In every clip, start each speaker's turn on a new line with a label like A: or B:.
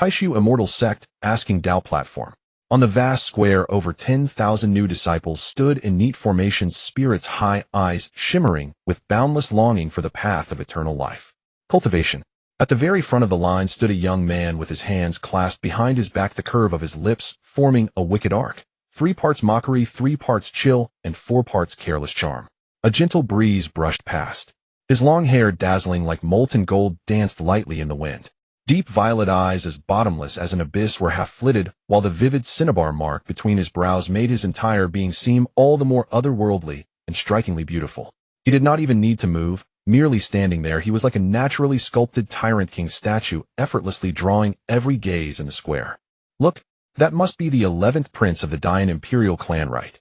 A: Taishu Immortal Sect, Asking Tao Platform. On the vast square, over 10,000 new disciples stood in neat formations, spirits high, eyes shimmering with boundless longing for the path of eternal life. Cultivation. At the very front of the line stood a young man with his hands clasped behind his back, the curve of his lips forming a wicked arc. 3 parts mockery, 3 parts chill, and 4 parts careless charm. A gentle breeze brushed past. His long hair, dazzling like molten gold, danced lightly in the wind. Deep violet eyes, as bottomless as an abyss, were half-flitted, while the vivid cinnabar mark between his brows made his entire being seem all the more otherworldly and strikingly beautiful. He did not even need to move. Merely standing there, he was like a naturally sculpted Tyrant King statue, effortlessly drawing every gaze in the square. Look, that must be the 11th prince of the Dayan Imperial clan, right?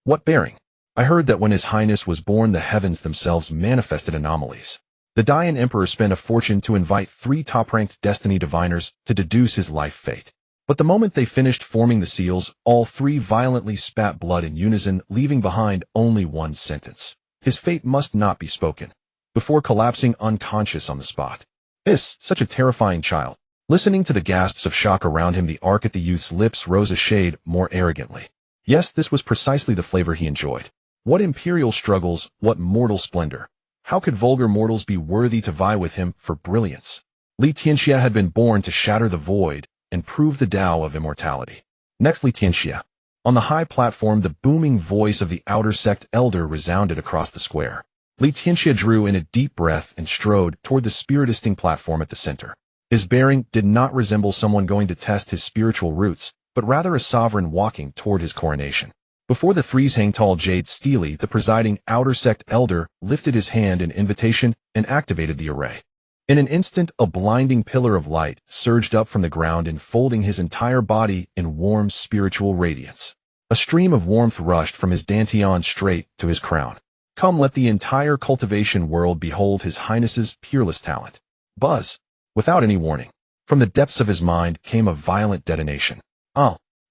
A: What bearing? I heard that when His Highness was born, the heavens themselves manifested anomalies. The Dayan Emperor spent a fortune to invite 3 top-ranked destiny diviners to deduce his life fate. But the moment they finished forming the seals, all 3 violently spat blood in unison, leaving behind only one sentence. His fate must not be spoken. Before collapsing unconscious on the spot. Such a terrifying child. Listening to the gasps of shock around him, the arc at the youth's lips rose a shade more arrogantly. Yes, this was precisely the flavor he enjoyed. What imperial struggles, what mortal splendor. How could vulgar mortals be worthy to vie with him for brilliance? Li Tianxia had been born to shatter the void and prove the Tao of immortality. Next, Li Tianxia. On the high platform, the booming voice of the outer sect elder resounded across the square. Li Tianxia drew in a deep breath and strode toward the spiritisting platform at the center. His bearing did not resemble someone going to test his spiritual roots, but rather a sovereign walking toward his coronation. Before the 3 hang tall Jade Steely, the presiding outer sect elder lifted his hand in invitation and activated the array. In an instant, a blinding pillar of light surged up from the ground, enfolding his entire body in warm spiritual radiance. A stream of warmth rushed from his dantian straight to his crown. Come, let the entire cultivation world behold His Highness's peerless talent. Buzz. Without any warning. From the depths of his mind came a violent detonation.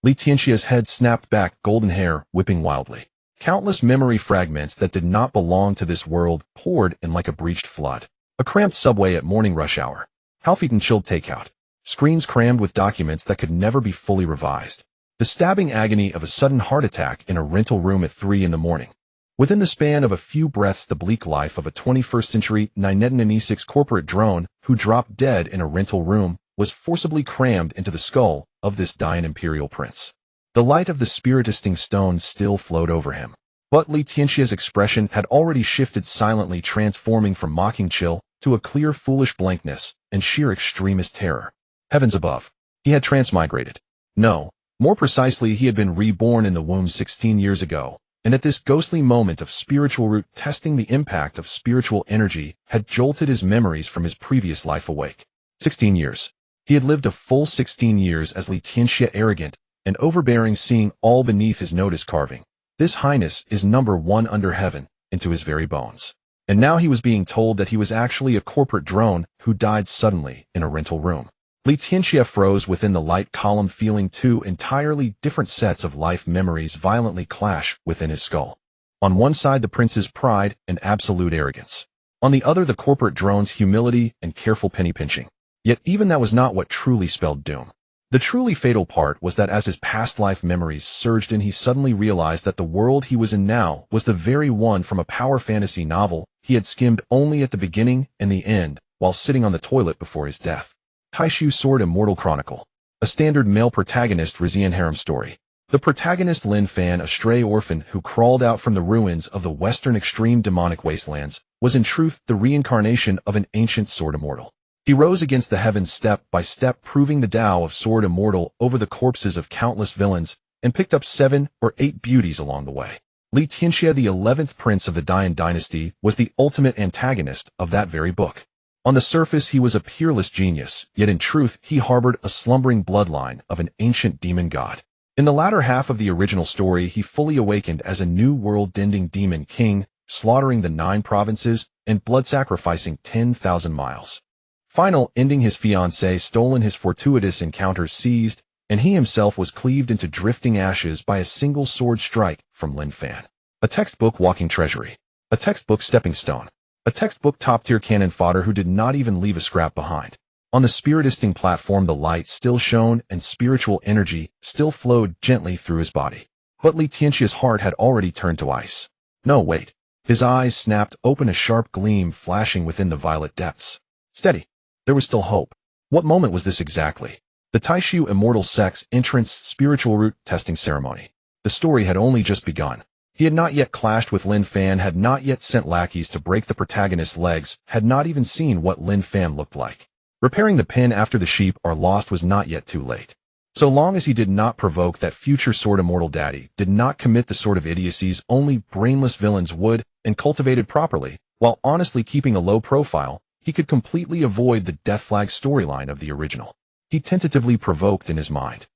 A: Li Tianxia's head snapped back, golden hair whipping wildly. Countless memory fragments that did not belong to this world poured in like a breached flood. A cramped subway at morning rush hour. Half-eaten chilled takeout. Screens crammed with documents that could never be fully revised. The stabbing agony of a sudden heart attack in a rental room at 3 in the morning. Within the span of a few breaths, the bleak life of a 21st century 996 corporate drone who dropped dead in a rental room was forcibly crammed into the skull of this Dayan Imperial Prince. The light of the spiritisting stone still flowed over him. But Li Tianxia's expression had already shifted silently, transforming from mocking chill to a clear foolish blankness and sheer extremist terror. Heavens above. He had transmigrated. No, more precisely, he had been reborn in the womb 16 years ago, and at this ghostly moment of spiritual root testing, the impact of spiritual energy had jolted his memories from his previous life awake. 16 years. He had lived a full 16 years as Li Tianxia, arrogant and overbearing, seeing all beneath his notice, carving "This Highness is number 1 under heaven" into his very bones. And now he was being told that he was actually a corporate drone who died suddenly in a rental room. Li Tianxia froze within the light column, feeling 2 entirely different sets of life memories violently clash within his skull. On one side, the prince's pride and absolute arrogance. On the other, the corporate drone's humility and careful penny pinching. Yet even that was not what truly spelled doom. The truly fatal part was that as his past life memories surged in, he suddenly realized that the world he was in now was the very one from a power fantasy novel he had skimmed only at the beginning and the end while sitting on the toilet before his death. Taishu Sword Immortal Chronicle. A standard male protagonist Rizian harem story. The protagonist, Lin Fan, a stray orphan who crawled out from the ruins of the western extreme demonic wastelands, was in truth the reincarnation of an ancient sword immortal. He rose against the heavens step by step, proving the Tao of sword immortal over the corpses of countless villains, and picked up 7 or 8 beauties along the way. Li Tianxia, the 11th prince of the Dayan dynasty, was the ultimate antagonist of that very book. On the surface, he was a peerless genius, yet in truth he harbored a slumbering bloodline of an ancient demon god. In the latter half of the original story, he fully awakened as a new world-ending demon king, slaughtering the 9 provinces and blood-sacrificing 10,000 miles. Final ending, his fiancée stolen, his fortuitous encounter seized, and he himself was cleaved into drifting ashes by a single sword strike from Lin Fan. A textbook walking treasury. A textbook stepping stone. A textbook top-tier cannon fodder who did not even leave a scrap behind. On the spiritisting platform, the light still shone and spiritual energy still flowed gently through his body. But Letientia's heart had already turned to ice. No, wait. His eyes snapped open, a sharp gleam flashing within the violet depths. Steady. There was still hope. What moment was this exactly? The Taishu Immortal Sect's entrance spiritual root testing ceremony. The story had only just begun. He had not yet clashed with Lin Fan, had not yet sent lackeys to break the protagonist's legs, had not even seen what Lin Fan looked like. Repairing the pin after the sheep are lost was not yet too late. So long as he did not provoke that future Sword Immortal daddy, did not commit the sort of idiocies only brainless villains would, and cultivated properly, while honestly keeping a low profile, he could completely avoid the Death Flag storyline of the original. He tentatively provoked in his mind.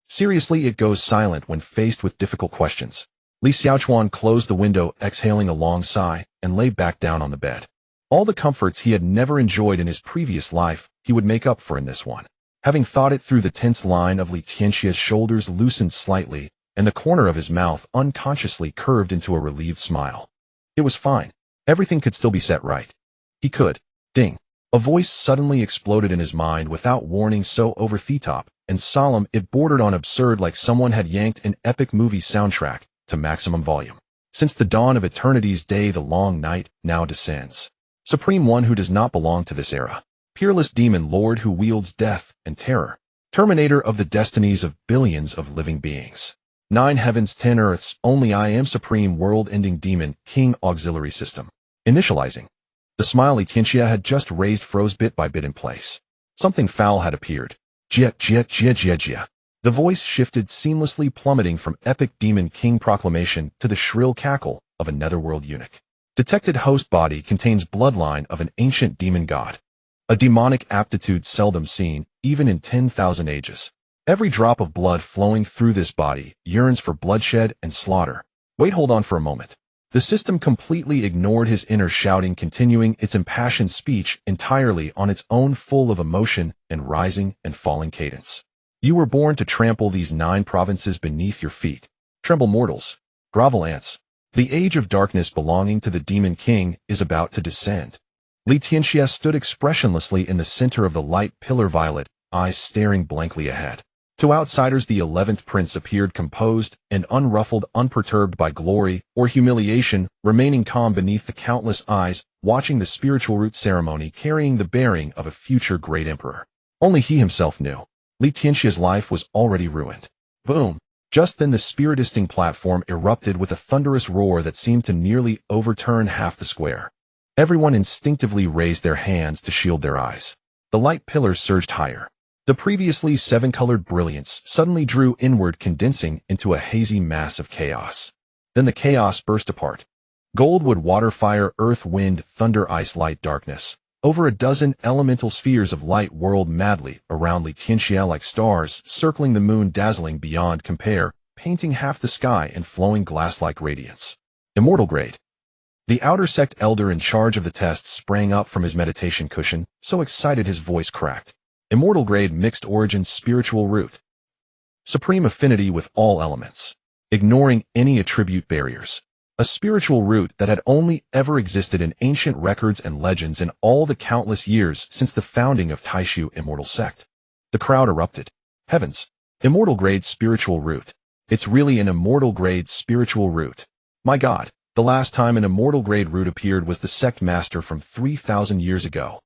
A: Seriously, it goes silent when faced with difficult questions. Li Xiaochuan closed the window, exhaling a long sigh, and lay back down on the bed. All the comforts he had never enjoyed in his previous life, he would make up for in this one. Having thought it through, the tense line of Letientia's shoulders loosened slightly, and the corner of his mouth unconsciously curved into a relieved smile. It was fine. Everything could still be set right. He could. Ding. A voice suddenly exploded in his mind without warning, so over the top and solemn it bordered on absurd, like someone had yanked an epic movie soundtrack to maximum volume. Since the dawn of eternity's day, the long night now descends. Supreme One who does not belong to this era. Peerless demon lord who wields death and terror. Terminator of the destinies of billions of living beings. 9 heavens, 10 earths, only I am supreme world-ending demon, king auxiliary system. Initializing. The smile Letientia had just raised froze bit by bit in place. Something foul had appeared. Jia. The voice shifted seamlessly, plummeting from epic demon king proclamation to the shrill cackle of a netherworld eunuch. Detected host body contains bloodline of an ancient demon god. A demonic aptitude seldom seen, even in 10,000 ages. Every drop of blood flowing through this body yearns for bloodshed and slaughter. Wait, hold on for a moment. The system completely ignored his inner shouting, continuing its impassioned speech entirely on its own, full of emotion and rising and falling cadence. You were born to trample these 9 provinces beneath your feet. Tremble, mortals. Grovel, ants. The age of darkness belonging to the Demon King is about to descend. Letientia stood expressionlessly in the center of the light pillar, violet eyes staring blankly ahead. To outsiders, the 11th prince appeared composed and unruffled, unperturbed by glory or humiliation, remaining calm beneath the countless eyes, watching the spiritual root ceremony, carrying the bearing of a future great emperor. Only he himself knew. Letientia's life was already ruined. Boom! Just then the spiritisting platform erupted with a thunderous roar that seemed to nearly overturn half the square. Everyone instinctively raised their hands to shield their eyes. The light pillars surged higher. The previously 7-colored brilliance suddenly drew inward, condensing into a hazy mass of chaos. Then the chaos burst apart. Gold, wood, water, fire, earth, wind, thunder, ice, light, darkness. Over a dozen elemental spheres of light whirled madly around Letientia like stars, circling the moon, dazzling beyond compare, painting half the sky in flowing glass-like radiance. Immortal grade. The outer sect elder in charge of the test sprang up from his meditation cushion, so excited his voice cracked. Immortal grade, mixed origin, spiritual root. Supreme affinity with all elements. Ignoring any attribute barriers. A spiritual root that had only ever existed in ancient records and legends in all the countless years since the founding of Taishu Immortal Sect. The crowd erupted. Heavens! Immortal grade spiritual root. It's really an immortal grade spiritual root. My God, the last time an immortal grade root appeared was the sect master from 3,000 years ago.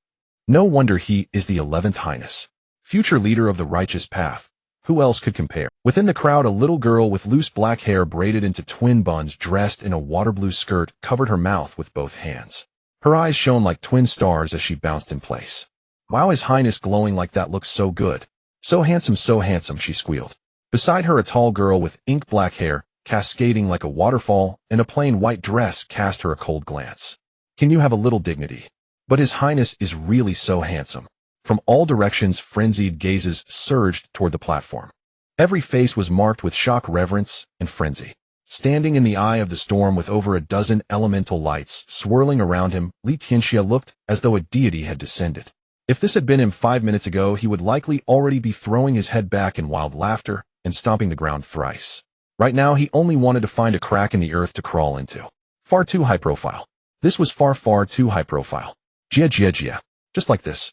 A: No wonder he is the 11th Highness. Future leader of the righteous path. Who else could compare? Within the crowd, a little girl with loose black hair braided into twin buns, dressed in a water blue skirt, covered her mouth with both hands. Her eyes shone like twin stars as she bounced in place. Wow, His Highness glowing like that looks so good. So handsome, she squealed. Beside her, a tall girl with ink black hair, cascading like a waterfall, in a plain white dress, cast her a cold glance. Can you have a little dignity? But His Highness is really so handsome. From all directions, frenzied gazes surged toward the platform. Every face was marked with shock, reverence, and frenzy. Standing in the eye of the storm with over a dozen elemental lights swirling around him, Letientia looked as though a deity had descended. If this had been him 5 minutes ago, he would likely already be throwing his head back in wild laughter and stomping the ground thrice. Right now, he only wanted to find a crack in the earth to crawl into. Far too high profile. This was far too high profile. Jia. Just like this.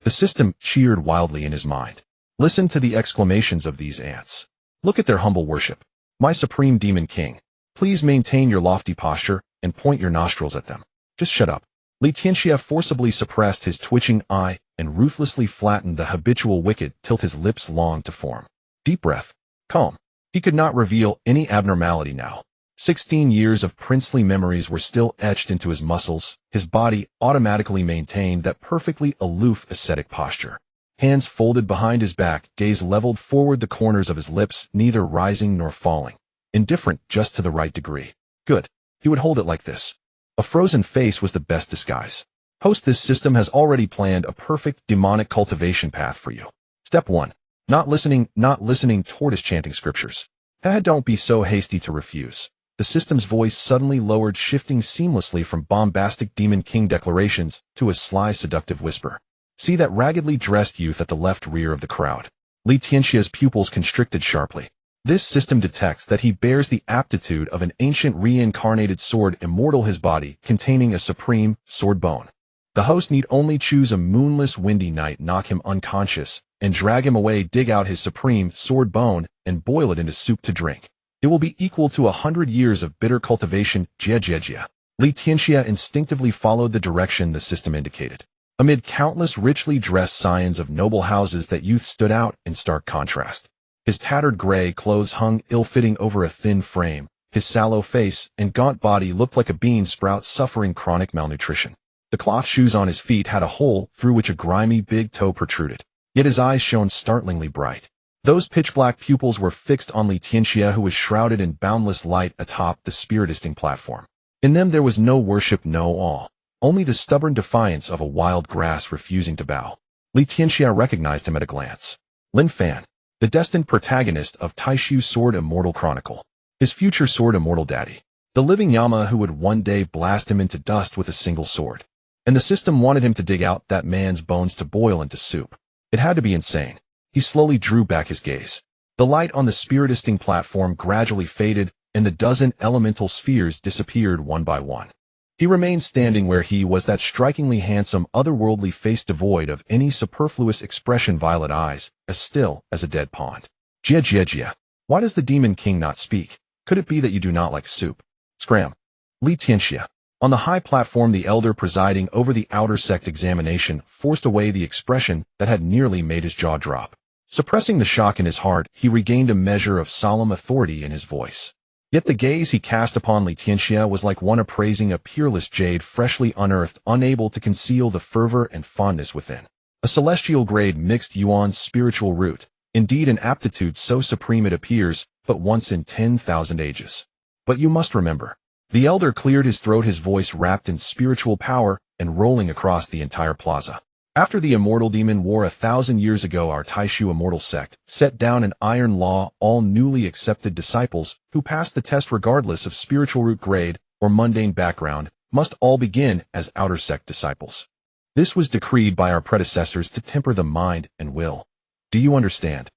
A: The system cheered wildly in his mind. Listen to the exclamations of these ants. Look at their humble worship. My supreme demon king, please maintain your lofty posture and point your nostrils at them. Just shut up. Li Tianxia forcibly suppressed his twitching eye and ruthlessly flattened the habitual wicked till his lips longed to form. Deep breath. Calm. He could not reveal any abnormality now. 16 years of princely memories were still etched into his muscles. His body automatically maintained that perfectly aloof ascetic posture. Hands folded behind his back, gaze leveled forward the corners of his lips, neither rising nor falling. Indifferent just to the right degree. Good. He would hold it like this. A frozen face was the best disguise. Host, this system has already planned a perfect demonic cultivation path for you. Step 1. Not listening, tortoise chanting scriptures. Don't be so hasty to refuse. The system's voice suddenly lowered, shifting seamlessly from bombastic demon king declarations to a sly seductive whisper. See that raggedly dressed youth at the left rear of the crowd. Li Tianxia's pupils constricted sharply. This system detects that he bears the aptitude of an ancient reincarnated sword, immortal, his body containing a supreme sword bone. The host need only choose a moonless windy night, knock him unconscious, and drag him away, dig out his supreme sword bone, and boil it into soup to drink. It will be equal to 100 years of bitter cultivation. Jia. Li Tianxia instinctively followed the direction the system indicated. Amid countless richly dressed scions of noble houses, that youth stood out in stark contrast. His tattered gray clothes hung ill-fitting over a thin frame. His sallow face and gaunt body looked like a bean sprout suffering chronic malnutrition. The cloth shoes on his feet had a hole through which a grimy big toe protruded. Yet his eyes shone startlingly bright. Those pitch-black pupils were fixed on Li Tianxia, who was shrouded in boundless light atop the spiritisting platform. In them there was no worship, no awe, only the stubborn defiance of a wild grass refusing to bow. Li Tianxia recognized him at a glance. Lin Fan, the destined protagonist of Taishu's Sword Immortal Chronicle. His future Sword Immortal daddy. The living Yama who would one day blast him into dust with a single sword. And the system wanted him to dig out that man's bones to boil into soup. It had to be insane. He slowly drew back his gaze. The light on the spiritisting platform gradually faded, and the dozen elemental spheres disappeared one by one. He remained standing where he was, that strikingly handsome, otherworldly face devoid of any superfluous expression, violet eyes, as still as a dead pond. Jia. Why does the Demon King not speak? Could it be that you do not like soup? Scram. Li Tianxia. On the high platform, the elder presiding over the outer sect examination forced away the expression that had nearly made his jaw drop. Suppressing the shock in his heart, he regained a measure of solemn authority in his voice. Yet the gaze he cast upon Li Tianxia was like one appraising a peerless jade freshly unearthed, unable to conceal the fervor and fondness within. A celestial grade mixed Yuan's spiritual root, indeed an aptitude so supreme it appears but once in 10,000 ages. But you must remember. The elder cleared his throat, his voice wrapped in spiritual power and rolling across the entire plaza. After the immortal demon war 1,000 years ago, our Taishu immortal sect set down an iron law: all newly accepted disciples who passed the test regardless of spiritual root grade or mundane background must all begin as outer sect disciples. This was decreed by our predecessors to temper the mind and will. Do you understand?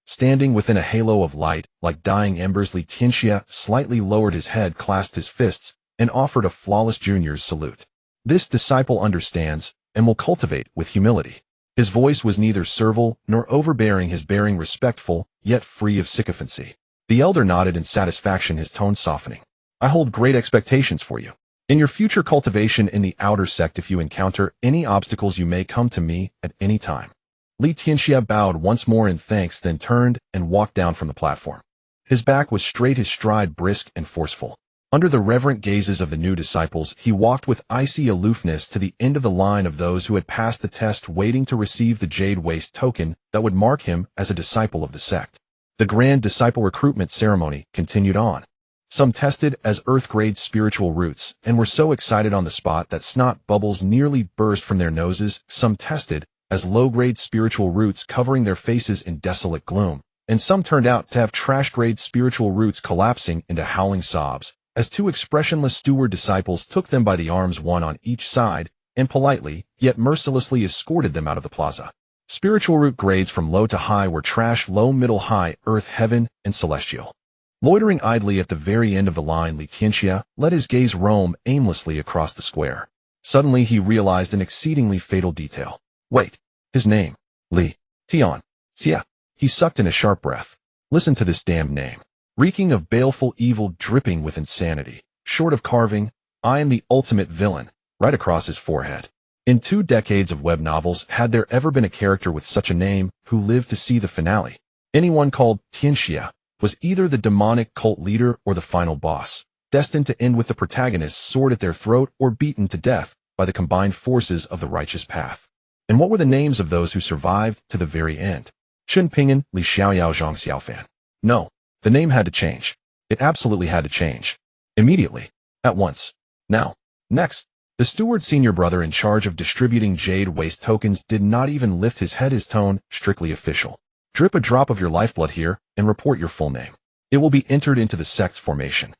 A: Standing within a halo of light, like dying embers, Li Tianxia slightly lowered his head, clasped his fists, and offered a flawless junior's salute. This disciple understands and will cultivate with humility. His voice was neither servile nor overbearing, his bearing respectful, yet free of sycophancy. The elder nodded in satisfaction, his tone softening. I hold great expectations for you. In your future cultivation in the outer sect, if you encounter any obstacles, you may come to me at any time. Li Tianxia bowed once more in thanks, then turned and walked down from the platform. His back was straight, his stride brisk and forceful. Under the reverent gazes of the new disciples, he walked with icy aloofness to the end of the line of those who had passed the test, waiting to receive the jade waist token that would mark him as a disciple of the sect. The grand disciple recruitment ceremony continued on. Some tested as earth-grade spiritual roots and were so excited on the spot that snot bubbles nearly burst from their noses. Some tested as low-grade spiritual roots, covering their faces in desolate gloom, and some turned out to have trash-grade spiritual roots, collapsing into howling sobs as two expressionless steward disciples took them by the arms, one on each side, and politely, yet mercilessly escorted them out of the plaza. Spiritual root grades from low to high were trash, low, middle, high, earth, heaven, and celestial. Loitering idly at the very end of the line, Li Tianxia let his gaze roam aimlessly across the square. Suddenly he realized an exceedingly fatal detail. Wait, His name, Li Tian. Xia. He sucked in a sharp breath. Listen to this damned name. Reeking of baleful evil, dripping with insanity. Short of carving, I am the ultimate villain, right across his forehead. In 2 decades of web novels, had there ever been a character with such a name who lived to see the finale? Anyone called Tianxia was either the demonic cult leader or the final boss, destined to end with the protagonist's sword at their throat or beaten to death by the combined forces of the righteous path. And what were the names of those who survived to the very end? Chun Pingan, Li Xiaoyao, Zhang Xiaofan. No, the name had to change. It absolutely had to change. Immediately. At once. Now. Next. The steward senior brother in charge of distributing Jade Waste tokens did not even lift his head, his tone strictly official. Drip a drop of your lifeblood here and report your full name. It will be entered into the sect's formation.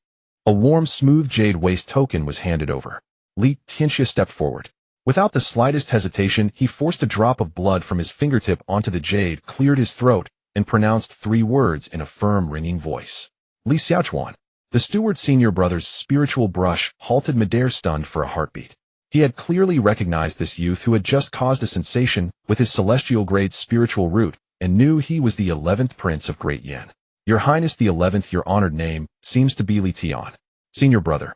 A: A warm, smooth Jade Waste token was handed over. Li Tianxia stepped forward. Without the slightest hesitation, he forced a drop of blood from his fingertip onto the jade, cleared his throat, and pronounced 3 words in a firm, ringing voice. Li Xiaochuan. The steward senior brother's spiritual brush halted midair, stunned for a heartbeat. He had clearly recognized this youth who had just caused a sensation with his celestial-grade spiritual root, and knew he was the 11th Prince of Great Yin. Your Highness the 11th, your honored name seems to be Li Tian. Senior brother.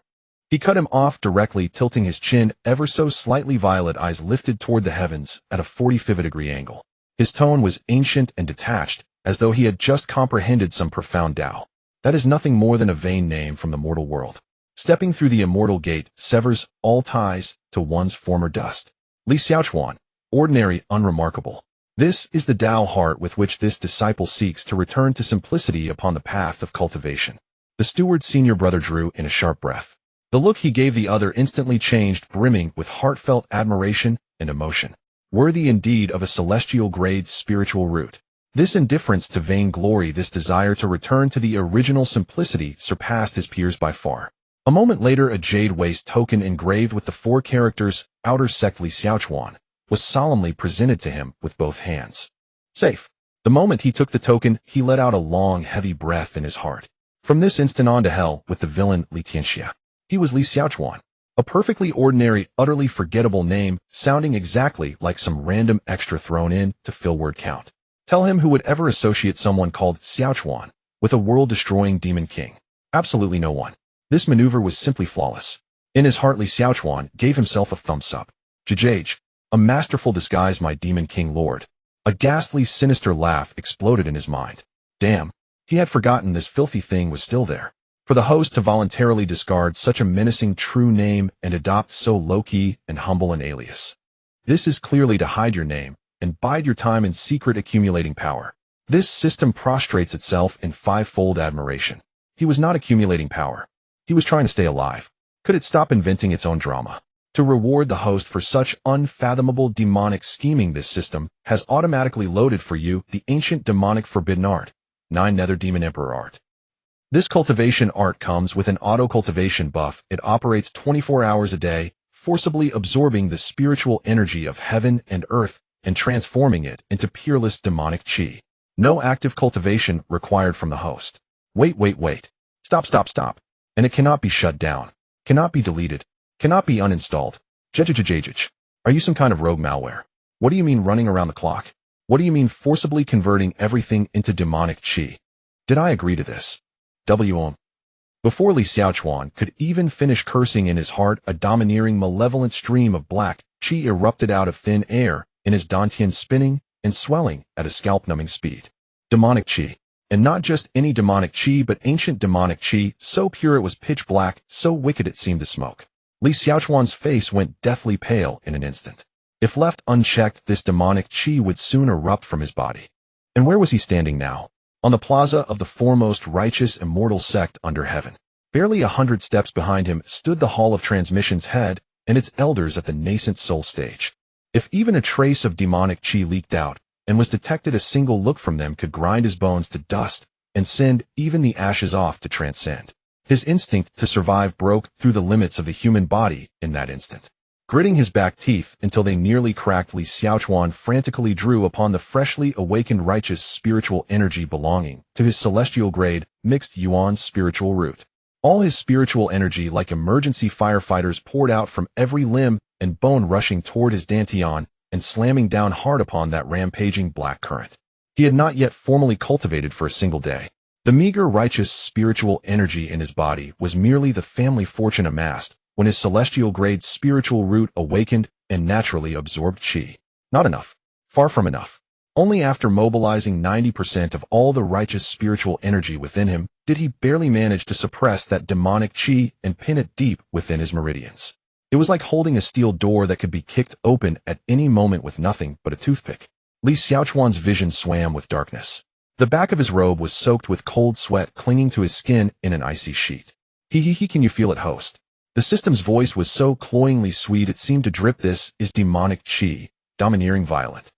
A: He cut him off directly, tilting his chin ever so slightly, violet eyes lifted toward the heavens at a 45-degree angle. His tone was ancient and detached, as though he had just comprehended some profound Tao. That is nothing more than a vain name from the mortal world. Stepping through the immortal gate severs all ties to one's former dust. Li Xiaochuan, ordinary, unremarkable. This is the Tao heart with which this disciple seeks to return to simplicity upon the path of cultivation. The steward senior brother drew in a sharp breath. The look he gave the other instantly changed, brimming with heartfelt admiration and emotion. Worthy indeed of a celestial-grade spiritual root. This indifference to vainglory, this desire to return to the original simplicity, surpassed his peers by far. A moment later, a jade waste token engraved with the 4 characters, Outer Sect Li Xiaochuan, was solemnly presented to him with both hands. Safe. The moment he took the token, he let out a long, heavy breath in his heart. From this instant on to hell with the villain Li Tianxia. He was Li Xiaochuan. A perfectly ordinary, utterly forgettable name, sounding exactly like some random extra thrown in to fill word count. Tell him who would ever associate someone called Xiaochuan with a world-destroying demon king. Absolutely no one. This maneuver was simply flawless. In his heart, Li Xiaochuan gave himself a thumbs up. Jajaj, a masterful disguise, my demon king lord. A ghastly, sinister laugh exploded in his mind. Damn, he had forgotten this filthy thing was still there. For the host to voluntarily discard such a menacing true name and adopt so low-key and humble an alias. This is clearly to hide your name and bide your time in secret, accumulating power. This system prostrates itself in 5-fold admiration. He was not accumulating power. He was trying to stay alive. Could it stop inventing its own drama? To reward the host for such unfathomable demonic scheming, this system has automatically loaded for you the ancient demonic forbidden art, 9 Nether Demon Emperor art. This cultivation art comes with an auto-cultivation buff. It operates 24 hours a day, forcibly absorbing the spiritual energy of heaven and earth and transforming it into peerless demonic chi. No active cultivation required from the host. Wait. Stop. And it cannot be shut down, cannot be deleted, cannot be uninstalled. Jajaj. Are you some kind of rogue malware? What do you mean running around the clock? What do you mean forcibly converting everything into demonic chi? Did I agree to this? Before Li Xiaochuan could even finish cursing in his heart, a domineering, malevolent stream of black chi erupted out of thin air, in his dantian spinning and swelling at a scalp-numbing speed. Demonic chi. And not just any demonic chi, but ancient demonic chi, so pure it was pitch black, so wicked it seemed to smoke. Li Xiaochuan's face went deathly pale in an instant. If left unchecked, this demonic chi would soon erupt from his body. And where was he standing now? On the plaza of the foremost righteous immortal sect under heaven. Barely 100 steps behind him stood the Hall of Transmission's head and its elders at the nascent soul stage. If even a trace of demonic chi leaked out and was detected, a single look from them could grind his bones to dust and send even the ashes off to transcend. His instinct to survive broke through the limits of the human body in that instant. Gritting his back teeth until they nearly cracked, Li Xiaochuan frantically drew upon the freshly awakened righteous spiritual energy belonging to his celestial-grade, mixed yuan spiritual root. All his spiritual energy, like emergency firefighters, poured out from every limb and bone, rushing toward his dantian and slamming down hard upon that rampaging black current. He had not yet formally cultivated for a single day. The meager righteous spiritual energy in his body was merely the family fortune amassed when his celestial-grade spiritual root awakened and naturally absorbed chi. Not enough. Far from enough. Only after mobilizing 90% of all the righteous spiritual energy within him did he barely manage to suppress that demonic chi and pin it deep within his meridians. It was like holding a steel door that could be kicked open at any moment with nothing but a toothpick. Li Xiaochuan's vision swam with darkness. The back of his robe was soaked with cold sweat clinging to his skin in an icy sheet. Can you feel it, host? The system's voice was so cloyingly sweet it seemed to drip. This is demonic chi, domineering, violent,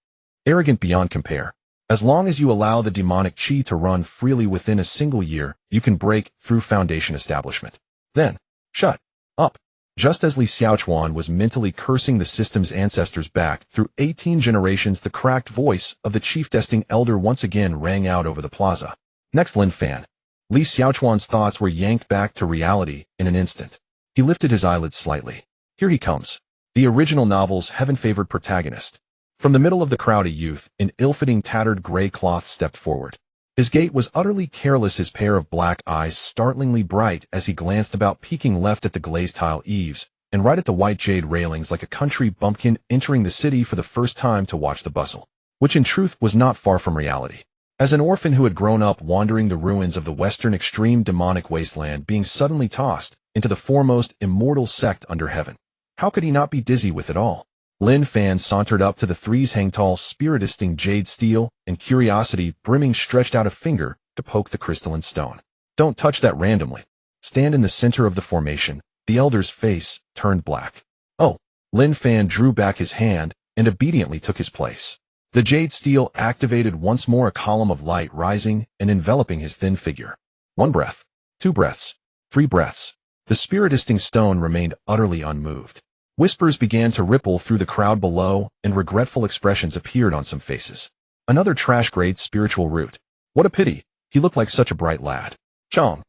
A: arrogant beyond compare. As long as you allow the demonic chi to run freely within a single year, you can break through foundation establishment. Then, shut up. Just as Li Xiaochuan was mentally cursing the system's ancestors back through 18 generations, the cracked voice of the chief testing elder once again rang out over the plaza. Next, Lin Fan. Li Xiaochuan's thoughts were yanked back to reality in an instant. He lifted his eyelids slightly. Here he comes. The original novel's heaven-favored protagonist. From the middle of the crowd, a youth in ill-fitting tattered gray cloth stepped forward. His gait was utterly careless, his pair of black eyes startlingly bright as he glanced about, peeking left at the glazed tile eaves and right at the white jade railings like a country bumpkin entering the city for the first time to watch the bustle, which in truth was not far from reality. As an orphan who had grown up wandering the ruins of the western extreme demonic wasteland, being suddenly tossed into the foremost immortal sect under heaven, how could he not be dizzy with it all? Lin Fan sauntered up to the three's hang-tall, spiritisting jade steel, and curiosity brimming stretched out a finger to poke the crystalline stone. Don't touch that randomly. Stand in the center of the formation. The elder's face turned black. Oh. Lin Fan drew back his hand and obediently took his place. The jade steel activated once more, a column of light rising and enveloping his thin figure. 1 breath. 2 breaths. 3 breaths. The spiritisting stone remained utterly unmoved. Whispers began to ripple through the crowd below, and regretful expressions appeared on some faces. Another trash-grade spiritual root. What a pity. He looked like such a bright lad. Chong.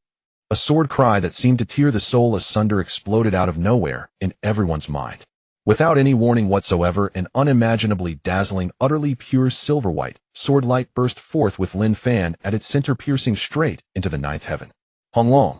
A: A sword cry that seemed to tear the soul asunder exploded out of nowhere in everyone's mind. Without any warning whatsoever, an unimaginably dazzling, utterly pure silver-white sword light burst forth with Lin Fan at its center, piercing straight into the 9th heaven. Honglong.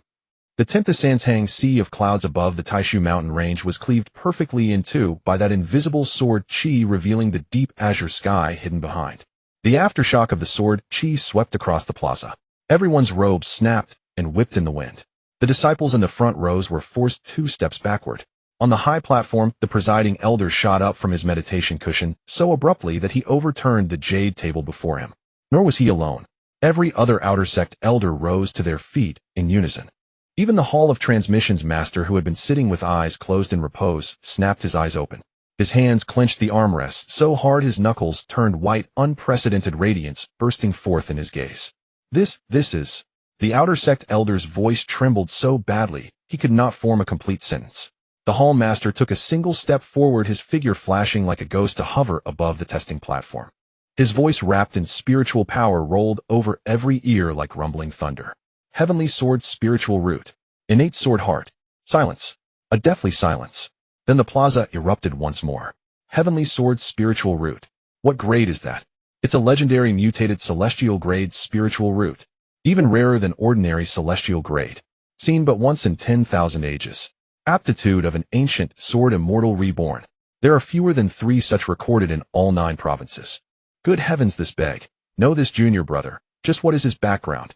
A: The 10th Sanshang sea of clouds above the Taishu mountain range was cleaved perfectly in two by that invisible sword chi, revealing the deep azure sky hidden behind. The aftershock of the sword chi swept across the plaza. Everyone's robes snapped and whipped in the wind. The disciples in the front rows were forced 2 steps backward. On the high platform, the presiding elder shot up from his meditation cushion so abruptly that he overturned the jade table before him. Nor was he alone. Every other outer sect elder rose to their feet in unison. Even the Hall of Transmission's master, who had been sitting with eyes closed in repose, snapped his eyes open. His hands clenched the armrests so hard his knuckles turned white, unprecedented radiance bursting forth in his gaze. This is... The outer sect elder's voice trembled so badly he could not form a complete sentence. The hall master took a single step forward, his figure flashing like a ghost to hover above the testing platform. His voice, wrapped in spiritual power, rolled over every ear like rumbling thunder. Heavenly sword, spiritual root. Innate sword heart. Silence. A deathly silence. Then the plaza erupted once more. Heavenly sword, spiritual root. What grade is that? It's a legendary mutated celestial grade spiritual root. Even rarer than ordinary celestial grade. Seen but once in 10,000 ages. Aptitude of an ancient sword, immortal, reborn. There are fewer than 3 such recorded in all 9 provinces. Good heavens, this beg. Know this junior brother. Just what is his background?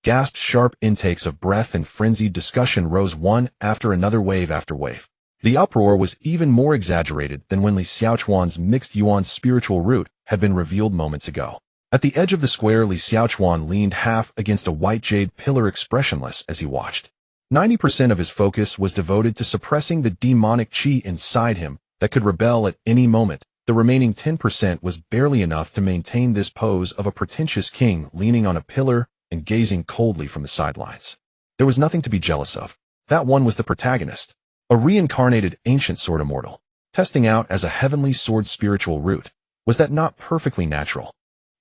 A: Gasped sharp intakes of breath and frenzied discussion rose one after another, wave after wave. The uproar was even more exaggerated than when Li Xiaochuan's mixed yuan spiritual root had been revealed moments ago. At the edge of the square, Li Xiaochuan leaned half against a white jade pillar, expressionless as he watched. 90% of his focus was devoted to suppressing the demonic chi inside him that could rebel at any moment. The remaining 10% was barely enough to maintain this pose of a pretentious king leaning on a pillar and gazing coldly from the sidelines. There was nothing to be jealous of. That one was the protagonist, a reincarnated ancient sword immortal, testing out as a heavenly sword spiritual root. Was that not perfectly natural?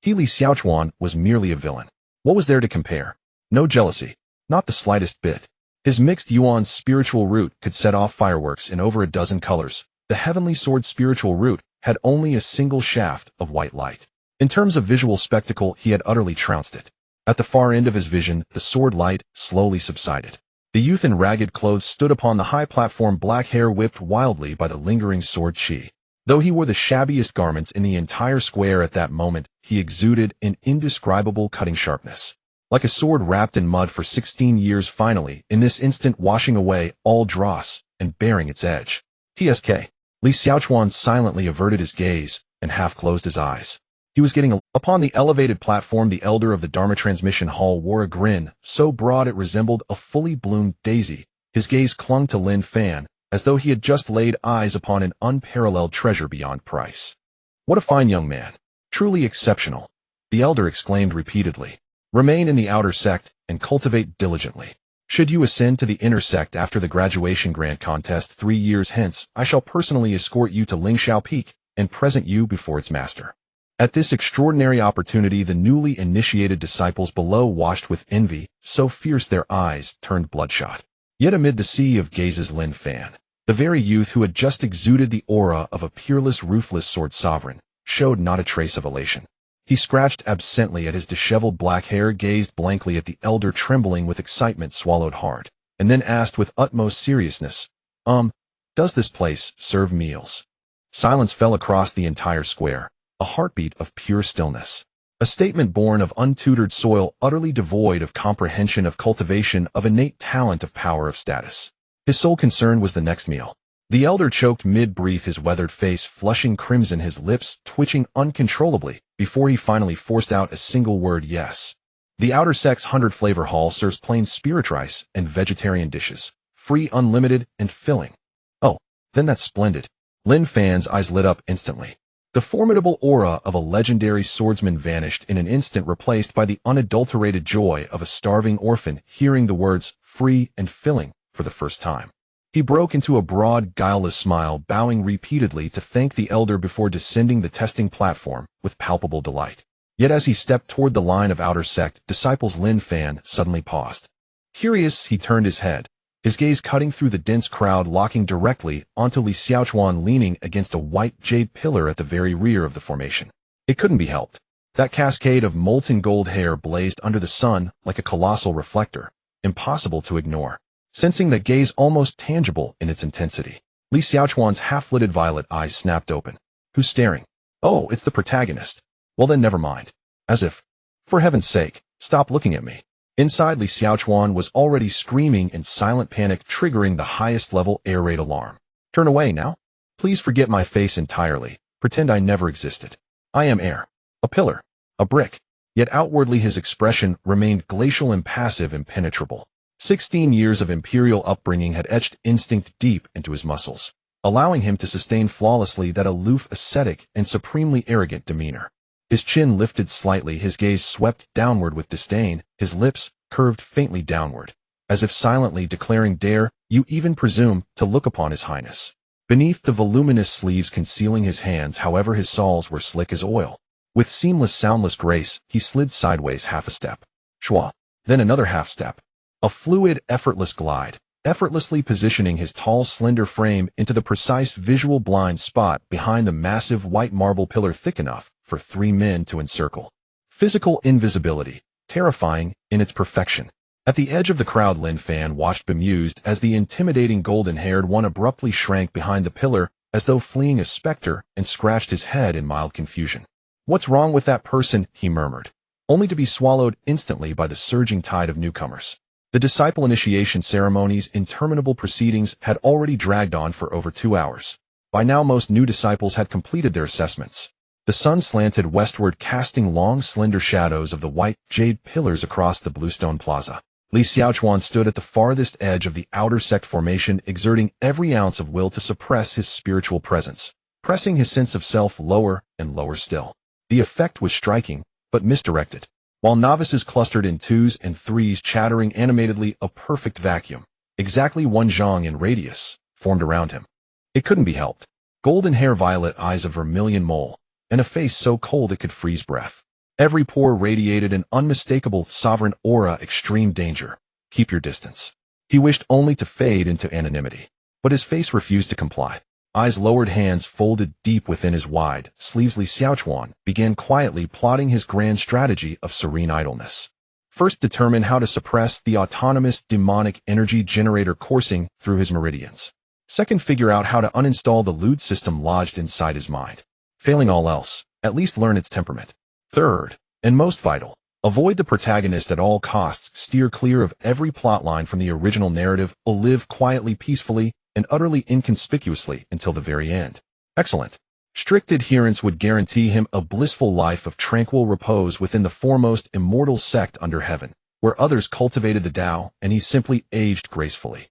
A: He, Li Xiaochuan, was merely a villain. What was there to compare? No jealousy, not the slightest bit. His mixed yuan spiritual root could set off fireworks in over a dozen colors. The heavenly sword spiritual root had only a single shaft of white light. In terms of visual spectacle, he had utterly trounced it. At the far end of his vision, the sword light slowly subsided. The youth in ragged clothes stood upon the high platform, black hair whipped wildly by the lingering sword chi. Though he wore the shabbiest garments in the entire square at that moment, he exuded an indescribable cutting sharpness. Like a sword wrapped in mud for 16 years, finally, in this instant washing away all dross and baring its edge. TSK. Li Xiaochuan silently averted his gaze and half closed his eyes. He was getting upon the elevated platform. The elder of the Dharma transmission hall wore a grin so broad it resembled a fully bloomed daisy. His gaze clung to Lin Fan, as though he had just laid eyes upon an unparalleled treasure beyond price. What a fine young man. Truly exceptional, the elder exclaimed repeatedly. Remain in the outer sect and cultivate diligently. Should you ascend to the inner sect after the graduation grant contest 3 years hence, I shall personally escort you to Lingxiao Peak and present you before its master. At this extraordinary opportunity, the newly initiated disciples below washed with envy, so fierce their eyes turned bloodshot. Yet amid the sea of gazes, Lin Fan, the very youth who had just exuded the aura of a peerless, ruthless sword sovereign, showed not a trace of elation. He scratched absently at his disheveled black hair, gazed blankly at the elder, trembling with excitement, swallowed hard, and then asked with utmost seriousness, does this place serve meals? Silence fell across the entire square, a heartbeat of pure stillness. A statement born of untutored soil, utterly devoid of comprehension of cultivation, of innate talent, of power, of status. His sole concern was the next meal. The elder choked mid-breath, his weathered face flushing crimson, his lips twitching uncontrollably, before he finally forced out a single word: yes. The outer sect's 100-flavor hall serves plain spirit rice and vegetarian dishes, free, unlimited, and filling. Oh, then that's splendid. Lin Fan's eyes lit up instantly. The formidable aura of a legendary swordsman vanished in an instant, replaced by the unadulterated joy of a starving orphan hearing the words free and filling for the first time. He broke into a broad, guileless smile, bowing repeatedly to thank the elder before descending the testing platform with palpable delight. Yet as he stepped toward the line of outer sect disciples, Lin Fan suddenly paused. Curious, he turned his head, his gaze cutting through the dense crowd, locking directly onto Li Xiaochuan leaning against a white jade pillar at the very rear of the formation. It couldn't be helped. That cascade of molten gold hair blazed under the sun like a colossal reflector, impossible to ignore. Sensing that gaze almost tangible in its intensity, Li Xiaochuan's half-lidded violet eyes snapped open. Who's staring? Oh, it's the protagonist. Well then, never mind. As if, for heaven's sake, stop looking at me. Inside, Li Xiaochuan was already screaming in silent panic, triggering the highest level air raid alarm. Turn away now. Please forget my face entirely. Pretend I never existed. I am air. A pillar. A brick. Yet outwardly his expression remained glacial, impassive, impenetrable. 16 years of imperial upbringing had etched instinct deep into his muscles, allowing him to sustain flawlessly that aloof, ascetic, and supremely arrogant demeanor. His chin lifted slightly, his gaze swept downward with disdain, his lips curved faintly downward, as if silently declaring, "Dare you even presume to look upon His Highness?" Beneath the voluminous sleeves concealing his hands, however, his soles were slick as oil. With seamless, soundless grace, he slid sideways half a step. Schwa. Then another half step. A fluid, effortless glide, effortlessly positioning his tall, slender frame into the precise visual blind spot behind the massive white marble pillar thick enough for 3 men to encircle. Physical invisibility, terrifying in its perfection. At the edge of the crowd, Lin Fan watched bemused as the intimidating golden-haired one abruptly shrank behind the pillar as though fleeing a specter and scratched his head in mild confusion. "What's wrong with that person?" he murmured, only to be swallowed instantly by the surging tide of newcomers. The disciple initiation ceremony's interminable proceedings had already dragged on for over 2 hours. By now most new disciples had completed their assessments. The sun slanted westward, casting long, slender shadows of the white jade pillars across the bluestone plaza. Li Xiaochuan stood at the farthest edge of the outer sect formation, exerting every ounce of will to suppress his spiritual presence, pressing his sense of self lower and lower still. The effect was striking, but misdirected. While novices clustered in 2s and 3s, chattering animatedly, a perfect vacuum, exactly 1 zhang in radius, formed around him. It couldn't be helped. Golden hair, violet eyes, a vermilion mole, and a face so cold it could freeze breath. Every pore radiated an unmistakable sovereign aura: extreme danger. Keep your distance. He wished only to fade into anonymity, but his face refused to comply. Eyes lowered, hands folded deep within his wide sleeves, Li Xiaochuan began quietly plotting his grand strategy of serene idleness. First, determine how to suppress the autonomous demonic energy generator coursing through his meridians. Second, figure out how to uninstall the lewd system lodged inside his mind. Failing all else, at least learn its temperament. Third, and most vital, avoid the protagonist at all costs. Steer clear of every plotline from the original narrative. Live quietly, peacefully, and utterly inconspicuously until the very end. Excellent. Strict adherence would guarantee him a blissful life of tranquil repose within the foremost immortal sect under heaven, where others cultivated the Tao and he simply aged gracefully.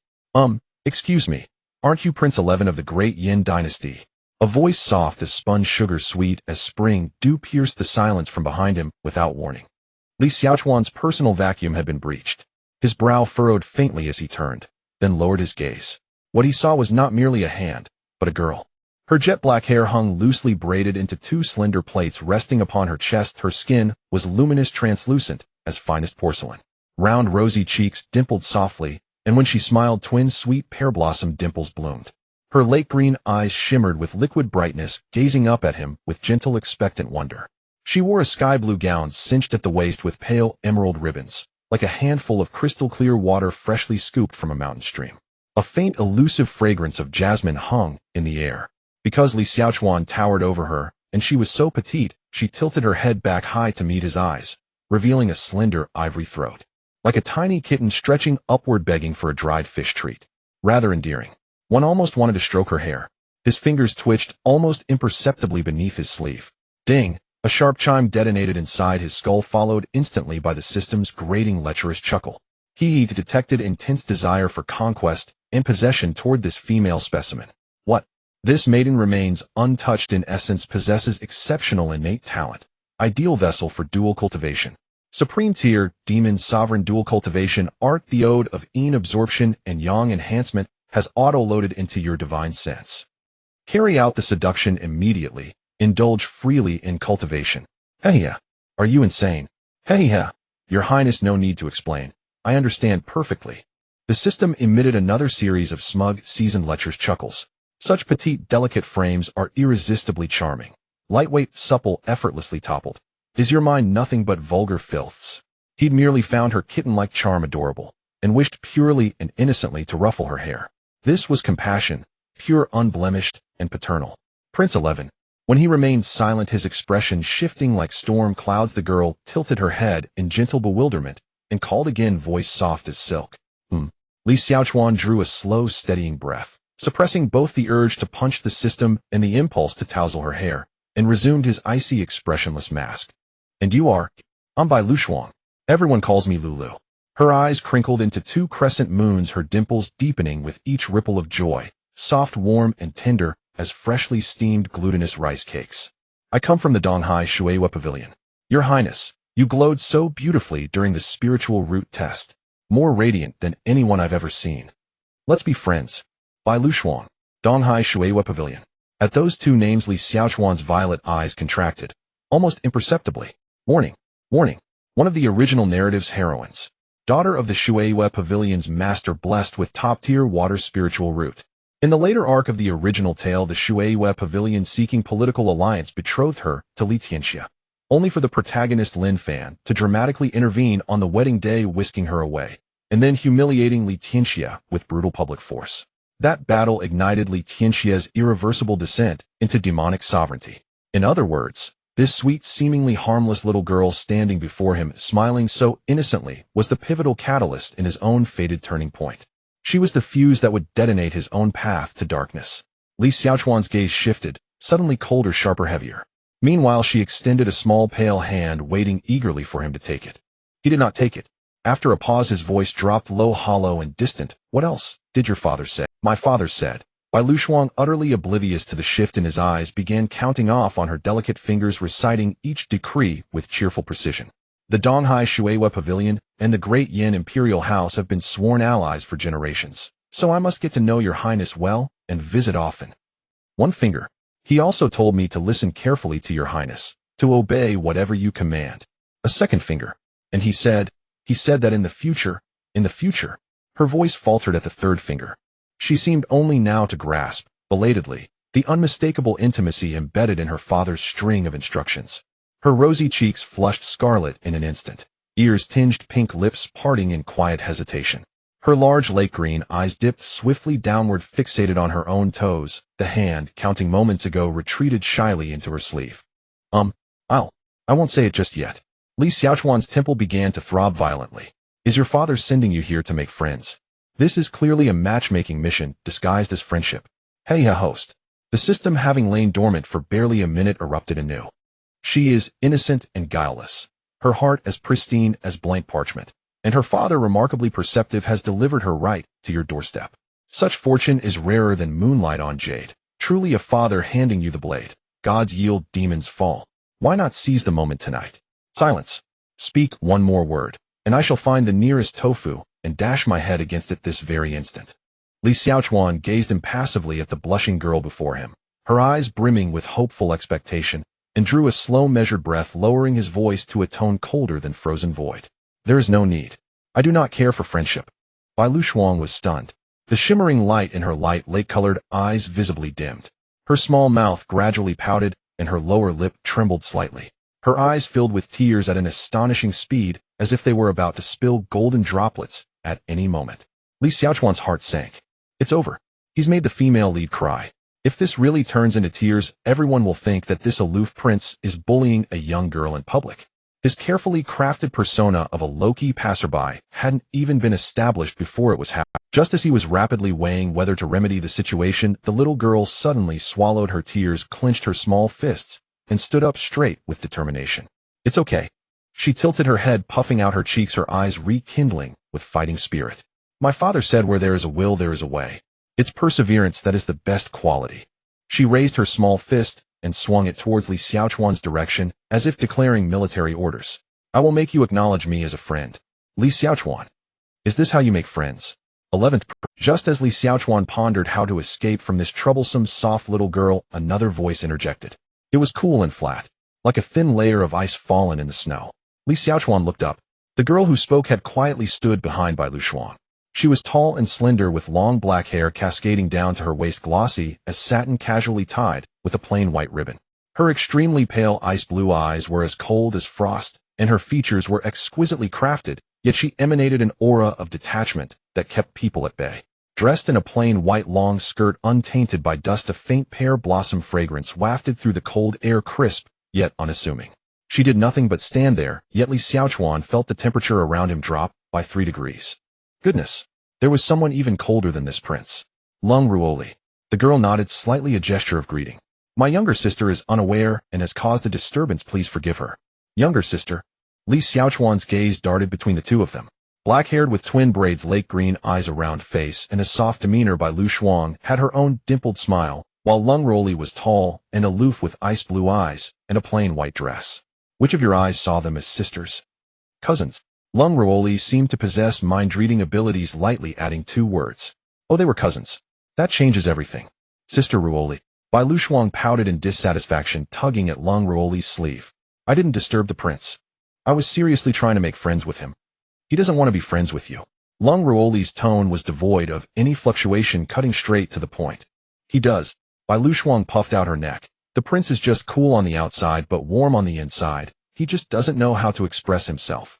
A: Excuse me, aren't you Prince 11 of the great Yin dynasty? A voice soft as spun sugar, sweet as spring dew, pierced the silence from behind him without warning. Li Xiaochuan's personal vacuum had been breached. His brow furrowed faintly as he turned, then lowered his gaze. What he saw was not merely a hand, but a girl. Her jet-black hair hung loosely braided into two slender plaits resting upon her chest. Her skin was luminous, translucent, as finest porcelain. Round, rosy cheeks dimpled softly, and when she smiled, twin sweet pear-blossom dimples bloomed. Her lake green eyes shimmered with liquid brightness, gazing up at him with gentle, expectant wonder. She wore a sky-blue gown cinched at the waist with pale emerald ribbons, like a handful of crystal-clear water freshly scooped from a mountain stream. A faint, elusive fragrance of jasmine hung in the air. Because Li Xiaochuan towered over her, and she was so petite, she tilted her head back high to meet his eyes, revealing a slender ivory throat. Like a tiny kitten stretching upward, begging for a dried fish treat. Rather endearing. One almost wanted to stroke her hair. His fingers twitched almost imperceptibly beneath his sleeve. Ding! A sharp chime detonated inside his skull, followed instantly by the system's grating, lecherous chuckle. He detected intense desire for conquest and possession toward this female specimen. What? This maiden remains untouched in essence, possesses exceptional innate talent. Ideal vessel for dual cultivation. Supreme tier, demon sovereign dual cultivation. Art the ode of yin absorption and yang enhancement has auto-loaded into your divine sense. Carry out the seduction immediately. Indulge freely in cultivation. Heya. Are you insane? Heya. Your Highness, no need to explain. I understand perfectly. The system emitted another series of smug, seasoned, lecherous chuckles. Such petite, delicate frames are irresistibly charming. Lightweight, supple, effortlessly toppled. Is your mind nothing but vulgar filths? He'd merely found her kitten-like charm adorable, and wished purely and innocently to ruffle her hair. This was compassion, pure, unblemished, and paternal. Prince 11. When he remained silent, his expression shifting like storm clouds, the girl tilted her head in gentle bewilderment and called again, voice soft as silk. Li Xiaochuan drew a slow, steadying breath, suppressing both the urge to punch the system and the impulse to tousle her hair, and resumed his icy, expressionless mask. And you are? I'm Bai Lushuang. Everyone calls me Lulu. Her eyes crinkled into two crescent moons, her dimples deepening with each ripple of joy, soft, warm, and tender as freshly steamed glutinous rice cakes. I come from the Donghai Shueihua Pavilion. Your Highness, you glowed so beautifully during the spiritual root test, more radiant than anyone I've ever seen. Let's be friends. Bai Lushuang, Donghai Shueihua Pavilion. At those two names, Li Xiaochuan's violet eyes contracted, almost imperceptibly. Warning, warning, one of the original narrative's heroines. Daughter of the Shueihua Pavilion's master, blessed with top-tier water spiritual root. In the later arc of the original tale, the Shueihua Pavilion, seeking political alliance, betrothed her to Li Tianxia, only for the protagonist Lin Fan to dramatically intervene on the wedding day, whisking her away, and then humiliating Li Tianxia with brutal public force. That battle ignited Li Tianxia's irreversible descent into demonic sovereignty. In other words, this sweet, seemingly harmless little girl standing before him, smiling so innocently, was the pivotal catalyst in his own fated turning point. She was the fuse that would detonate his own path to darkness. Li Xiaochuan's gaze shifted, suddenly colder, sharper, heavier. Meanwhile, she extended a small, pale hand, waiting eagerly for him to take it. He did not take it. After a pause, his voice dropped low, hollow, and distant. What else did your father say? My father said. Bai Lushuang, utterly oblivious to the shift in his eyes, began counting off on her delicate fingers, reciting each decree with cheerful precision. The Donghai Shueihua Pavilion and the Great Yin Imperial House have been sworn allies for generations, so I must get to know your Highness well and visit often. One finger. He also told me to listen carefully to your Highness, to obey whatever you command. A second finger. And he said that in the future, her voice faltered at the third finger. She seemed only now to grasp, belatedly, the unmistakable intimacy embedded in her father's string of instructions. Her rosy cheeks flushed scarlet in an instant, ears tinged pink, lips parting in quiet hesitation. Her large lake green eyes dipped swiftly downward, fixated on her own toes. The hand, counting moments ago, retreated shyly into her sleeve. I won't say it just yet. Li Xiaochuan's temple began to throb violently. Is your father sending you here to make friends? This is clearly a matchmaking mission disguised as friendship. Hey, host. The system, having lain dormant for barely a minute, erupted anew. She is innocent and guileless, her heart as pristine as blank parchment, and her father, remarkably perceptive, has delivered her right to your doorstep. Such fortune is rarer than moonlight on jade. Truly a father handing you the blade. Gods yield, demons fall. Why not seize the moment tonight? Silence. Speak one more word, and I shall find the nearest tofu and dash my head against it this very instant. Li Xiaochuan gazed impassively at the blushing girl before him, her eyes brimming with hopeful expectation, and drew a slow, measured breath, lowering his voice to a tone colder than frozen void. There is no need. I do not care for friendship. Bai Luxuang was stunned. The shimmering light in her light lake-colored eyes visibly dimmed. Her small mouth gradually pouted, and her lower lip trembled slightly. Her eyes filled with tears at an astonishing speed, as if they were about to spill golden droplets at any moment. Li Xiaochuan's heart sank. It's over. He's made the female lead cry. If this really turns into tears, everyone will think that this aloof prince is bullying a young girl in public. His carefully crafted persona of a low-key passerby hadn't even been established before it was happening. Just as he was rapidly weighing whether to remedy the situation, the little girl suddenly swallowed her tears, clenched her small fists, and stood up straight with determination. It's okay. She tilted her head, puffing out her cheeks, her eyes rekindling with fighting spirit. My father said where there is a will, there is a way. It's perseverance that is the best quality. She raised her small fist and swung it towards Li Xiaochuan's direction, as if declaring military orders. I will make you acknowledge me as a friend. Li Xiaochuan. Is this how you make friends? 11th. Just as Li Xiaochuan pondered how to escape from this troublesome, soft little girl, another voice interjected. It was cool and flat, like a thin layer of ice fallen in the snow. Li Xiaochuan looked up. The girl who spoke had quietly stood behind Bai Luxuang. She was tall and slender, with long black hair cascading down to her waist, glossy as satin, casually tied with a plain white ribbon. Her extremely pale ice blue eyes were as cold as frost, and her features were exquisitely crafted, yet she emanated an aura of detachment that kept people at bay. Dressed in a plain white long skirt untainted by dust, a faint pear blossom fragrance wafted through the cold air, crisp yet unassuming. She did nothing but stand there, yet Li Xiaochuan felt the temperature around him drop by 3 degrees. Goodness, there was someone even colder than this prince. Lung Ruoli. The girl nodded slightly, a gesture of greeting. My younger sister is unaware and has caused a disturbance. Please forgive her. Younger sister? Li Xiaochuan's gaze darted between the two of them. Black-haired with twin braids, lake green eyes, a round face, and a soft demeanor, Bai Luxuang had her own dimpled smile, while Lung Ruoli was tall and aloof with ice blue eyes and a plain white dress. Which of your eyes saw them as sisters? Cousins. Lung Ruoli seemed to possess mind-reading abilities, lightly adding 2 words. Oh, they were cousins. That changes everything. Sister Ruoli. Bai Luxuang pouted in dissatisfaction, tugging at Lung Ruoli's sleeve. I didn't disturb the prince. I was seriously trying to make friends with him. He doesn't want to be friends with you. Lung Ruoli's tone was devoid of any fluctuation, cutting straight to the point. He does. Bai Luxuang puffed out her neck. The prince is just cool on the outside but warm on the inside. He just doesn't know how to express himself.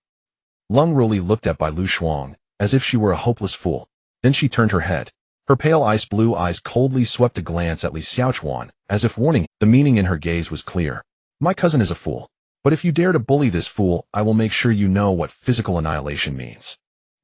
A: Lung Ruoli looked at Bai Luxuang as if she were a hopeless fool. Then she turned her head. Her pale ice blue eyes coldly swept a glance at Li Xiaochuan, as if warning. The meaning in her gaze was clear. My cousin is a fool. But if you dare to bully this fool, I will make sure you know what physical annihilation means.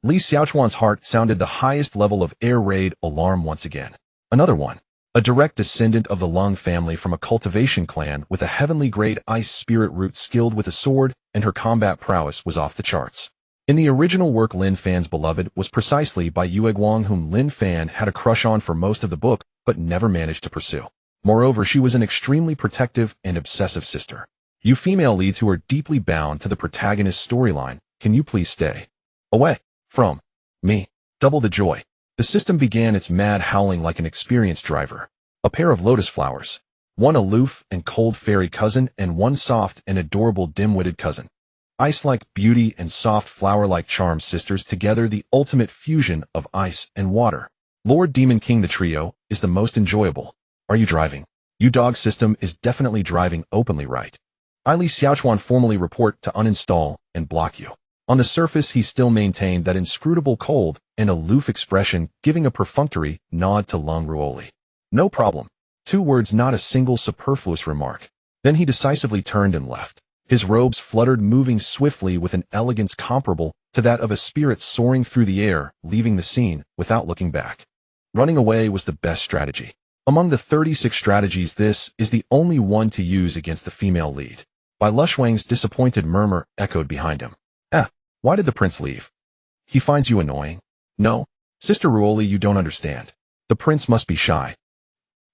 A: Li Xiaochuan's heart sounded the highest level of air raid alarm once again. Another one. A direct descendant of the Lung family from a cultivation clan with a heavenly grade ice spirit root, skilled with a sword, and her combat prowess was off the charts. In the original work, Lin Fan's beloved was precisely by Yue Guang, whom Lin Fan had a crush on for most of the book, but never managed to pursue. Moreover, she was an extremely protective and obsessive sister. You female leads who are deeply bound to the protagonist's storyline, can you please stay away from me? Double the joy. The system began its mad howling like an experienced driver. A pair of lotus flowers. One aloof and cold fairy cousin, and one soft and adorable dim-witted cousin. Ice-like beauty and soft flower-like charm, sisters together, the ultimate fusion of ice and water. Lord Demon King. The trio is the most enjoyable, Are you driving? You dog system is definitely driving openly right. Li Xiaochuan formally report to uninstall and block you. On the surface, he still maintained that inscrutable cold and aloof expression, giving a perfunctory nod to Lung Ruoli. No problem. 2 words, not a single superfluous remark. Then he decisively turned and left. His robes fluttered, moving swiftly with an elegance comparable to that of a spirit soaring through the air, leaving the scene without looking back. Running away was the best strategy. Among the 36 strategies, this is the only one to use against the female lead. Bai Lushuang's disappointed murmur echoed behind him. Why did the prince leave? He finds you annoying? No. Sister Ruoli, you don't understand. The prince must be shy.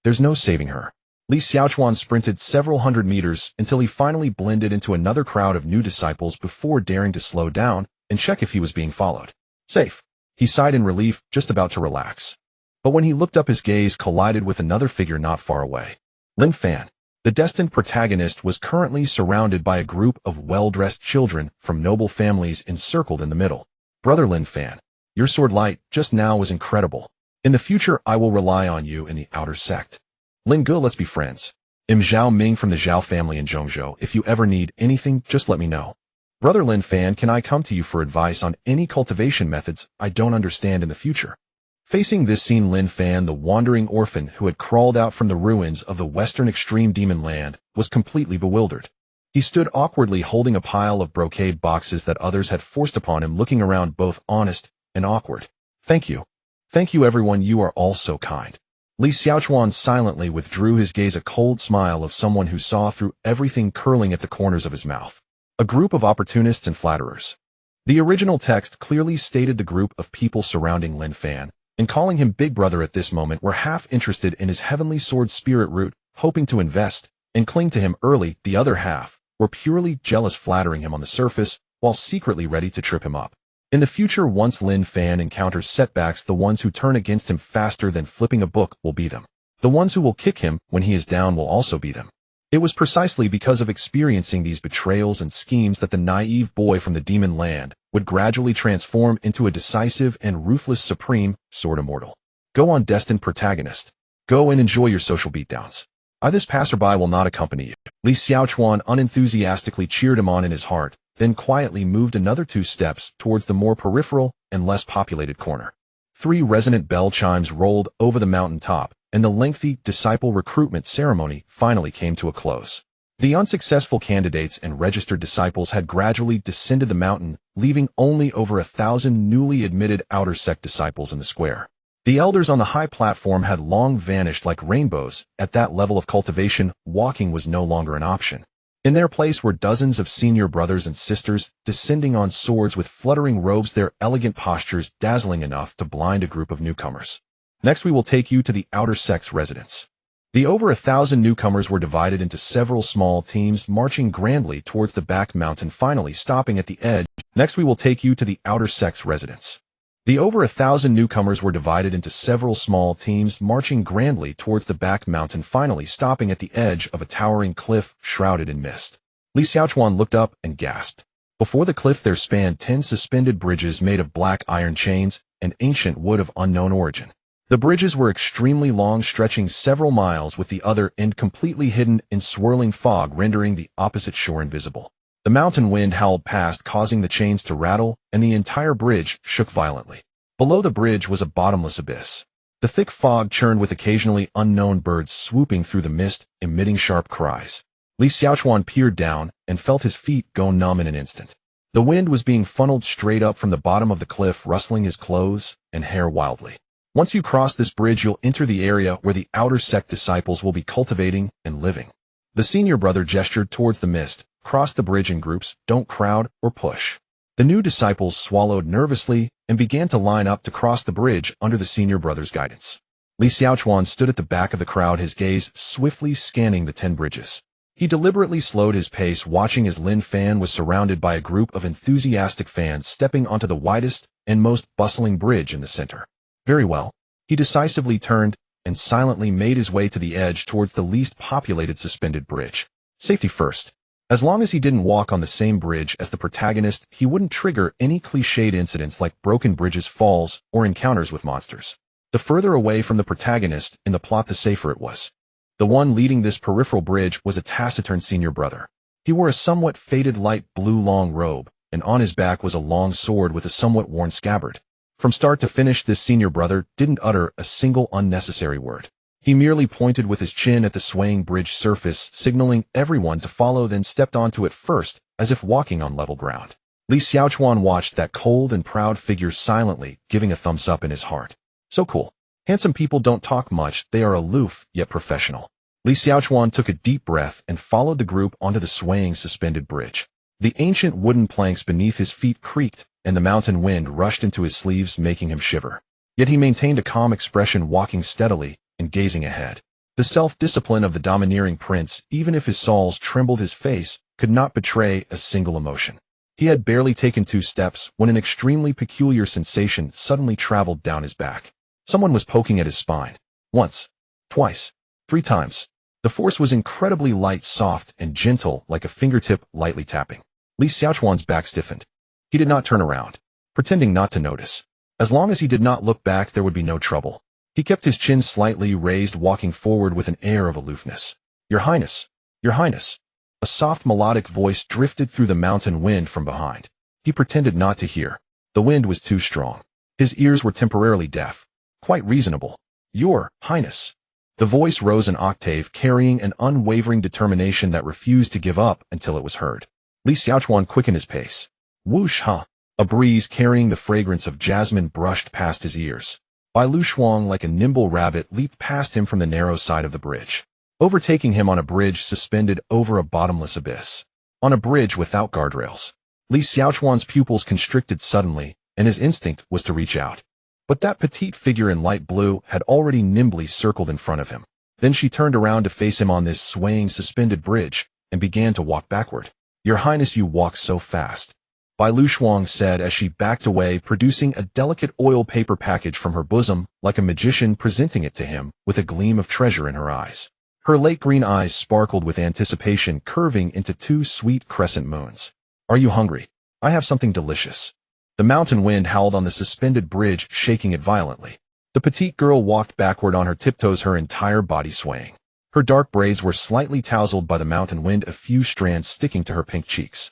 A: There's no saving her. Li Xiaochuan sprinted several hundred meters until he finally blended into another crowd of new disciples before daring to slow down and check if he was being followed. Safe. He sighed in relief, just about to relax. But when he looked up, his gaze collided with another figure not far away. Lin Fan. The destined protagonist was currently surrounded by a group of well-dressed children from noble families encircled in the middle. Brother Lin Fan, your sword light just now was incredible. In the future, I will rely on you in the outer sect. Lin Ge, let's be friends. I'm Zhao Ming from the Zhao family in Zhongzhou. If you ever need anything, just let me know. Brother Lin Fan, can I come to you for advice on any cultivation methods I don't understand in the future? Facing this scene, Lin Fan, the wandering orphan who had crawled out from the ruins of the western extreme demon land, was completely bewildered. He stood awkwardly holding a pile of brocade boxes that others had forced upon him, looking around both honest and awkward. Thank you. Thank you, everyone. You are all so kind. Li Xiaochuan silently withdrew his gaze, a cold smile of someone who saw through everything curling at the corners of his mouth. A group of opportunists and flatterers. The original text clearly stated the group of people surrounding Lin Fan, and calling him Big Brother at this moment, were half interested in his heavenly sword spirit root, hoping to invest and cling to him early. The other half were purely jealous, flattering him on the surface, while secretly ready to trip him up. In the future, once Lin Fan encounters setbacks, the ones who turn against him faster than flipping a book will be them. The ones who will kick him when he is down will also be them. It was precisely because of experiencing these betrayals and schemes that the naive boy from the demon land would gradually transform into a decisive and ruthless supreme sword immortal. Go on, destined protagonist. Go and enjoy your social beatdowns. This passerby will not accompany you. Li Xiaochuan unenthusiastically cheered him on in his heart, then quietly moved another 2 steps towards the more peripheral and less populated corner. 3 resonant bell chimes rolled over the mountain top, and the lengthy disciple recruitment ceremony finally came to a close. The unsuccessful candidates and registered disciples had gradually descended the mountain, leaving only over 1,000 newly admitted outer sect disciples in the square. The elders on the high platform had long vanished like rainbows. At that level of cultivation, walking was no longer an option. In their place were dozens of senior brothers and sisters, descending on swords with fluttering robes, their elegant postures dazzling enough to blind a group of newcomers. Next, we will take you to the outer sect's residence. The over 1,000 newcomers were divided into several small teams, marching grandly towards the back mountain, finally stopping at the edge. Next, we will take you to the outer sect's residence. The over 1,000 newcomers were divided into several small teams, marching grandly towards the back mountain, finally stopping at the edge of a towering cliff shrouded in mist. Li Xiaochuan looked up and gasped. Before the cliff there spanned 10 suspended bridges made of black iron chains and ancient wood of unknown origin. The bridges were extremely long, stretching several miles, with the other end completely hidden in swirling fog, rendering the opposite shore invisible. The mountain wind howled past, causing the chains to rattle, and the entire bridge shook violently. Below the bridge was a bottomless abyss. The thick fog churned, with occasionally unknown birds swooping through the mist, emitting sharp cries. Li Xiaochuan peered down and felt his feet go numb in an instant. The wind was being funneled straight up from the bottom of the cliff, rustling his clothes and hair wildly. Once you cross this bridge, you'll enter the area where the outer sect disciples will be cultivating and living. The senior brother gestured towards the mist. Cross the bridge in groups, don't crowd or push. The new disciples swallowed nervously and began to line up to cross the bridge under the senior brother's guidance. Li Xiaochuan stood at the back of the crowd, his gaze swiftly scanning the 10 bridges. He deliberately slowed his pace, watching as Lin Fan was surrounded by a group of enthusiastic fans stepping onto the widest and most bustling bridge in the center. Very well. He decisively turned and silently made his way to the edge towards the least populated suspended bridge. Safety first. As long as he didn't walk on the same bridge as the protagonist, he wouldn't trigger any cliched incidents like broken bridges, falls, or encounters with monsters. The further away from the protagonist in the plot, the safer it was. The one leading this peripheral bridge was a taciturn senior brother. He wore a somewhat faded light blue long robe, and on his back was a long sword with a somewhat worn scabbard. From start to finish, this senior brother didn't utter a single unnecessary word. He merely pointed with his chin at the swaying bridge surface, signaling everyone to follow, then stepped onto it first, as if walking on level ground. Li Xiaochuan watched that cold and proud figure silently, giving a thumbs up in his heart. So cool. Handsome people don't talk much, they are aloof, yet professional. Li Xiaochuan took a deep breath and followed the group onto the swaying suspended bridge. The ancient wooden planks beneath his feet creaked, and the mountain wind rushed into his sleeves, making him shiver. Yet he maintained a calm expression, walking steadily and gazing ahead. The self-discipline of the domineering prince, even if his soles trembled his face, could not betray a single emotion. He had barely taken 2 steps when an extremely peculiar sensation suddenly traveled down his back. Someone was poking at his spine. Once, twice, 3 times. The force was incredibly light, soft, and gentle, like a fingertip lightly tapping. Li Xiaochuan's back stiffened. He did not turn around, pretending not to notice. As long as he did not look back, there would be no trouble. He kept his chin slightly raised, walking forward with an air of aloofness. Your Highness, Your Highness. A soft melodic voice drifted through the mountain wind from behind. He pretended not to hear. The wind was too strong. His ears were temporarily deaf. Quite reasonable. Your Highness. The voice rose an octave, carrying an unwavering determination that refused to give up until it was heard. Li Xiaochuan quickened his pace. Whoosh, huh. A breeze carrying the fragrance of jasmine brushed past his ears. Bai Lu Shuang, like a nimble rabbit, leaped past him from the narrow side of the bridge, overtaking him on a bridge suspended over a bottomless abyss. On a bridge without guardrails. Li Xiaochuan's pupils constricted suddenly, and his instinct was to reach out. But that petite figure in light blue had already nimbly circled in front of him. Then she turned around to face him on this swaying suspended bridge, and began to walk backward. Your Highness, you walk so fast. Bai Lu Shuang said as she backed away, producing a delicate oil paper package from her bosom, like a magician presenting it to him, with a gleam of treasure in her eyes. Her lake green eyes sparkled with anticipation, curving into 2 sweet crescent moons. Are you hungry? I have something delicious. The mountain wind howled on the suspended bridge, shaking it violently. The petite girl walked backward on her tiptoes, her entire body swaying. Her dark braids were slightly tousled by the mountain wind, a few strands sticking to her pink cheeks.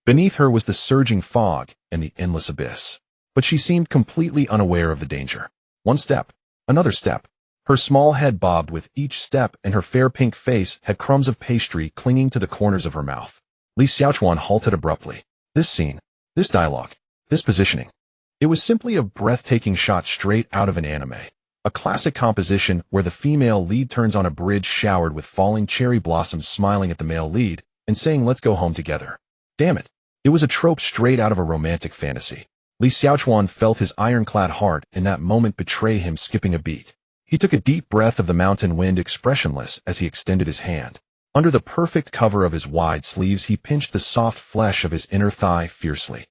A: Beneath her was the surging fog and the endless abyss. But she seemed completely unaware of the danger. 1 step, another step. Her small head bobbed with each step, and her fair pink face had crumbs of pastry clinging to the corners of her mouth. Li Xiaochuan halted abruptly. This scene, this dialogue, this positioning. It was simply a breathtaking shot straight out of an anime. A classic composition where the female lead turns on a bridge showered with falling cherry blossoms, smiling at the male lead and saying, "Let's go home together." Damn it. It was a trope straight out of a romantic fantasy. Li Xiaochuan felt his ironclad heart in that moment betray him, skipping a beat. He took a deep breath of the mountain wind, expressionless as he extended his hand. Under the perfect cover of his wide sleeves, he pinched the soft flesh of his inner thigh fiercely.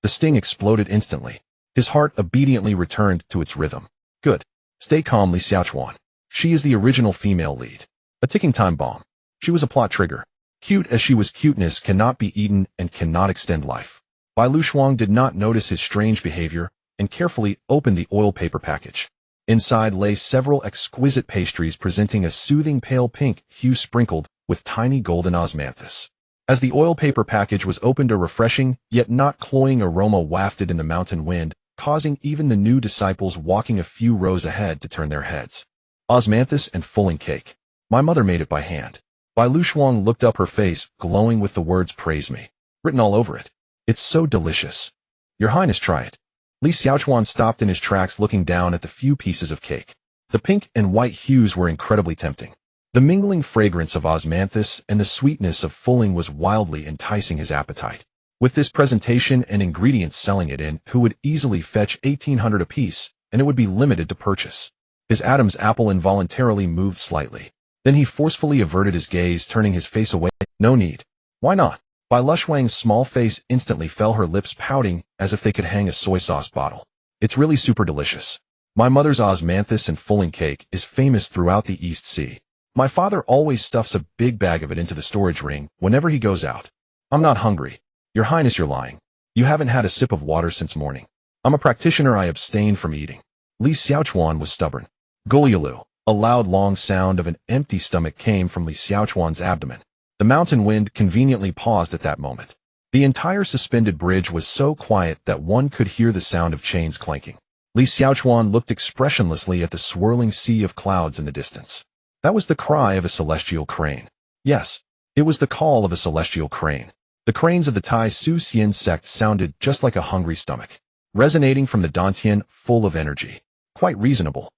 A: The sting exploded instantly. His heart obediently returned to its rhythm. Good. Stay calm, Li Xiaochuan. She is the original female lead. A ticking time bomb. She was a plot trigger. Cute as she was, cuteness cannot be eaten and cannot extend life. Bai Lu Shuang did not notice his strange behavior and carefully opened the oil paper package. Inside lay several exquisite pastries presenting a soothing pale pink hue sprinkled with tiny golden osmanthus. As the oil paper package was opened, a refreshing yet not cloying aroma wafted in the mountain wind, causing even the new disciples walking a few rows ahead to turn their heads. Osmanthus and fulling cake. My mother made it by hand. Bai Lu Shuang looked up, her face glowing with the words "praise me" written all over it. It's so delicious. Your Highness, try it. Li Xiaochuan stopped in his tracks, looking down at the few pieces of cake. The pink and white hues were incredibly tempting. The mingling fragrance of osmanthus and the sweetness of fulling was wildly enticing his appetite. With this presentation and ingredients selling it in, who would easily fetch 1,800 apiece, and it would be limited to purchase. His Adam's apple involuntarily moved slightly. Then he forcefully averted his gaze, turning his face away. No need. Why not? Bai Lu Shuang's small face instantly fell, her lips pouting as if they could hang a soy sauce bottle. It's really super delicious. My mother's osmanthus and fulling cake is famous throughout the East Sea. My father always stuffs a big bag of it into the storage ring whenever he goes out. I'm not hungry. Your Highness, you're lying. You haven't had a sip of water since morning. I'm a practitioner, I abstain from eating. Li Xiaochuan was stubborn. Gulyalu. A loud long sound of an empty stomach came from Li Xiaochuan's abdomen. The mountain wind conveniently paused at that moment. The entire suspended bridge was so quiet that one could hear the sound of chains clanking. Li Xiaochuan looked expressionlessly at the swirling sea of clouds in the distance. That was the cry of a celestial crane. Yes, it was the call of a celestial crane. The cranes of the Tai Su Xian sect sounded just like a hungry stomach, resonating from the Dantian, full of energy. Quite reasonable.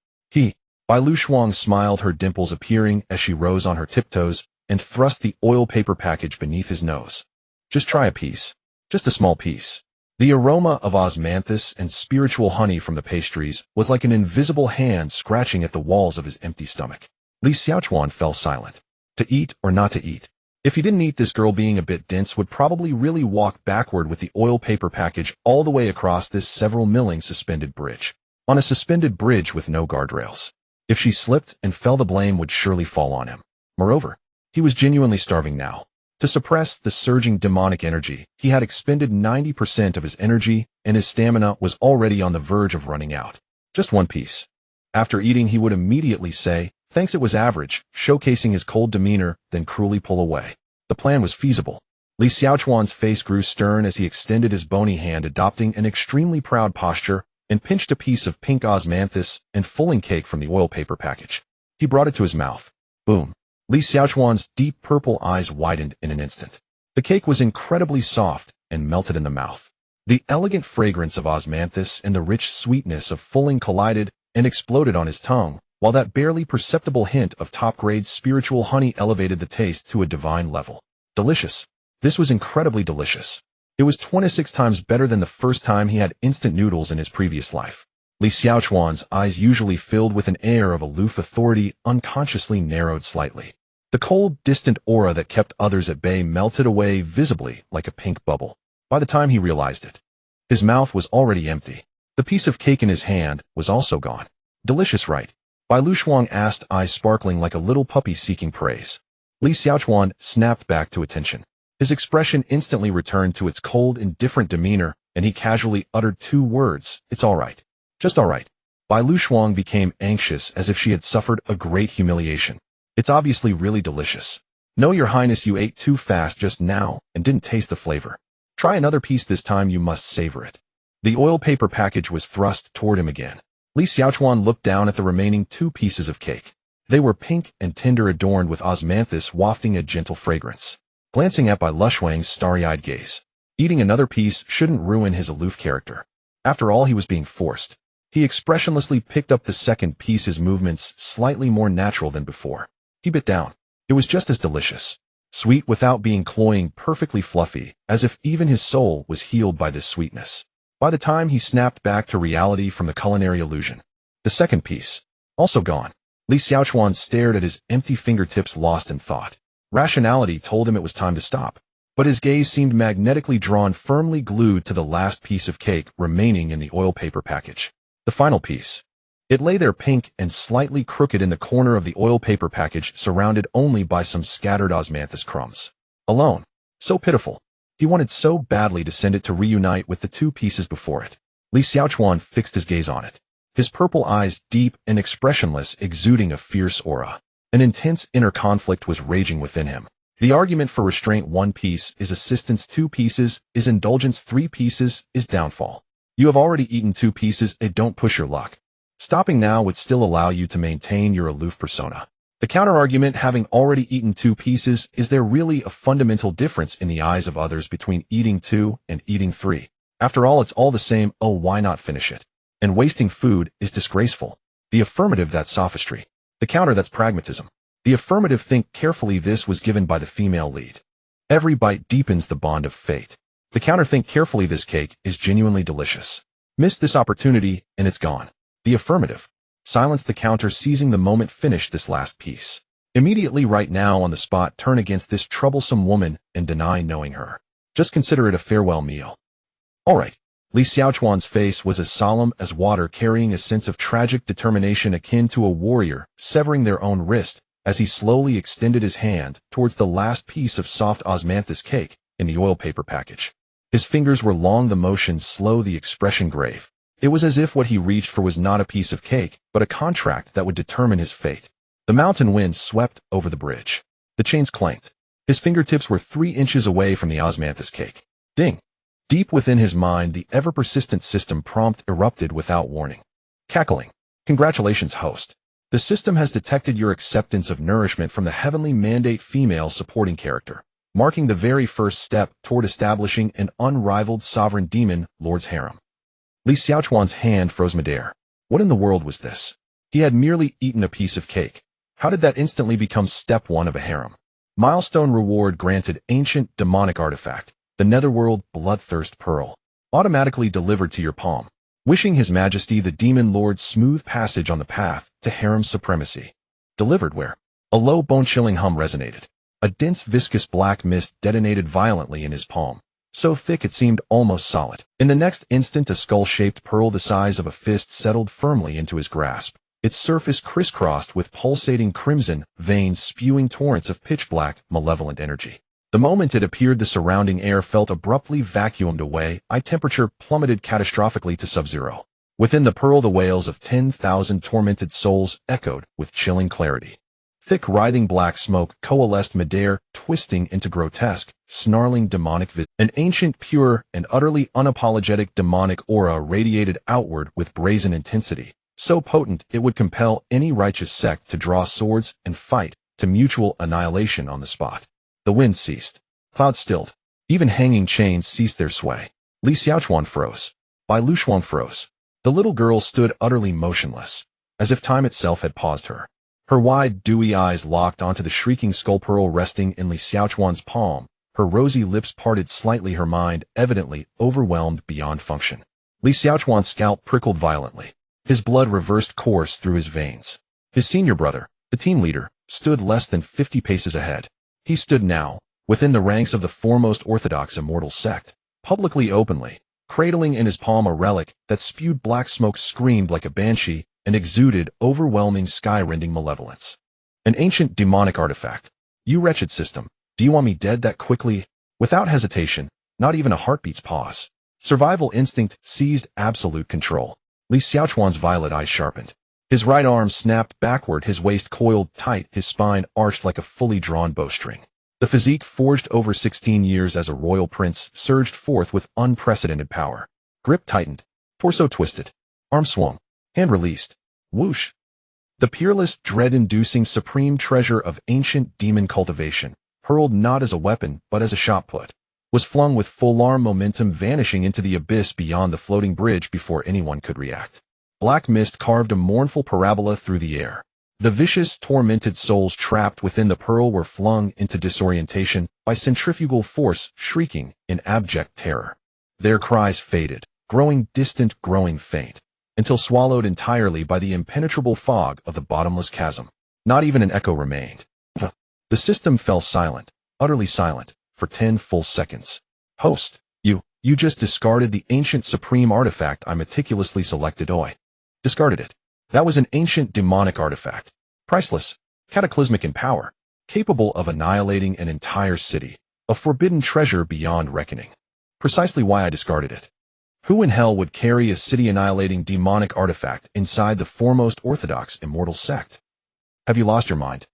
A: Bai Lu Shuang smiled, her dimples appearing as she rose on her tiptoes and thrust the oil paper package beneath his nose. Just try a piece. Just a small piece. The aroma of osmanthus and spiritual honey from the pastries was like an invisible hand scratching at the walls of his empty stomach. Li Xiaochuan fell silent. To eat or not to eat? If he didn't eat, this girl, being a bit dense, would probably really walk backward with the oil paper package all the way across this several milling suspended bridge. On a suspended bridge with no guardrails. If she slipped and fell, the blame would surely fall on him. Moreover, he was genuinely starving now. To suppress the surging demonic energy, he had expended 90% of his energy, and his stamina was already on the verge of running out. Just one piece. After eating, he would immediately say, thanks, it was average, showcasing his cold demeanor, then cruelly pull away. The plan was feasible. Li Xiaochuan's face grew stern as he extended his bony hand, adopting an extremely proud posture, and pinched a piece of pink osmanthus and fulling cake from the oil paper package. He brought it to his mouth. Boom. Li Xiaochuan's deep purple eyes widened in an instant. The cake was incredibly soft and melted in the mouth. The elegant fragrance of osmanthus and the rich sweetness of fulling collided and exploded on his tongue, while that barely perceptible hint of top-grade spiritual honey elevated the taste to a divine level. Delicious. This was incredibly delicious. It was 26 times better than the first time he had instant noodles in his previous life. Li Xiaochuan's eyes, usually filled with an air of aloof authority, unconsciously narrowed slightly. The cold, distant aura that kept others at bay melted away visibly like a pink bubble. By the time he realized it, his mouth was already empty. The piece of cake in his hand was also gone. Delicious, right? Bai Lu Shuang asked, eyes sparkling like a little puppy seeking praise. Li Xiaochuan snapped back to attention. His expression instantly returned to its cold, indifferent demeanor, and he casually uttered two words, "It's all right. Just all right." Bai Lu Shuang became anxious as if she had suffered a great humiliation. "It's obviously really delicious. No, Your Highness, you ate too fast just now and didn't taste the flavor. Try another piece this time, you must savor it." The oil paper package was thrust toward him again. Li Xiaochuan looked down at the remaining two pieces of cake. They were pink and tender, adorned with osmanthus wafting a gentle fragrance. Glancing at Bai Lu Shuang's starry-eyed gaze, eating another piece shouldn't ruin his aloof character. After all, he was being forced. He expressionlessly picked up the second piece, his movements slightly more natural than before. He bit down. It was just as delicious. Sweet without being cloying, perfectly fluffy, as if even his soul was healed by this sweetness. By the time he snapped back to reality from the culinary illusion, the second piece, also gone. Li Xiaochuan stared at his empty fingertips, lost in thought. Rationality told him it was time to stop, but his gaze seemed magnetically drawn, firmly glued to the last piece of cake remaining in the oil paper package. The final piece. It lay there, pink and slightly crooked in the corner of the oil paper package, surrounded only by some scattered osmanthus crumbs. Alone. So pitiful. He wanted so badly to send it to reunite with the two pieces before it. Li Xiaochuan fixed his gaze on it. His purple eyes, deep and expressionless, exuding a fierce aura. An intense inner conflict was raging within him. The argument for restraint: 1 piece is assistance, 2 pieces is indulgence, 3 pieces is downfall. You have already eaten 2 pieces, and don't push your luck. Stopping now would still allow you to maintain your aloof persona. The counter-argument: having already eaten 2 pieces, is there really a fundamental difference in the eyes of others between eating 2 and eating 3? After all, it's all the same. Oh, why not finish it? And wasting food is disgraceful. The affirmative: that's sophistry. The counter: that's pragmatism. The affirmative: think carefully. This was given by the female lead. Every bite deepens the bond of fate. The counter: think carefully. This cake is genuinely delicious. Missed this opportunity, and it's gone. The affirmative: silence. The counter: seizing the moment, finish this last piece. Immediately, right now, on the spot, turn against this troublesome woman and deny knowing her. Just consider it a farewell meal. All right. Li Xiaochuan's face was as solemn as water, carrying a sense of tragic determination akin to a warrior severing their own wrist, as he slowly extended his hand towards the last piece of soft osmanthus cake in the oil paper package. His fingers were long, the motion slow, the expression grave. It was as if what he reached for was not a piece of cake, but a contract that would determine his fate. The mountain wind swept over the bridge. The chains clanked. His fingertips were 3 inches away from the osmanthus cake. Ding! Deep within his mind, the ever-persistent system prompt erupted without warning. Cackling. Congratulations, host. The system has detected your acceptance of nourishment from the heavenly mandate female supporting character, marking the very first step toward establishing an unrivaled sovereign demon lord's harem. Li Xiaochuan's hand froze midair. What in the world was this? He had merely eaten a piece of cake. How did that instantly become step 1 of a harem? Milestone reward granted: ancient demonic artifact, the Netherworld Bloodthirst Pearl, automatically delivered to your palm. Wishing His Majesty the Demon Lord smooth passage on the path to harem supremacy. Delivered where? A low bone-chilling hum resonated. A dense viscous black mist detonated violently in his palm, so thick it seemed almost solid. In the next instant, a skull-shaped pearl the size of a fist settled firmly into his grasp, its surface crisscrossed with pulsating crimson veins spewing torrents of pitch-black, malevolent energy. The moment it appeared, the surrounding air felt abruptly vacuumed away. Temperature plummeted catastrophically to sub-zero. Within the pearl, the wails of 10,000 tormented souls echoed with chilling clarity. Thick, writhing black smoke coalesced midair, twisting into grotesque, snarling demonic vision. An ancient, pure, and utterly unapologetic demonic aura radiated outward with brazen intensity, so potent it would compel any righteous sect to draw swords and fight to mutual annihilation on the spot. The wind ceased. Clouds stilled. Even hanging chains ceased their sway. Li Xiaochuan froze. Bai Luxuan froze. The little girl stood utterly motionless, as if time itself had paused her. Her wide, dewy eyes locked onto the shrieking skull pearl resting in Li Xiaochuan's palm, her rosy lips parted slightly, her mind evidently overwhelmed beyond function. Li Xiaochuan's scalp prickled violently. His blood reversed course through his veins. His senior brother, the team leader, stood less than 50 paces ahead. He stood now, within the ranks of the foremost orthodox immortal sect, publicly, openly, cradling in his palm a relic that spewed black smoke, screamed like a banshee, and exuded overwhelming, sky-rending malevolence. An ancient demonic artifact. You wretched system, do you want me dead that quickly? Without hesitation, not even a heartbeat's pause. Survival instinct seized absolute control. Li Xiaochuan's violet eyes sharpened. His right arm snapped backward, his waist coiled tight, his spine arched like a fully drawn bowstring. The physique, forged over 16 years as a royal prince, surged forth with unprecedented power. Grip tightened, torso twisted, arm swung, hand released. Whoosh! The peerless, dread-inducing supreme treasure of ancient demon cultivation, hurled not as a weapon but as a shot put, was flung with full-arm momentum, vanishing into the abyss beyond the floating bridge before anyone could react. Black mist carved a mournful parabola through the air. The vicious, tormented souls trapped within the pearl were flung into disorientation by centrifugal force, shrieking in abject terror. Their cries faded, growing distant, growing faint, until swallowed entirely by the impenetrable fog of the bottomless chasm. Not even an echo remained. The system fell silent, utterly silent, for 10 full seconds. Host, you just discarded the ancient supreme artifact I meticulously selected. Discarded it. That was an ancient demonic artifact. Priceless, cataclysmic in power, capable of annihilating an entire city. A forbidden treasure beyond reckoning. Precisely why I discarded it. Who in hell would carry a city-annihilating demonic artifact inside the foremost orthodox immortal sect? Have you lost your mind?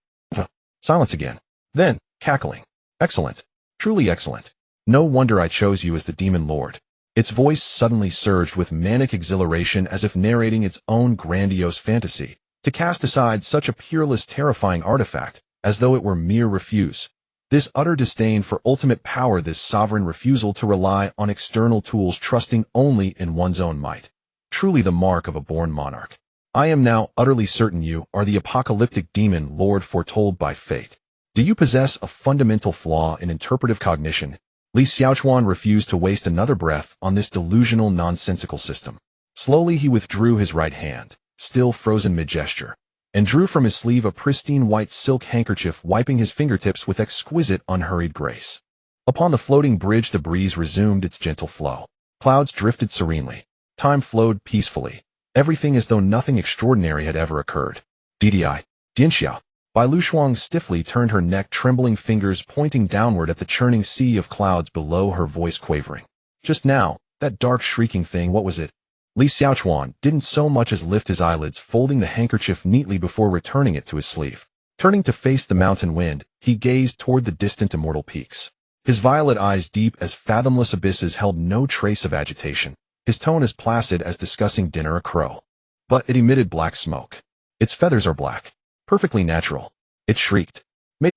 A: Silence again. Then, cackling. Excellent. Truly excellent. No wonder I chose you as the Demon Lord. Its voice suddenly surged with manic exhilaration, as if narrating its own grandiose fantasy, to cast aside such a peerless, terrifying artifact, as though it were mere refuse. This utter disdain for ultimate power, this sovereign refusal to rely on external tools, trusting only in one's own might. Truly the mark of a born monarch. I am now utterly certain you are the apocalyptic demon lord foretold by fate. Do you possess a fundamental flaw in interpretive cognition? Li Xiaochuan refused to waste another breath on this delusional, nonsensical system. Slowly he withdrew his right hand, still frozen mid-gesture, and drew from his sleeve a pristine white silk handkerchief, wiping his fingertips with exquisite, unhurried grace. Upon the floating bridge the breeze resumed its gentle flow. Clouds drifted serenely. Time flowed peacefully. Everything as though nothing extraordinary had ever occurred. DDI. Dianxia. Bai Luxuan stiffly turned her neck, trembling fingers pointing downward at the churning sea of clouds below, her voice quavering. Just now, that dark shrieking thing, what was it? Li Xiaochuan didn't so much as lift his eyelids, folding the handkerchief neatly before returning it to his sleeve. Turning to face the mountain wind, he gazed toward the distant immortal peaks. His violet eyes, deep as fathomless abysses, held no trace of agitation. His tone as placid as discussing dinner a crow. But it emitted black smoke. Its feathers are black. Perfectly natural. It shrieked.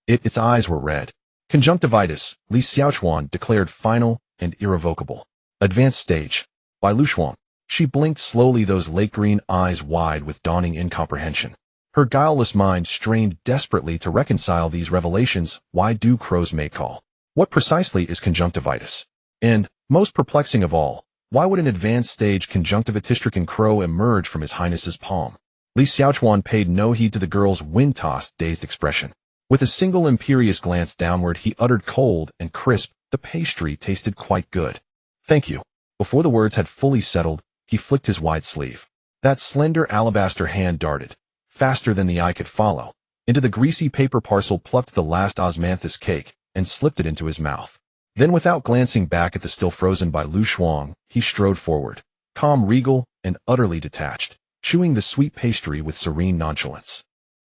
A: Its eyes were red. Conjunctivitis, Li Xiaochuan declared, final and irrevocable. Advanced stage. By Lu Shuang. She blinked slowly, those lake green eyes wide with dawning incomprehension. Her guileless mind strained desperately to reconcile these revelations. Why do crows make call? What precisely is conjunctivitis? And, most perplexing of all, why would an advanced stage conjunctivitis-stricken crow emerge from His Highness's palm? Li Xiaochuan paid no heed to the girl's wind-tossed, dazed expression. With a single imperious glance downward, he uttered, cold and crisp, "The pastry tasted quite good. Thank you." Before the words had fully settled, he flicked his wide sleeve. That slender alabaster hand darted, faster than the eye could follow, into the greasy paper parcel, plucked the last osmanthus cake, and slipped it into his mouth. Then, without glancing back at the still frozen by Lu Shuang, he strode forward, calm, regal, and utterly detached, chewing the sweet pastry with serene nonchalance.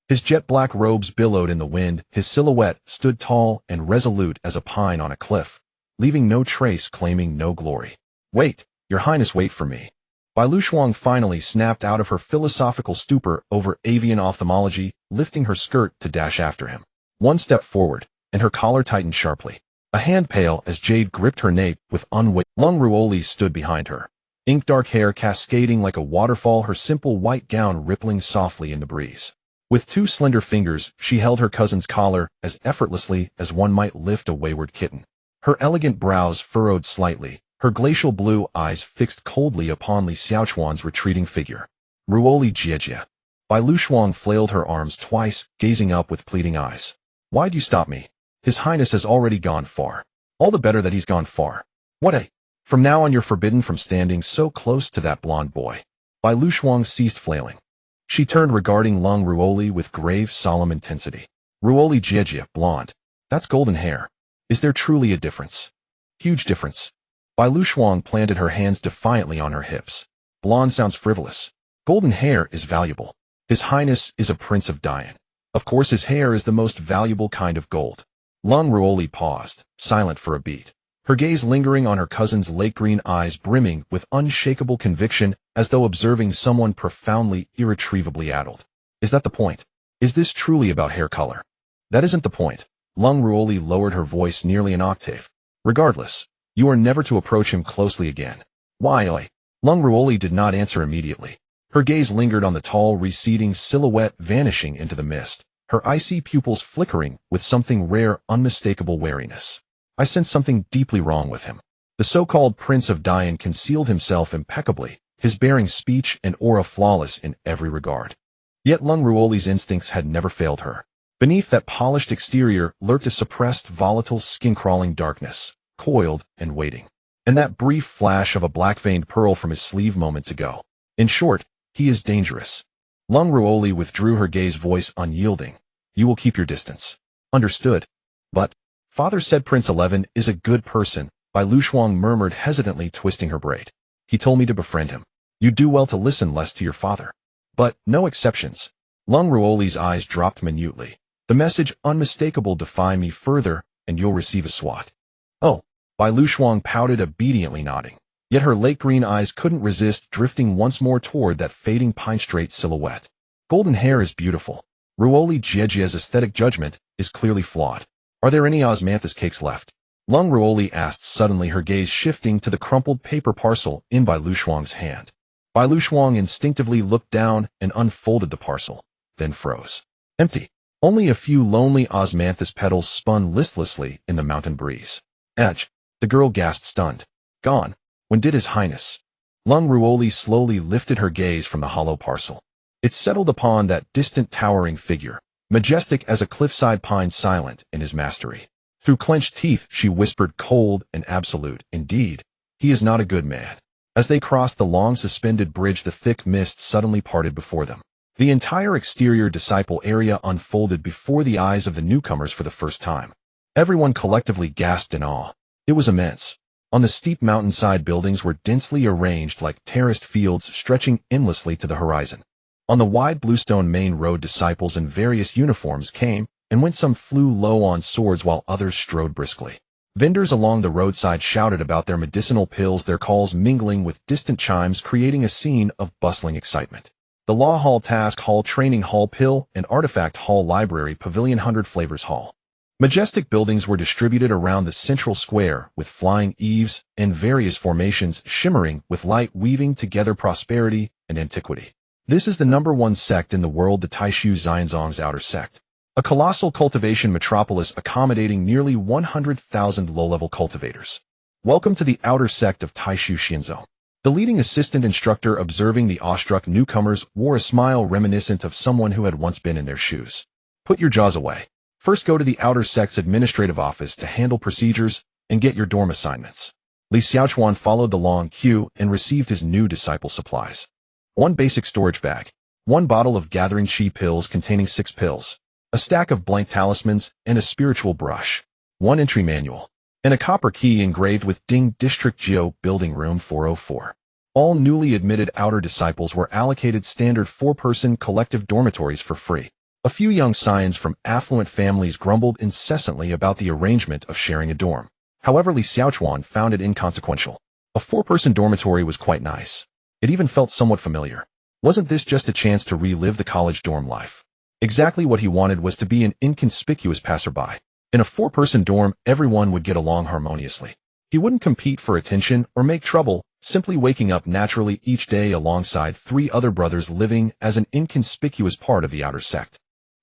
A: His jet-black robes billowed in the wind, his silhouette stood tall and resolute as a pine on a cliff, leaving no trace, claiming no glory. "Wait, Your Highness, wait for me." Bai Lu Shuang finally snapped out of her philosophical stupor over avian ophthalmology, lifting her skirt to dash after him. One step forward, and her collar tightened sharply. A hand pale as jade gripped her nape with unwavering. Lung Ruoli stood behind her, ink-dark hair cascading like a waterfall, her simple white gown rippling softly in the breeze. With two slender fingers, she held her cousin's collar as effortlessly as one might lift a wayward kitten. Her elegant brows furrowed slightly, her glacial blue eyes fixed coldly upon Li Xiaochuan's retreating figure. "Ruoli Jiejie." Bai Lu Shuang flailed her arms twice, gazing up with pleading eyes. "Why'd you stop me? His Highness has already gone far. All the better that he's gone far. What a... From now on you're forbidden from standing so close to that blonde boy." Bai Lu Shuang ceased flailing. She turned, regarding Lung Ruoli with grave, solemn intensity. "Ruoli Jiejie, blonde. That's golden hair. Is there truly a difference?" "Huge difference." Bai Lu Shuang planted her hands defiantly on her hips. "Blonde sounds frivolous. Golden hair is valuable. His Highness is a Prince of Dian. Of course his hair is the most valuable kind of gold." Lung Ruoli paused, silent for a beat, her gaze lingering on her cousin's lake green eyes, brimming with unshakable conviction, as though observing someone profoundly, irretrievably addled. "Is that the point? Is this truly about hair color?" "That isn't the point." Lung Ruoli lowered her voice nearly an octave. "Regardless, you are never to approach him closely again." "Why, oi?" Lung Ruoli did not answer immediately. Her gaze lingered on the tall, receding silhouette vanishing into the mist, her icy pupils flickering with something rare, unmistakable wariness. "I sensed something deeply wrong with him." The so-called Prince of Dian concealed himself impeccably, his bearing, speech, and aura flawless in every regard. Yet Lung Ruoli's instincts had never failed her. Beneath that polished exterior lurked a suppressed, volatile, skin-crawling darkness, coiled and waiting. And that brief flash of a black-veined pearl from his sleeve moments ago. In short, he is dangerous. Lung Ruoli withdrew her gaze, voice unyielding. "You will keep your distance." "Understood." "But," "Father said Prince 11 is a good person," Bai Lu Shuang murmured hesitantly, twisting her braid. "He told me to befriend him. You do well to listen less to your father." "But, no exceptions." Lung Ruoli's eyes dropped minutely. "The message unmistakable. Defy me further, and you'll receive a swat." "Oh." Bai Lu Shuang pouted, obediently nodding. Yet her lake green eyes couldn't resist drifting once more toward that fading pine-straight silhouette. "Golden hair is beautiful. Ruoli Jiejie's aesthetic judgment is clearly flawed. Are there any osmanthus cakes left?" Lung Ruoli asked suddenly, her gaze shifting to the crumpled paper parcel in Bai Lu Shuang's hand. Bai Lu Shuang instinctively looked down and unfolded the parcel, then froze. Empty. Only a few lonely osmanthus petals spun listlessly in the mountain breeze. "Edge." The girl gasped, stunned. "Gone. When did His Highness?" Lung Ruoli slowly lifted her gaze from the hollow parcel. It settled upon that distant, towering figure, majestic as a cliffside pine, silent in his mastery. Through clenched teeth, she whispered, cold and absolute, "Indeed, he is not a good man." As they crossed the long suspended bridge, the thick mist suddenly parted before them. The entire exterior disciple area unfolded before the eyes of the newcomers for the first time. Everyone collectively gasped in awe. It was immense. On the steep mountainside, buildings were densely arranged like terraced fields stretching endlessly to the horizon. On the wide bluestone main road, disciples in various uniforms came and went. Some flew low on swords while others strode briskly. Vendors along the roadside shouted about their medicinal pills, their calls mingling with distant chimes, creating a scene of bustling excitement. The Law Hall, Task Hall, Training Hall, Pill and Artifact Hall, Library, Pavilion, 100 Flavors Hall. Majestic buildings were distributed around the central square, with flying eaves and various formations shimmering with light, weaving together prosperity and antiquity. This is the #1 sect in the world, the Taishu Xianzong's outer sect. A colossal cultivation metropolis accommodating nearly 100,000 low-level cultivators. Welcome to the outer sect of Taishu Xianzong. The leading assistant instructor, observing the awestruck newcomers, wore a smile reminiscent of someone who had once been in their shoes. Put your jaws away. First, go to the outer sect's administrative office to handle procedures and get your dorm assignments. Li Xiaochuan followed the long queue and received his new disciple supplies. 1 basic storage bag, 1 bottle of gathering chi pills containing 6 pills, a stack of blank talismans and a spiritual brush, 1 entry manual, and a copper key engraved with Ding District Geo Building Room 404. All newly admitted outer disciples were allocated standard 4-person collective dormitories for free. A few young scions from affluent families grumbled incessantly about the arrangement of sharing a dorm. However, Li Xiaochuan found it inconsequential. A 4-person dormitory was quite nice. It even felt somewhat familiar. Wasn't this just a chance to relive the college dorm life? Exactly what he wanted was to be an inconspicuous passerby. In a 4-person dorm, everyone would get along harmoniously. He wouldn't compete for attention or make trouble, simply waking up naturally each day alongside 3 other brothers living as an inconspicuous part of the outer sect.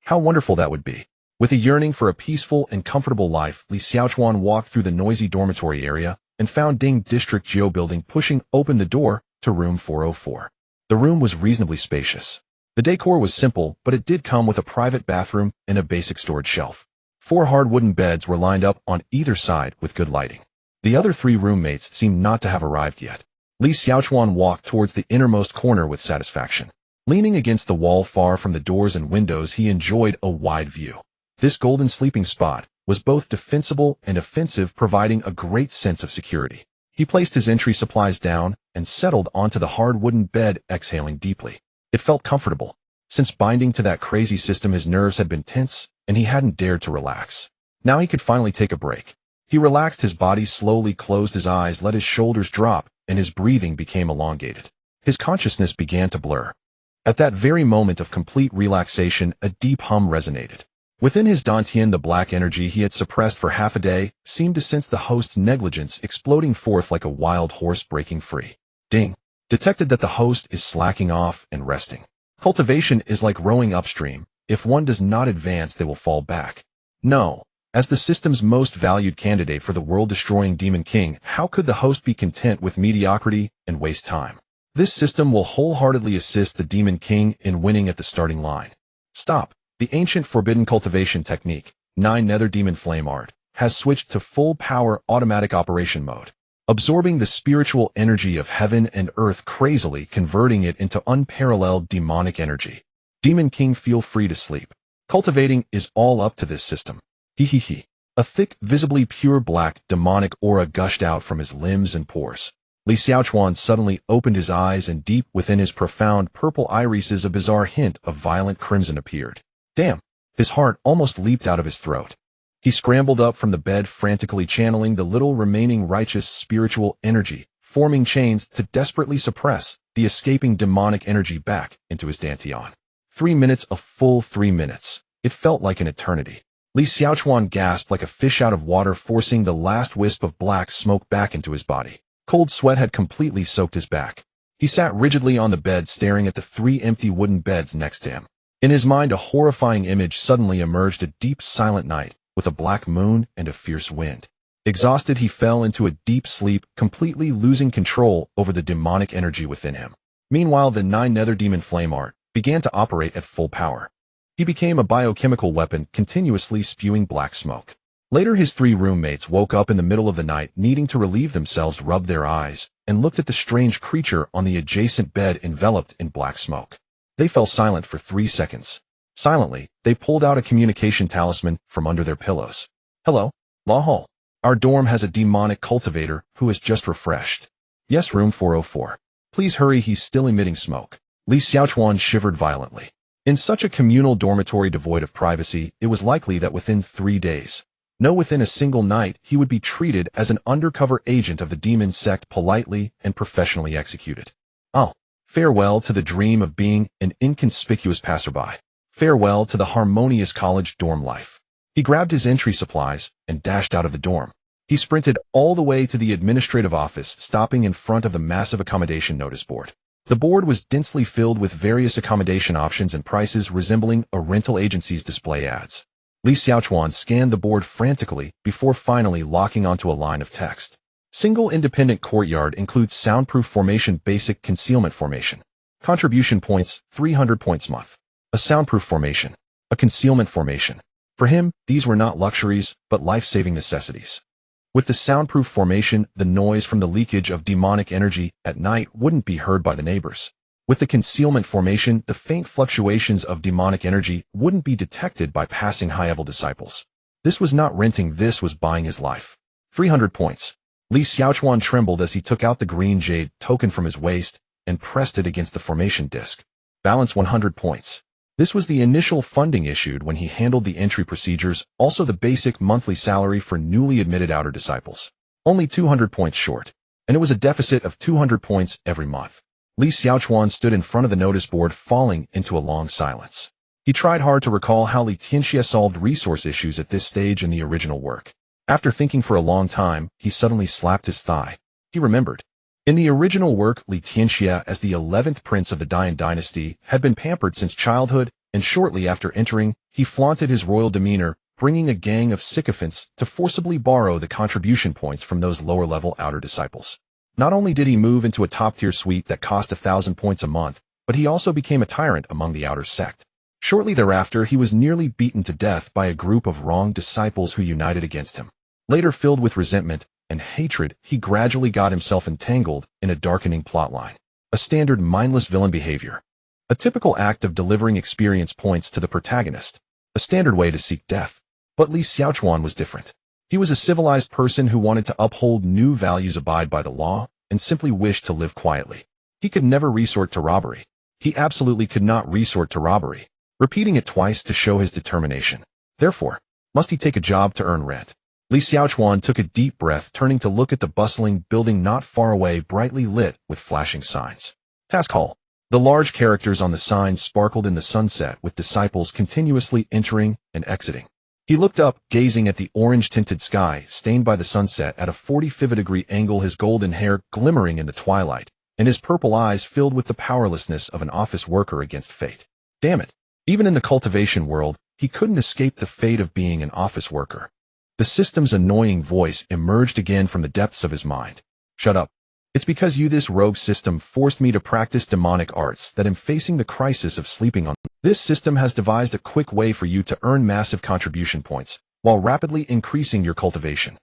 A: How wonderful that would be. With a yearning for a peaceful and comfortable life, Li Xiaochuan walked through the noisy dormitory area and found Ding District Geo Building pushing open the door to room 404. The room was reasonably spacious. The decor was simple, but it did come with a private bathroom and a basic storage shelf. 4 hard wooden beds were lined up on either side with good lighting. The other 3 roommates seemed not to have arrived yet. Li Xiaochuan walked towards the innermost corner with satisfaction. Leaning against the wall far from the doors and windows, he enjoyed a wide view. This golden sleeping spot was both defensible and offensive, providing a great sense of security. He placed his entry supplies down and settled onto the hard wooden bed, exhaling deeply. It felt comfortable. Since binding to that crazy system, his nerves had been tense, and he hadn't dared to relax. Now he could finally take a break. He relaxed his body, slowly closed his eyes, let his shoulders drop, and his breathing became elongated. His consciousness began to blur. At that very moment of complete relaxation, a deep hum resonated. Within his dantian, the black energy he had suppressed for half a day seemed to sense the host's negligence, exploding forth like a wild horse breaking free. Ding! Detected that the host is slacking off and resting. Cultivation is like rowing upstream. If one does not advance, they will fall back. No. As the system's most valued candidate for the world-destroying Demon King, how could the host be content with mediocrity and waste time? This system will wholeheartedly assist the Demon King in winning at the starting line. Stop. The ancient forbidden cultivation technique, 9 Nether Demon Flame Art, has switched to full power automatic operation mode, absorbing the spiritual energy of heaven and earth crazily, converting it into unparalleled demonic energy. Demon King, feel free to sleep. Cultivating is all up to this system. He. A thick, visibly pure black, demonic aura gushed out from his limbs and pores. Li Xiaochuan suddenly opened his eyes, and deep within his profound purple irises a bizarre hint of violent crimson appeared. Damn! His heart almost leaped out of his throat. He scrambled up from the bed, frantically channeling the little remaining righteous spiritual energy, forming chains to desperately suppress the escaping demonic energy back into his dantian. 3 minutes, a full 3 minutes. It felt like an eternity. Li Xiaochuan gasped like a fish out of water, forcing the last wisp of black smoke back into his body. Cold sweat had completely soaked his back. He sat rigidly on the bed, staring at the 3 empty wooden beds next to him. In his mind, a horrifying image suddenly emerged: a deep, silent night, with a black moon and a fierce wind. Exhausted, he fell into a deep sleep, completely losing control over the demonic energy within him. Meanwhile, the 9 Nether Demon Flame Art began to operate at full power. He became a biochemical weapon, continuously spewing black smoke. Later, his 3 roommates woke up in the middle of the night, needing to relieve themselves, rubbed their eyes, and looked at the strange creature on the adjacent bed enveloped in black smoke. They fell silent for 3 seconds. Silently, they pulled out a communication talisman from under their pillows. Hello, Law Hall. Our dorm has a demonic cultivator who has just refreshed. Yes, room 404. Please hurry, he's still emitting smoke. Li Xiaochuan shivered violently. In such a communal dormitory devoid of privacy, it was likely that within 3 days, no, within a single night, he would be treated as an undercover agent of the demon sect, politely and professionally executed. Oh, farewell to the dream of being an inconspicuous passerby. Farewell to the harmonious college dorm life. He grabbed his entry supplies and dashed out of the dorm. He sprinted all the way to the administrative office, stopping in front of the massive accommodation notice board. The board was densely filled with various accommodation options and prices resembling a rental agency's display ads. Li Xiaochuan scanned the board frantically before finally locking onto a line of text. Single independent courtyard includes soundproof formation, basic concealment formation. Contribution points, 300 points month. A soundproof formation. A concealment formation. For him, these were not luxuries, but life-saving necessities. With the soundproof formation, the noise from the leakage of demonic energy at night wouldn't be heard by the neighbors. With the concealment formation, the faint fluctuations of demonic energy wouldn't be detected by passing high-level disciples. This was not renting, this was buying his life. 300 points. Li Xiaochuan trembled as he took out the green jade token from his waist and pressed it against the formation disc. Balance 100 points. This was the initial funding issued when he handled the entry procedures, also the basic monthly salary for newly admitted outer disciples. Only 200 points short. And it was a deficit of 200 points every month. Li Xiaochuan stood in front of the notice board, falling into a long silence. He tried hard to recall how Li Tianxia solved resource issues at this stage in the original work. After thinking for a long time, he suddenly slapped his thigh. He remembered. In the original work, Li Tianxia, as the 11th prince of the Dian dynasty, had been pampered since childhood, and shortly after entering, he flaunted his royal demeanor, bringing a gang of sycophants to forcibly borrow the contribution points from those lower-level outer disciples. Not only did he move into a top-tier suite that cost 1,000 points a month, but he also became a tyrant among the outer sect. Shortly thereafter, he was nearly beaten to death by a group of wrong disciples who united against him. Later, filled with resentment and hatred, he gradually got himself entangled in a darkening plotline. A standard mindless villain behavior. A typical act of delivering experience points to the protagonist. A standard way to seek death. But Li Xiaochuan was different. He was a civilized person who wanted to uphold new values, abide by the law, and simply wished to live quietly. He could never resort to robbery. He absolutely could not resort to robbery, repeating it twice to show his determination. Therefore, must he take a job to earn rent? Li Xiaochuan took a deep breath, turning to look at the bustling building not far away, brightly lit with flashing signs. Task Hall. The large characters on the signs sparkled in the sunset, with disciples continuously entering and exiting. He looked up, gazing at the orange-tinted sky, stained by the sunset at a 45-degree angle, his golden hair glimmering in the twilight, and his purple eyes filled with the powerlessness of an office worker against fate. Damn it. Even in the cultivation world, he couldn't escape the fate of being an office worker. The system's annoying voice emerged again from the depths of his mind. Shut up. It's because you, this rogue system, forced me to practice demonic arts that I'm facing the crisis of sleeping on. This system has devised a quick way for you to earn massive contribution points, while rapidly increasing your cultivation.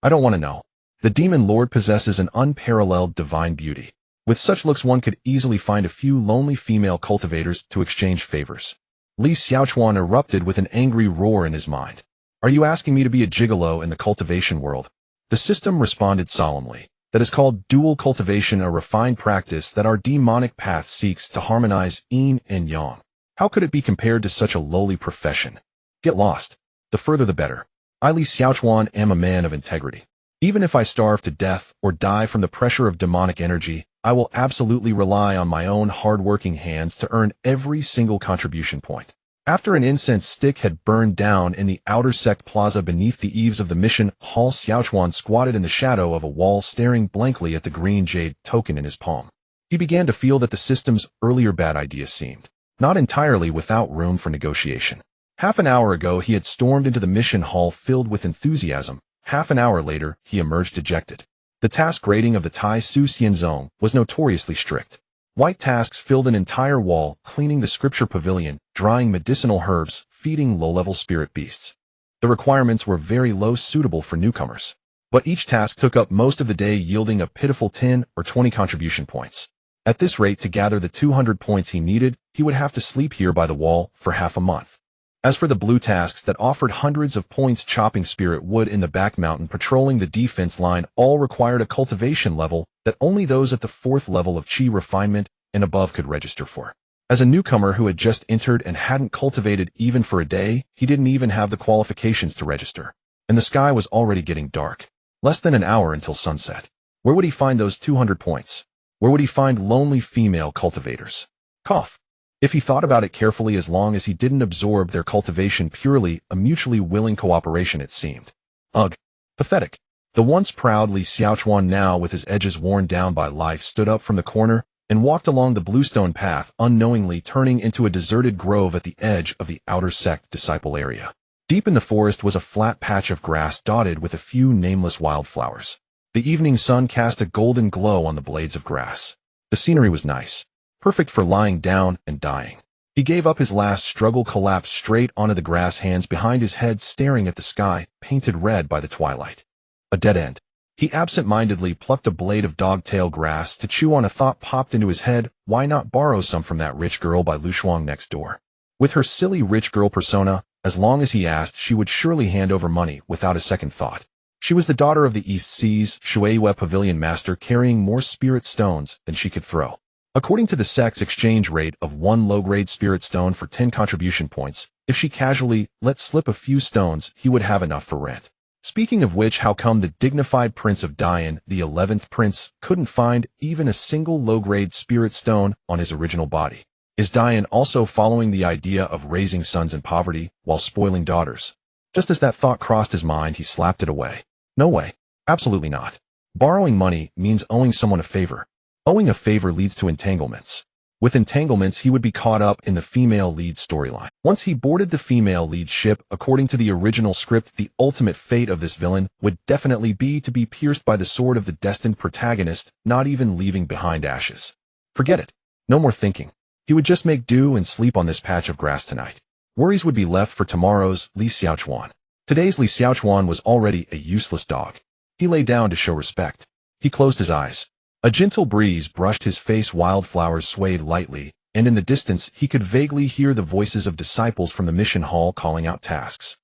A: I don't want to know. The demon lord possesses an unparalleled divine beauty. With such looks, one could easily find a few lonely female cultivators to exchange favors. Li Xiaochuan erupted with an angry roar in his mind. Are you asking me to be a gigolo in the cultivation world? The system responded solemnly. That is called dual cultivation, a refined practice that our demonic path seeks to harmonize yin and yang. How could it be compared to such a lowly profession? Get lost. The further the better. I, Li Xiaochuan, am a man of integrity. Even if I starve to death or die from the pressure of demonic energy, I will absolutely rely on my own hard-working hands to earn every single contribution point. After an incense stick had burned down in the outer sect plaza beneath the eaves of the mission hall, Xiaochuan squatted in the shadow of a wall, staring blankly at the green jade token in his palm. He began to feel that the system's earlier bad idea seemed not entirely without room for negotiation. Half an hour ago, he had stormed into the mission hall filled with enthusiasm. Half an hour later, he emerged dejected. The task rating of the Tai Su Xianzong was notoriously strict. White tasks filled an entire wall, cleaning the scripture pavilion, drying medicinal herbs, feeding low-level spirit beasts. The requirements were very low, suitable for newcomers. But each task took up most of the day, yielding a pitiful 10 or 20 contribution points. At this rate, to gather the 200 points he needed, he would have to sleep here by the wall for half a month. As for the blue tasks that offered hundreds of points, chopping spirit wood in the back mountain, patrolling the defense line, all required a cultivation level that only those at the 4th level of chi refinement and above could register for. As a newcomer who had just entered and hadn't cultivated even for a day, he didn't even have the qualifications to register. And the sky was already getting dark. Less than an hour until sunset. Where would he find those 200 points? Where would he find lonely female cultivators? Cough. If he thought about it carefully, as long as he didn't absorb their cultivation, purely a mutually willing cooperation it seemed. Ugh. Pathetic. The once proud Li Xiaochuan, now with his edges worn down by life, stood up from the corner and walked along the bluestone path, unknowingly turning into a deserted grove at the edge of the outer sect disciple area. Deep in the forest was a flat patch of grass dotted with a few nameless wildflowers. The evening sun cast a golden glow on the blades of grass. The scenery was nice. Perfect for lying down and dying. He gave up his last struggle, collapsed straight onto the grass, hands behind his head, staring at the sky, painted red by the twilight. A dead end. He absent-mindedly plucked a blade of dogtail grass to chew on. A thought popped into his head: why not borrow some from that rich girl by Lushuang next door? With her silly rich girl persona, as long as he asked, she would surely hand over money without a second thought. She was the daughter of the East Seas Shueiyue Pavilion Master, carrying more spirit stones than she could throw. According to the sect's exchange rate of 1 low-grade spirit stone for 10 contribution points, if she casually let slip a few stones, he would have enough for rent. Speaking of which, how come the dignified Prince of Dian, the 11th Prince, couldn't find even a single low-grade spirit stone on his original body? Is Dian also following the idea of raising sons in poverty while spoiling daughters? Just as that thought crossed his mind, he slapped it away. No way. Absolutely not. Borrowing money means owing someone a favor. Owing a favor leads to entanglements. With entanglements, he would be caught up in the female lead storyline. Once he boarded the female lead ship, according to the original script, the ultimate fate of this villain would definitely be to be pierced by the sword of the destined protagonist, not even leaving behind ashes. Forget it. No more thinking. He would just make do and sleep on this patch of grass tonight. Worries would be left for tomorrow's Li Xiaochuan. Today's Li Xiaochuan was already a useless dog. He lay down to show respect. He closed his eyes. A gentle breeze brushed his face, wildflowers swayed lightly, and in the distance he could vaguely hear the voices of disciples from the mission hall calling out tasks.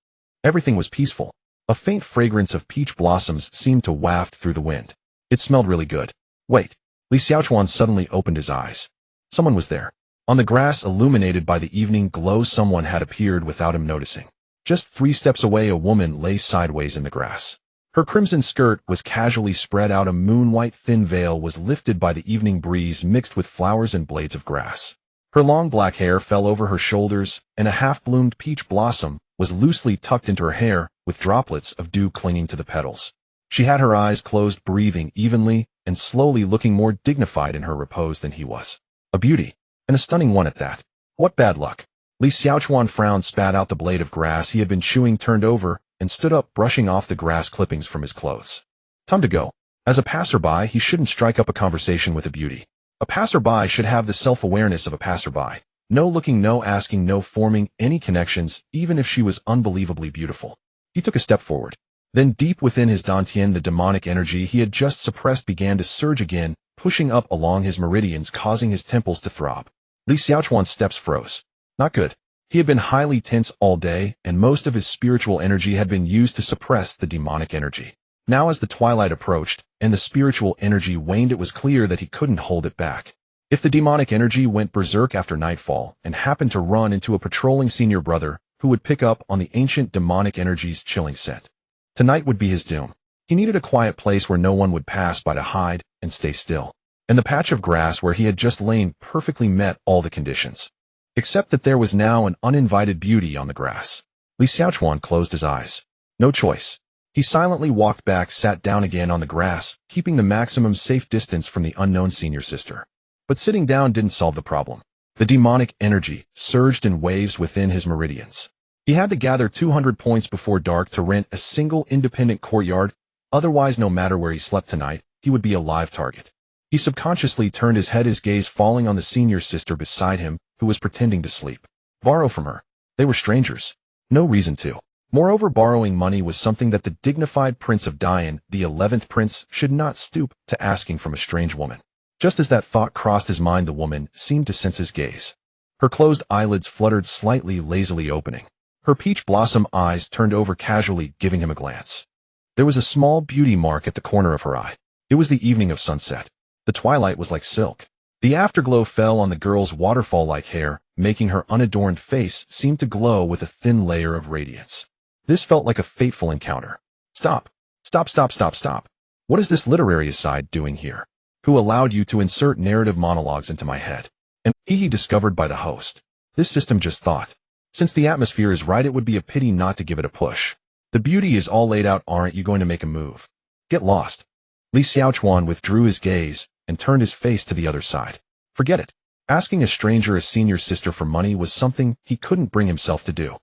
A: Everything was peaceful. A faint fragrance of peach blossoms seemed to waft through the wind. It smelled really good. Wait. Li Xiaochuan suddenly opened his eyes. Someone was there. On the grass, illuminated by the evening glow, someone had appeared without him noticing. Just 3 steps away, a woman lay sideways in the grass. Her crimson skirt was casually spread out. A moon-white thin veil was lifted by the evening breeze mixed with flowers and blades of grass. Her long black hair fell over her shoulders, and a half-bloomed peach blossom was loosely tucked into her hair, with droplets of dew clinging to the petals. She had her eyes closed, breathing evenly and slowly, looking more dignified in her repose than he was. A beauty, and a stunning one at that. What bad luck. Li Xiaochuan frowned, spat out the blade of grass he had been chewing, turned over, and stood up, brushing off the grass clippings from his clothes. Time to go. As a passerby, he shouldn't strike up a conversation with a beauty. A passerby should have the self-awareness of a passerby. No looking, no asking, no forming any connections, even if she was unbelievably beautiful. He took a step forward. Then deep within his dantian, the demonic energy he had just suppressed began to surge again, pushing up along his meridians, causing his temples to throb. Li Xiaochuan's steps froze. Not good. He had been highly tense all day, and most of his spiritual energy had been used to suppress the demonic energy. Now as the twilight approached, and the spiritual energy waned, it was clear that he couldn't hold it back. If the demonic energy went berserk after nightfall, and happened to run into a patrolling senior brother, who would pick up on the ancient demonic energy's chilling scent, tonight would be his doom. He needed a quiet place where no one would pass by to hide and stay still. And the patch of grass where he had just lain perfectly met all the conditions. Except that there was now an uninvited beauty on the grass. Li Xiaochuan closed his eyes. No choice. He silently walked back, sat down again on the grass, keeping the maximum safe distance from the unknown senior sister. But sitting down didn't solve the problem. The demonic energy surged in waves within his meridians. He had to gather 200 points before dark to rent a single independent courtyard, otherwise no matter where he slept tonight, he would be a live target. He subconsciously turned his head, his gaze falling on the senior sister beside him, who was pretending to sleep. Borrow from her. They were strangers. No reason to. Moreover, borrowing money was something that the dignified Prince of Dian, the 11th Prince, should not stoop to asking from a strange woman. Just as that thought crossed his mind, the woman seemed to sense his gaze. Her closed eyelids fluttered slightly, lazily opening. Her peach blossom eyes turned over casually, giving him a glance. There was a small beauty mark at the corner of her eye. It was the evening of sunset. The twilight was like silk. The afterglow fell on the girl's waterfall-like hair, making her unadorned face seem to glow with a thin layer of radiance. This felt like a fateful encounter. Stop. Stop, stop, stop, stop. What is this literary aside doing here? Who allowed you to insert narrative monologues into my head? And he discovered by the host. This system just thought. Since the atmosphere is right, it would be a pity not to give it a push. The beauty is all laid out, aren't you going to make a move? Get lost. Li Xiaochuan withdrew his gaze and turned his face to the other side. Forget it. Asking a stranger as senior sister for money was something he couldn't bring himself to do.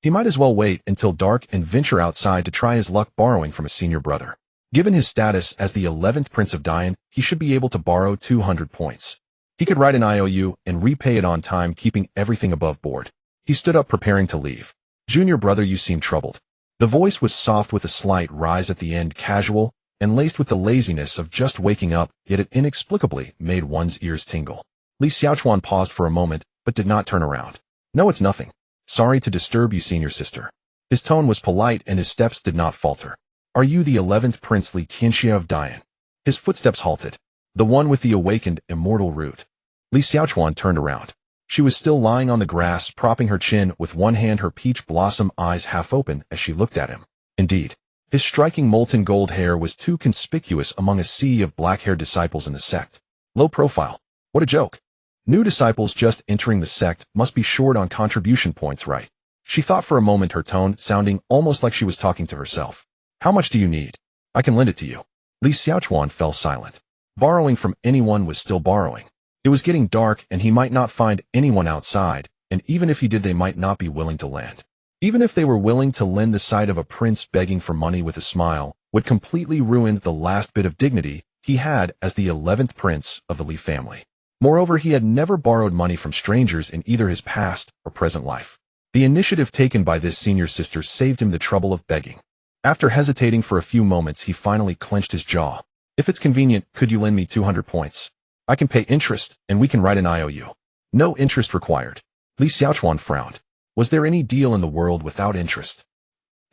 A: He might as well wait until dark and venture outside to try his luck borrowing from a senior brother. Given his status as the 11th Prince of Dian, he should be able to borrow 200 points. He could write an IOU and repay it on time, keeping everything above board. He stood up, preparing to leave. Junior brother, you seem troubled. The voice was soft with a slight rise at the end, casual, and laced with the laziness of just waking up, yet it inexplicably made one's ears tingle. Li Xiaochuan paused for a moment, but did not turn around. No, it's nothing. Sorry to disturb you, senior sister. His tone was polite and his steps did not falter. Are you the 11th Prince Li Tianxia of Dian? His footsteps halted. The one with the awakened, immortal root. Li Xiaochuan turned around. She was still lying on the grass, propping her chin with one hand, her peach blossom eyes half open as she looked at him. Indeed, his striking molten gold hair was too conspicuous among a sea of black-haired disciples in the sect. Low profile. What a joke. New disciples just entering the sect must be short on contribution points, right? She thought for a moment, her tone sounding almost like she was talking to herself. How much do you need? I can lend it to you. Li Xiaochuan fell silent. Borrowing from anyone was still borrowing. It was getting dark and he might not find anyone outside, and even if he did, they might not be willing to lend. Even if they were willing to lend, the sight of a prince begging for money with a smile would completely ruin the last bit of dignity he had as the 11th prince of the Li family. Moreover, he had never borrowed money from strangers in either his past or present life. The initiative taken by this senior sister saved him the trouble of begging. After hesitating for a few moments, he finally clenched his jaw. If it's convenient, could you lend me 200 points? I can pay interest, and we can write an IOU. No interest required. Li Xiaochuan frowned. Was there any deal in the world without interest?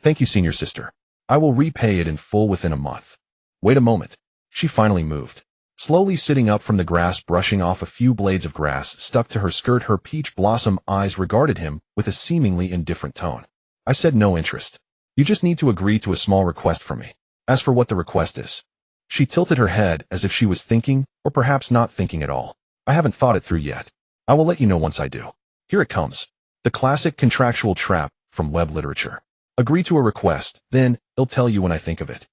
A: Thank you, senior sister. I will repay it in full within a month. Wait a moment. She finally moved. Slowly sitting up from the grass, brushing off a few blades of grass stuck to her skirt, her peach blossom eyes regarded him with a seemingly indifferent tone. I said no interest. You just need to agree to a small request from me. As for what the request is. She tilted her head as if she was thinking, or perhaps not thinking at all. I haven't thought it through yet. I will let you know once I do. Here it comes. The classic contractual trap from web literature. Agree to a request, then I'll tell you when I think of it.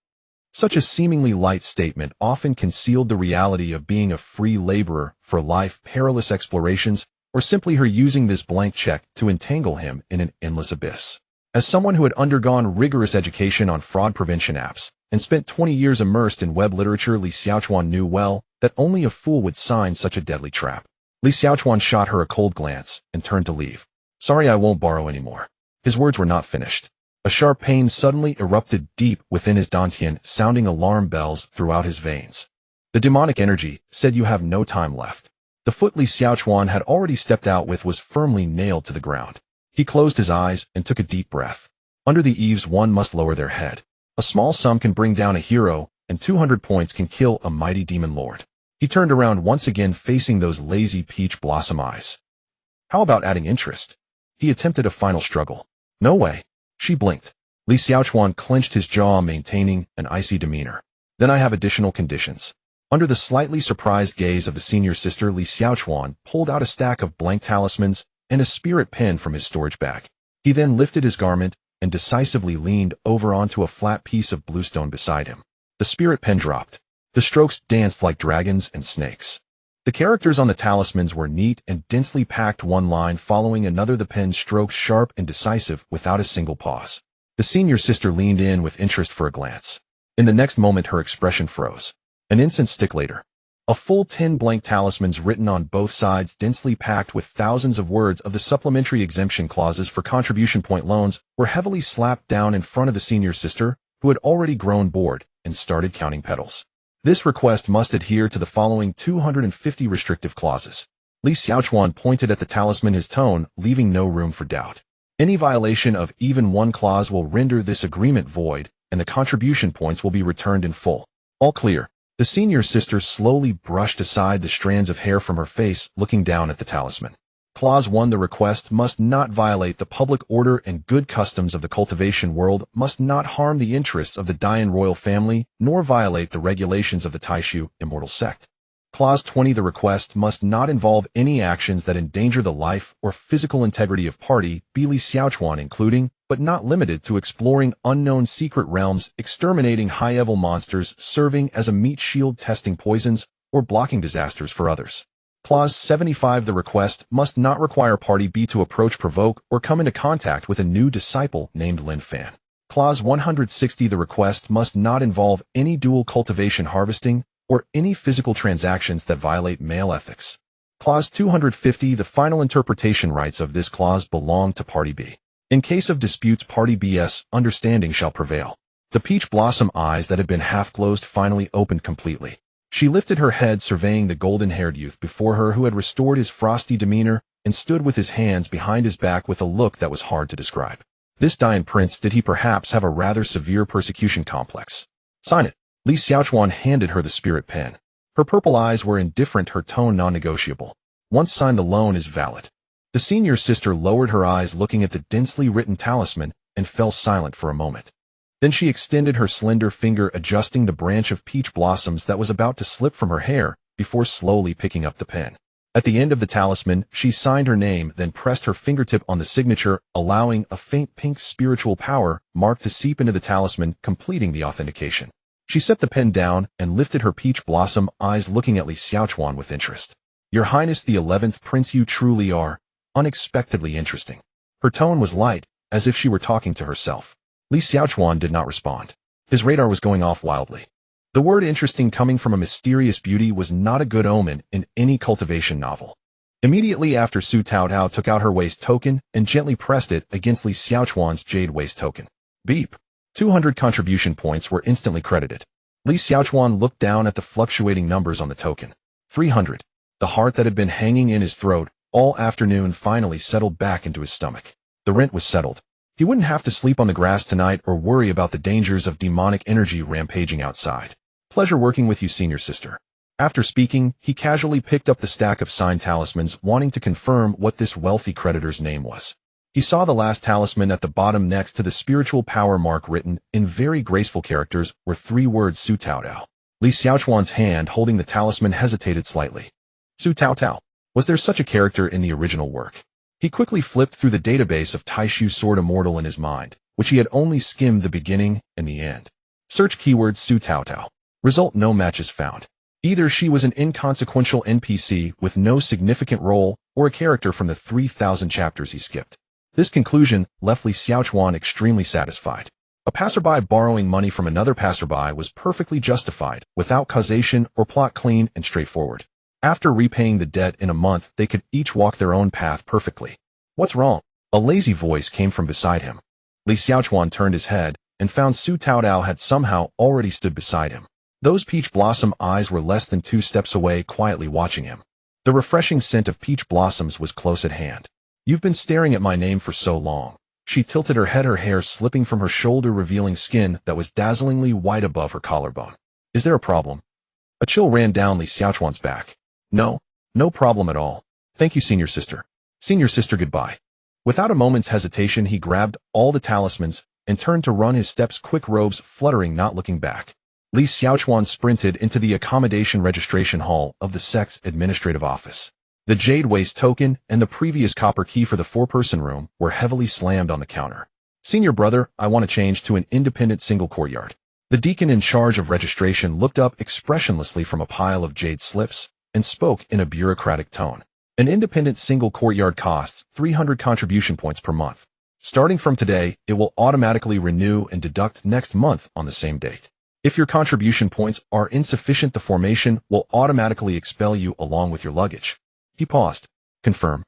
A: Such a seemingly light statement often concealed the reality of being a free laborer for life, perilous explorations, or simply her using this blank check to entangle him in an endless abyss. As someone who had undergone rigorous education on fraud prevention apps and spent 20 years immersed in web literature, Li Xiaochuan knew well that only a fool would sign such a deadly trap. Li Xiaochuan shot her a cold glance and turned to leave. Sorry, I won't borrow anymore. His words were not finished. A sharp pain suddenly erupted deep within his dantian, sounding alarm bells throughout his veins. The demonic energy said you have no time left. The foot Li Xiaochuan had already stepped out with was firmly nailed to the ground. He closed his eyes and took a deep breath. Under the eaves, one must lower their head. A small sum can bring down a hero, and 200 points can kill a mighty demon lord. He turned around once again, facing those lazy peach blossom eyes. How about adding interest? He attempted a final struggle. No way. She blinked. Li Xiaochuan clenched his jaw, maintaining an icy demeanor. Then I have additional conditions. Under the slightly surprised gaze of the senior sister, Li Xiaochuan pulled out a stack of blank talismans and a spirit pen from his storage bag. He then lifted his garment and decisively leaned over onto a flat piece of bluestone beside him. The spirit pen dropped. The strokes danced like dragons and snakes. The characters on the talismans were neat and densely packed, one line following another, the pen strokes sharp and decisive without a single pause. The senior sister leaned in with interest for a glance. In the next moment, her expression froze. An instant stick later. A full 10 blank talismans written on both sides, densely packed with thousands of words of the supplementary exemption clauses for contribution point loans, were heavily slapped down in front of the senior sister, who had already grown bored and started counting petals. This request must adhere to the following 250 restrictive clauses. Li Xiaochuan pointed at the talisman, his tone leaving no room for doubt. Any violation of even one clause will render this agreement void, and the contribution points will be returned in full. All clear. The senior sister slowly brushed aside the strands of hair from her face, looking down at the talisman. Clause 1. The request must not violate the public order and good customs of the cultivation world, must not harm the interests of the Dian royal family, nor violate the regulations of the Taishu immortal sect. Clause 20. The request must not involve any actions that endanger the life or physical integrity of party, Li Xiaochuan, including, but not limited to, exploring unknown secret realms, exterminating high-level monsters, serving as a meat shield, testing poisons, or blocking disasters for others. Clause 75. The request must not require Party B to approach, provoke, or come into contact with a new disciple named Lin Fan. Clause 160. The request must not involve any dual cultivation harvesting or any physical transactions that violate male ethics. Clause 250. The final interpretation rights of this clause belong to Party B. In case of disputes, Party B's understanding shall prevail. The peach blossom eyes that had been half closed finally opened completely. She lifted her head, surveying the golden-haired youth before her who had restored his frosty demeanor and stood with his hands behind his back with a look that was hard to describe. This Dian prince, did he perhaps have a rather severe persecution complex? Sign it. Li Xiaochuan handed her the spirit pen. Her purple eyes were indifferent, her tone non-negotiable. Once signed, the loan is valid. The senior sister lowered her eyes, looking at the densely written talisman, and fell silent for a moment. Then she extended her slender finger, adjusting the branch of peach blossoms that was about to slip from her hair, before slowly picking up the pen. At the end of the talisman, she signed her name, then pressed her fingertip on the signature, allowing a faint pink spiritual power mark to seep into the talisman, completing the authentication. She set the pen down and lifted her peach blossom eyes, looking at Li Xiaochuan with interest. Your Highness the 11th Prince, you truly are unexpectedly interesting. Her tone was light, as if she were talking to herself. Li Xiaochuan did not respond. His radar was going off wildly. The word interesting coming from a mysterious beauty was not a good omen in any cultivation novel. Immediately after, Su Taotao took out her waist token and gently pressed it against Li Xiaochuan's jade waist token. Beep. 200 contribution points were instantly credited. Li Xiaochuan looked down at the fluctuating numbers on the token. 300. The heart that had been hanging in his throat all afternoon finally settled back into his stomach. The rent was settled. He wouldn't have to sleep on the grass tonight or worry about the dangers of demonic energy rampaging outside. Pleasure working with you, senior sister. After speaking, he casually picked up the stack of signed talismans, wanting to confirm what this wealthy creditor's name was. He saw the last talisman at the bottom next to the spiritual power mark. Written in very graceful characters were 3 words: Su Taotao. Li Xiaochuan's hand holding the talisman hesitated slightly. Su Taotao. Was there such a character in the original work? He quickly flipped through the database of Taishu Sword Immortal in his mind, which he had only skimmed the beginning and the end. Search keyword Su Taotao. Result: no matches found. Either she was an inconsequential NPC with no significant role, or a character from the 3,000 chapters he skipped. This conclusion left Li Xiaochuan extremely satisfied. A passerby borrowing money from another passerby was perfectly justified, without causation or plot, clean and straightforward. After repaying the debt in a month, they could each walk their own path perfectly. What's wrong? A lazy voice came from beside him. Li Xiaochuan turned his head and found Su Taotao had somehow already stood beside him. Those peach blossom eyes were less than 2 steps away, quietly watching him. The refreshing scent of peach blossoms was close at hand. You've been staring at my name for so long. She tilted her head, her hair slipping from her shoulder, revealing skin that was dazzlingly white above her collarbone. Is there a problem? A chill ran down Li Xiaochuan's back. No problem at all. Thank you, senior sister. Senior sister, goodbye. Without a moment's hesitation, he grabbed all the talismans and turned to run, his steps quick, robes fluttering, not looking back. Li Xiaochuan sprinted into the accommodation registration hall of the sect's administrative office. The jade waist token and the previous copper key for the 4-person room were heavily slammed on the counter. Senior brother, I want to change to an independent single courtyard. The deacon in charge of registration looked up expressionlessly from a pile of jade slips and spoke in a bureaucratic tone. An independent single courtyard costs 300 contribution points per month. Starting from today, it will automatically renew and deduct next month on the same date. If your contribution points are insufficient, the formation will automatically expel you along with your luggage. He paused. Confirm.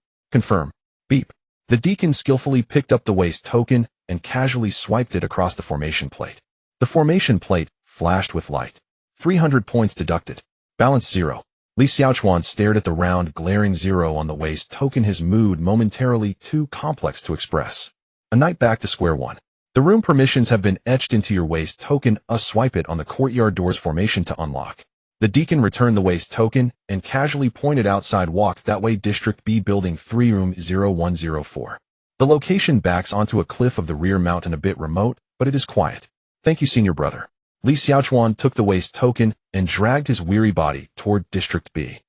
A: Beep. The deacon skillfully picked up the waist token and casually swiped it across the formation plate. The formation plate flashed with light. 300 points deducted. Balance 0. Li Xiaochuan stared at the round, glaring 0 on the waist token, his mood momentarily too complex to express. A night back to square one. The room permissions have been etched into your waste token. Swipe it on the courtyard doors formation to unlock. The deacon returned the waste token and casually pointed outside. Walk that way. District B, Building 3, Room 0104. The location backs onto a cliff of the rear mountain, a bit remote, but it is quiet. Thank you, senior brother. Li Xiaochuan took the waste token and dragged his weary body toward District B.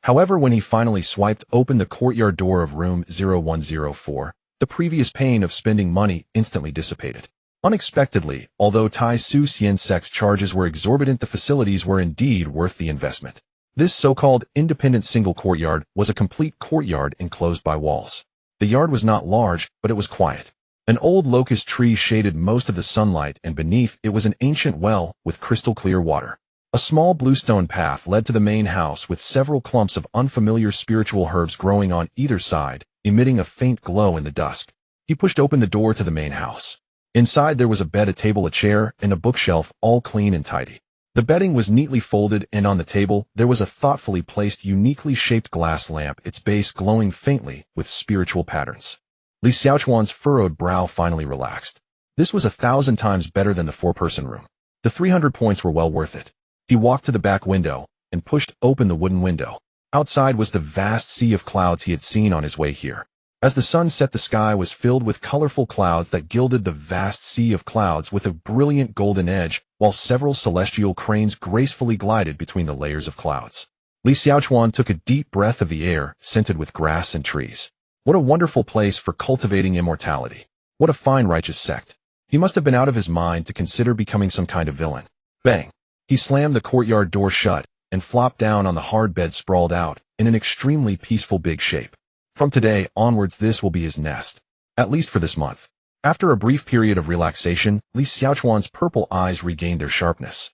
A: However, when he finally swiped open the courtyard door of Room 0104, the previous pain of spending money instantly dissipated. Unexpectedly, although Tai Su Xiansek's charges were exorbitant, the facilities were indeed worth the investment. This so-called independent single courtyard was a complete courtyard enclosed by walls. The yard was not large, but it was quiet. An old locust tree shaded most of the sunlight, and beneath it was an ancient well with crystal-clear water. A small bluestone path led to the main house with several clumps of unfamiliar spiritual herbs growing on either side, emitting a faint glow in the dusk. He pushed open the door to the main house. Inside there was a bed, a table, a chair, and a bookshelf, all clean and tidy. The bedding was neatly folded, and on the table there was a thoughtfully placed, uniquely shaped glass lamp, its base glowing faintly with spiritual patterns. Li Xiaochuan's furrowed brow finally relaxed. This was 1,000 times better than the 4-person room. The 300 points were well worth it. He walked to the back window and pushed open the wooden window. Outside was the vast sea of clouds he had seen on his way here. As the sun set, the sky was filled with colorful clouds that gilded the vast sea of clouds with a brilliant golden edge, while several celestial cranes gracefully glided between the layers of clouds. Li Xiaochuan took a deep breath of the air, scented with grass and trees. What a wonderful place for cultivating immortality. What a fine righteous sect. He must have been out of his mind to consider becoming some kind of villain. Bang! He slammed the courtyard door shut and flopped down on the hard bed, sprawled out in an extremely peaceful big shape. From today onwards, this will be his nest. At least for this month. After a brief period of relaxation, Li Xiaochuan's purple eyes regained their sharpness.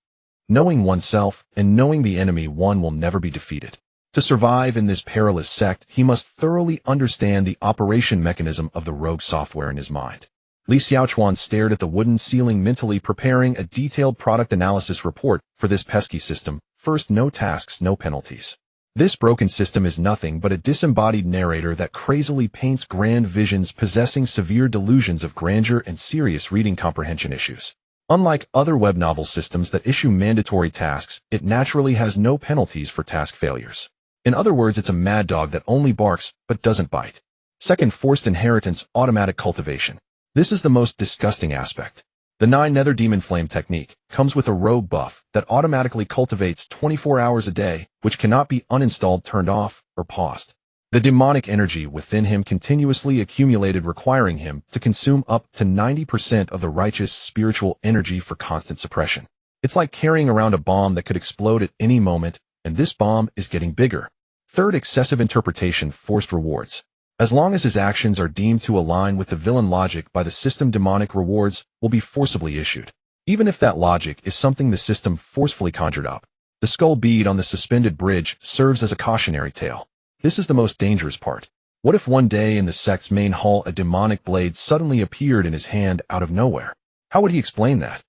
A: Knowing oneself and knowing the enemy, one will never be defeated. To survive in this perilous sect, he must thoroughly understand the operation mechanism of the rogue software in his mind. Li Xiaochuan stared at the wooden ceiling, mentally preparing a detailed product analysis report for this pesky system. First, no tasks, no penalties. This broken system is nothing but a disembodied narrator that crazily paints grand visions, possessing severe delusions of grandeur and serious reading comprehension issues. Unlike other web novel systems that issue mandatory tasks, it naturally has no penalties for task failures. In other words, it's a mad dog that only barks but doesn't bite. Second, forced inheritance, automatic cultivation. This is the most disgusting aspect. The 9 Nether Demon Flame technique comes with a rogue buff that automatically cultivates 24 hours a day, which cannot be uninstalled, turned off, or paused. The demonic energy within him continuously accumulated, requiring him to consume up to 90% of the righteous spiritual energy for constant suppression. It's like carrying around a bomb that could explode at any moment, and this bomb is getting bigger. Third, excessive interpretation, forced rewards. As long as his actions are deemed to align with the villain logic by the system, demonic rewards will be forcibly issued. Even if that logic is something the system forcefully conjured up. The skull bead on the suspended bridge serves as a cautionary tale. This is the most dangerous part. What if one day in the sect's main hall a demonic blade suddenly appeared in his hand out of nowhere? How would he explain that?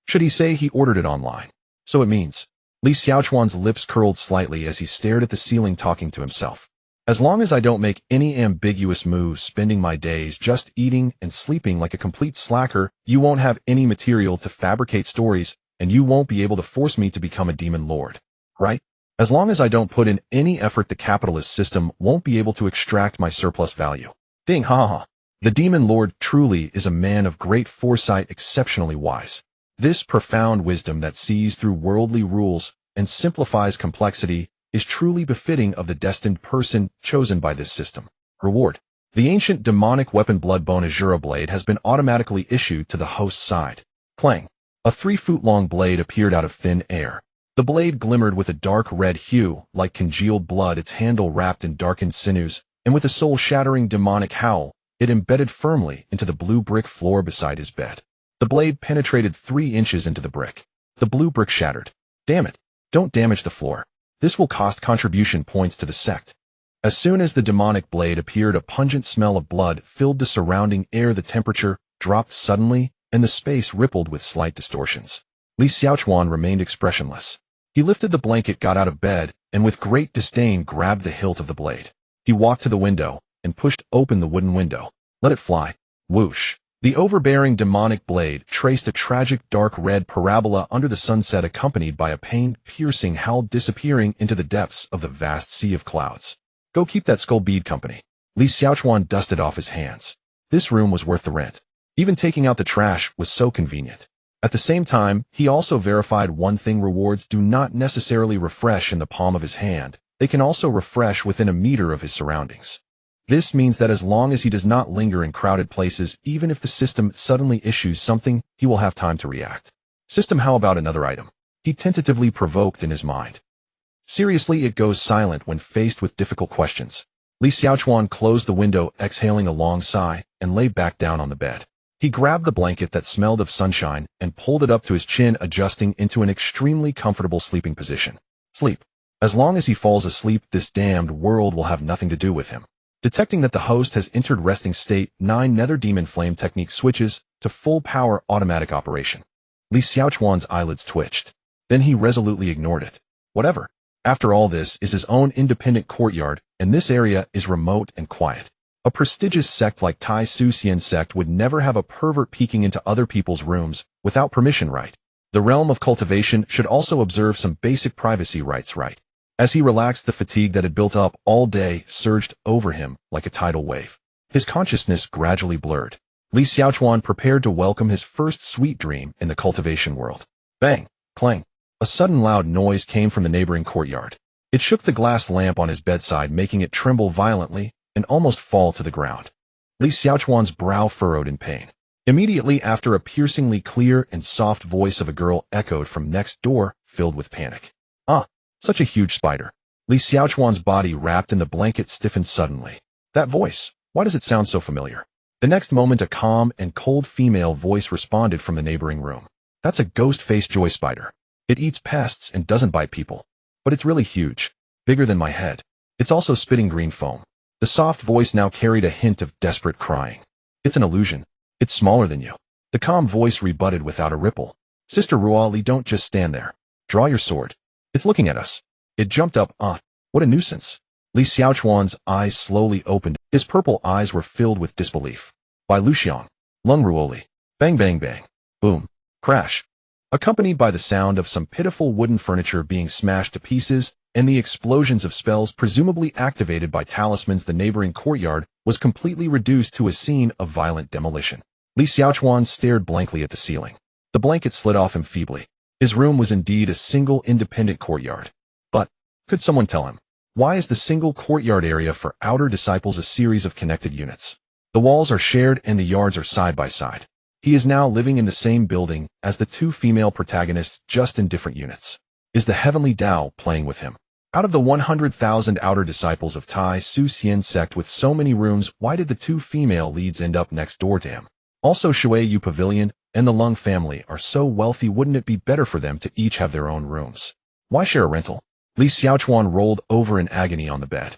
A: Should he say he ordered it online? So it means. Li Xiaochuan's lips curled slightly as he stared at the ceiling, talking to himself. As long as I don't make any ambiguous moves, spending my days just eating and sleeping like a complete slacker, you won't have any material to fabricate stories, and you won't be able to force me to become a demon lord. Right? As long as I don't put in any effort, the capitalist system won't be able to extract my surplus value. Ding, ha ha. The demon lord truly is a man of great foresight, exceptionally wise. This profound wisdom that sees through worldly rules and simplifies complexity is truly befitting of the destined person chosen by this system. Reward. The ancient demonic weapon Bloodbone Azura blade has been automatically issued to the host's side. Clang. A 3-foot-long blade appeared out of thin air. The blade glimmered with a dark red hue, like congealed blood, its handle wrapped in darkened sinews, and with a soul-shattering demonic howl, it embedded firmly into the blue brick floor beside his bed. The blade penetrated 3 inches into the brick. The blue brick shattered. Damn it. Don't damage the floor. This will cost contribution points to the sect. As soon as the demonic blade appeared, a pungent smell of blood filled the surrounding air. The temperature dropped suddenly, and the space rippled with slight distortions. Li Xiaochuan remained expressionless. He lifted the blanket, got out of bed, and with great disdain grabbed the hilt of the blade. He walked to the window and pushed open the wooden window. Let it fly. Whoosh. The overbearing demonic blade traced a tragic dark red parabola under the sunset, accompanied by a pain-piercing howl disappearing into the depths of the vast sea of clouds. Go keep that skull bead company. Li Xiaochuan dusted off his hands. This room was worth the rent. Even taking out the trash was so convenient. At the same time, he also verified one thing: rewards do not necessarily refresh in the palm of his hand. They can also refresh within a meter of his surroundings. This means that as long as he does not linger in crowded places, even if the system suddenly issues something, he will have time to react. System, how about another item? He tentatively provoked in his mind. Seriously, it goes silent when faced with difficult questions. Li Xiaochuan closed the window, exhaling a long sigh, and lay back down on the bed. He grabbed the blanket that smelled of sunshine and pulled it up to his chin, adjusting into an extremely comfortable sleeping position. Sleep. As long as he falls asleep, this damned world will have nothing to do with him. Detecting that the host has entered resting state, 9 Nether Demon Flame technique switches to full power automatic operation. Li Xiaochuan's eyelids twitched. Then he resolutely ignored it. Whatever. After all, this is his own independent courtyard, and this area is remote and quiet. A prestigious sect like Tai Su Xian sect would never have a pervert peeking into other people's rooms without permission, right? The realm of cultivation should also observe some basic privacy rights, right? As he relaxed, the fatigue that had built up all day surged over him like a tidal wave. His consciousness gradually blurred. Li Xiaochuan prepared to welcome his first sweet dream in the cultivation world. Bang! Clang! A sudden loud noise came from the neighboring courtyard. It shook the glass lamp on his bedside, making it tremble violently and almost fall to the ground. Li Xiaochuan's brow furrowed in pain. Immediately after, a piercingly clear and soft voice of a girl echoed from next door, filled with panic. Ah! Such a huge spider. Li Xiaochuan's body wrapped in the blanket stiffened suddenly. That voice, why does it sound so familiar? The next moment, a calm and cold female voice responded from the neighboring room. That's a ghost-faced joy spider. It eats pests and doesn't bite people. But it's really huge, bigger than my head. It's also spitting green foam. The soft voice now carried a hint of desperate crying. It's an illusion. It's smaller than you. The calm voice rebutted without a ripple. Sister Ruali, don't just stand there. Draw your sword. It's looking at us. It jumped up. What a nuisance. Li Xiaochuan's eyes slowly opened. His purple eyes were filled with disbelief. By Luxiang. Lung Ruoli. Bang bang bang. Boom. Crash. Accompanied by the sound of some pitiful wooden furniture being smashed to pieces and the explosions of spells presumably activated by talismans, the neighboring courtyard was completely reduced to a scene of violent demolition. Li Xiaochuan stared blankly at the ceiling. The blanket slid off him feebly. His room was indeed a single independent courtyard. But, could someone tell him, why is the single courtyard area for outer disciples a series of connected units? The walls are shared and the yards are side by side. He is now living in the same building as the 2 female protagonists, just in different units. Is the heavenly Tao playing with him? Out of the 100,000 outer disciples of Tai Su Xian sect with so many rooms, why did the 2 female leads end up next door to him? Also, Shui Yu Pavilion and the Lung family are so wealthy, wouldn't it be better for them to each have their own rooms? Why share a rental? Li Xiaochuan rolled over in agony on the bed.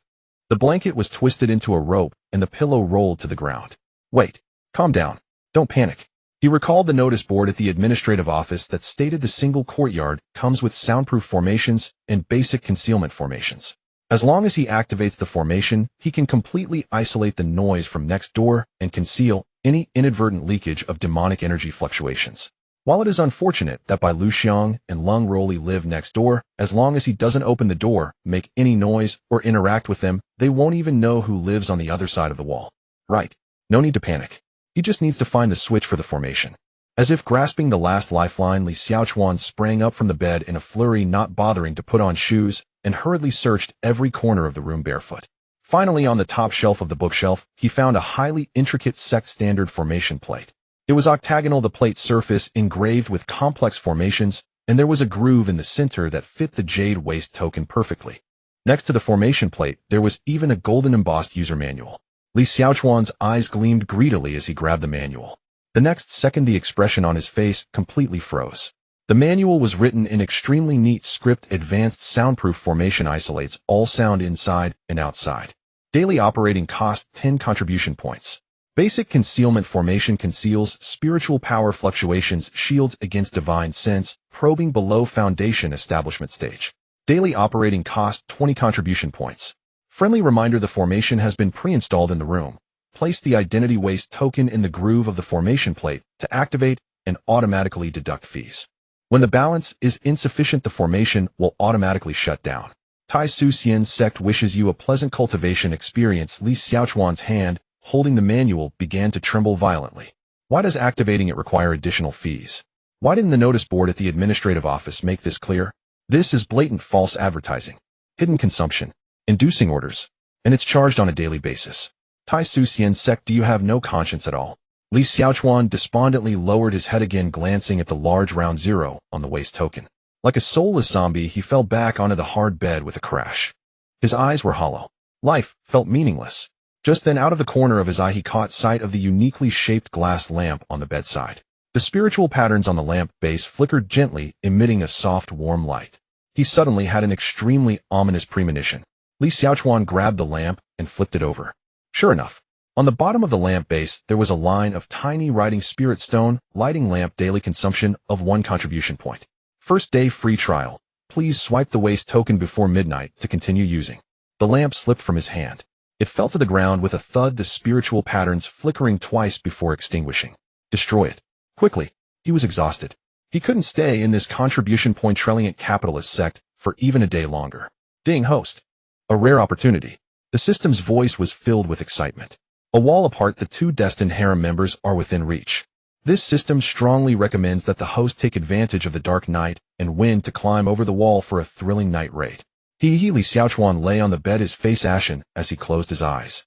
A: The blanket was twisted into a rope and the pillow rolled to the ground. Wait, calm down. Don't panic. He recalled the notice board at the administrative office that stated the single courtyard comes with soundproof formations and basic concealment formations. As long as he activates the formation, he can completely isolate the noise from next door and conceal any inadvertent leakage of demonic energy fluctuations. While it is unfortunate that Bai Luxiang and Lung Roli live next door, as long as he doesn't open the door, make any noise, or interact with them, they won't even know who lives on the other side of the wall. Right. No need to panic. He just needs to find the switch for the formation. As if grasping the last lifeline, Li Xiaochuan sprang up from the bed in a flurry, not bothering to put on shoes, and hurriedly searched every corner of the room barefoot. Finally, on the top shelf of the bookshelf, he found a highly intricate sect-standard formation plate. It was octagonal, the plate's surface engraved with complex formations, and there was a groove in the center that fit the jade waist token perfectly. Next to the formation plate, there was even a golden embossed user manual. Li Xiaochuan's eyes gleamed greedily as he grabbed the manual. The next second, the expression on his face completely froze. The manual was written in extremely neat script. Advanced soundproof formation isolates all sound inside and outside. Daily operating cost 10 contribution points. Basic concealment formation conceals spiritual power fluctuations, shields against divine sense, probing below foundation establishment stage. Daily operating cost 20 contribution points. Friendly reminder: the formation has been pre-installed in the room. placed the identity waste token in the groove of the formation plate to activate and automatically deduct fees. When the balance is insufficient, the formation will automatically shut down. Tai Su Xian sect wishes you a pleasant cultivation experience. Li Xiaochuan's hand, holding the manual, began to tremble violently. Why does activating it require additional fees? Why didn't the notice board at the administrative office make this clear? This is blatant false advertising, hidden consumption, inducing orders, and it's charged on a daily basis. Tai Su Xian sect, do you have no conscience at all? Li Xiaochuan despondently lowered his head again, glancing at the large round zero on the waste token. Like a soulless zombie, he fell back onto the hard bed with a crash. His eyes were hollow. Life felt meaningless. Just then, out of the corner of his eye, he caught sight of the uniquely shaped glass lamp on the bedside. The spiritual patterns on the lamp base flickered gently, emitting a soft, warm light. He suddenly had an extremely ominous premonition. Li Xiaochuan grabbed the lamp and flipped it over. Sure enough, on the bottom of the lamp base, there was a line of tiny writing: Spirit Stone, lighting lamp, daily consumption of 1 contribution point. First day free trial. Please swipe the waste token before midnight to continue using. The lamp slipped from his hand. It fell to the ground with a thud, the spiritual patterns flickering twice before extinguishing. Destroy it. Quickly. He was exhausted. He couldn't stay in this contribution point trelliant capitalist sect for even a day longer. Ding, host. A rare opportunity. The system's voice was filled with excitement. A wall apart, the 2 destined harem members are within reach. This system strongly recommends that the host take advantage of the dark night and wind to climb over the wall for a thrilling night raid. Li Xiaochuan lay on the bed, his face ashen, as he closed his eyes.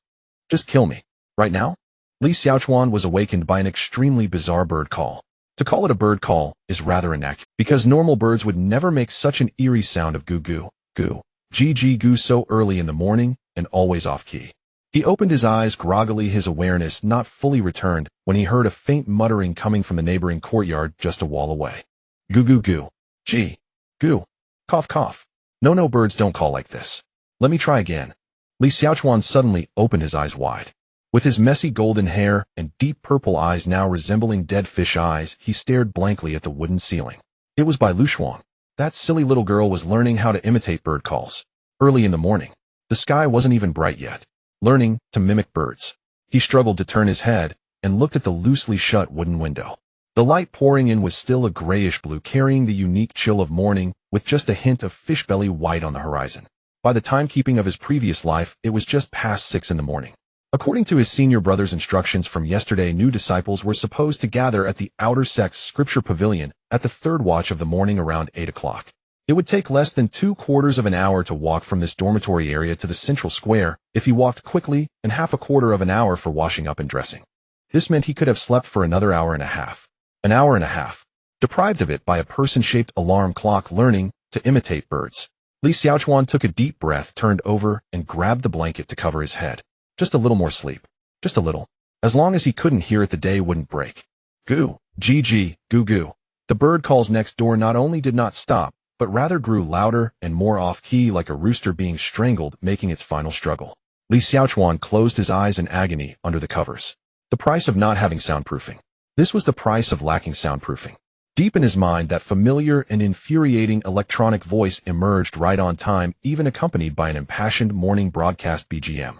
A: Just kill me. Right now? Li Xiaochuan was awakened by an extremely bizarre bird call. To call it a bird call is rather inaccurate, because normal birds would never make such an eerie sound of goo goo, goo, gg goo so early in the morning and always off key. He opened his eyes groggily, his awareness not fully returned, when he heard a faint muttering coming from the neighboring courtyard just a wall away. Goo goo goo. Gee. Goo. Cough cough. No, birds don't call like this. Let me try again. Li Xiaochuan suddenly opened his eyes wide. With his messy golden hair and deep purple eyes now resembling dead fish eyes, he stared blankly at the wooden ceiling. It was by Lu Shuang. That silly little girl was learning how to imitate bird calls. Early in the morning. The sky wasn't even bright yet. Learning to mimic birds. He struggled to turn his head and looked at the loosely shut wooden window. The light pouring in was still a grayish blue, carrying the unique chill of morning, with just a hint of fish belly white on the horizon. By the timekeeping of his previous life, it was just past 6 in the morning. According to his senior brother's instructions from yesterday, new disciples were supposed to gather at the outer sect's scripture pavilion at the 3rd watch of the morning around 8 o'clock. It would take less than 2/4 of an hour to walk from this dormitory area to the central square if he walked quickly, and 1/4 of an hour for washing up and dressing. This meant he could have slept for another hour and a half. An hour and a half. Deprived of it by a person-shaped alarm clock learning to imitate birds. Li Xiaochuan took a deep breath, turned over, and grabbed the blanket to cover his head. Just a little more sleep. Just a little. As long as he couldn't hear it, the day wouldn't break. Goo. Gg. Goo goo. The bird calls next door not only did not stop, but rather grew louder and more off-key, like a rooster being strangled, making its final struggle. Li Xiaochuan closed his eyes in agony under the covers. The price of not having soundproofing. This was the price of lacking soundproofing. Deep in his mind, that familiar and infuriating electronic voice emerged right on time, even accompanied by an impassioned morning broadcast BGM.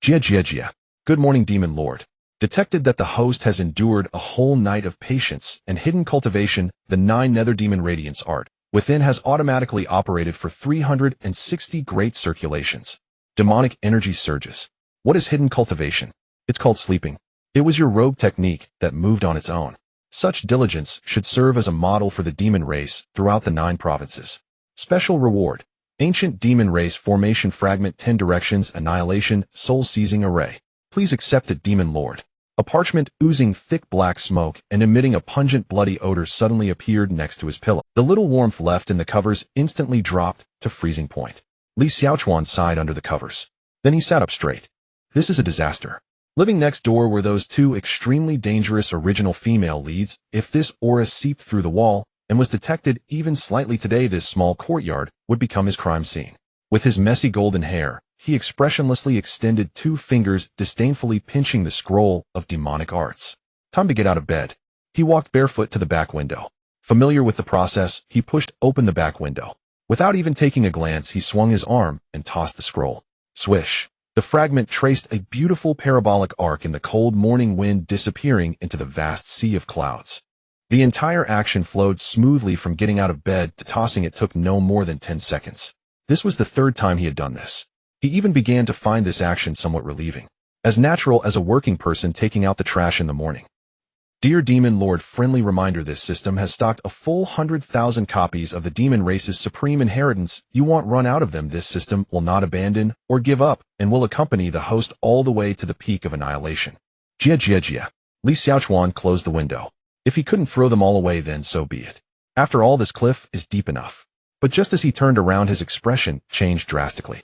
A: Jia. Good morning, Demon Lord. Detected that the host has endured a whole night of patience and hidden cultivation. The 9 nether demon radiance art within has automatically operated for 360 great circulations. Demonic energy surges. What is hidden cultivation? It's called sleeping. It was your rogue technique that moved on its own. Such diligence should serve as a model for the demon race throughout the 9 provinces. Special reward. Ancient demon race formation fragment, 10 directions, annihilation, soul-seizing array. Please accept it, Demon Lord. A parchment oozing thick black smoke and emitting a pungent bloody odor suddenly appeared next to his pillow. The little warmth left in the covers instantly dropped to freezing point. Li Xiaochuan sighed under the covers. Then he sat up straight. This is a disaster. Living next door were those 2 extremely dangerous original female leads. If this aura seeped through the wall and was detected even slightly today, this small courtyard would become his crime scene. With his messy golden hair, he expressionlessly extended 2 fingers, disdainfully pinching the scroll of demonic arts. Time to get out of bed. He walked barefoot to the back window. Familiar with the process, he pushed open the back window. Without even taking a glance, he swung his arm and tossed the scroll. Swish. Ding. The fragment traced a beautiful parabolic arc in the cold morning wind, disappearing into the vast sea of clouds. The entire action flowed smoothly. From getting out of bed to tossing it took no more than 10 seconds. This was the third time he had done this. He even began to find this action somewhat relieving, as natural as a working person taking out the trash in the morning. Dear Demon Lord, friendly reminder: this system has stocked a full 100,000 copies of the demon race's supreme inheritance. You won't run out of them. This system will not abandon or give up, and will accompany the host all the way to the peak of annihilation. Jia. Li Xiaochuan closed the window. If he couldn't throw them all away, then so be it. After all, this cliff is deep enough. But just as he turned around, his expression changed drastically.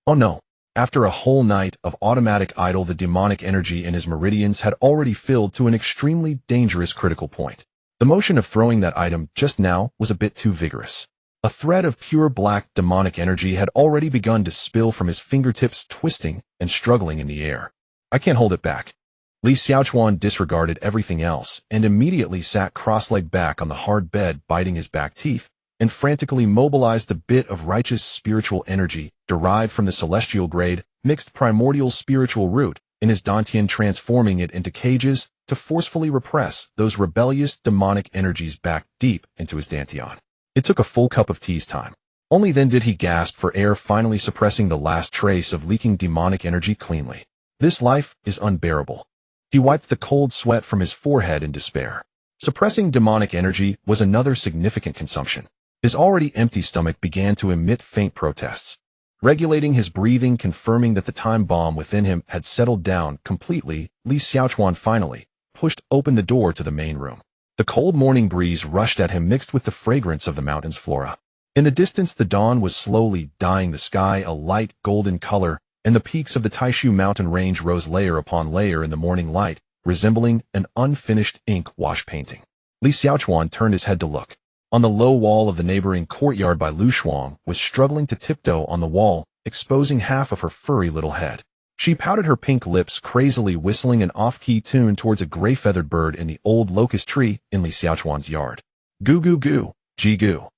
A: Oh no. After a whole night of automatic idle, the demonic energy in his meridians had already filled to an extremely dangerous critical point. The motion of throwing that item just now was a bit too vigorous. A thread of pure black demonic energy had already begun to spill from his fingertips, twisting and struggling in the air. I can't hold it back. Li Xiaochuan disregarded everything else and immediately sat cross-legged back on the hard bed, biting his back teeth, and frantically mobilized the bit of righteous spiritual energy derived from the celestial grade mixed primordial spiritual root in his dantian, transforming it into cages to forcefully repress those rebellious demonic energies back deep into his dantian. It took a full cup of tea's time. Only then did he gasp for air, finally suppressing the last trace of leaking demonic energy cleanly. This life is unbearable. He wiped the cold sweat from his forehead in despair. Suppressing demonic energy was another significant consumption. His already empty stomach began to emit faint protests. Regulating his breathing, confirming that the time bomb within him had settled down completely, Li Xiaochuan finally pushed open the door to the main room. The cold morning breeze rushed at him, mixed with the fragrance of the mountain's flora. In the distance, the dawn was slowly dyeing the sky a light golden color, and the peaks of the Taishu mountain range rose layer upon layer in the morning light, resembling an unfinished ink wash painting. Li Xiaochuan turned his head to look. On the low wall of the neighboring courtyard, Bai Lu Shuang was struggling to tiptoe on the wall, exposing half of her furry little head. She pouted her pink lips, crazily whistling an off-key tune towards a gray-feathered bird in the old locust tree in Li Xiaochuan's yard. Goo goo goo, ji goo.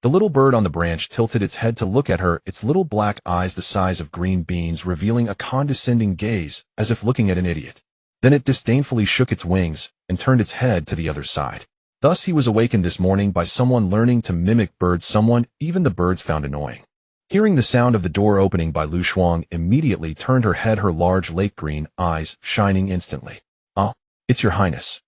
A: The little bird on the branch tilted its head to look at her, its little black eyes the size of green beans revealing a condescending gaze, as if looking at an idiot. Then it disdainfully shook its wings and turned its head to the other side. Thus he was awakened this morning by someone learning to mimic birds, someone even the birds found annoying. Hearing the sound of the door opening, Bai Lu Shuang immediately turned her head, her large lake green eyes shining instantly. "Oh, it's your highness."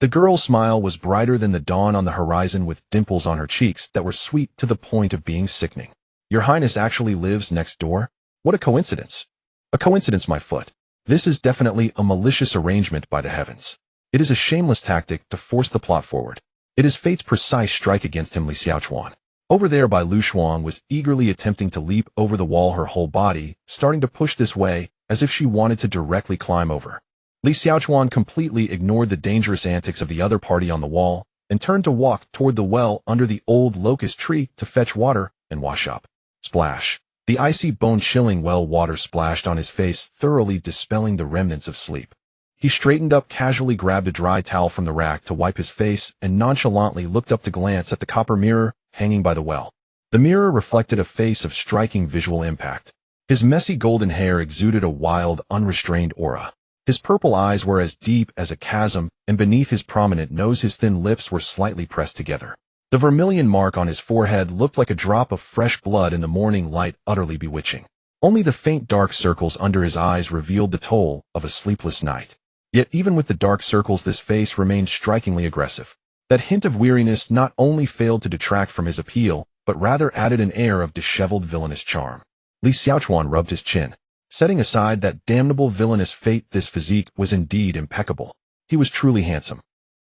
A: The girl's smile was brighter than the dawn on the horizon, with dimples on her cheeks that were sweet to the point of being sickening. "Your highness actually lives next door? What a coincidence." "A coincidence, my foot. This is definitely a malicious arrangement by the heavens. It is a shameless tactic to force the plot forward. It is fate's precise strike against him." Li Xiaochuan, over there by Lu Shuang, was eagerly attempting to leap over the wall, her whole body starting to push this way as if she wanted to directly climb over. Li Xiaochuan completely ignored the dangerous antics of the other party on the wall and turned to walk toward the well under the old locust tree to fetch water and wash up. Splash. The icy, bone-chilling well water splashed on his face, thoroughly dispelling the remnants of sleep. He straightened up, casually grabbed a dry towel from the rack to wipe his face, and nonchalantly looked up to glance at the copper mirror hanging by the well. The mirror reflected a face of striking visual impact. His messy golden hair exuded a wild, unrestrained aura. His purple eyes were as deep as a chasm, and beneath his prominent nose his thin lips were slightly pressed together. The vermilion mark on his forehead looked like a drop of fresh blood in the morning light, utterly bewitching. Only the faint dark circles under his eyes revealed the toll of a sleepless night. Yet even with the dark circles, this face remained strikingly aggressive. That hint of weariness not only failed to detract from his appeal, but rather added an air of disheveled villainous charm. Li Xiaochuan rubbed his chin. Setting aside that damnable villainous fate, this physique was indeed impeccable. He was truly handsome.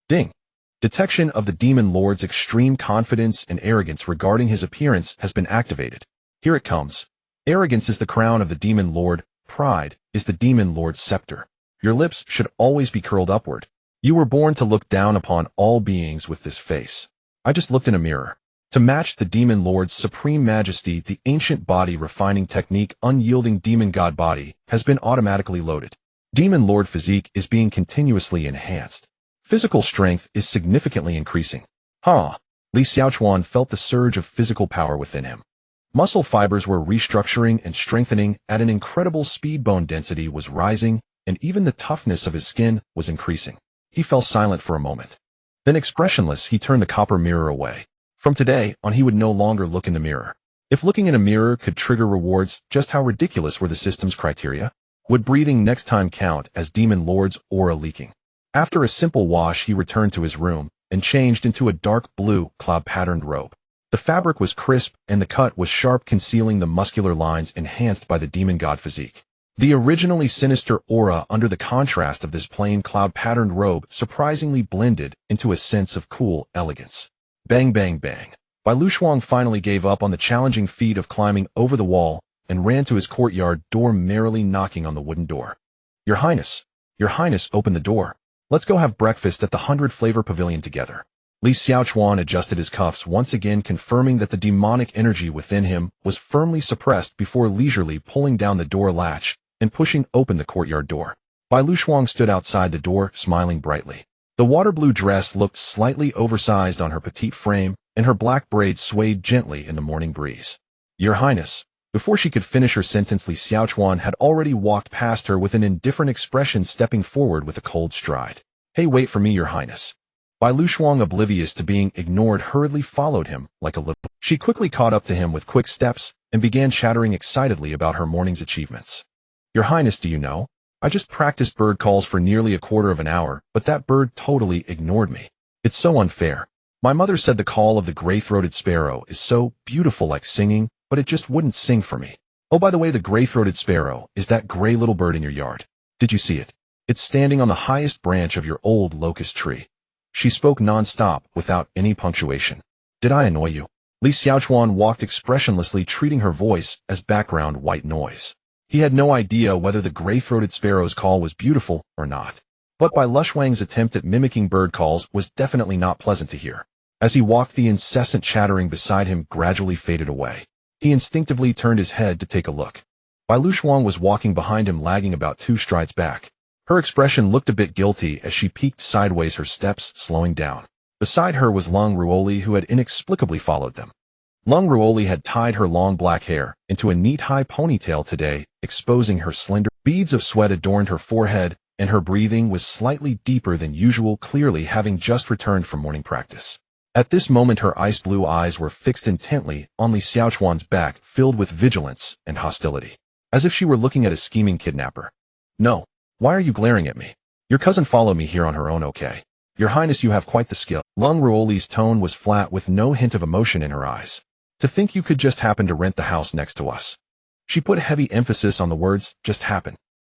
A: Ding! Detection of the Demon Lord's extreme confidence and arrogance regarding his appearance has been activated. Here it comes. Arrogance is the crown of the Demon Lord. Pride is the Demon Lord's scepter. Your lips should always be curled upward. You were born to look down upon all beings with this face. I just looked in a mirror. To match the Demon Lord's supreme majesty, the ancient body refining technique, unyielding demon god body, has been automatically loaded. Demon Lord physique is being continuously enhanced. Physical strength is significantly increasing. Li Xiaochuan felt the surge of physical power within him. Muscle fibers were restructuring and strengthening at an incredible speed. Bone density was rising, and even the toughness of his skin was increasing. He fell silent for a moment. Then expressionless, he turned the copper mirror away. From today on, he would no longer look in the mirror. If looking in a mirror could trigger rewards, just how ridiculous were the system's criteria? Would breathing next time count as Demon Lord's aura leaking? After a simple wash, he returned to his room and changed into a dark blue, cloud-patterned robe. The fabric was crisp and the cut was sharp, concealing the muscular lines enhanced by the demon god physique. The originally sinister aura under the contrast of this plain cloud-patterned robe surprisingly blended into a sense of cool elegance. Bang, bang, bang. Bai Luoxuang finally gave up on the challenging feat of climbing over the wall and ran to his courtyard door, merrily knocking on the wooden door. Your Highness, open the door. Let's go have breakfast at the 100-flavor pavilion together. Li Xiaochuan adjusted his cuffs, once again confirming that the demonic energy within him was firmly suppressed, before leisurely pulling down the door latch and pushing open the courtyard door. Bai Luoxuang stood outside the door, smiling brightly. The water blue dress looked slightly oversized on her petite frame, and her black braids swayed gently in the morning breeze. Your Highness. Before she could finish her sentence, Li Xiaochuan had already walked past her with an indifferent expression, stepping forward with a cold stride. Hey, wait for me, Your Highness. Bai Luoxuang, oblivious to being ignored, hurriedly followed him like a little. She quickly caught up to him with quick steps and began chattering excitedly about her morning's achievements. Your Highness, do you know? I just practiced bird calls for nearly a quarter of an hour, but that bird totally ignored me. It's so unfair. My mother said the call of the gray-throated sparrow is so beautiful, like singing, but it just wouldn't sing for me. Oh, by the way, the gray-throated sparrow is that gray little bird in your yard. Did you see it? It's standing on the highest branch of your old locust tree. She spoke non-stop, without any punctuation. Did I annoy you? Li Xiaochuan walked expressionlessly, treating her voice as background white noise. He had no idea whether the gray-throated sparrow's call was beautiful or not. But Bai Luoxuang's attempt at mimicking bird calls was definitely not pleasant to hear. As he walked, the incessant chattering beside him gradually faded away. He instinctively turned his head to take a look. Bai Luoxuang was walking behind him, lagging about 2 strides back. Her expression looked a bit guilty as she peeked sideways, her steps slowing down. Beside her was Lung Ruoli, who had inexplicably followed them. Lung Ruoli had tied her long black hair into a neat high ponytail today, exposing her slender. Beads of sweat adorned her forehead, and her breathing was slightly deeper than usual, clearly having just returned from morning practice. At this moment, her ice blue eyes were fixed intently on Li Xiaochuan's back, filled with vigilance and hostility, as if she were looking at a scheming kidnapper. No. Why are you glaring at me? Your cousin followed me here on her own, okay? Your Highness, you have quite the skill. Lung Ruoli's tone was flat, with no hint of emotion in her eyes. To think you could just happen to rent the house next to us. She put heavy emphasis on the words, just happen.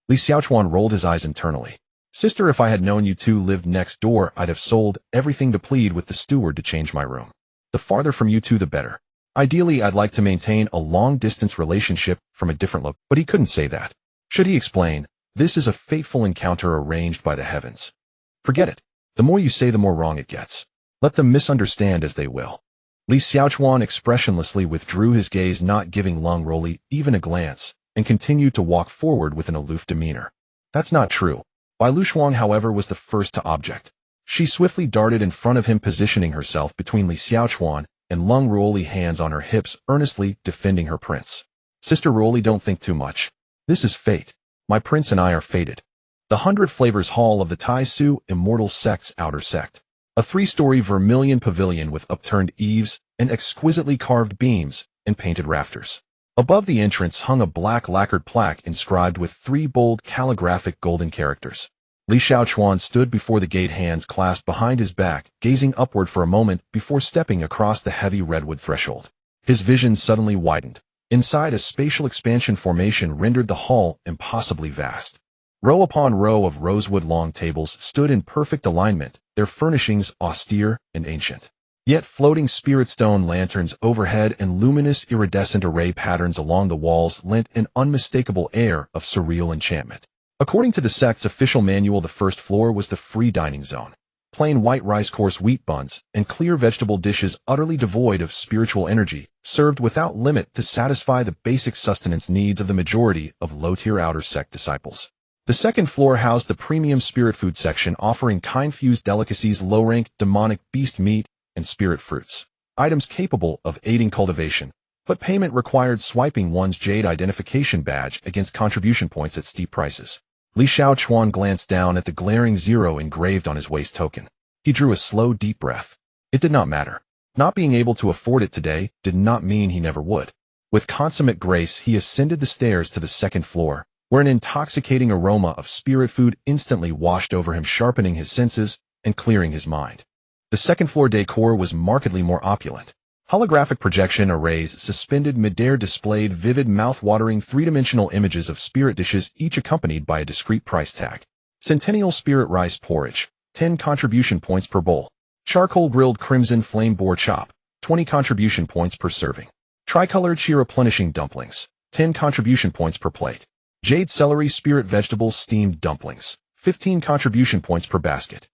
A: Li Xiaochuan rolled his eyes internally. Sister, if I had known you two lived next door, I'd have sold everything to plead with the steward to change my room. The farther from you two, the better. Ideally, I'd like to maintain a long-distance relationship from a different look, but he couldn't say that. Should he explain? This is a fateful encounter arranged by the heavens. Forget it. The more you say, the more wrong it gets. Let them misunderstand as they will. Li Xiaochuan expressionlessly withdrew his gaze, not giving Lung Ruoli even a glance, and continued to walk forward with an aloof demeanor. That's not true. Bai Luoxuang, however, was the first to object. She swiftly darted in front of him, positioning herself between Li Xiaochuan and Lung Ruoli, hands on her hips, earnestly defending her prince. Sister Ruoli, don't think too much. This is fate. My prince and I are fated. The 100 Flavors Hall of the Tai Su Immortal Sect's outer sect. A 3-story vermilion pavilion with upturned eaves and exquisitely carved beams and painted rafters. Above the entrance hung a black lacquered plaque inscribed with 3 bold calligraphic golden characters. Li Xiaochuan stood before the gate, hands clasped behind his back, gazing upward for a moment before stepping across the heavy redwood threshold. His vision suddenly widened. Inside, a spatial expansion formation rendered the hall impossibly vast. Row upon row of rosewood long tables stood in perfect alignment, their furnishings austere and ancient. Yet floating spirit stone lanterns overhead and luminous iridescent array patterns along the walls lent an unmistakable air of surreal enchantment. According to the sect's official manual, the first floor was the free dining zone. Plain white rice, coarse wheat buns, and clear vegetable dishes utterly devoid of spiritual energy, served without limit to satisfy the basic sustenance needs of the majority of low-tier outer sect disciples. The second floor housed the premium spirit food section, offering kind-fused delicacies, low-rank demonic beast meat, and spirit fruits, items capable of aiding cultivation, but payment required swiping one's Jade identification badge against contribution points at steep prices. Li Xiaochuan glanced down at the glaring 0 engraved on his waist token. He drew a slow, deep breath. It did not matter. Not being able to afford it today did not mean he never would. With consummate grace, he ascended the stairs to the second floor, where an intoxicating aroma of spirit food instantly washed over him, sharpening his senses and clearing his mind. The second floor decor was markedly more opulent. Holographic projection arrays suspended midair displayed vivid, mouth-watering three-dimensional images of spirit dishes, each accompanied by a discrete price tag. Centennial Spirit Rice Porridge, 10 contribution points per bowl. Charcoal Grilled Crimson Flame Boar Chop, 20 contribution points per serving. Tricolored Chi Replenishing Dumplings, 10 contribution points per plate. Jade Celery Spirit Vegetables Steamed Dumplings, 15 contribution points per basket.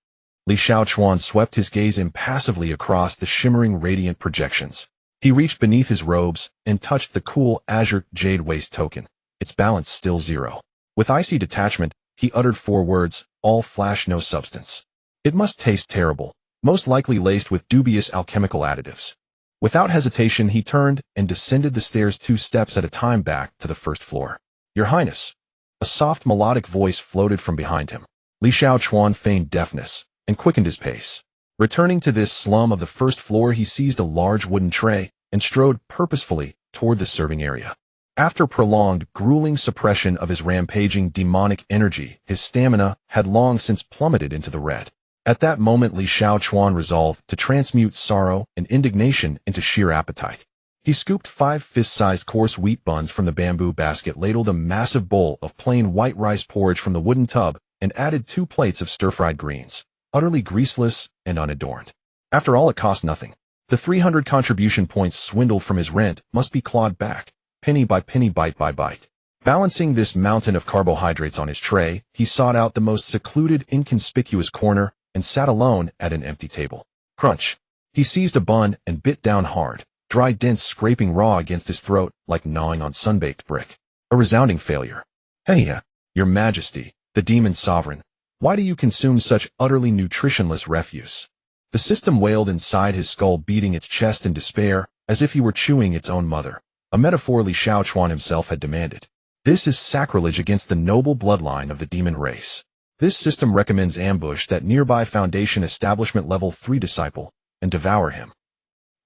A: Li Xiaochuan swept his gaze impassively across the shimmering radiant projections. He reached beneath his robes and touched the cool azure jade waist token, its balance still 0. With icy detachment, he uttered 4 words, all flash, no substance. It must taste terrible, most likely laced with dubious alchemical additives. Without hesitation, he turned and descended the stairs 2 steps at a time back to the first floor. Your Highness. A soft melodic voice floated from behind him. Li Xiaochuan feigned deafness and quickened his pace. Returning to this slum of the first floor, he seized a large wooden tray and strode purposefully toward the serving area. After prolonged, grueling suppression of his rampaging demonic energy, his stamina had long since plummeted into the red. At that moment, Li Xiaochuan resolved to transmute sorrow and indignation into sheer appetite. He scooped 5 fist-sized coarse wheat buns from the bamboo basket, ladled a massive bowl of plain white rice porridge from the wooden tub, and added 2 plates of stir-fried greens, utterly greaseless and unadorned. After all, it cost nothing. The 300 contribution points swindled from his rent must be clawed back, penny by penny, bite by bite. Balancing this mountain of carbohydrates on his tray, he sought out the most secluded, inconspicuous corner and sat alone at an empty table. Crunch. He seized a bun and bit down hard, dry, dense, scraping raw against his throat like gnawing on sun-baked brick. A resounding failure. Hey, Your Majesty, the demon sovereign, why do you consume such utterly nutritionless refuse? The system wailed inside his skull, beating its chest in despair, as if he were chewing its own mother, a metaphor Li Xiaochuan himself had demanded. This is sacrilege against the noble bloodline of the demon race. This system recommends ambush that nearby Foundation Establishment Level 3 disciple and devour him.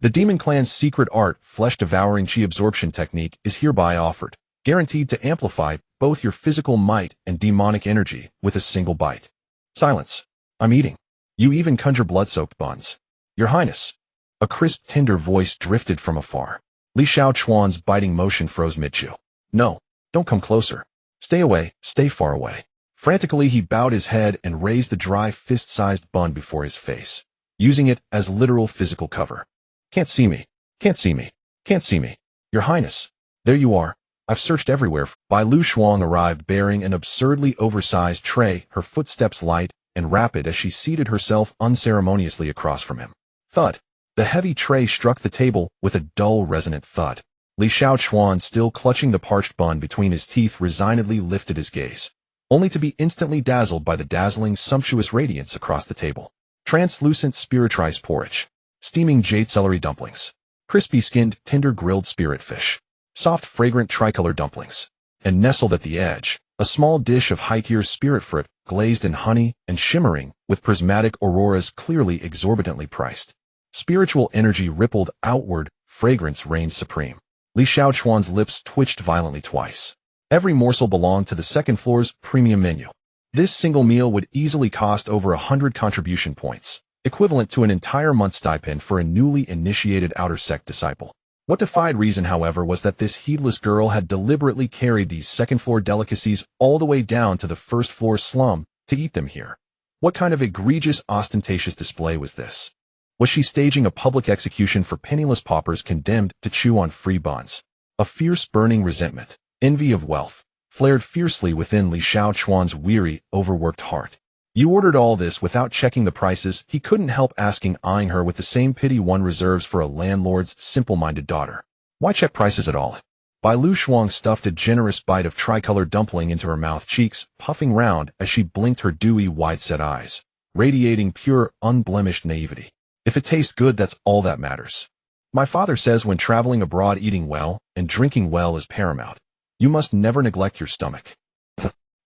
A: The Demon Clan's secret art, flesh-devouring chi absorption technique, is hereby offered, guaranteed to amplify both your physical might and demonic energy with a single bite. Silence. I'm eating. You even conjure blood-soaked buns. Your Highness. A crisp, tender voice drifted from afar. Li Xiaochuan's biting motion froze mid-chew. No, don't come closer. Stay away, stay far away. Frantically, he bowed his head and raised the dry, fist-sized bun before his face, using it as literal physical cover. Can't see me. Can't see me. Can't see me. Your Highness. There you are. I've searched everywhere. Bai Lu Shuang arrived bearing an absurdly oversized tray, her footsteps light and rapid as she seated herself unceremoniously across from him. Thud. The heavy tray struck the table with a dull, resonant thud. Li Xiaochuan, still clutching the parched bun between his teeth, resignedly lifted his gaze, only to be instantly dazzled by the dazzling, sumptuous radiance across the table. Translucent spirit rice porridge. Steaming jade celery dumplings. Crispy-skinned, tender grilled spirit fish. Soft, fragrant tricolor dumplings. And nestled at the edge, a small dish of high-tier spirit fruit, glazed in honey and shimmering with prismatic auroras, clearly exorbitantly priced. Spiritual energy rippled outward, fragrance reigned supreme. Li Xiaochuan's lips twitched violently twice. Every morsel belonged to the second floor's premium menu. This single meal would easily cost over 100 contribution points, equivalent to an entire month's stipend for a newly initiated outer sect disciple. What defied reason, however, was that this heedless girl had deliberately carried these second-floor delicacies all the way down to the first-floor slum to eat them here. What kind of egregious, ostentatious display was this? Was she staging a public execution for penniless paupers condemned to chew on free buns? A fierce, burning resentment, envy of wealth, flared fiercely within Li Xiaochuan's weary, overworked heart. You ordered all this without checking the prices, he couldn't help asking, eyeing her with the same pity one reserves for a landlord's simple-minded daughter. Why check prices at all? Bai Lu Shuang stuffed a generous bite of tricolored dumpling into her mouth, cheeks puffing round as she blinked her dewy, wide-set eyes, radiating pure, unblemished naivety. If it tastes good, that's all that matters. My father says when traveling abroad eating well and drinking well is paramount. You must never neglect your stomach.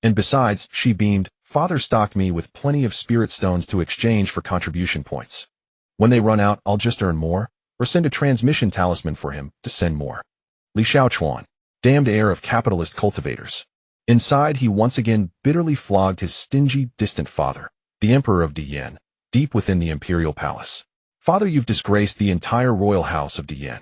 A: And besides, she beamed, father stocked me with plenty of spirit stones to exchange for contribution points. When they run out, I'll just earn more, or send a transmission talisman for him to send more. Li Xiaochuan, damned heir of capitalist cultivators. Inside, he once again bitterly flogged his stingy, distant father, the Emperor of Diyan, deep within the imperial palace. Father, you've disgraced the entire royal house of Diyan.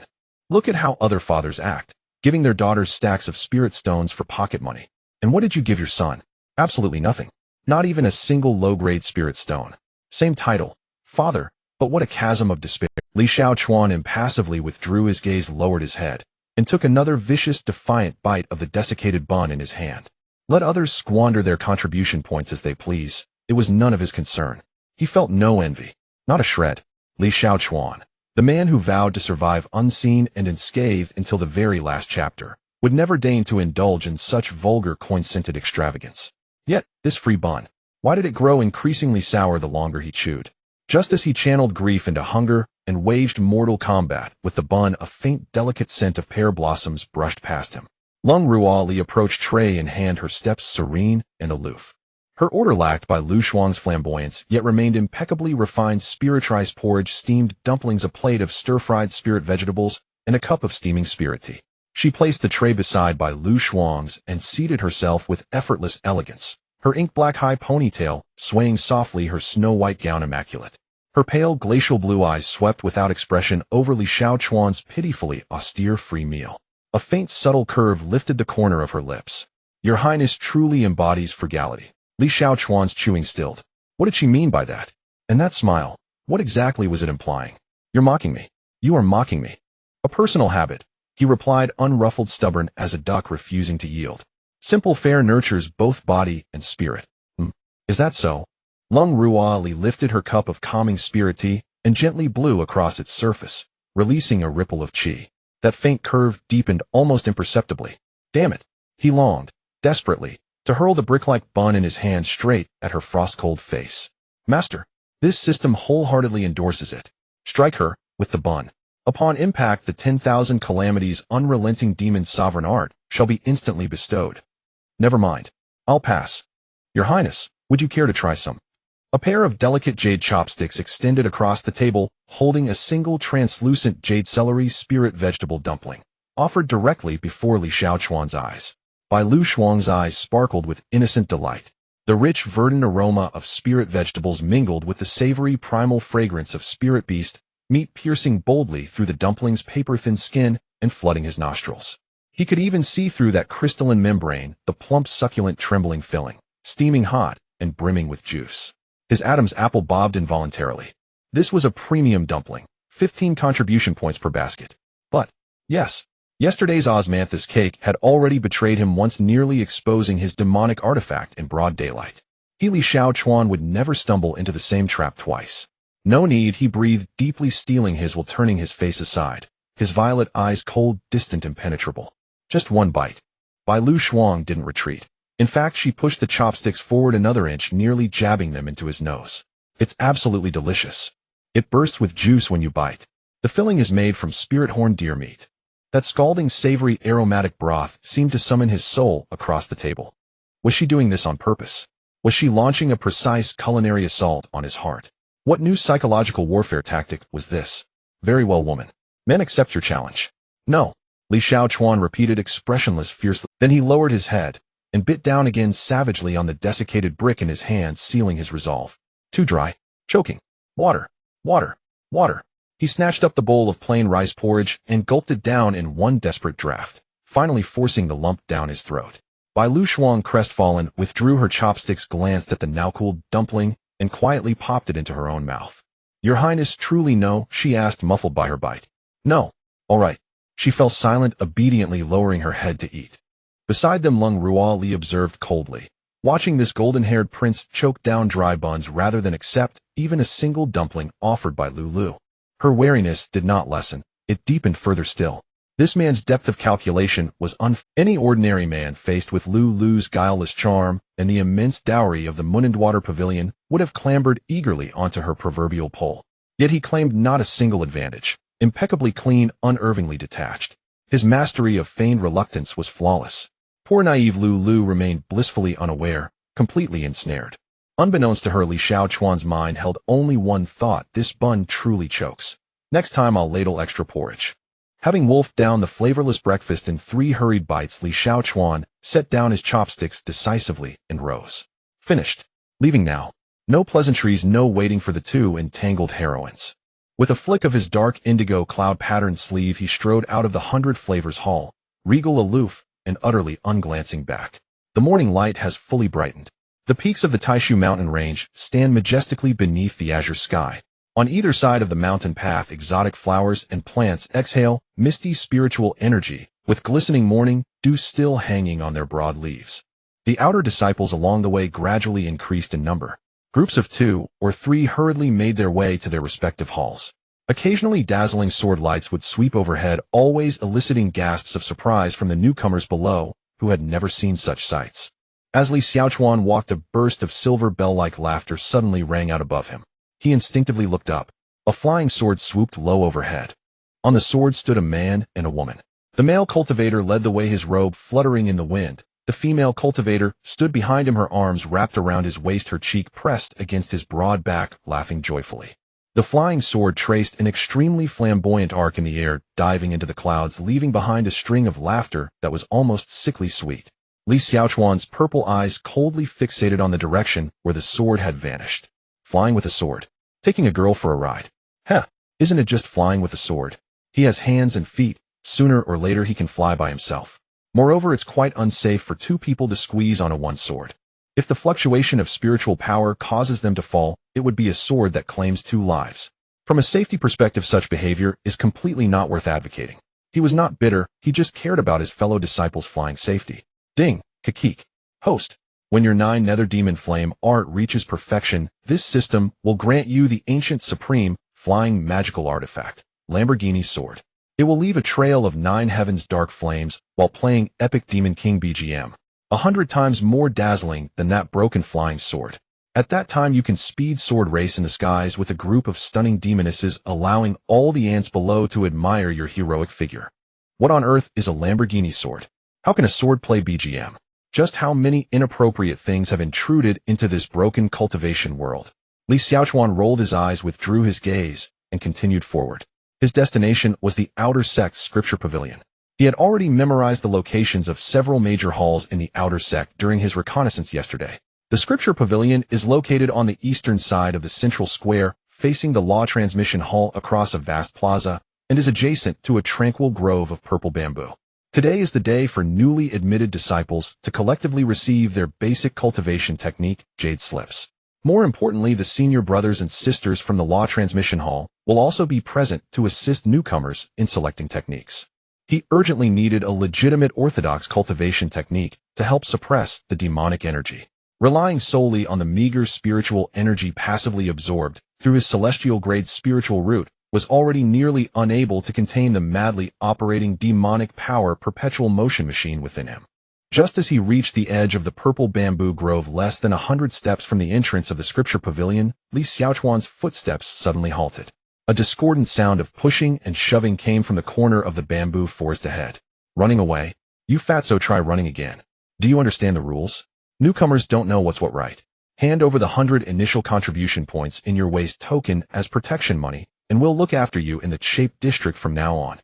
A: Look at how other fathers act, giving their daughters stacks of spirit stones for pocket money. And what did you give your son? Absolutely nothing. Not even a single low-grade spirit stone. Same title, father, but what a chasm of despair. Li Xiaochuan impassively withdrew his gaze, lowered his head, and took another vicious, defiant bite of the desiccated bun in his hand. Let others squander their contribution points as they please. It was none of his concern. He felt no envy, not a shred. Li Xiaochuan, the man who vowed to survive unseen and unscathed until the very last chapter, would never deign to indulge in such vulgar coin-scented extravagance. Yet, this free bun, why did it grow increasingly sour the longer he chewed? Just as he channeled grief into hunger and waged mortal combat with the bun, a faint, delicate scent of pear blossoms brushed past him. Lung Ruali approached tray in hand, her steps serene and aloof. Her order lacked by Lu Shuang's flamboyance, yet remained impeccably refined spiritualized porridge, steamed dumplings, a plate of stir-fried spirit vegetables, and a cup of steaming spirit tea. She placed the tray beside by Lu Shuang's and seated herself with effortless elegance, her ink-black high ponytail swaying softly, her snow-white gown immaculate. Her pale glacial blue eyes swept without expression over Li Xiaochuan's pitifully austere free meal. A faint subtle curve lifted the corner of her lips. Your Highness truly embodies frugality. Li Xiaochuan's chewing stilled. What did she mean by that? And that smile, what exactly was it implying? You're mocking me. You are mocking me. A personal habit, he replied, unruffled, stubborn as a duck refusing to yield. Simple fare nurtures both body and spirit. Is that so? Lung Ruali lifted her cup of calming spirit tea and gently blew across its surface, releasing a ripple of qi. That faint curve deepened almost imperceptibly. Damn it, he longed, desperately, to hurl the brick-like bun in his hand straight at her frost-cold face. Master, this system wholeheartedly endorses it. Strike her, with the bun. Upon impact, the 10,000 calamities' unrelenting demon's sovereign art shall be instantly bestowed. Never mind. I'll pass. Your Highness, would you care to try some? A pair of delicate jade chopsticks extended across the table, holding a single translucent jade celery spirit vegetable dumpling, offered directly before Li Xiaochuan's eyes. Bai Lu Shuang's eyes sparkled with innocent delight. The rich, verdant aroma of spirit vegetables mingled with the savory primal fragrance of spirit beast meat, piercing boldly through the dumpling's paper-thin skin and flooding his nostrils. He could even see through that crystalline membrane, the plump, succulent, trembling filling, steaming hot and brimming with juice. His Adam's apple bobbed involuntarily. This was a premium dumpling, 15 contribution points per basket. But, yes, yesterday's osmanthus cake had already betrayed him, once nearly exposing his demonic artifact in broad daylight. Li Xiaochuan would never stumble into the same trap twice. No need, he breathed deeply, stealing his while turning his face aside, his violet eyes cold, distant, impenetrable. Just one bite. Bai Lu Shuang didn't retreat. In fact, she pushed the chopsticks forward another inch, nearly jabbing them into his nose. It's absolutely delicious. It bursts with juice when you bite. The filling is made from spirit horn deer meat. That scalding, savory, aromatic broth seemed to summon his soul across the table. Was she doing this on purpose? Was she launching a precise culinary assault on his heart? What new psychological warfare tactic was this? Very well, woman. Men, accept your challenge. No. Li Xiaochuan repeated, expressionless, fiercely. Then he lowered his head and bit down again savagely on the desiccated brick in his hand, sealing his resolve. Too dry. Choking. Water. Water. Water. He snatched up the bowl of plain rice porridge and gulped it down in one desperate draught, finally forcing the lump down his throat. Bai Lu Shuang, crestfallen, withdrew her chopsticks, glanced at the now-cooled dumpling, and quietly popped it into her own mouth. Your Highness, truly no? She asked, muffled by her bite. No. All right. She fell silent, obediently lowering her head to eat. Beside them, Lung Ruali observed coldly, watching this golden-haired prince choke down dry buns rather than accept even a single dumpling offered by Lulu. Her wariness did not lessen, it deepened further still. This man's depth of calculation was any ordinary man faced with Lulu's guileless charm and the immense dowry of the Munindwater Pavilion would have clambered eagerly onto her proverbial pole. Yet he claimed not a single advantage. impeccably clean, unervingly detached. His mastery of feigned reluctance was flawless. Poor naive Lulu remained blissfully unaware, completely ensnared. Unbeknownst to her, Li Xiaochuan's mind held only one thought: this bun truly chokes. Next time I'll ladle extra porridge. Having wolfed down the flavorless breakfast in 3 hurried bites, Li Xiaochuan set down his chopsticks decisively and rose. Finished. Leaving now. No pleasantries, no waiting for the 2 entangled heroines. With a flick of his dark indigo cloud-patterned sleeve, he strode out of the 100 Flavors Hall, regal, aloof, and utterly unglancing back. The morning light has fully brightened. The peaks of the Taishu mountain range stand majestically beneath the azure sky. On either side of the mountain path, exotic flowers and plants exhale misty spiritual energy, with glistening morning dew still hanging on their broad leaves. The outer disciples along the way gradually increased in number. Groups of 2 or 3 hurriedly made their way to their respective halls. Occasionally dazzling sword lights would sweep overhead, always eliciting gasps of surprise from the newcomers below, who had never seen such sights. As Li Xiaochuan walked, a burst of silver bell-like laughter suddenly rang out above him. He instinctively looked up. A flying sword swooped low overhead. On the sword stood a man and a woman. The male cultivator led the way, his robe fluttering in the wind. The female cultivator stood behind him, her arms wrapped around his waist, her cheek pressed against his broad back, laughing joyfully. The flying sword traced an extremely flamboyant arc in the air, diving into the clouds, leaving behind a string of laughter that was almost sickly sweet. Li Xiaochuan's purple eyes coldly fixated on the direction where the sword had vanished. Flying with a sword. Taking a girl for a ride. Isn't it just flying with a sword? He has hands and feet. Sooner or later he can fly by himself. Moreover, it's quite unsafe for 2 people to squeeze on a one sword. If the fluctuation of spiritual power causes them to fall, it would be a sword that claims 2 lives. From a safety perspective, such behavior is completely not worth advocating. He was not bitter, he just cared about his fellow disciples' flying safety. Ding, Kakik. Host. When your 9 nether demon flame art reaches perfection, this system will grant you the ancient supreme flying magical artifact, Lamborghini Sword. It will leave a trail of 9 heavens dark flames while playing epic Demon King BGM, 100 times more dazzling than that broken flying sword. At that time you can speed sword race in the skies with a group of stunning demonesses, allowing all the ants below to admire your heroic figure. What on earth is a Lamborghini sword? How can a sword play BGM? Just how many inappropriate things have intruded into this broken cultivation world? Li Xiaochuan rolled his eyes, withdrew his gaze, and continued forward. His destination was the outer sect scripture pavilion. He had already memorized the locations of several major halls in the outer sect during his reconnaissance yesterday. The scripture pavilion is located on the eastern side of the central square, facing the law transmission hall across a vast plaza, and is adjacent to a tranquil grove of purple bamboo. Today is the day for newly admitted disciples to collectively receive their basic cultivation technique, jade slips. More importantly, the senior brothers and sisters from the law transmission hall will also be present to assist newcomers in selecting techniques. He urgently needed a legitimate orthodox cultivation technique to help suppress the demonic energy. Relying solely on the meager spiritual energy passively absorbed through his celestial grade spiritual root was already nearly unable to contain the madly operating demonic power perpetual motion machine within him. Just as he reached the edge of the purple bamboo grove, less than 100 steps from the entrance of the scripture pavilion, Li Xiaochuan's footsteps suddenly halted. A discordant sound of pushing and shoving came from the corner of the bamboo forest ahead. Running away? You fatso, try running again. Do you understand the rules? Newcomers don't know what's what, right? Hand over the 100 initial contribution points in your waist token as protection money, and we'll look after you in the Shape District from now on.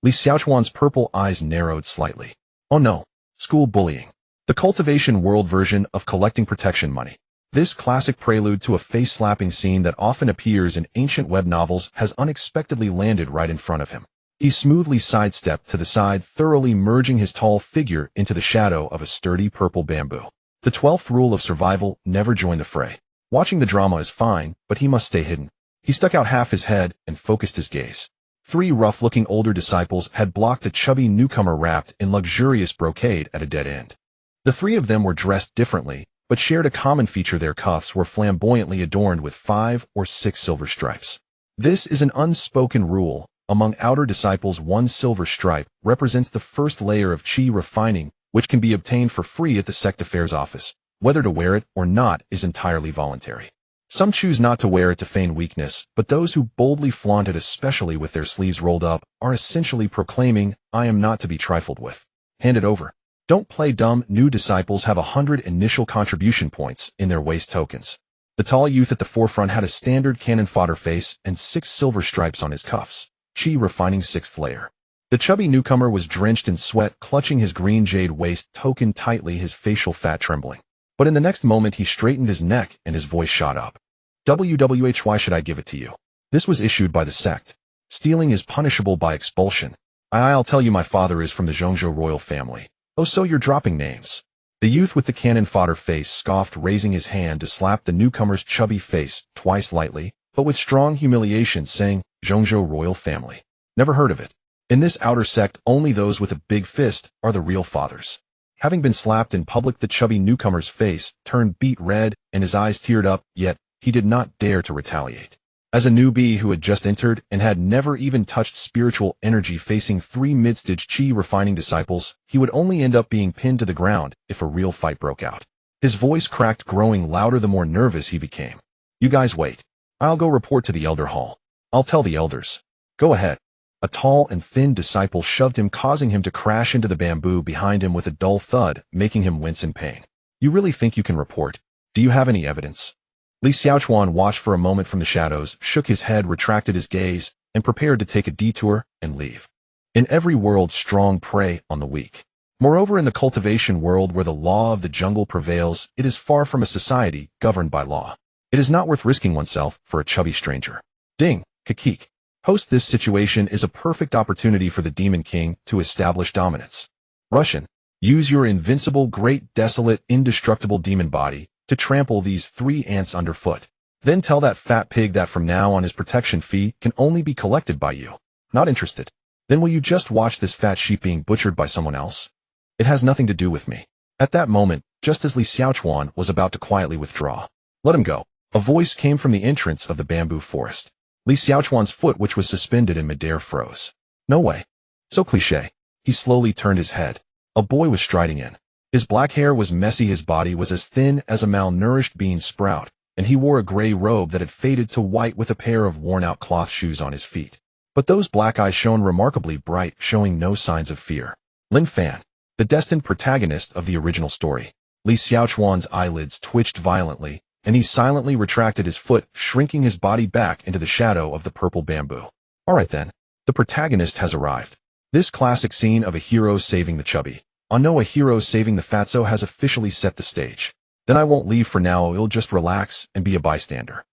A: Li Xiaochuan's purple eyes narrowed slightly. Oh no. School bullying. The cultivation world version of collecting protection money. This classic prelude to a face-slapping scene that often appears in ancient web novels has unexpectedly landed right in front of him. He smoothly sidestepped to the side, thoroughly merging his tall figure into the shadow of a sturdy purple bamboo. The 12th rule of survival: never join the fray. Watching the drama is fine, but he must stay hidden. He stuck out half his head and focused his gaze. 3 rough-looking older disciples had blocked a chubby newcomer wrapped in luxurious brocade at a dead end. The 3 of them were dressed differently, but shared a common feature: their cuffs were flamboyantly adorned with 5 or 6 silver stripes. This is an unspoken rule. Among outer disciples, 1 silver stripe represents the first layer of chi refining, which can be obtained for free at the sect affairs office. Whether to wear it or not is entirely voluntary. Some choose not to wear it to feign weakness, but those who boldly flaunt it, especially with their sleeves rolled up, are essentially proclaiming, "I am not to be trifled with. Hand it over." Don't play dumb. New disciples have 100 initial contribution points in their waist tokens. The tall youth at the forefront had a standard cannon fodder face and 6 silver stripes on his cuffs. Chi refining 6th layer. The chubby newcomer was drenched in sweat, clutching his green jade waist token tightly, his facial fat trembling. But in the next moment he straightened his neck and his voice shot up. "WWH, why should I give it to you? This was issued by the sect. Stealing is punishable by expulsion. I'll tell you, my father is from the Zhongzhou royal family." "Oh, so you're dropping names." The youth with the cannon fodder face scoffed, raising his hand to slap the newcomer's chubby face twice lightly, but with strong humiliation, saying, "Zhongzhou royal family. Never heard of it. In this outer sect, only those with a big fist are the real fathers." Having been slapped in public, the chubby newcomer's face turned beet red and his eyes teared up, yet he did not dare to retaliate. As a newbie who had just entered and had never even touched spiritual energy facing 3 mid-stage Chi refining disciples, he would only end up being pinned to the ground if a real fight broke out. His voice cracked, growing louder the more nervous he became. "You guys wait. I'll go report to the elder hall. I'll tell the elders." "Go ahead." A tall and thin disciple shoved him, causing him to crash into the bamboo behind him with a dull thud, making him wince in pain. "You really think you can report? Do you have any evidence?" Li Xiaochuan watched for a moment from the shadows, shook his head, retracted his gaze, and prepared to take a detour and leave. In every world, strong prey on the weak. Moreover, in the cultivation world where the law of the jungle prevails, it is far from a society governed by law. It is not worth risking oneself for a chubby stranger. Ding, Kakik. Host, this situation is a perfect opportunity for the Demon King to establish dominance. Russian. Use your invincible, great, desolate, indestructible demon body to trample these 3 ants underfoot. Then tell that fat pig that from now on his protection fee can only be collected by you. Not interested? Then will you just watch this fat sheep being butchered by someone else? It has nothing to do with me. At that moment, just as Li Xiaochuan was about to quietly withdraw, "Let him go." A voice came from the entrance of the bamboo forest. Li Xiaochuan's foot, which was suspended in midair, froze. "No way. So cliché." He slowly turned his head. A boy was striding in. His black hair was messy, his body was as thin as a malnourished bean sprout, and he wore a gray robe that had faded to white with a pair of worn-out cloth shoes on his feet. But those black eyes shone remarkably bright, showing no signs of fear. Lin Fan, the destined protagonist of the original story. Li Xiaochuan's eyelids twitched violently, and he silently retracted his foot, shrinking his body back into the shadow of the purple bamboo. All right then, the protagonist has arrived. This classic scene of a hero saving the chubby. Oh no, a hero saving the fatso has officially set the stage. Then I won't leave for now, I'll just relax and be a bystander.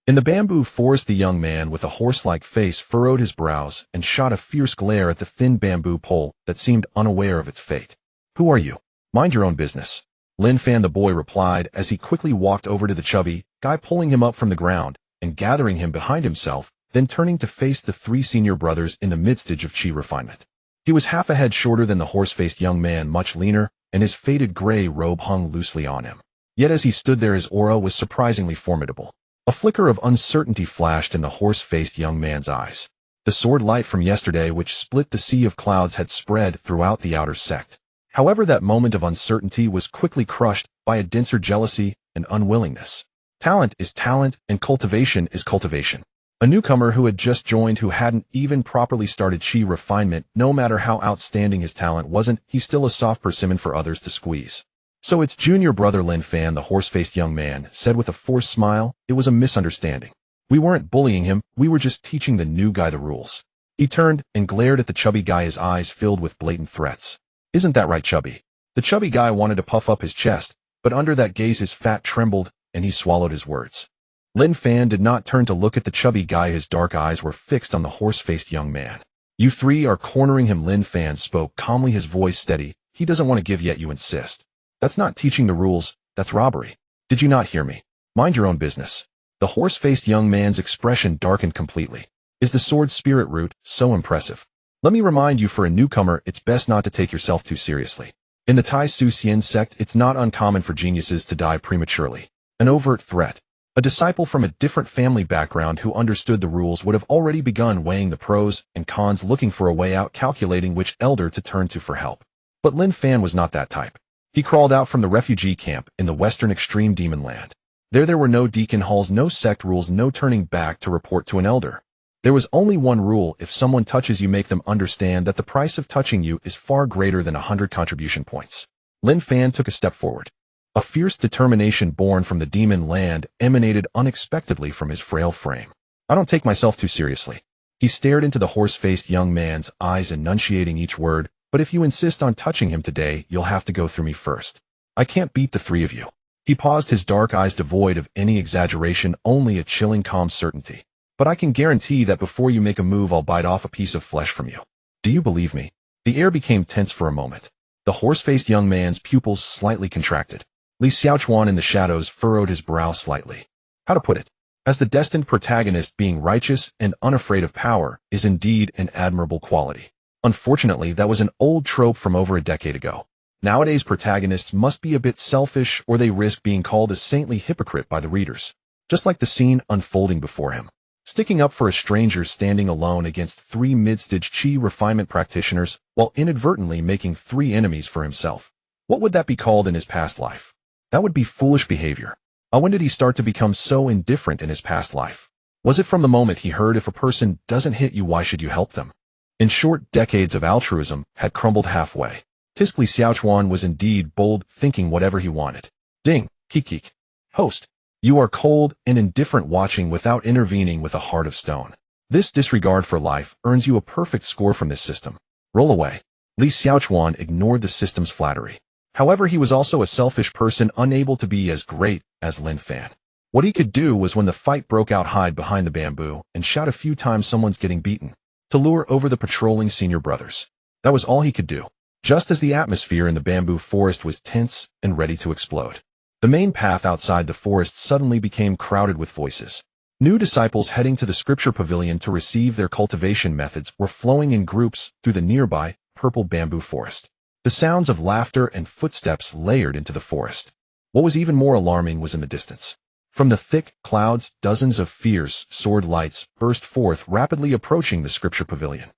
A: In the bamboo forest, the young man with a horse-like face furrowed his brows and shot a fierce glare at the thin bamboo pole that seemed unaware of its fate. "Who are you? Mind your own business." Lin Fan, the boy, replied as he quickly walked over to the chubby guy, pulling him up from the ground and gathering him behind himself, then turning to face the 3 senior brothers in the mid-stage of Chi refinement. He was half a head shorter than the horse-faced young man, much leaner, and his faded gray robe hung loosely on him. Yet as he stood there, his aura was surprisingly formidable. A flicker of uncertainty flashed in the horse-faced young man's eyes. The sword light from yesterday, which split the sea of clouds, had spread throughout the outer sect. However, that moment of uncertainty was quickly crushed by a denser jealousy and unwillingness. Talent is talent, and cultivation is cultivation. A newcomer who had just joined, who hadn't even properly started Chi refinement, no matter how outstanding his talent wasn't, he's still a soft persimmon for others to squeeze. "So it's junior brother Lin Fan," the horse-faced young man said with a forced smile. "It was a misunderstanding. We weren't bullying him, we were just teaching the new guy the rules." He turned and glared at the chubby guy, his eyes filled with blatant threats. "Isn't that right, chubby?" The chubby guy wanted to puff up his chest, but under that gaze his fat trembled, and he swallowed his words. Lin Fan did not turn to look at the chubby guy. His dark eyes were fixed on the horse-faced young man. "You 3 are cornering him," Lin Fan spoke calmly, his voice steady. "He doesn't want to give, yet you insist. That's not teaching the rules, that's robbery. Did you not hear me? Mind your own business." The horse-faced young man's expression darkened completely. "Is the sword spirit root so impressive? Let me remind you, for a newcomer, it's best not to take yourself too seriously. In the Tai Su Xian sect, it's not uncommon for geniuses to die prematurely. An overt threat. A disciple from a different family background who understood the rules would have already begun weighing the pros and cons, looking for a way out, calculating which elder to turn to for help. But Lin Fan was not that type. He crawled out from the refugee camp in the western extreme demon land. There were no deacon halls, no sect rules, no turning back to report to an elder. There was only one rule: if someone touches you, make them understand that the price of touching you is far greater than 100 contribution points. Lin Fan took a step forward. A fierce determination born from the demon land emanated unexpectedly from his frail frame. I don't take myself too seriously. He stared into the horse-faced young man's eyes, enunciating each word. But if you insist on touching him today, you'll have to go through me first. I can't beat the three of you. He paused, his dark eyes devoid of any exaggeration, only a chilling calm certainty. But I can guarantee that before you make a move, I'll bite off a piece of flesh from you. Do you believe me? The air became tense for a moment. The horse-faced young man's pupils slightly contracted. Li Xiaochuan in the shadows furrowed his brow slightly. How to put it? As the destined protagonist, being righteous and unafraid of power is indeed an admirable quality. Unfortunately, that was an old trope from over a decade ago. Nowadays, protagonists must be a bit selfish, or they risk being called a saintly hypocrite by the readers. Just like the scene unfolding before him. Sticking up for a stranger, standing alone against 3 mid-stage chi refinement practitioners, while inadvertently making 3 enemies for himself. What would that be called in his past life? That would be foolish behavior. When did he start to become so indifferent in his past life? Was it from the moment he heard, if a person doesn't hit you, why should you help them? In short, decades of altruism had crumbled halfway. Li Xiaochuan was indeed bold, thinking whatever he wanted. Ding, kik. Host. You are cold and indifferent, watching without intervening with a heart of stone. This disregard for life earns you a perfect score from this system. Roll away. Li Xiaochuan ignored the system's flattery. However, he was also a selfish person, unable to be as great as Lin Fan. What he could do was, when the fight broke out, hide behind the bamboo and shout a few times someone's getting beaten, to lure over the patrolling senior brothers. That was all he could do. Just as the atmosphere in the bamboo forest was tense and ready to explode, the main path outside the forest suddenly became crowded with voices. New disciples heading to the scripture pavilion to receive their cultivation methods were flowing in groups through the nearby purple bamboo forest. The sounds of laughter and footsteps layered into the forest. What was even more alarming was in the distance. From the thick clouds, dozens of fierce sword lights burst forth, rapidly approaching the scripture pavilion.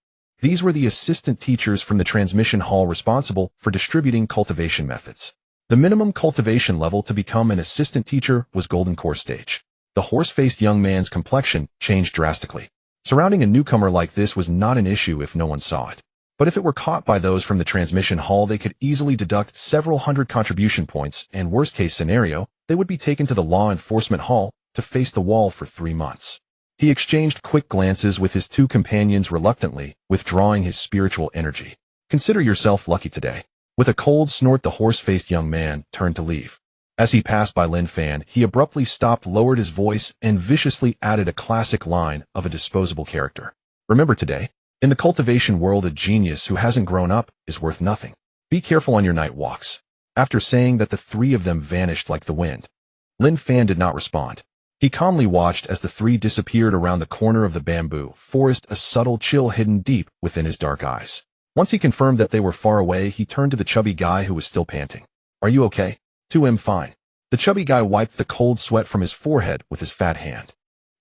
A: These were the assistant teachers from the transmission hall responsible for distributing cultivation methods. The minimum cultivation level to become an assistant teacher was Golden Core stage. The horse-faced young man's complexion changed drastically. Surrounding a newcomer like this was not an issue if no one saw it. But if it were caught by those from the transmission hall, they could easily deduct several hundred contribution points, and worst-case scenario, they would be taken to the law enforcement hall to face the wall for 3 months. He exchanged quick glances with his 2 companions, reluctantly withdrawing his spiritual energy. Consider yourself lucky today. With a cold snort, the horse-faced young man turned to leave. As he passed by Lin Fan, he abruptly stopped, lowered his voice, and viciously added a classic line of a disposable character. Remember today, in the cultivation world, a genius who hasn't grown up is worth nothing. Be careful on your night walks. After saying that, the 3 of them vanished like the wind. Lin Fan did not respond. He calmly watched as the 3 disappeared around the corner of the bamboo forest, a subtle chill hidden deep within his dark eyes. Once he confirmed that they were far away, he turned to the chubby guy who was still panting. Are you okay? 2M fine. The chubby guy wiped the cold sweat from his forehead with his fat hand.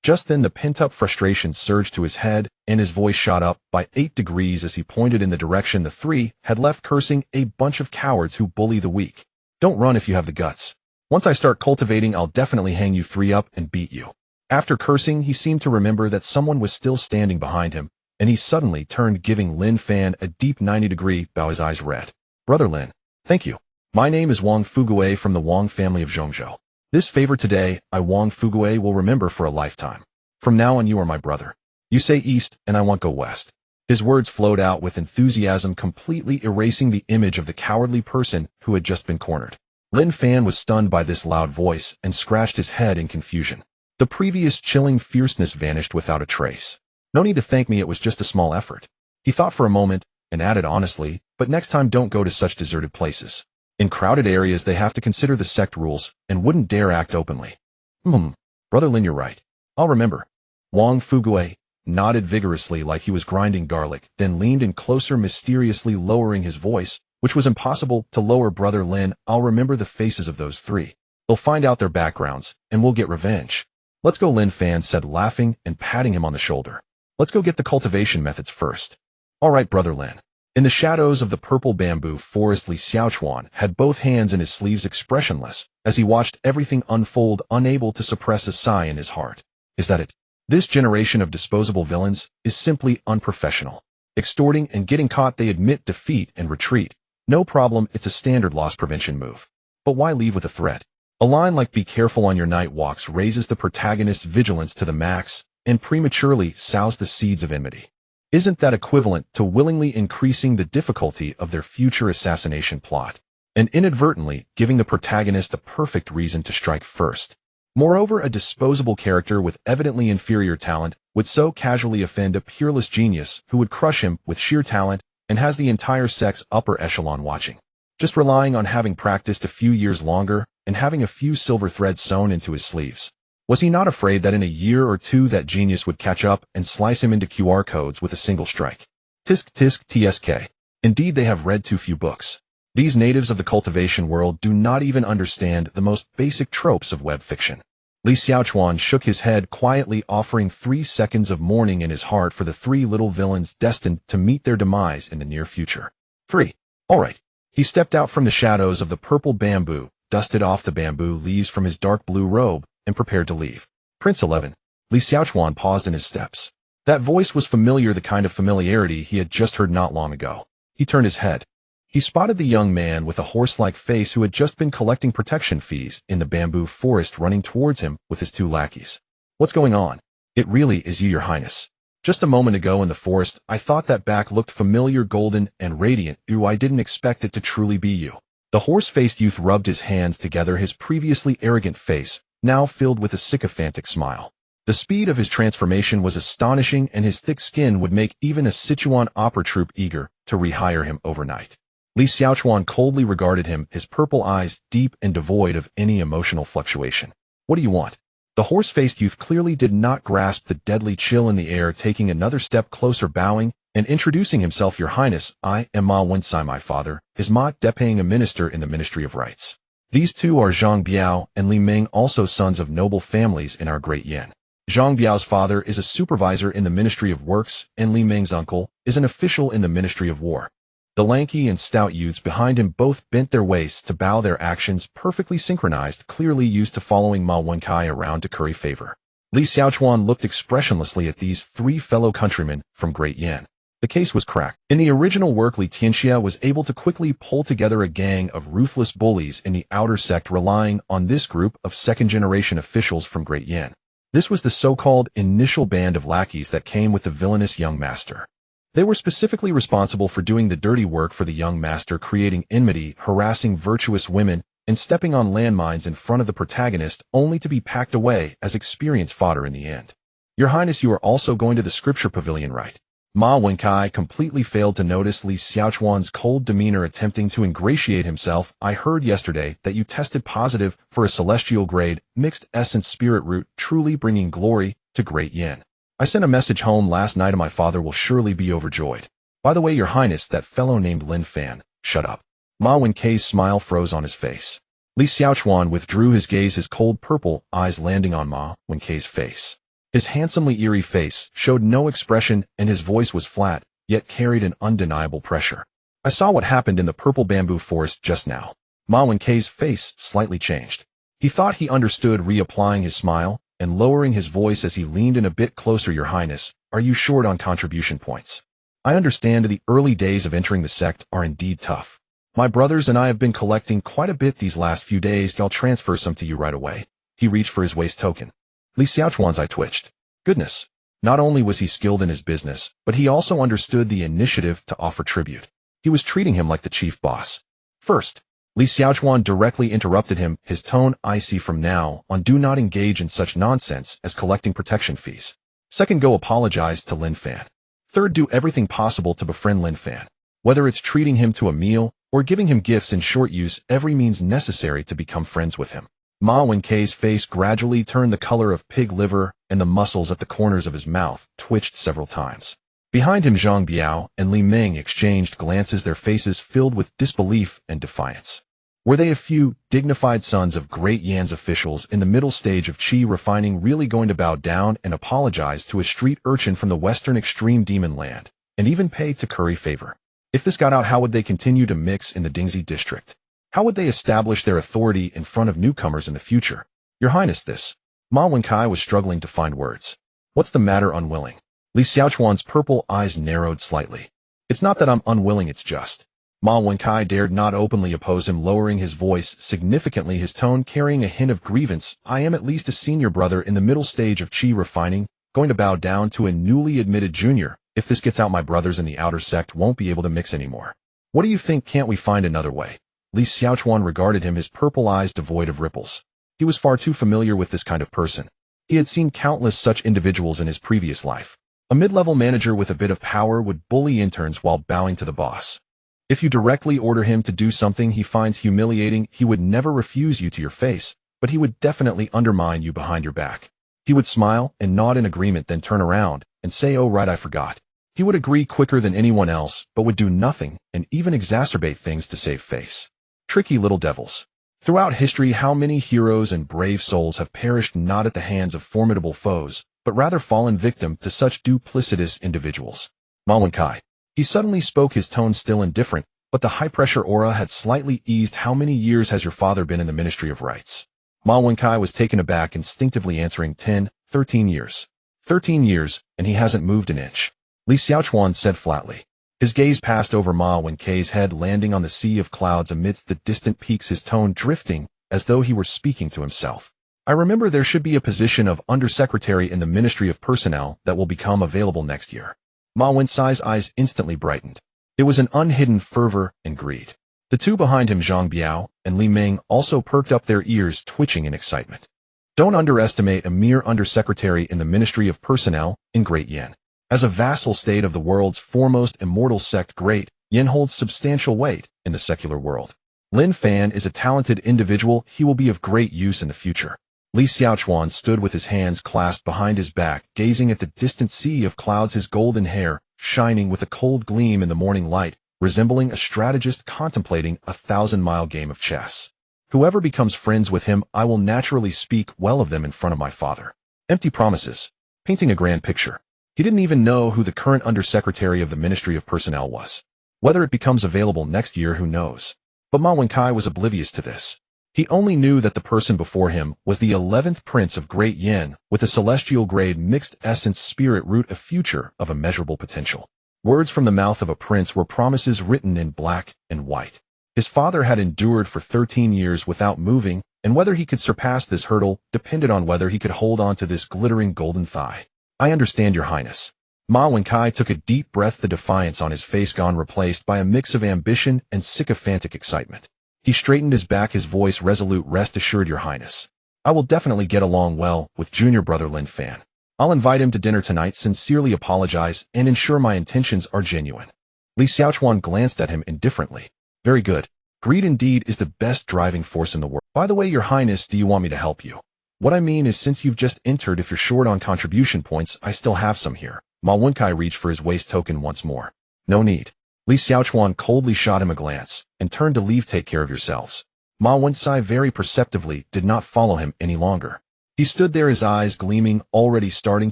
A: Just then, the pent-up frustration surged to his head, and his voice shot up by 8 degrees as he pointed in the direction the 3 had left, cursing, a bunch of cowards who bully the weak. Don't run if you have the guts. Once I start cultivating, I'll definitely hang you 3 up and beat you. After cursing, he seemed to remember that someone was still standing behind him, and he suddenly turned, giving Lin Fan a deep 90-degree bow, his eyes red. Brother Lin. Thank you. My name is Wang Fugue from the Wang family of Zhongzhou. This favor today, I Wang Fugue will remember for a lifetime. From now on, you are my brother. You say east, and I won't go west. His words flowed out with enthusiasm, completely erasing the image of the cowardly person who had just been cornered. Lin Fan was stunned by this loud voice and scratched his head in confusion. The previous chilling fierceness vanished without a trace. No need to thank me, it was just a small effort. He thought for a moment and added honestly, but next time don't go to such deserted places. In crowded areas they have to consider the sect rules and wouldn't dare act openly. Brother Lin, you're right. I'll remember. Wang Fugue nodded vigorously like he was grinding garlic, then leaned in closer, mysteriously lowering his voice, which was impossible to lower. Brother Lin, I'll remember the faces of those 3. They'll find out their backgrounds, and we'll get revenge. Let's go, Lin Fan said, laughing and patting him on the shoulder. Let's go get the cultivation methods first. All right, Brother Lin. In the shadows of the purple bamboo forest, Li Xiaochuan had both hands in his sleeves expressionless as he watched everything unfold, unable to suppress a sigh in his heart. Is that it? This generation of disposable villains is simply unprofessional. Extorting and getting caught, they admit defeat and retreat. No problem, it's a standard loss prevention move. But why leave with a threat? A line like "be careful on your night walks" raises the protagonist's vigilance to the max and prematurely sows the seeds of enmity. Isn't that equivalent to willingly increasing the difficulty of their future assassination plot, and inadvertently giving the protagonist a perfect reason to strike first? Moreover, a disposable character with evidently inferior talent would so casually offend a peerless genius who would crush him with sheer talent and has the entire sex upper echelon watching, just relying on having practiced a few years longer and having a few silver threads sewn into his sleeves. Was he not afraid that in a year or two that genius would catch up and slice him into QR codes with a single strike? Tisk tisk tsk. Indeed, they have read too few books. These natives of the cultivation world do not even understand the most basic tropes of web fiction. Li Xiaochuan shook his head quietly, offering 3 seconds of mourning in his heart for the 3 little villains destined to meet their demise in the near future. 3. All right. He stepped out from the shadows of the purple bamboo, dusted off the bamboo leaves from his dark blue robe, and prepared to leave. Prince 11. Li Xiaochuan paused in his steps. That voice was familiar, the kind of familiarity he had just heard not long ago. He turned his head. He spotted the young man with a horse-like face who had just been collecting protection fees in the bamboo forest running towards him with his 2 lackeys. What's going on? It really is you, Your Highness. Just a moment ago in the forest, I thought that back looked familiar, golden and radiant. Ooh, I didn't expect it to truly be you. The horse-faced youth rubbed his hands together, his previously arrogant face now filled with a sycophantic smile. The speed of his transformation was astonishing, and his thick skin would make even a Sichuan opera troupe eager to rehire him overnight. Li Xiaochuan coldly regarded him, his purple eyes deep and devoid of any emotional fluctuation. What do you want? The horse-faced youth clearly did not grasp the deadly chill in the air, taking another step closer, bowing and introducing himself. Your Highness, I am Ma Wencai. My father is Ma Depeng, a minister in the Ministry of Rights. These 2 are Zhang Biao and Li Ming, also sons of noble families in our great Yan. Zhang Biao's father is a supervisor in the Ministry of Works, and Li Ming's uncle is an official in the Ministry of War. The lanky and stout youths behind him both bent their waists to bow, their actions perfectly synchronized, clearly used to following Ma Wencai around to curry favor. Li Xiaochuan looked expressionlessly at these 3 fellow countrymen from Great Yan. The case was cracked. In the original work, Li Tianxia was able to quickly pull together a gang of ruthless bullies in the outer sect, relying on this group of second-generation officials from Great Yan. This was the so-called initial band of lackeys that came with the villainous young master. They were specifically responsible for doing the dirty work for the young master, creating enmity, harassing virtuous women, and stepping on landmines in front of the protagonist, only to be packed away as experience fodder in the end. Your Highness, you are also going to the scripture pavilion, right? Ma Wencai completely failed to notice Li Xiaochuan's cold demeanor, attempting to ingratiate himself. I heard yesterday that you tested positive for a celestial grade mixed essence spirit root, truly bringing glory to Great Yan. I sent a message home last night and my father will surely be overjoyed. By the way, Your Highness, that fellow named Lin Fan. Shut up. Ma Wencai's smile froze on his face. Li Xiaochuan withdrew his gaze, his cold purple eyes landing on Ma Wencai's face. His handsomely eerie face showed no expression and his voice was flat, yet carried an undeniable pressure. I saw what happened in the purple bamboo forest just now. Ma Wencai's face slightly changed. He thought he understood, reapplying his smile and lowering his voice as he leaned in a bit closer. Your Highness, are you short on contribution points? I understand the early days of entering the sect are indeed tough. My brothers and I have been collecting quite a bit these last few days. I'll transfer some to you right away. He reached for his waist token. Li Xiaochuan's eye twitched. Goodness. Not only was he skilled in his business, but he also understood the initiative to offer tribute. He was treating him like the chief boss. First, Li Xiaochuan directly interrupted him, his tone icy. From now on, do not engage in such nonsense as collecting protection fees. Second, go apologize to Lin Fan. Third, do everything possible to befriend Lin Fan. Whether it's treating him to a meal or giving him gifts, in short, use every means necessary to become friends with him. Ma Wencai's face gradually turned the color of pig liver, and the muscles at the corners of his mouth twitched several times. Behind him, Zhang Biao and Li Ming exchanged glances, their faces filled with disbelief and defiance. Were they, a few dignified sons of Great Yan's officials in the middle stage of Qi refining, really going to bow down and apologize to a street urchin from the western extreme demon land, and even pay to curry favor? If this got out, how would they continue to mix in the Doomsday district? How would they establish their authority in front of newcomers in the future? Your Highness, this. Ma Wenkai was struggling to find words. What's the matter, unwilling? Li Xiaochuan's purple eyes narrowed slightly. It's not that I'm unwilling, it's just. Ma Wenkai dared not openly oppose him, lowering his voice significantly, his tone carrying a hint of grievance. I am at least a senior brother in the middle stage of chi refining, going to bow down to a newly admitted junior. If this gets out, my brothers in the outer sect won't be able to mix anymore. What do you think? Can't we find another way? Li Xiaochuan regarded him, his purple eyes devoid of ripples. He was far too familiar with this kind of person. He had seen countless such individuals in his previous life. A mid-level manager with a bit of power would bully interns while bowing to the boss. If you directly order him to do something he finds humiliating, he would never refuse you to your face, but he would definitely undermine you behind your back. He would smile and nod in agreement, then turn around and say, "Oh right, I forgot." He would agree quicker than anyone else, but would do nothing and even exacerbate things to save face. Tricky little devils. Throughout history, how many heroes and brave souls have perished not at the hands of formidable foes, but rather fallen victim to such duplicitous individuals? Ma Wenkai. He suddenly spoke, his tone still indifferent, but the high-pressure aura had slightly eased. How many years has your father been in the Ministry of Rights? Ma Wenkai was taken aback, instinctively answering 10, 13 years. 13 years, and he hasn't moved an inch. Li Xiaochuan said flatly. His gaze passed over Ma Wenkai's head, landing on the sea of clouds amidst the distant peaks, his tone drifting as though he were speaking to himself. I remember there should be a position of undersecretary in the Ministry of Personnel that will become available next year. Ma Wenkai's eyes instantly brightened. It was an unhidden fervor and greed. The two behind him, Zhang Biao and Li Ming, also perked up, their ears twitching in excitement. Don't underestimate a mere undersecretary in the Ministry of Personnel in Great Yin. As a vassal state of the world's foremost immortal sect, Great Yin holds substantial weight in the secular world. Lin Fan is a talented individual. He will be of great use in the future. Li Xiaochuan stood with his hands clasped behind his back, gazing at the distant sea of clouds, his golden hair shining with a cold gleam in the morning light, resembling a strategist contemplating a 1,000-mile game of chess. Whoever becomes friends with him, I will naturally speak well of them in front of my father. Empty promises. Painting a grand picture. He didn't even know who the current undersecretary of the Ministry of Personnel was. Whether it becomes available next year, who knows? But Ma Wenkai was oblivious to this. He only knew that the person before him was the 11th Prince of Great Yin, with a celestial grade mixed essence spirit root, a future of immeasurable potential. Words from the mouth of a prince were promises written in black and white. His father had endured for 13 years without moving, and whether he could surpass this hurdle depended on whether he could hold on to this glittering golden thigh. I understand, Your Highness. Ma Wenkai took a deep breath, the defiance on his face gone, replaced by a mix of ambition and sycophantic excitement. He straightened his back, his voice resolute. Rest assured, Your Highness. I will definitely get along well with junior brother Lin Fan. I'll invite him to dinner tonight, sincerely apologize, and ensure my intentions are genuine. Li Xiaochuan glanced at him indifferently. Very good. Greed indeed is the best driving force in the world. By the way, Your Highness, do you want me to help you? What I mean is, since you've just entered, if you're short on contribution points, I still have some here. Ma Wenkai reached for his waist token once more. No need. Li Xiaochuan coldly shot him a glance and turned to leave. Take care of yourselves. Ma Wenkai very perceptively did not follow him any longer. He stood there, his eyes gleaming, already starting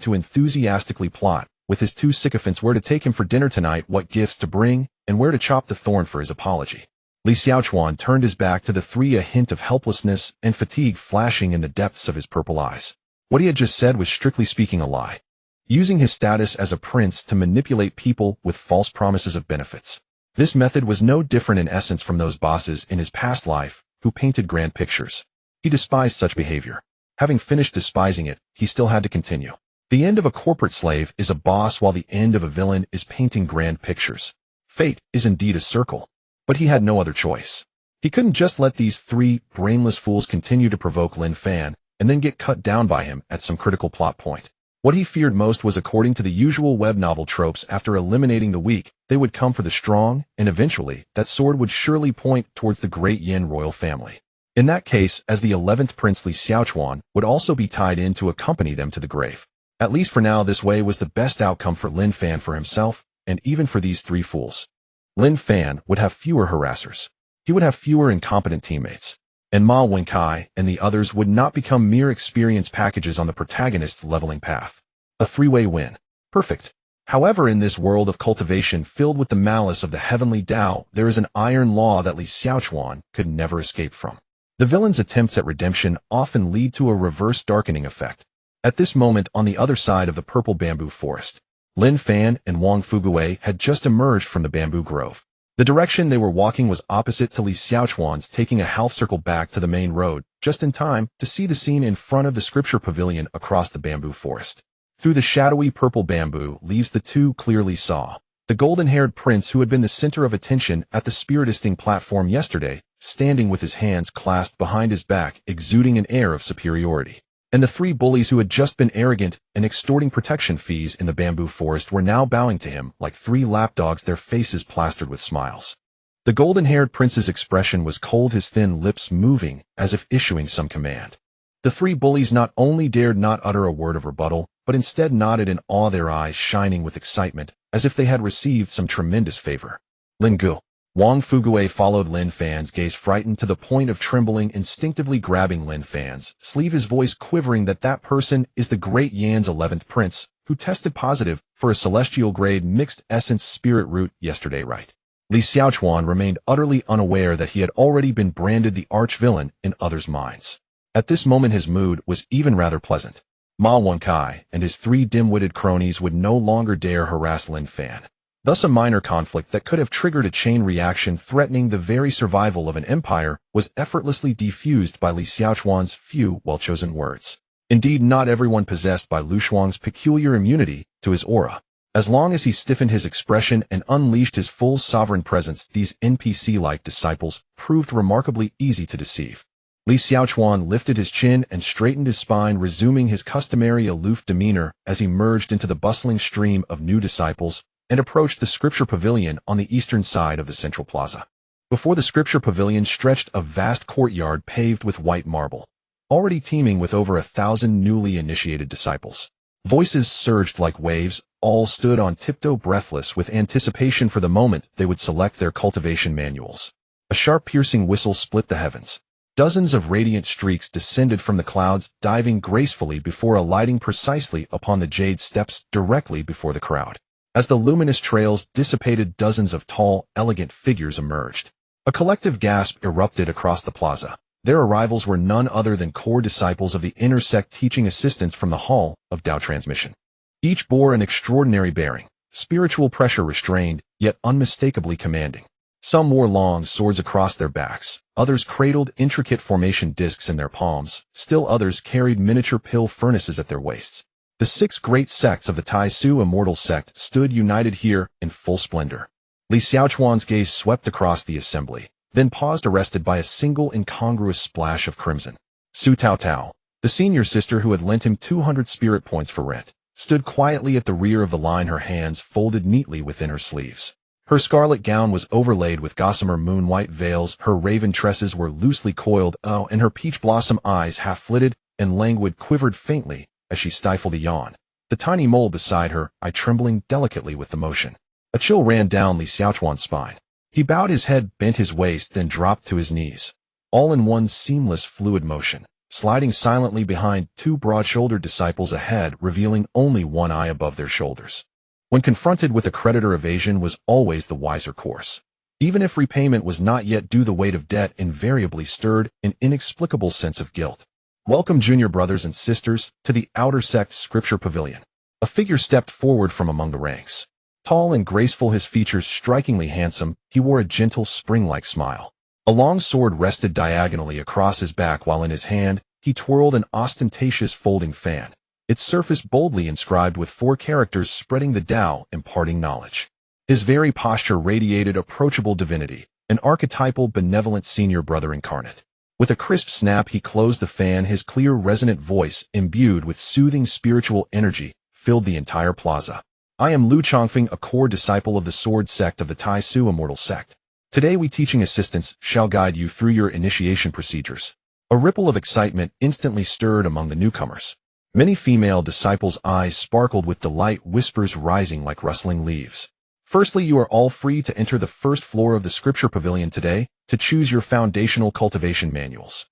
A: to enthusiastically plot with his two sycophants where to take him for dinner tonight, what gifts to bring, and where to chop the thorn for his apology. Li Xiaochuan turned his back to the three, a hint of helplessness and fatigue flashing in the depths of his purple eyes. What he had just said was strictly speaking a lie. Using his status as a prince to manipulate people with false promises of benefits. This method was no different in essence from those bosses in his past life who painted grand pictures. He despised such behavior. Having finished despising it, he still had to continue. The end of a corporate slave is a boss, while the end of a villain is painting grand pictures. Fate is indeed a circle. But he had no other choice. He couldn't just let these three brainless fools continue to provoke Lin Fan and then get cut down by him at some critical plot point. What he feared most was, according to the usual web novel tropes, after eliminating the weak, they would come for the strong, and eventually, that sword would surely point towards the Great Yin royal family. In that case, as the 11th Prince, Li Xiaochuan would also be tied in to accompany them to the grave. At least for now, this way was the best outcome for Lin Fan, for himself, and even for these three fools. Lin Fan would have fewer harassers. He would have fewer incompetent teammates. And Ma Wenkai and the others would not become mere experience packages on the protagonist's leveling path. A three-way win. Perfect. However, in this world of cultivation filled with the malice of the heavenly Tao, there is an iron law that Li Xiaochuan could never escape from. The villain's attempts at redemption often lead to a reverse darkening effect. At this moment, on the other side of the purple bamboo forest, Lin Fan and Wang Fuguei had just emerged from the bamboo grove. The direction they were walking was opposite to Li Xiaochuan's, taking a half circle back to the main road, just in time to see the scene in front of the scripture pavilion across the bamboo forest. Through the shadowy purple bamboo leaves the two clearly saw the golden-haired prince who had been the center of attention at the spiritisting platform yesterday, standing with his hands clasped behind his back, exuding an air of superiority. And the three bullies who had just been arrogant and extorting protection fees in the bamboo forest were now bowing to him like three lapdogs, their faces plastered with smiles. The golden-haired prince's expression was cold, his thin lips moving as if issuing some command. The three bullies not only dared not utter a word of rebuttal, but instead nodded in awe, their eyes shining with excitement, as if they had received some tremendous favor. Lin Gu. Wang Fuguei followed Lin Fan's gaze, frightened to the point of trembling, instinctively grabbing Lin Fan's sleeve, his voice quivering. That person is the great Yan's 11th prince, who tested positive for a celestial grade mixed essence spirit root yesterday, right? Li Xiaochuan remained utterly unaware that he had already been branded the arch-villain in others' minds. At this moment his mood was even rather pleasant. Ma Wenkai and his three dim-witted cronies would no longer dare harass Lin Fan. Thus a minor conflict that could have triggered a chain reaction threatening the very survival of an empire was effortlessly defused by Li Xiaochuan's few well-chosen words. Indeed, not everyone possessed by Lu Shuang's peculiar immunity to his aura. As long as he stiffened his expression and unleashed his full sovereign presence, these NPC-like disciples proved remarkably easy to deceive. Li Xiaochuan lifted his chin and straightened his spine, resuming his customary aloof demeanor as he merged into the bustling stream of new disciples and approached the scripture pavilion on the eastern side of the central plaza. Before the scripture pavilion stretched a vast courtyard paved with white marble, already teeming with over 1,000 newly initiated disciples. Voices surged like waves, all stood on tiptoe, breathless with anticipation for the moment they would select their cultivation manuals. A sharp piercing whistle split the heavens. Dozens of radiant streaks descended from the clouds, diving gracefully before alighting precisely upon the jade steps directly before the crowd. As the luminous trails dissipated, dozens of tall, elegant figures emerged. A collective gasp erupted across the plaza. Their arrivals were none other than core disciples of the inner sect, teaching assistants from the Hall of Tao Transmission. Each bore an extraordinary bearing, spiritual pressure restrained, yet unmistakably commanding. Some wore long swords across their backs, others cradled intricate formation discs in their palms, still others carried miniature pill furnaces at their waists. The 6 great sects of the Tai Su immortal sect stood united here in full splendor. Li Xiaochuan's gaze swept across the assembly, then paused, arrested by a single incongruous splash of crimson. Su Tao Tao, the senior sister who had lent him 200 spirit points for rent, stood quietly at the rear of the line, her hands folded neatly within her sleeves. Her scarlet gown was overlaid with gossamer moon-white veils, her raven tresses were loosely coiled, and her peach blossom eyes, half-flitted and languid, quivered faintly as she stifled a yawn. The tiny mole beside her, eye trembling delicately with the motion. A chill ran down Li Xiaochuan's spine. He bowed his head, bent his waist, then dropped to his knees, all in one seamless, fluid motion, sliding silently behind 2 broad-shouldered disciples ahead, revealing only one eye above their shoulders. When confronted with a creditor, evasion was always the wiser course. Even if repayment was not yet due, the weight of debt invariably stirred an inexplicable sense of guilt. Welcome, junior brothers and sisters, to the outer sect scripture pavilion. A figure stepped forward from among the ranks. Tall and graceful, his features strikingly handsome, he wore a gentle, spring-like smile. A long sword rested diagonally across his back, while in his hand he twirled an ostentatious folding fan, its surface boldly inscribed with 4 characters spreading the Tao, imparting knowledge. His very posture radiated approachable divinity, an archetypal benevolent senior brother incarnate. With a crisp snap he closed the fan, his clear resonant voice, imbued with soothing spiritual energy, filled the entire plaza. I am Lu Chongfeng, a core disciple of the sword sect of the Tai Su immortal sect. Today we teaching assistants shall guide you through your initiation procedures. A ripple of excitement instantly stirred among the newcomers. Many female disciples' eyes sparkled with delight, whispers rising like rustling leaves. Firstly, you are all free to enter the first floor of the scripture pavilion today to choose your foundational cultivation manuals.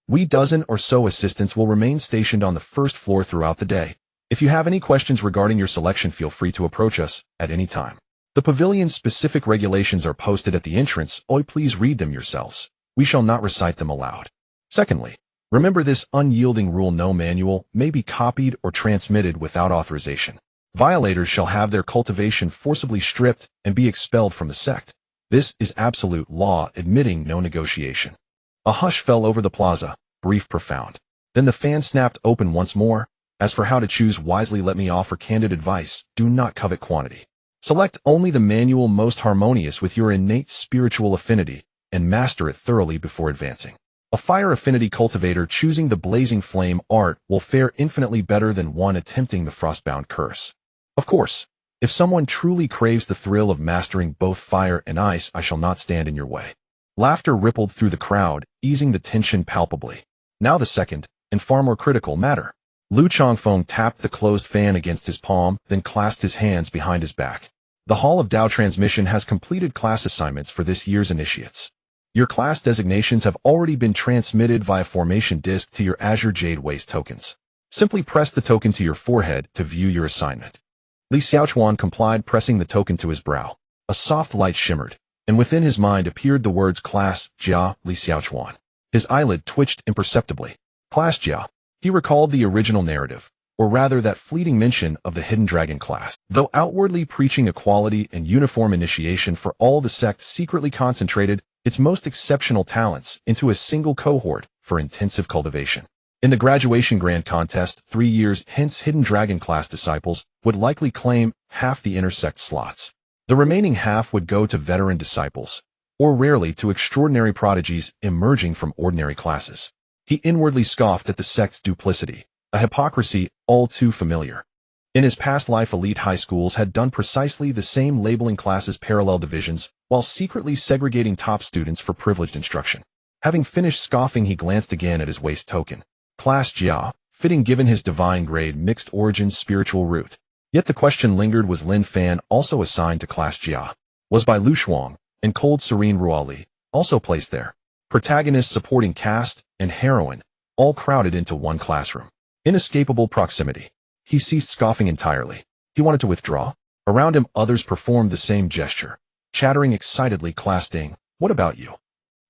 A: We dozen or so assistants will remain stationed on the first floor throughout the day. If you have any questions regarding your selection, feel free to approach us at any time. The pavilion's specific regulations are posted at the entrance. Please read them yourselves. We shall not recite them aloud. Secondly, remember this unyielding rule: no manual may be copied or transmitted without authorization. Violators shall have their cultivation forcibly stripped and be expelled from the sect. This is absolute law, admitting no negotiation. A hush fell over the plaza, brief, profound. Then the fan snapped open once more. As for how to choose wisely, let me offer candid advice: do not covet quantity. Select only the manual most harmonious with your innate spiritual affinity, and master it thoroughly before advancing. A fire affinity cultivator choosing the blazing flame art will fare infinitely better than one attempting the frostbound curse. Of course, if someone truly craves the thrill of mastering both fire and ice, I shall not stand in your way. Laughter rippled through the crowd, easing the tension palpably. Now the second, and far more critical matter. Lu Chongfeng tapped the closed fan against his palm, then clasped his hands behind his back. The Hall of Dao Transmission has completed class assignments for this year's initiates. Your class designations have already been transmitted via formation disk to your Azure Jade Waste tokens. Simply press the token to your forehead to view your assignment. Li Xiaochuan complied, pressing the token to his brow. A soft light shimmered, and within his mind appeared the words Class Jia Li Xiaochuan. His eyelid twitched imperceptibly. Class Jia. He recalled the original narrative, or rather that fleeting mention of the Hidden Dragon class. Though outwardly preaching equality and uniform initiation for all, the sect secretly concentrated its most exceptional talents into a single cohort for intensive cultivation. In the graduation grand contest 3 years hence, Hidden Dragon class disciples would likely claim half the intersect slots. The remaining half would go to veteran disciples, or rarely to extraordinary prodigies emerging from ordinary classes. He inwardly scoffed at the sect's duplicity, a hypocrisy all too familiar. In his past life, elite high schools had done precisely the same, labeling classes parallel divisions, while secretly segregating top students for privileged instruction. Having finished scoffing, he glanced again at his waist token. Class Jia, fitting given his divine grade, mixed origins, spiritual root. Yet the question lingered: was Lin Fan also assigned to Class Jia? Was Bai Lu Shuang and Cold Serene Ruali also placed there? Protagonist, supporting cast, and heroine, all crowded into one classroom. Inescapable proximity. He ceased scoffing entirely. He wanted to withdraw. Around him, others performed the same gesture, chattering excitedly. Class Ding, what about you?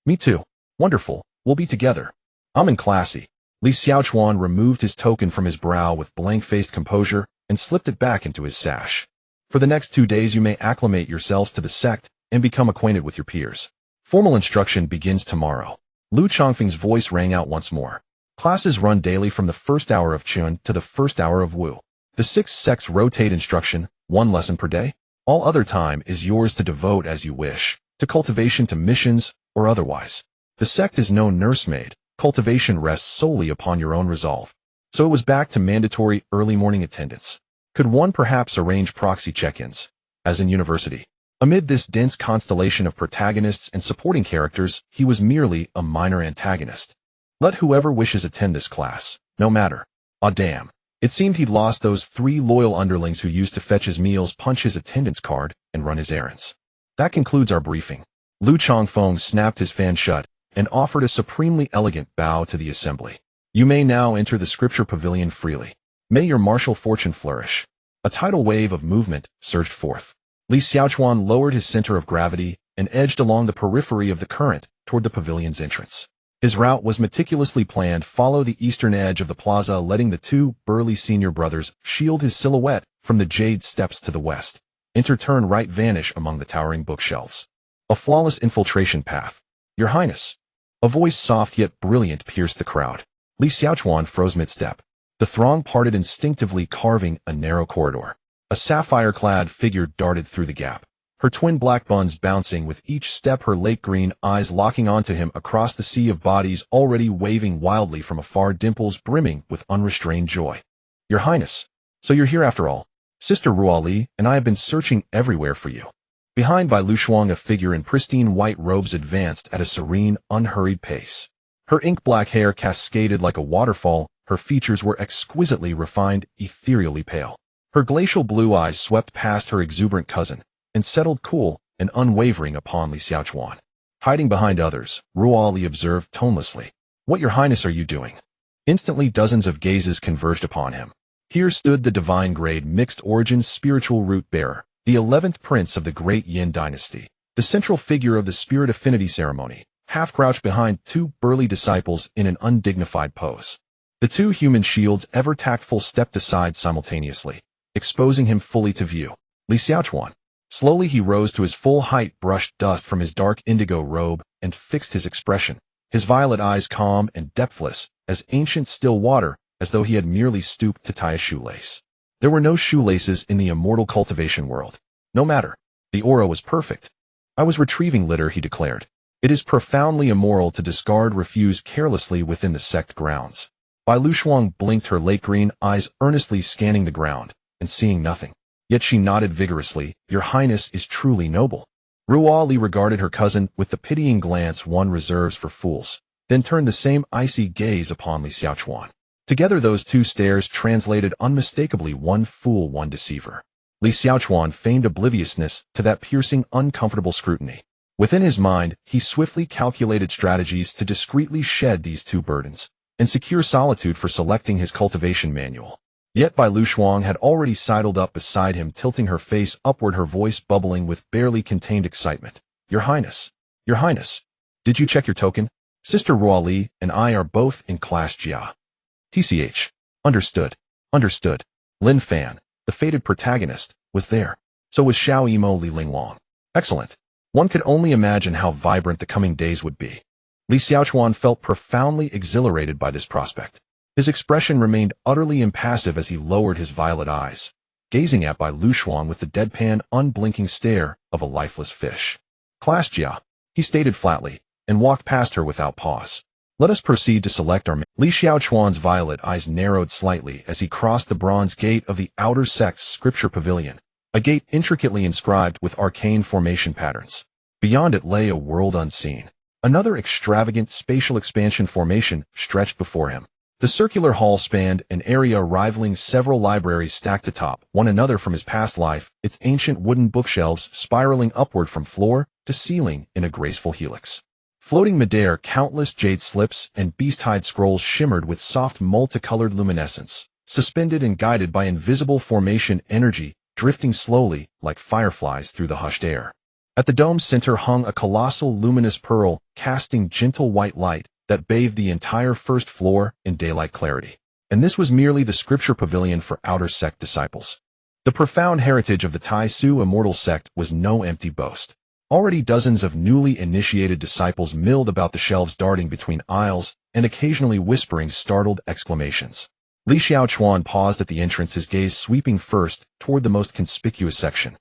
A: Me too. Wonderful, we'll be together. I'm in classy. Li Xiaochuan removed his token from his brow with blank-faced composure and slipped it back into his sash. For the next 2 days you may acclimate yourselves to the sect and become acquainted with your peers. Formal instruction begins tomorrow. Lu Chongfeng's voice rang out once more. Classes run daily from the first hour of Chun to the first hour of Wu. The 6 sects rotate instruction, 1 lesson per day. All other time is yours to devote as you wish, to cultivation, to missions, or otherwise. The sect is no nursemaid. Cultivation rests solely upon your own resolve. So it was back to mandatory early morning attendance. Could one perhaps arrange proxy check-ins, as in university? Amid this dense constellation of protagonists and supporting characters, he was merely a minor antagonist. Let whoever wishes attend this class, no matter. Ah damn. It seemed he'd lost those 3 loyal underlings who used to fetch his meals, punch his attendance card, and run his errands. That concludes our briefing. Lu Chongfeng snapped his fan shut and offered a supremely elegant bow to the assembly. You may now enter the scripture pavilion freely. May your martial fortune flourish. A tidal wave of movement surged forth. Li Xiaochuan lowered his center of gravity and edged along the periphery of the current toward the pavilion's entrance. His route was meticulously planned: follow the eastern edge of the plaza, letting the 2 burly senior brothers shield his silhouette from the jade steps to the west. Enter, turn right, vanish among the towering bookshelves. A flawless infiltration path. Your Highness. A voice, soft yet brilliant, pierced the crowd. Li Xiaochuan froze mid-step. The throng parted instinctively, carving a narrow corridor. A sapphire-clad figure darted through the gap, her twin black buns bouncing with each step, her lake green eyes locking onto him across the sea of bodies already waving wildly from afar, dimples brimming with unrestrained joy. Your Highness, so you're here after all. Sister Ruali and I have been searching everywhere for you. Behind Bai Lu Shuang, a figure in pristine white robes advanced at a serene, unhurried pace. Her ink-black hair cascaded like a waterfall, her features were exquisitely refined, ethereally pale. Her glacial blue eyes swept past her exuberant cousin and settled cool and unwavering upon Li Xiaochuan. Hiding behind others, Ruali observed tonelessly. What, Your Highness, are you doing? Instantly dozens of gazes converged upon him. Here stood the divine grade mixed origins spiritual root bearer, the 11th prince of the great Yin dynasty, the central figure of the spirit affinity ceremony, half crouched behind two burly disciples in an undignified pose. The two human shields ever tactful stepped aside simultaneously, exposing him fully to view. Li Xiaochuan. Slowly he rose to his full height, brushed dust from his dark indigo robe, and fixed his expression, his violet eyes calm and depthless, as ancient still water, as though he had merely stooped to tie a shoelace. There were no shoelaces in the immortal cultivation world. No matter. The aura was perfect. I was retrieving litter, he declared. It is profoundly immoral to discard refuse carelessly within the sect grounds. Bai Luxuang blinked her lake green eyes, earnestly scanning the ground, and seeing nothing. Yet she nodded vigorously. Your Highness is truly noble. Ruo Li regarded her cousin with the pitying glance one reserves for fools, then turned the same icy gaze upon Li Xiaochuan. Together those two stares translated unmistakably one fool, one deceiver. Li Xiaochuan feigned obliviousness to that piercing, uncomfortable scrutiny. Within his mind, he swiftly calculated strategies to discreetly shed these two burdens, and secure solitude for selecting his cultivation manual. Yet Bai Luxuang had already sidled up beside him, tilting her face upward, her voice bubbling with barely contained excitement. Your Highness. Your Highness. Did you check your token? Sister Ruo Li and I are both in Class Jia. TCH. Understood. Understood. Lin Fan, the fated protagonist, was there. So was Xiao Imo Li Linglong. Excellent. One could only imagine how vibrant the coming days would be. Li Xiaochuan felt profoundly exhilarated by this prospect. His expression remained utterly impassive as he lowered his violet eyes, gazing at Bai Luxuang with the deadpan, unblinking stare of a lifeless fish. Class Jia, he stated flatly, and walked past her without pause. Let us proceed to select our Li Xiaochuan's violet eyes narrowed slightly as he crossed the bronze gate of the outer sect's scripture pavilion, a gate intricately inscribed with arcane formation patterns. Beyond it lay a world unseen. Another extravagant spatial expansion formation stretched before him. The circular hall spanned an area rivaling several libraries stacked atop one another from his past life, its ancient wooden bookshelves spiraling upward from floor to ceiling in a graceful helix. Floating midair, countless jade slips and beast-hide scrolls shimmered with soft multicolored luminescence, suspended and guided by invisible formation energy, drifting slowly like fireflies through the hushed air. At the dome's center hung a colossal luminous pearl, casting gentle white light that bathed the entire first floor in daylight clarity. And this was merely the scripture pavilion for outer sect disciples. The profound heritage of the Tai Su immortal sect was no empty boast. Already dozens of newly initiated disciples milled about the shelves, darting between aisles and occasionally whispering startled exclamations. Li Xiaochuan paused at the entrance, his gaze sweeping first toward the most conspicuous section.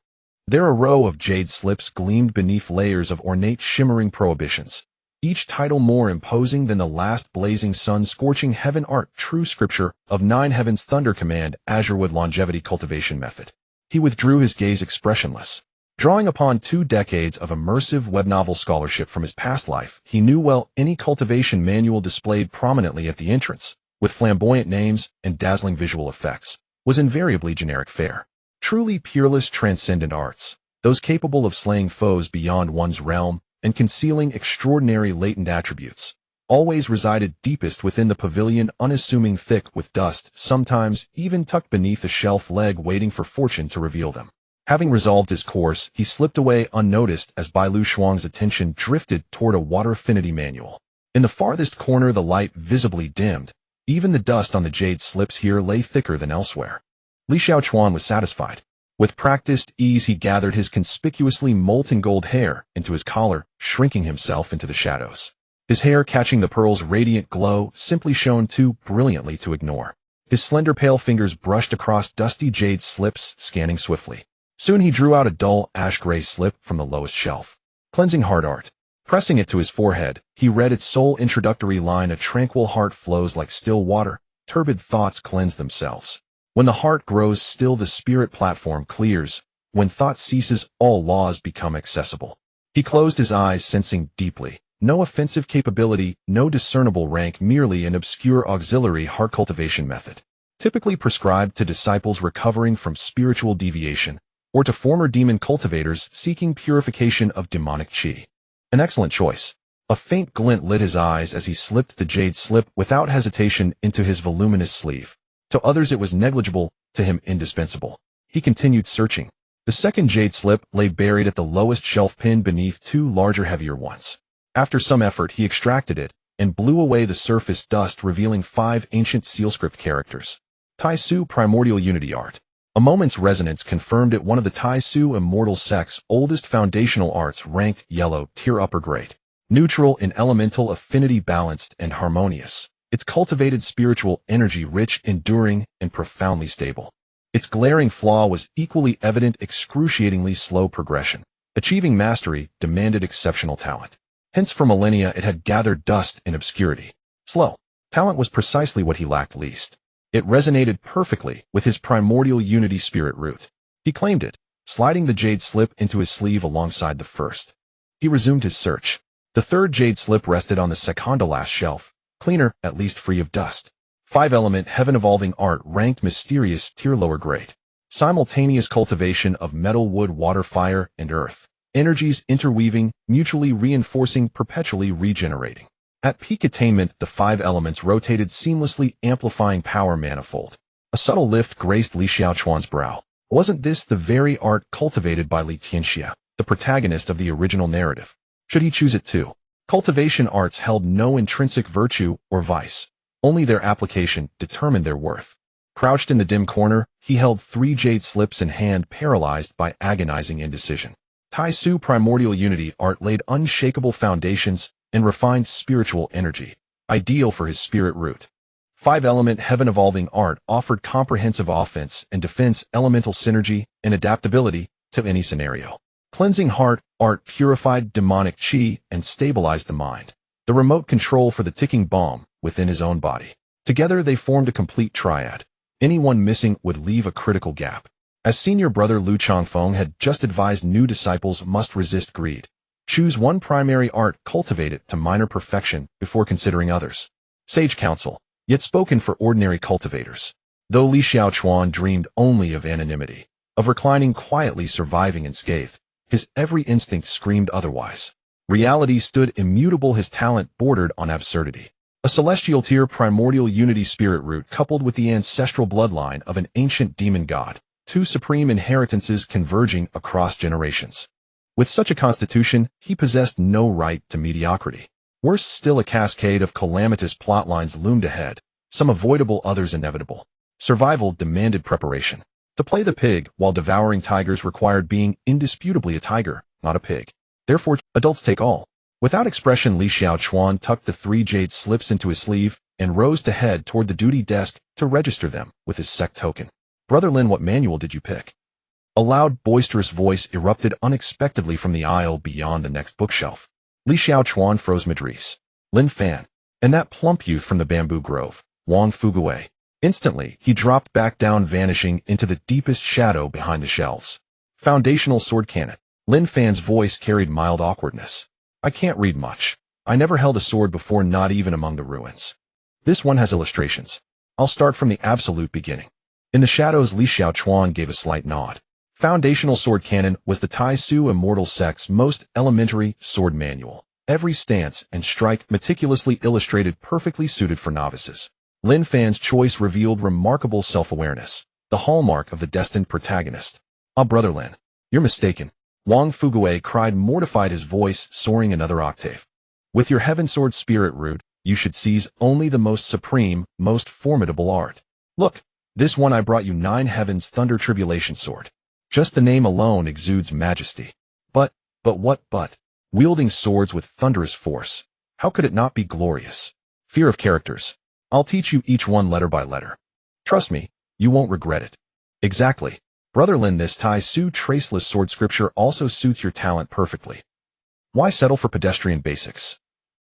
A: There a row of jade slips gleamed beneath layers of ornate shimmering prohibitions, each title more imposing than the last, blazing sun, scorching heaven art, true scripture of nine heavens, thunder command, azurewood longevity cultivation method. He withdrew his gaze expressionless. Drawing upon 2 decades of immersive web novel scholarship from his past life, he knew well any cultivation manual displayed prominently at the entrance, with flamboyant names and dazzling visual effects, was invariably generic fare. Truly peerless transcendent arts, those capable of slaying foes beyond one's realm and concealing extraordinary latent attributes, always resided deepest within the pavilion, unassuming, thick with dust, sometimes even tucked beneath a shelf leg, waiting for fortune to reveal them. Having resolved his course, he slipped away unnoticed as Bai Luxuang's attention drifted toward a water affinity manual. In the farthest corner the light visibly dimmed. Even the dust on the jade slips here lay thicker than elsewhere. Li Xiaochuan was satisfied. With practiced ease he gathered his conspicuously molten gold hair into his collar, shrinking himself into the shadows. His hair, catching the pearl's radiant glow, simply shone too brilliantly to ignore. His slender pale fingers brushed across dusty jade slips, scanning swiftly. Soon he drew out a dull ash-gray slip from the lowest shelf. Cleansing heart art. Pressing it to his forehead, he read its sole introductory line: a tranquil heart flows like still water, turbid thoughts cleanse themselves. When the heart grows still, the spirit platform clears. When thought ceases, all laws become accessible. He closed his eyes, sensing deeply. No offensive capability, no discernible rank, merely an obscure auxiliary heart cultivation method, typically prescribed to disciples recovering from spiritual deviation, or to former demon cultivators seeking purification of demonic qi. An excellent choice. A faint glint lit his eyes as he slipped the jade slip without hesitation into his voluminous sleeve. To others it was negligible, to him indispensable. He continued searching. The second jade slip lay buried at the lowest shelf pinned beneath two larger heavier ones. After some effort he extracted it, and blew away the surface dust revealing 5 ancient seal script characters. Tai-Su Primordial Unity Art. A moment's resonance confirmed it one of the Tai-Su immortal sect's oldest foundational arts, ranked yellow, tier upper grade. Neutral in elemental affinity, balanced and harmonious. Its cultivated spiritual energy rich, enduring, and profoundly stable. Its glaring flaw was equally evident: excruciatingly slow progression. Achieving mastery demanded exceptional talent. Hence for millennia it had gathered dust in obscurity. Slow. Talent was precisely what he lacked least. It resonated perfectly with his primordial unity spirit root. He claimed it, sliding the jade slip into his sleeve alongside the first. He resumed his search. The third jade slip rested on the second-to-last shelf, cleaner, at least free of dust. 5-element heaven-evolving art ranked mysterious, tier lower grade. Simultaneous cultivation of metal, wood, water, fire, and earth. Energies interweaving, mutually reinforcing, perpetually regenerating. At peak attainment, the 5 elements rotated seamlessly, amplifying power manifold. A subtle lift graced Li Xiaochuan's brow. Wasn't this the very art cultivated by Li Tianxia, the protagonist of the original narrative? Should he choose it too? Cultivation arts held no intrinsic virtue or vice. Only their application determined their worth. Crouched in the dim corner, he held 3 jade slips in hand, paralyzed by agonizing indecision. Tai-Su Primordial Unity art laid unshakable foundations and refined spiritual energy, ideal for his spirit root. 5-element heaven-evolving art offered comprehensive offense and defense, elemental synergy, and adaptability to any scenario. Cleansing heart art purified demonic chi and stabilized the mind. The remote control for the ticking bomb within his own body. Together they formed a complete triad. Anyone missing would leave a critical gap. As senior brother Lu Changfeng had just advised, new disciples must resist greed. Choose one primary art, cultivate it to minor perfection before considering others. Sage counsel, yet spoken for ordinary cultivators. Though Li Xiaochuan dreamed only of anonymity, of reclining quietly, surviving unscathed, his every instinct screamed otherwise. Reality stood immutable, his talent bordered on absurdity. A celestial tier primordial unity spirit root coupled with the ancestral bloodline of an ancient demon god, 2 supreme inheritances converging across generations. With such a constitution, he possessed no right to mediocrity. Worse still, a cascade of calamitous plotlines loomed ahead, some avoidable, others inevitable. Survival demanded preparation. To play the pig while devouring tigers required being indisputably a tiger, not a pig. Therefore, adults take all. Without expression, Li Xiaochuan tucked the 3 jade slips into his sleeve and rose to head toward the duty desk to register them with his sect token. Brother Lin, what manual did you pick? A loud, boisterous voice erupted unexpectedly from the aisle beyond the next bookshelf. Li Xiaochuan froze midrees. Lin Fan. And that plump youth from the bamboo grove, Wang Fugui. Instantly, he dropped back down, vanishing into the deepest shadow behind the shelves. Foundational sword cannon. Lin Fan's voice carried mild awkwardness. I can't read much. I never held a sword before, not even among the ruins. This one has illustrations. I'll start from the absolute beginning. In the shadows, Li Xiaochuan gave a slight nod. Foundational sword cannon was the Tai-Su immortal sect's most elementary sword manual. Every stance and strike meticulously illustrated, perfectly suited for novices. Lin Fan's choice revealed remarkable self-awareness, the hallmark of the destined protagonist. Ah, Brother Lin, you're mistaken. Wang Fugui cried, mortified, his voice soaring another octave. With your heaven sword spirit root, you should seize only the most supreme, most formidable art. Look, this one I brought you, 9 Heavens Thunder Tribulation Sword. Just the name alone exudes majesty. But what? Wielding swords with thunderous force. How could it not be glorious? Fear of characters. I'll teach you each one letter by letter. Trust me, you won't regret it. Exactly. Brother Lin, this Tai-Su traceless sword scripture also suits your talent perfectly. Why settle for pedestrian basics?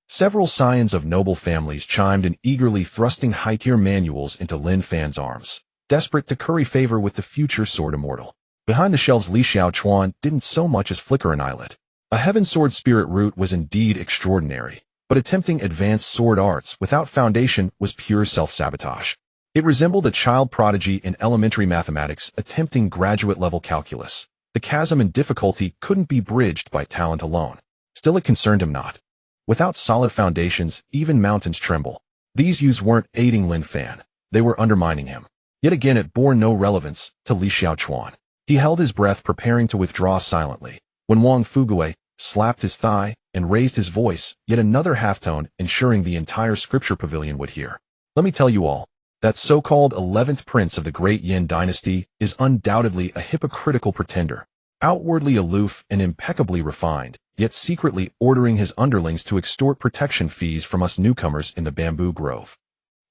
A: Several scions of noble families chimed in, eagerly thrusting high-tier manuals into Lin Fan's arms, desperate to curry favor with the future sword immortal. Behind the shelves, Li Xiaochuan didn't so much as flicker an eyelid. A heaven sword spirit root was indeed extraordinary, but attempting advanced sword arts without foundation was pure self-sabotage. It resembled a child prodigy in elementary mathematics attempting graduate-level calculus. The chasm in difficulty couldn't be bridged by talent alone. Still, it concerned him not. Without solid foundations, even mountains tremble. These youths weren't aiding Lin Fan. They were undermining him. Yet again it bore no relevance to Li Xiaochuan. He held his breath, preparing to withdraw silently, when Wang Fugui slapped his thigh and raised his voice, yet another halftone, ensuring the entire scripture pavilion would hear. Let me tell you all, that so-called 11th prince of the great Yin dynasty is undoubtedly a hypocritical pretender, outwardly aloof and impeccably refined, yet secretly ordering his underlings to extort protection fees from us newcomers in the bamboo grove.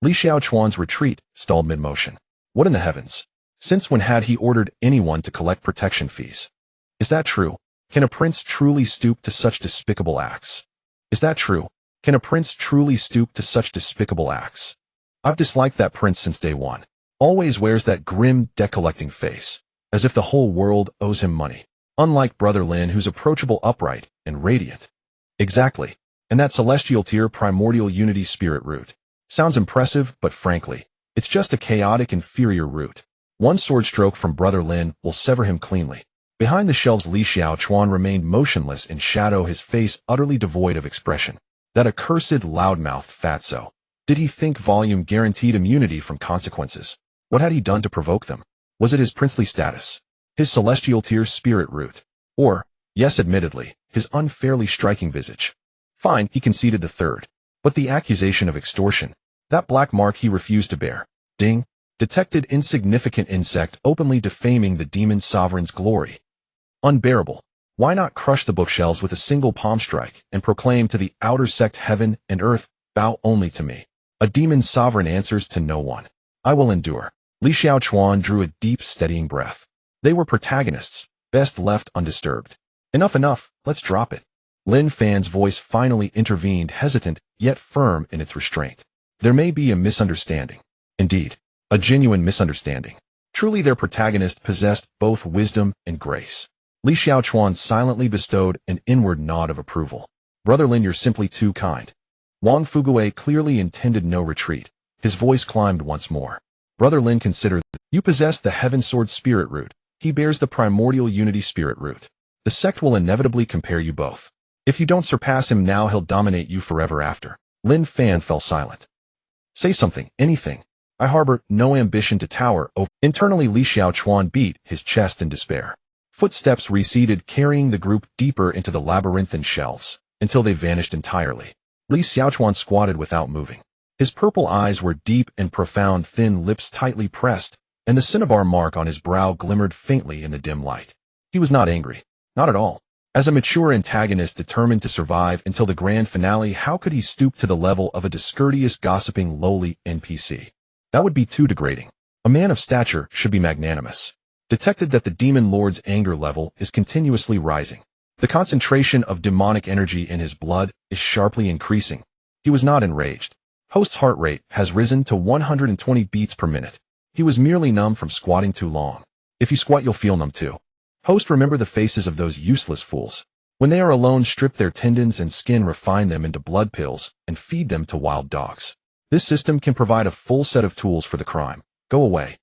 A: Li Xiaochuan's retreat stalled mid-motion. What in the heavens? Since when had he ordered anyone to collect protection fees? Is that true? Can a prince truly stoop to such despicable acts? Is that true? Can a prince truly stoop to such despicable acts? I've disliked that prince since day one. Always wears that grim, debt-collecting face, as if the whole world owes him money. Unlike Brother Lin, who's approachable, upright, and radiant. Exactly. And that celestial tier primordial unity spirit root. Sounds impressive, but frankly, it's just a chaotic inferior root. One sword stroke from Brother Lin will sever him cleanly. Behind the shelves, Li Xiaochuan remained motionless in shadow, his face utterly devoid of expression. That accursed loudmouth fatso. Did he think volume guaranteed immunity from consequences? What had he done to provoke them? Was it his princely status? His celestial tier spirit root? Or, yes, admittedly, his unfairly striking visage? Fine, he conceded the third. But the accusation of extortion, that black mark he refused to bear. Ding. Detected insignificant insect openly defaming the demon sovereign's glory. Unbearable. Why not crush the bookshelves with a single palm strike and proclaim to the outer sect, heaven and earth, bow only to me? A demon sovereign answers to no one. I will endure. Li Xiaochuan drew a deep, steadying breath. They were protagonists, best left undisturbed. Enough, let's drop it. Lin Fan's voice finally intervened, hesitant, yet firm in its restraint. There may be a misunderstanding. Indeed, a genuine misunderstanding. Truly their protagonist possessed both wisdom and grace. Li Xiaochuan silently bestowed an inward nod of approval. Brother Lin, you're simply too kind. Wang Fugui clearly intended no retreat. His voice climbed once more. Brother Lin, consider that you possess the Heaven Sword spirit root. He bears the primordial unity spirit root. The sect will inevitably compare you both. If you don't surpass him now, he'll dominate you forever after. Lin Fan fell silent. Say something, anything. I harbor no ambition to tower over. Internally, Li Xiaochuan beat his chest in despair. Footsteps receded, carrying the group deeper into the labyrinthine shelves, until they vanished entirely. Li Xiaochuan squatted without moving. His purple eyes were deep and profound, thin lips tightly pressed, and the cinnabar mark on his brow glimmered faintly in the dim light. He was not angry. Not at all. As a mature antagonist determined to survive until the grand finale, how could he stoop to the level of a discourteous, gossiping, lowly NPC? That would be too degrading. A man of stature should be magnanimous. Detected that the demon lord's anger level is continuously rising. The concentration of demonic energy in his blood is sharply increasing. He was not enraged. Host's heart rate has risen to 120 beats per minute. He was merely numb from squatting too long. If you squat, you'll feel numb too. Host, remember the faces of those useless fools. When they are alone, strip their tendons and skin, refine them into blood pills, and feed them to wild dogs. This system can provide a full set of tools for the crime. Go away.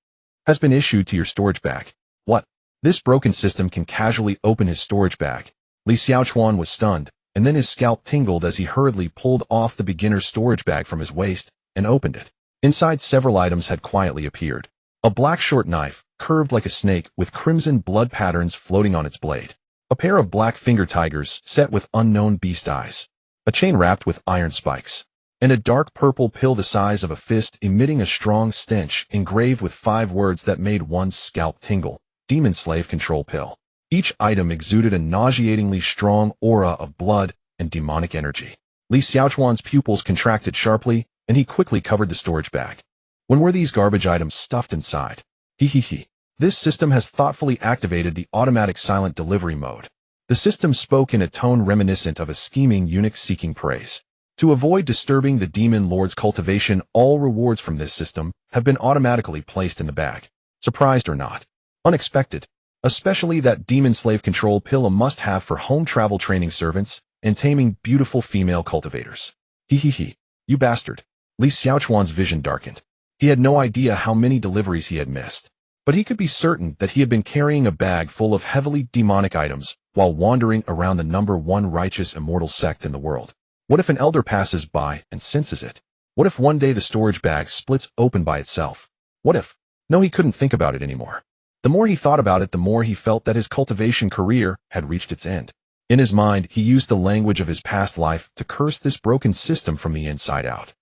A: Has been issued to your storage bag. What? This broken system can casually open his storage bag. Li Xiaochuan was stunned, and then his scalp tingled as he hurriedly pulled off the beginner's storage bag from his waist and opened it. Inside, several items had quietly appeared. A black short knife, curved like a snake, with crimson blood patterns floating on its blade. A pair of black finger tigers set with unknown beast eyes. A chain wrapped with iron spikes. And a dark purple pill the size of a fist emitting a strong stench engraved with 5 words that made one's scalp tingle. Demon Slave Control Pill. Each item exuded a nauseatingly strong aura of blood and demonic energy. Li Xiaochuan's pupils contracted sharply, and he quickly covered the storage bag. When were these garbage items stuffed inside? He. This system has thoughtfully activated the automatic silent delivery mode. The system spoke in a tone reminiscent of a scheming eunuch seeking praise. To avoid disturbing the demon lord's cultivation, all rewards from this system have been automatically placed in the bag. Surprised or not? Unexpected. Especially that demon slave control pill, a must-have for home travel training servants and taming beautiful female cultivators. He. You bastard. Li Xiaochuan's vision darkened. He had no idea how many deliveries he had missed. But he could be certain that he had been carrying a bag full of heavily demonic items while wandering around the #1 righteous immortal sect in the world. What if an elder passes by and senses it? What if one day the storage bag splits open by itself? What if? No, he couldn't think about it anymore. The more he thought about it, the more he felt that his cultivation career had reached its end. In his mind, he used the language of his past life to curse this broken system from the inside out.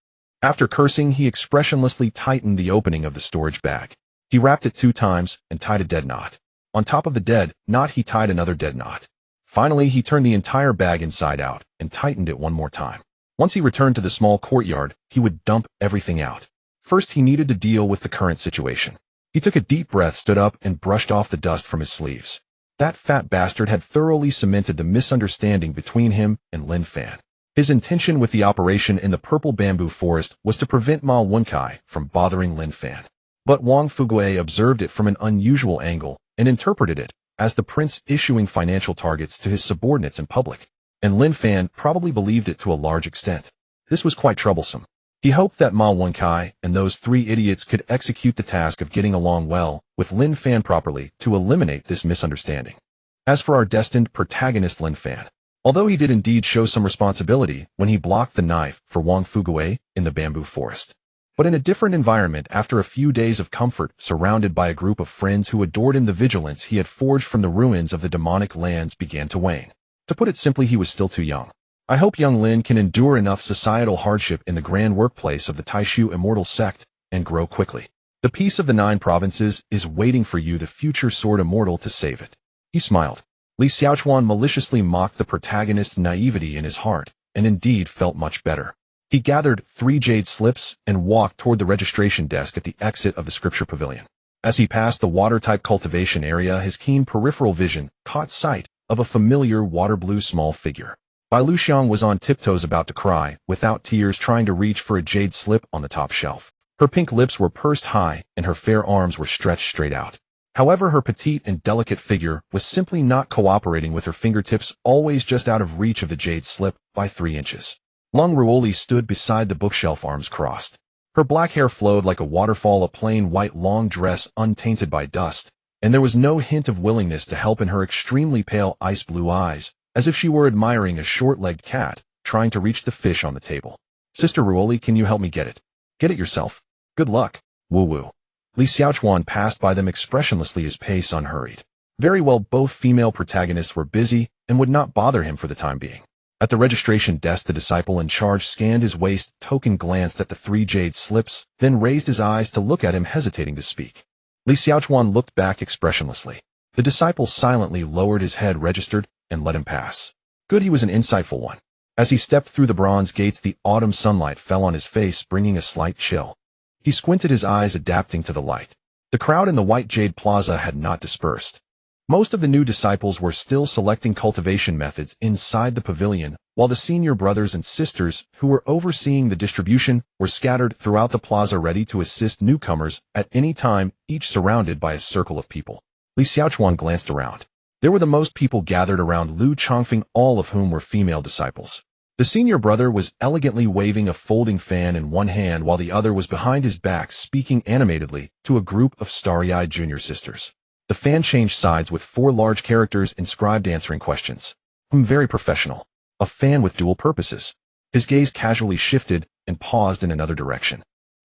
A: After cursing, he expressionlessly tightened the opening of the storage bag. He wrapped it 2 times and tied a dead knot. On top of the dead knot, he tied another dead knot. Finally, he turned the entire bag inside out and tightened it 1 more time. Once he returned to the small courtyard, he would dump everything out. First, he needed to deal with the current situation. He took a deep breath, stood up, and brushed off the dust from his sleeves. That fat bastard had thoroughly cemented the misunderstanding between him and Lin Fan. His intention with the operation in the purple bamboo forest was to prevent Ma Wenkai from bothering Lin Fan. But Wang Fugui observed it from an unusual angle and interpreted it as the prince issuing financial targets to his subordinates in public. And Lin Fan probably believed it to a large extent. This was quite troublesome. He hoped that Ma Wenkai and those 3 idiots could execute the task of getting along well with Lin Fan properly to eliminate this misunderstanding. As for our destined protagonist Lin Fan, although he did indeed show some responsibility when he blocked the knife for Wang Fugui in the bamboo forest, but in a different environment after a few days of comfort surrounded by a group of friends who adored him, the vigilance he had forged from the ruins of the demonic lands began to wane. To put it simply, he was still too young. I hope young Lin can endure enough societal hardship in the grand workplace of the Taishu immortal sect and grow quickly. The peace of the 9 provinces is waiting for you, the future sword immortal, to save it. He smiled. Li Xiaochuan maliciously mocked the protagonist's naivety in his heart, and indeed felt much better. He gathered 3 jade slips and walked toward the registration desk at the exit of the scripture pavilion. As he passed the water-type cultivation area, his keen peripheral vision caught sight of a familiar water-blue small figure. Bai Luxiang was on tiptoes about to cry, without tears, trying to reach for a jade slip on the top shelf. Her pink lips were pursed high, and her fair arms were stretched straight out. However, her petite and delicate figure was simply not cooperating, with her fingertips always just out of reach of the jade slip by 3 inches. Lung Ruoli stood beside the bookshelf, arms crossed. Her black hair flowed like a waterfall, a plain white long dress untainted by dust, and there was no hint of willingness to help in her extremely pale ice blue eyes, as if she were admiring a short-legged cat trying to reach the fish on the table. Sister Ruoli, can you help me get it? Get it yourself. Good luck. Woo-woo. Li Xiaochuan passed by them expressionlessly, his pace unhurried. Very well, both female protagonists were busy and would not bother him for the time being. At the registration desk, the disciple in charge scanned his waist, token glanced at the 3 jade slips, then raised his eyes to look at him, hesitating to speak. Li Xiaochuan looked back expressionlessly. The disciple silently lowered his head, registered, and let him pass. Good, he was an insightful one. As he stepped through the bronze gates, the autumn sunlight fell on his face, bringing a slight chill. He squinted his eyes, adapting to the light. The crowd in the White Jade Plaza had not dispersed. Most of the new disciples were still selecting cultivation methods inside the pavilion, while the senior brothers and sisters who were overseeing the distribution were scattered throughout the plaza, ready to assist newcomers at any time, each surrounded by a circle of people. Li Xiaochuan glanced around. There were the most people gathered around Lu Chongfeng, all of whom were female disciples. The senior brother was elegantly waving a folding fan in one hand, while the other was behind his back, speaking animatedly to a group of starry-eyed junior sisters. The fan changed sides with 4 large characters inscribed, answering questions. Very professional. A fan with dual purposes. His gaze casually shifted and paused in another direction.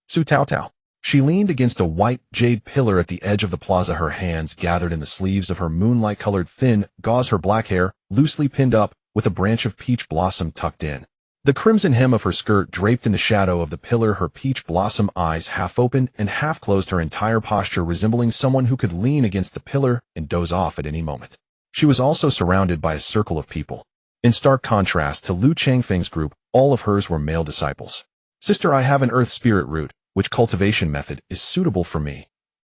A: Su Tao Tao. She leaned against a white jade pillar at the edge of the plaza, her hands gathered in the sleeves of her moonlight-colored thin gauze, her black hair loosely pinned up with a branch of peach blossom tucked in. The crimson hem of her skirt draped in the shadow of the pillar, her peach blossom eyes half open and half closed, her entire posture resembling someone who could lean against the pillar and doze off at any moment. She was also surrounded by a circle of people. In stark contrast to Lu Changfeng's group, all of hers were male disciples. Sister, I have an earth spirit root. Which cultivation method is suitable for me?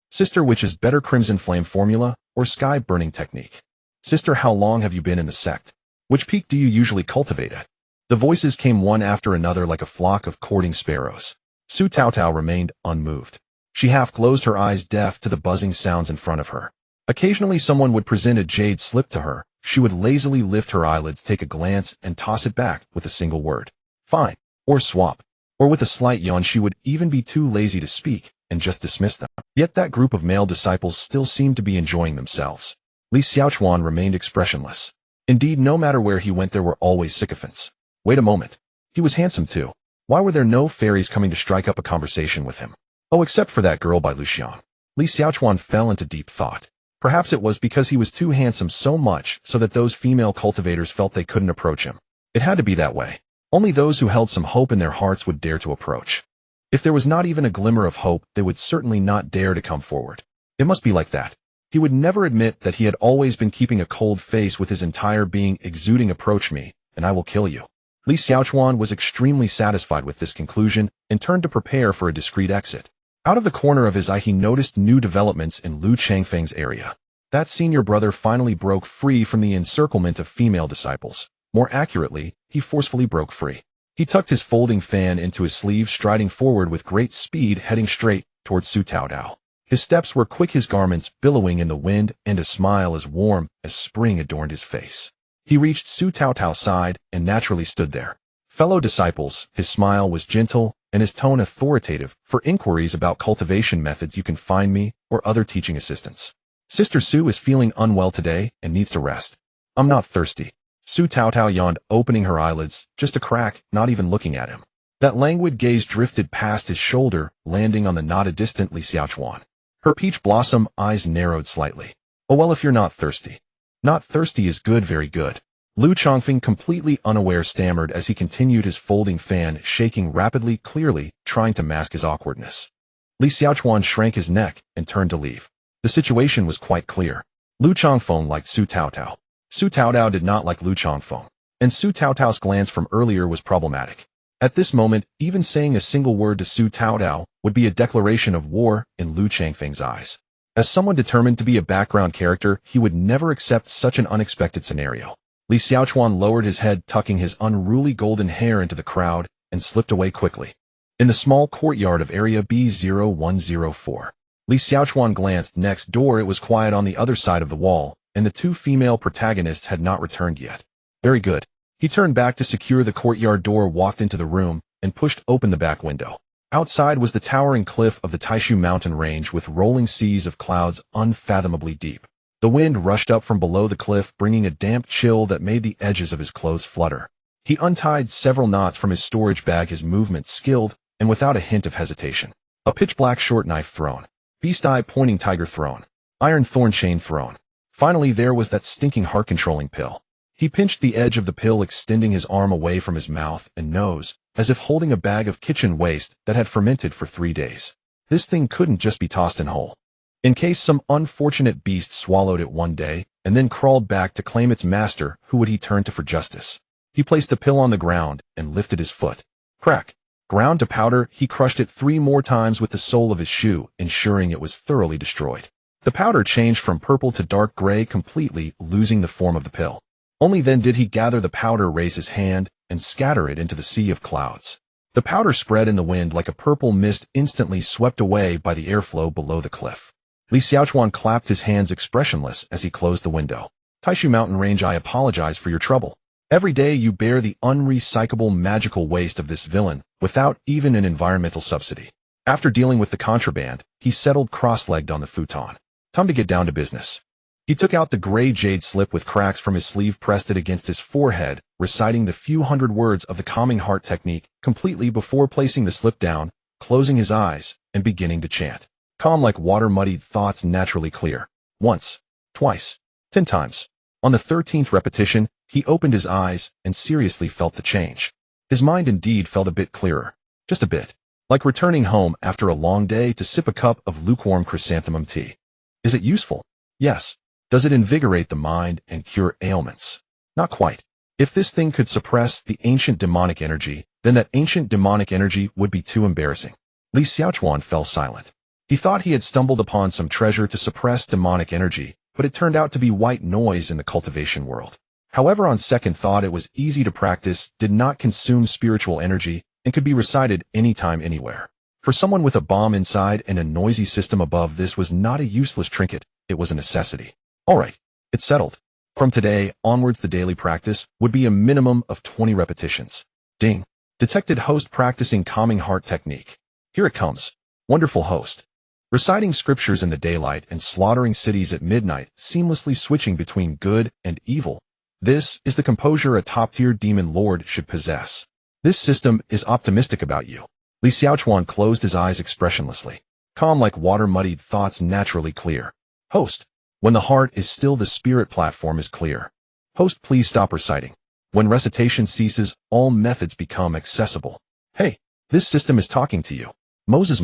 A: Sister, which is better, crimson flame formula or sky burning technique? Sister, how long have you been in the sect? Which peak do you usually cultivate at? The voices came one after another like a flock of courting sparrows. Su Tao Tao remained unmoved. She half closed her eyes, deaf to the buzzing sounds in front of her. Occasionally someone would present a jade slip to her. She would lazily lift her eyelids, take a glance, and toss it back with a single word. Fine. Or swap. Or with a slight yawn, she would even be too lazy to speak and just dismiss them. Yet that group of male disciples still seemed to be enjoying themselves. Li Xiaochuan remained expressionless. Indeed, no matter where he went, there were always sycophants. Wait a moment. He was handsome too. Why were there no fairies coming to strike up a conversation with him? Oh, except for that girl by Lucian. Li Xiaochuan fell into deep thought. Perhaps it was because he was too handsome so much so that those female cultivators felt they couldn't approach him. It had to be that way. Only those who held some hope in their hearts would dare to approach. If there was not even a glimmer of hope, they would certainly not dare to come forward. It must be like that. He would never admit that he had always been keeping a cold face with his entire being exuding "Approach me, and I will kill you." Li Xiaochuan was extremely satisfied with this conclusion and turned to prepare for a discreet exit. Out of the corner of his eye he noticed new developments in Lu Changfeng's area. That senior brother finally broke free from the encirclement of female disciples. More accurately, he forcefully broke free. He tucked his folding fan into his sleeve, striding forward with great speed, heading straight towards Su Taodao. His steps were quick, his garments billowing in the wind, and a smile as warm as spring adorned his face. He reached Su Taotao's side and naturally stood there. "Fellow disciples," his smile was gentle and his tone authoritative. "For inquiries about cultivation methods you can find me or other teaching assistants. Sister Su is feeling unwell today and needs to rest. I'm not thirsty." Su Taotao yawned, opening her eyelids, just a crack, not even looking at him. That languid gaze drifted past his shoulder, landing on the not a distant Li Xiaochuan. Her peach blossom eyes narrowed slightly. "Oh well, if you're not thirsty." "Not thirsty is good, very good." Lu Changfeng, completely unaware, stammered as he continued his folding fan, shaking rapidly, clearly trying to mask his awkwardness. Li Xiaochuan shrank his neck and turned to leave. The situation was quite clear. Lu Changfeng liked Su Taotao. Su Taotao did not like Lu Changfeng, and Su Taotao's glance from earlier was problematic. At this moment, even saying a single word to Su Taotao would be a declaration of war in Lu Changfeng's eyes. As someone determined to be a background character, he would never accept such an unexpected scenario. Li Xiaochuan lowered his head, tucking his unruly golden hair into the crowd, and slipped away quickly. In the small courtyard of Area B0104, Li Xiaochuan glanced next door. It was quiet on the other side of the wall, and the two female protagonists had not returned yet. Very good. He turned back to secure the courtyard door, walked into the room, and pushed open the back window. Outside was the towering cliff of the Taishu mountain range with rolling seas of clouds unfathomably deep. The wind rushed up from below the cliff, bringing a damp chill that made the edges of his clothes flutter. He untied several knots from his storage bag, his movements skilled and without a hint of hesitation. A pitch-black short knife thrown. Beast-eye pointing tiger thrown. Iron thorn chain thrown. Finally there was that stinking heart-controlling pill. He pinched the edge of the pill, extending his arm away from his mouth and nose, as if holding a bag of kitchen waste that had fermented for 3 days. This thing couldn't just be tossed in whole. In case some unfortunate beast swallowed it one day and then crawled back to claim its master, who would he turn to for justice? He placed the pill on the ground and lifted his foot. Crack. Ground to powder, he crushed it 3 more times with the sole of his shoe, ensuring it was thoroughly destroyed. The powder changed from purple to dark gray, completely losing the form of the pill. Only then did he gather the powder, raise his hand, and scatter it into the sea of clouds. The powder spread in the wind like a purple mist, instantly swept away by the airflow below the cliff. Li Xiaochuan clapped his hands expressionless as he closed the window. "Taishu Mountain Range, I apologize for your trouble. Every day you bear the unrecyclable magical waste of this villain, without even an environmental subsidy." After dealing with the contraband, he settled cross-legged on the futon. Time to get down to business. He took out the gray jade slip with cracks from his sleeve, pressed it against his forehead, reciting the few hundred words of the calming heart technique completely before placing the slip down, closing his eyes, and beginning to chant. Calm like water, muddied thoughts naturally clear. Once, twice, 10 times. On the 13th repetition, he opened his eyes and seriously felt the change. His mind indeed felt a bit clearer. Just a bit. Like returning home after a long day to sip a cup of lukewarm chrysanthemum tea. Is it useful? Yes. Does it invigorate the mind and cure ailments? Not quite. If this thing could suppress the ancient demonic energy, then that ancient demonic energy would be too embarrassing. Li Xiaochuan fell silent. He thought he had stumbled upon some treasure to suppress demonic energy, but it turned out to be white noise in the cultivation world. However, on second thought, it was easy to practice, did not consume spiritual energy, and could be recited anytime, anywhere. For someone with a bomb inside and a noisy system above, this was not a useless trinket, it was a necessity. All right, it's settled. From today onwards, the daily practice would be a minimum of 20 repetitions. Ding. Detected host practicing calming heart technique. Here it comes. Wonderful host. Reciting scriptures in the daylight and slaughtering cities at midnight, seamlessly switching between good and evil. This is the composure a top-tier demon lord should possess. This system is optimistic about you. Li Xiaochuan closed his eyes expressionlessly. Calm like water-muddied thoughts naturally clear. Host. When the heart is still, the spirit platform is clear. Host, please stop reciting. When recitation ceases, all methods become accessible. Hey, this system is talking to you. Moses.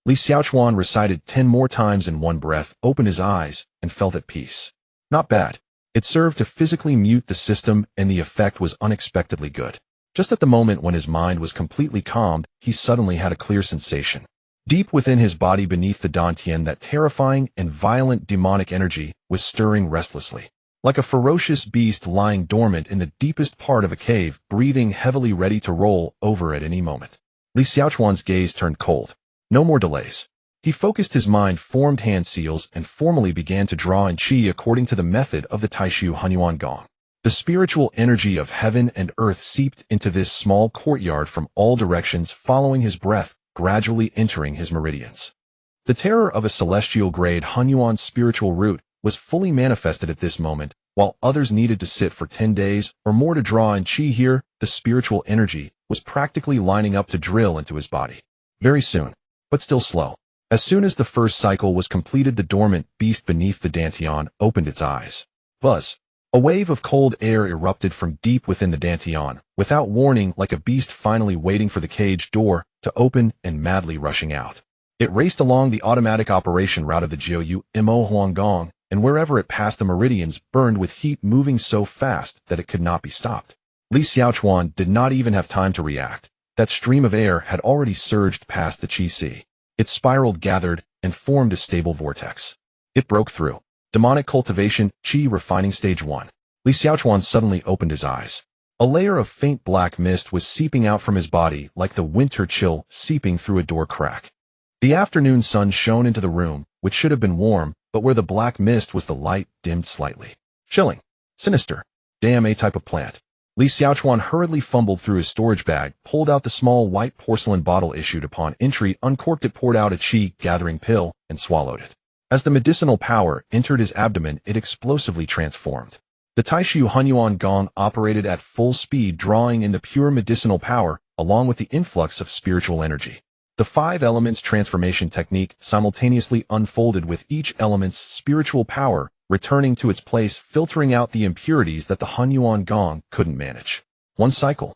A: Li Xiaochuan recited 10 more times in one breath, opened his eyes, and felt at peace. Not bad. It served to physically mute the system, and the effect was unexpectedly good. Just at the moment when his mind was completely calmed, he suddenly had a clear sensation. Deep within his body beneath the dantian, that terrifying and violent demonic energy was stirring restlessly. Like a ferocious beast lying dormant in the deepest part of a cave, breathing heavily, ready to roll over at any moment. Li Xiaochuan's gaze turned cold. No more delays. He focused his mind, formed hand seals, and formally began to draw in qi according to the method of the Taishu Hunyuan Gong. The spiritual energy of heaven and earth seeped into this small courtyard from all directions, following his breath, gradually entering his meridians. The terror of a celestial-grade Hunyuan spiritual root was fully manifested at this moment, while others needed to sit for 10 days or more to draw in qi. Here, the spiritual energy was practically lining up to drill into his body. Very soon, but still slow. As soon as the first cycle was completed, the dormant beast beneath the dantian opened its eyes. Buzz. A wave of cold air erupted from deep within the dantian, without warning, like a beast finally waiting for the cage door to open and madly rushing out. It raced along the automatic operation route of the Jiu Mo Huanggong, and wherever it passed, the meridians burned with heat, moving so fast that it could not be stopped. Li Xiaochuan did not even have time to react. That stream of air had already surged past the qi sea. It spiraled, gathered, and formed a stable vortex. It broke through. Demonic cultivation, qi refining stage 1. Li Xiaochuan suddenly opened his eyes. A layer of faint black mist was seeping out from his body, like the winter chill seeping through a door crack. The afternoon sun shone into the room, which should have been warm, but where the black mist was, the light dimmed slightly. Chilling. Sinister. Damn, a type of plant. Li Xiaochuan hurriedly fumbled through his storage bag, pulled out the small white porcelain bottle issued upon entry, uncorked it, poured out a qi-gathering pill, and swallowed it. As the medicinal power entered his abdomen, it explosively transformed. The Taishu Hunyuan Gong operated at full speed, drawing in the pure medicinal power, along with the influx of spiritual energy. The 5 elements transformation technique simultaneously unfolded, with each element's spiritual power returning to its place, filtering out the impurities that the Hunyuan Gong couldn't manage. 1 cycle.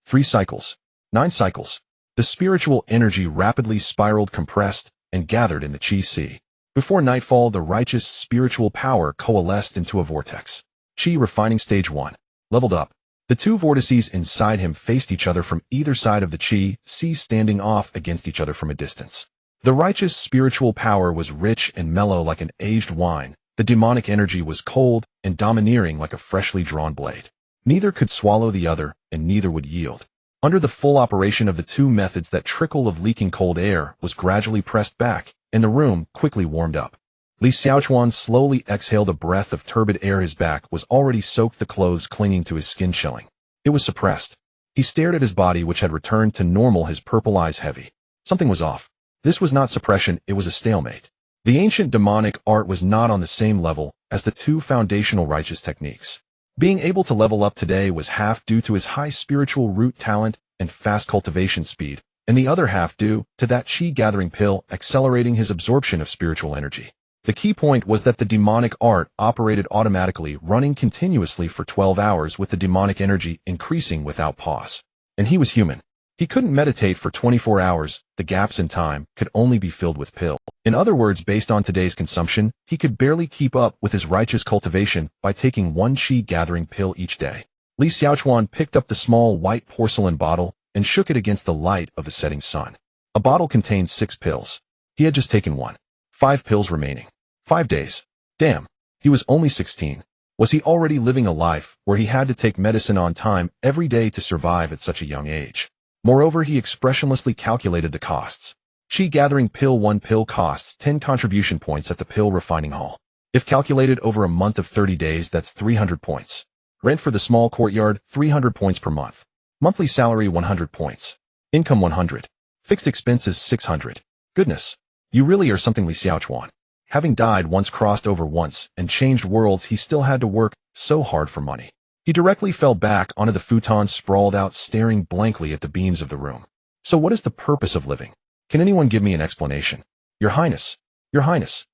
A: 3 cycles. 9 cycles. The spiritual energy rapidly spiraled, compressed, and gathered in the qi sea. Before nightfall, the righteous spiritual power coalesced into a vortex. Qi refining stage 1. Leveled up. The 2 vortices inside him faced each other from either side of the qi sea, standing off against each other from a distance. The righteous spiritual power was rich and mellow like an aged wine. The demonic energy was cold and domineering like a freshly drawn blade. Neither could swallow the other, and neither would yield. Under the full operation of the 2 methods, that trickle of leaking cold air was gradually pressed back, and the room quickly warmed up. Li Xiaochuan slowly exhaled a breath of turbid air. His back was already soaked, the clothes clinging to his skin chilling. It was suppressed. He stared at his body, which had returned to normal, his purple eyes heavy. Something was off. This was not suppression, it was a stalemate. The ancient demonic art was not on the same level as the 2 foundational righteous techniques. Being able to level up today was half due to his high spiritual root talent and fast cultivation speed, and the other half due to that qi-gathering pill accelerating his absorption of spiritual energy. The key point was that the demonic art operated automatically, running continuously for 12 hours, with the demonic energy increasing without pause. And he was human. He couldn't meditate for 24 hours, the gaps in time could only be filled with pill. In other words, based on today's consumption, he could barely keep up with his righteous cultivation by taking 1 qi-gathering pill each day. Li Xiaochuan picked up the small white porcelain bottle and shook it against the light of the setting sun. A bottle contained 6 pills. He had just taken 1. 5 pills remaining. 5 days. Damn, he was only 16. Was he already living a life where he had to take medicine on time every day to survive at such a young age? Moreover, he expressionlessly calculated the costs. Qi-gathering pill 1 pill costs 10 contribution points at the pill refining hall. If calculated over a month of 30 days, that's 300 points. Rent for the small courtyard, 300 points per month. Monthly salary, 100 points. Income, 100. Fixed expenses, 600. Goodness. You really are something, Li Xiaochuan. Having died once, crossed over once, and changed worlds, he still had to work so hard for money. He directly fell back onto the futon, sprawled out, staring blankly at the beams of the room. So what is the purpose of living? Can anyone give me an explanation? Your Highness, Your Highness.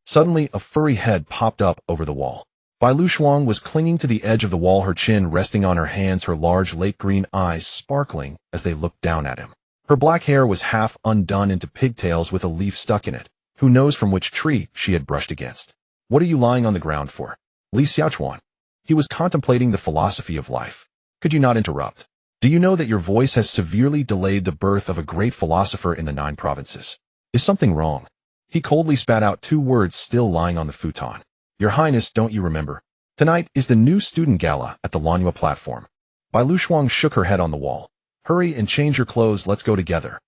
A: Suddenly, a furry head popped up over the wall. Bai Shuang was clinging to the edge of the wall, her chin resting on her hands, her large lake green eyes sparkling as they looked down at him. Her black hair was half undone into pigtails with a leaf stuck in it. Who knows from which tree she had brushed against? What are you lying on the ground for? Li Xiaochuan. He was contemplating the philosophy of life. Could you not interrupt? Do you know that your voice has severely delayed the birth of a great philosopher in the 9 provinces? Is something wrong? He coldly spat out 2 words still lying on the futon. Your Highness, don't you remember? Tonight is the new student gala at the Lanhua platform. Bai Shuang shook her head on the wall. Hurry and change your clothes, let's go together.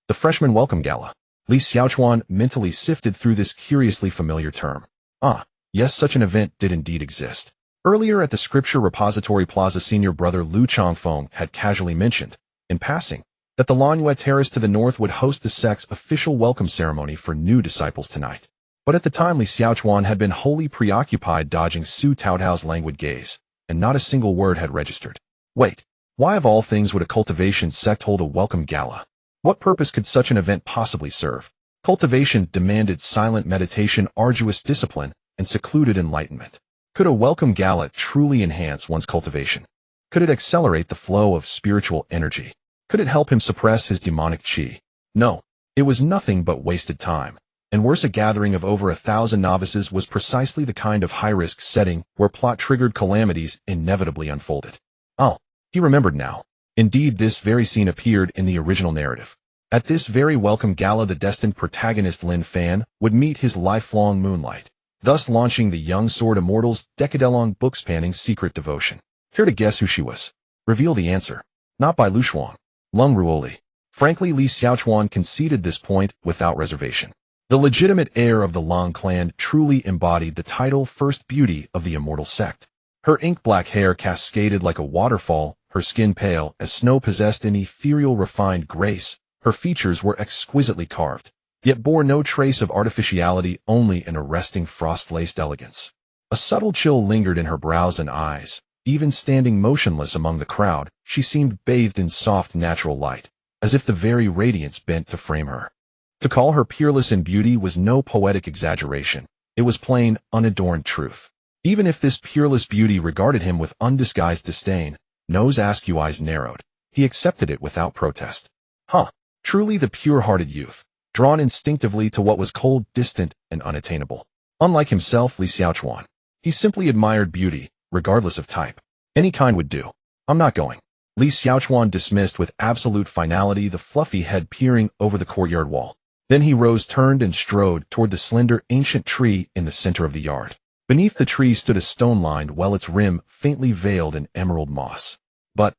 A: The freshman welcome gala. Li Xiaochuan mentally sifted through this curiously familiar term. Ah, yes, such an event did indeed exist. Earlier at the Scripture Repository Plaza, senior brother Lu Changfeng had casually mentioned, in passing, that the Lanhua Terrace to the north would host the sect's official welcome ceremony for new disciples tonight. But at the time, Li Xiaochuan had been wholly preoccupied dodging Su Taotao's languid gaze, and not a single word had registered. Wait, why of all things would a cultivation sect hold a welcome gala? What purpose could such an event possibly serve? Cultivation demanded silent meditation, arduous discipline, and secluded enlightenment. Could a welcome gala truly enhance one's cultivation? Could it accelerate the flow of spiritual energy? Could it help him suppress his demonic qi? No, it was nothing but wasted time. And worse, a gathering of over 1,000 novices was precisely the kind of high-risk setting where plot-triggered calamities inevitably unfolded. Oh, he remembered now. Indeed, this very scene appeared in the original narrative. At this very welcome gala, the destined protagonist Lin Fan would meet his lifelong moonlight, thus launching the young sword immortal's decade-long book-spanning secret devotion. Care to guess who she was? Reveal the answer. Not Bai Shuang. Lung Ruoli. Frankly, Li Xiaochuan conceded this point without reservation. The legitimate heir of the Long clan truly embodied the title First Beauty of the immortal sect. Her ink-black hair cascaded like a waterfall, her skin pale as snow possessed an ethereal refined grace. Her features were exquisitely carved, yet bore no trace of artificiality, only an arresting frost-laced elegance. A subtle chill lingered in her brows and eyes. Even standing motionless among the crowd, she seemed bathed in soft natural light, as if the very radiance bent to frame her. To call her peerless in beauty was no poetic exaggeration. It was plain, unadorned truth. Even if this peerless beauty regarded him with undisguised disdain, nose askew eyes narrowed, he accepted it without protest. Truly the pure-hearted youth, drawn instinctively to what was cold, distant, and unattainable. Unlike himself, Li Xiaochuan, he simply admired beauty, regardless of type. Any kind would do. I'm not going. Li Xiaochuan dismissed with absolute finality, the fluffy head peering over the courtyard wall. Then he rose, turned, and strode toward the slender, ancient tree in the center of the yard. Beneath the tree stood a stone-lined well, its rim faintly veiled in emerald moss. But,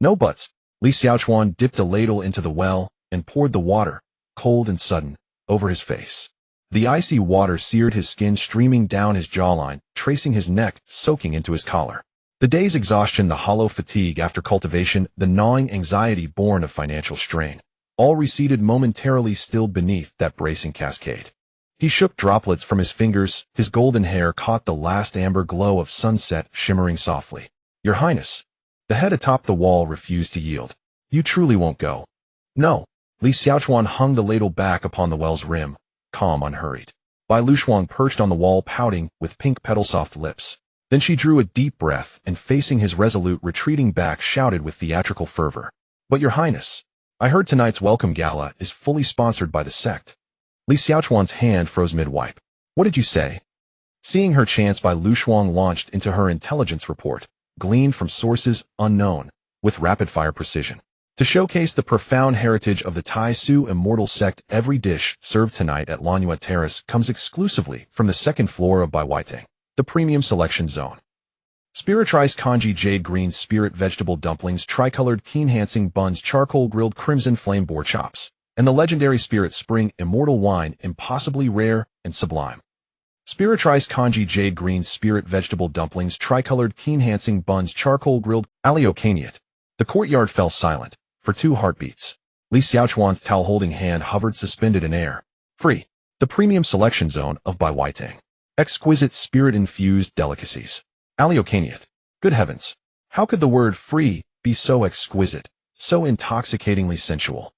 A: no buts. Li Xiaochuan dipped a ladle into the well and poured the water, cold and sudden, over his face. The icy water seared his skin, streaming down his jawline, tracing his neck, soaking into his collar. The day's exhaustion, the hollow fatigue after cultivation, the gnawing anxiety born of financial strain, all receded momentarily, stilled beneath that bracing cascade. He shook droplets from his fingers, his golden hair caught the last amber glow of sunset shimmering softly. Your Highness. The head atop the wall refused to yield. You truly won't go? No. Li Xiaochuan hung the ladle back upon the well's rim, calm, unhurried. Bai Shuang perched on the wall, pouting, with pink petal-soft lips. Then she drew a deep breath and, facing his resolute retreating back, shouted with theatrical fervor. But Your Highness, I heard tonight's welcome gala is fully sponsored by the sect. Li Xiaochuan's hand froze mid-wipe. What did you say? Seeing her chance, Bai Shuang launched into her intelligence report, gleaned from sources unknown, with rapid-fire precision. To showcase the profound heritage of the Tai Su immortal sect, every dish served tonight at Lanhua Terrace comes exclusively from the second floor of Bai Waitang, the premium selection zone. Spiritualized congee jade green spirit vegetable dumplings, tricolored keen-hancing buns, charcoal grilled crimson flame boar chops, and the legendary spirit spring immortal wine, impossibly rare and sublime. Spiritualized congee jade green spirit vegetable dumplings, tricolored keen-hancing buns, charcoal grilled Aliocaniate. The courtyard fell silent. For 2 heartbeats. Li Xiaochuan's towel-holding hand hovered suspended in air. Free. The premium selection zone of Bai Waitang. Exquisite spirit-infused delicacies. Aliocaniate. Good heavens! How could the word free be so exquisite, so intoxicatingly sensual?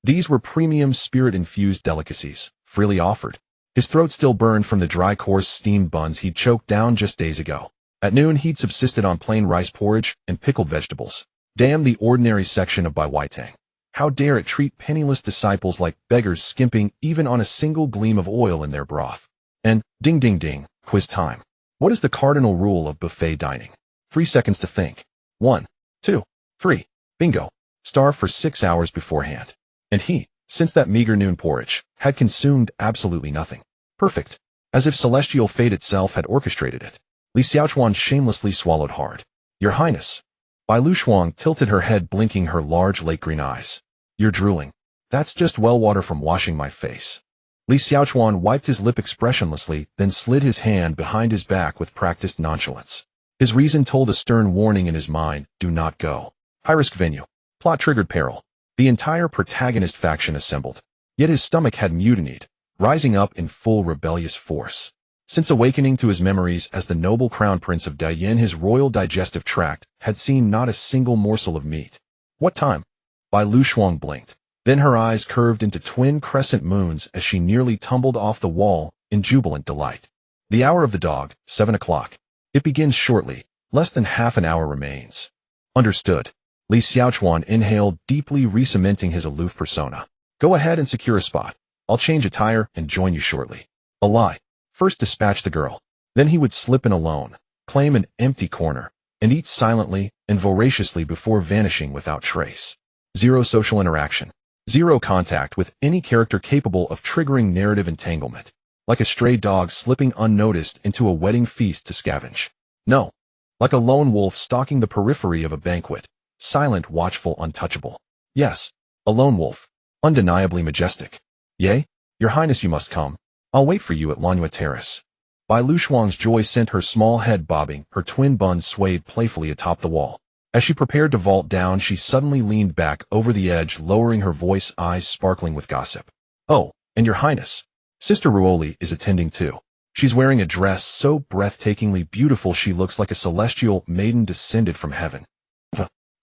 A: These were premium spirit-infused delicacies, freely offered. His throat still burned from the dry coarse steamed buns he'd choked down just days ago. At noon he'd subsisted on plain rice porridge and pickled vegetables. Damn the ordinary section of Bai Waitang. How dare it treat penniless disciples like beggars skimping even on a single gleam of oil in their broth. And, ding ding ding, quiz time. What is the cardinal rule of buffet dining? 3 seconds to think. 1, 2, 3. Bingo. Starve for 6 hours beforehand. And he, since that meager noon porridge, had consumed absolutely nothing. Perfect. As if celestial fate itself had orchestrated it. Li Xiaochuan shamelessly swallowed hard. Your Highness. Bai Lu Shuang tilted her head, blinking her large lake green eyes. You're drooling. That's just well water from washing my face. Li Xiaochuan wiped his lip expressionlessly, then slid his hand behind his back with practiced nonchalance. His reason told a stern warning in his mind, do not go. High-risk venue. Plot-triggered peril. The entire protagonist faction assembled. Yet his stomach had mutinied, rising up in full rebellious force. Since awakening to his memories as the noble crown prince of Dayin, his royal digestive tract had seen not a single morsel of meat. What time? Bai Lu Shuang blinked. Then her eyes curved into twin crescent moons as she nearly tumbled off the wall in jubilant delight. The hour of the dog, 7 o'clock. It begins shortly. Less than half an hour remains. Understood. Li Xiaochuan inhaled deeply, re-cementing his aloof persona. Go ahead and secure a spot. I'll change attire and join you shortly. A lie. First dispatch the girl. Then he would slip in alone, claim an empty corner, and eat silently and voraciously before vanishing without trace. Zero social interaction. Zero contact with any character capable of triggering narrative entanglement. Like a stray dog slipping unnoticed into a wedding feast to scavenge. No. Like a lone wolf stalking the periphery of a banquet. Silent, watchful, untouchable. Yes, a lone wolf. Undeniably majestic. Yea, your highness, you must come. I'll wait for you at Lanua Terrace. Bai Lu Shuang's joy sent her small head bobbing, her twin buns swayed playfully atop the wall. As she prepared to vault down, she suddenly leaned back over the edge, lowering her voice, eyes sparkling with gossip. Oh, and your highness. Sister Ruoli is attending too. She's wearing a dress so breathtakingly beautiful she looks like a celestial maiden descended from heaven.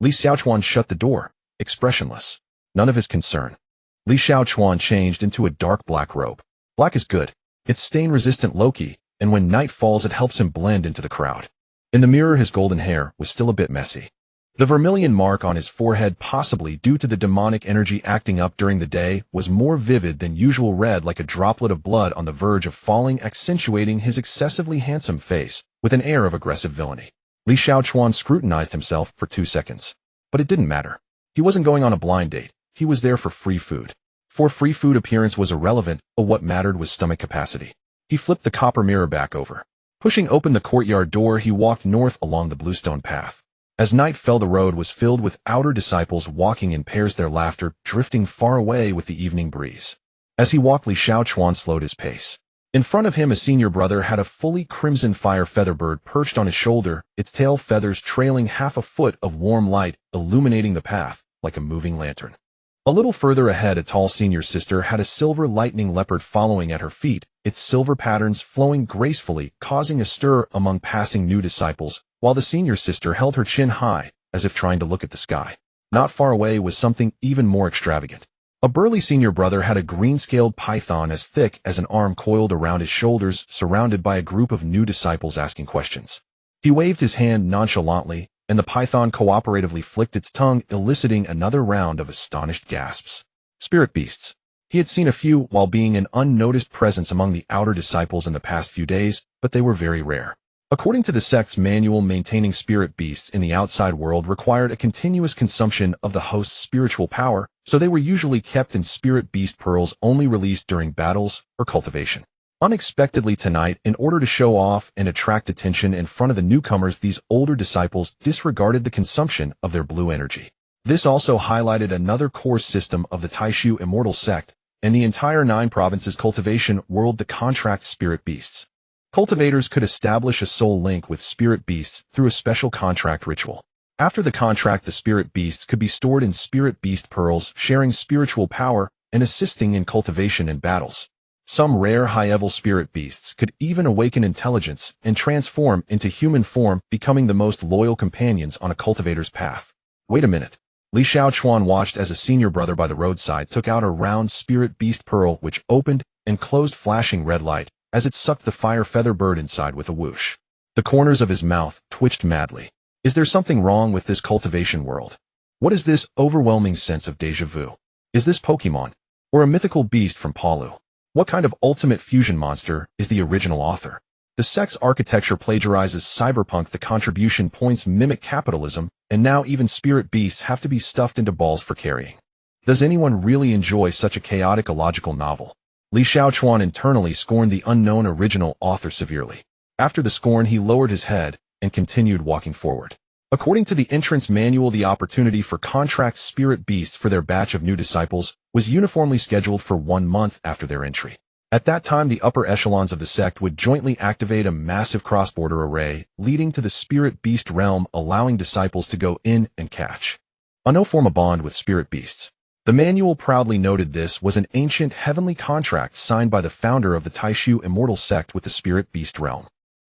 A: Li Xiaochuan shut the door, expressionless. None of his concern. Li Xiaochuan changed into a dark black robe. Black is good. It's stain-resistant low-key, and when night falls it helps him blend into the crowd. In the mirror his golden hair was still a bit messy. The vermilion mark on his forehead, possibly due to the demonic energy acting up during the day, was more vivid than usual, red like a droplet of blood on the verge of falling, accentuating his excessively handsome face with an air of aggressive villainy. Li Xiaochuan scrutinized himself for 2 seconds. But it didn't matter. He wasn't going on a blind date. He was there for free food. For free food, appearance was irrelevant, but what mattered was stomach capacity. He flipped the copper mirror back over. Pushing open the courtyard door, he walked north along the bluestone path. As night fell, the road was filled with outer disciples walking in pairs, their laughter drifting far away with the evening breeze. As he walked, Li Xiaochuan slowed his pace. In front of him, a senior brother had a fully crimson fire featherbird perched on his shoulder, its tail feathers trailing half a foot of warm light, illuminating the path like a moving lantern. A little further ahead, a tall senior sister had a silver lightning leopard following at her feet, its silver patterns flowing gracefully, causing a stir among passing new disciples, while the senior sister held her chin high, as if trying to look at the sky. Not far away was something even more extravagant. A burly senior brother had a green-scaled python as thick as an arm coiled around his shoulders, surrounded by a group of new disciples asking questions. He waved his hand nonchalantly, and the python cooperatively flicked its tongue, eliciting another round of astonished gasps. Spirit beasts. He had seen a few while being an unnoticed presence among the outer disciples in the past few days, but they were very rare. According to the sect's manual, maintaining spirit beasts in the outside world required a continuous consumption of the host's spiritual power, so they were usually kept in spirit beast pearls only released during battles or cultivation. Unexpectedly tonight, in order to show off and attract attention in front of the newcomers, these older disciples disregarded the consumption of their blue energy. This also highlighted another core system of the Taishu immortal sect, and the entire 9 provinces cultivation world, the contract spirit beasts. Cultivators could establish a soul link with spirit beasts through a special contract ritual. After the contract, the spirit beasts could be stored in spirit beast pearls, sharing spiritual power and assisting in cultivation and battles. Some rare high-level spirit beasts could even awaken intelligence and transform into human form, becoming the most loyal companions on a cultivator's path. Wait a minute. Li Xiaochuan watched as a senior brother by the roadside took out a round spirit beast pearl which opened and closed flashing red light as it sucked the fire feather bird inside with a whoosh. The corners of his mouth twitched madly. Is there something wrong with this cultivation world? What is this overwhelming sense of déjà vu? Is this Pokemon? Or a mythical beast from Palu? What kind of ultimate fusion monster is the original author? The sect's architecture plagiarizes cyberpunk, the contribution points mimic capitalism, and now even spirit beasts have to be stuffed into balls for carrying. Does anyone really enjoy such a chaotic illogical novel? Li Xiaochuan internally scorned the unknown original author severely. After the scorn, he lowered his head and continued walking forward. According to the entrance manual, the opportunity for contract spirit beasts for their batch of new disciples was uniformly scheduled for 1 month after their entry. At that time, the upper echelons of the sect would jointly activate a massive cross-border array leading to the spirit beast realm, allowing disciples to go in and catch. Form a bond with spirit beasts. The manual proudly noted this was an ancient heavenly contract signed by the founder of the Taishu immortal sect with the spirit beast realm.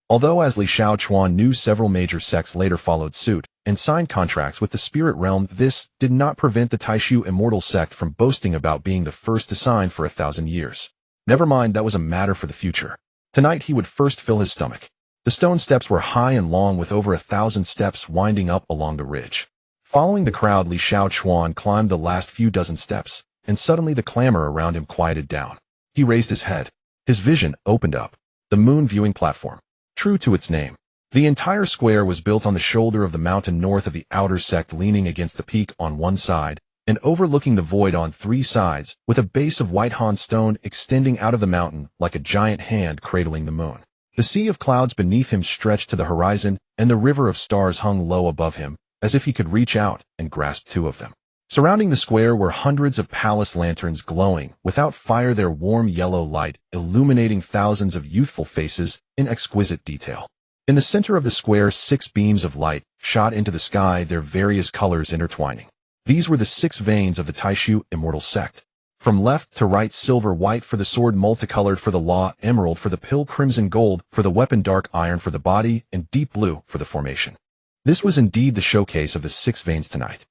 A: Although, as Li Xiaochuan knew, several major sects later followed suit and signed contracts with the spirit realm, this did not prevent the Taishu immortal sect from boasting about being the first to sign for 1,000 years. Never mind, that was a matter for the future. Tonight he would first fill his stomach. The stone steps were high and long, with over 1,000 steps winding up along the ridge. Following the crowd, Li Xiaochuan climbed the last few dozen steps, and suddenly the clamor around him quieted down. He raised his head. His vision opened up. The moon viewing platform. True to its name, the entire square was built on the shoulder of the mountain north of the outer sect, leaning against the peak on one side and overlooking the void on 3 sides, with a base of white Han stone extending out of the mountain like a giant hand cradling the moon. The sea of clouds beneath him stretched to the horizon, and the river of stars hung low above him, as if he could reach out and grasp 2 of them. Surrounding the square were hundreds of palace lanterns glowing without fire, their warm yellow light illuminating thousands of youthful faces in exquisite detail. In the center of the square, 6 beams of light shot into the sky, their various colors intertwining. These were the 6 veins of the Taishu immortal sect. From left to right, silver white for the sword, multicolored for the law, emerald for the pill, crimson gold for the weapon, dark iron for the body, and deep blue for the formation. This was indeed the showcase of the 6 veins tonight.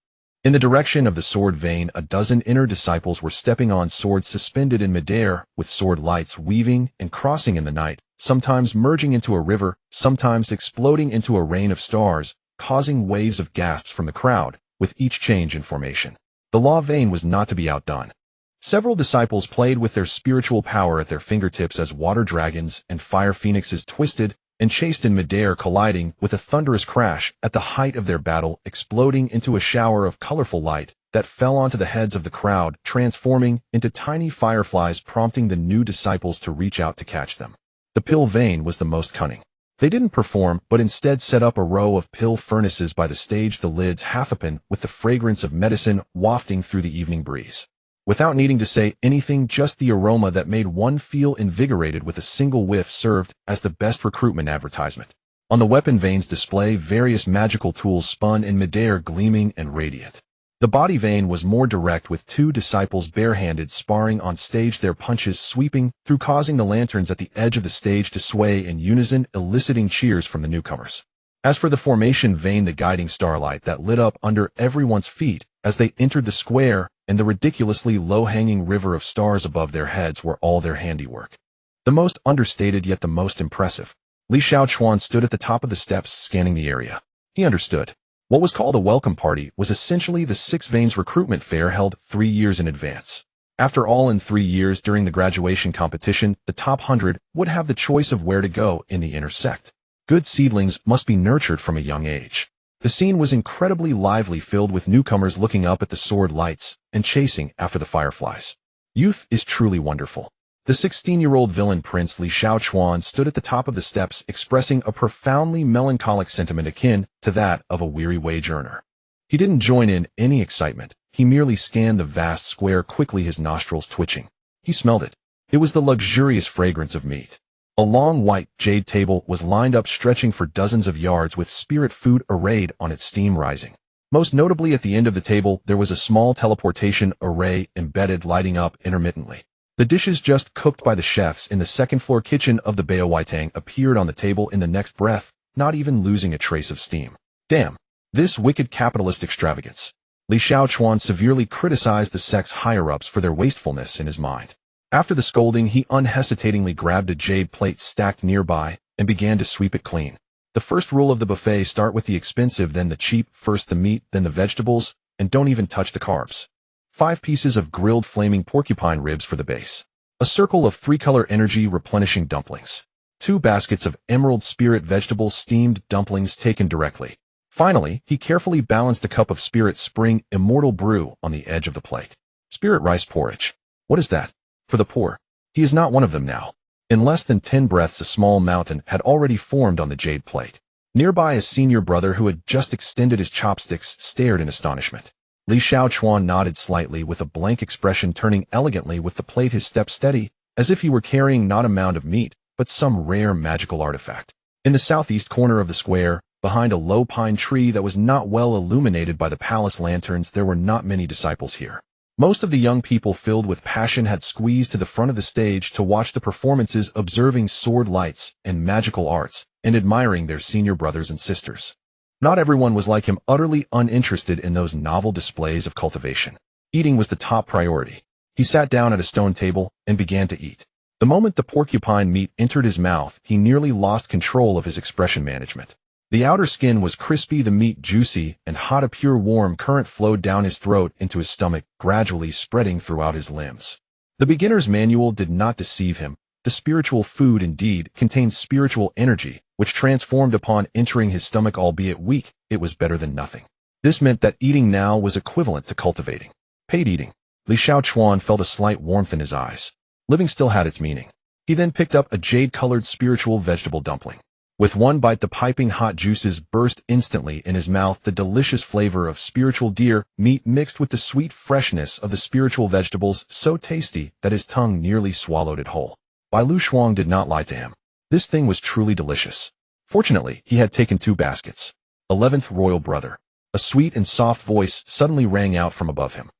A: In the direction of the sword vein, a dozen inner disciples were stepping on swords suspended in midair, with sword lights weaving and crossing in the night, sometimes merging into a river, sometimes exploding into a rain of stars, causing waves of gasps from the crowd with each change in formation. The law vein was not to be outdone. Several disciples played with their spiritual power at their fingertips as water dragons and fire phoenixes twisted and chased in midair, colliding with a thunderous crash at the height of their battle, exploding into a shower of colorful light that fell onto the heads of the crowd, transforming into tiny fireflies, prompting the new disciples to reach out to catch them. The pill vein was the most cunning. They didn't perform, but instead set up a row of pill furnaces by the stage, the lids half open, with the fragrance of medicine wafting through the evening breeze. Without needing to say anything, just the aroma that made one feel invigorated with a single whiff served as the best recruitment advertisement. On the weapon veins display, various magical tools spun in midair, gleaming and radiant. The body vein was more direct, with 2 disciples barehanded sparring on stage, their punches sweeping through, causing the lanterns at the edge of the stage to sway in unison, eliciting cheers from the newcomers. As for the formation vein, the guiding starlight that lit up under everyone's feet as they entered the square, and the ridiculously low-hanging river of stars above their heads were all their handiwork. The most understated yet the most impressive. Li Xiaochuan stood at the top of the steps, scanning the area. He understood. What was called a welcome party was essentially the 6 veins recruitment fair held 3 years in advance. After all, in 3 years during the graduation competition, the top 100 would have the choice of where to go in the inner sect. Good seedlings must be nurtured from a young age. The scene was incredibly lively, filled with newcomers looking up at the sword lights and chasing after the fireflies. Youth is truly wonderful. The 16-year-old villain Prince Li Xiaochuan stood at the top of the steps, expressing a profoundly melancholic sentiment akin to that of a weary wage earner. He didn't join in any excitement. He merely scanned the vast square quickly, his nostrils twitching. He smelled it. It was the luxurious fragrance of meat. A long white jade table was lined up, stretching for dozens of yards, with spirit food arrayed on it, steam rising. Most notably, at the end of the table, there was a small teleportation array embedded, lighting up intermittently. The dishes just cooked by the chefs in the second-floor kitchen of the Baowaitang appeared on the table in the next breath, not even losing a trace of steam. Damn! This wicked capitalist extravagance. Li Xiaochuan severely criticized the sect's higher-ups for their wastefulness in his mind. After the scolding, he unhesitatingly grabbed a jade plate stacked nearby and began to sweep it clean. The first rule of the buffet: start with the expensive, then the cheap, first the meat, then the vegetables, and don't even touch the carbs. 5 pieces of grilled flaming porcupine ribs for the base. A circle of 3-color energy replenishing dumplings. 2 baskets of emerald spirit vegetable steamed dumplings taken directly. Finally, he carefully balanced a cup of spirit spring immortal brew on the edge of the plate. Spirit rice porridge. What is that? For the poor. He is not one of them now. In less than 10 breaths, a small mountain had already formed on the jade plate. Nearby, a senior brother who had just extended his chopsticks stared in astonishment. Li Xiaochuan nodded slightly with a blank expression, turning elegantly with the plate, his step steady, as if he were carrying not a mound of meat, but some rare magical artifact. In the southeast corner of the square, behind a low pine tree that was not well illuminated by the palace lanterns, there were not many disciples here. Most of the young people, filled with passion, had squeezed to the front of the stage to watch the performances, observing sword lights and magical arts, and admiring their senior brothers and sisters. Not everyone was like him, utterly uninterested in those novel displays of cultivation. Eating was the top priority. He sat down at a stone table and began to eat. The moment the porcupine meat entered his mouth, he nearly lost control of his expression management. The outer skin was crispy, the meat juicy and hot. A pure warm current flowed down his throat into his stomach, gradually spreading throughout his limbs. The beginner's manual did not deceive him. The spiritual food indeed contained spiritual energy, which transformed upon entering his stomach. Albeit weak, it was better than nothing. This meant that eating now was equivalent to cultivating. Paid eating. Li Xiaochuan felt a slight warmth in his eyes. Living still had its meaning. He then picked up a jade-colored spiritual vegetable dumpling. With one bite, the piping hot juices burst instantly in his mouth, the delicious flavor of spiritual deer meat mixed with the sweet freshness of the spiritual vegetables, so tasty that his tongue nearly swallowed it whole. Bai Lu Shuang did not lie to him. This thing was truly delicious. Fortunately, he had taken 2 baskets. 11th royal brother. A sweet and soft voice suddenly rang out from above him.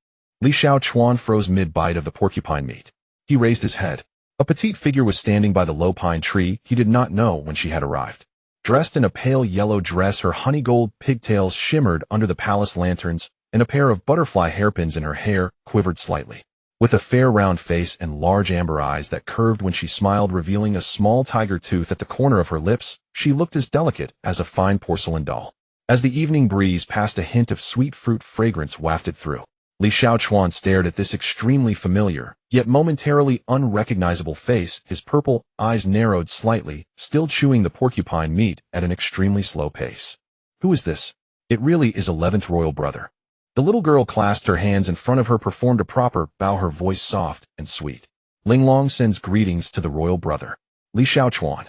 A: Li Xiaochuan froze mid-bite of the porcupine meat. He raised his head. A petite figure was standing by the low pine tree. He did not know when she had arrived. Dressed in a pale yellow dress, her honey gold pigtails shimmered under the palace lanterns, and a pair of butterfly hairpins in her hair quivered slightly. With a fair round face and large amber eyes that curved when she smiled, revealing a small tiger tooth at the corner of her lips, she looked as delicate as a fine porcelain doll. As the evening breeze passed, a hint of sweet fruit fragrance wafted through. Li Xiaochuan stared at this extremely familiar, yet momentarily unrecognizable face. His purple eyes narrowed slightly, still chewing the porcupine meat at an extremely slow pace. Who is this? It really is 11th royal brother. The little girl clasped her hands in front of her, performed a proper bow, her voice soft and sweet. Linglong sends greetings to the royal brother. Li Xiaochuan.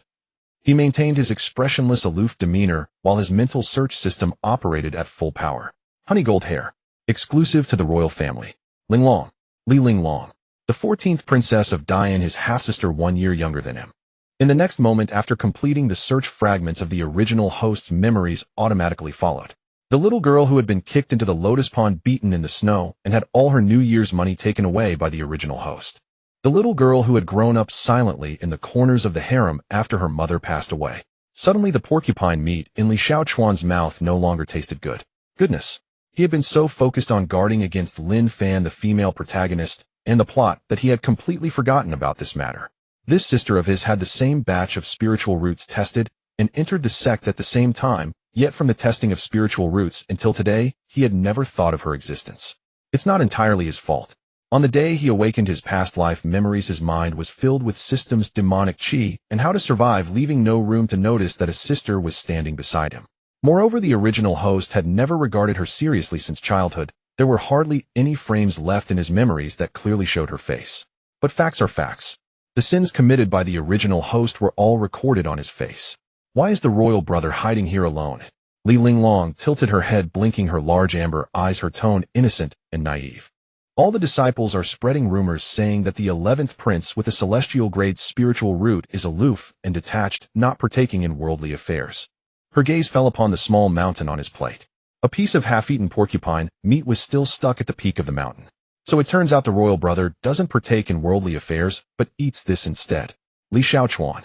A: He maintained his expressionless, aloof demeanor while his mental search system operated at full power. Honeygold hair. Exclusive to the royal family. Linglong. Li Linglong. The 14th princess of Dian, his half-sister 1 year younger than him. In the next moment, after completing the search, fragments of the original host's memories automatically followed. The little girl who had been kicked into the lotus pond, beaten in the snow, and had all her New Year's money taken away by the original host. The little girl who had grown up silently in the corners of the harem after her mother passed away. Suddenly the porcupine meat in Li Xiaochuan's mouth no longer tasted good. Goodness. He had been so focused on guarding against Lin Fan, the female protagonist, and the plot, that he had completely forgotten about this matter. This sister of his had the same batch of spiritual roots tested and entered the sect at the same time, yet from the testing of spiritual roots until today, he had never thought of her existence. It's not entirely his fault. On the day he awakened his past life memories, his mind was filled with systems, demonic chi, and how to survive, leaving no room to notice that a sister was standing beside him. Moreover, the original host had never regarded her seriously since childhood. There were hardly any frames left in his memories that clearly showed her face. But facts are facts. The sins committed by the original host were all recorded on his face. Why is the royal brother hiding here alone? Li Linglong tilted her head, blinking her large amber eyes, her tone innocent and naive. All the disciples are spreading rumors saying that the 11th prince with a celestial grade spiritual root is aloof and detached, not partaking in worldly affairs. Her gaze fell upon the small mountain on his plate. A piece of half-eaten porcupine meat was still stuck at the peak of the mountain. So it turns out the royal brother doesn't partake in worldly affairs, but eats this instead. Li Xiaochuan.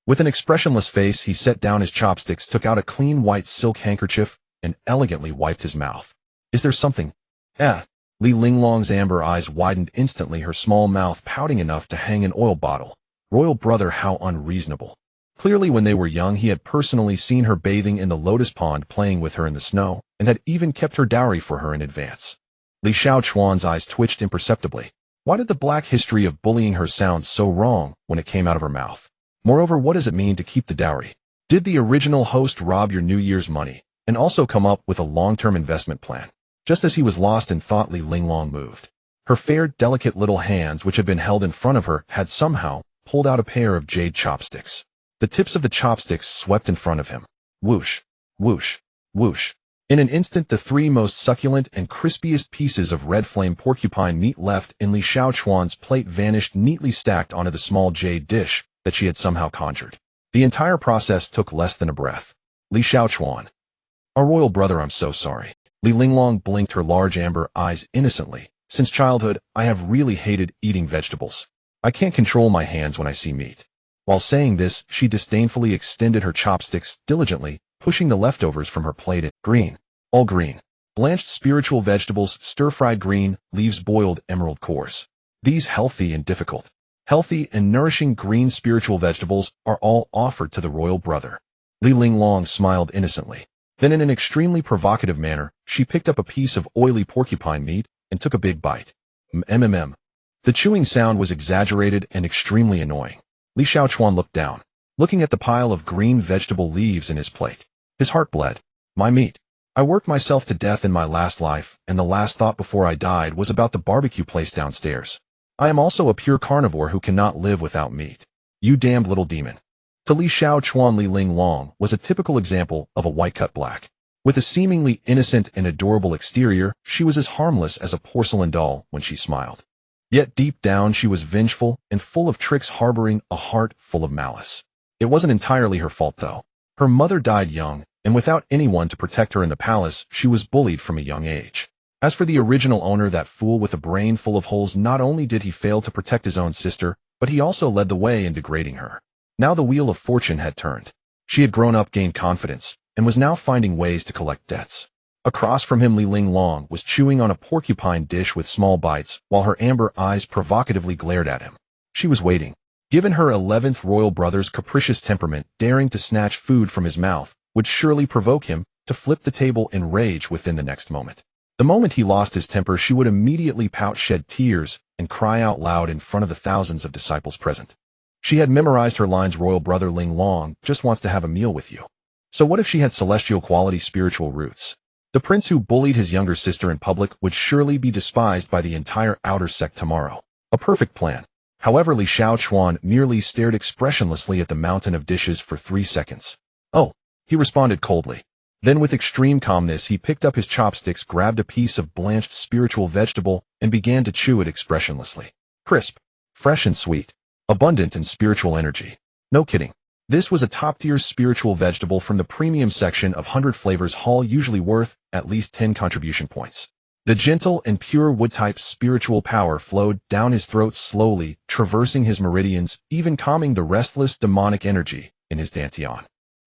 A: With an expressionless face, he set down his chopsticks, took out a clean white silk handkerchief, and elegantly wiped his mouth. Is there something? Li Linglong's amber eyes widened instantly, her small mouth pouting enough to hang an oil bottle. Royal brother, how unreasonable. Clearly when they were young he had personally seen her bathing in the lotus pond, playing with her in the snow, and had even kept her dowry for her in advance. Li Xiaochuan's eyes twitched imperceptibly. Why did the black history of bullying her sound so wrong when it came out of her mouth? Moreover, what does it mean to keep the dowry? Did the original host rob your New Year's money, and also come up with a long-term investment plan? Just as he was lost in thought, Li Linglong moved. Her fair, delicate little hands, which had been held in front of her, had somehow pulled out a pair of jade chopsticks. The tips of the chopsticks swept in front of him. Whoosh, whoosh, whoosh. In an instant, the three most succulent and crispiest pieces of red flame porcupine meat left in Li Xiaochuan's plate vanished, neatly stacked onto the small jade dish that she had somehow conjured. The entire process took less than a breath. Li Xiaochuan. Our royal brother, I'm so sorry. Li Linglong blinked her large amber eyes innocently. Since childhood, I have really hated eating vegetables. I can't control my hands when I see meat. While saying this, she disdainfully extended her chopsticks diligently, pushing the leftovers from her plate in. Green. All green. Blanched spiritual vegetables, stir-fried green, leaves boiled emerald cores. These healthy and nourishing green spiritual vegetables are all offered to the royal brother. Li Linglong smiled innocently. Then in an extremely provocative manner, she picked up a piece of oily porcupine meat and took a big bite. Mmm. The chewing sound was exaggerated and extremely annoying. Li Xiaochuan looked down, looking at the pile of green vegetable leaves in his plate. His heart bled. My meat. I worked myself to death in my last life, and the last thought before I died was about the barbecue place downstairs. I am also a pure carnivore who cannot live without meat. You damned little demon. To Li Xiaochuan, Li Linglong was a typical example of a white-cut black. With a seemingly innocent and adorable exterior, she was as harmless as a porcelain doll when she smiled. Yet deep down she was vengeful and full of tricks, harboring a heart full of malice. It wasn't entirely her fault, though. Her mother died young, and without anyone to protect her in the palace, she was bullied from a young age. As for the original owner, that fool with a brain full of holes, not only did he fail to protect his own sister, but he also led the way in degrading her. Now the wheel of fortune had turned. She had grown up, gained confidence, and was now finding ways to collect debts. Across from him, Li Linglong was chewing on a porcupine dish with small bites, while her amber eyes provocatively glared at him. She was waiting. Given her 11th royal brother's capricious temperament, daring to snatch food from his mouth would surely provoke him to flip the table in rage within the next moment. The moment he lost his temper, she would immediately pout, shed tears, and cry out loud in front of the thousands of disciples present. She had memorized her lines. Royal brother Linglong just wants to have a meal with you. So what if she had celestial quality spiritual roots? The prince who bullied his younger sister in public would surely be despised by the entire outer sect tomorrow. A perfect plan. However, Li Xiaochuan merely stared expressionlessly at the mountain of dishes for 3 seconds. Oh, he responded coldly. Then with extreme calmness he picked up his chopsticks, grabbed a piece of blanched spiritual vegetable, and began to chew it expressionlessly. Crisp, fresh and sweet, abundant in spiritual energy. No kidding. This was a top-tier spiritual vegetable from the premium section of 100 Flavors Hall, usually worth at least 10 contribution points. The gentle and pure wood-type spiritual power flowed down his throat slowly, traversing his meridians, even calming the restless demonic energy in his dantian.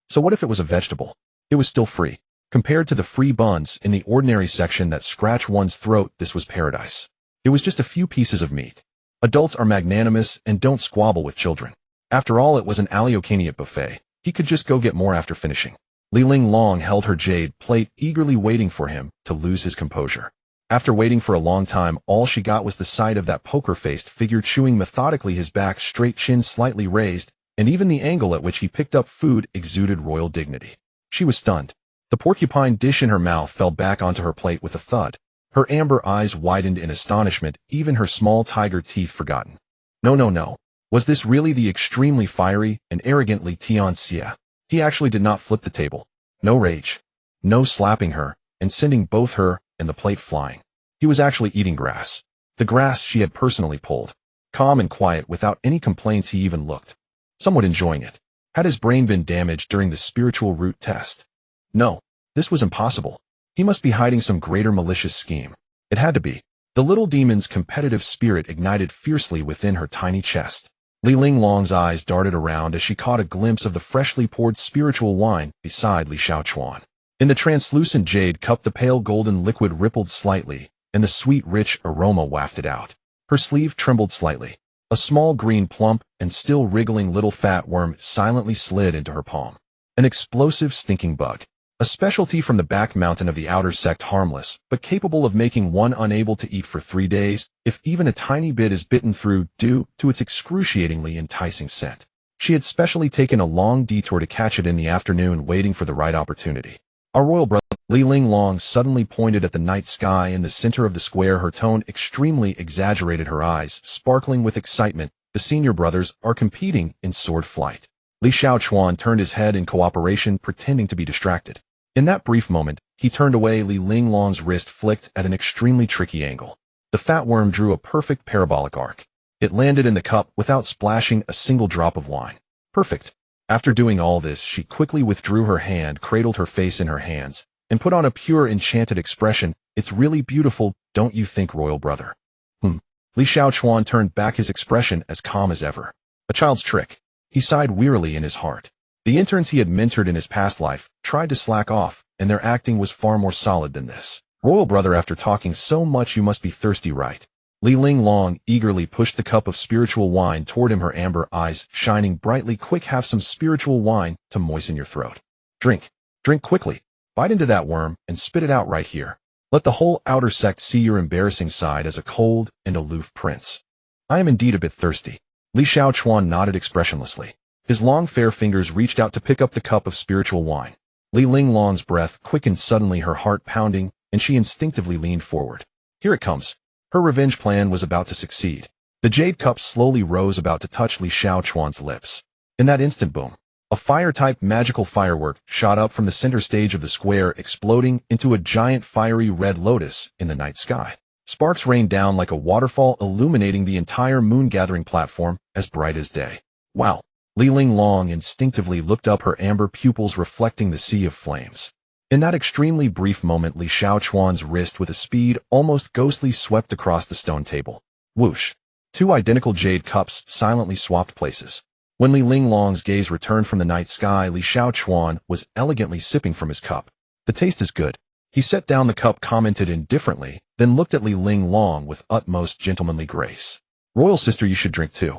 A: So what if it was a vegetable? It was still free. Compared to the free buns in the ordinary section that scratch one's throat, this was paradise. It was just a few pieces of meat. Adults are magnanimous and don't squabble with children. After all, it was an Aleocaniate buffet. He could just go get more after finishing. Li Linglong held her jade plate, eagerly waiting for him to lose his composure. After waiting for a long time, all she got was the sight of that poker-faced figure chewing methodically, his back straight, chin slightly raised, and even the angle at which he picked up food exuded royal dignity. She was stunned. The porcupine dish in her mouth fell back onto her plate with a thud. Her amber eyes widened in astonishment, even her small tiger teeth forgotten. No. Was this really the extremely fiery and arrogant Li Tianxia? He actually did not flip the table. No rage. No slapping her and sending both her and the plate flying. He was actually eating grass. The grass she had personally pulled. Calm and quiet, without any complaints, he even looked somewhat enjoying it. Had his brain been damaged during the spiritual root test? No, this was impossible. He must be hiding some greater malicious scheme. It had to be. The little demon's competitive spirit ignited fiercely within her tiny chest. Li Linglong's eyes darted around as she caught a glimpse of the freshly poured spiritual wine beside Li Xiaochuan. In the translucent jade cup, the pale golden liquid rippled slightly, and the sweet, rich aroma wafted out. Her sleeve trembled slightly. A small green plump and still wriggling little fat worm silently slid into her palm. An explosive stinking bug. A specialty from the back mountain of the outer sect, harmless, but capable of making one unable to eat for 3 days, if even a tiny bit is bitten through due to its excruciatingly enticing scent. She had specially taken a long detour to catch it in the afternoon, waiting for the right opportunity. Our royal brother, Li Linglong, suddenly pointed at the night sky in the center of the square. Her tone extremely exaggerated, her eyes sparkling with excitement. The senior brothers are competing in sword flight. Li Xiaochuan turned his head in cooperation, pretending to be distracted. In that brief moment, he turned away. Li Linglong's wrist flicked at an extremely tricky angle. The fat worm drew a perfect parabolic arc. It landed in the cup without splashing a single drop of wine. Perfect. After doing all this, she quickly withdrew her hand, cradled her face in her hands, and put on a pure, enchanted expression. It's really beautiful, don't you think, royal brother? Li Xiaochuan turned back, his expression as calm as ever. A child's trick. He sighed wearily in his heart. The interns he had mentored in his past life tried to slack off, and their acting was far more solid than this. Royal brother, after talking so much, you must be thirsty, right? Li Linglong eagerly pushed the cup of spiritual wine toward him, her amber eyes shining brightly. Quick, have some spiritual wine to moisten your throat. Drink. Drink quickly. Bite into that worm and spit it out right here. Let the whole outer sect see your embarrassing side as a cold and aloof prince. I am indeed a bit thirsty. Li Xiaochuan nodded expressionlessly. His long fair fingers reached out to pick up the cup of spiritual wine. Li Linglong's breath quickened suddenly, her heart pounding, and she instinctively leaned forward. Here it comes. Her revenge plan was about to succeed. The jade cup slowly rose, about to touch Li Xiaochuan's lips. In that instant, boom. A fire-type magical firework shot up from the center stage of the square, exploding into a giant fiery red lotus in the night sky. Sparks rained down like a waterfall, illuminating the entire moon-gathering platform as bright as day. Wow. Li Linglong instinctively looked up, her amber pupils reflecting the sea of flames. In that extremely brief moment, Li Xiaochuan's wrist, with a speed almost ghostly, swept across the stone table. Whoosh! 2 identical jade cups silently swapped places. When Li Linglong's gaze returned from the night sky, Li Xiaochuan was elegantly sipping from his cup. The taste is good. He set down the cup, commented indifferently, then looked at Li Linglong with utmost gentlemanly grace. Royal sister, you should drink too.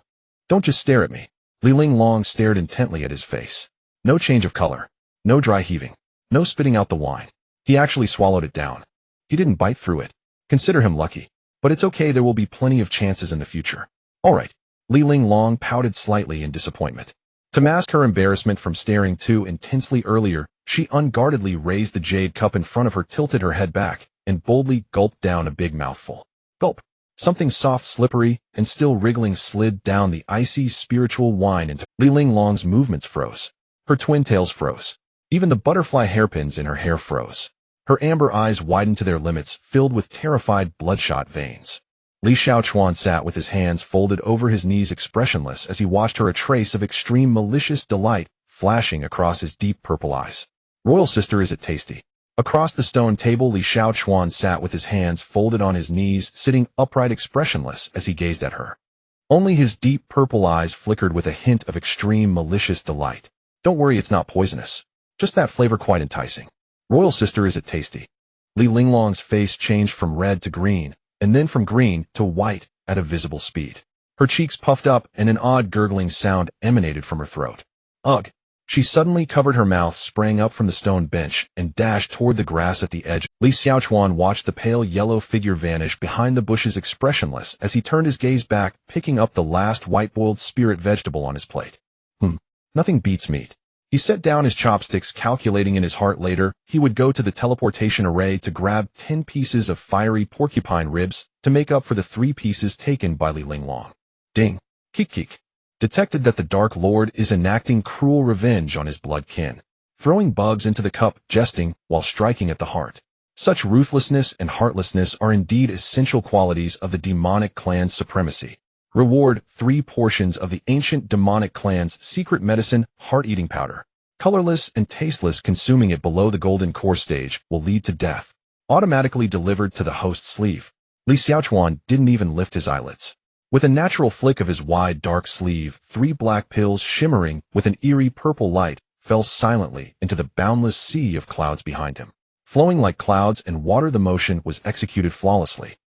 A: Don't just stare at me. Li Linglong stared intently at his face. No change of color. No dry heaving. No spitting out the wine. He actually swallowed it down. He didn't bite through it. Consider him lucky. But it's okay, there will be plenty of chances in the future. All right. Li Linglong pouted slightly in disappointment. To mask her embarrassment from staring too intensely earlier, she unguardedly raised the jade cup in front of her, tilted her head back, and boldly gulped down a big mouthful. Gulp. Something soft, slippery, and still wriggling slid down the icy spiritual wine into Li Linglong's movements froze. Her twin tails froze. Even the butterfly hairpins in her hair froze. Her amber eyes widened to their limits, filled with terrified, bloodshot veins. Li Xiaochuan sat with his hands folded over his knees, expressionless, as he watched her, a trace of extreme malicious delight flashing across his deep purple eyes. Royal sister, is it tasty? Across the stone table, Li Xiaochuan sat with his hands folded on his knees, sitting upright, expressionless as he gazed at her. Only his deep purple eyes flickered with a hint of extreme malicious delight. Don't worry, it's not poisonous. Just that flavor quite enticing. Royal sister, is it tasty? Li Linglong's face changed from red to green, and then from green to white at a visible speed. Her cheeks puffed up, and an odd gurgling sound emanated from her throat. Ugh! She suddenly covered her mouth, sprang up from the stone bench, and dashed toward the grass at the edge. Li Xiaochuan watched the pale yellow figure vanish behind the bushes, expressionless as he turned his gaze back, picking up the last white-boiled spirit vegetable on his plate. Nothing beats meat. He set down his chopsticks, calculating in his heart later he would go to the teleportation array to grab 10 pieces of fiery porcupine ribs to make up for the 3 pieces taken by Li Linglong. Ding! Keek! Detected that the Dark Lord is enacting cruel revenge on his blood kin, throwing bugs into the cup, jesting while striking at the heart. Such ruthlessness and heartlessness are indeed essential qualities of the demonic clan's supremacy. Reward 3 portions of the ancient demonic clan's secret medicine, heart-eating powder. Colorless and tasteless, consuming it below the golden core stage will lead to death. Automatically delivered to the host's sleeve. Li Xiaochuan didn't even lift his eyelids. With a natural flick of his wide, dark sleeve, 3 black pills shimmering with an eerie purple light fell silently into the boundless sea of clouds behind him. Flowing like clouds and water, the motion was executed flawlessly.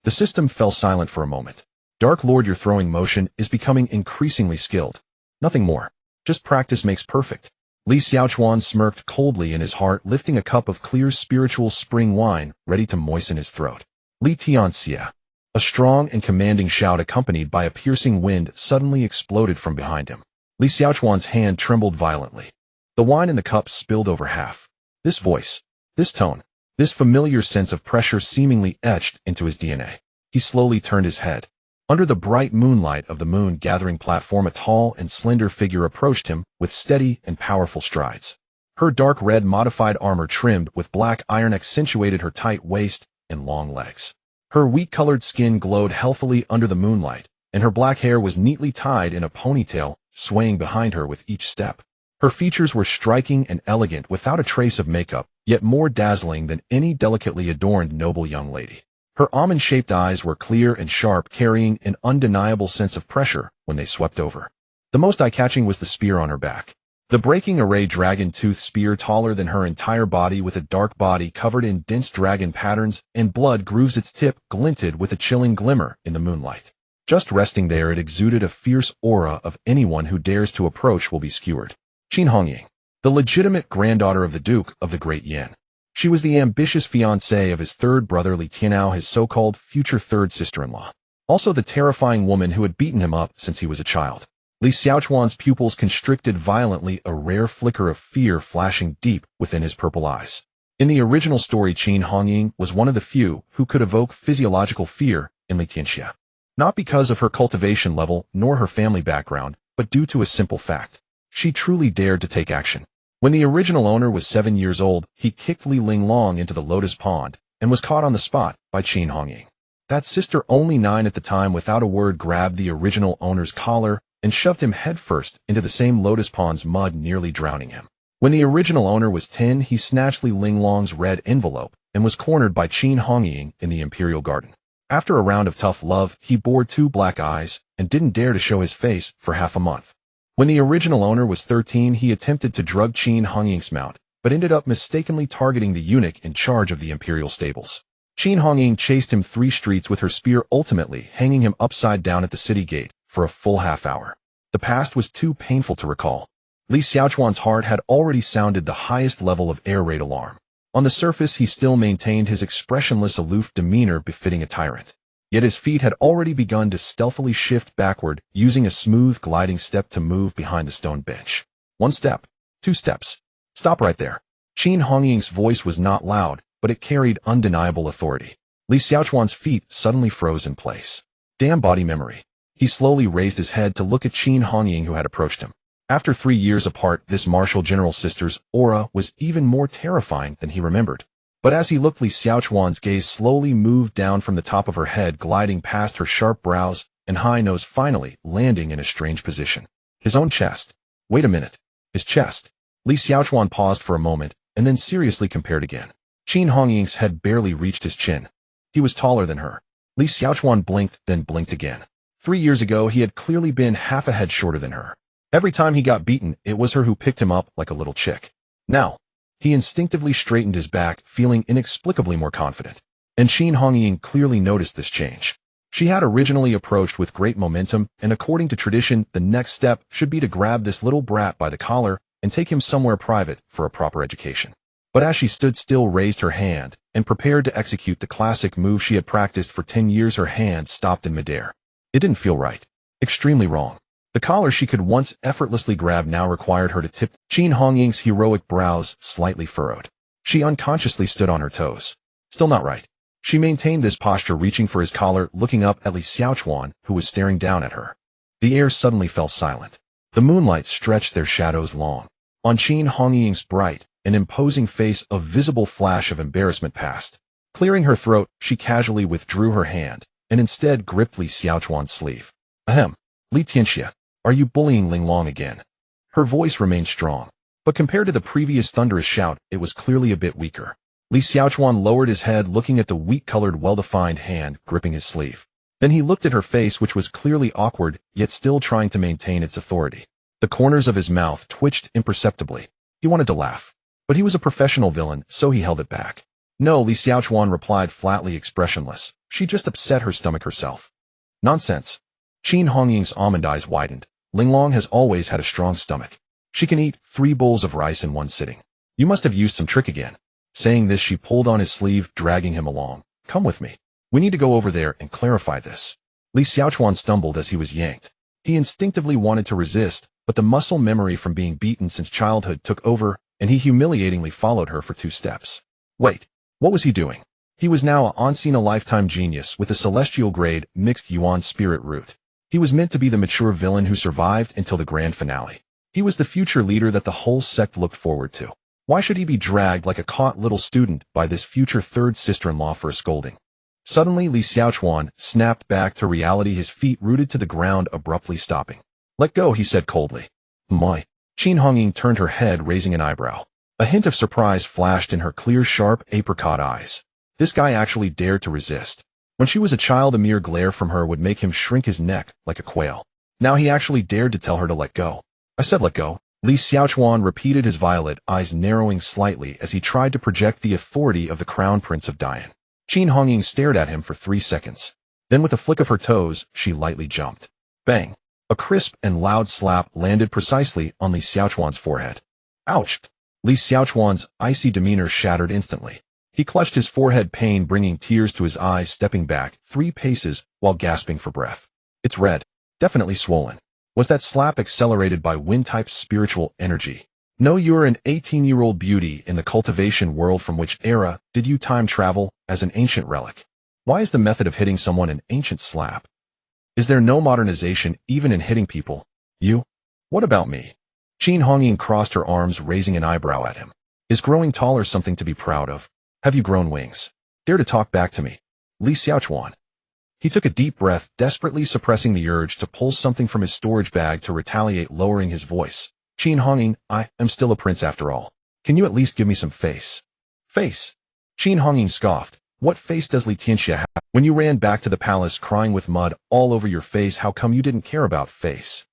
A: The system fell silent for a moment. Dark Lord, your throwing motion is becoming increasingly skilled. Nothing more. Just practice makes perfect. Li Xiaochuan smirked coldly in his heart, lifting a cup of clear spiritual spring wine, ready to moisten his throat. Li Tianxia. A strong and commanding shout accompanied by a piercing wind suddenly exploded from behind him. Li Xiaochuan's hand trembled violently. The wine in the cup spilled over half. This voice, this tone, this familiar sense of pressure seemingly etched into his DNA. He slowly turned his head. Under the bright moonlight of the moon-gathering platform, a tall and slender figure approached him with steady and powerful strides. Her dark red modified armor trimmed with black iron accentuated her tight waist and long legs. Her wheat-colored skin glowed healthily under the moonlight, and her black hair was neatly tied in a ponytail, swaying behind her with each step. Her features were striking and elegant without a trace of makeup, yet more dazzling than any delicately adorned noble young lady. Her almond-shaped eyes were clear and sharp, carrying an undeniable sense of pressure when they swept over. The most eye-catching was the spear on her back. The breaking array dragon-tooth spear, taller than her entire body with a dark body covered in dense dragon patterns and blood grooves, its tip glinted with a chilling glimmer in the moonlight. Just resting there, it exuded a fierce aura of anyone who dares to approach will be skewered. Qin Hongying, the legitimate granddaughter of the Duke of the Great Yin. She was the ambitious fiancée of his third brother Li Tianao, his so-called future third sister-in-law. Also the terrifying woman who had beaten him up since he was a child. Li Xiaochuan's pupils constricted violently, a rare flicker of fear flashing deep within his purple eyes. In the original story, Qin Hongying was one of the few who could evoke physiological fear in Li Tianxia. Not because of her cultivation level nor her family background, but due to a simple fact. She truly dared to take action. When the original owner was 7 years old, he kicked Li Linglong into the lotus pond and was caught on the spot by Qin Hongying. That sister, only 9 at the time, without a word grabbed the original owner's collar and shoved him headfirst into the same lotus pond's mud, nearly drowning him. When the original owner was 10, he snatched Li Linglong's red envelope and was cornered by Qin Hongying in the Imperial Garden. After a round of tough love, he bore 2 black eyes and didn't dare to show his face for half a month. When the original owner was 13, he attempted to drug Qin Hongying's mount, but ended up mistakenly targeting the eunuch in charge of the imperial stables. Qin Hongying chased him 3 streets with her spear, ultimately hanging him upside down at the city gate for a full half hour. The past was too painful to recall. Li Xiaochuan's heart had already sounded the highest level of air raid alarm. On the surface, he still maintained his expressionless, aloof demeanor befitting a tyrant. Yet his feet had already begun to stealthily shift backward, using a smooth gliding step to move behind the stone bench. 1 step, 2 steps. Stop right there. Qin Hongying's voice was not loud, but it carried undeniable authority. Li Xiaochuan's feet suddenly froze in place. Damn body memory. He slowly raised his head to look at Qin Hongying, who had approached him. After 3 years apart, this martial general sister's aura was even more terrifying than he remembered. But as he looked, Li Xiaochuan's gaze slowly moved down from the top of her head, gliding past her sharp brows and high nose, finally landing in a strange position. His own chest. Wait a minute. His chest. Li Xiaochuan paused for a moment, and then seriously compared again. Qin Hongying's head barely reached his chin. He was taller than her. Li Xiaochuan blinked, then blinked again. 3 years ago, he had clearly been half a head shorter than her. Every time he got beaten, it was her who picked him up like a little chick. Now, he instinctively straightened his back, feeling inexplicably more confident. And Qin Hongying clearly noticed this change. She had originally approached with great momentum, and according to tradition, the next step should be to grab this little brat by the collar and take him somewhere private for a proper education. But as she stood still, raised her hand, and prepared to execute the classic move she had practiced for 10 years, her hand stopped in midair. It didn't feel right. Extremely wrong. The collar she could once effortlessly grab now required her to tip. Qin Hongying's heroic brows slightly furrowed. She unconsciously stood on her toes. Still not right. She maintained this posture, reaching for his collar, looking up at Li Xiaochuan, who was staring down at her. The air suddenly fell silent. The moonlight stretched their shadows long. On Qin Hongying's bright and imposing face, a visible flash of embarrassment passed. Clearing her throat, she casually withdrew her hand, and instead gripped Li Xiaochuan's sleeve. Ahem. Li Tianxia. Are you bullying Linglong again? Her voice remained strong, but compared to the previous thunderous shout, it was clearly a bit weaker. Li Xiaochuan lowered his head, looking at the wheat-colored, well-defined hand gripping his sleeve. Then he looked at her face, which was clearly awkward, yet still trying to maintain its authority. The corners of his mouth twitched imperceptibly. He wanted to laugh, but he was a professional villain, so he held it back. No, Li Xiaochuan replied flatly, expressionless. She just upset her stomach herself. Nonsense. Qin Hongying's almond eyes widened. Linglong has always had a strong stomach. She can eat 3 bowls of rice in one sitting. You must have used some trick again. Saying this, she pulled on his sleeve, dragging him along. Come with me. We need to go over there and clarify this. Li Xiaochuan stumbled as he was yanked. He instinctively wanted to resist, but the muscle memory from being beaten since childhood took over, and he humiliatingly followed her for 2 steps. Wait, what was he doing? He was now a once-in-a-lifetime genius with a celestial-grade, mixed yuan spirit root. He was meant to be the mature villain who survived until the grand finale. He was the future leader that the whole sect looked forward to. Why should he be dragged like a caught little student by this future third sister-in-law for a scolding? Suddenly, Li Xiaochuan snapped back to reality, his feet rooted to the ground, abruptly stopping. Let go, he said coldly. My. Qin Hongying turned her head, raising an eyebrow. A hint of surprise flashed in her clear, sharp, apricot eyes. This guy actually dared to resist. When she was a child, a mere glare from her would make him shrink his neck like a quail. Now he actually dared to tell her to let go. I said let go. Li Xiaochuan repeated, his violet eyes narrowing slightly as he tried to project the authority of the Crown Prince of Dian. Qin Hongying stared at him for 3 seconds. Then with a flick of her toes, she lightly jumped. Bang! A crisp and loud slap landed precisely on Li Xiaochuan's forehead. Ouch! Li Xiaochuan's icy demeanor shattered instantly. He clutched his forehead, pain bringing tears to his eyes, stepping back 3 paces while gasping for breath. It's red. Definitely swollen. Was that slap accelerated by wind-type spiritual energy? No, you're an 18-year-old beauty in the cultivation world. From which era did you time travel as an ancient relic? Why is the method of hitting someone an ancient slap? Is there no modernization even in hitting people? You? What about me? Qin Hongying crossed her arms, raising an eyebrow at him. Is growing taller something to be proud of? Have you grown wings? Dare to talk back to me? Li Xiaochuan. He took a deep breath, desperately suppressing the urge to pull something from his storage bag to retaliate, lowering his voice. Qin Hongying, I am still a prince after all. Can you at least give me some face? Face? Qin Hongying scoffed. What face does Li Tianxia have? When you ran back to the palace crying with mud all over your face, how come you didn't care about face?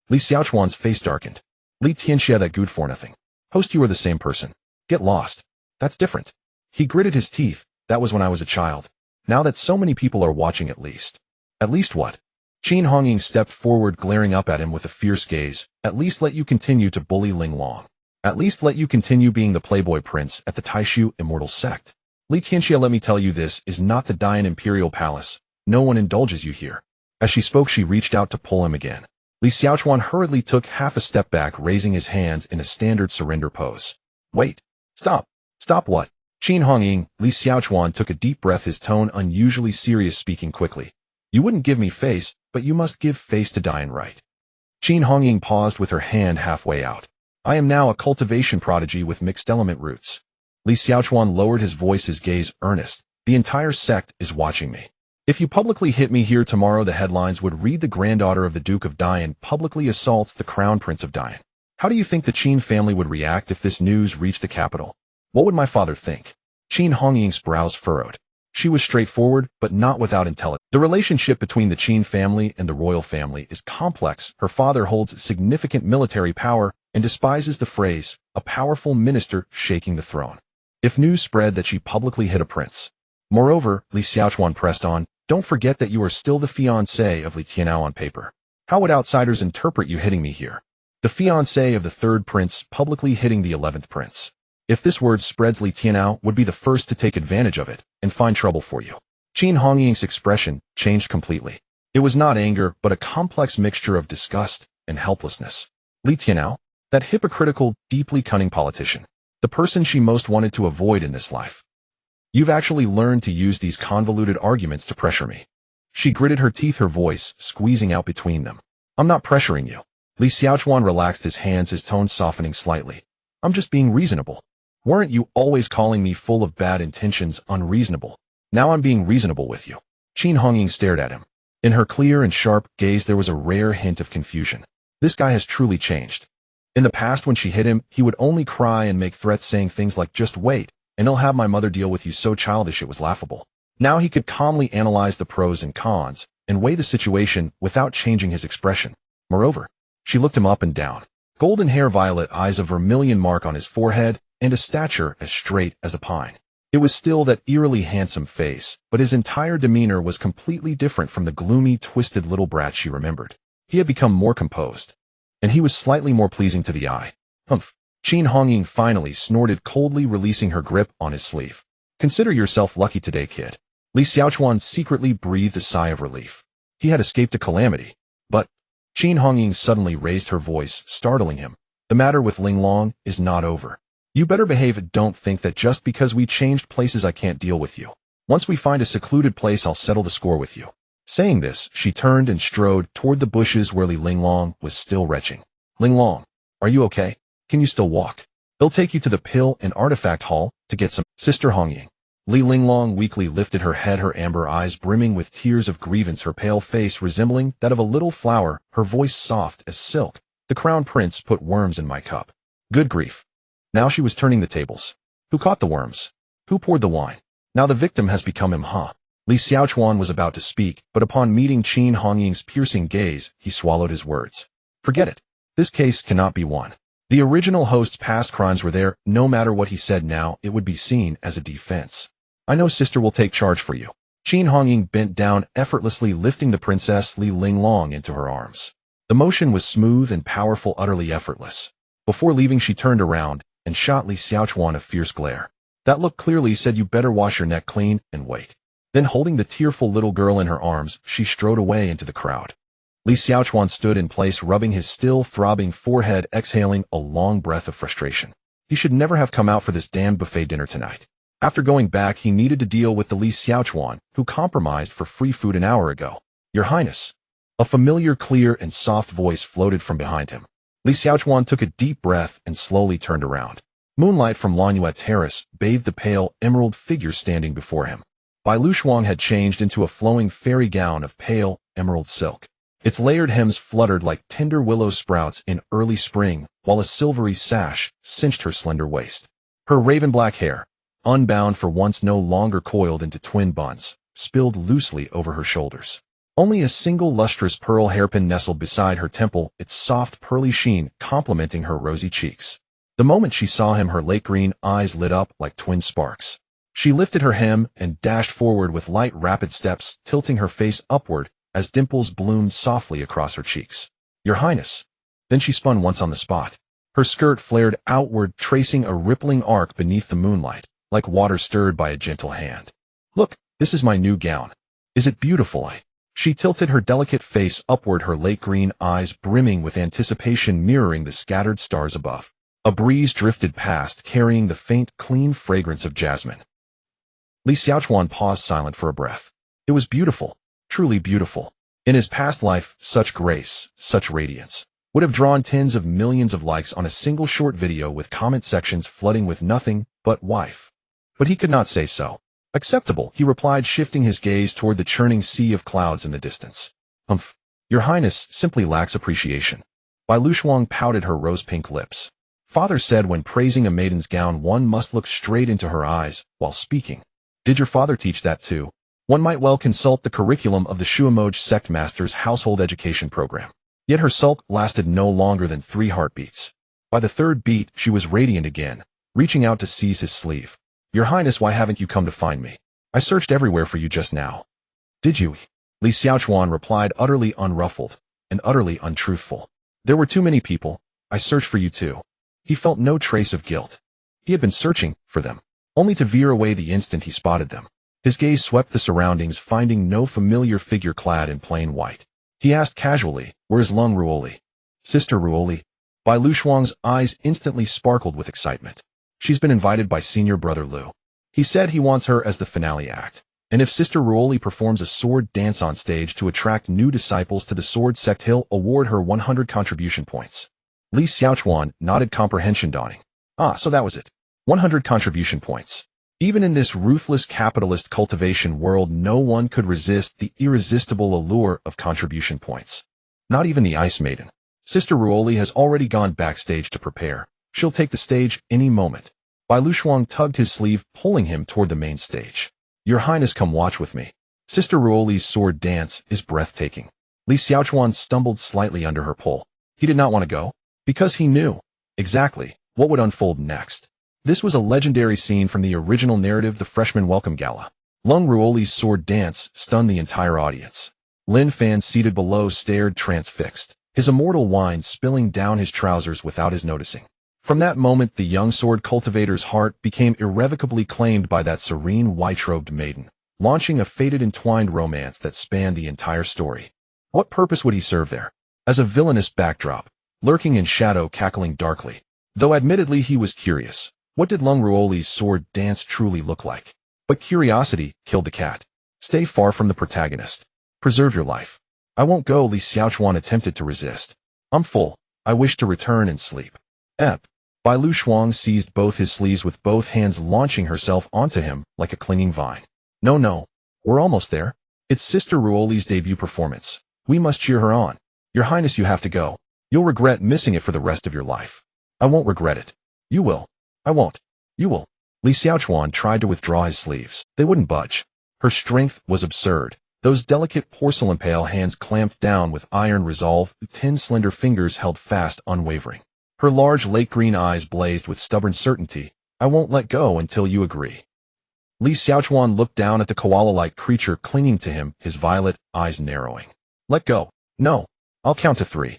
A: Li Xiaochuan's face darkened. Li Tianxia, that good for nothing. Host, you are the same person. Get lost. That's different. He gritted his teeth. That was when I was a child. Now that so many people are watching, at least. At least what? Qin Hongying stepped forward, glaring up at him with a fierce gaze. At least let you continue to bully Linglong. At least let you continue being the playboy prince at the Taishu immortal sect. Li Tianxia, let me tell you, this is not the Dian Imperial Palace. No one indulges you here. As she spoke, she reached out to pull him again. Li Xiaochuan hurriedly took half a step back, raising his hands in a standard surrender pose. Wait. Stop. Stop what? Qin Hongying. Li Xiaochuan took a deep breath, his tone unusually serious, speaking quickly. You wouldn't give me face, but you must give face to Dian, right? Qin Hongying paused with her hand halfway out. I am now a cultivation prodigy with mixed element roots. Li Xiaochuan lowered his voice, his gaze earnest. The entire sect is watching me. If you publicly hit me here tomorrow, the headlines would read, the granddaughter of the Duke of Dian publicly assaults the Crown Prince of Dian. How do you think the Qin family would react if this news reached the capital? What would my father think? Qin Hongying's brows furrowed. She was straightforward, but not without intelligence. The relationship between the Qin family and the royal family is complex. Her father holds significant military power and despises the phrase, a powerful minister shaking the throne. If news spread that she publicly hit a prince. Moreover, Li Xiaochuan pressed on, don't forget that you are still the fiancé of Li Tianao on paper. How would outsiders interpret you hitting me here? The fiancé of the 3rd prince publicly hitting the 11th prince. If this word spreads, Li Tianao would be the first to take advantage of it and find trouble for you. Qin Hongying's expression changed completely. It was not anger, but a complex mixture of disgust and helplessness. Li Tianao? That hypocritical, deeply cunning politician. The person she most wanted to avoid in this life. You've actually learned to use these convoluted arguments to pressure me. She gritted her teeth, her voice squeezing out between them. I'm not pressuring you. Li Xiaochuan relaxed his hands, his tone softening slightly. I'm just being reasonable. Weren't you always calling me full of bad intentions unreasonable? Now I'm being reasonable with you. Qin Hongying stared at him. In her clear and sharp gaze there was a rare hint of confusion. This guy has truly changed. In the past, when she hit him, he would only cry and make threats, saying things like, just wait, and he'll have my mother deal with you so childish it was laughable. Now he could calmly analyze the pros and cons, and weigh the situation without changing his expression. Moreover, she looked him up and down. Golden hair, violet eyes, a vermilion mark on his forehead, and a stature as straight as a pine. It was still that eerily handsome face, but his entire demeanor was completely different from the gloomy, twisted little brat she remembered. He had become more composed, and he was slightly more pleasing to the eye. Humph. Qin Hongying finally snorted coldly, releasing her grip on his sleeve. Consider yourself lucky today, kid. Li Xiaochuan secretly breathed a sigh of relief. He had escaped a calamity. But Qin Hongying suddenly raised her voice, startling him. The matter with Linglong is not over. You better behave. Don't think that just because we changed places I can't deal with you. Once we find a secluded place, I'll settle the score with you. Saying this, she turned and strode toward the bushes where Li Linglong was still retching. Linglong, are you okay? Can you still walk? They'll take you to the pill and artifact hall to get some. Sister Hongying. Li Linglong weakly lifted her head, her amber eyes brimming with tears of grievance, her pale face resembling that of a little flower, her voice soft as silk. The crown prince put worms in my cup. Good grief. Now she was turning the tables. Who caught the worms? Who poured the wine? Now the victim has become him, huh? Li Xiaochuan was about to speak, but upon meeting Qin Hongying's piercing gaze, he swallowed his words. Forget it. This case cannot be won. The original host's past crimes were there. No matter what he said now, it would be seen as a defense. I know sister will take charge for you. Qin Hongying bent down, effortlessly lifting the princess Li Linglong into her arms. The motion was smooth and powerful, utterly effortless. Before leaving, she turned around and shot Li Xiaochuan a fierce glare. That look clearly said, you better wash your neck clean and wait. Then, holding the tearful little girl in her arms, she strode away into the crowd. Li Xiaochuan stood in place, rubbing his still throbbing forehead, exhaling a long breath of frustration. He should never have come out for this damned buffet dinner tonight. After going back, he needed to deal with the Li Xiaochuan, who compromised for free food an hour ago. Your Highness. A familiar, clear, and soft voice floated from behind him. Li Xiaochuan took a deep breath and slowly turned around. Moonlight from Lanyue Terrace bathed the pale, emerald figure standing before him. Bai Luxuang had changed into a flowing fairy gown of pale, emerald silk. Its layered hems fluttered like tender willow sprouts in early spring, while a silvery sash cinched her slender waist. Her raven-black hair, unbound for once, no longer coiled into twin buns, spilled loosely over her shoulders. Only a single lustrous pearl hairpin nestled beside her temple, its soft pearly sheen complementing her rosy cheeks. The moment she saw him, her lake green eyes lit up like twin sparks. She lifted her hem and dashed forward with light, rapid steps, tilting her face upward as dimples bloomed softly across her cheeks. Your Highness. Then she spun once on the spot. Her skirt flared outward, tracing a rippling arc beneath the moonlight, like water stirred by a gentle hand. Look, this is my new gown. Is it beautiful? She tilted her delicate face upward, her lake green eyes brimming with anticipation, mirroring the scattered stars above. A breeze drifted past, carrying the faint, clean fragrance of jasmine. Li Xiaochuan paused, silent for a breath. It was beautiful, truly beautiful. In his past life, such grace, such radiance, would have drawn tens of millions of likes on a single short video with comment sections flooding with nothing but wife. But he could not say so. Acceptable, he replied, shifting his gaze toward the churning sea of clouds in the distance. Humph. Your Highness simply lacks appreciation. Bai Luxuang pouted her rose-pink lips. Father said when praising a maiden's gown, one must look straight into her eyes while speaking. Did your father teach that too? One might well consult the curriculum of the Shuamoj sect master's household education program. Yet her sulk lasted no longer than 3 heartbeats. By the 3rd beat, she was radiant again, reaching out to seize his sleeve. Your Highness, why haven't you come to find me? I searched everywhere for you just now. Did you? Li Xiaochuan replied, utterly unruffled and utterly untruthful. There were too many people. I searched for you too. He felt no trace of guilt. He had been searching for them, only to veer away the instant he spotted them. His gaze swept the surroundings, finding no familiar figure clad in plain white. He asked casually, where is Lung Ruoli? Sister Ruoli? Bai Luxuang's eyes instantly sparkled with excitement. She's been invited by Senior Brother Lu. He said he wants her as the finale act. And if Sister Ruoli performs a sword dance on stage to attract new disciples to the sword sect, he'll award her 100 contribution points. Li Xiaochuan nodded, comprehension dawning. Ah, so that was it. 100 contribution points. Even in this ruthless capitalist cultivation world, no one could resist the irresistible allure of contribution points. Not even the Ice Maiden. Sister Ruoli has already gone backstage to prepare. She'll take the stage any moment. Bai Shuang tugged his sleeve, pulling him toward the main stage. Your Highness, come watch with me. Sister Ruoli's sword dance is breathtaking. Li Xiaochuan stumbled slightly under her pull. He did not want to go, because he knew exactly what would unfold next. This was a legendary scene from the original narrative, The Freshman Welcome Gala. Lung Ruoli's sword dance stunned the entire audience. Lin Fan, seated below, stared transfixed, his immortal wine spilling down his trousers without his noticing. From that moment, the young sword cultivator's heart became irrevocably claimed by that serene white-robed maiden, launching a fated entwined romance that spanned the entire story. What purpose would he serve there? As a villainous backdrop, lurking in shadow, cackling darkly. Though admittedly he was curious, what did Lung Ruoli's sword dance truly look like? But curiosity killed the cat. Stay far from the protagonist. Preserve your life. I won't go, Li Xiaochuan attempted to resist. I'm full. I wish to return and sleep. Bai Shuang seized both his sleeves with both hands, launching herself onto him like a clinging vine. No, we're almost there. It's Sister Ruoli's debut performance. We must cheer her on. Your Highness, you have to go. You'll regret missing it for the rest of your life. I won't regret it. You will. I won't. You will. Li Xiaochuan tried to withdraw his sleeves. They wouldn't budge. Her strength was absurd. Those delicate porcelain pale hands clamped down with iron resolve, 10 slender fingers held fast, unwavering. Her large lake green eyes blazed with stubborn certainty. I won't let go until you agree. Li Xiaochuan looked down at the koala-like creature clinging to him, his violet eyes narrowing. Let go. No. I'll count to 3.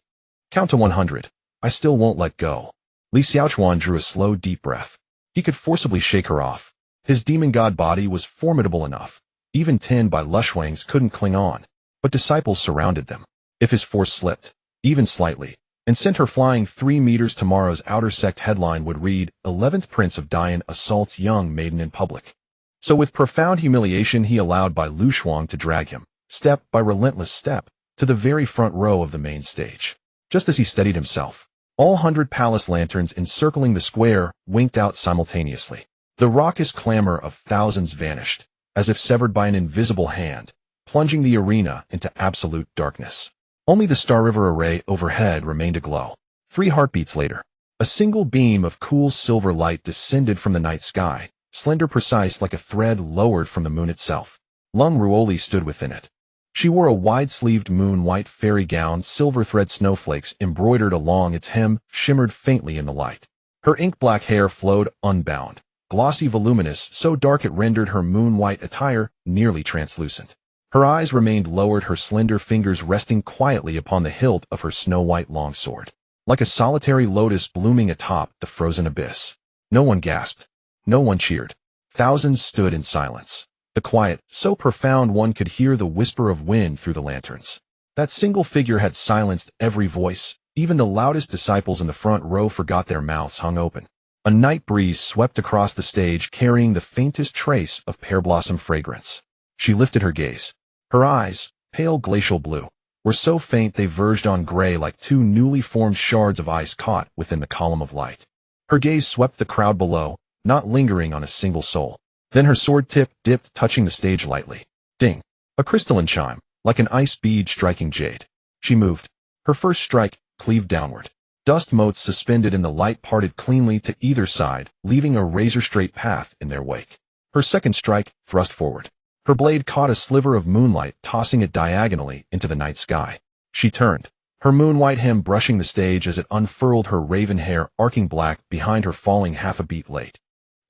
A: Count to 100. I still won't let go. Li Xiaochuan drew a slow, deep breath. He could forcibly shake her off. His demon god body was formidable enough. Even 10 Bai Shuangs couldn't cling on. But disciples surrounded them. If his force slipped, even slightly, and sent her flying 3 meters, tomorrow's outer sect headline would read, 11th Prince of Dian assaults young maiden in public. So with profound humiliation he allowed Bai Shuang to drag him, step by relentless step, to the very front row of the main stage. Just as he steadied himself, all 100 palace lanterns encircling the square winked out simultaneously. The raucous clamor of thousands vanished, as if severed by an invisible hand, plunging the arena into absolute darkness. Only the Star River array overhead remained aglow. 3 heartbeats later, a single beam of cool silver light descended from the night sky, slender, precise, like a thread lowered from the moon itself. Lung Ruoli stood within it. She wore a wide-sleeved moon-white fairy gown, silver thread snowflakes embroidered along its hem shimmered faintly in the light. Her ink-black hair flowed unbound, glossy, voluminous, so dark it rendered her moon-white attire nearly translucent. Her eyes remained lowered, her slender fingers resting quietly upon the hilt of her snow-white longsword, like a solitary lotus blooming atop the frozen abyss. No one gasped. No one cheered. Thousands stood in silence. The quiet, so profound one could hear the whisper of wind through the lanterns. That single figure had silenced every voice. Even the loudest disciples in the front row forgot, their mouths hung open. A night breeze swept across the stage, carrying the faintest trace of pear blossom fragrance. She lifted her gaze. Her eyes, pale glacial blue, were so faint they verged on gray like 2 newly formed shards of ice caught within the column of light. Her gaze swept the crowd below, not lingering on a single soul. Then her sword tip dipped, touching the stage lightly. Ding! A crystalline chime, like an ice bead striking jade. She moved. Her first strike cleaved downward. Dust motes suspended in the light parted cleanly to either side, leaving a razor-straight path in their wake. Her second strike thrust forward. Her blade caught a sliver of moonlight, tossing it diagonally into the night sky. She turned, her moon-white hem brushing the stage as it unfurled, her raven hair arcing black behind her, falling half a beat late.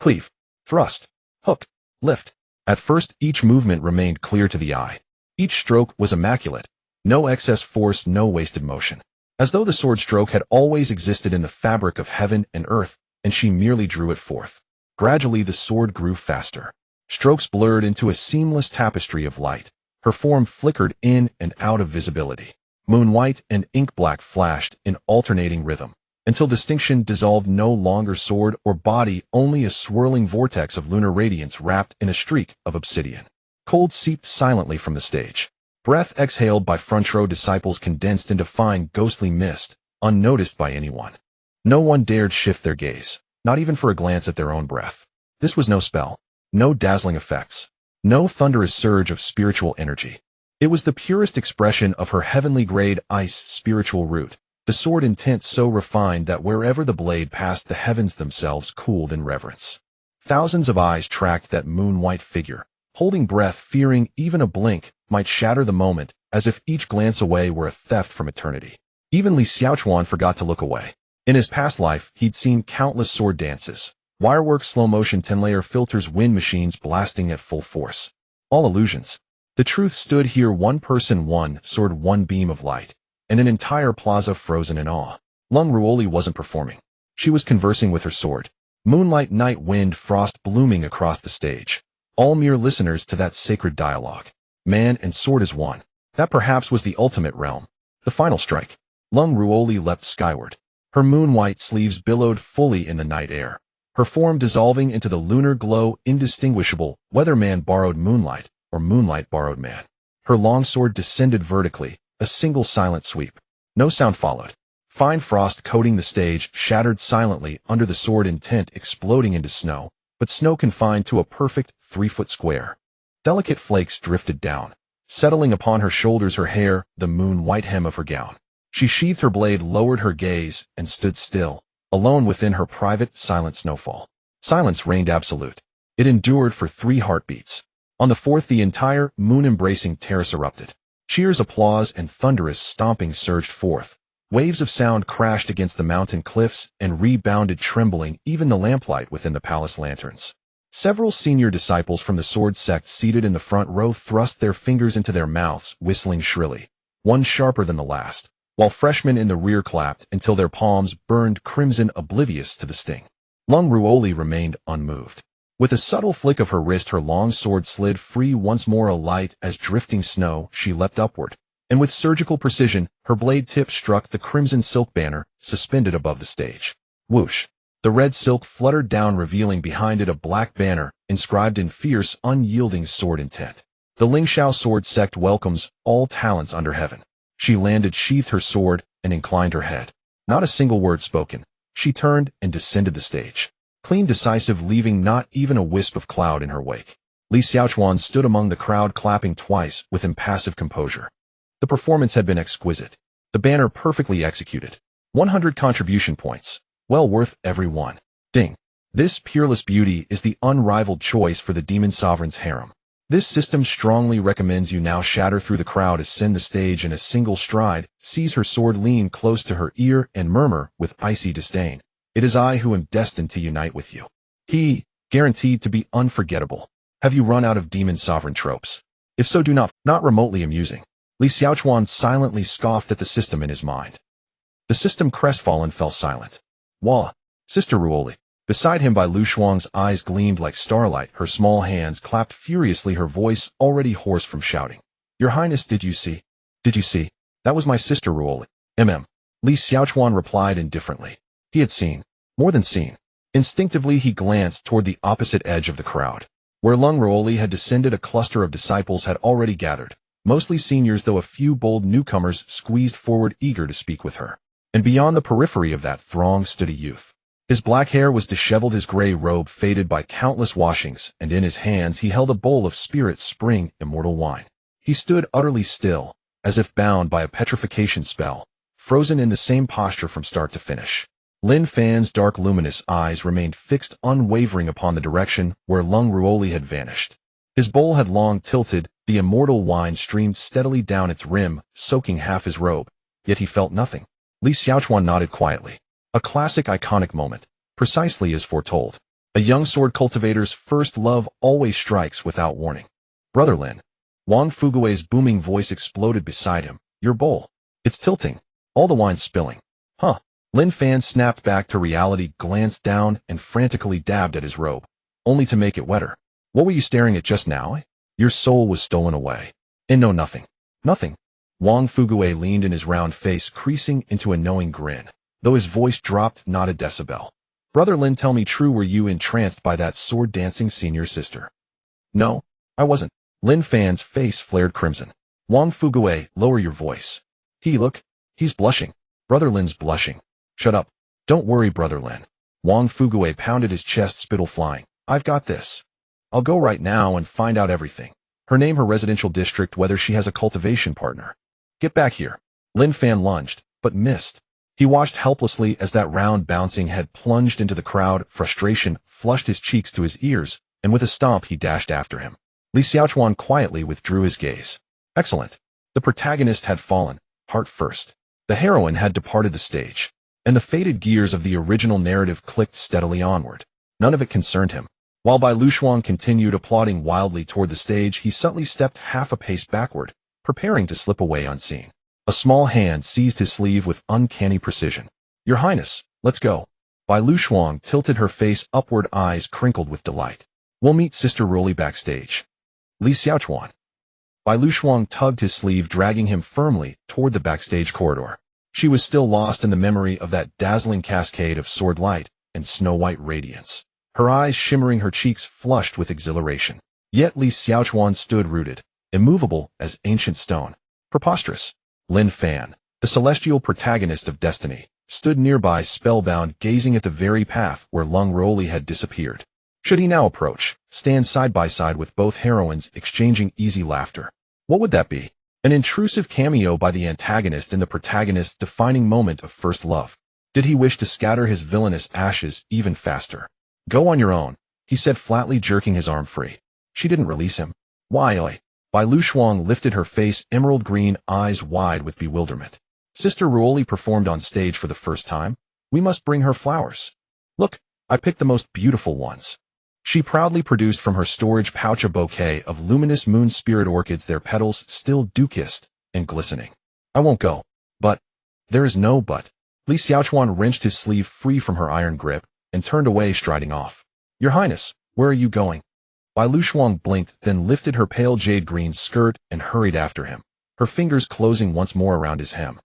A: Cleave. Thrust. Hook. Lift. At first, each movement remained clear to the eye. Each stroke was immaculate. No excess force, no wasted motion. As though the sword stroke had always existed in the fabric of heaven and earth, and she merely drew it forth. Gradually the sword grew faster. Strokes blurred into a seamless tapestry of light. Her form flickered in and out of visibility. Moon-white and ink-black flashed in alternating rhythm, until distinction dissolved, no longer sword or body, only a swirling vortex of lunar radiance wrapped in a streak of obsidian. Cold seeped silently from the stage. Breath exhaled by front row disciples condensed into fine ghostly mist, unnoticed by anyone. No one dared shift their gaze, not even for a glance at their own breath. This was no spell, no dazzling effects, no thunderous surge of spiritual energy. It was the purest expression of her heavenly grade ice spiritual root, the sword intent so refined that wherever the blade passed, the heavens themselves cooled in reverence. Thousands of eyes tracked that moon-white figure, holding breath, fearing even a blink might shatter the moment, as if each glance away were a theft from eternity. Even Li Xiaochuan forgot to look away. In his past life, he'd seen countless sword dances, wirework, slow-motion 10-layer filters, wind machines blasting at full force. All illusions. The truth stood here: one person, one sword, one beam of light, and an entire plaza frozen in awe. Lung Ruoli wasn't performing. She was conversing with her sword. Moonlight, night, wind, frost blooming across the stage. All mere listeners to that sacred dialogue. Man and sword as one. That perhaps was the ultimate realm. The final strike. Lung Ruoli leapt skyward. Her moon-white sleeves billowed fully in the night air. Her form dissolving into the lunar glow, indistinguishable whether man borrowed moonlight or moonlight borrowed man. Her long sword descended vertically, a single silent sweep. No sound followed. Fine frost coating the stage shattered silently under the sword intent, exploding into snow, but snow confined to a perfect 3-foot square. Delicate flakes drifted down, settling upon her shoulders, her hair, the moon-white hem of her gown. She sheathed her blade, lowered her gaze, and stood still, alone within her private, silent snowfall. Silence reigned absolute. It endured for 3 heartbeats. On the 4th, the entire moon-embracing terrace erupted. Cheers, applause, and thunderous stomping surged forth. Waves of sound crashed against the mountain cliffs and rebounded, trembling even the lamplight within the palace lanterns. Several senior disciples from the sword sect seated in the front row thrust their fingers into their mouths, whistling shrilly, one sharper than the last, while freshmen in the rear clapped until their palms burned crimson, oblivious to the sting. Lung Ruoli remained unmoved. With a subtle flick of her wrist, her long sword slid free once more, alight as drifting snow. She leapt upward, and with surgical precision, her blade tip struck the crimson silk banner suspended above the stage. Whoosh! The red silk fluttered down, revealing behind it a black banner inscribed in fierce, unyielding sword intent. The Lingxiao sword sect welcomes all talents under heaven. She landed, sheathed her sword, and inclined her head. Not a single word spoken. She turned and descended the stage. Clean, decisive, leaving not even a wisp of cloud in her wake. Li Xiaochuan stood among the crowd, clapping twice with impassive composure. The performance had been exquisite. The banner perfectly executed. 100 contribution points. Well worth every one. Ding. This peerless beauty is the unrivaled choice for the demon sovereign's harem. This system strongly recommends you now. Shatter through the crowd, ascend the stage in a single stride, seize her sword, lean close to her ear, and murmur with icy disdain. It is I who am destined to unite with you. He, guaranteed to be unforgettable. Have you run out of demon sovereign tropes? If so, do not remotely amusing. Li Xiaochuan silently scoffed at the system in his mind. The system, crestfallen, fell silent. Wah! Sister Ruoli. Beside him by Lu Shuang's eyes gleamed like starlight. Her small hands clapped furiously, her voice already hoarse from shouting. Your Highness, did you see? Did you see? That was my sister Ruoli. Li Xiaochuan replied indifferently. He had seen. More than seen. Instinctively he glanced toward the opposite edge of the crowd. Where Lung Ruoli had descended, a cluster of disciples had already gathered, mostly seniors, though a few bold newcomers squeezed forward, eager to speak with her. And beyond the periphery of that throng stood a youth. His black hair was disheveled, his gray robe faded by countless washings, and in his hands he held a bowl of spirit spring immortal wine. He stood utterly still, as if bound by a petrification spell, frozen in the same posture from start to finish. Lin Fan's dark luminous eyes remained fixed, unwavering upon the direction where Lung Ruoli had vanished. His bowl had long tilted, the immortal wine streamed steadily down its rim, soaking half his robe, yet he felt nothing. Li Xiaochuan nodded quietly. A classic, iconic moment, precisely as foretold. A young sword cultivator's first love always strikes without warning. Brother Lin. Wang Fugui's booming voice exploded beside him. Your bowl. It's tilting. All the wine's spilling. Huh. Lin Fan snapped back to reality, glanced down, and frantically dabbed at his robe, only to make it wetter. What were you staring at just now? Your soul was stolen away. And no, nothing. Nothing. Wang Fugui leaned in, his round face creasing into a knowing grin, though his voice dropped not a decibel. Brother Lin, tell me true, were you entranced by that sword-dancing senior sister? No, I wasn't. Lin Fan's face flared crimson. Wang Fugui, lower your voice. He's blushing. Brother Lin's blushing. Shut up. Don't worry, Brother Lin. Wang Fugui pounded his chest, spittle flying. I've got this. I'll go right now and find out everything. Her name, her residential district, whether she has a cultivation partner. Get back here. Lin Fan lunged, but missed. He watched helplessly as that round bouncing head plunged into the crowd. Frustration flushed his cheeks to his ears, and with a stomp he dashed after him. Li Xiaochuan quietly withdrew his gaze. Excellent. The protagonist had fallen, heart first. The heroine had departed the stage, and the faded gears of the original narrative clicked steadily onward. None of it concerned him. While Bai Luxuan continued applauding wildly toward the stage, he subtly stepped half a pace backward, preparing to slip away unseen. A small hand seized his sleeve with uncanny precision. Your Highness, let's go. Bai Luxuan tilted her face upward, eyes crinkled with delight. We'll meet Sister Ruoli backstage. Li Xiaochuan. Bai Luxuan tugged his sleeve, dragging him firmly toward the backstage corridor. She was still lost in the memory of that dazzling cascade of sword light and snow-white radiance. Her eyes shimmering, her cheeks flushed with exhilaration. Yet Li Xiaochuan stood rooted, immovable as ancient stone. Preposterous. Lin Fan, the celestial protagonist of destiny, stood nearby, spellbound, gazing at the very path where Lung Ruoli had disappeared. Should he now approach, stand side by side with both heroines exchanging easy laughter? What would that be? An intrusive cameo by the antagonist in the protagonist's defining moment of first love. Did he wish to scatter his villainous ashes even faster? Go on your own, he said flatly, jerking his arm free. She didn't release him. Why, oi? Bai Luxuan lifted her face, emerald green, eyes wide with bewilderment. Sister Ruoli performed on stage for the first time. We must bring her flowers. Look, I picked the most beautiful ones. She proudly produced from her storage pouch a bouquet of luminous moon spirit orchids, their petals still dew-kissed and glistening. I won't go. But. There is no but. Li Xiaochuan wrenched his sleeve free from her iron grip and turned away, striding off. Your Highness, where are you going? Bai Luxuan blinked, then lifted her pale jade-green skirt and hurried after him, her fingers closing once more around his hem.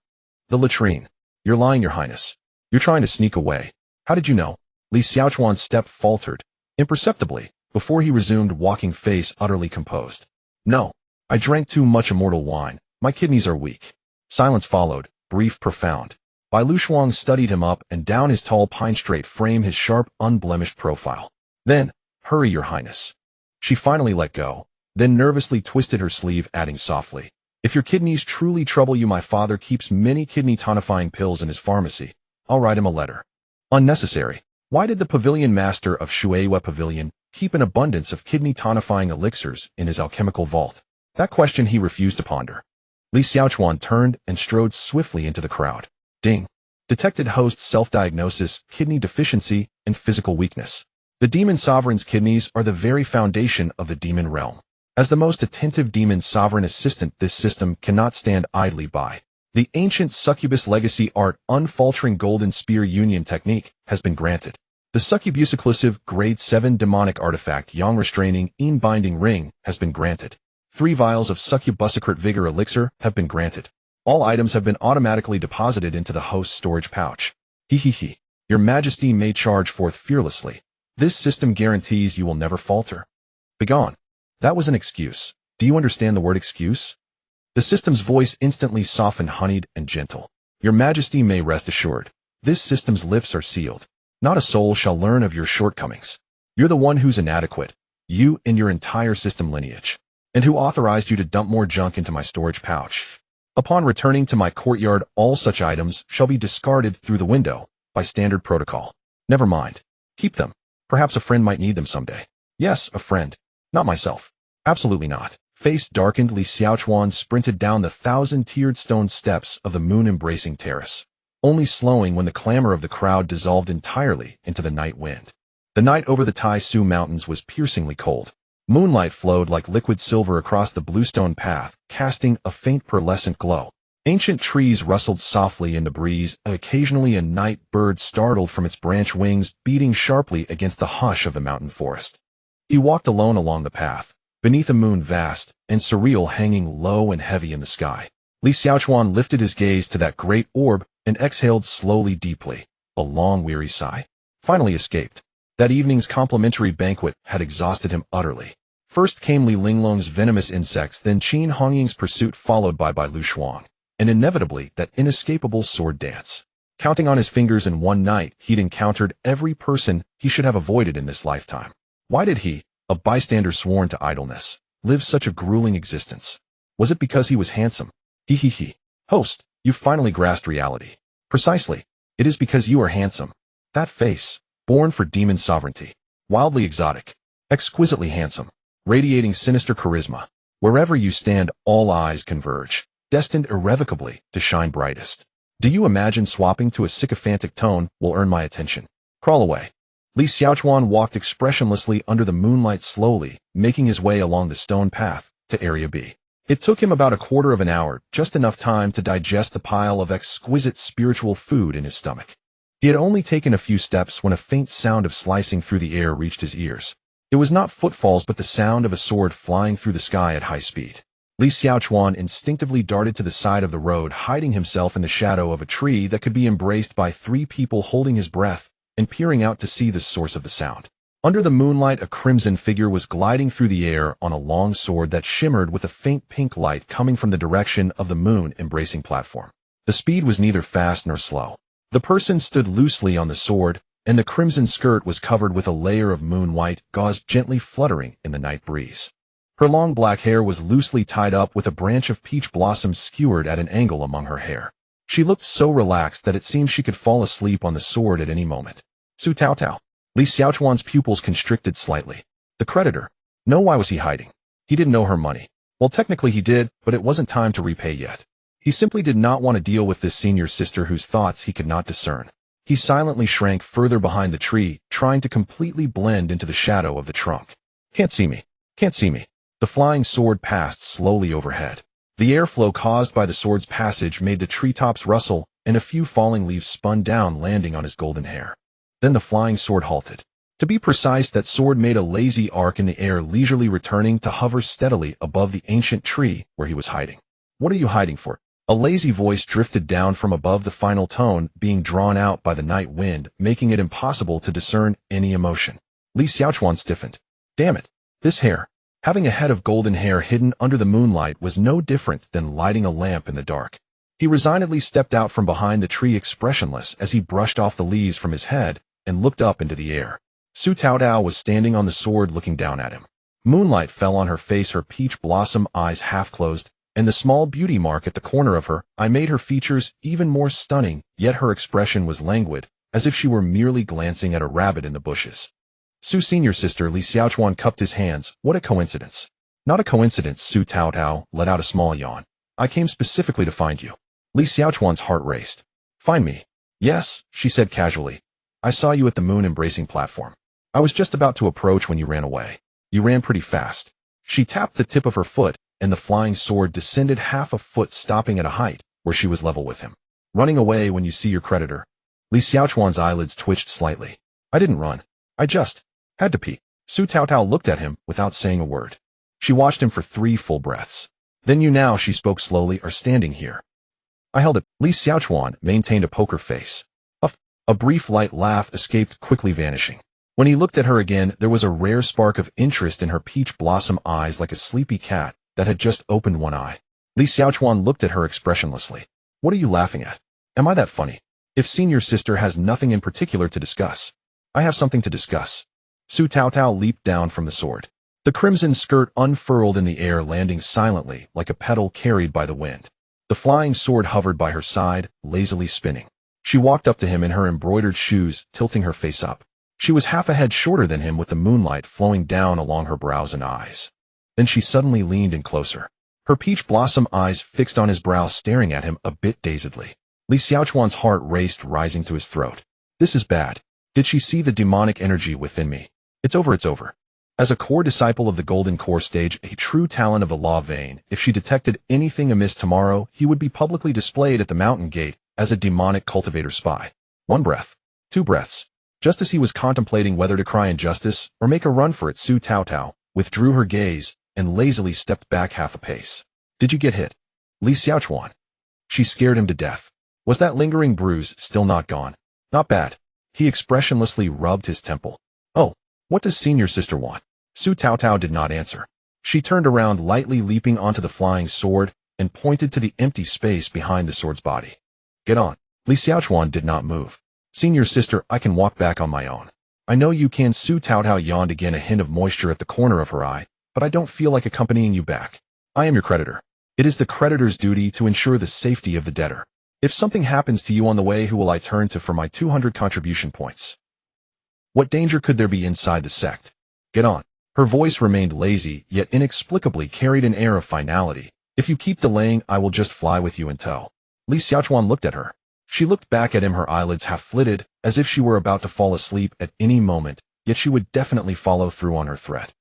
A: The latrine. You're lying, Your Highness. You're trying to sneak away. How did you know? Li Xiaochuan's step faltered, imperceptibly, before he resumed, walking, face utterly composed. No. I drank too much immortal wine. My kidneys are weak. Silence followed, brief, profound. Bai Luxuan studied him up and down, his tall pine-straight frame, his sharp, unblemished profile. Then, hurry, Your Highness. She finally let go, then nervously twisted her sleeve, adding softly, if your kidneys truly trouble you, my father keeps many kidney tonifying pills in his pharmacy. I'll write him a letter. Unnecessary. Why did the pavilion master of Shueihua Pavilion keep an abundance of kidney tonifying elixirs in his alchemical vault? That question he refused to ponder. Li Xiaochuan turned and strode swiftly into the crowd. Ding. Detected host self-diagnosis, kidney deficiency, and physical weakness. The demon sovereign's kidneys are the very foundation of the demon realm. As the most attentive demon sovereign assistant, this system cannot stand idly by. The ancient succubus legacy art, unfaltering golden spear union technique, has been granted. The succubus exclusive grade 7 demonic artifact yang restraining een binding ring has been granted. 3 vials of succubusicrate vigor elixir have been granted. All items have been automatically deposited into the host's storage pouch. He. Your Majesty may charge forth fearlessly. This system guarantees you will never falter. Begone. That was an excuse. Do you understand the word excuse? The system's voice instantly softened, honeyed, and gentle. Your Majesty may rest assured. This system's lips are sealed. Not a soul shall learn of your shortcomings. You're the one who's inadequate. You and your entire system lineage. And who authorized you to dump more junk into my storage pouch? Upon returning to my courtyard, all such items shall be discarded through the window, by standard protocol. Never mind. Keep them. Perhaps a friend might need them someday. Yes, a friend. Not myself. Absolutely not. Face darkened, Li Xiaochuan sprinted down the 1,000-tiered stone steps of the moon-embracing terrace, only slowing when the clamor of the crowd dissolved entirely into the night wind. The night over the Tai Su Mountains was piercingly cold. Moonlight flowed like liquid silver across the bluestone path, casting a faint pearlescent glow. Ancient trees rustled softly in the breeze, and occasionally a night bird startled from its branch wings, beating sharply against the hush of the mountain forest. He walked alone along the path, beneath a moon vast and surreal hanging low and heavy in the sky. Li Xiaochuan lifted his gaze to that great orb and exhaled slowly, deeply, a long, weary sigh. Finally escaped. That evening's complimentary banquet had exhausted him utterly. First came Li Linglong's venomous insects, then Qin Hongying's pursuit, followed by Bai Luxuan. And inevitably that inescapable sword dance. Counting on his fingers in one night, he'd encountered every person he should have avoided in this lifetime. Why did he, a bystander sworn to idleness, live such a grueling existence? Was it because he was handsome? He. Host, you've finally grasped reality. Precisely. It is because you are handsome. That face, born for demon sovereignty. Wildly exotic. Exquisitely handsome. Radiating sinister charisma. Wherever you stand, all eyes converge. Destined irrevocably to shine brightest. Do you imagine swapping to a sycophantic tone will earn my attention? Crawl away. Li Xiaochuan walked expressionlessly under the moonlight slowly, making his way along the stone path to Area B. It took him about a quarter of an hour, just enough time to digest the pile of exquisite spiritual food in his stomach. He had only taken a few steps when a faint sound of slicing through the air reached his ears. It was not footfalls but the sound of a sword flying through the sky at high speed. Li Xiaochuan instinctively darted to the side of the road, hiding himself in the shadow of a tree that could be embraced by 3 people, holding his breath and peering out to see the source of the sound. Under the moonlight, a crimson figure was gliding through the air on a long sword that shimmered with a faint pink light coming from the direction of the moon-embracing platform. The speed was neither fast nor slow. The person stood loosely on the sword, and the crimson skirt was covered with a layer of moon-white gauze gently fluttering in the night breeze. Her long black hair was loosely tied up with a branch of peach blossom skewered at an angle among her hair. She looked so relaxed that it seemed she could fall asleep on the sword at any moment. Su Tao Tao. Li Xiaochuan's pupils constricted slightly. The creditor. No, why was he hiding? He didn't owe her money. Well, technically he did, but it wasn't time to repay yet. He simply did not want to deal with this senior sister whose thoughts he could not discern. He silently shrank further behind the tree, trying to completely blend into the shadow of the trunk. Can't see me. Can't see me. The flying sword passed slowly overhead. The airflow caused by the sword's passage made the treetops rustle, and a few falling leaves spun down, landing on his golden hair. Then the flying sword halted. To be precise, that sword made a lazy arc in the air, leisurely returning to hover steadily above the ancient tree where he was hiding. What are you hiding for? A lazy voice drifted down from above, the final tone being drawn out by the night wind, making it impossible to discern any emotion. Li Xiaochuan stiffened. Damn it. This hair. Having a head of golden hair hidden under the moonlight was no different than lighting a lamp in the dark. He resignedly stepped out from behind the tree, expressionless as he brushed off the leaves from his head and looked up into the air. Su Tao Tao was standing on the sword looking down at him. Moonlight fell on her face, her peach blossom eyes half closed, and the small beauty mark at the corner of her eye made her features even more stunning, yet her expression was languid, as if she were merely glancing at a rabbit in the bushes. Su senior sister. Li Xiaochuan cupped his hands. What a coincidence. Not a coincidence. Su Tao Tao let out a small yawn. I came specifically to find you. Li Xiaochuan's heart raced. Find me? Yes, she said casually. I saw you at the moon-embracing platform. I was just about to approach when you ran away. You ran pretty fast. She tapped the tip of her foot, and the flying sword descended half a foot, stopping at a height where she was level with him. Running away when you see your creditor. Li Xiaochuan's eyelids twitched slightly. I didn't run. I just had to pee. Su Tao Tao looked at him without saying a word. She watched him for 3 full breaths. Then you now, she spoke slowly, are standing here. I held it. Li Xiaochuan maintained a poker face. A brief light laugh escaped, quickly vanishing. When he looked at her again, there was a rare spark of interest in her peach blossom eyes, like a sleepy cat that had just opened one eye. Li Xiaochuan looked at her expressionlessly. What are you laughing at? Am I that funny? If senior sister has nothing in particular to discuss, I have something to discuss. Su Tao Tao leaped down from the sword. The crimson skirt unfurled in the air, landing silently like a petal carried by the wind. The flying sword hovered by her side, lazily spinning. She walked up to him in her embroidered shoes, tilting her face up. She was half a head shorter than him, with the moonlight flowing down along her brows and eyes. Then she suddenly leaned in closer. Her peach blossom eyes fixed on his brow, staring at him a bit dazedly. Li Xiaochuan's heart raced, rising to his throat. This is bad. Did she see the demonic energy within me? It's over, it's over. As a core disciple of the Golden Core stage, a true talent of the law vein, if she detected anything amiss tomorrow, he would be publicly displayed at the mountain gate as a demonic cultivator spy. 1 breath. 2 breaths. Just as he was contemplating whether to cry injustice or make a run for it, Su Tao Tao withdrew her gaze and lazily stepped back half a pace. Did you get hit? Li Xiaochuan. She scared him to death. Was that lingering bruise still not gone? Not bad. He expressionlessly rubbed his temple. Oh, what does senior sister want? Su Tao Tao did not answer. She turned around, lightly leaping onto the flying sword, and pointed to the empty space behind the sword's body. Get on. Li Xiaochuan did not move. Senior sister, I can walk back on my own. I know you can. Su Tao Tao yawned again, a hint of moisture at the corner of her eye, but I don't feel like accompanying you back. I am your creditor. It is the creditor's duty to ensure the safety of the debtor. If something happens to you on the way, who will I turn to for my 200 contribution points? What danger could there be inside the sect? Get on. Her voice remained lazy, yet inexplicably carried an air of finality. If you keep delaying, I will just fly with you in tow. Li Xiaochuan looked at her. She looked back at him, her eyelids half flitted, as if she were about to fall asleep at any moment, yet she would definitely follow through on her threat.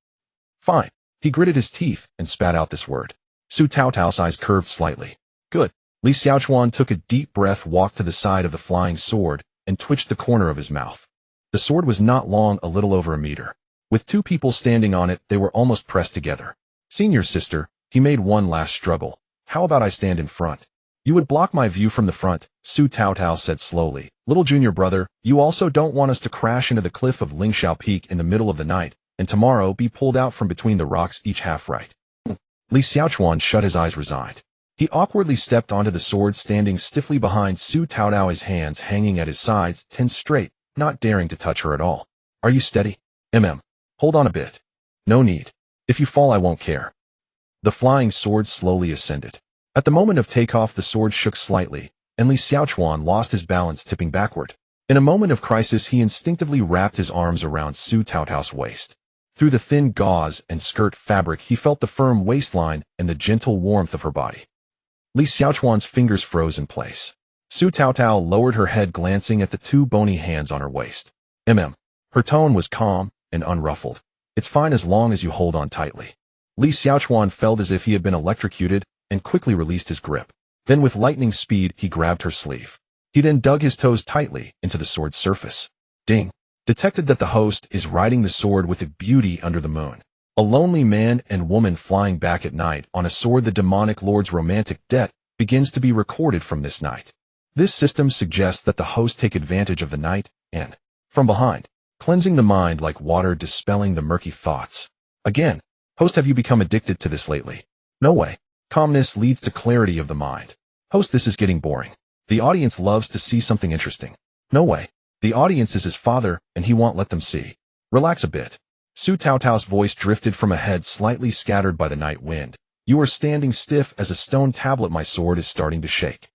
A: Fine. He gritted his teeth and spat out this word. Su Taotao's eyes curved slightly. Good. Li Xiaochuan took a deep breath, walked to the side of the flying sword, and twitched the corner of his mouth. The sword was not long, a little over a meter. With two people standing on it, they were almost pressed together. Senior sister, he made one last struggle. How about I stand in front? You would block my view from the front, Su Taotao said slowly. Little junior brother, you also don't want us to crash into the cliff of Lingxiao Peak in the middle of the night, and tomorrow be pulled out from between the rocks, each half right. Li Xiaochuan shut his eyes, resigned. He awkwardly stepped onto the sword, standing stiffly behind Su Taotao, his hands hanging at his sides, tense straight, not daring to touch her at all. Are you steady? Hold on a bit. No need. If you fall, I won't care. The flying sword slowly ascended. At the moment of takeoff, the sword shook slightly, and Li Xiaochuan lost his balance, tipping backward. In a moment of crisis, he instinctively wrapped his arms around Su Taotao's waist. Through the thin gauze and skirt fabric, he felt the firm waistline and the gentle warmth of her body. Li Xiaochuan's fingers froze in place. Su Taotao lowered her head, glancing at the two bony hands on her waist. Her tone was calm and unruffled. It's fine as long as you hold on tightly. Li Xiaochuan felt as if he had been electrocuted and quickly released his grip. Then with lightning speed, he grabbed her sleeve. He then dug his toes tightly into the sword's surface. Ding! Detected that the host is riding the sword with a beauty under the moon. A lonely man and woman flying back at night on a sword. The demonic lord's romantic debt begins to be recorded from this night. This system suggests that the host take advantage of the night and, from behind, cleansing the mind like water, dispelling the murky thoughts. Again, host, have you become addicted to this lately? No way. Calmness leads to clarity of the mind. Host, this is getting boring. The audience loves to see something interesting. No way. The audience is his father, and he won't let them see. Relax a bit. Su Taotao's voice drifted from a head slightly scattered by the night wind. You are standing stiff as a stone tablet. My sword is starting to shake.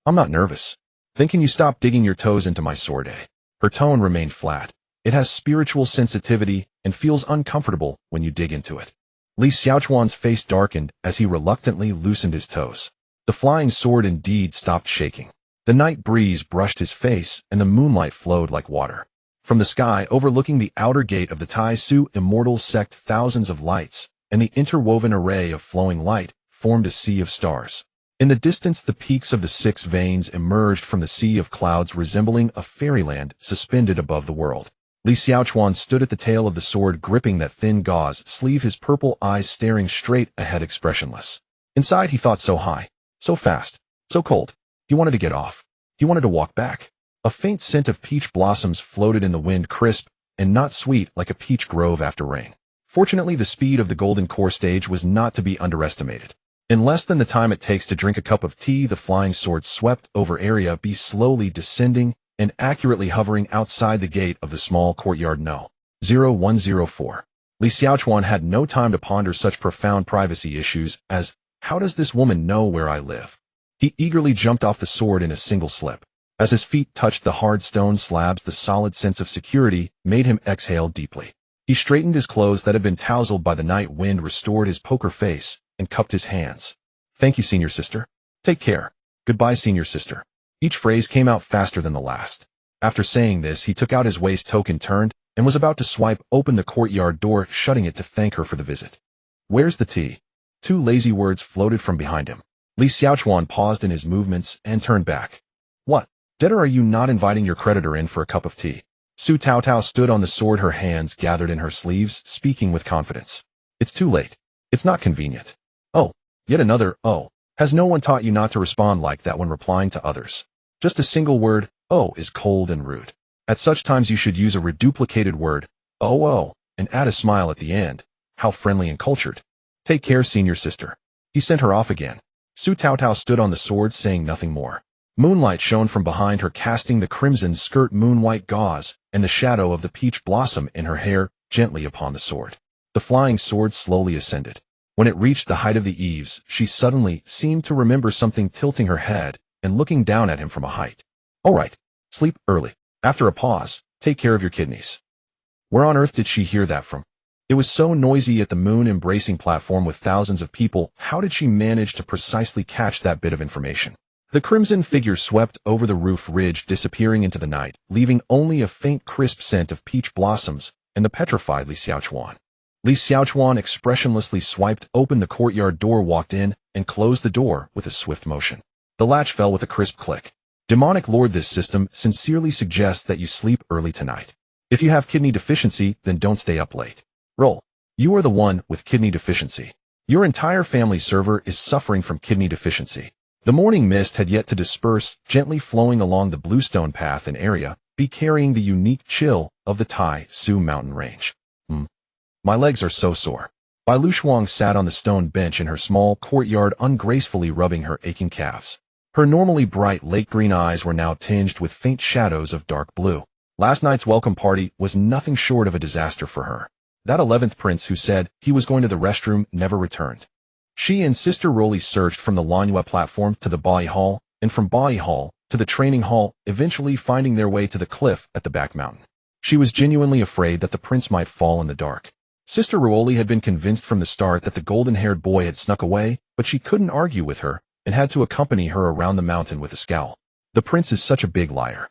A: I'm not nervous. Then can you stop digging your toes into my sword, eh? Her tone remained flat. It has spiritual sensitivity and feels uncomfortable when you dig into it. Li Xiaochuan's face darkened as he reluctantly loosened his toes. The flying sword indeed stopped shaking. The night breeze brushed his face, and the moonlight flowed like water. From the sky overlooking the outer gate of the Tai Su immortal sect, thousands of lights, and the interwoven array of flowing light formed a sea of stars. In the distance, the peaks of the six veins emerged from the sea of clouds, resembling a fairyland suspended above the world. Li Xiaochuan stood at the tail of the sword, gripping that thin gauze sleeve, his purple eyes staring straight ahead, expressionless. Inside, he thought, so high, so fast, so cold. He wanted to get off. He wanted to walk back. A faint scent of peach blossoms floated in the wind, crisp and not sweet like a peach grove after rain. Fortunately, the speed of the golden core stage was not to be underestimated. In less than the time it takes to drink a cup of tea, the flying sword swept over Area B, slowly descending and accurately hovering outside the gate of the small courtyard No. 0104. Li Xiaochuan had no time to ponder such profound privacy issues as, how does this woman know where I live? He eagerly jumped off the sword in a single slip. As his feet touched the hard stone slabs, the solid sense of security made him exhale deeply. He straightened his clothes that had been tousled by the night wind, restored his poker face, and cupped his hands. Thank you, senior sister. Take care. Goodbye, senior sister. Each phrase came out faster than the last. After saying this, he took out his waist token, turned, and was about to swipe open the courtyard door, shutting it to thank her for the visit. Where's the tea? Two lazy words floated from behind him. Li Xiaochuan paused in his movements and turned back. What? Dead, or are you not inviting your creditor in for a cup of tea? Su Taotao stood on the sword, her hands gathered in her sleeves, speaking with confidence. It's too late. It's not convenient. Oh, yet another, oh. Has no one taught you not to respond like that when replying to others? Just a single word, oh, is cold and rude. At such times you should use a reduplicated word, oh, and add a smile at the end. How friendly and cultured. Take care, senior sister. He sent her off again. Su Taotao stood on the sword, saying nothing more. Moonlight shone from behind her, casting the crimson skirt, moon-white gauze, and the shadow of the peach blossom in her hair gently upon the sword. The flying sword slowly ascended. When it reached the height of the eaves, she suddenly seemed to remember something, tilting her head and looking down at him from a height. All right, sleep early. After a pause, take care of your kidneys. Where on earth did she hear that from? It was so noisy at the moon-embracing platform with thousands of people. How did she manage to precisely catch that bit of information? The crimson figure swept over the roof ridge, disappearing into the night, leaving only a faint crisp scent of peach blossoms and the petrified Li Xiaochuan. Li Xiaochuan expressionlessly swiped open the courtyard door, walked in, and closed the door with a swift motion. The latch fell with a crisp click. Demonic Lord, this system sincerely suggests that you sleep early tonight. If you have kidney deficiency, then don't stay up late. Roll. You are the one with kidney deficiency. Your entire family server is suffering from kidney deficiency. The morning mist had yet to disperse, gently flowing along the bluestone path and area, be carrying the unique chill of the Tai Su mountain range. My legs are so sore. Bai Luxuang sat on the stone bench in her small courtyard, ungracefully rubbing her aching calves. Her normally bright lake green eyes were now tinged with faint shadows of dark blue. Last night's welcome party was nothing short of a disaster for her. That 11th prince who said he was going to the restroom never returned. She and Sister Rolly searched from the Lanyue platform to the Bai Hall, and from Bai Hall to the training hall, eventually finding their way to the cliff at the back mountain. She was genuinely afraid that the prince might fall in the dark. Sister Rolly had been convinced from the start that the golden-haired boy had snuck away, but she couldn't argue with her, and had to accompany her around the mountain with a scowl. The prince is such a big liar.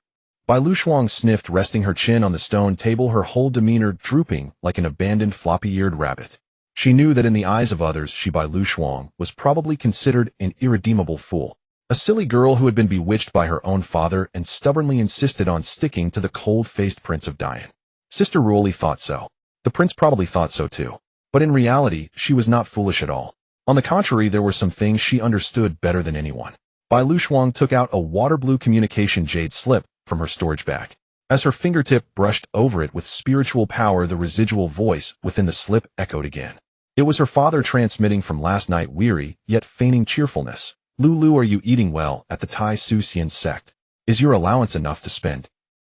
A: Bai Luxuang sniffed, resting her chin on the stone table, her whole demeanor drooping like an abandoned floppy-eared rabbit. She knew that in the eyes of others, she, Bai Luxuang, was probably considered an irredeemable fool. A silly girl who had been bewitched by her own father and stubbornly insisted on sticking to the cold-faced Prince of Dian. Sister Rolly thought so. The prince probably thought so too. But in reality, she was not foolish at all. On the contrary, there were some things she understood better than anyone. Bai Luxuang took out a water blue communication jade slip from her storage bag. As her fingertip brushed over it with spiritual power, the residual voice within the slip echoed again. It was her father transmitting from last night, weary, yet feigning cheerfulness. Lulu, are you eating well at the Tai Su Xian sect? Is your allowance enough to spend?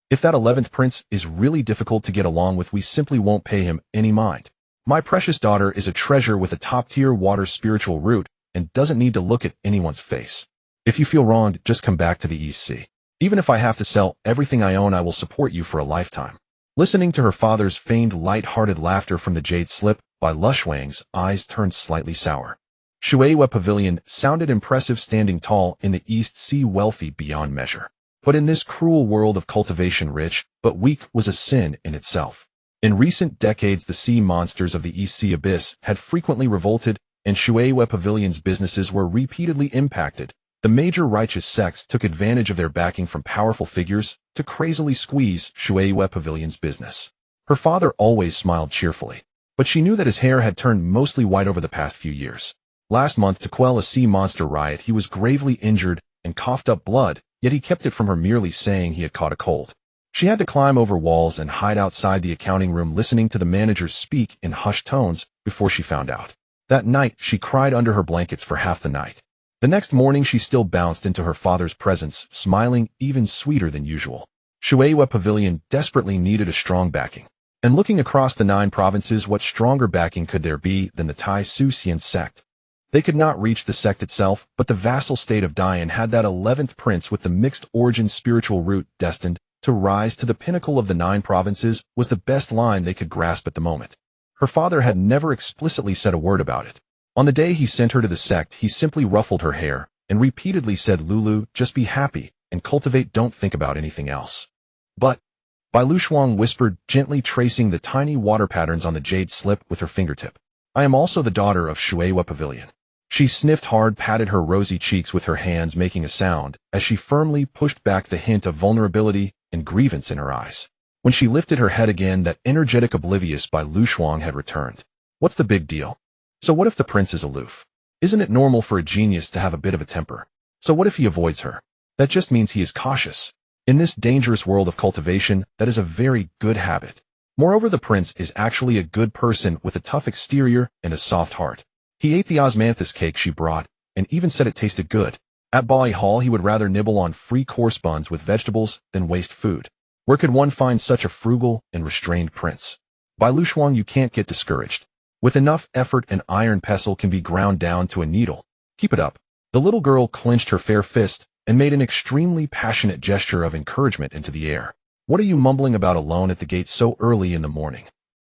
A: If that 11th prince is really difficult to get along with, we simply won't pay him any mind. My precious daughter is a treasure with a top-tier water spiritual root and doesn't need to look at anyone's face. If you feel wronged, just come back to the East Sea. Even if I have to sell everything I own, I will support you for a lifetime. Listening to her father's feigned light-hearted laughter from the jade slip, Bai Luxuang's eyes turned slightly sour. Shueihua Pavilion sounded impressive, standing tall in the East Sea, wealthy beyond measure. But in this cruel world of cultivation, rich but weak was a sin in itself. In recent decades, the sea monsters of the East Sea abyss had frequently revolted, and Shueihua Pavilion's businesses were repeatedly impacted. The major righteous sects took advantage of their backing from powerful figures to crazily squeeze Shueihua Pavilion's business. Her father always smiled cheerfully, but she knew that his hair had turned mostly white over the past few years. Last month, to quell a sea monster riot, he was gravely injured and coughed up blood, yet he kept it from her, merely saying he had caught a cold. She had to climb over walls and hide outside the accounting room, listening to the managers speak in hushed tones before she found out. That night, she cried under her blankets for half the night. The next morning, she still bounced into her father's presence, smiling even sweeter than usual. Shueihua Pavilion desperately needed a strong backing. And looking across the 9 provinces, what stronger backing could there be than the Tai Su Xian sect? They could not reach the sect itself, but the vassal state of Dian had that 11th prince with the mixed origin spiritual root, destined to rise to the pinnacle of the 9 provinces, was the best line they could grasp at the moment. Her father had never explicitly said a word about it. On the day he sent her to the sect, he simply ruffled her hair and repeatedly said, "Lulu, just be happy and cultivate, don't think about anything else." But Bai Luxuang whispered, gently tracing the tiny water patterns on the jade slip with her fingertip, "I am also the daughter of Shueihua Pavilion." She sniffed hard, patted her rosy cheeks with her hands, making a sound as she firmly pushed back the hint of vulnerability and grievance in her eyes. When she lifted her head again, that energetic oblivious Bai Luxuang had returned. "What's the big deal? So what if the prince is aloof? Isn't it normal for a genius to have a bit of a temper? So what if he avoids her? That just means he is cautious. In this dangerous world of cultivation, that is a very good habit. Moreover, the prince is actually a good person with a tough exterior and a soft heart. He ate the osmanthus cake she brought, and even said it tasted good. At Bai Hall, he would rather nibble on free course buns with vegetables than waste food. Where could one find such a frugal and restrained prince? Bai Luxuang, you can't get discouraged. With enough effort, an iron pestle can be ground down to a needle. Keep it up." The little girl clenched her fair fist, and made an extremely passionate gesture of encouragement into the air. "What are you mumbling about alone at the gate so early in the morning?"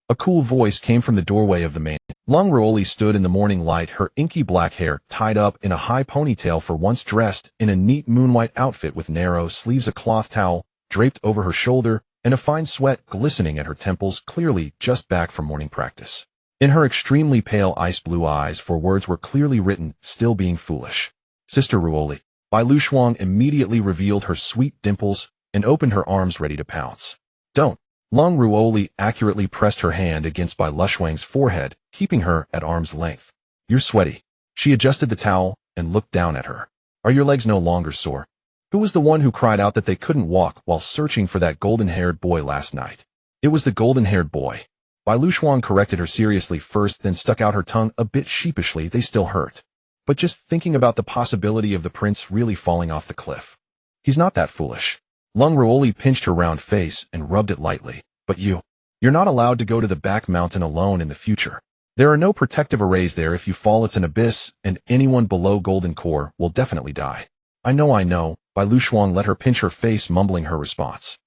A: A cool voice came from the doorway of the main. Long Ruoli stood in the morning light, her inky black hair tied up in a high ponytail, for once dressed in a neat moonwhite outfit with narrow sleeves, a cloth towel draped over her shoulder, and a fine sweat glistening at her temples, clearly just back from morning practice. In her extremely pale ice blue eyes, 4 words were clearly written, "Still being foolish." "Sister Ruoli." Bai Lu Shuang immediately revealed her sweet dimples and opened her arms ready to pounce. "Don't." Long Ruoli accurately pressed her hand against Bai Lu Shuang's forehead, keeping her at arm's length. "You're sweaty." She adjusted the towel and looked down at her. "Are your legs no longer sore?" Who was the one who cried out that they couldn't walk while searching for that golden-haired boy last night? It was the golden-haired boy. Bai Lu Shuang corrected her seriously first, then stuck out her tongue a bit sheepishly. "They still hurt. But just thinking about the possibility of the prince really falling off the cliff. He's not that foolish." Long Ruoli pinched her round face and rubbed it lightly. "But you're not allowed to go to the back mountain alone in the future. There are no protective arrays there. If you fall, it's an abyss, and anyone below Golden Core will definitely die." I know. Bai Lu Shuang let her pinch her face, mumbling her response.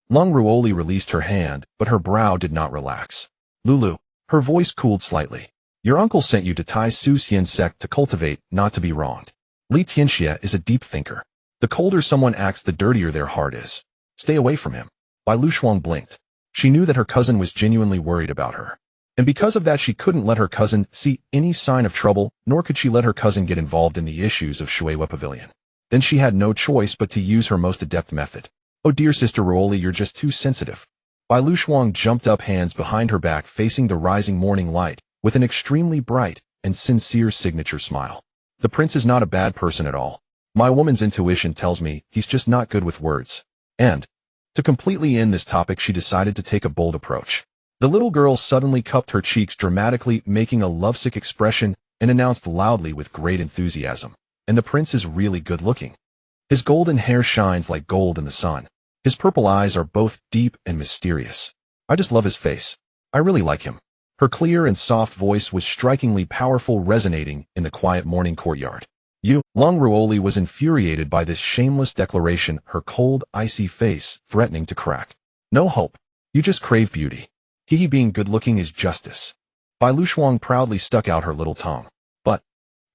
A: Long Ruoli released her hand, but her brow did not relax. "Lulu." Her voice cooled slightly. "Your uncle sent you to Tai Su Xian sect to cultivate, not to be wronged. Li Tianxia is a deep thinker. The colder someone acts, the dirtier their heart is. Stay away from him." Bai Lu Shuang blinked. She knew that her cousin was genuinely worried about her. And because of that, she couldn't let her cousin see any sign of trouble, nor could she let her cousin get involved in the issues of Shueihua Pavilion. Then she had no choice but to use her most adept method. "Oh dear, Sister Ruoli, you're just too sensitive." Bai Lu Shuang jumped up, hands behind her back, facing the rising morning light, with an extremely bright and sincere signature smile. "The prince is not a bad person at all. My woman's intuition tells me he's just not good with words." And to completely end this topic, she decided to take a bold approach. The little girl suddenly cupped her cheeks dramatically, making a lovesick expression, and announced loudly with great enthusiasm, "And the prince is really good looking. His golden hair shines like gold in the sun. His purple eyes are both deep and mysterious. I just love his face. I really like him." Her clear and soft voice was strikingly powerful, resonating in the quiet morning courtyard. Long Ruoli was infuriated by this shameless declaration, her cold, icy face threatening to crack. "No hope. You just crave beauty. He being good-looking is justice." Bai Lu Shuang proudly stuck out her little tongue. But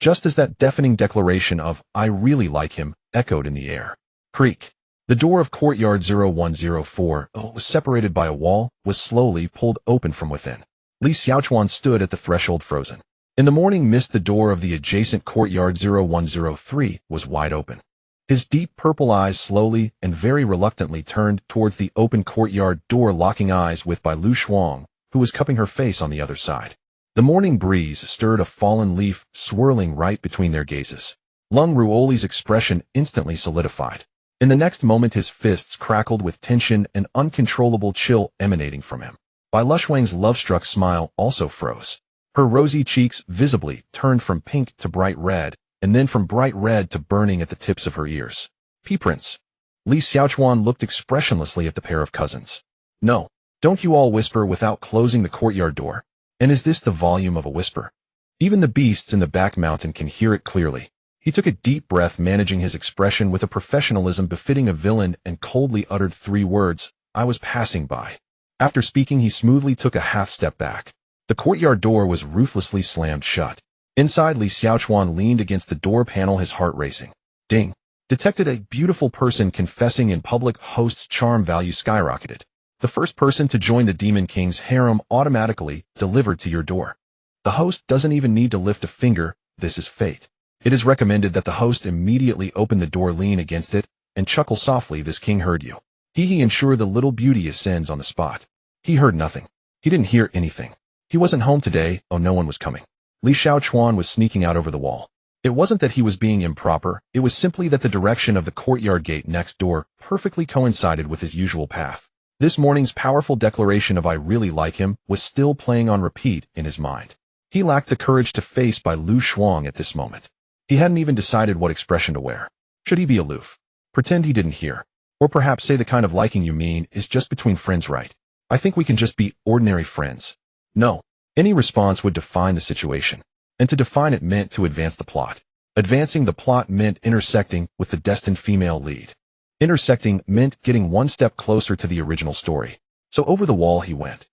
A: just as that deafening declaration of "I really like him" echoed in the air, creak, the door of courtyard 0104, separated by a wall, was slowly pulled open from within. Li Xiaochuan stood at the threshold, frozen. In the morning mist, the door of the adjacent courtyard 0103 was wide open. His deep purple eyes slowly and very reluctantly turned towards the open courtyard door, locking eyes with Bai Lu Shuang, who was cupping her face on the other side. The morning breeze stirred a fallen leaf, swirling right between their gazes. Long Ruoli's expression instantly solidified. In the next moment, his fists crackled with tension, an uncontrollable chill emanating from him. Bai Lu Shuang's love-struck smile also froze. Her rosy cheeks visibly turned from pink to bright red, and then from bright red to burning at the tips of her ears. "Prince." Li Xiaochuan looked expressionlessly at the pair of cousins. "No, don't you all whisper without closing the courtyard door. And is this the volume of a whisper? Even the beasts in the back mountain can hear it clearly." He took a deep breath, managing his expression with a professionalism befitting a villain, and coldly uttered 3 words, "I was passing by." After speaking, he smoothly took a half step back. The courtyard door was ruthlessly slammed shut. Inside, Li Xiaochuan leaned against the door panel, his heart racing. Ding. Detected. A beautiful person confessing in public. Host's charm value skyrocketed. The first person to join the Demon King's harem automatically delivered to your door. The host doesn't even need to lift a finger. This is fate. It is recommended that the host immediately open the door, lean against it, and chuckle softly. "This king heard you." He ensure the little beauty ascends on the spot. He heard nothing. He didn't hear anything. He wasn't home today. Oh, no one was coming. Li Xiaochuan was sneaking out over the wall. It wasn't that he was being improper, it was simply that the direction of the courtyard gate next door perfectly coincided with his usual path. This morning's powerful declaration of "I really like him" was still playing on repeat in his mind. He lacked the courage to face Bai Lu Shuang at this moment. He hadn't even decided what expression to wear. Should he be aloof? Pretend he didn't hear? Or perhaps say the kind of liking you mean is just between friends, right? I think we can just be ordinary friends. No. Any response would define the situation. And to define it meant to advance the plot. Advancing the plot meant intersecting with the destined female lead. Intersecting meant getting one step closer to the original story. So over the wall he went.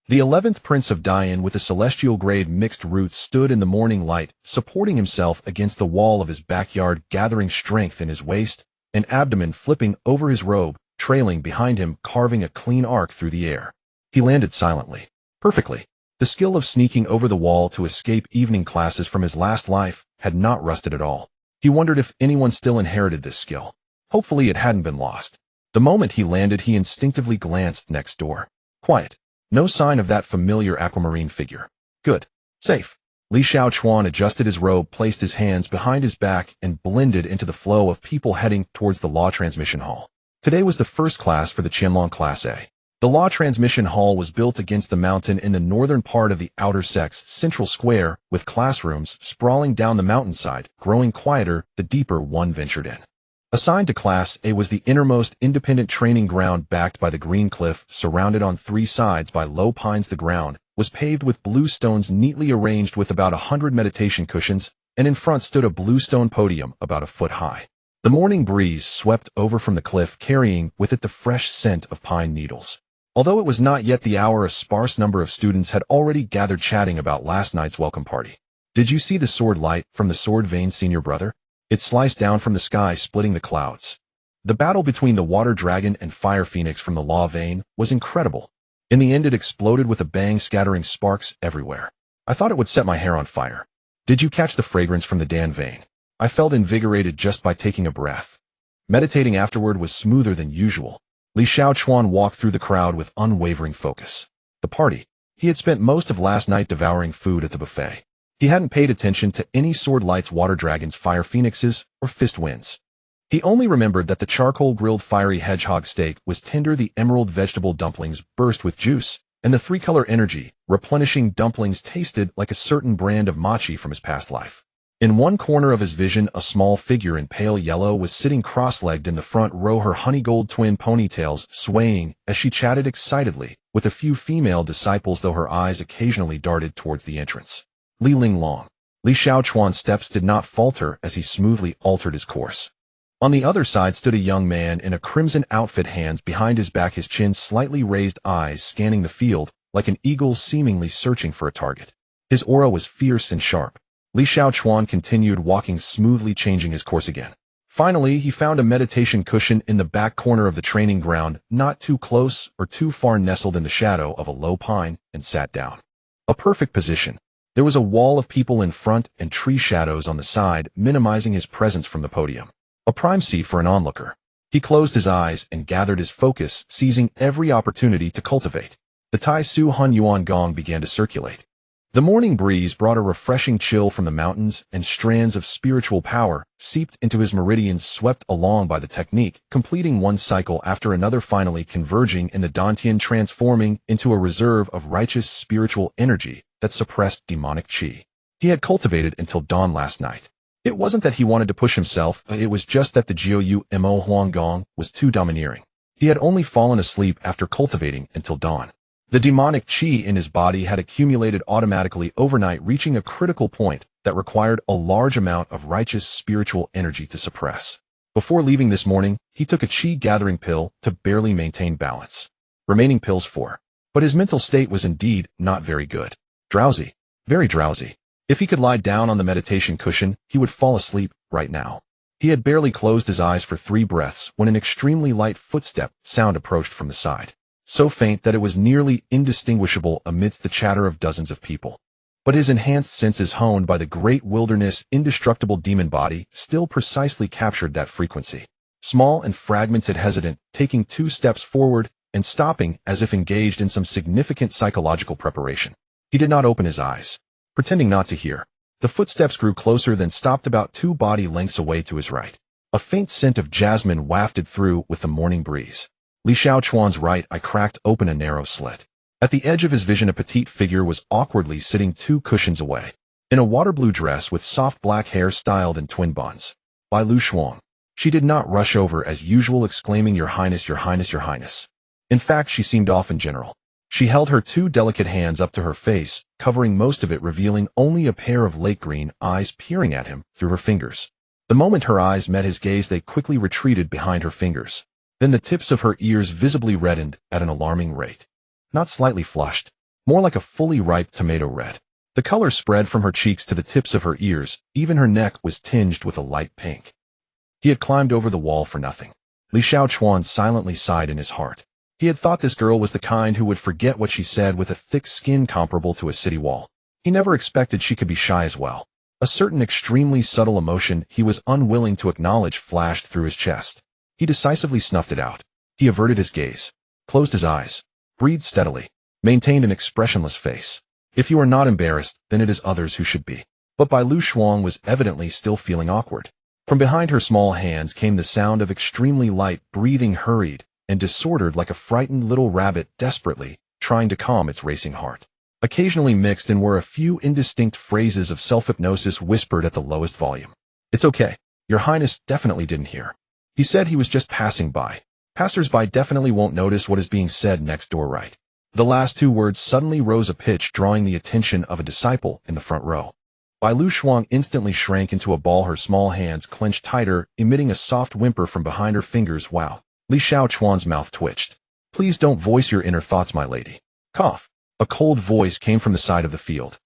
A: The 11th Prince of Dian with a celestial-grade mixed roots stood in the morning light, supporting himself against the wall of his backyard, gathering strength in his waist, an abdomen flipping over his robe, trailing behind him, carving a clean arc through the air. He landed silently. Perfectly. The skill of sneaking over the wall to escape evening classes from his last life had not rusted at all. He wondered if anyone still inherited this skill. Hopefully it hadn't been lost. The moment he landed, he instinctively glanced next door. Quiet. No sign of that familiar aquamarine figure. Good. Safe. Li Xiaochuan adjusted his robe, placed his hands behind his back, and blended into the flow of people heading towards the law transmission hall. Today was the first class for the Qianlong Class A. The law transmission hall was built against the mountain in the northern part of the outer sect's central square, with classrooms sprawling down the mountainside, growing quieter the deeper one ventured in. Assigned to Class A was the innermost independent training ground backed by the green cliff, surrounded on three sides by low pines. The ground was paved with blue stones neatly arranged with about 100 meditation cushions, and in front stood a blue stone podium about a foot high. The morning breeze swept over from the cliff, carrying with it the fresh scent of pine needles. Although it was not yet the hour, a sparse number of students had already gathered chatting about last night's welcome party. Did you see the sword light from the sword vein, senior brother? It sliced down from the sky, splitting the clouds. The battle between the water dragon and fire phoenix from the law vein was incredible. In the end it exploded with a bang, scattering sparks everywhere. I thought it would set my hair on fire. Did you catch the fragrance from the Dan vein? I felt invigorated just by taking a breath. Meditating afterward was smoother than usual. Li Xiaochuan walked through the crowd with unwavering focus. The party. He had spent most of last night devouring food at the buffet. He hadn't paid attention to any sword lights, water dragons, fire phoenixes, or fist winds. He only remembered that the charcoal-grilled fiery hedgehog steak was tender, the emerald vegetable dumplings burst with juice, and the three-color energy, replenishing dumplings tasted like a certain brand of mochi from his past life. In one corner of his vision, a small figure in pale yellow was sitting cross-legged in the front row, her honey-gold twin ponytails swaying as she chatted excitedly with a few female disciples, though her eyes occasionally darted towards the entrance. Li Linglong. Li Xiaochuan's steps did not falter as he smoothly altered his course. On the other side stood a young man in a crimson outfit, hands behind his back, his chin slightly raised, eyes scanning the field like an eagle seemingly searching for a target. His aura was fierce and sharp. Li Xiaochuan continued walking smoothly, changing his course again. Finally, he found a meditation cushion in the back corner of the training ground, not too close or too far, nestled in the shadow of a low pine, and sat down. A perfect position. There was a wall of people in front and tree shadows on the side, minimizing his presence from the podium. A prime seat for an onlooker. He closed his eyes and gathered his focus, seizing every opportunity to cultivate. The Tai Su Hun Yuan Gong began to circulate. The morning breeze brought a refreshing chill from the mountains, and strands of spiritual power seeped into his meridians, swept along by the technique, completing one cycle after another, finally converging in the Dantian, transforming into a reserve of righteous spiritual energy that suppressed demonic qi. He had cultivated until dawn last night. It wasn't that he wanted to push himself, it was just that the Jiu Mo Huanggong was too domineering. He had only fallen asleep after cultivating until dawn. The demonic qi in his body had accumulated automatically overnight, reaching a critical point that required a large amount of righteous spiritual energy to suppress. Before leaving this morning, he took a qi gathering pill to barely maintain balance. Remaining pills 4. But his mental state was indeed not very good. Drowsy. Very drowsy. If he could lie down on the meditation cushion, he would fall asleep right now. He had barely closed his eyes for 3 breaths when an extremely light footstep sound approached from the side. So faint that it was nearly indistinguishable amidst the chatter of dozens of people. But his enhanced senses, honed by the great wilderness indestructible demon body, still precisely captured that frequency. Small and fragmented, hesitant, taking 2 steps forward and stopping as if engaged in some significant psychological preparation. He did not open his eyes, pretending not to hear. The footsteps grew closer, then stopped about 2 body lengths away to his right. A faint scent of jasmine wafted through with the morning breeze. Li Xiaochuan's right eye cracked open a narrow slit. At the edge of his vision, a petite figure was awkwardly sitting 2 cushions away. In a water blue dress with soft black hair styled in twin buns. By Lu Shuang. She did not rush over as usual, exclaiming, "Your Highness, Your Highness, Your Highness." In fact, she seemed off in general. She held her two delicate hands up to her face, covering most of it, revealing only a pair of lake green eyes peering at him through her fingers. The moment her eyes met his gaze, they quickly retreated behind her fingers. Then the tips of her ears visibly reddened at an alarming rate. Not slightly flushed, more like a fully ripe tomato red. The color spread from her cheeks to the tips of her ears, even her neck was tinged with a light pink. He had climbed over the wall for nothing. Li Xiaochuan silently sighed in his heart. He had thought this girl was the kind who would forget what she said with a thick skin comparable to a city wall. He never expected she could be shy as well. A certain extremely subtle emotion he was unwilling to acknowledge flashed through his chest. He decisively snuffed it out. He averted his gaze, closed his eyes, breathed steadily, maintained an expressionless face. If you are not embarrassed, then it is others who should be. But Bai Lu Shuang was evidently still feeling awkward. From behind her small hands came the sound of extremely light breathing, hurried and disordered like a frightened little rabbit desperately trying to calm its racing heart. Occasionally mixed in were a few indistinct phrases of self-hypnosis whispered at the lowest volume. "It's okay. Your Highness definitely didn't hear. He said he was just passing by. Passers-by definitely won't notice what is being said next door, right?" The last two words suddenly rose a pitch, drawing the attention of a disciple in the front row. Bai Lu Shuang instantly shrank into a ball, her small hands clenched tighter, emitting a soft whimper from behind her fingers. "Wow." Li Xiaochuan's mouth twitched. "Please don't voice your inner thoughts, my lady." Cough. A cold voice came from the side of the field.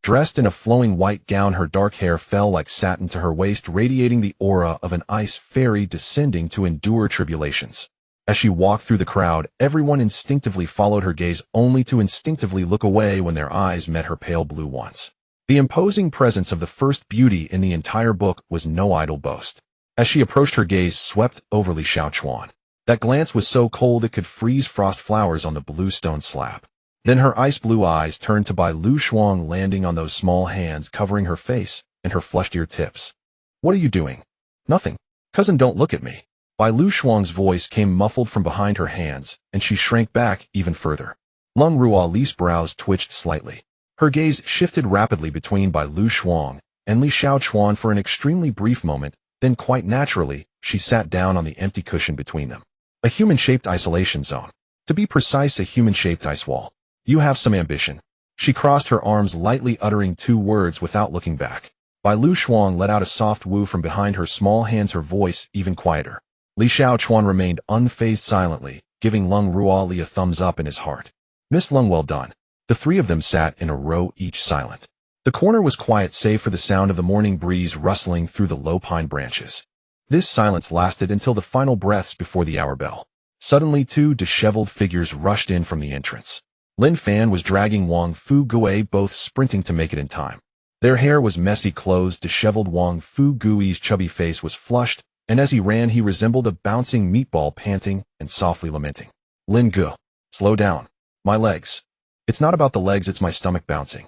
A: Dressed in a flowing white gown, her dark hair fell like satin to her waist, radiating the aura of an ice fairy descending to endure tribulations. As she walked through the crowd, everyone instinctively followed her gaze, only to instinctively look away when their eyes met her pale blue ones. The imposing presence of the first beauty in the entire book was no idle boast. As she approached, her gaze swept over Li Xiaochuan. That glance was so cold it could freeze frost flowers on the blue stone slab. Then her ice-blue eyes turned to Bai Lu Shuang, landing on those small hands covering her face and her flushed ear tips. "What are you doing?" "Nothing. Cousin, don't look at me." Bai Lu Shuang's voice came muffled from behind her hands, and she shrank back even further. Lung Ruoli's brows twitched slightly. Her gaze shifted rapidly between Bai Lu Shuang and Li Xiaochuan for an extremely brief moment, then quite naturally, she sat down on the empty cushion between them. A human-shaped isolation zone. To be precise, a human-shaped ice wall. "You have some ambition." She crossed her arms lightly, uttering two words without looking back. Bai Lu Shuang let out a soft woo from behind her small hands, her voice even quieter. Li Xiaochuan remained unfazed, silently, giving Lung Ruoli a thumbs up in his heart. "Miss Lung, well done." The three of them sat in a row, each silent. The corner was quiet save for the sound of the morning breeze rustling through the low pine branches. This silence lasted until the final breaths before the hour bell. Suddenly, two disheveled figures rushed in from the entrance. Lin Fan was dragging Wang Fu Gui, both sprinting to make it in time. Their hair was messy, clothes disheveled. Wang Fu Gui's chubby face was flushed, and as he ran he resembled a bouncing meatball, panting and softly lamenting. "Lin Gu, slow down. My legs. It's not about the legs, it's my stomach bouncing.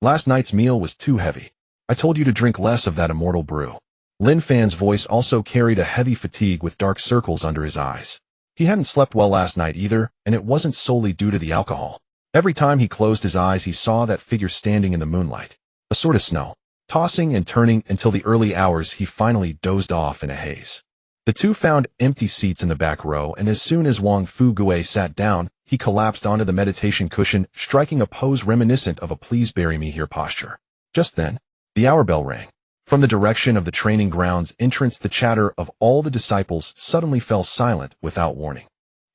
A: Last night's meal was too heavy. I told you to drink less of that immortal brew." Lin Fan's voice also carried a heavy fatigue with dark circles under his eyes. He hadn't slept well last night either, and it wasn't solely due to the alcohol. Every time he closed his eyes, he saw that figure standing in the moonlight, a sort of snow, tossing and turning until the early hours he finally dozed off in a haze. The two found empty seats in the back row, and as soon as Wang Fu Gui sat down, he collapsed onto the meditation cushion, striking a pose reminiscent of a "please bury me here" posture. Just then, the hour bell rang. From the direction of the training grounds entrance, the chatter of all the disciples suddenly fell silent without warning.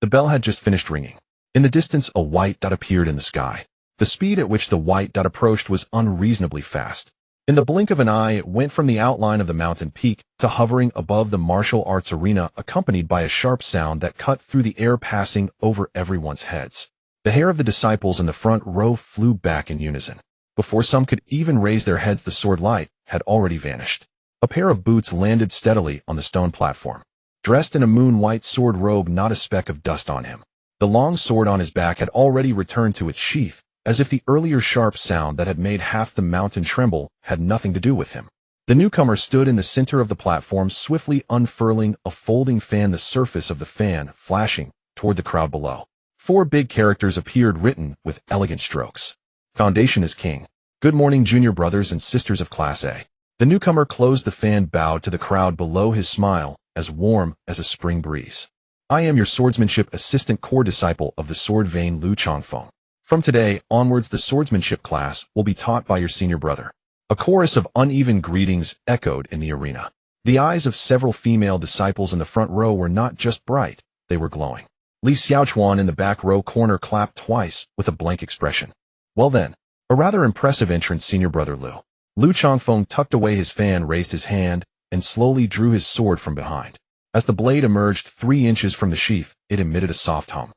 A: The bell had just finished ringing. In the distance, a white dot appeared in the sky. The speed at which the white dot approached was unreasonably fast. In the blink of an eye, it went from the outline of the mountain peak to hovering above the martial arts arena, accompanied by a sharp sound that cut through the air, passing over everyone's heads. The hair of the disciples in the front row flew back in unison. Before some could even raise their heads, the sword light had already vanished. A pair of boots landed steadily on the stone platform. Dressed in a moon-white sword robe, not a speck of dust on him. The long sword on his back had already returned to its sheath, as if the earlier sharp sound that had made half the mountain tremble had nothing to do with him. The newcomer stood in the center of the platform, swiftly unfurling a folding fan, the surface of the fan flashing toward the crowd below. 4 big characters appeared, written with elegant strokes. "Foundation is king. Good morning, junior brothers and sisters of Class A." The newcomer closed the fan, bowed to the crowd below, his smile as warm as a spring breeze. "I am your swordsmanship assistant, core disciple of the sword vein, Lu Changfeng." From today onwards, the swordsmanship class will be taught by your senior brother. A chorus of uneven greetings echoed in the arena. The eyes of several female disciples in the front row were not just bright, they were glowing. Li Xiaochuan in the back row corner clapped twice with a blank expression. Well then, a rather impressive entrance, senior brother Lu. Lu Changfeng tucked away his fan, raised his hand, and slowly drew his sword from behind. As the blade emerged 3 inches from the sheath, it emitted a soft hum.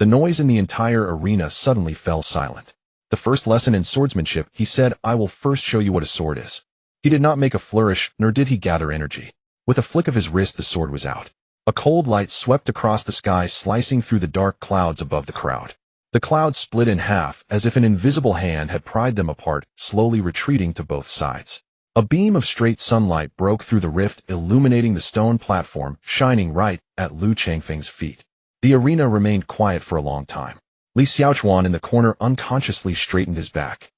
A: The noise in the entire arena suddenly fell silent. The first lesson in swordsmanship, he said, I will first show you what a sword is. He did not make a flourish, nor did he gather energy. With a flick of his wrist, the sword was out. A cold light swept across the sky, slicing through the dark clouds above the crowd. The clouds split in half, as if an invisible hand had pried them apart, slowly retreating to both sides. A beam of straight sunlight broke through the rift, illuminating the stone platform, shining right at Lu Changfeng's feet. The arena remained quiet for a long time. Li Xiaochuan in the corner unconsciously straightened his back.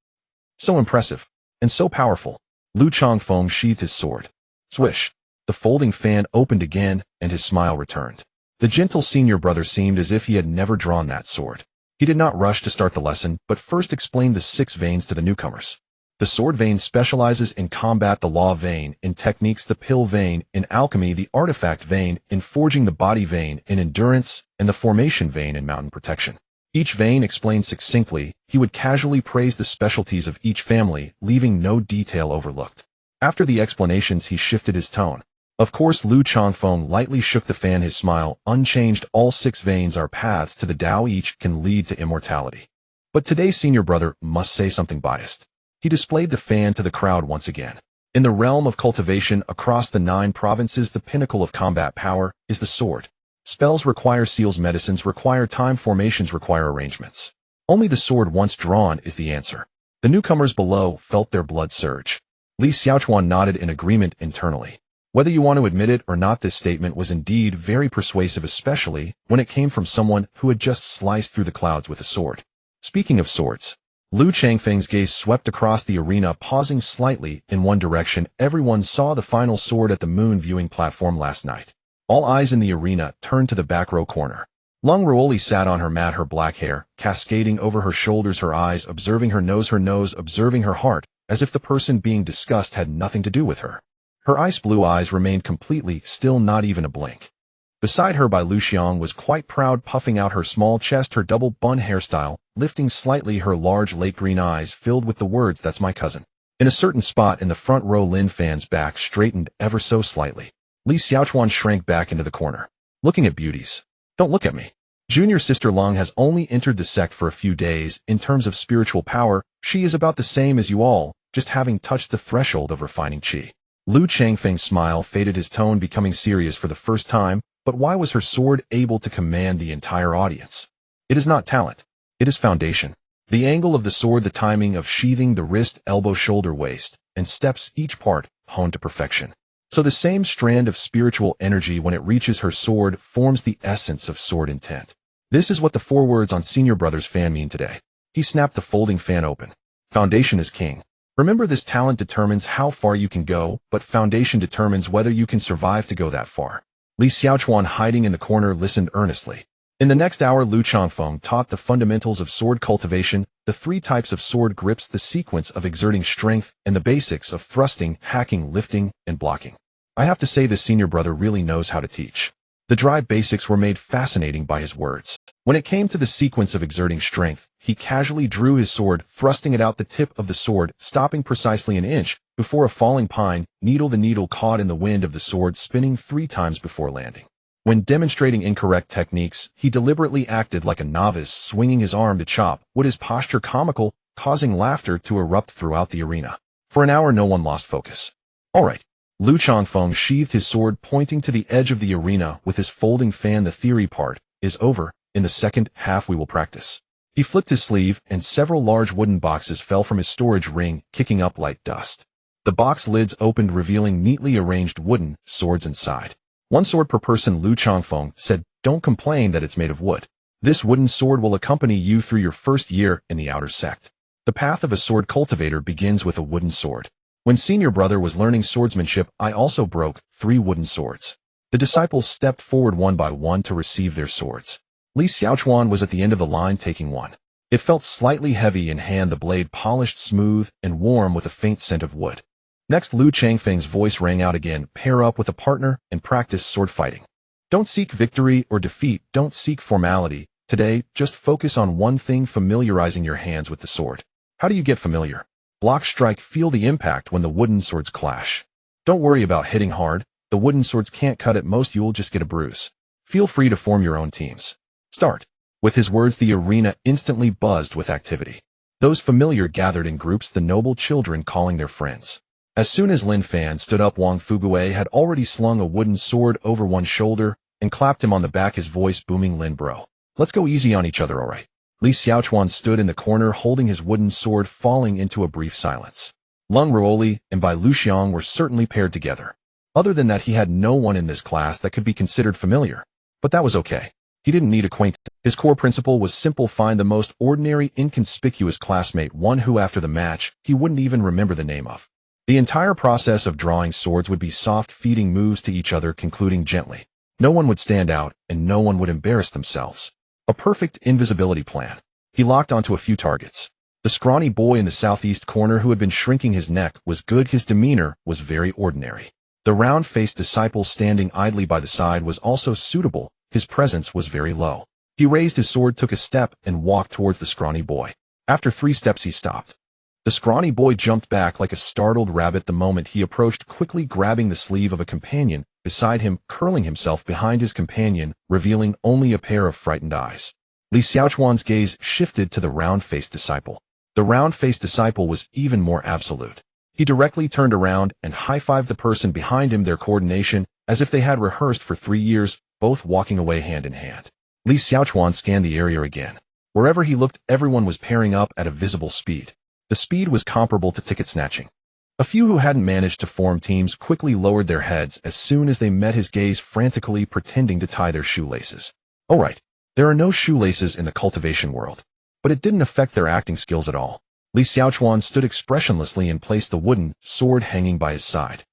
A: So impressive, and so powerful. Lu Changfeng sheathed his sword. Swish! The folding fan opened again, and his smile returned. The gentle senior brother seemed as if he had never drawn that sword. He did not rush to start the lesson, but first explained the 6 veins to the newcomers. The sword vein specializes in combat, the law vein, in techniques, the pill vein, in alchemy, the artifact vein, in forging, the body vein, in endurance, and the formation vein, in mountain protection. Each vein explained succinctly. He would casually praise the specialties of each family, leaving no detail overlooked. After the explanations, he shifted his tone. Of course, Lu Changfeng lightly shook the fan, his smile unchanged. All 6 veins are paths to the Tao, each can lead to immortality. But today's senior brother must say something biased. He displayed the fan to the crowd once again. In the realm of cultivation across the 9 provinces, the pinnacle of combat power is the sword. Spells require seals, medicines require time, formations require arrangements. Only the sword once drawn is the answer. The newcomers below felt their blood surge. Li Xiaochuan nodded in agreement internally. Whether you want to admit it or not, this statement was indeed very persuasive, especially when it came from someone who had just sliced through the clouds with a sword. Speaking of swords, Lu Changfeng's gaze swept across the arena, pausing slightly in one direction. Everyone saw the final sword at the moon viewing platform last night. All eyes in the arena turned to the back row corner. Lung Ruoli sat on her mat, her black hair cascading over her shoulders, her eyes observing her nose observing her heart, as if the person being discussed had nothing to do with her. Her ice blue eyes remained completely still, not even a blink. Beside her, Bai Luxiang was quite proud, puffing out her small chest, her double bun hairstyle lifting slightly, her large lake green eyes filled with the words, "That's my cousin." In a certain spot in the front row, Lin Fan's back straightened ever so slightly. Li Xiaochuan shrank back into the corner. Looking at beauties. Don't look at me. Junior sister Lung has only entered the sect for a few days. In terms of spiritual power, she is about the same as you all, just having touched the threshold of refining qi. Lu Changfeng's smile faded, his tone becoming serious for the first time. But why was her sword able to command the entire audience? It is not talent. It is foundation. The angle of the sword, the timing of sheathing, the wrist, elbow, shoulder, waist, and steps, each part honed to perfection. So the same strand of spiritual energy, when it reaches her sword, forms the essence of sword intent. This is what the 4 words on senior brother's fan mean today. He snapped the folding fan open. Foundation is king. Remember, this talent determines how far you can go, but foundation determines whether you can survive to go that far. Li Xiaochuan, hiding in the corner, listened earnestly. In the next hour, Lu Changfeng taught the fundamentals of sword cultivation, the 3 types of sword grips, the sequence of exerting strength, and the basics of thrusting, hacking, lifting, and blocking. I have to say, the senior brother really knows how to teach. The dry basics were made fascinating by his words. When it came to the sequence of exerting strength, he casually drew his sword, thrusting it out, the tip of the sword stopping precisely an inch before a falling pine needle, the needle caught in the wind of the sword, spinning 3 times before landing. When demonstrating incorrect techniques, he deliberately acted like a novice, swinging his arm to chop, with his posture comical, causing laughter to erupt throughout the arena. For an hour, no one lost focus. All right. Lu Changfeng sheathed his sword, pointing to the edge of the arena with his folding fan. The theory part is over. In the second half, we will practice. He flicked his sleeve, and several large wooden boxes fell from his storage ring, kicking up light dust. The box lids opened, revealing neatly arranged wooden swords inside. 1 sword per person, Lu Changfeng said. Don't complain that it's made of wood. This wooden sword will accompany you through your first year in the outer sect. The path of a sword cultivator begins with a wooden sword. When senior brother was learning swordsmanship, I also broke 3 wooden swords. The disciples stepped forward one by one to receive their swords. Li Xiaochuan was at the end of the line, taking one. It felt slightly heavy in hand, the blade polished smooth and warm with a faint scent of wood. Next, Lu Changfeng's voice rang out again. Pair up with a partner and practice sword fighting. Don't seek victory or defeat, don't seek formality. Today, just focus on one thing, familiarizing your hands with the sword. How do you get familiar? Block, strike, feel the impact when the wooden swords clash. Don't worry about hitting hard. The wooden swords can't cut at most, you'll just get a bruise. Feel free to form your own teams. Start. With his words, the arena instantly buzzed with activity. Those familiar gathered in groups, the noble children calling their friends. As soon as Lin Fan stood up, Wang Fugue had already slung a wooden sword over one shoulder and clapped him on the back, his voice booming. Lin bro, let's go easy on each other, alright? Li Xiaochuan stood in the corner holding his wooden sword, falling into a brief silence. Lung Ruoli and Bai Luxiang were certainly paired together. Other than that, he had no one in this class that could be considered familiar. But that was okay. He didn't need acquaintance. His core principle was simple: find the most ordinary, inconspicuous classmate, one who after the match, he wouldn't even remember the name of. The entire process of drawing swords would be soft, feeding moves to each other, concluding gently. No one would stand out, and no one would embarrass themselves. A perfect invisibility plan. He locked onto a few targets. The scrawny boy in the southeast corner who had been shrinking his neck was good. His demeanor was very ordinary. The round-faced disciple standing idly by the side was also suitable. His presence was very low. He raised his sword, took a step, and walked towards the scrawny boy. After 3 steps, he stopped. The scrawny boy jumped back like a startled rabbit the moment he approached, quickly grabbing the sleeve of a companion beside him, curling himself behind his companion, revealing only a pair of frightened eyes. Li Xiaochuan's gaze shifted to the round-faced disciple. The round-faced disciple was even more absolute. He directly turned around and high-fived the person behind him, their coordination as if they had rehearsed for 3 years, both walking away hand in hand. Li Xiaochuan scanned the area again. Wherever he looked, everyone was pairing up at a visible speed. The speed was comparable to ticket snatching. A few who hadn't managed to form teams quickly lowered their heads as soon as they met his gaze, frantically pretending to tie their shoelaces. All right, there are no shoelaces in the cultivation world. But it didn't affect their acting skills at all. Li Xiaochuan stood expressionlessly and placed the wooden sword hanging by his side.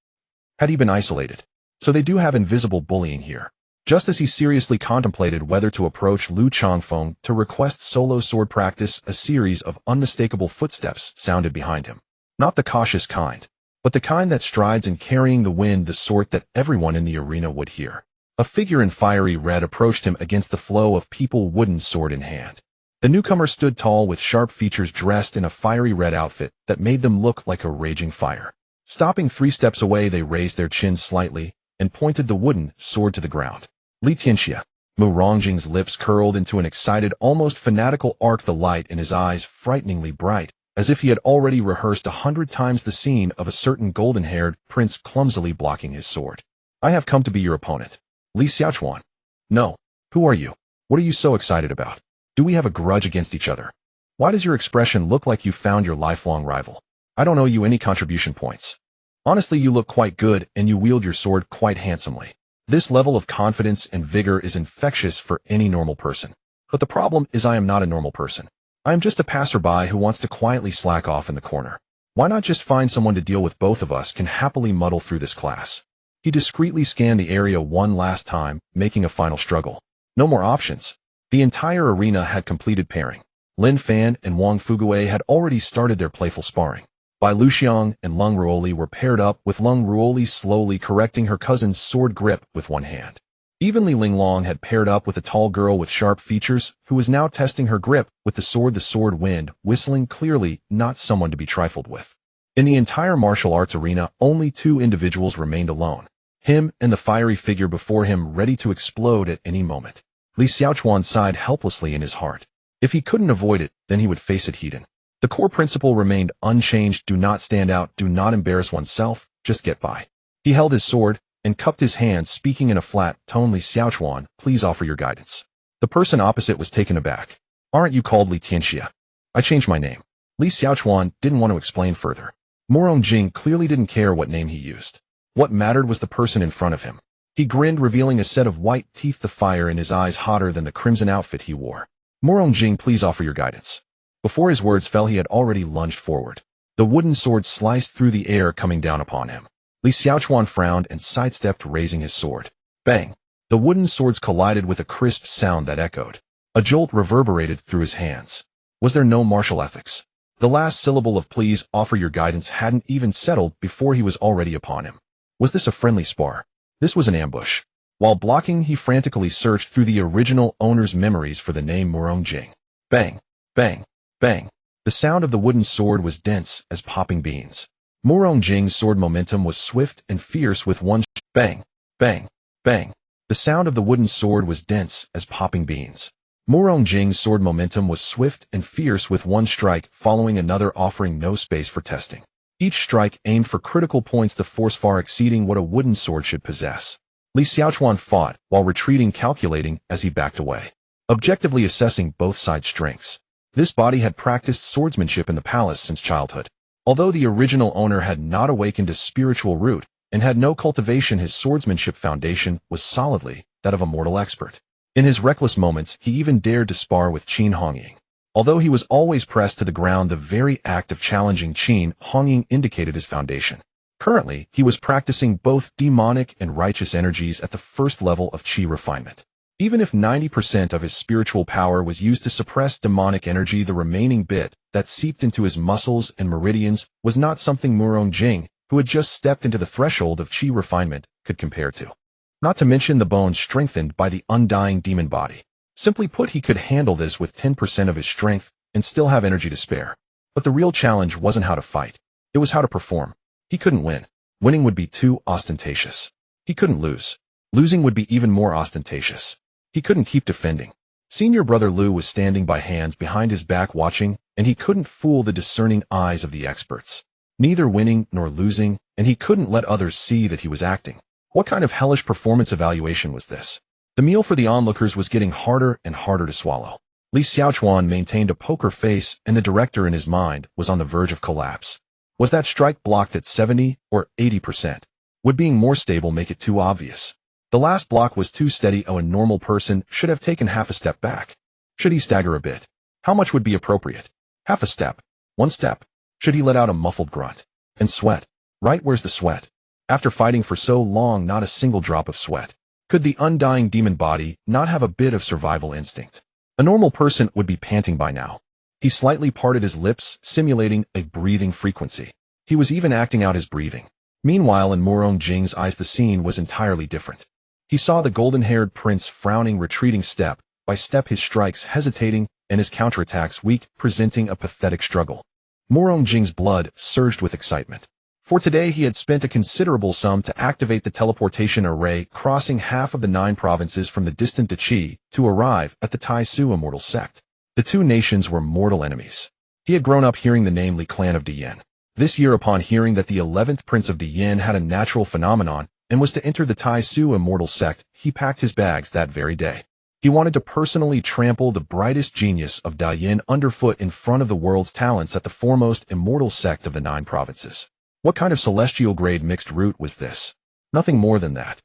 A: Had he been isolated? So they do have invisible bullying here. Just as he seriously contemplated whether to approach Lu Changfeng to request solo sword practice, a series of unmistakable footsteps sounded behind him. Not the cautious kind, but the kind that strides in carrying the wind, the sort that everyone in the arena would hear. A figure in fiery red approached him against the flow of people, wooden sword in hand. The newcomer stood tall with sharp features, dressed in a fiery red outfit that made them look like a raging fire. Stopping 3 steps away, they raised their chins slightly and pointed the wooden sword to the ground. Li Tianxia. Mu Rongjing's lips curled into an excited, almost fanatical arc, the light in his eyes frighteningly bright, as if he had already rehearsed 100 times the scene of a certain golden-haired prince clumsily blocking his sword. I have come to be your opponent. Li Xiaochuan. No. Who are you? What are you so excited about? Do we have a grudge against each other? Why does your expression look like you found your lifelong rival? I don't owe you any contribution points. Honestly, you look quite good and you wield your sword quite handsomely. This level of confidence and vigor is infectious for any normal person. But the problem is I am not a normal person. I am just a passerby who wants to quietly slack off in the corner. Why not just find someone to deal with? Both of us can happily muddle through this class. He discreetly scanned the area one last time, making a final struggle. No more options. The entire arena had completed pairing. Lin Fan and Wang Fugue had already started their playful sparring. Bai Luxiang and Lung Ruoli were paired up, with Lung Ruoli slowly correcting her cousin's sword grip with one hand. Even Li Linglong had paired up with a tall girl with sharp features, who was now testing her grip with the sword wind, whistling clearly, not someone to be trifled with. In the entire martial arts arena, only 2 individuals remained alone. Him and the fiery figure before him, ready to explode at any moment. Li Xiaochuan sighed helplessly in his heart. If he couldn't avoid it, then he would face it head-on. The core principle remained unchanged: do not stand out, do not embarrass oneself, just get by. He held his sword and cupped his hands, speaking in a flat tone. Li Xiaochuan, please offer your guidance. The person opposite was taken aback. Aren't you called Li Tianxia? I changed my name. Li Xiaochuan didn't want to explain further. Mu Rongjing clearly didn't care what name he used. What mattered was the person in front of him. He grinned, revealing a set of white teeth, the fire in his eyes hotter than the crimson outfit he wore. Mu Rongjing, please offer your guidance. Before his words fell, he had already lunged forward. The wooden sword sliced through the air, coming down upon him. Li Xiaochuan frowned and sidestepped, raising his sword. Bang! The wooden swords collided with a crisp sound that echoed. A jolt reverberated through his hands. Was there no martial ethics? The last syllable of "please offer your guidance" hadn't even settled before he was already upon him. Was this a friendly spar? This was an ambush. While blocking, he frantically searched through the original owner's memories for the name Murong Jing. Bang, bang, bang. The sound of the wooden sword was dense as popping beans. Murong Jing's sword momentum was swift and fierce with one bang, bang, bang. The sound of the wooden sword was dense as popping beans. Murong Jing's sword momentum was swift and fierce with one strike following another, offering no space for testing. Each strike aimed for critical points, the force far exceeding what a wooden sword should possess. Li Xiaochuan fought, while retreating, calculating as he backed away, objectively assessing both sides' strengths. This body had practiced swordsmanship in the palace since childhood. Although the original owner had not awakened a spiritual root and had no cultivation, his swordsmanship foundation was solidly that of a mortal expert. In his reckless moments, he even dared to spar with Qin Hongying. Although he was always pressed to the ground, the very act of challenging Qin Hongying indicated his foundation. Currently, he was practicing both demonic and righteous energies at the first level of Qi refinement. Even if 90% of his spiritual power was used to suppress demonic energy, the remaining bit that seeped into his muscles and meridians was not something Murong Jing, who had just stepped into the threshold of Qi refinement, could compare to. Not to mention the bones strengthened by the undying demon body. Simply put, he could handle this with 10% of his strength and still have energy to spare. But the real challenge wasn't how to fight. It was how to perform. He couldn't win. Winning would be too ostentatious. He couldn't lose. Losing would be even more ostentatious. He couldn't keep defending. Senior brother Liu was standing by, hands behind his back, watching, and he couldn't fool the discerning eyes of the experts. Neither winning nor losing, and he couldn't let others see that he was acting. What kind of hellish performance evaluation was this? The meal for the onlookers was getting harder and harder to swallow. Li Xiaochuan maintained a poker face, and the director in his mind was on the verge of collapse. Was that strike blocked at 70 or 80%? Would being more stable make it too obvious? The last block was too steady. A normal person should have taken half a step back. Should he stagger a bit? How much would be appropriate? Half a step? 1 step? Should he let out a muffled grunt? And sweat? Right, where's the sweat? After fighting for so long, not a single drop of sweat. Could the undying demon body not have a bit of survival instinct? A normal person would be panting by now. He slightly parted his lips, simulating a breathing frequency. He was even acting out his breathing. Meanwhile, in Murong Jing's eyes, the scene was entirely different. He saw the golden-haired prince frowning, retreating step by step, his strikes hesitating and his counterattacks weak, presenting a pathetic struggle. Murong Jing's blood surged with excitement. For today, he had spent a considerable sum to activate the teleportation array, crossing half of the 9 provinces from the distant Dachi to arrive at the Tai Su immortal sect. The two nations were mortal enemies. He had grown up hearing the name Li Clan of Diyan. This year, upon hearing that the 11th prince of Diyan had a natural phenomenon and was to enter the Tai Su immortal sect, he packed his bags that very day. He wanted to personally trample the brightest genius of Diyan underfoot in front of the world's talents at the foremost immortal sect of the 9 provinces. What kind of celestial grade mixed root was this? Nothing more than that.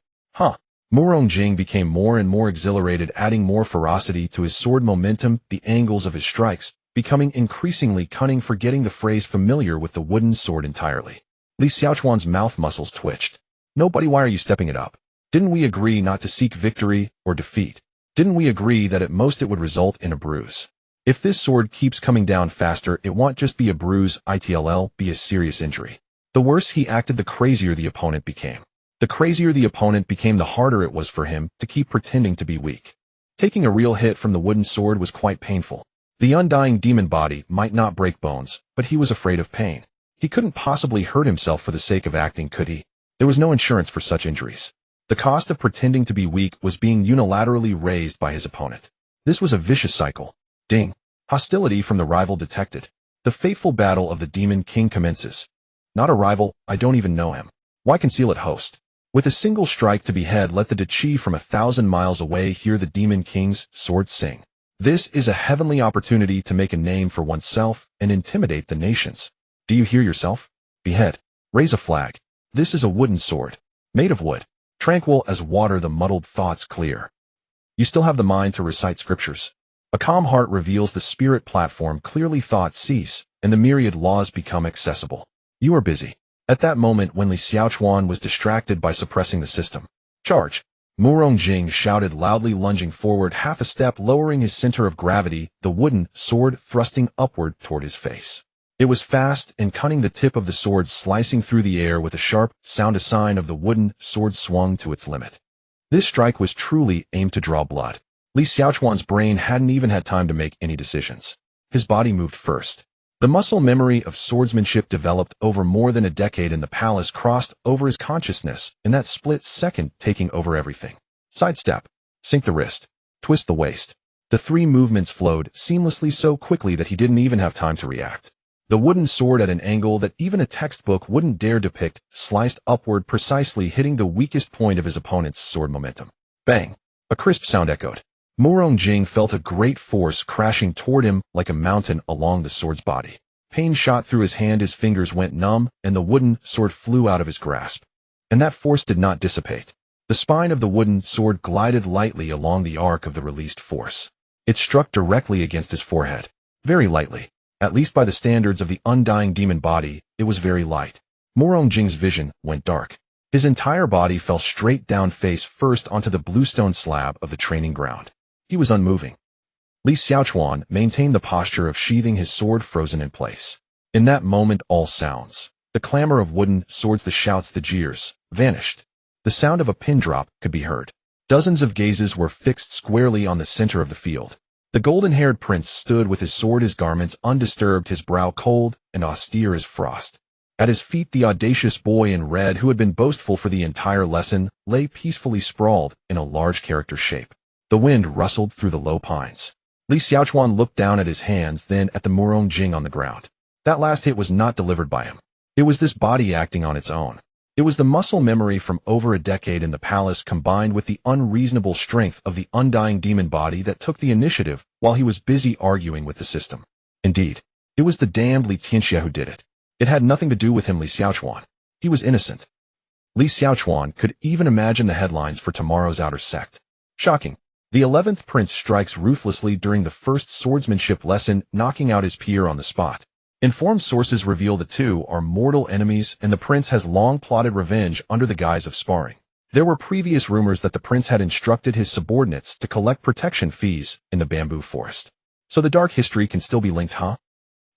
A: Murong Jing became more and more exhilarated, adding more ferocity to his sword momentum, the angles of his strikes becoming increasingly cunning, forgetting the phrase familiar with the wooden sword entirely. Li Xiaochuan's mouth muscles twitched. Nobody, why are you stepping it up? Didn't we agree not to seek victory or defeat? Didn't we agree that at most it would result in a bruise? If this sword keeps coming down faster, it won't just be a bruise, it'll be a serious injury. The worse he acted, the crazier the opponent became. The crazier the opponent became, the harder it was for him to keep pretending to be weak. Taking a real hit from the wooden sword was quite painful. The undying demon body might not break bones, but he was afraid of pain. He couldn't possibly hurt himself for the sake of acting, could he? There was no insurance for such injuries. The cost of pretending to be weak was being unilaterally raised by his opponent. This was a vicious cycle. Ding. Hostility from the rival detected. The fateful battle of the Demon King commences. Not a rival, I don't even know him. Why conceal it, host? With a single strike to behead, let the Dachi from 1,000 miles away hear the Demon King's sword sing. This is a heavenly opportunity to make a name for oneself and intimidate the nations. Do you hear yourself? Behead. Raise a flag. This is a wooden sword. Made of wood. Tranquil as water, the muddled thoughts clear. You still have the mind to recite scriptures. A calm heart reveals the spirit platform, clearly thoughts cease, and the myriad laws become accessible. You are busy. At that moment, when Li Xiaochuan was distracted by suppressing the system. Charge. Murong Jing shouted loudly, lunging forward half a step, lowering his center of gravity, the wooden sword thrusting upward toward his face. It was fast and cunning, the tip of the sword slicing through the air with a sharp sound, a sign of the wooden sword swung to its limit. This strike was truly aimed to draw blood. Li Xiaochuan's brain hadn't even had time to make any decisions. His body moved first. The muscle memory of swordsmanship developed over more than a decade in the palace crossed over his consciousness in that split second, taking over everything. Sidestep, sink the wrist, twist the waist. The three movements flowed seamlessly, so quickly that he didn't even have time to react. The wooden sword, at an angle that even a textbook wouldn't dare depict, sliced upward, precisely hitting the weakest point of his opponent's sword momentum. Bang! A crisp sound echoed. Murong Jing felt a great force crashing toward him like a mountain along the sword's body. Pain shot through his hand, his fingers went numb, and the wooden sword flew out of his grasp. And that force did not dissipate. The spine of the wooden sword glided lightly along the arc of the released force. It struck directly against his forehead. Very lightly. At least by the standards of the undying demon body, it was very light. Murong Jing's vision went dark. His entire body fell straight down face first onto the bluestone slab of the training ground. He was unmoving. Li Xiaochuan maintained the posture of sheathing his sword, frozen in place. In that moment, all sounds, the clamor of wooden swords, the shouts, the jeers, vanished. The sound of a pin drop could be heard. Dozens of gazes were fixed squarely on the center of the field. The golden-haired prince stood with his sword, his garments undisturbed, his brow cold and austere as frost. At his feet, the audacious boy in red, who had been boastful for the entire lesson, lay peacefully sprawled in a large character shape. The wind rustled through the low pines. Li Xiaochuan looked down at his hands, then at the Murong Jing on the ground. That last hit was not delivered by him. It was this body acting on its own. It was the muscle memory from over a decade in the palace combined with the unreasonable strength of the undying demon body that took the initiative while he was busy arguing with the system. Indeed, it was the damned Li Tianxia who did it. It had nothing to do with him, Li Xiaochuan. He was innocent. Li Xiaochuan could even imagine the headlines for tomorrow's outer sect. Shocking. The 11th prince strikes ruthlessly during the first swordsmanship lesson, knocking out his peer on the spot. Informed sources reveal the two are mortal enemies, and the prince has long plotted revenge under the guise of sparring. There were previous rumors that the prince had instructed his subordinates to collect protection fees in the bamboo forest. So the dark history can still be linked, huh?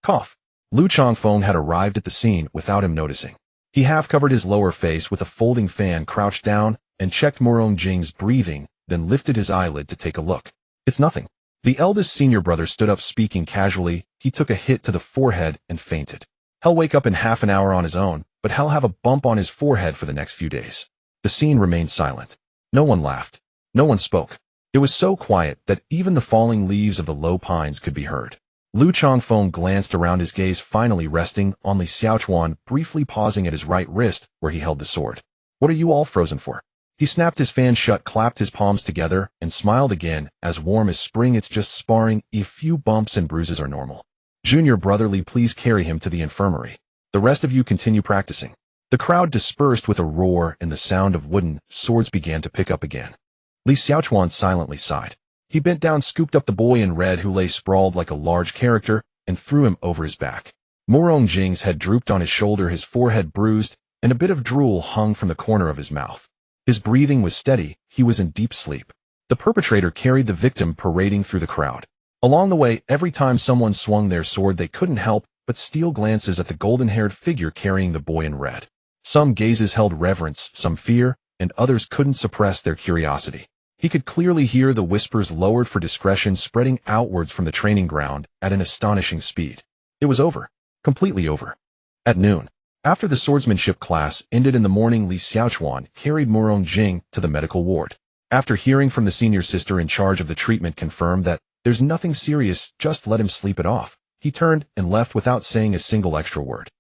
A: Cough. Lu Changfeng had arrived at the scene without him noticing. He half-covered his lower face with a folding fan, crouched down, and checked Murong Jing's breathing, then lifted his eyelid to take a look. It's nothing. The eldest senior brother stood up, speaking casually. He took a hit to the forehead and fainted. He'll wake up in half an hour on his own, but he'll have a bump on his forehead for the next few days. The scene remained silent. No one laughed. No one spoke. It was so quiet that even the falling leaves of the low pines could be heard. Lu Changfeng glanced around, his gaze finally resting on Li Xiaochuan, briefly pausing at his right wrist where he held the sword. What are you all frozen for? He snapped his fan shut, clapped his palms together, and smiled again, as warm as spring. It's just sparring. A few bumps and bruises are normal. Junior brother Li, please carry him to the infirmary. The rest of you continue practicing. The crowd dispersed with a roar, and the sound of wooden swords began to pick up again. Li Xiaochuan silently sighed. He bent down, scooped up the boy in red who lay sprawled like a large character, and threw him over his back. Murong Jing's head drooped on his shoulder, his forehead bruised, and a bit of drool hung from the corner of his mouth. His breathing was steady. He was in deep sleep. The perpetrator carried the victim parading through the crowd. Along the way, every time someone swung their sword, they couldn't help but steal glances at the golden-haired figure carrying the boy in red. Some gazes held reverence, some fear, and others couldn't suppress their curiosity. He could clearly hear the whispers lowered for discretion spreading outwards from the training ground at an astonishing speed. It was over. Completely over. At noon, after the swordsmanship class ended in the morning, Li Xiaochuan carried Murong Jing to the medical ward. After hearing from the senior sister in charge of the treatment confirmed that there's nothing serious, just let him sleep it off, he turned and left without saying a single extra word.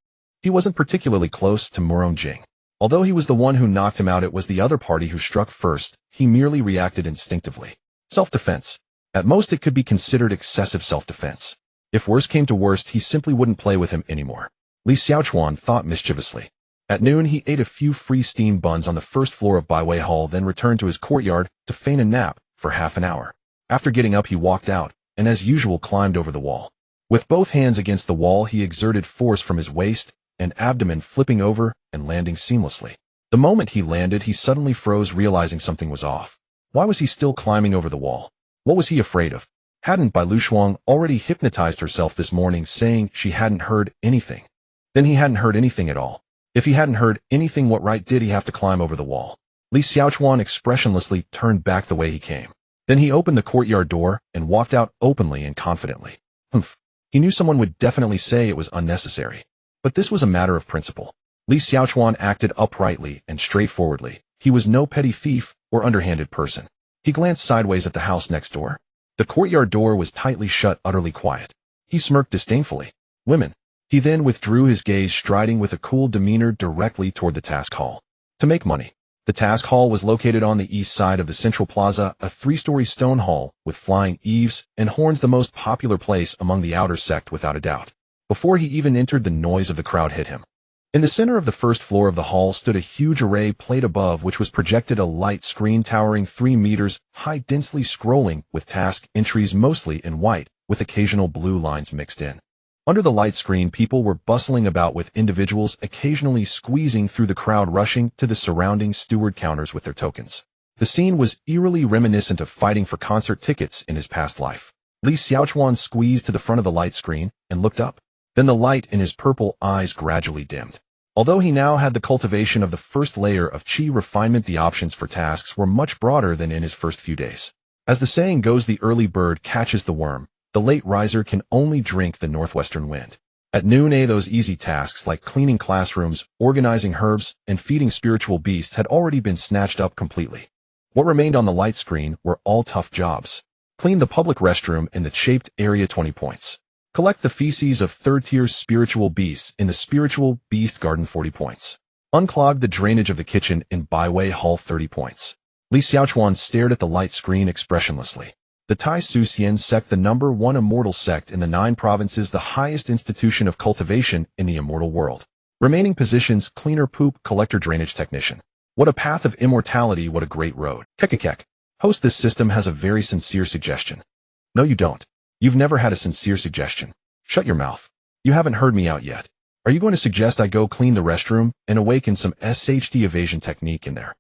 A: He wasn't particularly close to Murong Jing. Although he was the one who knocked him out, it was the other party who struck first. He merely reacted instinctively. Self-defense. At most, it could be considered excessive self-defense. If worse came to worst, he simply wouldn't play with him anymore. Li Xiaochuan thought mischievously. At noon, he ate a few free steam buns on the first floor of Byway Hall, then returned to his courtyard to feign a nap for half an hour. After getting up, he walked out, and as usual climbed over the wall. With both hands against the wall, he exerted force from his waist and abdomen, flipping over and landing seamlessly. The moment he landed, he suddenly froze, realizing something was off. Why was he still climbing over the wall? What was he afraid of? Hadn't Bai Shuang already hypnotized herself this morning, saying she hadn't heard anything? Then he hadn't heard anything at all. If he hadn't heard anything, what right did he have to climb over the wall? Li Xiaochuan expressionlessly turned back the way he came. Then he opened the courtyard door and walked out openly and confidently. Humph. He knew someone would definitely say it was unnecessary. But this was a matter of principle. Li Xiaochuan acted uprightly and straightforwardly. He was no petty thief or underhanded person. He glanced sideways at the house next door. The courtyard door was tightly shut, utterly quiet. He smirked disdainfully. Women. He then withdrew his gaze, striding with a cool demeanor directly toward the task hall. To make money. The task hall was located on the east side of the central plaza, a 3-story stone hall with flying eaves and horns, the most popular place among the outer sect without a doubt. Before he even entered, the noise of the crowd hit him. In the center of the first floor of the hall stood a huge array plate, above which was projected a light screen towering 3 meters high, densely scrolling with task entries mostly in white, with occasional blue lines mixed in. Under the light screen, people were bustling about, with individuals occasionally squeezing through the crowd, rushing to the surrounding steward counters with their tokens. The scene was eerily reminiscent of fighting for concert tickets in his past life. Li Xiaochuan squeezed to the front of the light screen and looked up. Then the light in his purple eyes gradually dimmed. Although he now had the cultivation of the first layer of qi refinement, the options for tasks were much broader than in his first few days. As the saying goes, the early bird catches the worm. The late riser can only drink the northwestern wind. At noon, those easy tasks like cleaning classrooms, organizing herbs, and feeding spiritual beasts had already been snatched up completely. What remained on the light screen were all tough jobs. Clean the public restroom in the shaped area, 20 points. Collect the feces of third-tier spiritual beasts in the spiritual beast garden, 40 points. Unclog the drainage of the kitchen in Byway Hall, 30 points. Li Xiaochuan stared at the light screen expressionlessly. The Tai Su Xian sect, the #1 immortal sect in the 9 provinces, the highest institution of cultivation in the immortal world. Remaining positions: cleaner, poop collector, drainage technician. What a path of immortality, what a great road. Kekekek. Host, this system has a very sincere suggestion. No, you don't. You've never had a sincere suggestion. Shut your mouth. You haven't heard me out yet. Are you going to suggest I go clean the restroom and awaken some SHD evasion technique in there?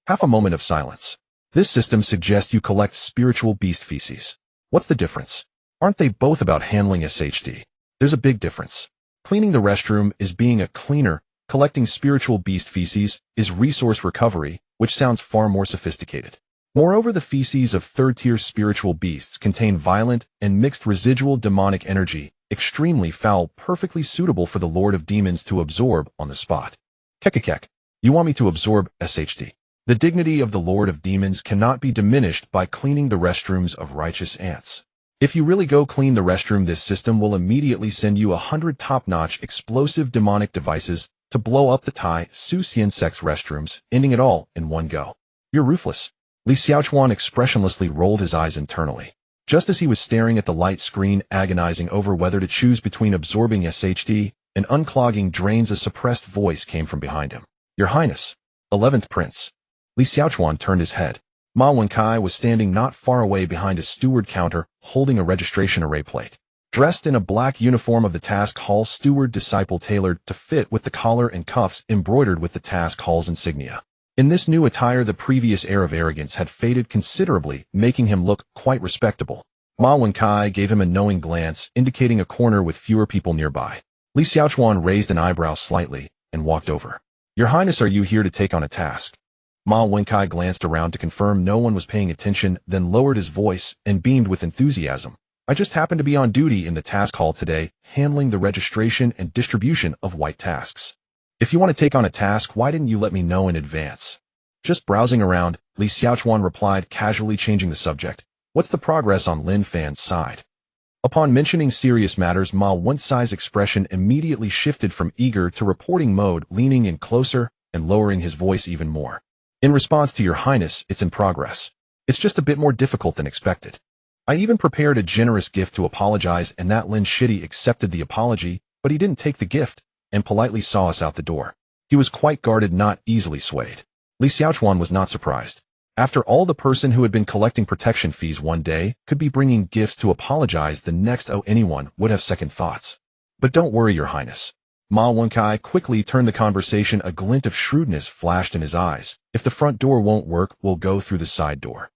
A: Half a moment of silence. This system suggests you collect spiritual beast feces. What's the difference? Aren't they both about handling SHD? There's a big difference. Cleaning the restroom is being a cleaner. Collecting spiritual beast feces is resource recovery, which sounds far more sophisticated. Moreover, the feces of third-tier spiritual beasts contain violent and mixed residual demonic energy, extremely foul, perfectly suitable for the Lord of Demons to absorb on the spot. Kekekek. You want me to absorb SHD? The dignity of the Lord of Demons cannot be diminished by cleaning the restrooms of righteous ants. If you really go clean the restroom, this system will immediately send you 100 top-notch explosive demonic devices to blow up the Tai Su Xian sect's restrooms, ending it all in one go. You're ruthless. Li Xiaochuan expressionlessly rolled his eyes internally. Just as he was staring at the light screen, agonizing over whether to choose between absorbing SHD and unclogging drains, a suppressed voice came from behind him. Your Highness. 11th Prince. Li Xiaochuan turned his head. Ma Wenkai was standing not far away behind a steward counter, holding a registration array plate. Dressed in a black uniform of the task hall steward disciple, tailored to fit with the collar and cuffs embroidered with the task hall's insignia. In this new attire, the previous air of arrogance had faded considerably, making him look quite respectable. Ma Wenkai gave him a knowing glance, indicating a corner with fewer people nearby. Li Xiaochuan raised an eyebrow slightly and walked over. Your Highness, are you here to take on a task? Ma Wenkai glanced around to confirm no one was paying attention, then lowered his voice and beamed with enthusiasm. I just happened to be on duty in the task hall today, handling the registration and distribution of white tasks. If you want to take on a task, why didn't you let me know in advance? Just browsing around, Li Xiaochuan replied, casually changing the subject. What's the progress on Lin Fan's side? Upon mentioning serious matters, Ma Wenkai's expression immediately shifted from eager to reporting mode, leaning in closer and lowering his voice even more. In response to Your Highness, it's in progress. It's just a bit more difficult than expected. I even prepared a generous gift to apologize, and that Lin Shitty accepted the apology, but he didn't take the gift and politely saw us out the door. He was quite guarded, not easily swayed. Li Xiaochuan was not surprised. After all, the person who had been collecting protection fees one day could be bringing gifts to apologize the next. Oh, anyone would have second thoughts. But don't worry, Your Highness. Ma Wenkai quickly turned the conversation. A glint of shrewdness flashed in his eyes. If the front door won't work, we'll go through the side door.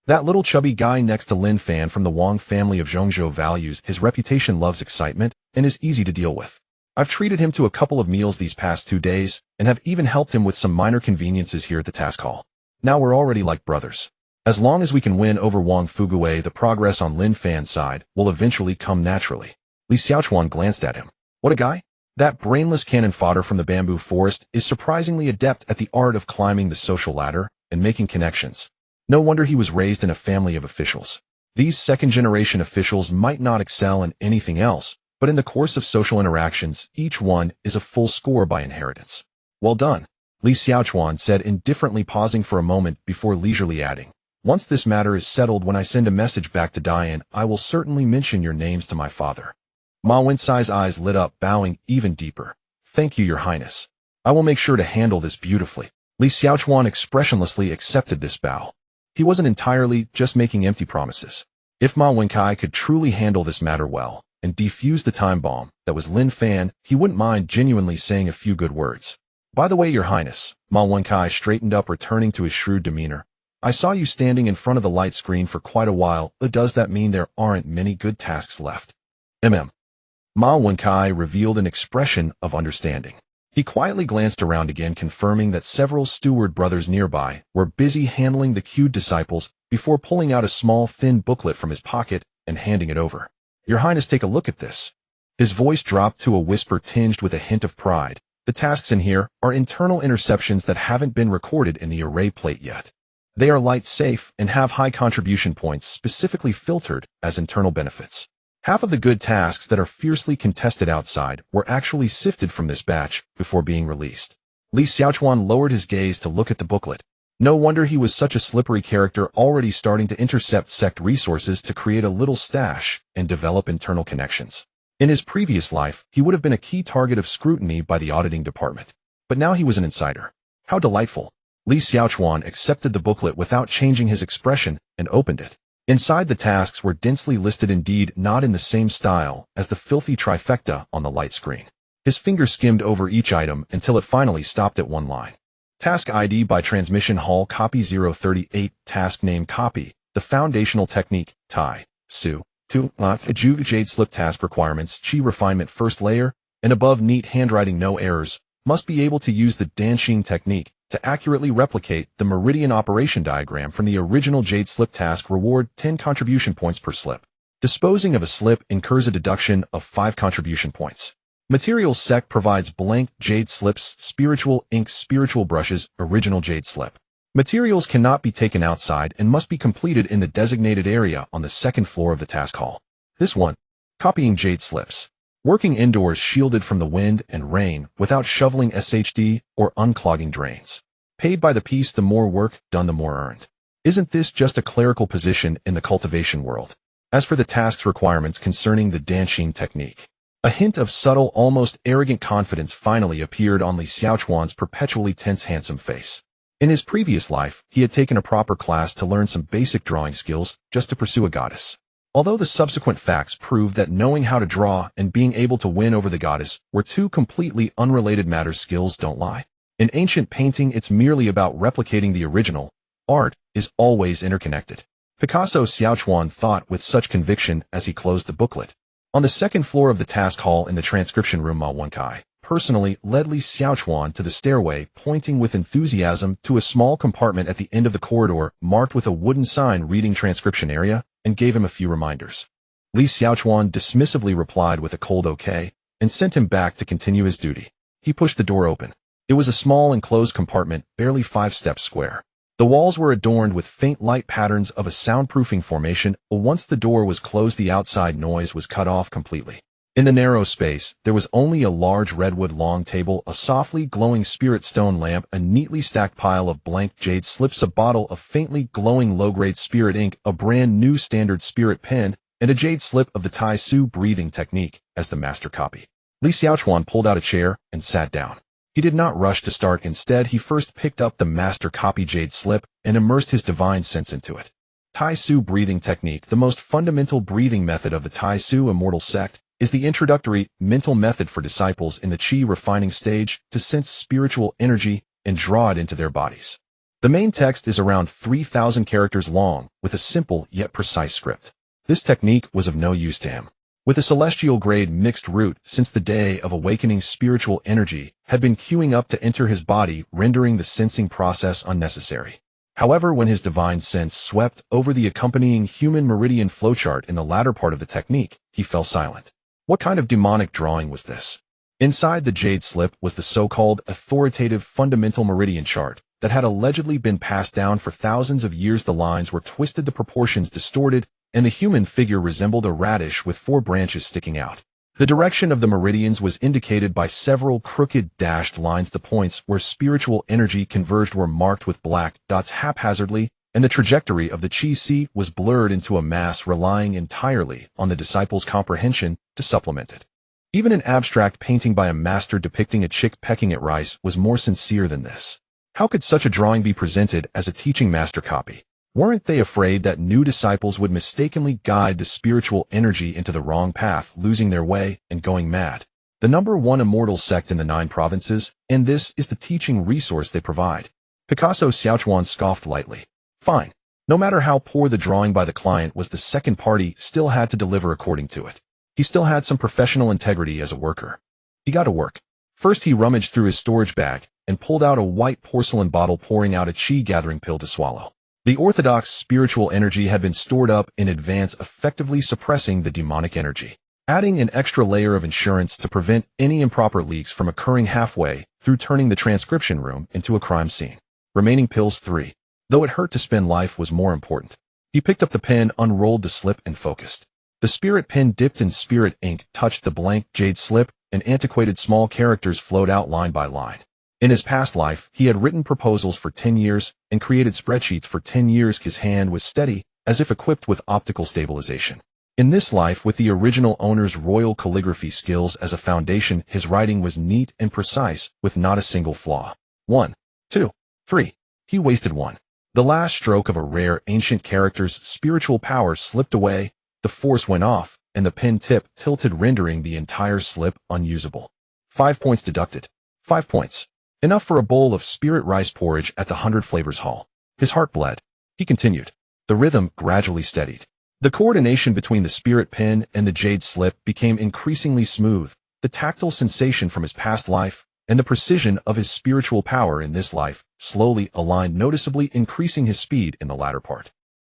A: That little chubby guy next to Lin Fan from the Wang family of Zhongzhou values his reputation, loves excitement, and is easy to deal with. I've treated him to a couple of meals these past 2 days, and have even helped him with some minor conveniences here at the task hall. Now we're already like brothers. As long as we can win over Wang Fugui, the progress on Lin Fan's side will eventually come naturally. Li Xiaochuan glanced at him. What a guy! That brainless cannon fodder from the bamboo forest is surprisingly adept at the art of climbing the social ladder and making connections. No wonder he was raised in a family of officials. These second-generation officials might not excel in anything else, but in the course of social interactions, each one is a full score by inheritance. Well done, Li Xiaochuan said indifferently, pausing for a moment before leisurely adding. Once this matter is settled, when I send a message back to Diane, I will certainly mention your names to my father. Ma Wencai's eyes lit up, bowing even deeper. Thank you, Your Highness. I will make sure to handle this beautifully. Li Xiaochuan expressionlessly accepted this bow. He wasn't entirely just making empty promises. If Ma Wencai could truly handle this matter well, and defuse the time bomb that was Lin Fan, he wouldn't mind genuinely saying a few good words. By the way, Your Highness, Ma Wencai straightened up, returning to his shrewd demeanor. I saw you standing in front of the light screen for quite a while. Does that mean there aren't many good tasks left? Ma Wencai revealed an expression of understanding. He quietly glanced around again, confirming that several steward brothers nearby were busy handling the queued disciples before pulling out a small thin booklet from his pocket and handing it over. Your Highness, take a look at this. His voice dropped to a whisper tinged with a hint of pride. The tasks in here are internal interceptions that haven't been recorded in the array plate yet. They are light safe and have high contribution points specifically filtered as internal benefits. Half of the good tasks that are fiercely contested outside were actually sifted from this batch before being released. Li Xiaochuan lowered his gaze to look at the booklet. No wonder he was such a slippery character, already starting to intercept sect resources to create a little stash and develop internal connections. In his previous life, he would have been a key target of scrutiny by the auditing department. But now he was an insider. How delightful. Li Xiaochuan accepted the booklet without changing his expression and opened it. Inside, the tasks were densely listed, indeed not in the same style as the filthy trifecta on the light screen. His finger skimmed over each item until it finally stopped at one line. Task ID by Transmission Hall Copy 038, Task Name Copy, the Foundational Technique, Tai, Su, Tu, Aju, Jade Slip Task Requirements, Chi Refinement First Layer, and above neat handwriting, no errors, must be able to use the Danshin technique to accurately replicate the meridian operation diagram from the original Jade Slip task. Reward 10 contribution points per slip. Disposing of a slip incurs a deduction of 5 contribution points. Materials Sec provides blank Jade Slips, spiritual ink, spiritual brushes, original Jade Slip. Materials cannot be taken outside and must be completed in the designated area on the second floor of the task hall. This one, copying Jade Slips. Working indoors, shielded from the wind and rain without shoveling SHD or unclogging drains. Paid by the piece, the more work done, the more earned. Isn't this just a clerical position in the cultivation world? As for the task's requirements concerning the Danshin technique, a hint of subtle, almost arrogant confidence finally appeared on Li Xiaochuan's perpetually tense, handsome face. In his previous life, he had taken a proper class to learn some basic drawing skills just to pursue a goddess. Although the subsequent facts proved that knowing how to draw and being able to win over the goddess were two completely unrelated matters, skills don't lie. In ancient painting, it's merely about replicating the original. Art is always interconnected. Picasso, Xiaochuan thought with such conviction as he closed the booklet. On the second floor of the task hall in the transcription room, Ma Wenkai personally led Li Xiaochuan to the stairway, pointing with enthusiasm to a small compartment at the end of the corridor marked with a wooden sign reading transcription area, and gave him a few reminders. Li Xiaochuan dismissively replied with a cold okay, and sent him back to continue his duty. He pushed the door open. It was a small enclosed compartment, barely 5 steps square. The walls were adorned with faint light patterns of a soundproofing formation, but once the door was closed, the outside noise was cut off completely. In the narrow space, there was only a large redwood long table, a softly glowing spirit stone lamp, a neatly stacked pile of blank Jade Slips, a bottle of faintly glowing low-grade spirit ink, a brand new standard spirit pen, and a Jade Slip of the Tai Su breathing technique as the master copy. Li Xiaochuan pulled out a chair and sat down. He did not rush to start. Instead, he first picked up the master copy Jade Slip and immersed his divine sense into it. Tai Su breathing technique, the most fundamental breathing method of the Tai Su immortal sect, is the introductory mental method for disciples in the chi refining stage to sense spiritual energy and draw it into their bodies. The main text is around 3,000 characters long, with a simple yet precise script. This technique was of no use to him. With a celestial-grade mixed root since the day of awakening, spiritual energy had been queuing up to enter his body, rendering the sensing process unnecessary. However, when his divine sense swept over the accompanying human meridian flowchart in the latter part of the technique, he fell silent. What kind of demonic drawing was this? Inside the jade slip was the so-called authoritative fundamental meridian chart that had allegedly been passed down for thousands of years. The lines were twisted, the proportions distorted, and the human figure resembled a radish with 4 branches sticking out. The direction of the meridians was indicated by several crooked dashed lines. The points where spiritual energy converged were marked with black dots haphazardly, and the trajectory of the chi was blurred into a mass, relying entirely on the disciples' comprehension to supplement it. Even an abstract painting by a master depicting a chick pecking at rice was more sincere than this. How could such a drawing be presented as a teaching master copy? Weren't they afraid that new disciples would mistakenly guide the spiritual energy into the wrong path, losing their way and going mad? The #1 immortal sect in the 9 provinces, and this is the teaching resource they provide. Picasso Xiaochuan scoffed lightly. Fine. No matter how poor the drawing by the client was, the second party still had to deliver according to it. He still had some professional integrity as a worker. He got to work. First, he rummaged through his storage bag and pulled out a white porcelain bottle, pouring out a chi-gathering pill to swallow. The orthodox spiritual energy had been stored up in advance, effectively suppressing the demonic energy, adding an extra layer of insurance to prevent any improper leaks from occurring halfway through, turning the transcription room into a crime scene. Remaining pills 3. Though it hurt to spend, life was more important. He picked up the pen, unrolled the slip, and focused. The spirit pen dipped in spirit ink, touched the blank jade slip, and antiquated small characters flowed out line by line. In his past life, he had written proposals for 10 years and created spreadsheets for 10 years. His hand was steady, as if equipped with optical stabilization. In this life, with the original owner's royal calligraphy skills as a foundation, his writing was neat and precise, with not a single flaw. 1, 2, 3. He wasted 1. The last stroke of a rare ancient character's spiritual power slipped away, the force went off, and the pen tip tilted, rendering the entire slip unusable. 5 points deducted. 5 points. Enough for a bowl of spirit rice porridge at the 100 Flavors Hall. His heart bled. He continued. The rhythm gradually steadied. The coordination between the spirit pen and the jade slip became increasingly smooth. The tactile sensation from his past life and the precision of his spiritual power in this life slowly aligned, noticeably increasing his speed in the latter part.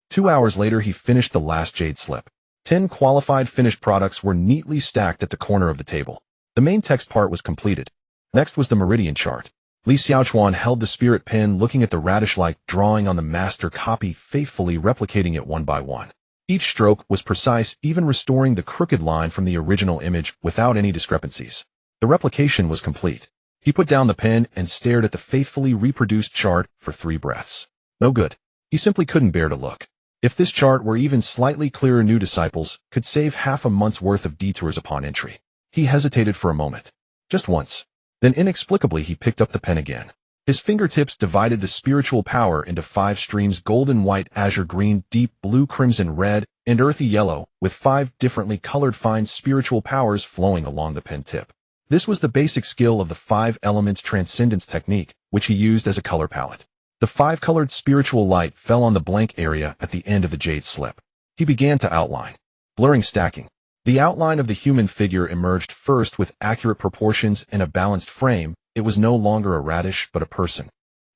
A: 2 hours later, he finished the last jade slip. 10 qualified finished products were neatly stacked at the corner of the table. The main text part was completed. Next was the meridian chart. Li Xiaochuan held the spirit pen, looking at the radish-like drawing on the master copy, faithfully replicating it one by one. Each stroke was precise, even restoring the crooked line from the original image without any discrepancies. The replication was complete. He put down the pen and stared at the faithfully reproduced chart for 3 breaths. No good. He simply couldn't bear to look. If this chart were even slightly clearer, new disciples could save half a month's worth of detours upon entry. He hesitated for a moment. Just once. Then inexplicably he picked up the pen again. His fingertips divided the spiritual power into 5 streams: golden, white, azure, green, deep blue, crimson, red, and earthy yellow, with 5 differently colored fine spiritual powers flowing along the pen tip. This was the basic skill of the 5 elements transcendence technique, which he used as a color palette. The 5-colored spiritual light fell on the blank area at the end of the jade slip. He began to outline. Blurring, stacking. The outline of the human figure emerged first with accurate proportions and a balanced frame. It was no longer a radish, but a person.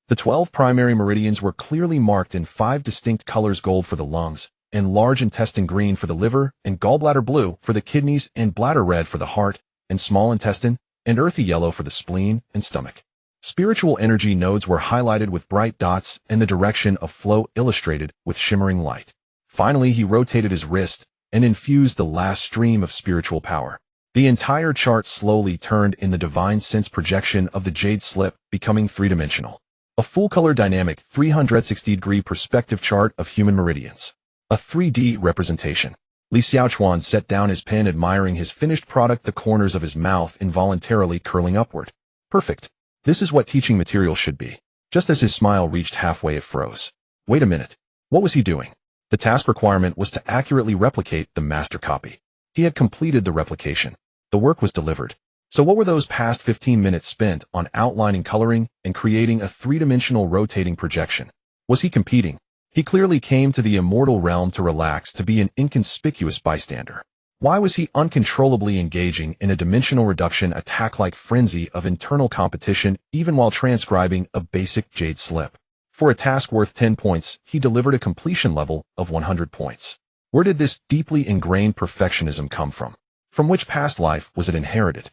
A: The 12 primary meridians were clearly marked in 5 distinct colors: gold for the lungs, and large intestine green for the liver, and gallbladder blue for the kidneys, and bladder red for the heart, and small intestine, and earthy yellow for the spleen and stomach. Spiritual energy nodes were highlighted with bright dots, and the direction of flow illustrated with shimmering light. Finally, he rotated his wrist and infused the last stream of spiritual power. The entire chart slowly turned in the divine sense projection of the jade slip, becoming 3-dimensional. A full-color dynamic 360-degree perspective chart of human meridians. A 3D representation. Li Xiaochuan set down his pen, admiring his finished product, the corners of his mouth involuntarily curling upward. Perfect. This is what teaching material should be. Just as his smile reached halfway, it froze. Wait a minute. What was he doing? The task requirement was to accurately replicate the master copy. He had completed the replication. The work was delivered. So what were those past 15 minutes spent on outlining, coloring, and creating a three-dimensional rotating projection? Was he competing? He clearly came to the immortal realm to relax, to be an inconspicuous bystander. Why was he uncontrollably engaging in a dimensional reduction attack-like frenzy of internal competition even while transcribing a basic jade slip? For a task worth 10 points, he delivered a completion level of 100 points. Where did this deeply ingrained perfectionism come from? From which past life was it inherited?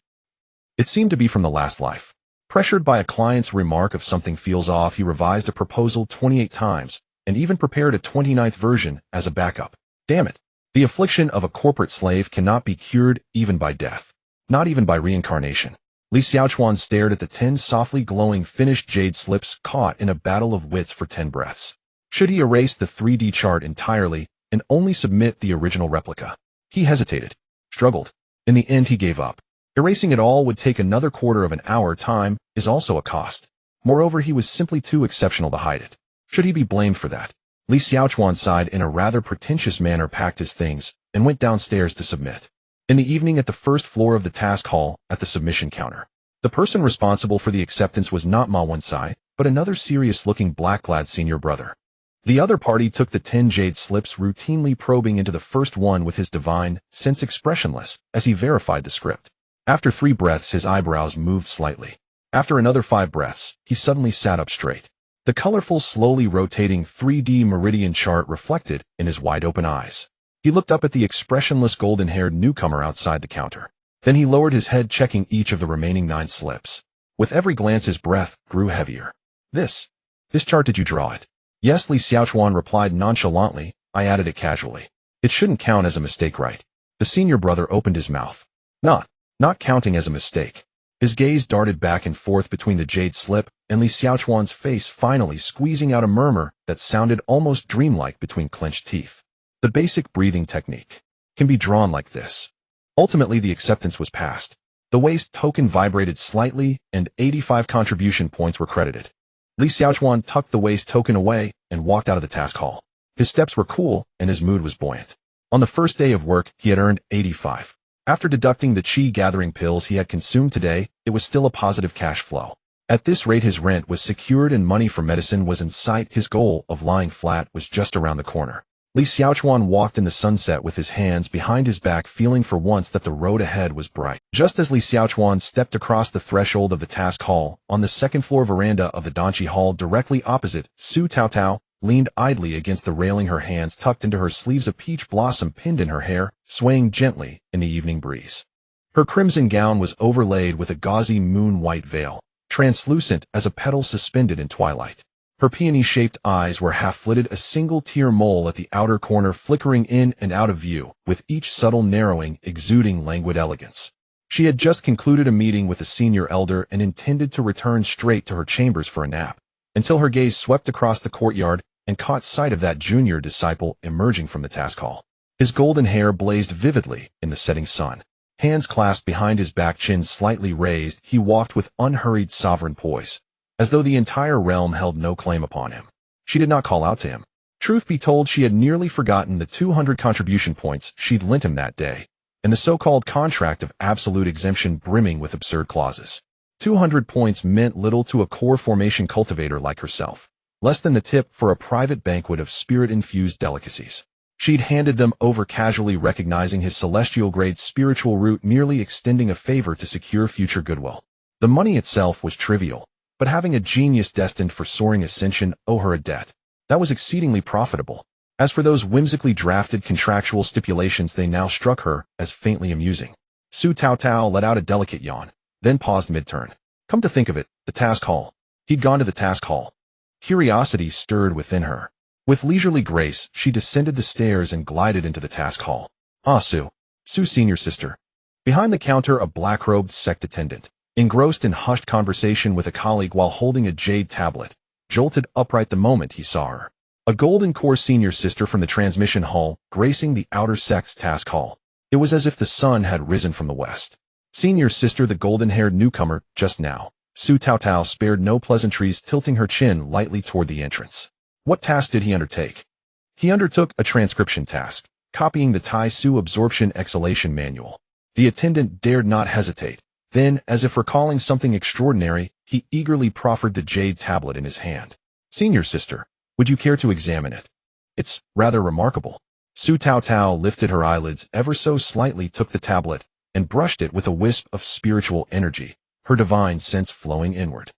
A: It seemed to be from the last life. Pressured by a client's remark of something feels off, he revised a proposal 28 times, and even prepared a 29th version as a backup. Damn it. The affliction of a corporate slave cannot be cured even by death. Not even by reincarnation. Li Xiaochuan stared at the 10 softly glowing finished jade slips caught in a battle of wits for 10 breaths. Should he erase the 3D chart entirely and only submit the original replica? He hesitated, struggled. In the end, he gave up. Erasing it all would take another quarter of an hour. Time is also a cost. Moreover, he was simply too exceptional to hide it. Should he be blamed for that? Li Xiaochuan sighed in a rather pretentious manner, packed his things, and went downstairs to submit. In the evening, at the first floor of the task hall, at the submission counter, the person responsible for the acceptance was not Ma Wensai, but another serious-looking black-clad senior brother. The other party took the 10 jade slips, routinely probing into the first one with his divine sense expressionless as he verified the script. After 3 breaths, his eyebrows moved slightly. After another 5 breaths, he suddenly sat up straight. The colorful, slowly rotating 3D meridian chart reflected in his wide-open eyes. He looked up at the expressionless golden-haired newcomer outside the counter. Then he lowered his head, checking each of the remaining 9 slips. With every glance, his breath grew heavier. This chart, did you draw it? Yes, Li Xiaochuan replied nonchalantly. I added it casually. It shouldn't count as a mistake, right? The senior brother opened his mouth. Not counting as a mistake. His gaze darted back and forth between the jade slip and Li Xiaochuan's face, finally squeezing out a murmur that sounded almost dreamlike between clenched teeth. The basic breathing technique can be drawn like this. Ultimately, the acceptance was passed. The waste token vibrated slightly, and 85 contribution points were credited. Li Xiaochuan tucked the waste token away and walked out of the task hall. His steps were cool, and his mood was buoyant. On the first day of work, he had earned 85. After deducting the chi-gathering pills he had consumed today, it was still a positive cash flow. At this rate, his rent was secured and money for medicine was in sight. His goal of lying flat was just around the corner. Li Xiaochuan walked in the sunset with his hands behind his back, feeling for once that the road ahead was bright. Just as Li Xiaochuan stepped across the threshold of the task hall, on the second-floor veranda of the Danchi Hall directly opposite, Su Taotao leaned idly against the railing, her hands tucked into her sleeves, a peach blossom pinned in her hair, swaying gently in the evening breeze. Her crimson gown was overlaid with a gauzy moon-white veil, translucent as a petal suspended in twilight. Her peony-shaped eyes were half-flitted, a single tear mole at the outer corner flickering in and out of view, with each subtle narrowing exuding languid elegance. She had just concluded a meeting with a senior elder and intended to return straight to her chambers for a nap, until her gaze swept across the courtyard and caught sight of that junior disciple emerging from the task hall. His golden hair blazed vividly in the setting sun. Hands clasped behind his back, chin slightly raised, he walked with unhurried sovereign poise, as though the entire realm held no claim upon him. She did not call out to him. Truth be told, she had nearly forgotten the 200 contribution points she'd lent him that day, and the so-called contract of absolute exemption brimming with absurd clauses. 200 points meant little to a core formation cultivator like herself. Less than the tip for a private banquet of spirit-infused delicacies. She'd handed them over casually, recognizing his celestial-grade spiritual root, merely extending a favor to secure future goodwill. The money itself was trivial, but having a genius destined for soaring ascension owe her a debt that was exceedingly profitable. As for those whimsically drafted contractual stipulations, they now struck her as faintly amusing. Su Taotao let out a delicate yawn, then paused mid-turn. Come to think of it, the task hall. He'd gone to the task hall. Curiosity stirred within her. With leisurely grace, she descended the stairs and glided into the task hall. Ah, Su senior sister. Behind the counter, a black-robed sect attendant, engrossed in hushed conversation with a colleague while holding a jade tablet, jolted upright the moment he saw her. A golden core senior sister from the transmission hall, gracing the outer sect's task hall. It was as if the sun had risen from the west. Senior sister, the golden-haired newcomer, just now. Su Taotao spared no pleasantries, tilting her chin lightly toward the entrance. What task did he undertake? He undertook a transcription task. copying the Tai Su absorption exhalation manual. The attendant dared not hesitate. Then, as if recalling something extraordinary, he eagerly proffered the jade tablet in his hand. "Senior sister, would you care to examine it? It's rather remarkable." Su Tao lifted her eyelids ever so slightly, took the tablet, and brushed it with a wisp of spiritual energy, her divine sense flowing inward.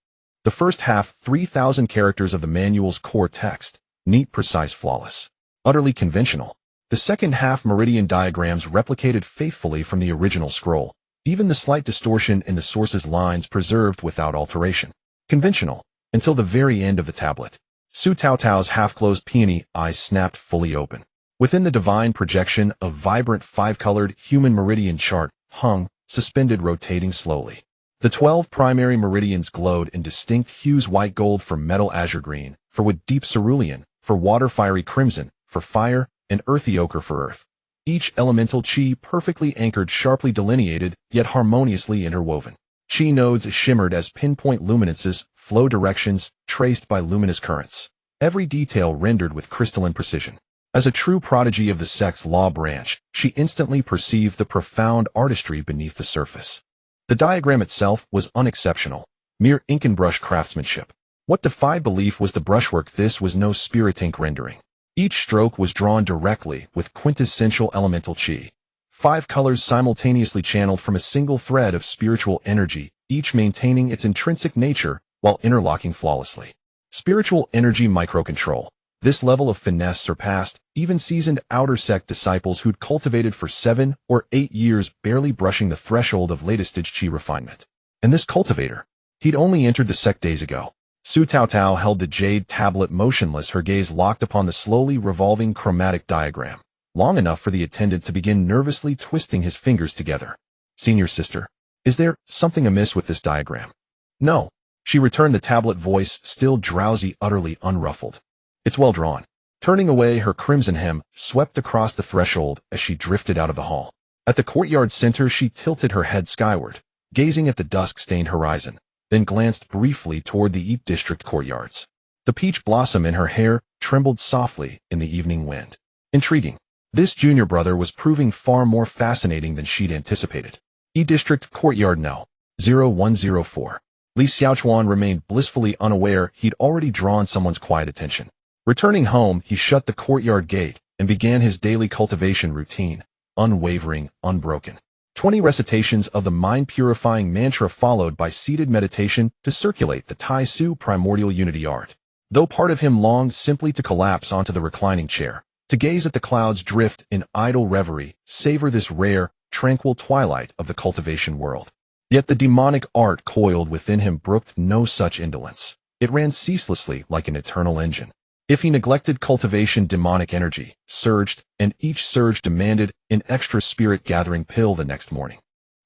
A: The first half, 3,000 characters of the manual's core text, neat, precise, flawless. Utterly conventional. The second half, meridian diagrams replicated faithfully from the original scroll, even the slight distortion in the source's lines preserved without alteration. Conventional, until the very end of the tablet. Su Tao's half-closed peony eyes snapped fully open. Within the divine projection, a vibrant five-colored human meridian chart hung, suspended, rotating slowly. The 12 primary meridians glowed in distinct hues: white gold for metal, azure green for wood, deep cerulean for water, fiery crimson for fire, and earthy ochre for earth. Each elemental chi perfectly anchored, sharply delineated, yet harmoniously interwoven. Chi nodes shimmered as pinpoint luminances, flow directions traced by luminous currents. Every detail rendered with crystalline precision. As a true prodigy of the sect's law branch, she instantly perceived the profound artistry beneath the surface. The diagram itself was unexceptional, mere ink and brush craftsmanship. What defied belief was the brushwork. This was no spirit ink rendering. Each stroke was drawn directly with quintessential elemental chi. 5 colors simultaneously channeled from a single thread of spiritual energy, each maintaining its intrinsic nature while interlocking flawlessly. Spiritual energy microcontrol. This level of finesse surpassed even seasoned outer sect disciples who'd cultivated for 7 or 8 years, barely brushing the threshold of latest chi refinement. And this cultivator, he'd only entered the sect days ago. Su Tao held the jade tablet motionless, her gaze locked upon the slowly revolving chromatic diagram, long enough for the attendant to begin nervously twisting his fingers together. "Senior sister, is there something amiss with this diagram?" "No," she returned, the tablet voice still drowsy, utterly unruffled. "It's well drawn." Turning away, her crimson hem swept across the threshold as she drifted out of the hall. At the courtyard center, she tilted her head skyward, gazing at the dusk-stained horizon, then glanced briefly toward the Eat District courtyards. The peach blossom in her hair trembled softly in the evening wind. Intriguing. This junior brother was proving far more fascinating than she'd anticipated. Eat District courtyard no. 0104. Li Xiaochuan remained blissfully unaware he'd already drawn someone's quiet attention. Returning home, he shut the courtyard gate and began his daily cultivation routine, unwavering, unbroken. 20 recitations of the mind-purifying mantra followed by seated meditation to circulate the Tai Su primordial unity art. Though part of him longed simply to collapse onto the reclining chair, to gaze at the clouds drift in idle reverie, savor this rare, tranquil twilight of the cultivation world. Yet the demonic art coiled within him brooked no such indolence. It ran ceaselessly like an eternal engine. If he neglected cultivation, demonic energy surged, and each surge demanded an extra spirit-gathering pill the next morning.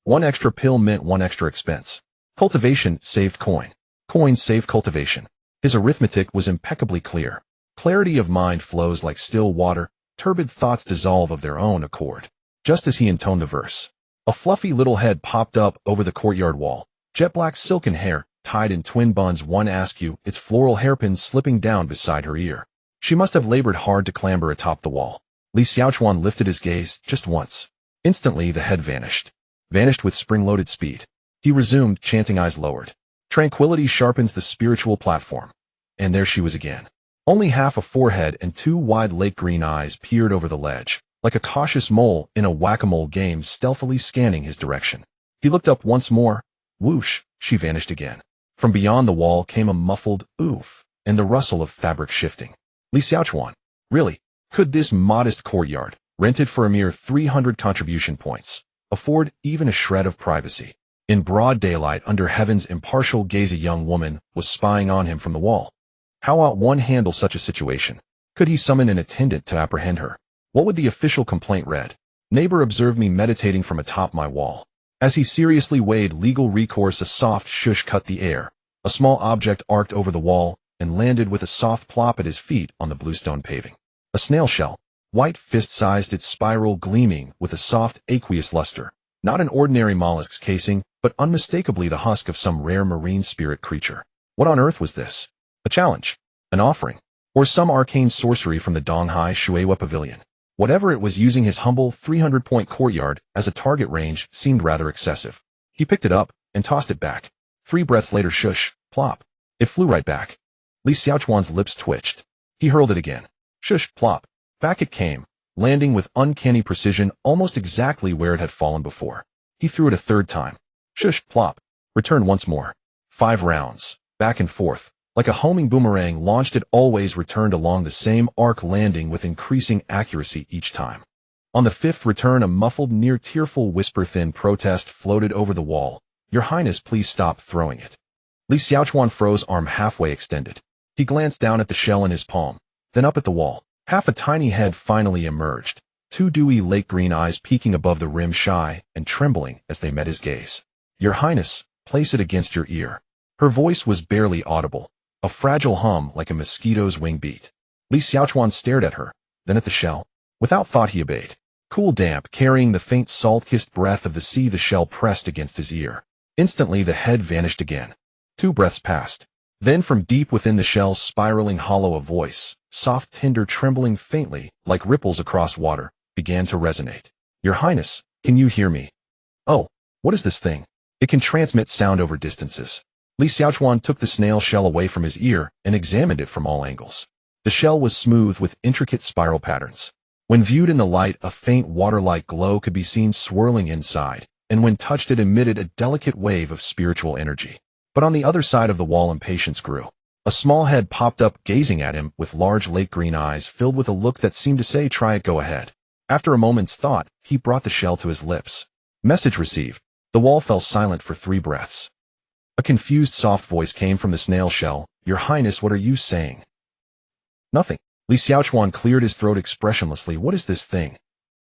A: One extra pill meant one extra expense. Cultivation saved coin. Coin saved cultivation. His arithmetic was impeccably clear. Clarity of mind flows like still water, turbid thoughts dissolve of their own accord. Just as he intoned the verse, a fluffy little head popped up over the courtyard wall, jet-black silken hair, tied in twin buns, one askew, its floral hairpins slipping down beside her ear. She must have labored hard to clamber atop the wall. Li Xiaochuan lifted his gaze just once. Instantly the head vanished. Vanished with spring-loaded speed. He resumed, chanting, eyes lowered. Tranquility sharpens the spiritual platform. And there she was again. Only half a forehead and 2 wide lake-green eyes peered over the ledge, like a cautious mole in a whack-a-mole game stealthily scanning his direction. He looked up once more. Whoosh, she vanished again. From beyond the wall came a muffled oof and the rustle of fabric shifting. Li Xiaochuan. Really? Could this modest courtyard, rented for a mere 300 contribution points, afford even a shred of privacy? In broad daylight, under heaven's impartial gaze, a young woman was spying on him from the wall. How ought one handle such a situation? Could he summon an attendant to apprehend her? What would the official complaint read? Neighbor observed me meditating from atop my wall. As he seriously weighed legal recourse, a soft shush cut the air. A small object arced over the wall and landed with a soft plop at his feet on the bluestone paving. A snail shell, white fist-sized, its spiral gleaming with a soft aqueous luster. Not an ordinary mollusk's casing, but unmistakably the husk of some rare marine spirit creature. What on earth was this? A challenge? An offering? Or some arcane sorcery from the Donghai Shuewa Pavilion? Whatever it was, using his humble 300-point courtyard as a target range seemed rather excessive. He picked it up and tossed it back. 3 breaths later, shush, plop. It flew right back. Li Xiaochuan's lips twitched. He hurled it again. Shush, plop. Back it came, landing with uncanny precision almost exactly where it had fallen before. He threw it a third time. Shush, plop. Returned once more. 5 rounds, back and forth. Like a homing boomerang launched, it always returned along the same arc, landing with increasing accuracy each time. On the 5th return, a muffled, near-tearful whisper, thin protest, floated over the wall. Your Highness, please stop throwing it. Li Xiaochuan froze, arm halfway extended. He glanced down at the shell in his palm, then up at the wall. Half a tiny head finally emerged, 2 dewy lake green eyes peeking above the rim, shy and trembling as they met his gaze. Your Highness, place it against your ear. Her voice was barely audible, a fragile hum like a mosquito's wing beat. Li Xiaochuan stared at her, then at the shell. Without thought, he obeyed. Cool, damp, carrying the faint salt-kissed breath of the sea, the shell pressed against his ear. Instantly, the head vanished again. 2 breaths passed. Then from deep within the shell's spiraling hollow, a voice, soft, tender, trembling faintly, like ripples across water, began to resonate. Your Highness, can you hear me? Oh, what is this thing? It can transmit sound over distances. Li Xiaochuan took the snail shell away from his ear and examined it from all angles. The shell was smooth with intricate spiral patterns. When viewed in the light, a faint water-like glow could be seen swirling inside, and when touched, it emitted a delicate wave of spiritual energy. But on the other side of the wall, impatience grew. A small head popped up, gazing at him with large lake green eyes filled with a look that seemed to say, try it, go ahead. After a moment's thought, he brought the shell to his lips. Message received. The wall fell silent for 3 breaths. A confused, soft voice came from the snail shell. Your Highness, what are you saying? Nothing. Li Xiaochuan cleared his throat expressionlessly. What is this thing?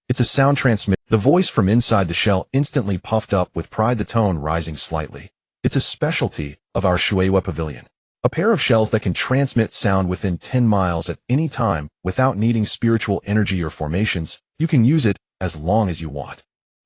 A: It's a sound transmit. The voice from inside the shell instantly puffed up with pride, the tone rising slightly. It's a specialty of our Shueihua Pavilion. A pair of shells that can transmit sound within 10 miles at any time without needing spiritual energy or formations. You can use it as long as you want.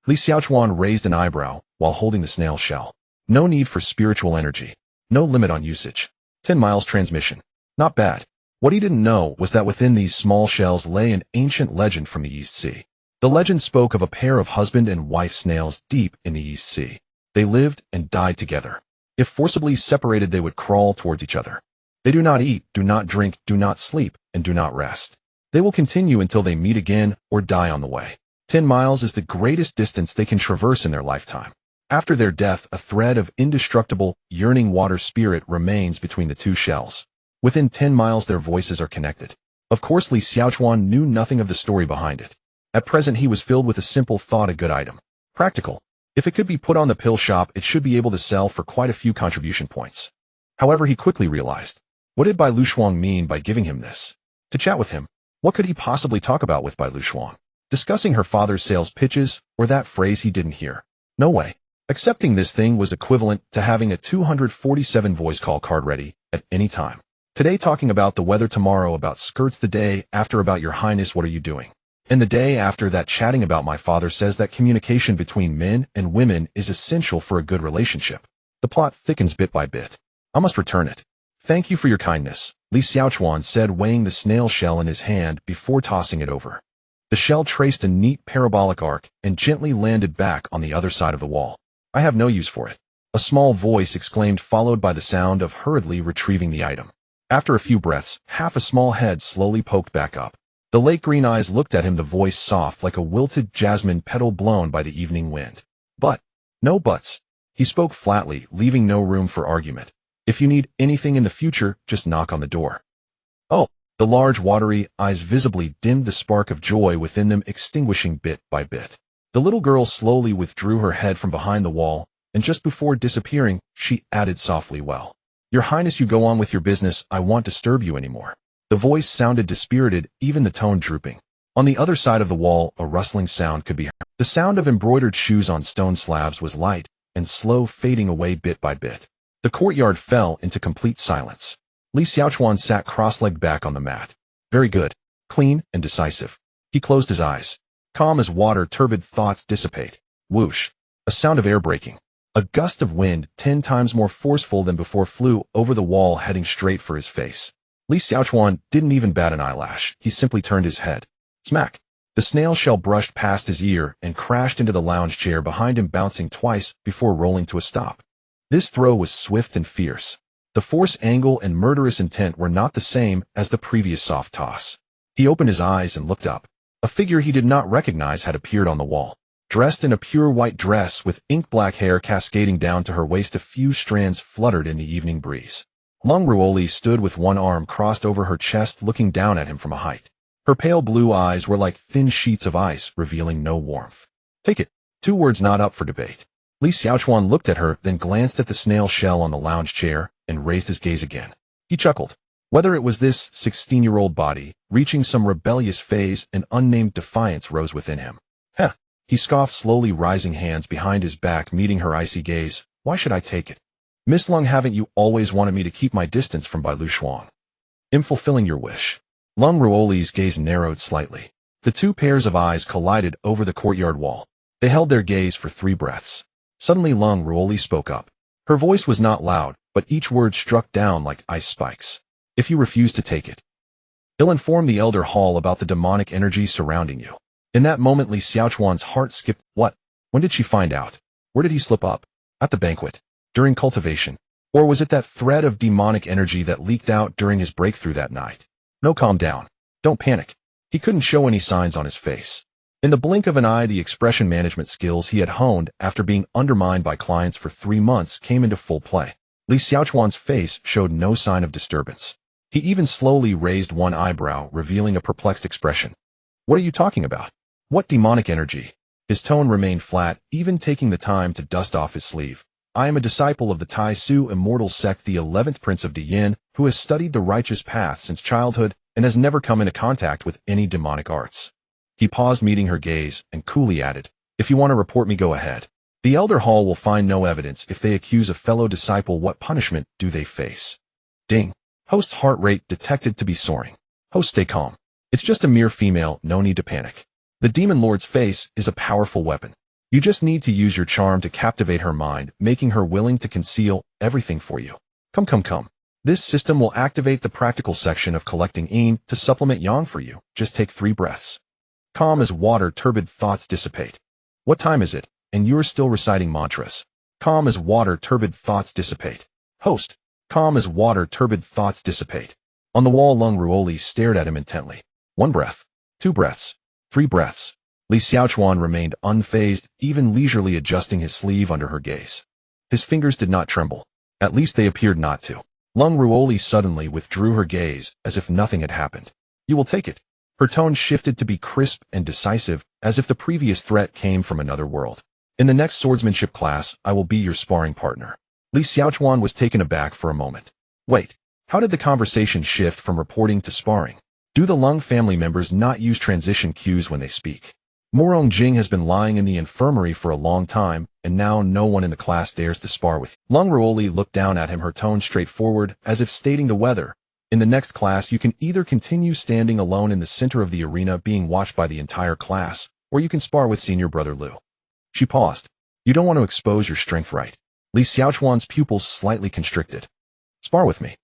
A: Li Xiaochuan raised an eyebrow while holding the snail shell. No need for spiritual energy. No limit on usage. 10 miles transmission. Not bad. What he didn't know was that within these small shells lay an ancient legend from the East Sea. The legend spoke of a pair of husband and wife snails deep in the East Sea. They lived and died together. If forcibly separated, they would crawl towards each other. They do not eat, do not drink, do not sleep, and do not rest. They will continue until they meet again or die on the way. 10 miles is the greatest distance they can traverse in their lifetime. After their death, a thread of indestructible, yearning water spirit remains between the 2 shells. Within 10 miles, their voices are connected. Of course, Li Xiaochuan knew nothing of the story behind it. At present, he was filled with a simple thought, a good item. Practical. If it could be put on the pill shop, it should be able to sell for quite a few contribution points. However, he quickly realized, what did Bai Luxuang mean by giving him this? To chat with him, what could he possibly talk about with Bai Luxuang? Discussing her father's sales pitches, or that phrase he didn't hear? No way. Accepting this thing was equivalent to having a 247 voice call card ready at any time. Today talking about the weather, tomorrow about skirts, the day after about your highness, what are you doing? And the day after that chatting about my father says that communication between men and women is essential for a good relationship. The plot thickens bit by bit. I must return it. Thank you for your kindness, Li Xiaochuan said, weighing the snail shell in his hand before tossing it over. The shell traced a neat parabolic arc and gently landed back on the other side of the wall. I have no use for it. A small voice exclaimed, followed by the sound of hurriedly retrieving the item. After a few breaths, half a small head slowly poked back up. The lake green eyes looked at him, the voice soft like a wilted jasmine petal blown by the evening wind. But, no buts. He spoke flatly, leaving no room for argument. If you need anything in the future, just knock on the door. Oh, the large watery eyes visibly dimmed, the spark of joy within them extinguishing bit by bit. The little girl slowly withdrew her head from behind the wall, and just before disappearing, she added softly, well, Your Highness, you go on with your business, I won't disturb you anymore. The voice sounded dispirited, even the tone drooping. On the other side of the wall, a rustling sound could be heard. The sound of embroidered shoes on stone slabs was light and slow, fading away bit by bit. The courtyard fell into complete silence. Li Xiaochuan sat cross-legged back on the mat. Very good. Clean and decisive. He closed his eyes. Calm as water, turbid thoughts dissipate. Whoosh. A sound of air breaking. A gust of wind, 10 times more forceful than before, flew over the wall, heading straight for his face. Li Xiaochuan didn't even bat an eyelash. He simply turned his head. Smack. The snail shell brushed past his ear and crashed into the lounge chair behind him, bouncing twice before rolling to a stop. This throw was swift and fierce. The force, angle, and murderous intent were not the same as the previous soft toss. He opened his eyes and looked up. A figure he did not recognize had appeared on the wall. Dressed in a pure white dress with ink-black hair cascading down to her waist, a few strands fluttered in the evening breeze. Lung Ruoli stood with one arm crossed over her chest, looking down at him from a height. Her pale blue eyes were like thin sheets of ice, revealing no warmth. Take it. 2 words not up for debate. Li Xiaochuan looked at her, then glanced at the snail shell on the lounge chair, and raised his gaze again. He chuckled. Whether it was this 16-year-old body, reaching some rebellious phase, an unnamed defiance rose within him. Heh. He scoffed, slowly rising, hands behind his back, meeting her icy gaze. Why should I take it? Miss Lung, haven't you always wanted me to keep my distance from Bai Lu Xuan? I'm fulfilling your wish. Lung Ruoli's gaze narrowed slightly. The 2 pairs of eyes collided over the courtyard wall. They held their gaze for 3 breaths. Suddenly Lung Ruoli spoke up. Her voice was not loud, but each word struck down like ice spikes. If you refuse to take it, I'll inform the Elder Hall about the demonic energy surrounding you. In that moment, Li Xiaochuan's heart skipped. What? When did she find out? Where did he slip up? At the banquet? During cultivation? Or was it that thread of demonic energy that leaked out during his breakthrough that night? No, calm down. Don't panic. He couldn't show any signs on his face. In the blink of an eye, the expression management skills he had honed after being undermined by clients for 3 months came into full play. Li Xiaochuan's face showed no sign of disturbance. He even slowly raised one eyebrow, revealing a perplexed expression. What are you talking about? What demonic energy? His tone remained flat, even taking the time to dust off his sleeve. I am a disciple of the Tai Su Immortal Sect, the 11th Prince of Diyin, who has studied the righteous path since childhood and has never come into contact with any demonic arts. He paused, meeting her gaze, and coolly added, If you want to report me, go ahead. The Elder Hall will find no evidence. If they accuse a fellow disciple, what punishment do they face? Ding. Host's heart rate detected to be soaring. Host, stay calm. It's just a mere female, no need to panic. The Demon Lord's face is a powerful weapon. You just need to use your charm to captivate her mind, making her willing to conceal everything for you. Come. This system will activate the practical section of collecting Yin to supplement Yang for you. Just take 3 breaths. Calm as water, turbid thoughts dissipate. What time is it? And you're still reciting mantras. Calm as water, turbid thoughts dissipate. Host. Calm as water, turbid thoughts dissipate. On the wall, Lung Ruoli stared at him intently. 1 breath. 2 breaths. 3 breaths. Li Xiaochuan remained unfazed, even leisurely adjusting his sleeve under her gaze. His fingers did not tremble. At least they appeared not to. Lung Ruoli suddenly withdrew her gaze, as if nothing had happened. You will take it. Her tone shifted to be crisp and decisive, as if the previous threat came from another world. In the next swordsmanship class, I will be your sparring partner. Li Xiaochuan was taken aback for a moment. Wait, how did the conversation shift from reporting to sparring? Do the Lung family members not use transition cues when they speak? Morong Jing has been lying in the infirmary for a long time, and now no one in the class dares to spar with you. Lung Ruoli looked down at him, her tone straightforward, as if stating the weather. In the next class, you can either continue standing alone in the center of the arena being watched by the entire class, or you can spar with senior brother Lu. She paused. You don't want to expose your strength, right? Li Xiaochuan's pupils slightly constricted. Spar with me.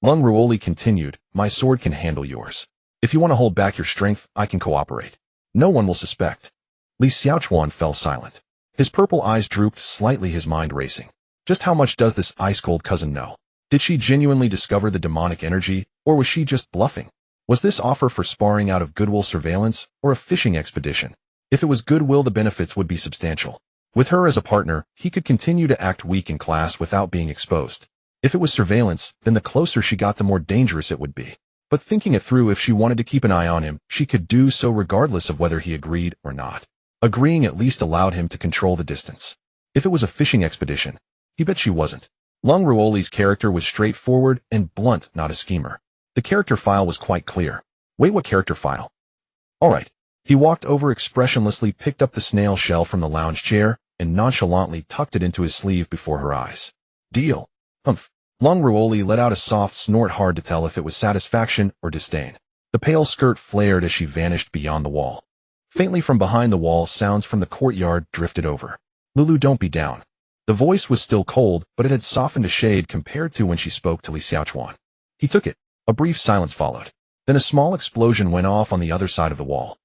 A: Lung Ruoli continued, my sword can handle yours. If you want to hold back your strength, I can cooperate. No one will suspect. Li Xiaochuan fell silent. His purple eyes drooped slightly, his mind racing. Just how much does this ice-cold cousin know? Did she genuinely discover the demonic energy, or was she just bluffing? Was this offer for sparring out of goodwill, surveillance, or a fishing expedition? If it was goodwill, the benefits would be substantial. With her as a partner, he could continue to act weak in class without being exposed. If it was surveillance, then the closer she got, the more dangerous it would be. But thinking it through, if she wanted to keep an eye on him, she could do so regardless of whether he agreed or not. Agreeing at least allowed him to control the distance. If it was a fishing expedition, he bet she wasn't. Lung Ruoli's character was straightforward and blunt, not a schemer. The character file was quite clear. Wait, what character file? All right. He walked over, expressionlessly picked up the snail shell from the lounge chair, and nonchalantly tucked it into his sleeve before her eyes. Deal. Humph. Lung Ruoli let out a soft snort, hard to tell if it was satisfaction or disdain. The pale skirt flared as she vanished beyond the wall. Faintly from behind the wall, sounds from the courtyard drifted over. Lulu, don't be down. The voice was still cold, but it had softened a shade compared to when she spoke to Li Xiaochuan. He took it. A brief silence followed. Then a small explosion went off on the other side of the wall.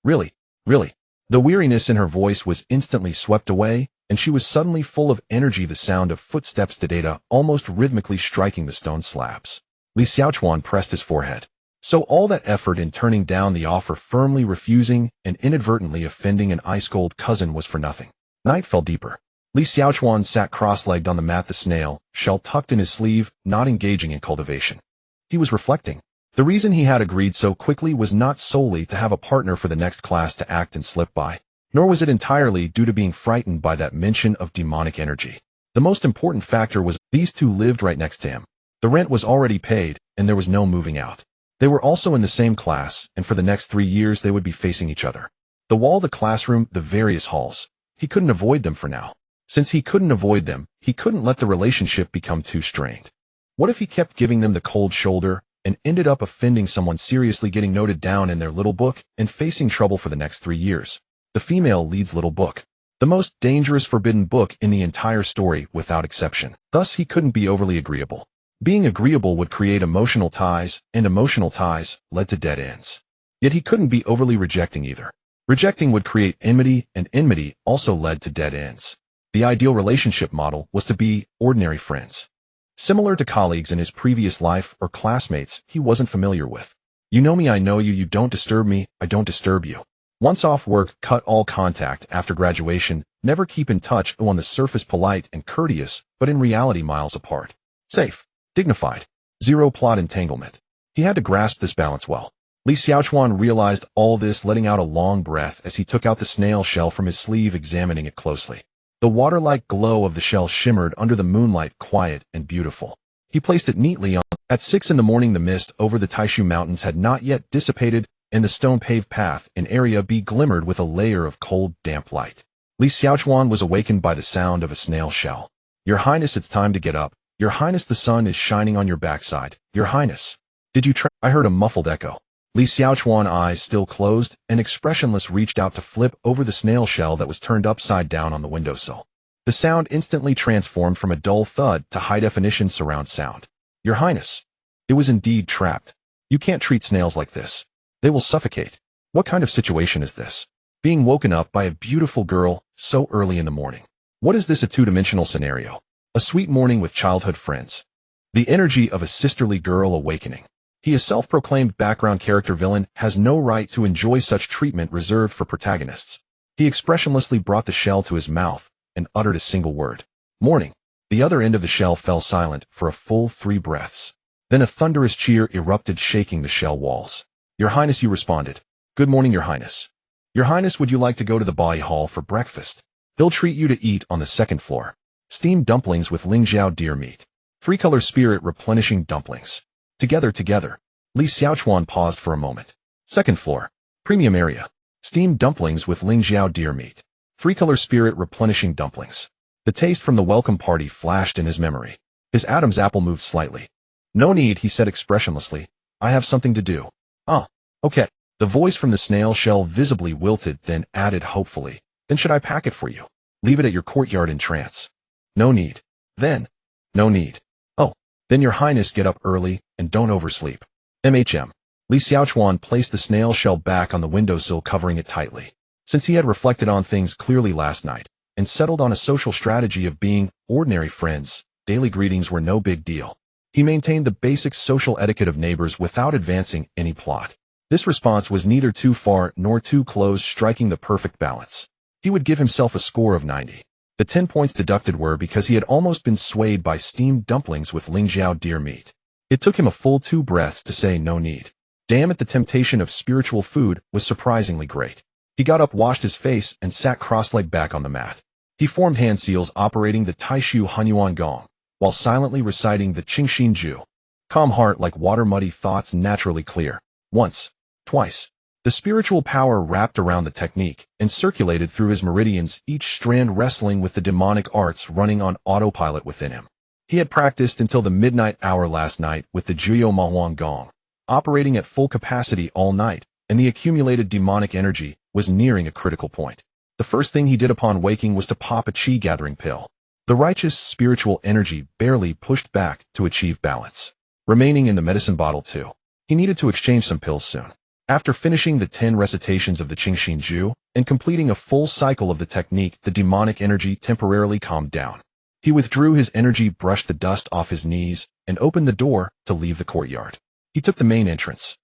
A: Really? Really? The weariness in her voice was instantly swept away, and she was suddenly full of energy. The sound of footsteps to data almost rhythmically striking the stone slabs. Li Xiaochuan pressed his forehead. So all that effort in turning down the offer, firmly refusing, and inadvertently offending an ice-cold cousin was for nothing. Night fell deeper. Li Xiaochuan sat cross-legged on the mat, the snail shell tucked in his sleeve, not engaging in cultivation. He was reflecting. The reason he had agreed so quickly was not solely to have a partner for the next class to act and slip by, nor was it entirely due to being frightened by that mention of demonic energy. The most important factor was these two lived right next to him. The rent was already paid, and there was no moving out. They were also in the same class, and for the next 3 years they would be facing each other. The wall, the classroom, the various halls. He couldn't avoid them for now. Since he couldn't avoid them, he couldn't let the relationship become too strained. What if he kept giving them the cold shoulder, and ended up offending someone, seriously getting noted down in their little book, and facing trouble for the next 3 years? The female lead's little book. The most dangerous forbidden book in the entire story, without exception. Thus he couldn't be overly agreeable. Being agreeable would create emotional ties, and emotional ties led to dead ends. Yet he couldn't be overly rejecting either. Rejecting would create enmity, and enmity also led to dead ends. The ideal relationship model was to be ordinary friends. Similar to colleagues in his previous life or classmates he wasn't familiar with. You know me, I know you, you don't disturb me, I don't disturb you. Once off work, cut all contact. After graduation, never keep in touch, on the surface polite and courteous, but in reality miles apart. Safe, dignified, zero plot entanglement. He had to grasp this balance well. Li Xiaochuan realized all this, letting out a long breath as he took out the snail shell from his sleeve, examining it closely. The water-like glow of the shell shimmered under the moonlight, quiet and beautiful. He placed it neatly on. At 6 in the morning, the mist over the Taishu Mountains had not yet dissipated, and the stone-paved path in Area B glimmered with a layer of cold, damp light. Li Xiaochuan was awakened by the sound of a snail shell. Your Highness, it's time to get up. Your Highness, the sun is shining on your backside. Your Highness. Did you try? I heard a muffled echo. Li Xiaochuan, eyes still closed and expressionless, reached out to flip over the snail shell that was turned upside down on the windowsill. The sound instantly transformed from a dull thud to high-definition surround sound. Your Highness. It was indeed trapped. You can't treat snails like this. They will suffocate. What kind of situation is this? Being woken up by a beautiful girl so early in the morning. What is this, a two-dimensional scenario? A sweet morning with childhood friends. The energy of a sisterly girl awakening. He, a self-proclaimed background character villain, has no right to enjoy such treatment reserved for protagonists. He expressionlessly brought the shell to his mouth and uttered a single word. Morning. The other end of the shell fell silent for a full 3 breaths. Then a thunderous cheer erupted, shaking the shell walls. Your Highness, you responded. Good morning, Your Highness. Your Highness, would you like to go to the Bai Hall for breakfast? They'll treat you to eat on the 2nd floor. Steamed dumplings with Lingjiao deer meat. 3-color spirit replenishing dumplings. Together. Li Xiaochuan paused for a moment. 2nd floor. Premium area. Steamed dumplings with Lingjiao deer meat. 3-color spirit replenishing dumplings. The taste from the welcome party flashed in his memory. His Adam's apple moved slightly. No need, he said expressionlessly. I have something to do. Ah, okay. The voice from the snail shell visibly wilted, then added hopefully. Then should I pack it for you? Leave it at your courtyard in trance. No need. Then. No need. Oh, then Your Highness, get up early and don't oversleep. MHM. Li Xiaochuan placed the snail shell back on the windowsill, covering it tightly. Since he had reflected on things clearly last night and settled on a social strategy of being ordinary friends, daily greetings were no big deal. He maintained the basic social etiquette of neighbors without advancing any plot. This response was neither too far nor too close, striking the perfect balance. He would give himself a score of 90. The 10 points deducted were because he had almost been swayed by steamed dumplings with Lingjiao deer meat. It took him a full 2 breaths to say no need. Damn it, the temptation of spiritual food was surprisingly great. He got up, washed his face, and sat cross-legged back on the mat. He formed hand seals operating the Taishu Hunyuan Gong, while silently reciting the Qingxin Ju. Calm heart, like water, muddy thoughts naturally clear. Once. Twice. The spiritual power wrapped around the technique and circulated through his meridians, each strand wrestling with the demonic arts running on autopilot within him. He had practiced until the midnight hour last night with the Juyo Mahuang Gong, operating at full capacity all night, and the accumulated demonic energy was nearing a critical point. The first thing he did upon waking was to pop a chi-gathering pill. The righteous spiritual energy barely pushed back to achieve balance. Remaining in the medicine bottle too. He needed to exchange some pills soon. After finishing the 10 recitations of the Qingxin Ju and completing a full cycle of the technique, the demonic energy temporarily calmed down. He withdrew his energy, brushed the dust off his knees, and opened the door to leave the courtyard. He took the main entrance,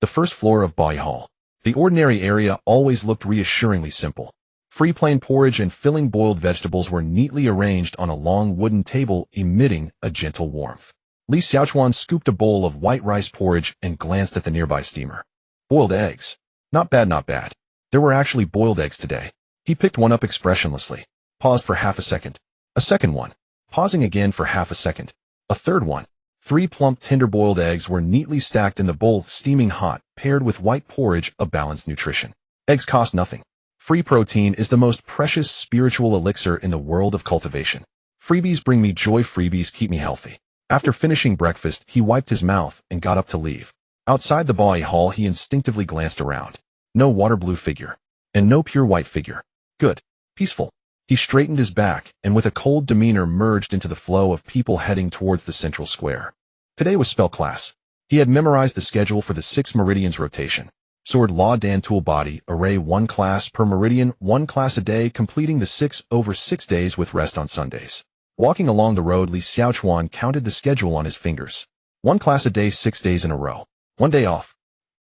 A: the first floor of Bai Hall. The ordinary area always looked reassuringly simple. Free plain porridge and filling boiled vegetables were neatly arranged on a long wooden table, emitting a gentle warmth. Li Xiaochuan scooped a bowl of white rice porridge and glanced at the nearby steamer. Boiled eggs. Not bad, not bad. There were actually boiled eggs today. He picked one up expressionlessly, paused for half a second. A second one, pausing again for half a second. A third one. 3 plump tender-boiled eggs were neatly stacked in the bowl, steaming hot, paired with white porridge, a balanced nutrition. Eggs cost nothing. Free protein is the most precious spiritual elixir in the world of cultivation. Freebies bring me joy, freebies keep me healthy. After finishing breakfast, he wiped his mouth and got up to leave. Outside the Bai Hall, he instinctively glanced around. No water blue figure. And no pure white figure. Good. Peaceful. He straightened his back and with a cold demeanor merged into the flow of people heading towards the central square. Today was spell class. He had memorized the schedule for the 6 meridians rotation. Sword Law Dan Tool Body Array 1 class per meridian, 1 class a day, completing the 6 over 6 days with rest on Sundays. Walking along the road, Li Xiaochuan counted the schedule on his fingers. 1 class a day, 6 days in a row. 1 day off.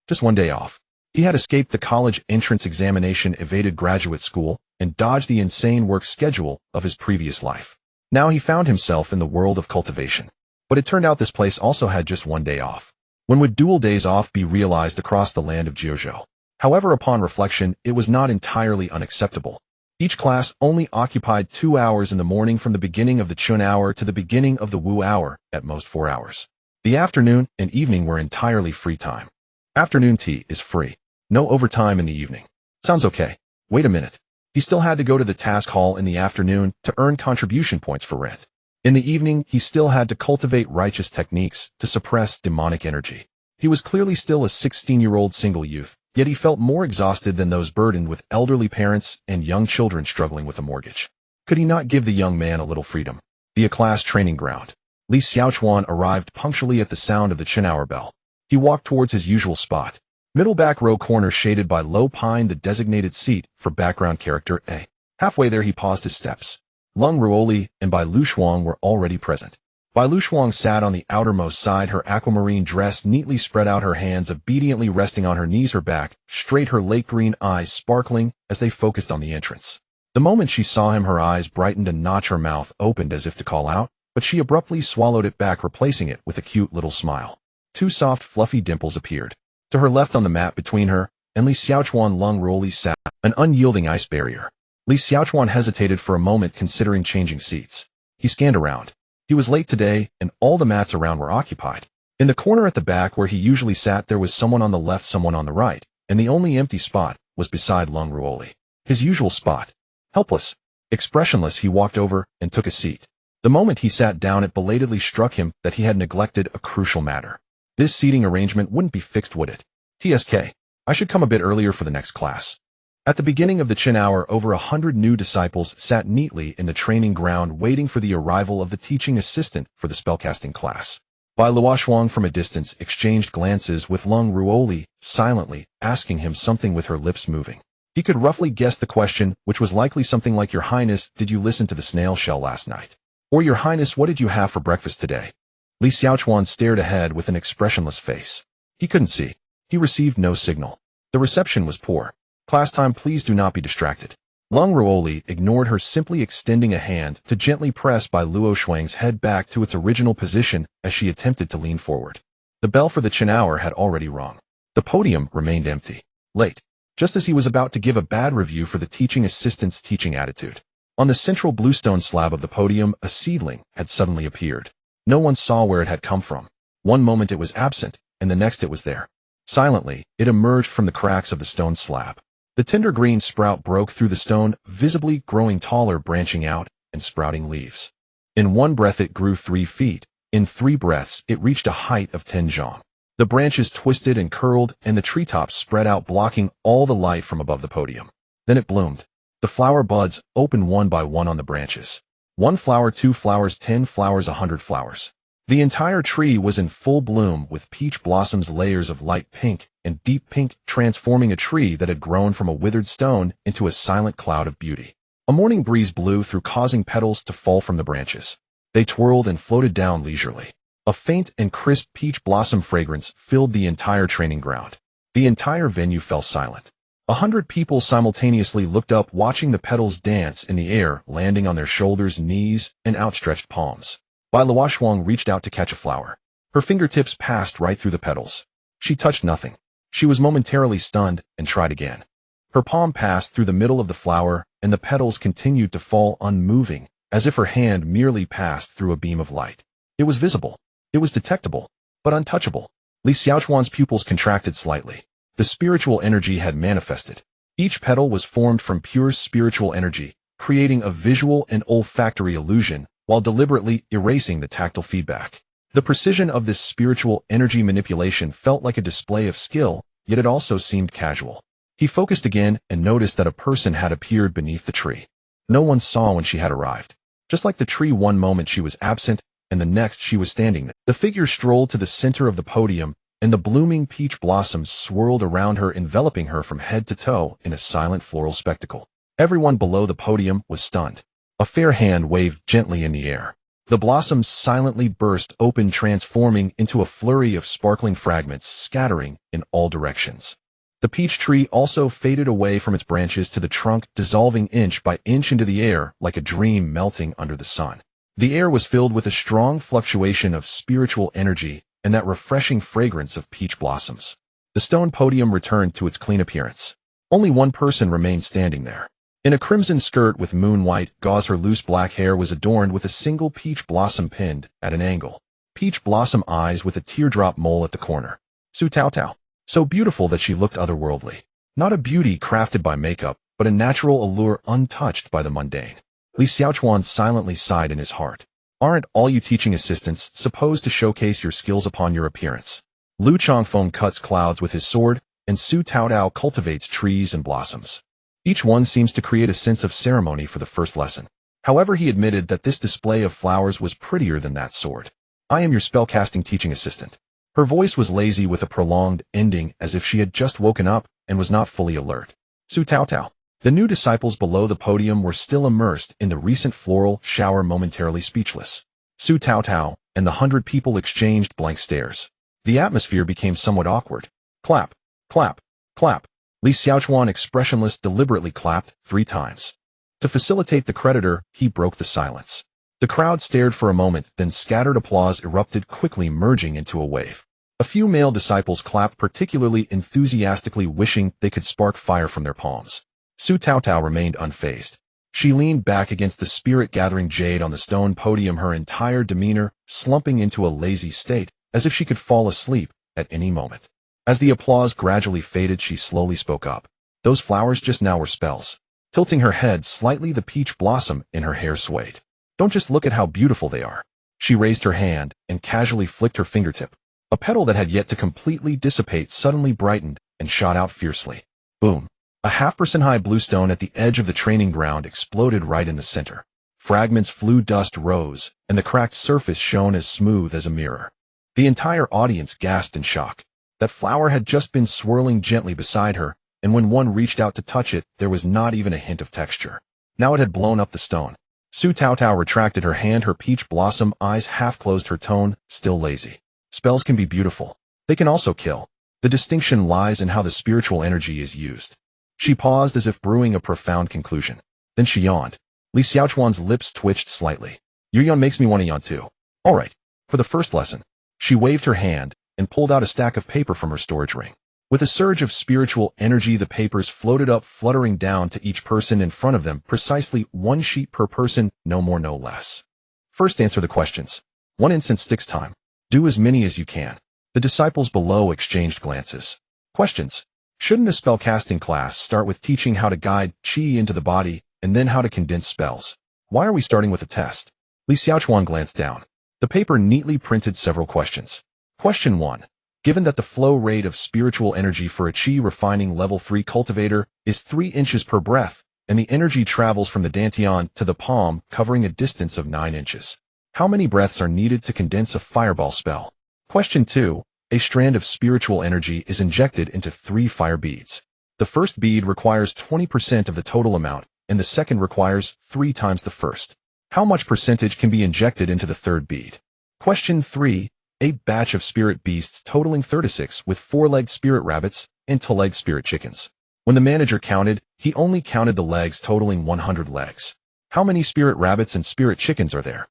A: Just 1 day off. He had escaped the college entrance examination, evaded graduate school, and dodged the insane work schedule of his previous life. Now he found himself in the world of cultivation. But it turned out this place also had just 1 day off. When would dual days off be realized across the land of Jiuzhou? However, upon reflection, it was not entirely unacceptable. Each class only occupied 2 hours in the morning, from the beginning of the Chun hour to the beginning of the Wu hour, at most 4 hours. The afternoon and evening were entirely free time. Afternoon tea is free. No overtime in the evening. Sounds okay. Wait a minute. He still had to go to the task hall in the afternoon to earn contribution points for rent. In the evening, he still had to cultivate righteous techniques to suppress demonic energy. He was clearly still a 16-year-old single youth, yet he felt more exhausted than those burdened with elderly parents and young children struggling with a mortgage. Could he not give the young man a little freedom? The A-class training ground. Li Xiaochuan arrived punctually at the sound of the Chin hour bell. He walked towards his usual spot. Middle back row corner, shaded by low pine, the designated seat for background character A. Halfway there, he paused his steps. Lung Ruoli and Bai Luxuang were already present. Bai Luxuang sat on the outermost side, her aquamarine dress neatly spread out, her hands obediently resting on her knees, her back straight, her lake green eyes sparkling as they focused on the entrance. The moment she saw him, her eyes brightened a notch, her mouth opened as if to call out, but she abruptly swallowed it back, replacing it with a cute little smile. 2 soft, fluffy dimples appeared. To her left on the mat between her and Li Xiaochuan, Lung Ruoli sat, an unyielding ice barrier. Li Xiaochuan hesitated for a moment, considering changing seats. He scanned around. He was late today, and all the mats around were occupied. In the corner at the back where he usually sat, there was someone on the left, someone on the right, and the only empty spot was beside Lung Ruoli. His usual spot. Helpless, expressionless, he walked over and took a seat. The moment he sat down, it belatedly struck him that he had neglected a crucial matter. This seating arrangement wouldn't be fixed, would it? TSK. I should come a bit earlier for the next class. At the beginning of the Chin hour, over 100 new disciples sat neatly in the training ground, waiting for the arrival of the teaching assistant for the spellcasting class. Bai Luoxuang from a distance exchanged glances with Lung Ruoli, silently asking him something with her lips moving. He could roughly guess the question, which was likely something like, "Your Highness, did you listen to the snail shell last night?" Or, "Your Highness, what did you have for breakfast today?" Li Xiaochuan stared ahead with an expressionless face. He couldn't see. He received no signal. The reception was poor. "Class time, please do not be distracted." Lung Ruoli ignored her, simply extending a hand to gently press Bai Luoxuang's head back to its original position as she attempted to lean forward. The bell for the Chin hour had already rung. The podium remained empty. Late. Just as he was about to give a bad review for the teaching assistant's teaching attitude. On the central bluestone slab of the podium, a seedling had suddenly appeared. No one saw where it had come from. One moment it was absent, and the next it was there. Silently, it emerged from the cracks of the stone slab. The tender green sprout broke through the stone, visibly growing taller, branching out, and sprouting leaves. In one breath it grew 3 feet. In 3 breaths it reached a height of 10 zhang. The branches twisted and curled, and the treetops spread out, blocking all the light from above the podium. Then it bloomed. The flower buds opened one by one on the branches. 1 flower, 2 flowers, 10 flowers, 100 flowers. The entire tree was in full bloom, with peach blossoms, layers of light pink, and deep pink, transforming a tree that had grown from a withered stone into a silent cloud of beauty. A morning breeze blew through, causing petals to fall from the branches. They twirled and floated down leisurely. A faint and crisp peach blossom fragrance filled the entire training ground. The entire venue fell silent. 100 people simultaneously looked up, watching the petals dance in the air, landing on their shoulders, knees, and outstretched palms. Bai Luoshuang reached out to catch a flower. Her fingertips passed right through the petals. She touched nothing. She was momentarily stunned and tried again. Her palm passed through the middle of the flower, and the petals continued to fall unmoving, as if her hand merely passed through a beam of light. It was visible. It was detectable, but untouchable. Li Xiaochuan's pupils contracted slightly. The spiritual energy had manifested. Each petal was formed from pure spiritual energy, creating a visual and olfactory illusion, while deliberately erasing the tactile feedback. The precision of this spiritual energy manipulation felt like a display of skill, yet it also seemed casual. He focused again and noticed that a person had appeared beneath the tree. No one saw when she had arrived. Just like the tree, one moment she was absent, and the next she was standing there. The figure strolled to the center of the podium, and the blooming peach blossoms swirled around her, enveloping her from head to toe in a silent floral spectacle. Everyone below the podium was stunned. A fair hand waved gently in the air. The blossoms silently burst open, transforming into a flurry of sparkling fragments, scattering in all directions. The peach tree also faded away from its branches to the trunk, dissolving inch by inch into the air like a dream melting under the sun. The air was filled with a strong fluctuation of spiritual energy and that refreshing fragrance of peach blossoms. The stone podium returned to its clean appearance. Only one person remained standing there. In a crimson skirt with moon-white gauze, her loose black hair was adorned with a single peach blossom pinned at an angle. Peach blossom eyes with a teardrop mole at the corner. Su Taotao. So beautiful that she looked otherworldly. Not a beauty crafted by makeup, but a natural allure untouched by the mundane. Li Xiaochuan silently sighed in his heart. Aren't all you teaching assistants supposed to showcase your skills upon your appearance? Lu Chongfeng cuts clouds with his sword, and Su Taotao cultivates trees and blossoms. Each one seems to create a sense of ceremony for the first lesson. However, he admitted that this display of flowers was prettier than that sword. I am your spellcasting teaching assistant. Her voice was lazy with a prolonged ending, as if she had just woken up and was not fully alert. Su Taotao. The new disciples below the podium were still immersed in the recent floral shower, momentarily speechless. Su Taotao and the 100 people exchanged blank stares. The atmosphere became somewhat awkward. Clap, clap, clap. Li Xiaochuan, expressionless, deliberately clapped 3 times. To facilitate the creditor, he broke the silence. The crowd stared for a moment, then scattered applause erupted quickly, merging into a wave. A few male disciples clapped particularly enthusiastically, wishing they could spark fire from their palms. Su Taotao remained unfazed. She leaned back against the spirit-gathering jade on the stone podium, her entire demeanor slumping into a lazy state, as if she could fall asleep at any moment. As the applause gradually faded, she slowly spoke up. Those flowers just now were spells. Tilting her head slightly, the peach blossom in her hair swayed. Don't just look at how beautiful they are. She raised her hand and casually flicked her fingertip. A petal that had yet to completely dissipate suddenly brightened and shot out fiercely. Boom. A 0.5% high blue stone at the edge of the training ground exploded right in the center. Fragments flew, dust rose, and the cracked surface shone as smooth as a mirror. The entire audience gasped in shock. That flower had just been swirling gently beside her, and when one reached out to touch it, there was not even a hint of texture. Now it had blown up the stone. Su Taotao retracted her hand, her peach blossom eyes half closed, her tone still lazy. Spells can be beautiful. They can also kill. The distinction lies in how the spiritual energy is used. She paused as if brewing a profound conclusion. Then she yawned. Li Xiaochuan's lips twitched slightly. Your yawn makes me want to yawn too. All right. For the first lesson. She waved her hand and pulled out a stack of paper from her storage ring. With a surge of spiritual energy, the papers floated up, fluttering down to each person in front of them, precisely 1 sheet per person, no more, no less. First, answer the questions. 1 instant sticks time. Do as many as you can. The disciples below exchanged glances. Questions. Shouldn't a spellcasting class start with teaching how to guide qi into the body and then how to condense spells? Why are we starting with a test? Li Xiaochuan glanced down. The paper neatly printed several questions. Question 1. Given that the flow rate of spiritual energy for a qi refining level 3 cultivator is 3 inches per breath, and the energy travels from the dantian to the palm, covering a distance of 9 inches, how many breaths are needed to condense a fireball spell? Question 2. A strand of spiritual energy is injected into 3 fire beads. The first bead requires 20% of the total amount, and the second requires 3 times the first. How much percentage can be injected into the third bead? Question 3. A batch of spirit beasts totaling 36 with 4-legged spirit rabbits and 2-legged spirit chickens. When the manager counted, he only counted the legs totaling 100 legs. How many spirit rabbits and spirit chickens are there?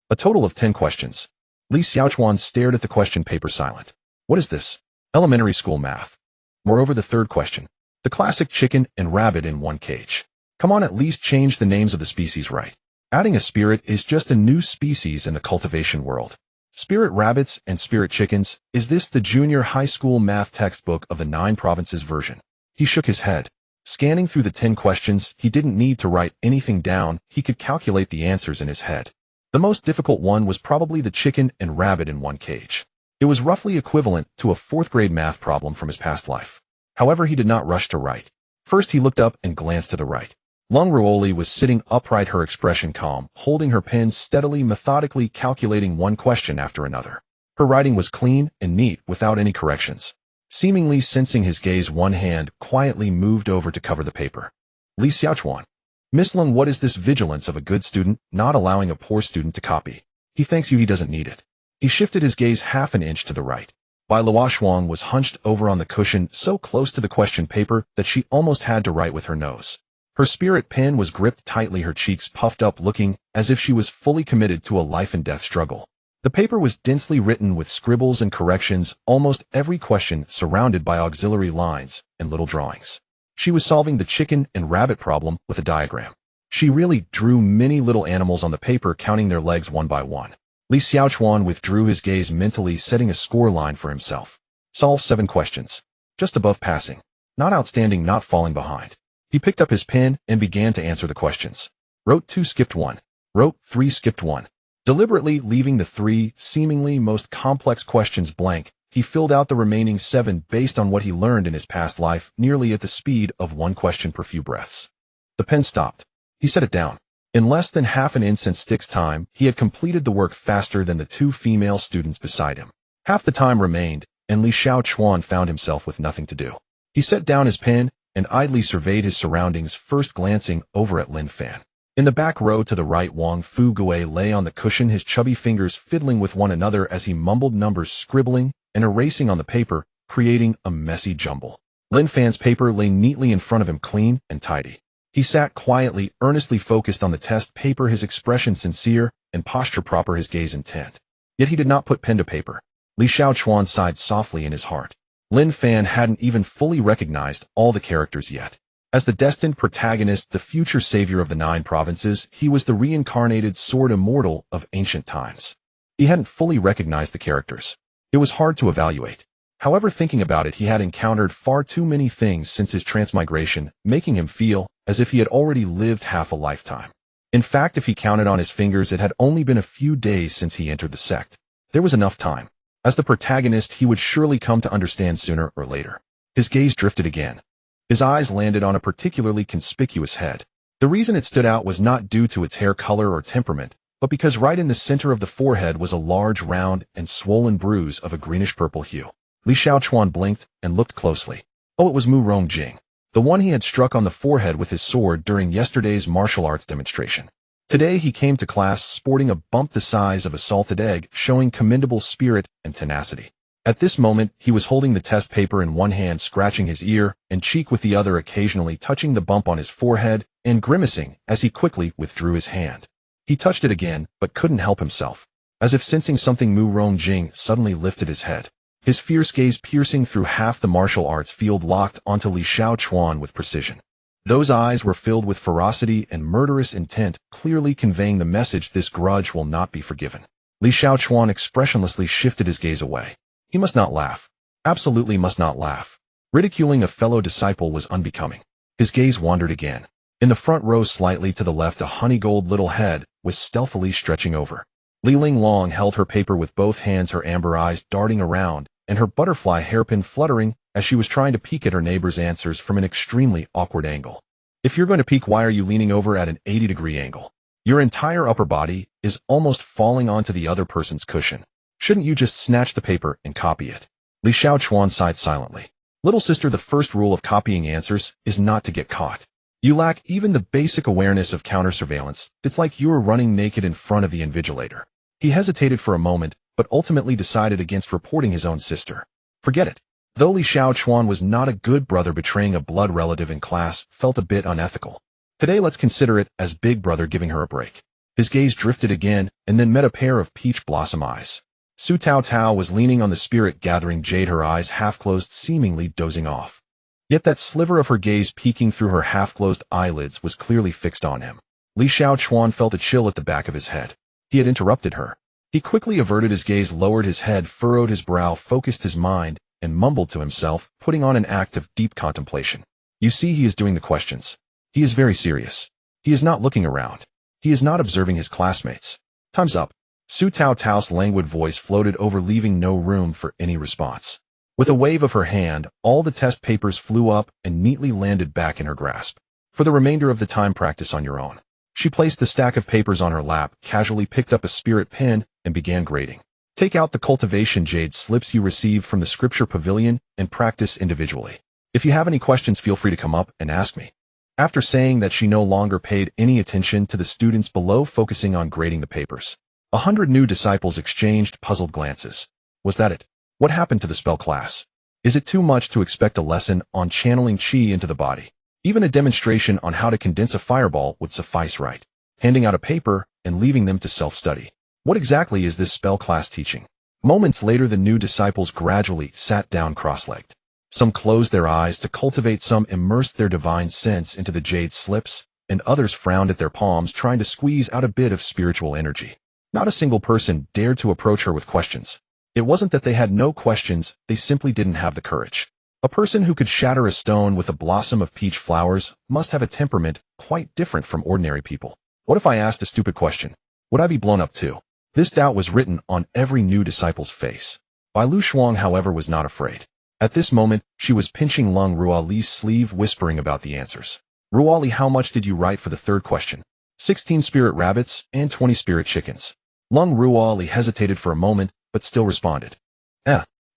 A: A total of 10 questions. Li Xiaochuan stared at the question paper silent. What is this? Elementary school math. Moreover, the third question. The classic chicken and rabbit in one cage. Come on, at least change the names of the species right. Adding a spirit is just a new species in the cultivation world. Spirit rabbits and spirit chickens, is this the junior high school math textbook of the 9 provinces version? He shook his head. Scanning through the 10 questions, he didn't need to write anything down, he could calculate the answers in his head. The most difficult one was probably the chicken and rabbit in one cage. It was roughly equivalent to a 4th grade math problem from his past life. However, he did not rush to write. First he looked up and glanced to the right. Lung Ruoli was sitting upright, her expression calm, holding her pen steadily, methodically calculating one question after another. Her writing was clean and neat without any corrections. Seemingly sensing his gaze, one hand quietly moved over to cover the paper. Li Xiaochuan. Miss Lung, what is this vigilance of a good student, not allowing a poor student to copy? He thanks you, he doesn't need it. He shifted his gaze half an inch to the right. Bai Luoshuang was hunched over on the cushion, so close to the question paper that she almost had to write with her nose. Her spirit pen was gripped tightly, her cheeks puffed up, looking as if she was fully committed to a life-and-death struggle. The paper was densely written with scribbles and corrections, almost every question surrounded by auxiliary lines and little drawings. She was solving the chicken and rabbit problem with a diagram. She really drew many little animals on the paper, counting their legs one by one. Li Xiaochuan withdrew his gaze mentally, setting a score line for himself. Solve 7 questions. Just above passing. Not outstanding, not falling behind. He picked up his pen and began to answer the questions. Wrote 2, skipped 1. Wrote 3, skipped 1. Deliberately leaving the 3 seemingly most complex questions blank, he filled out the remaining 7 based on what he learned in his past life, nearly at the speed of 1 question per few breaths. The pen stopped. He set it down. In less than half an instant's time, he had completed the work faster than the 2 female students beside him. Half the time remained, and Li Xiaochuan found himself with nothing to do. He set down his pen and idly surveyed his surroundings, first glancing over at Lin Fan. In the back row to the right, Wang Fugui lay on the cushion, his chubby fingers fiddling with one another as he mumbled numbers, scribbling and erasing on the paper, creating a messy jumble. Lin Fan's paper lay neatly in front of him, clean and tidy. He sat quietly, earnestly focused on the test paper, his expression sincere and posture proper, his gaze intent. Yet he did not put pen to paper. Li Xiaochuan sighed softly in his heart. Lin Fan hadn't even fully recognized all the characters yet. As the destined protagonist, the future savior of the 9 provinces, he was the reincarnated sword immortal of ancient times. He hadn't fully recognized the characters. It was hard to evaluate. However, thinking about it, he had encountered far too many things since his transmigration, making him feel as if he had already lived half a lifetime. In fact, if he counted on his fingers, it had only been a few days since he entered the sect. There was enough time. As the protagonist, he would surely come to understand sooner or later. His gaze drifted again. His eyes landed on a particularly conspicuous head. The reason it stood out was not due to its hair color or temperament, but because right in the center of the forehead was a large, round, and swollen bruise of a greenish-purple hue. Li Xiaochuan blinked and looked closely. Oh, it was Mu Rongjing, the one he had struck on the forehead with his sword during yesterday's martial arts demonstration. Today he came to class sporting a bump the size of a salted egg, showing commendable spirit and tenacity. At this moment, he was holding the test paper in one hand, scratching his ear and cheek with the other, occasionally touching the bump on his forehead and grimacing as he quickly withdrew his hand. He touched it again, but couldn't help himself. As if sensing something, Mu Rongjing suddenly lifted his head. His fierce gaze, piercing through half the martial arts field, locked onto Li Xiaochuan with precision. Those eyes were filled with ferocity and murderous intent, clearly conveying the message: this grudge will not be forgiven. Li Xiaochuan expressionlessly shifted his gaze away. He must not laugh. Absolutely must not laugh. Ridiculing a fellow disciple was unbecoming. His gaze wandered again. In the front row, slightly to the left, a honey-gold little head was stealthily stretching over. Li Linglong held her paper with both hands, her amber eyes darting around, and her butterfly hairpin fluttering as she was trying to peek at her neighbor's answers from an extremely awkward angle. If you're going to peek, why are you leaning over at an 80-degree angle? Your entire upper body is almost falling onto the other person's cushion. Shouldn't you just snatch the paper and copy it? Li Xiaochuan sighed silently. Little sister, the first rule of copying answers is not to get caught. You lack even the basic awareness of counter-surveillance. It's like you were running naked in front of the invigilator. He hesitated for a moment, but ultimately decided against reporting his own sister. Forget it. Though Li Xiaochuan was not a good brother, betraying a blood relative in class felt a bit unethical. Today let's consider it as big brother giving her a break. His gaze drifted again and then met a pair of peach blossom eyes. Su Tao Tao was leaning on the spirit-gathering jade, her eyes half-closed, seemingly dozing off. Yet that sliver of her gaze peeking through her half-closed eyelids was clearly fixed on him. Li Xiaochuan felt a chill at the back of his head. He had interrupted her. He quickly averted his gaze, lowered his head, furrowed his brow, focused his mind, and mumbled to himself, putting on an act of deep contemplation. You see, he is doing the questions. He is very serious. He is not looking around. He is not observing his classmates. Time's up. Su Tao Tao's languid voice floated over, leaving no room for any response. With a wave of her hand, all the test papers flew up and neatly landed back in her grasp. For the remainder of the time, practice on your own. She placed the stack of papers on her lap, casually picked up a spirit pen, and began grading. Take out the cultivation jade slips you received from the scripture pavilion and practice individually. If you have any questions, feel free to come up and ask me. After saying that, she no longer paid any attention to the students below, focusing on grading the papers. 100 new disciples exchanged puzzled glances. Was that it? What happened to the spell class? Is it too much to expect a lesson on channeling chi into the body? Even a demonstration on how to condense a fireball would suffice, right? Handing out a paper and leaving them to self-study. What exactly is this spell class teaching? Moments later, the new disciples gradually sat down cross-legged. Some closed their eyes to cultivate, some immersed their divine sense into the jade slips, and others frowned at their palms, trying to squeeze out a bit of spiritual energy. Not a single person dared to approach her with questions. It wasn't that they had no questions, they simply didn't have the courage. A person who could shatter a stone with a blossom of peach flowers must have a temperament quite different from ordinary people. What if I asked a stupid question? Would I be blown up too? This doubt was written on every new disciple's face. Bai Lu Shuang, however, was not afraid. At this moment, she was pinching Lung Ruali's sleeve, whispering about the answers. Ruali, how much did you write for the third question? 16 spirit rabbits and 20 spirit chickens. Lung Ruali hesitated for a moment, but still responded.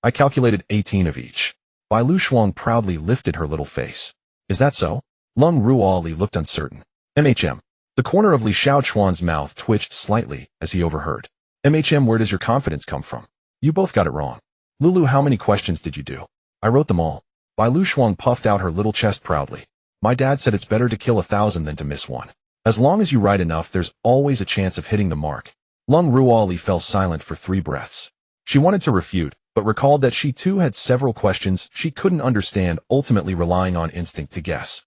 A: I calculated 18 of each. Bai Lu Shuang proudly lifted her little face. Is that so? Lung Ruali looked uncertain. The corner of Li Xiaochuan's mouth twitched slightly as he overheard. Where does your confidence come from? You both got it wrong. Lulu, how many questions did you do? I wrote them all. Bai Lu Shuang puffed out her little chest proudly. My dad said it's better to kill 1,000 than to miss one. As long as you write enough, there's always a chance of hitting the mark. Lung Ruali fell silent for 3 breaths. She wanted to refute, but recalled that she too had several questions she couldn't understand, ultimately relying on instinct to guess.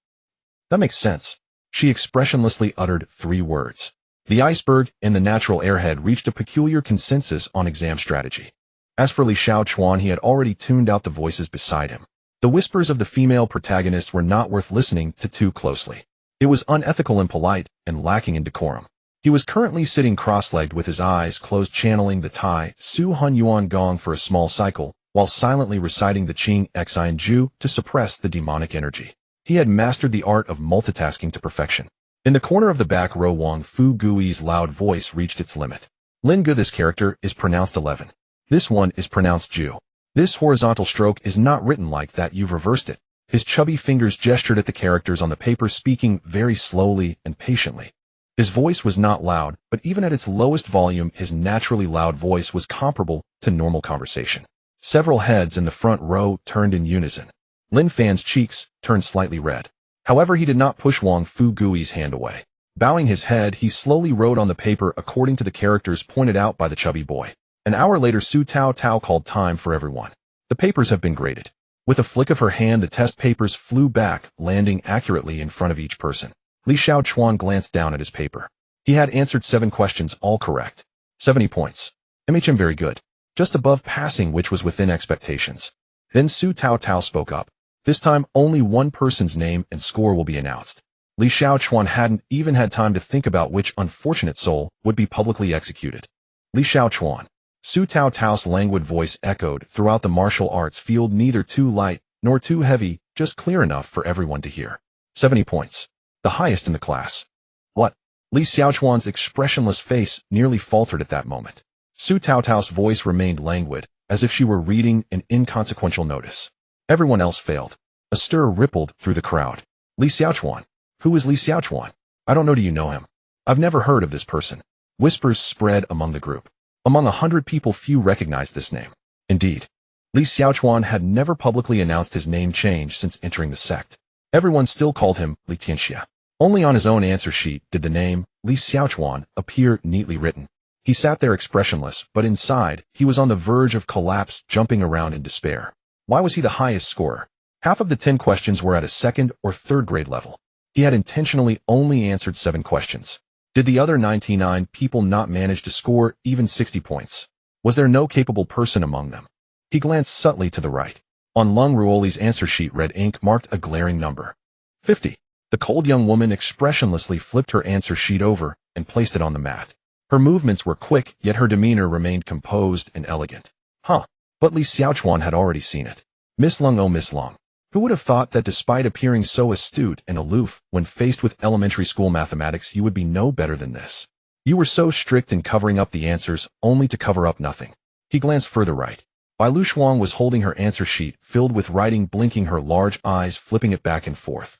A: That makes sense. She expressionlessly uttered 3 words. The iceberg and the natural airhead reached a peculiar consensus on exam strategy. As for Li Xiaochuan, he had already tuned out the voices beside him. The whispers of the female protagonist were not worth listening to too closely. It was unethical, impolite, and lacking in decorum. He was currently sitting cross-legged with his eyes closed, channeling the Tai Su Hun Yuan Gong for a small cycle, while silently reciting the Qing Xian Ju to suppress the demonic energy. He had mastered the art of multitasking to perfection. In the corner of the back row, Wang Fu Gui's loud voice reached its limit. Lin Gu, this character is pronounced 11. This one is pronounced Ju. This horizontal stroke is not written like that, you've reversed it. His chubby fingers gestured at the characters on the paper, speaking very slowly and patiently. His voice was not loud, but even at its lowest volume, his naturally loud voice was comparable to normal conversation. Several heads in the front row turned in unison. Lin Fan's cheeks turned slightly red. However, he did not push Wang Fu Gui's hand away. Bowing his head, he slowly wrote on the paper according to the characters pointed out by the chubby boy. An hour later, Su Tao Tao called time for everyone. The papers have been graded. With a flick of her hand, the test papers flew back, landing accurately in front of each person. Li Xiaochuan glanced down at his paper. He had answered 7 questions, all correct. 70 points. Very good. Just above passing, which was within expectations. Then Su Tao Tao spoke up. This time, only one person's name and score will be announced. Li Xiaochuan hadn't even had time to think about which unfortunate soul would be publicly executed. Li Xiaochuan. Su Tao Tao's languid voice echoed throughout the martial arts field, neither too light nor too heavy, just clear enough for everyone to hear. 70 points. The highest in the class. What? Li Xiaochuan's expressionless face nearly faltered at that moment. Su Taotao's voice remained languid, as if she were reading an inconsequential notice. Everyone else failed. A stir rippled through the crowd. Li Xiaochuan. Who is Li Xiaochuan? I don't know. Do you know him? I've never heard of this person. Whispers spread among the group. Among 100 people, few recognized this name. Indeed, Li Xiaochuan had never publicly announced his name change since entering the sect. Everyone still called him Li Tianxia. Only on his own answer sheet did the name, Li Xiaochuan, appear neatly written. He sat there expressionless, but inside, he was on the verge of collapse, jumping around in despair. Why was he the highest scorer? Half of the 10 questions were at a second or third grade level. He had intentionally only answered 7 questions. Did the other 99 people not manage to score even 60 points? Was there no capable person among them? He glanced subtly to the right. On Lung Ruoli's answer sheet, red ink marked a glaring number. 50. The cold young woman expressionlessly flipped her answer sheet over and placed it on the mat. Her movements were quick, yet her demeanor remained composed and elegant. But Li Xiaochuan had already seen it. Miss Lung, oh Miss Lung. Who would have thought that despite appearing so astute and aloof, when faced with elementary school mathematics, you would be no better than this? You were so strict in covering up the answers, only to cover up nothing. He glanced further right. Bai Lu Shuang was holding her answer sheet, filled with writing, blinking her large eyes, flipping it back and forth.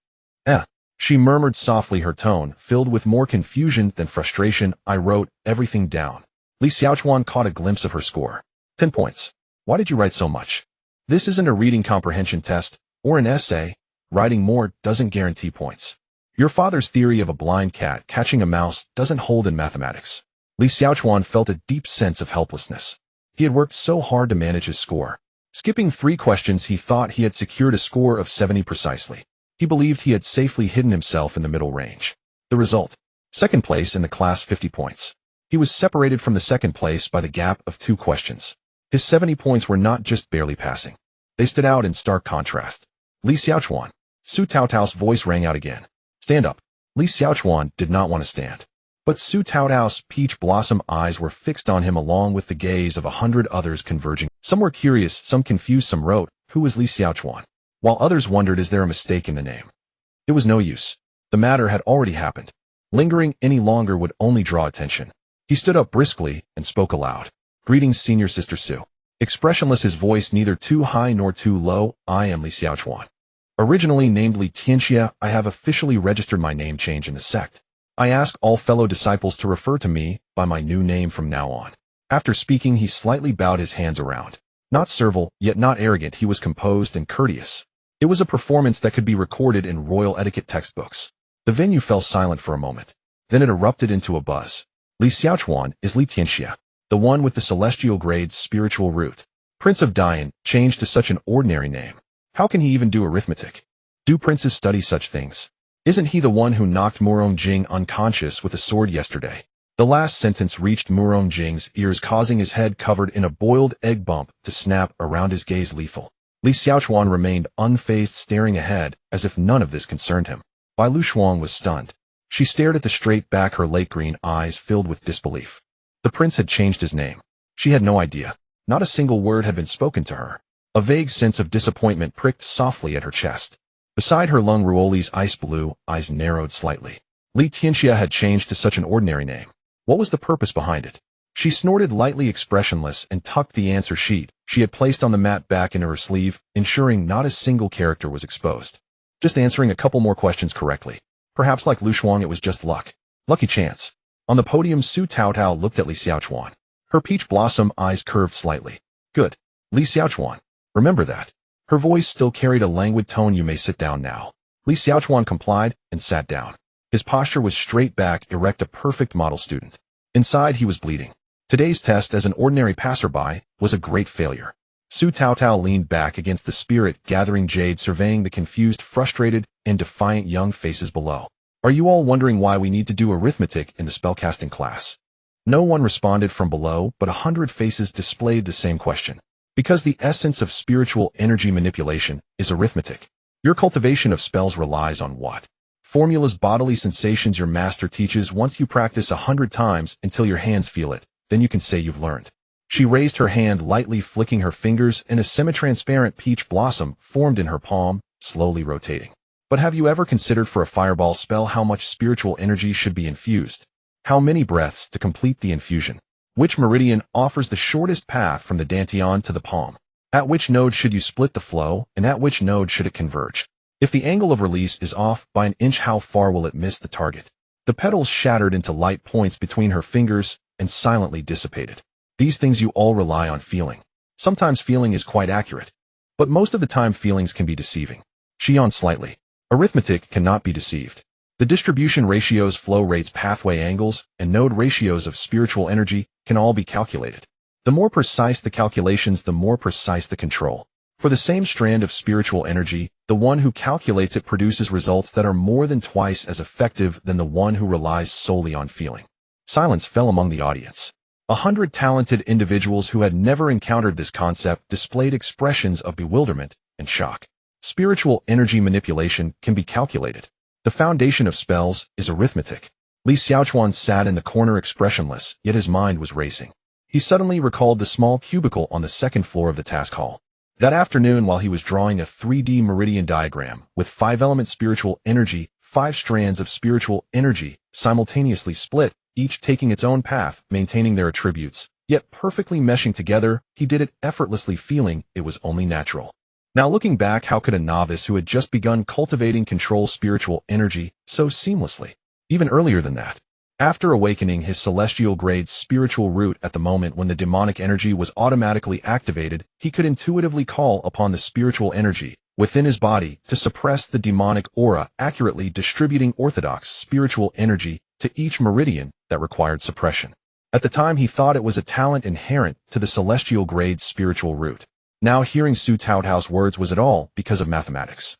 A: She murmured softly, her tone filled with more confusion than frustration. I wrote everything down. Li Xiaochuan caught a glimpse of her score. 10 points. Why did you write so much? This isn't a reading comprehension test, or an essay. Writing more doesn't guarantee points. Your father's theory of a blind cat catching a mouse doesn't hold in mathematics. Li Xiaochuan felt a deep sense of helplessness. He had worked so hard to manage his score. Skipping 3 questions, he thought he had secured a score of 70 precisely. He believed he had safely hidden himself in the middle range. The result: second place in the class, 50 points. He was separated from the second place by the gap of 2 questions. His 70 points were not just barely passing. They stood out in stark contrast. Li Xiaochuan. Su Taotao's voice rang out again. Stand up. Li Xiaochuan did not want to stand. But Su Taotao's peach blossom eyes were fixed on him, along with the gaze of 100 others converging. Some were curious, some confused, some wrote, who was Li Xiaochuan? While others wondered, is there a mistake in the name? It was no use. The matter had already happened. Lingering any longer would only draw attention. He stood up briskly and spoke aloud. Greetings, Senior Sister Su. Expressionless, his voice neither too high nor too low. I am Li Xiaochuan. Originally named Li Tianxia, I have officially registered my name change in the sect. I ask all fellow disciples to refer to me by my new name from now on. After speaking, he slightly bowed his hands around. Not servile, yet not arrogant, he was composed and courteous. It was a performance that could be recorded in royal etiquette textbooks. The venue fell silent for a moment. Then it erupted into a buzz. Li Xiaochuan is Li Tianxia, the one with the celestial grade's spiritual root. Prince of Dian, changed to such an ordinary name. How can he even do arithmetic? Do princes study such things? Isn't he the one who knocked Murong Jing unconscious with a sword yesterday? The last sentence reached Murong Jing's ears, causing his head covered in a boiled egg bump to snap around his gaze lethal. Li Xiaochuan remained unfazed, staring ahead, as if none of this concerned him. Bai Lu Shuang was stunned. She stared at the straight back, her lake green eyes filled with disbelief. The prince had changed his name. She had no idea. Not a single word had been spoken to her. A vague sense of disappointment pricked softly at her chest. Beside her, Lung Ruoli's ice blue eyes narrowed slightly. Li Tianxia had changed to such an ordinary name. What was the purpose behind it? She snorted lightly, expressionless, and tucked the answer sheet she had placed on the mat back into her sleeve, ensuring not a single character was exposed. Just answering a couple more questions correctly. Perhaps like Lu Shuang, it was just luck. Lucky chance. On the podium, Su Taotao looked at Li Xiaochuan. Her peach blossom eyes curved slightly. Good. Li Xiaochuan. Remember that. Her voice still carried a languid tone. You may sit down now. Li Xiaochuan complied and sat down. His posture was straight back, erect, a perfect model student. Inside, he was bleeding. Today's test as an ordinary passerby was a great failure. Su Taotao leaned back against the spirit-gathering jade, surveying the confused, frustrated, and defiant young faces below. Are you all wondering why we need to do arithmetic in the spellcasting class? No one responded from below, but 100 faces displayed the same question. Because the essence of spiritual energy manipulation is arithmetic. Your cultivation of spells relies on what? Formulas, bodily sensations your master teaches. Once you practice 100 times until your hands feel it, then you can say you've learned. She raised her hand, lightly flicking her fingers, and a semi-transparent peach blossom formed in her palm, slowly rotating. But have you ever considered for a fireball spell how much spiritual energy should be infused? How many breaths to complete the infusion? Which meridian offers the shortest path from the dantian to the palm? At which node should you split the flow, and at which node should it converge? If the angle of release is off by an inch, how far will it miss the target? The petals shattered into light points between her fingers and silently dissipated. These things you all rely on feeling. Sometimes feeling is quite accurate, but most of the time feelings can be deceiving. She yawned slightly. Arithmetic cannot be deceived. The distribution ratios, flow rates, pathway angles, and node ratios of spiritual energy can all be calculated. The more precise the calculations, the more precise the control. For the same strand of spiritual energy, the one who calculates it produces results that are more than twice as effective than the one who relies solely on feeling. Silence fell among the audience. 100 talented individuals who had never encountered this concept displayed expressions of bewilderment and shock. Spiritual energy manipulation can be calculated. The foundation of spells is arithmetic. Li Xiaochuan sat in the corner expressionless, yet his mind was racing. He suddenly recalled the small cubicle on the second floor of the task hall. That afternoon, while he was drawing a 3D meridian diagram with 5-element spiritual energy, 5 strands of spiritual energy simultaneously split, each taking its own path, maintaining their attributes, yet perfectly meshing together, he did it effortlessly, feeling it was only natural. Now looking back, how could a novice who had just begun cultivating control spiritual energy so seamlessly? Even earlier than that, after awakening his celestial grade spiritual root at the moment when the demonic energy was automatically activated, he could intuitively call upon the spiritual energy within his body to suppress the demonic aura, accurately distributing orthodox spiritual energy to each meridian that required suppression. At the time, he thought it was a talent inherent to the celestial grade spiritual root. Now hearing Su Taotao's words, was it all because of mathematics?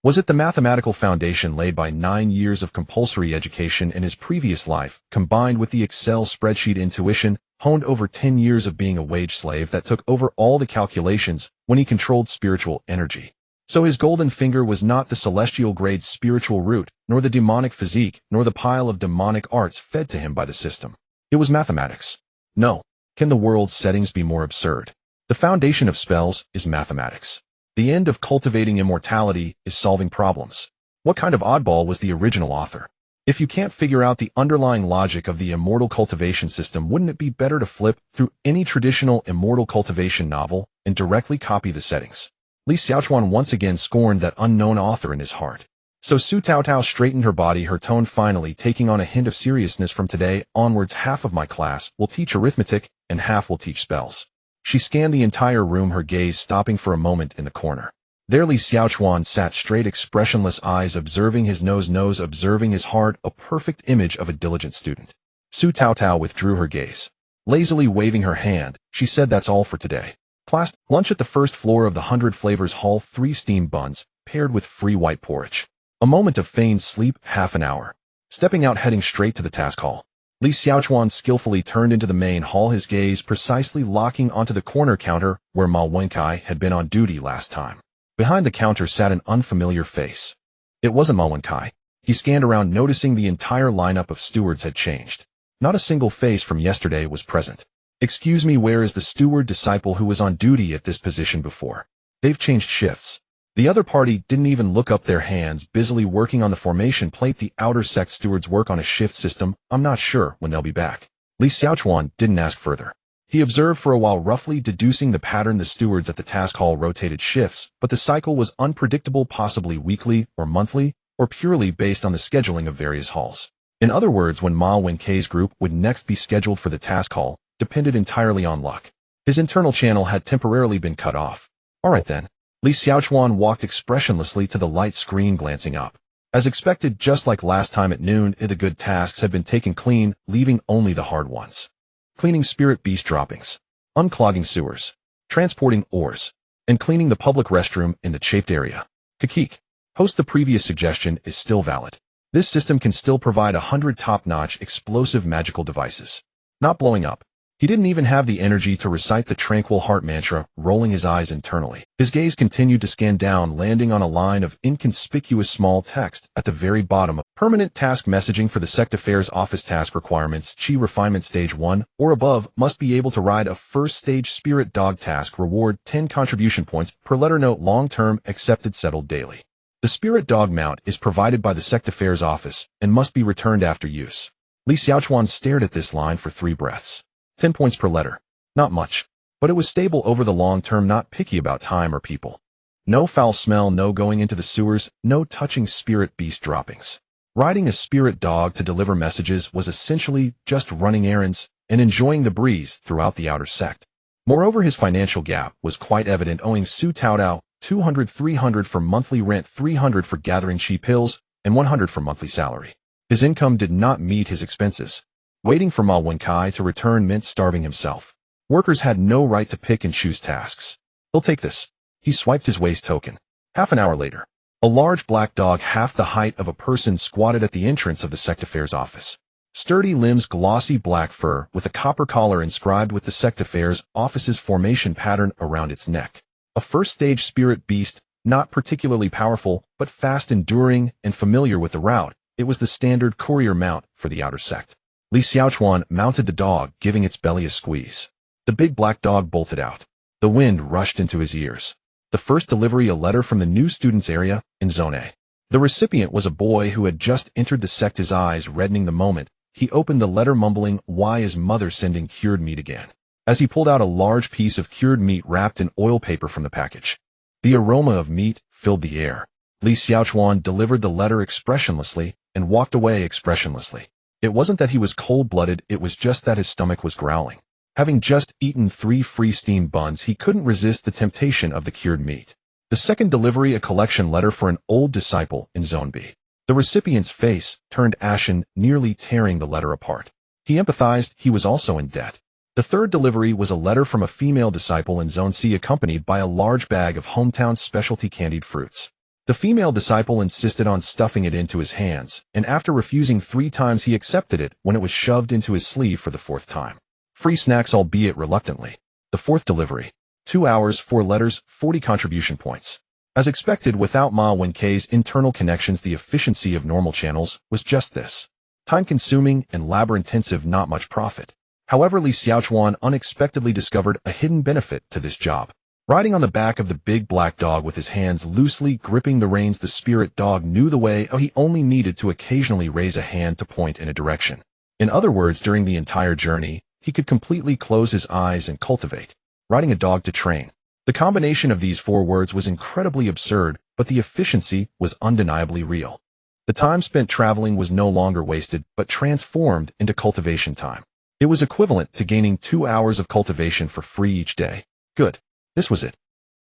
A: Was it the mathematical foundation laid by 9 years of compulsory education in his previous life, combined with the Excel spreadsheet intuition honed over 10 years of being a wage slave that took over all the calculations when he controlled spiritual energy? So his golden finger was not the celestial grade spiritual root, nor the demonic physique, nor the pile of demonic arts fed to him by the system. It was mathematics. No. Can the world's settings be more absurd? The foundation of spells is mathematics. The end of cultivating immortality is solving problems. What kind of oddball was the original author? If you can't figure out the underlying logic of the immortal cultivation system, wouldn't it be better to flip through any traditional immortal cultivation novel and directly copy the settings? Li Xiaochuan once again scorned that unknown author in his heart. So Su Taotao straightened her body, her tone finally taking on a hint of seriousness. From today onwards, half of my class will teach arithmetic and half will teach spells. She scanned the entire room, her gaze stopping for a moment in the corner. There Li Xiaochuan sat, straight, expressionless eyes observing his nose observing his heart, a perfect image of a diligent student. Su Taotao withdrew her gaze. Lazily waving her hand, she said, that's all for today. Class, lunch at the first floor of the 100 Flavors Hall, 3 steamed buns, paired with free white porridge. A moment of feigned sleep, half an hour. Stepping out, heading straight to the task hall. Li Xiaochuan skillfully turned into the main hall, his gaze precisely locking onto the corner counter where Ma Wenkai had been on duty last time. Behind the counter sat an unfamiliar face. It wasn't Ma Wenkai. He scanned around, noticing the entire lineup of stewards had changed. Not a single face from yesterday was present. Excuse me, where is the steward disciple who was on duty at this position before? They've changed shifts. The other party didn't even look up, their hands busily working on the formation plate. The outer sect stewards work on a shift system. I'm not sure when they'll be back. Li Xiaochuan didn't ask further. He observed for a while, roughly deducing the pattern. The stewards at the task hall rotated shifts, but the cycle was unpredictable, possibly weekly or monthly, or purely based on the scheduling of various halls. In other words, when Ma Wenkei's group would next be scheduled for the task hall depended entirely on luck. His internal channel had temporarily been cut off. All right then. Li Xiaochuan walked expressionlessly to the light screen, glancing up. As expected, just like last time at noon, the good tasks had been taken clean, leaving only the hard ones. Cleaning spirit beast droppings, unclogging sewers, transporting ores, and cleaning the public restroom in the chaped area. Kakik. Host, the previous suggestion is still valid. This system can still provide 100 top-notch explosive magical devices. Not blowing up. He didn't even have the energy to recite the tranquil heart mantra, rolling his eyes internally. His gaze continued to scan down, landing on a line of inconspicuous small text at the very bottom of permanent task messaging for the Sect Affairs Office. Task requirements: Chi Refinement Stage 1 or above, must be able to ride a first stage spirit dog task, reward 10 contribution points per letter. Note: long-term, accepted, settled daily. The spirit dog mount is provided by the Sect Affairs Office and must be returned after use. Li Xiaochuan stared at this line for 3 breaths. 10 points per letter. Not much. But it was stable over the long term, not picky about time or people. No foul smell, no going into the sewers, no touching spirit beast droppings. Riding a spirit dog to deliver messages was essentially just running errands and enjoying the breeze throughout the outer sect. Moreover, his financial gap was quite evident, owing Su Taodao 200-300 for monthly rent, 300 for gathering cheap pills, and 100 for monthly salary. His income did not meet his expenses. Waiting for Ma Wenkai to return meant starving himself. Workers had no right to pick and choose tasks. "He'll take this." He swiped his waste token. Half an hour later, a large black dog half the height of a person squatted at the entrance of the sect affairs office. Sturdy limbs, glossy black fur, with a copper collar inscribed with the sect affairs office's formation pattern around its neck. A first-stage spirit beast, not particularly powerful, but fast, enduring, and familiar with the route. It was the standard courier mount for the outer sect. Li Xiaochuan mounted the dog, giving its belly a squeeze. The big black dog bolted out. The wind rushed into his ears. The first delivery, a letter from the new students area in Zone A. The recipient was a boy who had just entered the sect, his eyes reddening the moment he opened the letter, mumbling, "Why is mother sending cured meat again?" As he pulled out a large piece of cured meat wrapped in oil paper from the package. The aroma of meat filled the air. Li Xiaochuan delivered the letter expressionlessly and walked away expressionlessly. It wasn't that he was cold-blooded, it was just that his stomach was growling. Having just eaten 3 free steamed buns, he couldn't resist the temptation of the cured meat. The second delivery, a collection letter for an old disciple in Zone B. The recipient's face turned ashen, nearly tearing the letter apart. He empathized, he was also in debt. The third delivery was a letter from a female disciple in Zone C, accompanied by a large bag of hometown specialty candied fruits. The female disciple insisted on stuffing it into his hands, and after refusing 3 times, he accepted it when it was shoved into his sleeve for the 4th time. Free snacks, albeit reluctantly. The 4th delivery. 2 hours, 4 letters, 40 contribution points. As expected, without Ma Wenkei's internal connections, the efficiency of normal channels was just this. Time-consuming and labor-intensive, not much profit. However, Li Xiaochuan unexpectedly discovered a hidden benefit to this job. Riding on the back of the big black dog with his hands loosely gripping the reins, the spirit dog knew the way. He only needed to occasionally raise a hand to point in a direction. In other words, during the entire journey, he could completely close his eyes and cultivate. Riding a dog to train. The combination of these 4 words was incredibly absurd, but the efficiency was undeniably real. The time spent traveling was no longer wasted, but transformed into cultivation time. It was equivalent to gaining 2 hours of cultivation for free each day. Good. This was it.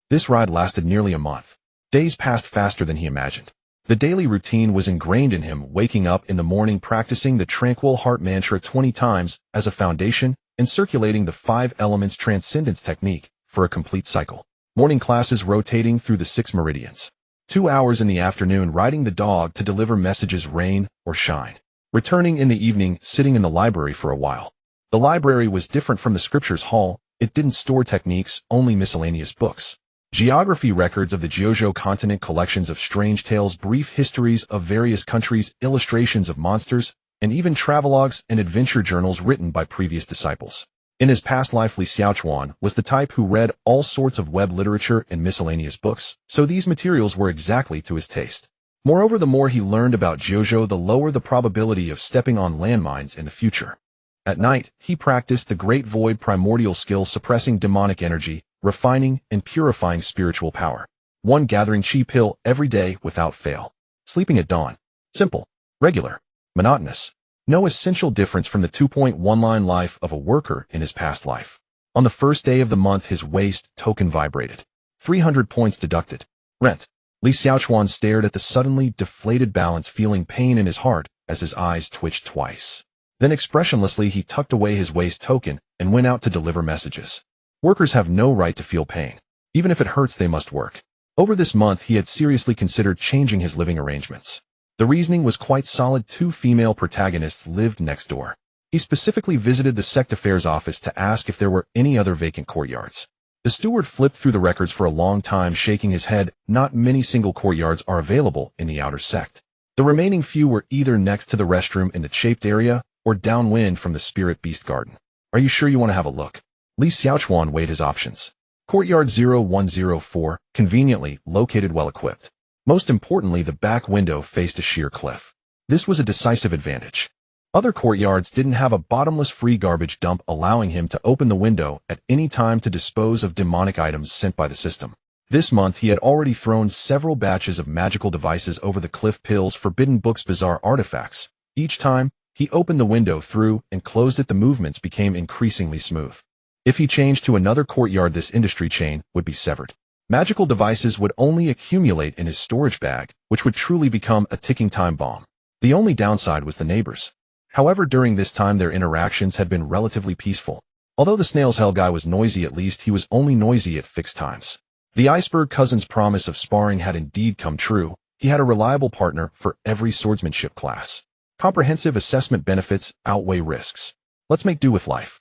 A: This ride lasted nearly a month. Days passed faster than he imagined. The daily routine was ingrained in him, waking up in the morning, practicing the tranquil heart mantra 20 times as a foundation, and circulating the 5 elements transcendence technique for a complete cycle. Morning classes rotating through the 6 meridians. 2 hours in the afternoon riding the dog to deliver messages, rain or shine. Returning in the evening, sitting in the library for a while. The library was different from the scriptures hall. It didn't store techniques, only miscellaneous books. Geography records of the Jiuzhou continent, collections of strange tales, brief histories of various countries, illustrations of monsters, and even travelogues and adventure journals written by previous disciples. In his past life, Li Xiaochuan was the type who read all sorts of web literature and miscellaneous books, so these materials were exactly to his taste. Moreover, the more he learned about Jiuzhou, the lower the probability of stepping on landmines in the future. At night, he practiced the Great Void primordial skill, suppressing demonic energy, refining and purifying spiritual power. 1 gathering chi pill every day without fail. Sleeping at dawn. Simple. Regular. Monotonous. No essential difference from the 2.1-line life of a worker in his past life. On the first day of the month, his waste token vibrated. 300 points deducted. Rent. Li Xiaochuan stared at the suddenly deflated balance, feeling pain in his heart as his eyes twitched twice. Then expressionlessly he tucked away his waste token and went out to deliver messages. Workers have no right to feel pain. Even if it hurts, they must work. Over this month, he had seriously considered changing his living arrangements. The reasoning was quite solid. 2 female protagonists lived next door. He specifically visited the sect affairs office to ask if there were any other vacant courtyards. The steward flipped through the records for a long time, shaking his head. Not many single courtyards are available in the outer sect. The remaining few were either next to the restroom in the shaped area or downwind from the spirit beast garden. Are you sure you want to have a look? Li Xiaochuan weighed his options. Courtyard 0104, conveniently located, well equipped. Most importantly, the back window faced a sheer cliff. This was a decisive advantage. Other courtyards didn't have a bottomless free garbage dump allowing him to open the window at any time to dispose of demonic items sent by the system. This month he had already thrown several batches of magical devices over the cliff pills, forbidden books, bizarre artifacts. Each time he opened the window through and closed it, the movements became increasingly smooth. If he changed to another courtyard, this industry chain would be severed. Magical devices would only accumulate in his storage bag, which would truly become a ticking time bomb. The only downside was the neighbors. However, during this time their interactions had been relatively peaceful. Although the Snail's Hell guy was noisy, at least he was only noisy at fixed times. The Iceberg cousin's promise of sparring had indeed come true. He had a reliable partner for every swordsmanship class. Comprehensive assessment benefits outweigh risks. Let's make do with life.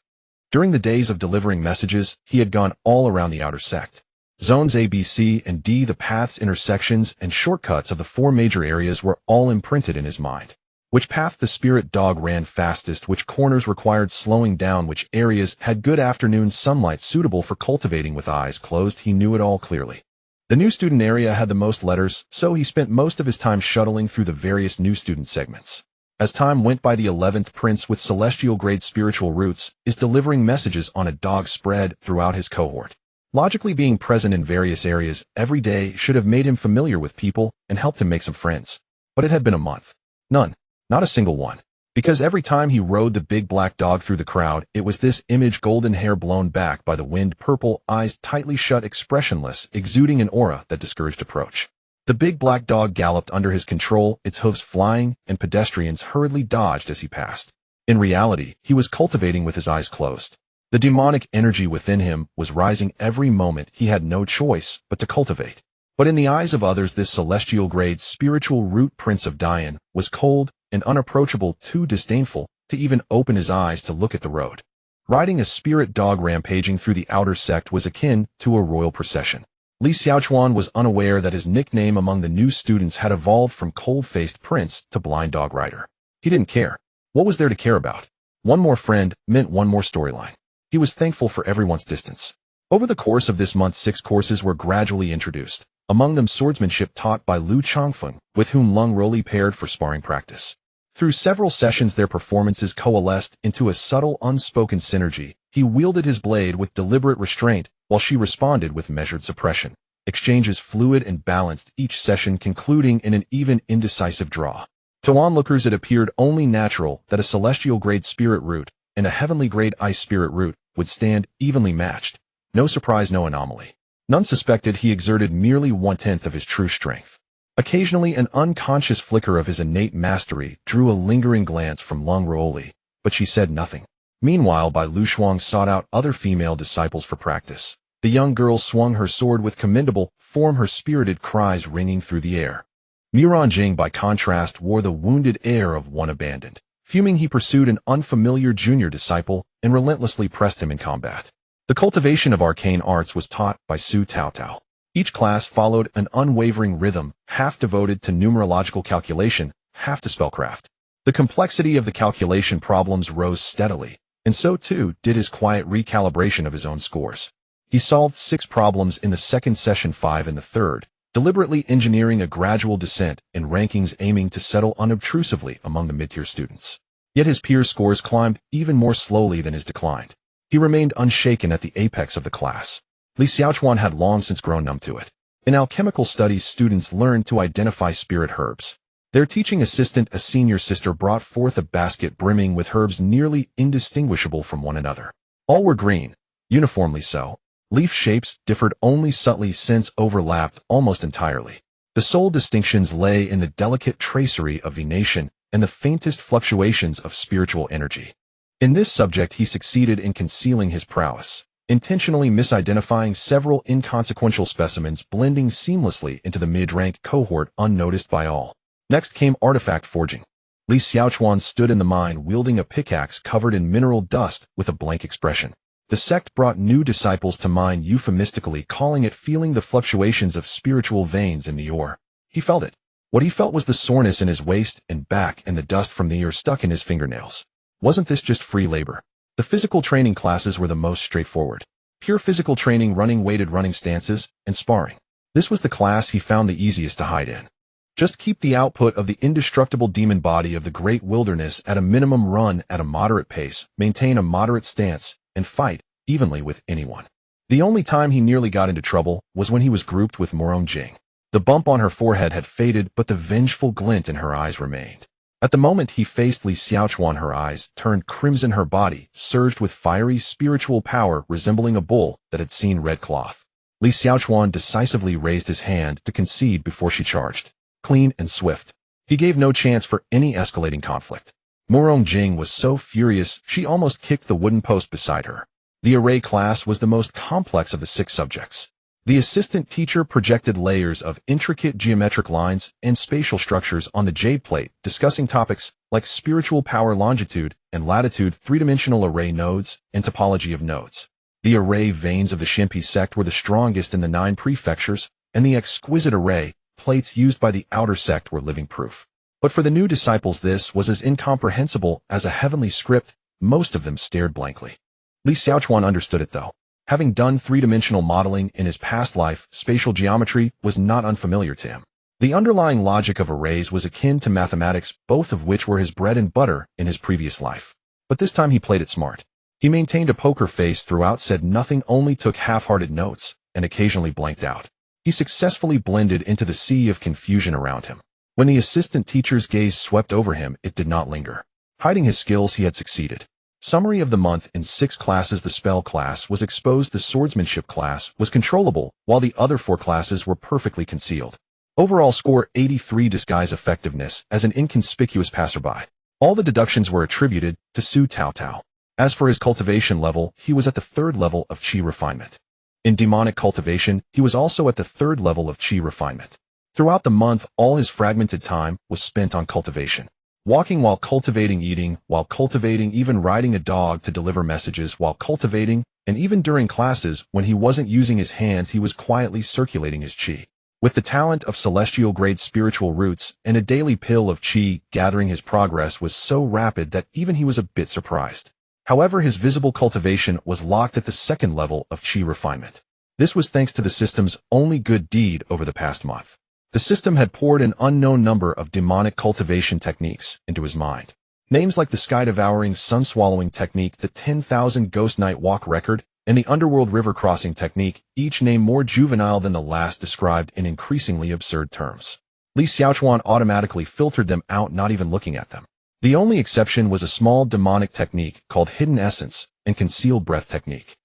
A: During the days of delivering messages, he had gone all around the outer sect. Zones A, B, C, and D, the paths, intersections, and shortcuts of the 4 major areas were all imprinted in his mind. Which path the spirit dog ran fastest, which corners required slowing down, which areas had good afternoon sunlight suitable for cultivating. With eyes closed, he knew it all clearly. The new student area had the most letters, so he spent most of his time shuttling through the various new student segments. As time went by, the 11th prince with celestial grade spiritual roots is delivering messages on a dog spread throughout his cohort. Logically, being present in various areas every day should have made him familiar with people and helped him make some friends. But it had been a month. None. Not a single one. Because every time he rode the big black dog through the crowd, it was this image: golden hair blown back by the wind, purple eyes tightly shut, expressionless, exuding an aura that discouraged approach. The big black dog galloped under his control, its hooves flying, and pedestrians hurriedly dodged as he passed. In reality, he was cultivating with his eyes closed. The demonic energy within him was rising every moment. He had no choice but to cultivate. But in the eyes of others, this celestial grade spiritual root prince of Dian was cold and unapproachable, too disdainful to even open his eyes to look at the road. Riding a spirit dog rampaging through the outer sect was akin to a royal procession. Li Xiaochuan was unaware that his nickname among the new students had evolved from cold-faced prince to blind dog rider. He didn't care. What was there to care about? One more friend meant one more storyline. He was thankful for everyone's distance. Over the course of this month, 6 courses were gradually introduced. Among them, swordsmanship taught by Lu Changfeng, with whom Lung Roli paired for sparring practice. Through several sessions, their performances coalesced into a subtle, unspoken synergy. He wielded his blade with deliberate restraint, while she responded with measured suppression. Exchanges fluid and balanced, each session concluding in an even, indecisive draw. To onlookers, it appeared only natural that a celestial grade spirit root and a heavenly grade ice spirit root would stand evenly matched. No surprise, no anomaly. None suspected he exerted merely 1/10 of his true strength. Occasionally, an unconscious flicker of his innate mastery drew a lingering glance from Lung Roli, but she said nothing. Meanwhile, Bai Luxuang sought out other female disciples for practice. The young girl swung her sword with commendable form, her spirited cries ringing through the air. Muran Jing, by contrast, wore the wounded air of one abandoned. Fuming, he pursued an unfamiliar junior disciple and relentlessly pressed him in combat. The cultivation of arcane arts was taught by Su Taotao. Each class followed an unwavering rhythm, half devoted to numerological calculation, half to spellcraft. The complexity of the calculation problems rose steadily, and so too did his quiet recalibration of his own scores. He solved 6 problems in the second session, 5 in the third, deliberately engineering a gradual descent in rankings aiming to settle unobtrusively among the mid-tier students. Yet his peers' scores climbed even more slowly than his declined. He remained unshaken at the apex of the class. Li Xiaochuan had long since grown numb to it. In alchemical studies, students learned to identify spirit herbs. Their teaching assistant, a senior sister, brought forth a basket brimming with herbs nearly indistinguishable from one another. All were green, uniformly so. Leaf shapes differed only subtly, since overlapped almost entirely. The sole distinctions lay in the delicate tracery of venation and the faintest fluctuations of spiritual energy. In this subject he succeeded in concealing his prowess, intentionally misidentifying several inconsequential specimens, blending seamlessly into the mid-rank cohort unnoticed by all. Next came artifact forging. Li Xiaochuan stood in the mine wielding a pickaxe covered in mineral dust with a blank expression. The sect brought new disciples to mine, euphemistically calling it feeling the fluctuations of spiritual veins in the ore. He felt it. What he felt was the soreness in his waist and back and the dust from the ear stuck in his fingernails. Wasn't this just free labor? The physical training classes were the most straightforward. Pure physical training, running weighted running stances, and sparring. This was the class he found the easiest to hide in. Just keep the output of the indestructible demon body of the great wilderness at a minimum, run at a moderate pace, maintain a moderate stance, and fight evenly with anyone. The only time he nearly got into trouble was when he was grouped with Morong Jing. The bump on her forehead had faded, but the vengeful glint in her eyes remained. At the moment he faced Li Xiaochuan, her eyes turned crimson, her body surged with fiery spiritual power resembling a bull that had seen red cloth. Li Xiaochuan decisively raised his hand to concede before she charged. Clean and swift. He gave no chance for any escalating conflict. Morong Jing was so furious she almost kicked the wooden post beside her. The array class was the most complex of the 6 subjects. The assistant teacher projected layers of intricate geometric lines and spatial structures on the jade plate, discussing topics like spiritual power, longitude and latitude, 3-dimensional array nodes, and topology of nodes. The array veins of the Shinpi sect were the strongest in the 9 prefectures, and the exquisite array plates used by the outer sect were living proof. But for the new disciples this was as incomprehensible as a heavenly script. Most of them stared blankly. Li Xiaochuan understood it though. Having done 3-dimensional modeling in his past life, spatial geometry was not unfamiliar to him. The underlying logic of arrays was akin to mathematics, both of which were his bread and butter in his previous life. But this time he played it smart. He maintained a poker face throughout, said nothing, only took half-hearted notes, and occasionally blanked out. He successfully blended into the sea of confusion around him. When the assistant teacher's gaze swept over him, it did not linger. Hiding his skills, he had succeeded. Summary of the month: in 6 classes the spell class was exposed, the swordsmanship class was controllable, while the other 4 classes were perfectly concealed. Overall score 83. Disguise effectiveness as an inconspicuous passerby. All the deductions were attributed to Su Tao Tao. As for his cultivation level, he was at the 3rd level of Qi refinement. In demonic cultivation, he was also at the 3rd level of Qi refinement. Throughout the month, all his fragmented time was spent on cultivation. Walking while cultivating, eating while cultivating, even riding a dog to deliver messages while cultivating, and even during classes when he wasn't using his hands, he was quietly circulating his qi. With the talent of celestial grade spiritual roots and a daily pill of qi gathering, his progress was so rapid that even he was a bit surprised. However, his visible cultivation was locked at the 2nd level of qi refinement. This was thanks to the system's only good deed over the past month. The system had poured an unknown number of demonic cultivation techniques into his mind. Names like the sky-devouring, sun-swallowing technique, the 10,000 ghost night walk record, and the underworld river crossing technique, each name more juvenile than the last, described in increasingly absurd terms. Li Xiaochuan automatically filtered them out, not even looking at them. The only exception was a small demonic technique called hidden essence and concealed breath technique.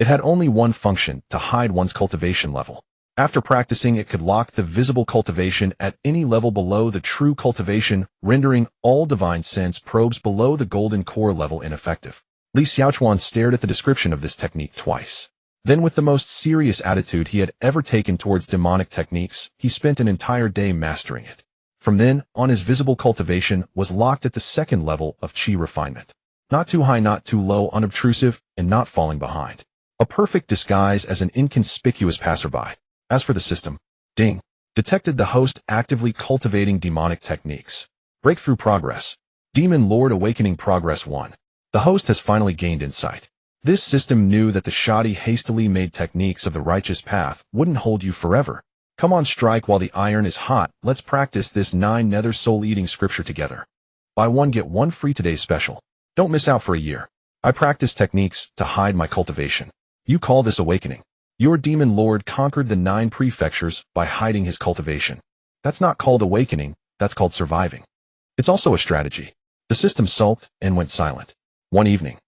A: It had only one function: to hide one's cultivation level. After practicing, it could lock the visible cultivation at any level below the true cultivation, rendering all divine sense probes below the golden core level ineffective. Li Xiaochuan stared at the description of this technique twice. Then, with the most serious attitude he had ever taken towards demonic techniques, he spent an entire day mastering it. From then on, his visible cultivation was locked at the 2nd level of Qi refinement. Not too high, not too low, unobtrusive, and not falling behind. A perfect disguise as an inconspicuous passerby. As for the system, ding, detected the host actively cultivating demonic techniques. Breakthrough progress. Demon Lord awakening progress 1. The host has finally gained insight. This system knew that the shoddy, hastily made techniques of the righteous path wouldn't hold you forever. Come on, strike while the iron is hot. Let's practice this 9 nether soul-eating scripture together. Buy 1 get 1 free today's special. Don't miss out for a year. I practice techniques to hide my cultivation. You call this awakening. Your demon lord conquered the 9 prefectures by hiding his cultivation. That's not called awakening, that's called surviving. It's also a strategy. The system sulked and went silent. One evening,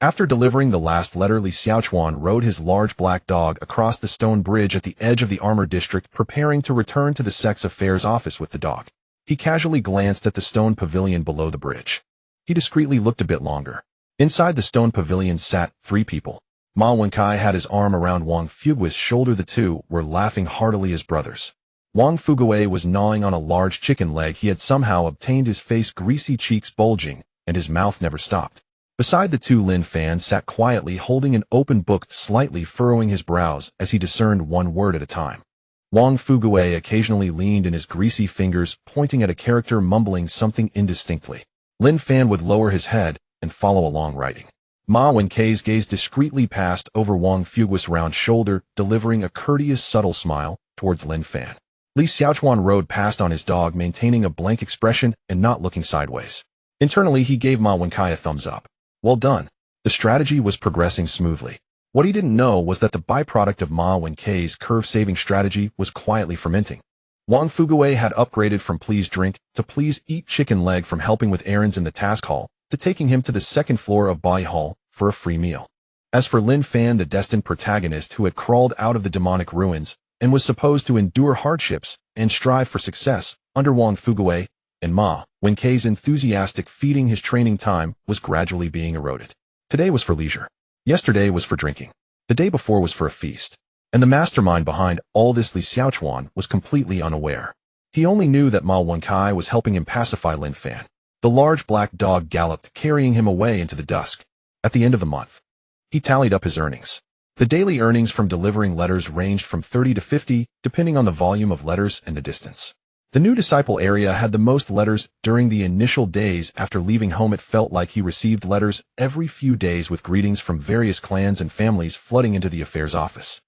A: after delivering the last letter, Li Xiaochuan rode his large black dog across the stone bridge at the edge of the armor district, preparing to return to the sex affairs office with the dog. He casually glanced at the stone pavilion below the bridge. He discreetly looked a bit longer. Inside the stone pavilion sat 3 people. Ma Wenkai had his arm around Wang Fugui's shoulder. The two were laughing heartily as brothers. Wang Fugue was gnawing on a large chicken leg he had somehow obtained, his face greasy, cheeks bulging, and his mouth never stopped. Beside the two, Lin Fan sat quietly holding an open book, slightly furrowing his brows as he discerned one word at a time. Wang Fugue occasionally leaned in his greasy fingers, pointing at a character, mumbling something indistinctly. Lin Fan would lower his head and follow along, writing. Ma Wenkai's gaze discreetly passed over Wang Fugui's round shoulder, delivering a courteous, subtle smile towards Lin Fan. Li Xiaochuan rode past on his dog, maintaining a blank expression and not looking sideways. Internally, he gave Ma Wenkai a thumbs up. Well done. The strategy was progressing smoothly. What he didn't know was that the byproduct of Ma Wenkai's curve-saving strategy was quietly fermenting. Wang Fuguwei had upgraded from please drink to please eat chicken leg, from helping with errands in the task hall to taking him to the second floor of Bai Hall for a free meal. As for Lin Fan, the destined protagonist who had crawled out of the demonic ruins and was supposed to endure hardships and strive for success under Wang Fuguwei and Ma Wenkai's enthusiastic feeding, his training time was gradually being eroded. Today was for leisure. Yesterday was for drinking. The day before was for a feast. And the mastermind behind all this, Li Xiaochuan, was completely unaware. He only knew that Ma Wenkai was helping him pacify Lin Fan. The large black dog galloped, carrying him away into the dusk. At the end of the month, he tallied up his earnings. The daily earnings from delivering letters ranged from 30 to 50, depending on the volume of letters and the distance. The new disciple area had the most letters during the initial days after leaving home. It felt like he received letters every few days, with greetings from various clans and families flooding into the affairs office.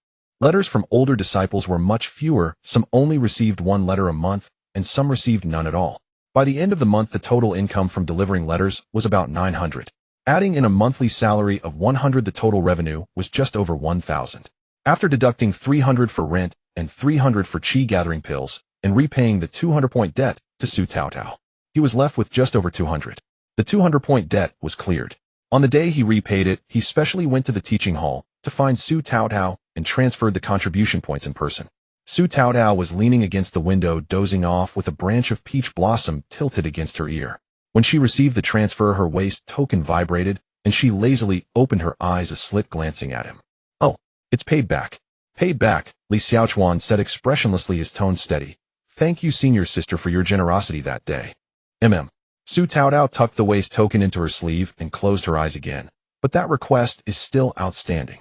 A: Letters from older disciples were much fewer. Some only received one letter a month, and some received none at all. By the end of the month, the total income from delivering letters was about 900. Adding in a monthly salary of 100, the total revenue was just over 1,000. After deducting 300 for rent and 300 for chi gathering pills, and repaying the 200-point debt to Su Taotao, he was left with just over 200. The 200-point debt was cleared. On the day he repaid it, he specially went to the teaching hall to find Su Taotao and transferred the contribution points in person. Su Taotao was leaning against the window, dozing off, with a branch of peach blossom tilted against her ear. When she received the transfer, her waist token vibrated, and she lazily opened her eyes, a slit glancing at him. "Oh, it's paid back." "Paid back," Li Xiaochuan said expressionlessly, his tone steady. "Thank you, senior sister, for your generosity that day." Su Taotao tucked the waist token into her sleeve and closed her eyes again. "But that request is still outstanding."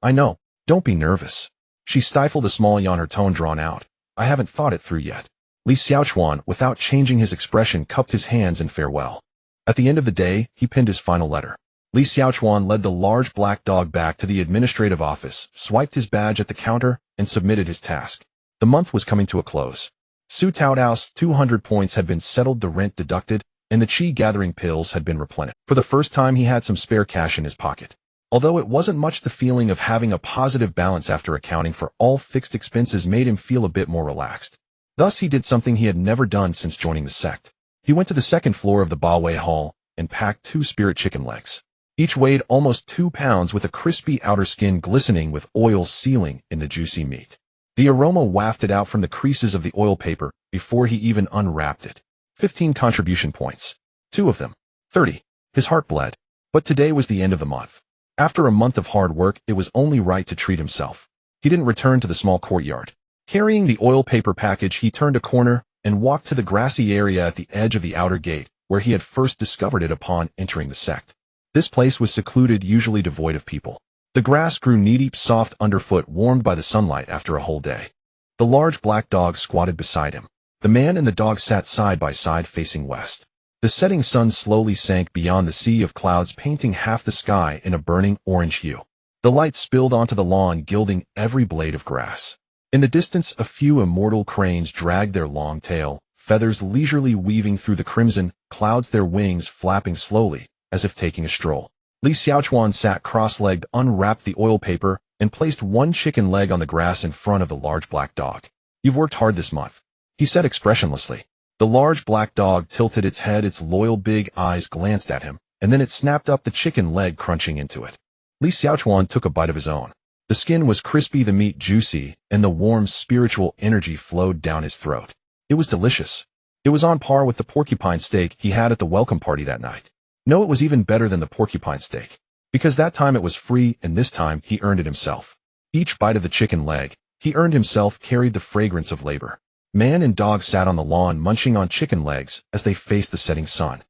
A: "I know. Don't be nervous." She stifled a small yawn, her tone drawn out. "I haven't thought it through yet." Li Xiaochuan, without changing his expression, cupped his hands in farewell. At the end of the day, he penned his final letter. Li Xiaochuan led the large black dog back to the administrative office, swiped his badge at the counter, and submitted his task. The month was coming to a close. Su Taotao's 200 points had been settled, the rent deducted, and the chi gathering pills had been replenished. For the first time, he had some spare cash in his pocket. Although it wasn't much, the feeling of having a positive balance after accounting for all fixed expenses made him feel a bit more relaxed. Thus, he did something he had never done since joining the sect. He went to the second floor of the Bawei Hall and packed 2 spirit chicken legs. Each weighed almost 2 pounds, with a crispy outer skin glistening with oil sealing in the juicy meat. The aroma wafted out from the creases of the oil paper before he even unwrapped it. 15 contribution points. 2 of them. 30. His heart bled. But today was the end of the month. After a month of hard work, it was only right to treat himself. He didn't return to the small courtyard. Carrying the oil paper package, he turned a corner and walked to the grassy area at the edge of the outer gate, where he had first discovered it upon entering the sect. This place was secluded, usually devoid of people. The grass grew knee-deep, soft underfoot, warmed by the sunlight after a whole day. The large black dog squatted beside him. The man and the dog sat side by side, facing west. The setting sun slowly sank beyond the sea of clouds, painting half the sky in a burning orange hue. The light spilled onto the lawn, gilding every blade of grass. In the distance, a few immortal cranes dragged their long tail, feathers leisurely weaving through the crimson clouds, their wings flapping slowly, as if taking a stroll. Li Xiaochuan sat cross-legged, unwrapped the oil paper, and placed 1 chicken leg on the grass in front of the large black dog. "You've worked hard this month," he said expressionlessly. The large black dog tilted its head, its loyal big eyes glanced at him, and then it snapped up the chicken leg, crunching into it. Li Xiaochuan took a bite of his own. The skin was crispy, the meat juicy, and the warm spiritual energy flowed down his throat. It was delicious. It was on par with the porcupine steak he had at the welcome party that night. No, it was even better than the porcupine steak. Because that time it was free, and this time he earned it himself. Each bite of the chicken leg he earned himself carried the fragrance of labor. Man and dog sat on the lawn, munching on chicken legs as they faced the setting sun.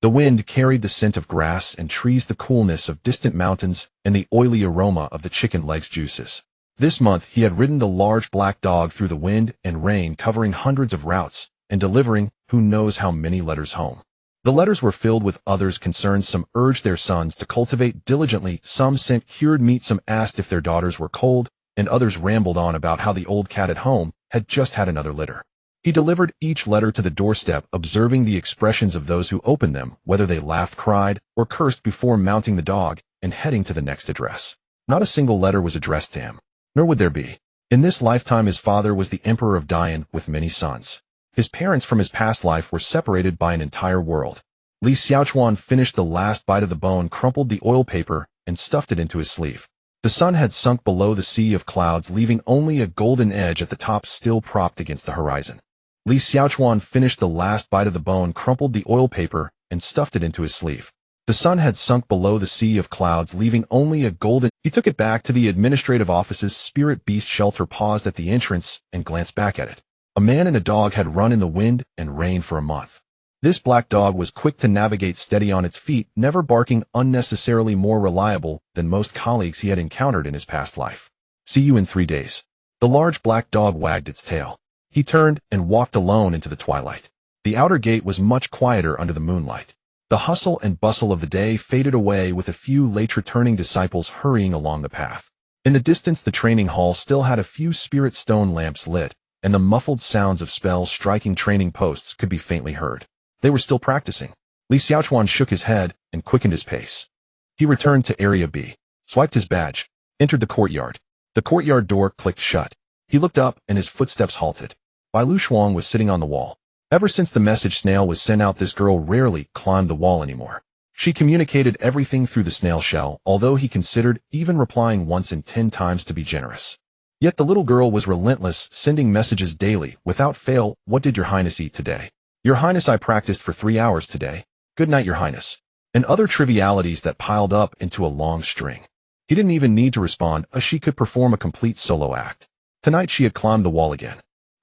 A: The wind carried the scent of grass and trees, the coolness of distant mountains, and the oily aroma of the chicken legs' juices. This month he had ridden the large black dog through the wind and rain, covering hundreds of routes, and delivering who knows how many letters home. The letters were filled with others' concerns. Some urged their sons to cultivate diligently, some sent cured meat, some asked if their daughters were cold, and others rambled on about how the old cat at home had just had another litter. He delivered each letter to the doorstep, observing the expressions of those who opened them, whether they laughed, cried, or cursed before mounting the dog and heading to the next address. Not a single letter was addressed to him, nor would there be. In this lifetime his father was the Emperor of Dian with many sons. His parents from his past life were separated by an entire world. Li Xiaochuan finished the last bite of the bone, crumpled the oil paper, and stuffed it into his sleeve. The sun had sunk below the sea of clouds, leaving only a golden edge at the top still propped against the horizon. Li Xiaochuan finished the last bite of the bone, crumpled the oil paper, and stuffed it into his sleeve. The sun had sunk below the sea of clouds, leaving only a golden... He took it back to the administrative office's spirit beast shelter, paused at the entrance, and glanced back at it. A man and a dog had run in the wind and rain for a month. This black dog was quick to navigate, steady on its feet, never barking, unnecessarily more reliable than most colleagues he had encountered in his past life. See you in 3 days. The large black dog wagged its tail. He turned and walked alone into the twilight. The outer gate was much quieter under the moonlight. The hustle and bustle of the day faded away, with a few late-returning disciples hurrying along the path. In the distance, the training hall still had a few spirit stone lamps lit, and the muffled sounds of spells striking training posts could be faintly heard. They were still practicing. Li Xiaochuan shook his head and quickened his pace. He returned to Area B, swiped his badge, entered the courtyard. The courtyard door clicked shut. He looked up and his footsteps halted. Bai Lu Shuang was sitting on the wall. Ever since the message snail was sent out, this girl rarely climbed the wall anymore. She communicated everything through the snail shell, although he considered even replying once in 10 times to be generous. Yet the little girl was relentless, sending messages daily, without fail. What did Your Highness eat today? Your Highness, I practiced for 3 hours today. Good night, Your Highness. And other trivialities that piled up into a long string. He didn't even need to respond, as she could perform a complete solo act. Tonight she had climbed the wall again.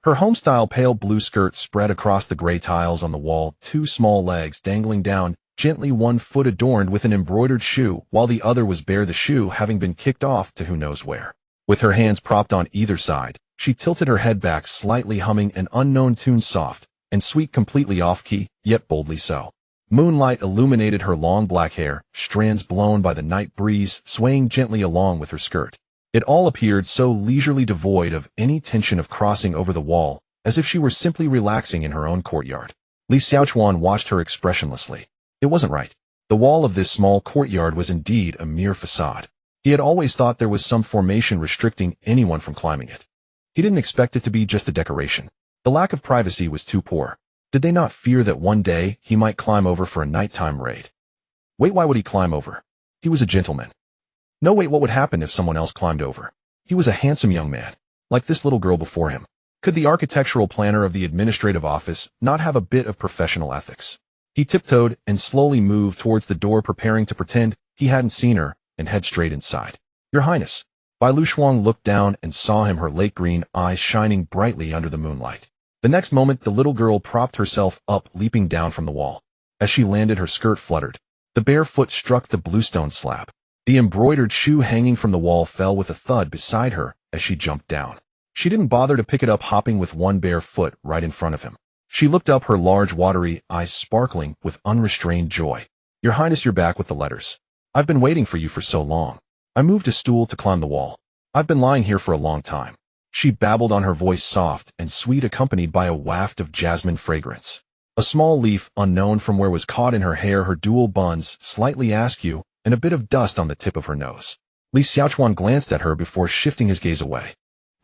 A: Her home-style pale blue skirt spread across the gray tiles on the wall, 2 small legs dangling down, gently, 1 foot adorned with an embroidered shoe, while the other was bare, the shoe having been kicked off to who knows where. With her hands propped on either side, she tilted her head back slightly, humming an unknown tune, soft and sweet, completely off-key, yet boldly so. Moonlight illuminated her long black hair, strands blown by the night breeze, swaying gently along with her skirt. It all appeared so leisurely, devoid of any tension of crossing over the wall, as if she were simply relaxing in her own courtyard. Li Xiaochuan watched her expressionlessly. It wasn't right. The wall of this small courtyard was indeed a mere facade. He had always thought there was some formation restricting anyone from climbing it. He didn't expect it to be just a decoration. The lack of privacy was too poor. Did they not fear that one day he might climb over for a nighttime raid? Wait, why would he climb over? He was a gentleman. No, wait, what would happen if someone else climbed over? He was a handsome young man, like this little girl before him. Could the architectural planner of the administrative office not have a bit of professional ethics? He tiptoed and slowly moved towards the door, preparing to pretend he hadn't seen her, and head straight inside. Your Highness. Bai Lu Shuang looked down and saw him, her lake green eyes shining brightly under the moonlight. The next moment, the little girl propped herself up, leaping down from the wall. As she landed, her skirt fluttered. The bare foot struck the bluestone slab. The embroidered shoe hanging from the wall fell with a thud beside her as she jumped down. She didn't bother to pick it up, hopping with one bare foot right in front of him. She looked up, her large watery eyes sparkling with unrestrained joy. Your Highness, you're back with the letters. I've been waiting for you for so long. I moved a stool to climb the wall. I've been lying here for a long time. She babbled on, her voice soft and sweet, accompanied by a waft of jasmine fragrance. A small leaf, unknown from where, was caught in her hair, her dual buns slightly askew, and a bit of dust on the tip of her nose. Li Xiaochuan glanced at her before shifting his gaze away.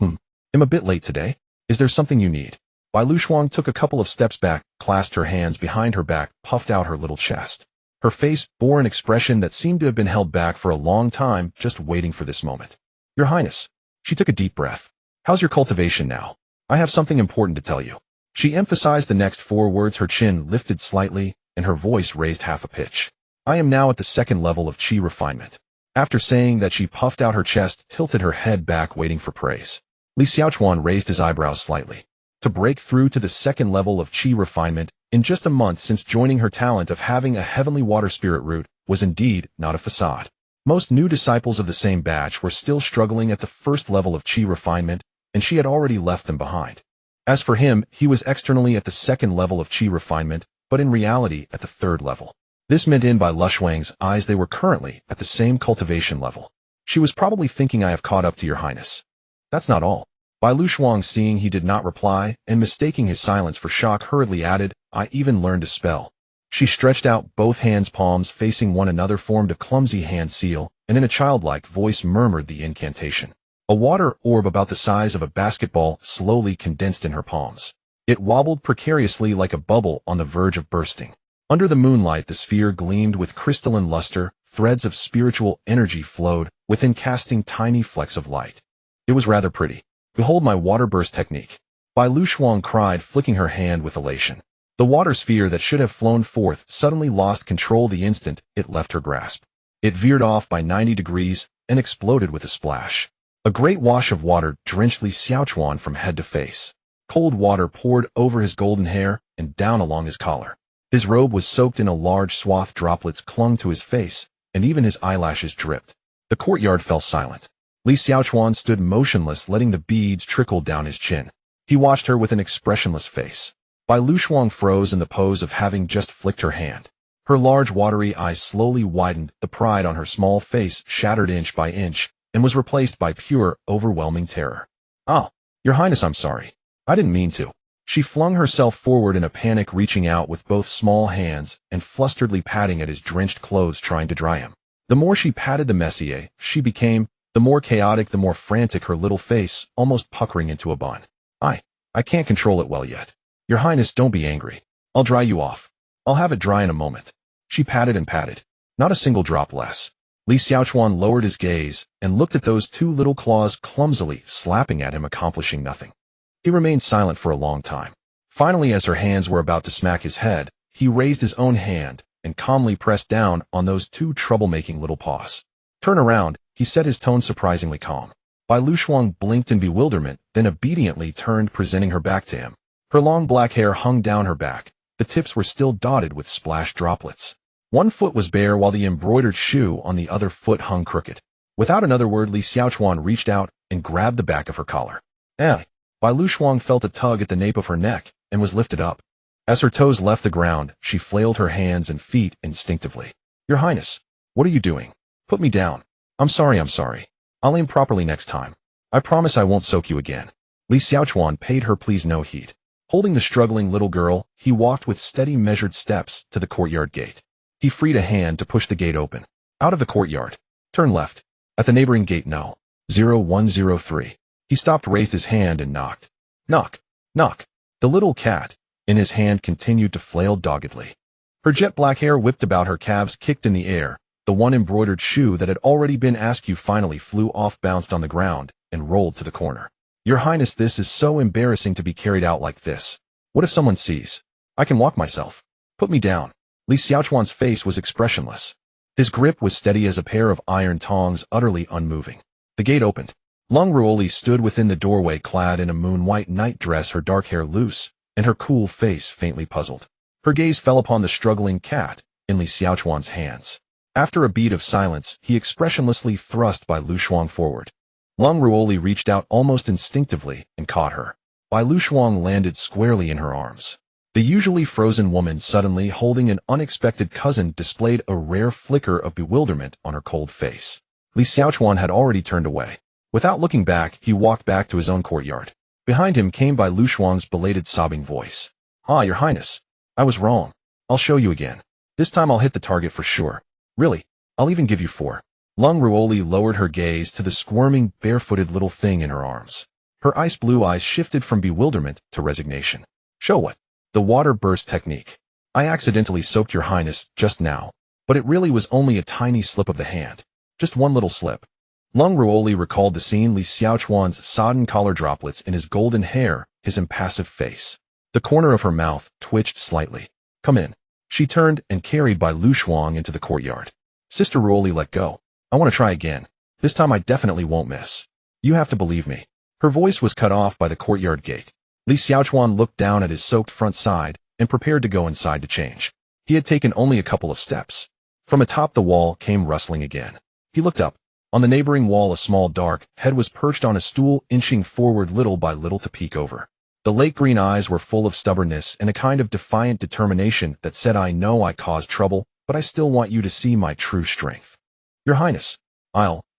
A: I'm a bit late today. Is there something you need? Bai Lu Shuang took a couple of steps back, clasped her hands behind her back, puffed out her little chest. Her face bore an expression that seemed to have been held back for a long time, just waiting for this moment. Your Highness. She took a deep breath. How's your cultivation now? I have something important to tell you. She emphasized the next 4 words, her chin lifted slightly, and her voice raised half a pitch. I am now at the 2nd level of qi refinement. After saying that, she puffed out her chest, tilted her head back, waiting for praise. Li Xiaochuan raised his eyebrows slightly. To break through to the 2nd level of qi refinement, in just a month since joining, her talent of having a heavenly water spirit root was indeed not a facade. Most new disciples of the same batch were still struggling at the 1st level of qi refinement, and she had already left them behind. As for him, he was externally at the 2nd level of qi refinement, but in reality at the 3rd level. This meant in Bai Lu Shuang's eyes they were currently at the same cultivation level. She was probably thinking, I have caught up to Your Highness. That's not all. Bai Shuang, seeing he did not reply, and mistaking his silence for shock, hurriedly added, I even learned a spell. She stretched out both hands, palms facing one another, formed a clumsy hand seal, and in a childlike voice murmured the incantation. A water orb about the size of a basketball slowly condensed in her palms. It wobbled precariously like a bubble on the verge of bursting. Under the moonlight, the sphere gleamed with crystalline luster, threads of spiritual energy flowed within, casting tiny flecks of light. It was rather pretty. Behold my water burst technique. Bai Shuang cried, flicking her hand with elation. The water sphere that should have flown forth suddenly lost control the instant it left her grasp. It veered off by 90 degrees and exploded with a splash. A great wash of water drenched Li Xiaochuan from head to face. Cold water poured over his golden hair and down along his collar. His robe was soaked in a large swath, droplets clung to his face, and even his eyelashes dripped. The courtyard fell silent. Li Xiaochuan stood motionless, letting the beads trickle down his chin. He watched her with an expressionless face. Bai Shuang froze in the pose of having just flicked her hand. Her large watery eyes slowly widened, the pride on her small face shattered inch by inch, and was replaced by pure, overwhelming terror. Oh, Your Highness, I'm sorry. I didn't mean to. She flung herself forward in a panic, reaching out with both small hands and flusteredly patting at his drenched clothes, trying to dry him. The more she patted the messier, she became, the more chaotic, the more frantic, her little face almost puckering into a bun. I can't control it well yet. Your Highness, don't be angry. I'll dry you off. I'll have it dry in a moment. She patted and patted. Not a single drop less. Li Xiaochuan lowered his gaze and looked at those two little claws clumsily slapping at him, accomplishing nothing. He remained silent for a long time. Finally, as her hands were about to smack his head, he raised his own hand and calmly pressed down on those two troublemaking little paws. Turn around, he said, his tone surprisingly calm. Bai Shuang blinked in bewilderment, then obediently turned, presenting her back to him. Her long black hair hung down her back. The tips were still dotted with splash droplets. One foot was bare, while the embroidered shoe on the other foot hung crooked. Without another word, Li Xiaochuan reached out and grabbed the back of her collar. Bai Shuang felt a tug at the nape of her neck and was lifted up. As her toes left the ground, she flailed her hands and feet instinctively. Your Highness, what are you doing? Put me down. I'm sorry. I'll aim properly next time. I promise I won't soak you again. Li Xiaochuan paid her please no heed. Holding the struggling little girl, he walked with steady, measured steps to the courtyard gate. He freed a hand to push the gate open. Out of the courtyard. Turn left. At the neighboring gate, no. 0103. He stopped, raised his hand, and knocked. Knock. Knock. The little cat, in his hand, continued to flail doggedly. Her jet black hair whipped about her calves, kicked in the air. The one embroidered shoe that had already been askew finally flew off, bounced on the ground, and rolled to the corner. Your Highness, this is so embarrassing to be carried out like this. What if someone sees? I can walk myself. Put me down. Li Xiaochuan's face was expressionless. His grip was steady as a pair of iron tongs, utterly unmoving. The gate opened. Lung Ruoli stood within the doorway, clad in a moon-white night dress, her dark hair loose, and her cool face faintly puzzled. Her gaze fell upon the struggling cat in Li Xiaochuan's hands. After a beat of silence, he expressionlessly thrust Bai Shuang forward. Lung Ruoli reached out almost instinctively and caught her. Bai Shuang landed squarely in her arms. The usually frozen woman, suddenly holding an unexpected cousin, displayed a rare flicker of bewilderment on her cold face. Li Xiaochuan had already turned away. Without looking back, he walked back to his own courtyard. Behind him came Bai Shuang's belated, sobbing voice. Your Highness. I was wrong. I'll show you again. This time I'll hit the target for sure. Really, I'll even give you 4. Lung Ruoli lowered her gaze to the squirming, barefooted little thing in her arms. Her ice blue eyes shifted from bewilderment to resignation. Show what? The water burst technique. I accidentally soaked Your Highness just now, but it really was only a tiny slip of the hand. Just one little slip. Lung Ruoli recalled the scene, Li Xiaochuan's sodden collar, droplets in his golden hair, his impassive face. The corner of her mouth twitched slightly. Come in. She turned and carried Bai Shuang into the courtyard. Sister Ruoli, let go. I want to try again. This time I definitely won't miss. You have to believe me. Her voice was cut off by the courtyard gate. Li Xiaochuan looked down at his soaked front side and prepared to go inside to change. He had taken only a couple of steps. From atop the wall came rustling again. He looked up. On the neighboring wall, a small dark head was perched on a stool, inching forward little by little to peek over. The lake green eyes were full of stubbornness and a kind of defiant determination that said, I know I caused trouble, but I still want you to see my true strength. Your Highness.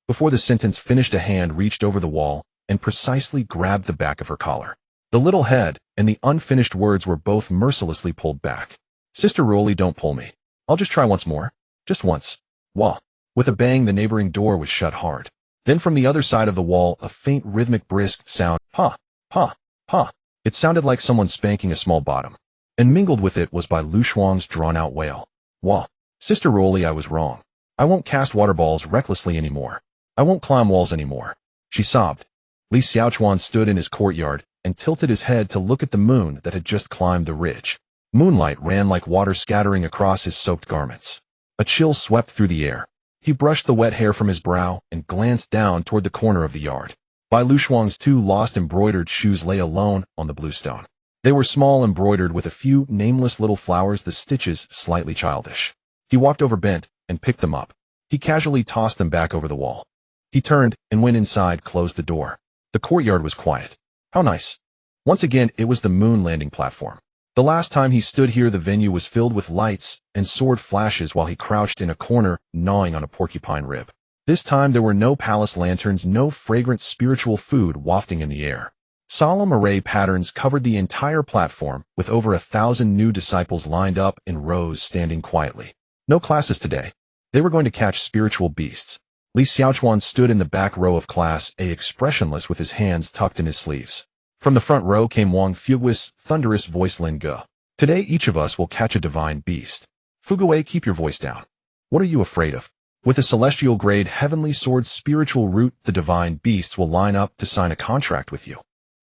A: Before the sentence finished, a hand reached over the wall and precisely grabbed the back of her collar. The little head and the unfinished words were both mercilessly pulled back. "Sister Rolly, don't pull me. I'll just try once more. Just once." Wah! With a bang, the neighboring door was shut hard. Then from the other side of the wall, a faint rhythmic brisk sound, ha, ha, ha. It sounded like someone spanking a small bottom. And mingled with it was by Lu Shuang's drawn-out wail. "Wah! Sister Rolly, I was wrong. I won't cast water balls recklessly anymore. I won't climb walls anymore," she sobbed. Li Xiaochuan stood in his courtyard and tilted his head to look at the moon that had just climbed the ridge. Moonlight ran like water scattering across his soaked garments. A chill swept through the air. He brushed the wet hair from his brow and glanced down toward the corner of the yard. Bai Luxuang's 2 lost embroidered shoes lay alone on the blue stone. They were small, embroidered with a few nameless little flowers, the stitches slightly childish. He walked over, bent, and picked them up. He casually tossed them back over the wall. He turned and went inside, closed the door. The courtyard was quiet. How nice. Once again, it was the moon landing platform. The last time he stood here, the venue was filled with lights and sword flashes while he crouched in a corner, gnawing on a porcupine rib. This time there were no palace lanterns, no fragrant spiritual food wafting in the air. Solemn array patterns covered the entire platform, with over 1,000 new disciples lined up in rows, standing quietly. No classes today. They were going to catch spiritual beasts. Li Xiaochuan stood in the back row of Class A, expressionless, with his hands tucked in his sleeves. From the front row came Wang Fugui's thunderous voice, "Lin Ge. Today each of us will catch a divine beast. Fugui, keep your voice down. What are you afraid of? With a celestial grade heavenly sword spiritual root, the divine beasts will line up to sign a contract with you."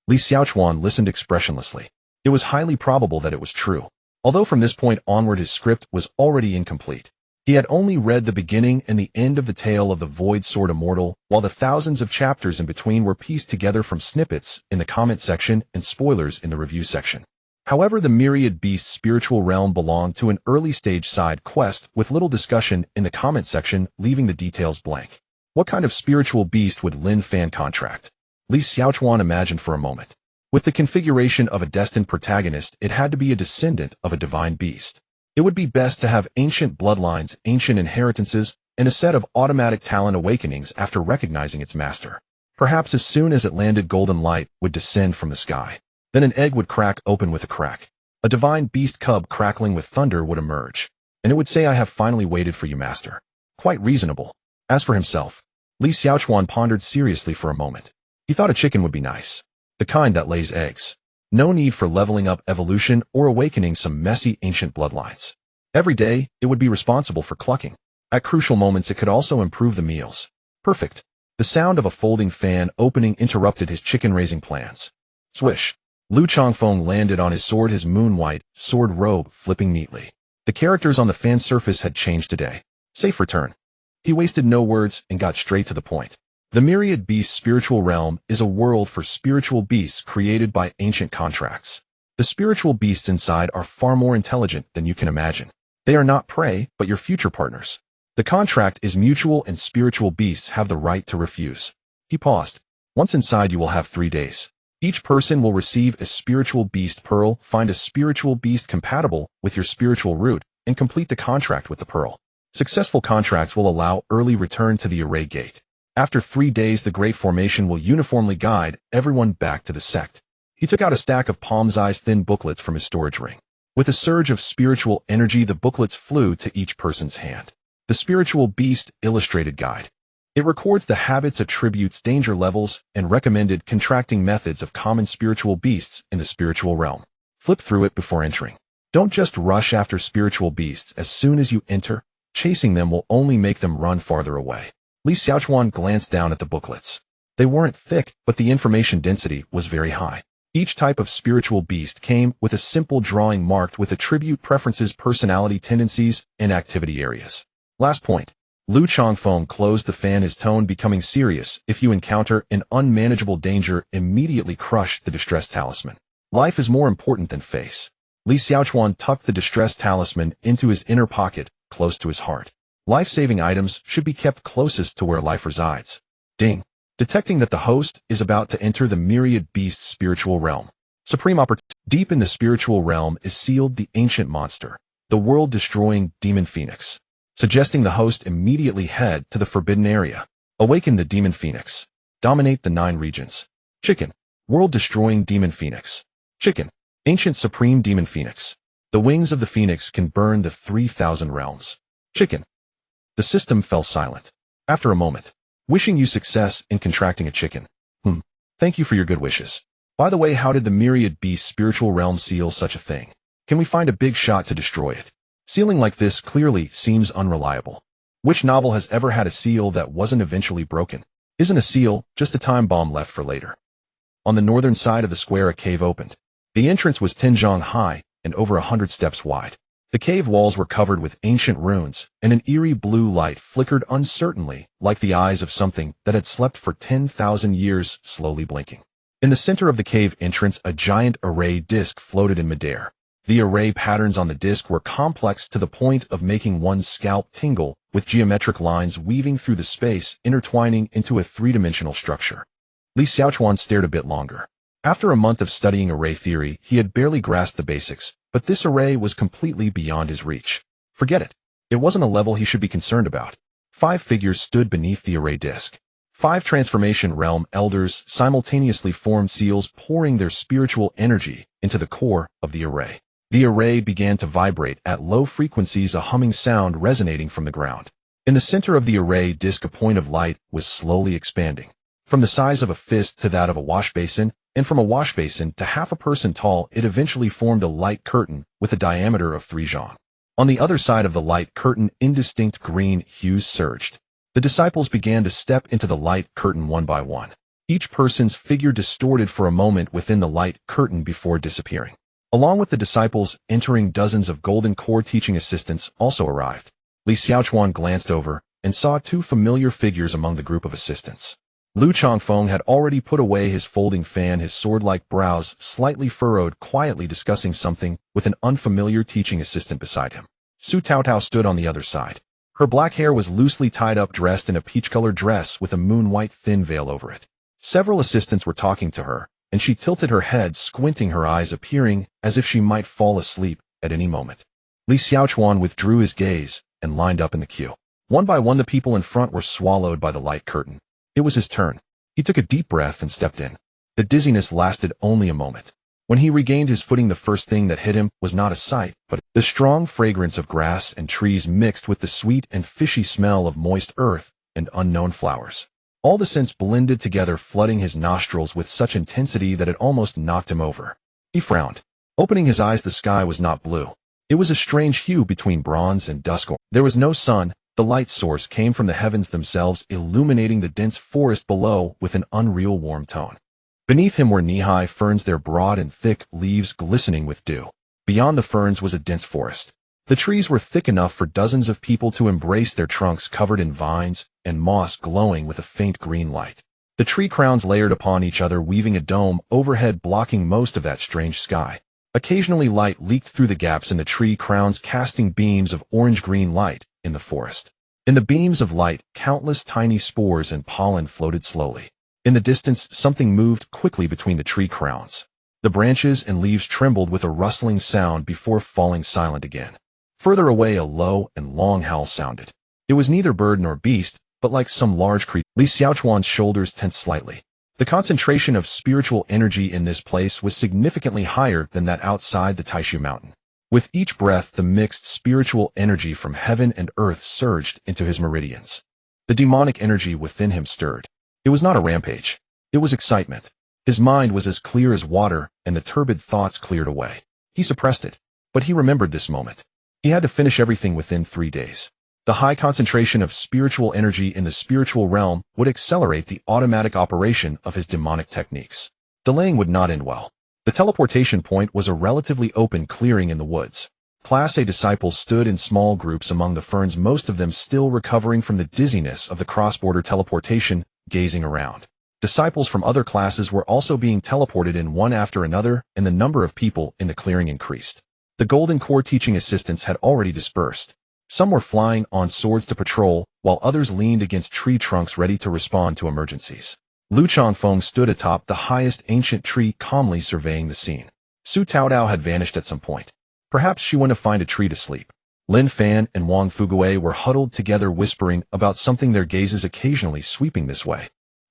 A: Li Xiaochuan listened expressionlessly. It was highly probable that it was true, although from this point onward his script was already incomplete. He had only read the beginning and the end of the tale of the Void Sword Immortal, while the thousands of chapters in between were pieced together from snippets in the comment section and spoilers in the review section. However, the Myriad Beast spiritual realm belonged to an early-stage side quest with little discussion in the comment section, leaving the details blank. What kind of spiritual beast would Lin Fan contract? Li Xiaochuan imagined for a moment. With the configuration of a destined protagonist, it had to be a descendant of a divine beast. It would be best to have ancient bloodlines, ancient inheritances, and a set of automatic talent awakenings after recognizing its master. Perhaps as soon as it landed, golden light would descend from the sky. Then an egg would crack open with a crack. A divine beast cub crackling with thunder would emerge. And it would say, "I have finally waited for you, master." Quite reasonable. As for himself, Li Xiaochuan pondered seriously for a moment. He thought a chicken would be nice. The kind that lays eggs. No need for leveling up evolution or awakening some messy ancient bloodlines. Every day, it would be responsible for clucking. At crucial moments, it could also improve the meals. Perfect. The sound of a folding fan opening interrupted his chicken-raising plans. Swish. Lu Chongfeng landed on his sword, his moon-white sword robe flipping neatly. The characters on the fan surface had changed today. Safe return. He wasted no words and got straight to the point. The Myriad Beast spiritual realm is a world for spiritual beasts created by ancient contracts. The spiritual beasts inside are far more intelligent than you can imagine. They are not prey, but your future partners. The contract is mutual and spiritual beasts have the right to refuse. He paused. Once inside, you will have 3 days. Each person will receive a spiritual beast pearl, find a spiritual beast compatible with your spiritual root, and complete the contract with the pearl. Successful contracts will allow early return to the array gate. After 3 days, the Great Formation will uniformly guide everyone back to the sect. He took out a stack of palm-sized thin booklets from his storage ring. With a surge of spiritual energy, the booklets flew to each person's hand. The Spiritual Beast Illustrated Guide. It records the habits, attributes, danger levels, and recommended contracting methods of common spiritual beasts in the spiritual realm. Flip through it before entering. Don't just rush after spiritual beasts. As soon as you enter, chasing them will only make them run farther away. Li Xiaochuan glanced down at the booklets. They weren't thick, but the information density was very high. Each type of spiritual beast came with a simple drawing marked with attribute preferences, personality tendencies, and activity areas. Last point. Lu Chongfeng closed the fan, his tone becoming serious. If you encounter an unmanageable danger, immediately crush the distress talisman. Life is more important than face. Li Xiaochuan tucked the distress talisman into his inner pocket, close to his heart. Life-saving items should be kept closest to where life resides. Ding. Detecting that the host is about to enter the Myriad Beast spiritual realm. Supreme opportunity. Deep in the spiritual realm is sealed the ancient monster, the world-destroying demon phoenix. Suggesting the host immediately head to the forbidden area. Awaken the demon phoenix. Dominate the 9 regions. Chicken. World-destroying demon phoenix. Chicken. Ancient supreme demon phoenix. The wings of the phoenix can burn the 3,000 realms. Chicken. The system fell silent. After a moment. Wishing you success in contracting a chicken. Thank you for your good wishes. By the way, how did the myriad beast spiritual realm seal such a thing? Can we find a big shot to destroy it? Sealing like this clearly seems unreliable. Which novel has ever had a seal that wasn't eventually broken? Isn't a seal just a time bomb left for later? On the northern side of the square a cave opened. The entrance was 10 zhang high and over 100 steps wide. The cave walls were covered with ancient runes, and an eerie blue light flickered uncertainly, like the eyes of something that had slept for 10,000 years, slowly blinking. In the center of the cave entrance, a giant array disc floated in midair. The array patterns on the disc were complex to the point of making one's scalp tingle, with geometric lines weaving through the space, intertwining into a three-dimensional structure. Li Xiaochuan stared a bit longer. After a month of studying array theory, he had barely grasped the basics, but this array was completely beyond his reach. Forget it. It wasn't a level he should be concerned about. 5 figures stood beneath the array disc. 5 transformation realm elders simultaneously formed seals, pouring their spiritual energy into the core of the array. The array began to vibrate at low frequencies, a humming sound resonating from the ground. In the center of the array disc, a point of light was slowly expanding. From the size of a fist to that of a wash basin, and from a wash basin to half a person tall, it eventually formed a light curtain with a diameter of 3 zhang. On the other side of the light curtain, indistinct green hues surged. The disciples began to step into the light curtain one by one. Each person's figure distorted for a moment within the light curtain before disappearing. Along with the disciples entering, dozens of golden core teaching assistants also arrived. Li Xiaochuan glanced over and saw 2 familiar figures among the group of assistants. Lu Changfeng had already put away his folding fan, his sword-like brows slightly furrowed, quietly discussing something with an unfamiliar teaching assistant beside him. Su Taotao stood on the other side. Her black hair was loosely tied up, dressed in a peach-colored dress with a moon-white thin veil over it. Several assistants were talking to her, and she tilted her head, squinting her eyes, appearing as if she might fall asleep at any moment. Li Xiaochuan withdrew his gaze and lined up in the queue. One by one, the people in front were swallowed by the light curtain. It was his turn. He took a deep breath and stepped in. The dizziness lasted only a moment. When he regained his footing, the first thing that hit him was not a sight, but the strong fragrance of grass and trees mixed with the sweet and fishy smell of moist earth and unknown flowers. All the scents blended together, flooding his nostrils with such intensity that it almost knocked him over. He frowned. Opening his eyes, the sky was not blue. It was a strange hue between bronze and dusk. There was no sun. The light source came from the heavens themselves, illuminating the dense forest below with an unreal warm tone. Beneath him were knee-high ferns, their broad and thick leaves glistening with dew. Beyond the ferns was a dense forest. The trees were thick enough for dozens of people to embrace, their trunks covered in vines and moss glowing with a faint green light. The tree crowns layered upon each other, weaving a dome overhead, blocking most of that strange sky. Occasionally light leaked through the gaps in the tree crowns, casting beams of orange-green light in the forest. In the beams of light, countless tiny spores and pollen floated slowly. In the distance, something moved quickly between the tree crowns. The branches and leaves trembled with a rustling sound before falling silent again. Further away, a low and long howl sounded. It was neither bird nor beast, but like some large creature. Li Xiaochuan's shoulders tensed slightly. The concentration of spiritual energy in this place was significantly higher than that outside the Taishu mountain. With each breath, the mixed spiritual energy from heaven and earth surged into his meridians. The demonic energy within him stirred. It was not a rampage. It was excitement. His mind was as clear as water, and the turbid thoughts cleared away. He suppressed it, but he remembered this moment. He had to finish everything within 3 days. The high concentration of spiritual energy in the spiritual realm would accelerate the automatic operation of his demonic techniques. Delaying would not end well. The teleportation point was a relatively open clearing in the woods. Class A disciples stood in small groups among the ferns, most of them still recovering from the dizziness of the cross-border teleportation, gazing around. Disciples from other classes were also being teleported in one after another, and the number of people in the clearing increased. The Golden Core teaching assistants had already dispersed. Some were flying on swords to patrol, while others leaned against tree trunks ready to respond to emergencies. Lu Changfeng stood atop the highest ancient tree, calmly surveying the scene. Su Taodao had vanished at some point. Perhaps she went to find a tree to sleep. Lin Fan and Wang Fuguei were huddled together, whispering about something, their gazes occasionally sweeping this way.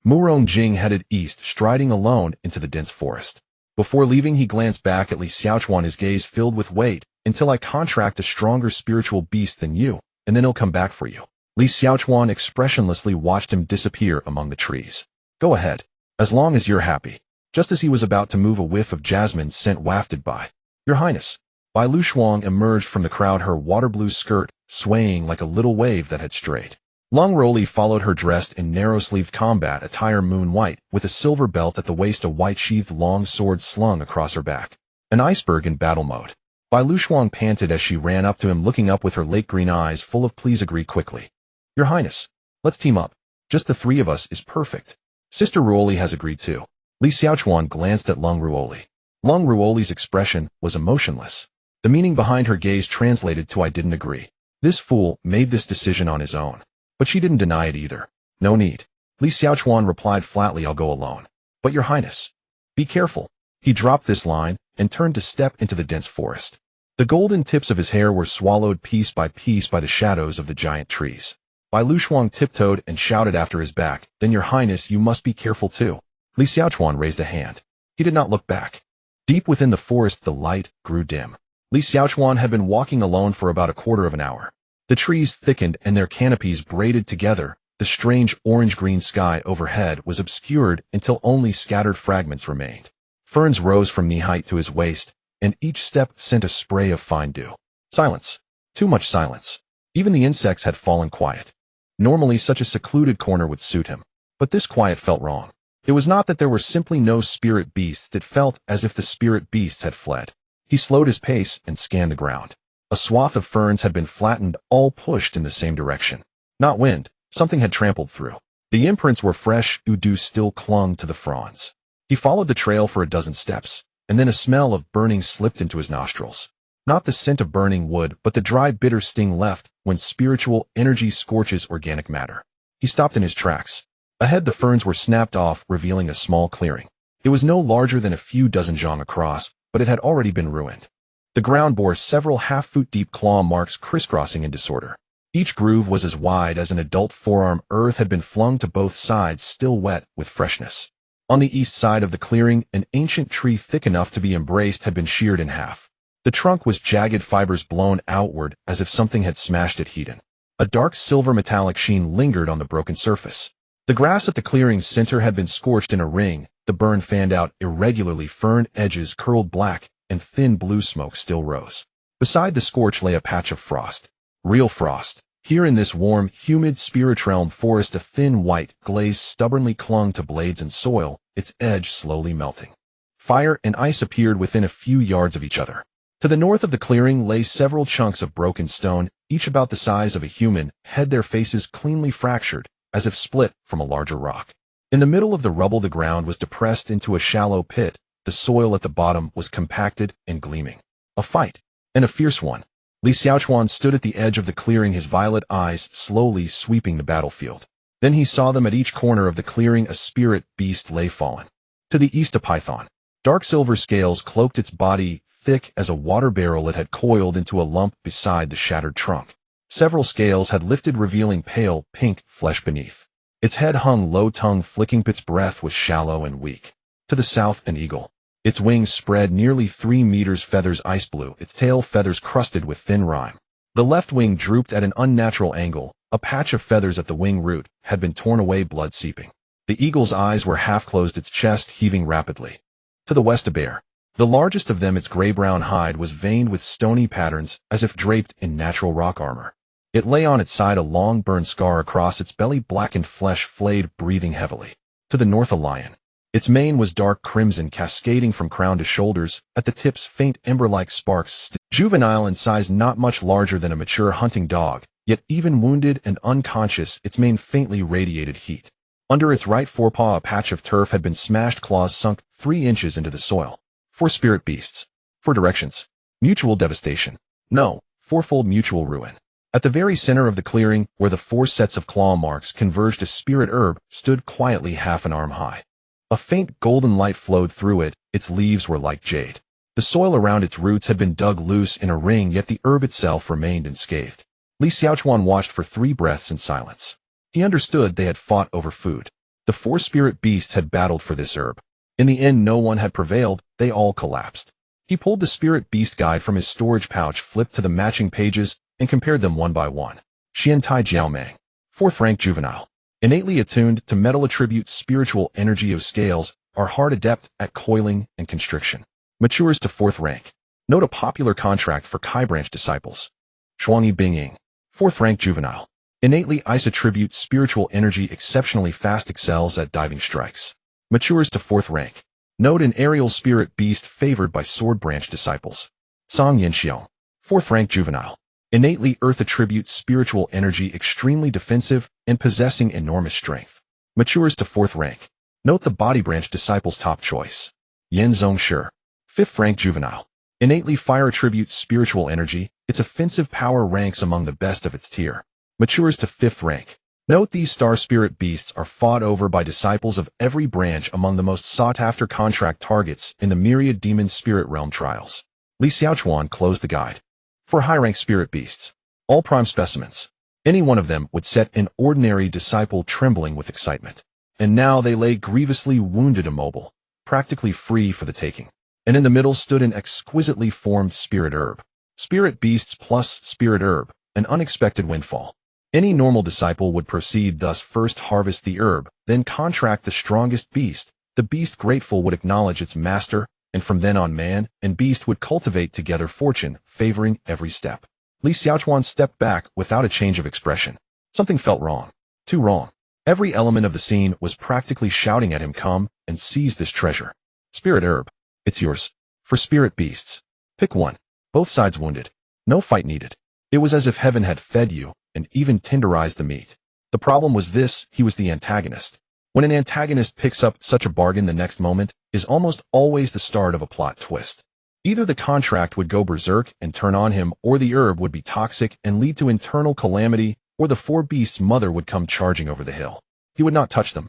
A: Murong Jing headed east, striding alone into the dense forest. Before leaving, he glanced back at Li Xiaochuan, his gaze filled with weight. Until I contract a stronger spiritual beast than you, and then he'll come back for you. Li Xiaochuan expressionlessly watched him disappear among the trees. Go ahead, as long as you're happy. Just as he was about to move, a whiff of jasmine's scent wafted by. Your Highness. Bai Lu Shuang emerged from the crowd, her water-blue skirt swaying like a little wave that had strayed. Long Roli followed her, dressed in narrow-sleeved combat attire, moon white, with a silver belt at the waist, a white-sheathed long sword slung across her back. An iceberg in battle mode. Bai Lu Shuang panted as she ran up to him, looking up with her lake green eyes full of please. Agree quickly. Your Highness, let's team up. Just the three of us is perfect. Sister Ruoli has agreed too. Li Xiaochuan glanced at Long Ruoli. Long Ruoli's expression was emotionless. The meaning behind her gaze translated to I didn't agree. This fool made this decision on his own. But she didn't deny it either. No need. Li Xiaochuan replied flatly, I'll go alone. But Your Highness, be careful. He dropped this line and turned to step into the dense forest. The golden tips of his hair were swallowed piece by piece by the shadows of the giant trees. Bai Lu Shuang tiptoed and shouted after his back, then Your Highness, you must be careful too. Li Xiaochuan raised a hand. He did not look back. Deep within the forest, the light grew dim. Li Xiaochuan had been walking alone for about a quarter of an hour. The trees thickened and their canopies braided together. The strange orange-green sky overhead was obscured until only scattered fragments remained. Ferns rose from knee-height to his waist, and each step sent a spray of fine dew. Silence. Too much silence. Even the insects had fallen quiet. Normally, such a secluded corner would suit him. But this quiet felt wrong. It was not that there were simply no spirit beasts. It felt as if the spirit beasts had fled. He slowed his pace and scanned the ground. A swath of ferns had been flattened, all pushed in the same direction. Not wind. Something had trampled through. The imprints were fresh. Dew still clung to the fronds. He followed the trail for a dozen steps, and then a smell of burning slipped into his nostrils. Not the scent of burning wood, but the dry, bitter sting left when spiritual energy scorches organic matter. He stopped in his tracks. Ahead, the ferns were snapped off, revealing a small clearing. It was no larger than a few dozen zhang across, but it had already been ruined. The ground bore several half-foot-deep claw marks crisscrossing in disorder. Each groove was as wide as an adult forearm. Earth had been flung to both sides, still wet with freshness. On the east side of the clearing, an ancient tree thick enough to be embraced had been sheared in half. The trunk was jagged, fibers blown outward as if something had smashed it heated. A dark silver metallic sheen lingered on the broken surface. The grass at the clearing's center had been scorched in a ring. The burn fanned out irregularly, fern edges curled black, and thin blue smoke still rose. Beside the scorch lay a patch of frost. Real frost. Here in this warm, humid spirit realm forest, a thin white glaze stubbornly clung to blades and soil, its edge slowly melting. Fire and ice appeared within a few yards of each other. To the north of the clearing lay several chunks of broken stone, each about the size of a human head, their faces cleanly fractured, as if split from a larger rock. In the middle of the rubble, the ground was depressed into a shallow pit. The soil at the bottom was compacted and gleaming. A fight, and a fierce one. Li Xiaochuan stood at the edge of the clearing, his violet eyes slowly sweeping the battlefield. Then he saw them at each corner of the clearing. A spirit beast lay fallen. To the east, a python. Dark silver scales cloaked its body, thick as a water barrel. It had coiled into a lump beside the shattered trunk. Several scales had lifted, revealing pale, pink flesh beneath. Its head hung low, tongue flicking. Its breath was shallow and weak. To the south, an eagle. Its wings spread nearly 3 meters, feathers ice blue, its tail feathers crusted with thin rime. The left wing drooped at an unnatural angle. A patch of feathers at the wing root had been torn away, blood seeping. The eagle's eyes were half closed, its chest heaving rapidly. To the west, a bear. The largest of them, its gray-brown hide was veined with stony patterns, as if draped in natural rock armor. It lay on its side, a long burn scar across its belly, blackened flesh flayed, breathing heavily. To the north, a lion. Its mane was dark crimson, cascading from crown to shoulders, at the tips faint ember-like sparks. Juvenile in size, not much larger than a mature hunting dog, yet even wounded and unconscious, its mane faintly radiated heat. Under its right forepaw, a patch of turf had been smashed, claws sunk 3 inches into the soil. 4 spirit beasts. 4 directions. Mutual devastation. No, fourfold mutual ruin. At the very center of the clearing, where the 4 sets of claw marks converged, a spirit herb stood quietly, half an arm high. A faint golden light flowed through it. Its leaves were like jade. The soil around its roots had been dug loose in a ring, yet the herb itself remained unscathed. Li Xiaochuan watched for 3 breaths in silence. He understood they had fought over food. The 4 spirit beasts had battled for this herb. In the end, no one had prevailed, they all collapsed. He pulled the spirit beast guide from his storage pouch, flipped to the matching pages, and compared them one by one. Xiantai Jiaomang, 4th rank juvenile. Innately attuned to metal attributes, spiritual energy of scales, are hard adept at coiling and constriction. Matures to 4th rank. Note a popular contract for Kai branch disciples. Shuangyi Bingying, 4th rank juvenile. Innately ice attributes, spiritual energy exceptionally fast, excels at diving strikes. Matures to 4th rank. Note an aerial spirit beast favored by sword branch disciples. Song Yanxiong, 4th rank juvenile. Innately earth attributes, spiritual energy extremely defensive and possessing enormous strength. Matures to 4th rank. Note the body branch disciples top choice. Yan Zhongshi, 5th rank juvenile. Innately fire attributes, spiritual energy, its offensive power ranks among the best of its tier. Matures to 5th rank. Note these star spirit beasts are fought over by disciples of every branch, among the most sought-after contract targets in the myriad demon spirit realm trials. Li Xiaochuan closed the guide. For high-rank spirit beasts, all prime specimens, any one of them would set an ordinary disciple trembling with excitement. And now they lay grievously wounded, immobile, practically free for the taking. And in the middle stood an exquisitely formed spirit herb. Spirit beasts plus spirit herb, an unexpected windfall. Any normal disciple would proceed thus: first harvest the herb, then contract the strongest beast. The beast grateful would acknowledge its master, and from then on man and beast would cultivate together, fortune favoring every step. Li Xiaochuan stepped back without a change of expression. Something felt wrong. Too wrong. Every element of the scene was practically shouting at him, come and seize this treasure. Spirit herb. It's yours. For spirit beasts. Pick one. Both sides wounded. No fight needed. It was as if heaven had fed you, and even tenderized the meat. The problem was this: he was the antagonist. When an antagonist picks up such a bargain, the next moment is almost always the start of a plot twist. Either the contract would go berserk and turn on him, or the herb would be toxic and lead to internal calamity, or the 4 beasts' mother would come charging over the hill. He would not touch them.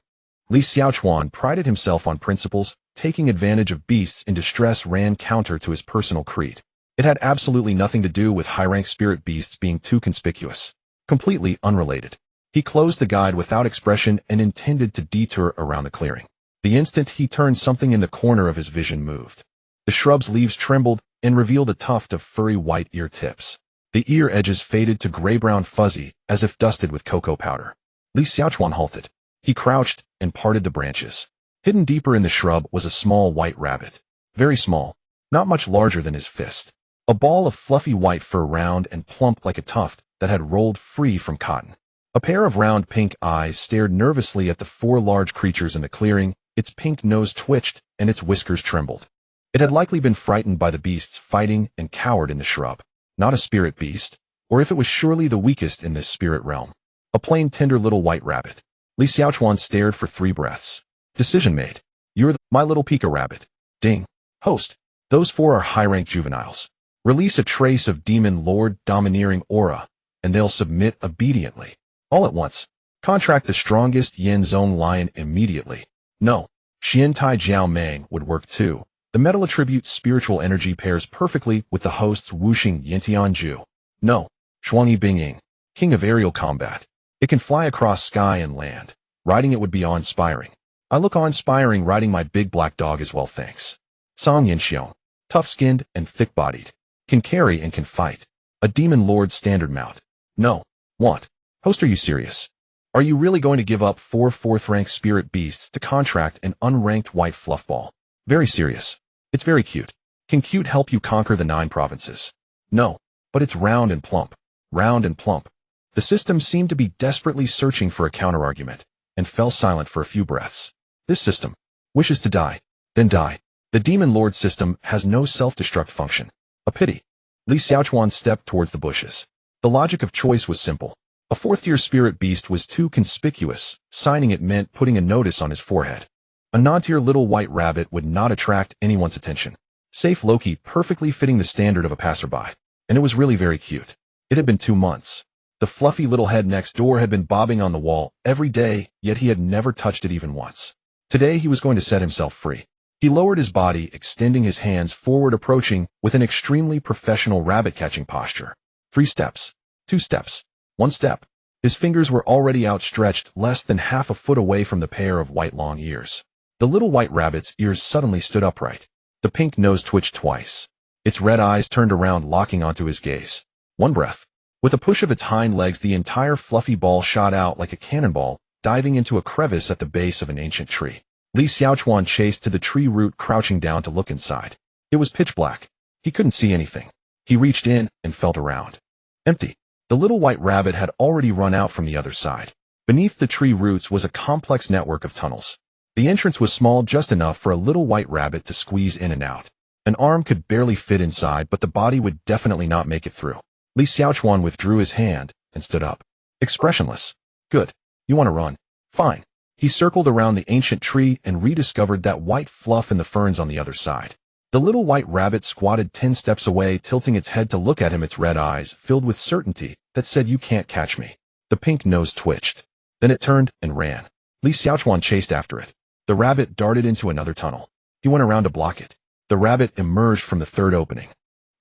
A: Li Xiaochuan prided himself on principles. Taking advantage of beasts in distress ran counter to his personal creed. It had absolutely nothing to do with high-rank spirit beasts being too conspicuous. Completely unrelated. He closed the guide without expression and intended to detour around the clearing. The instant he turned, something in the corner of his vision moved. The shrub's leaves trembled and revealed a tuft of furry white ear tips. The ear edges faded to gray-brown fuzzy, as if dusted with cocoa powder. Li Xiaochuan halted. He crouched and parted the branches. Hidden deeper in the shrub was a small white rabbit. Very small, not much larger than his fist. A ball of fluffy white fur, round and plump like a tuft that had rolled free from cotton. A pair of round pink eyes stared nervously at the 4 large creatures in the clearing. Its pink nose twitched and its whiskers trembled. It had likely been frightened by the beasts fighting and cowered in the shrub. Not a spirit beast, or if it was, surely the weakest in this spirit realm. A plain, tender little white rabbit. Li Xiaochuan stared for 3 breaths. Decision made. You're my little Pika rabbit. Ding. Host. Those 4 are high-rank juveniles. Release a trace of demon lord domineering aura, and they'll submit obediently. All at once. Contract the strongest Yin Zone lion immediately. No. Xiantai Jiaomang would work too. The metal attribute spiritual energy pairs perfectly with the host's Wuxing Yintianju. No. Shuangyi Bingying, king of aerial combat. It can fly across sky and land. Riding it would be awe-inspiring. I look awe-inspiring riding my big black dog as well, thanks. Song Yanxiong, tough-skinned and thick-bodied. Can carry and can fight. A demon lord standard mount. No. Want. Host, are you serious? Are you really going to give up 4 4th-rank spirit beasts to contract an unranked white fluffball? Very serious. It's very cute. Can cute help you conquer the 9 provinces? No. But it's round and plump. Round and plump. The system seemed to be desperately searching for a counterargument, and fell silent for a few breaths. This system wishes to die, then die. The demon lord system has no self-destruct function. A pity. Li Xiaochuan stepped towards the bushes. The logic of choice was simple. A 4th-tier spirit beast was too conspicuous. Signing it meant putting a notice on his forehead. A non-tier little white rabbit would not attract anyone's attention. Safe Loki, perfectly fitting the standard of a passerby. And it was really very cute. It had been 2 months. The fluffy little head next door had been bobbing on the wall every day, yet he had never touched it even once. Today he was going to set himself free. He lowered his body, extending his hands forward, approaching with an extremely professional rabbit-catching posture. 3 steps. 2 steps. 1 step. His fingers were already outstretched less than half a foot away from the pair of white long ears. The little white rabbit's ears suddenly stood upright. The pink nose twitched twice. Its red eyes turned around, locking onto his gaze. One breath. With a push of its hind legs, the entire fluffy ball shot out like a cannonball, diving into a crevice at the base of an ancient tree. Li Xiaochuan chased to the tree root, crouching down to look inside. It was pitch black. He couldn't see anything. He reached in and felt around. Empty. The little white rabbit had already run out from the other side. Beneath the tree roots was a complex network of tunnels. The entrance was small, just enough for a little white rabbit to squeeze in and out. An arm could barely fit inside, but the body would definitely not make it through. Li Xiaochuan withdrew his hand and stood up. Expressionless. Good. You want to run? Fine. He circled around the ancient tree and rediscovered that white fluff in the ferns on the other side. The little white rabbit squatted 10 steps away, tilting its head to look at him, its red eyes filled with certainty that said, "You can't catch me." The pink nose twitched. Then it turned and ran. Li Xiaochuan chased after it. The rabbit darted into another tunnel. He went around to block it. The rabbit emerged from the third opening.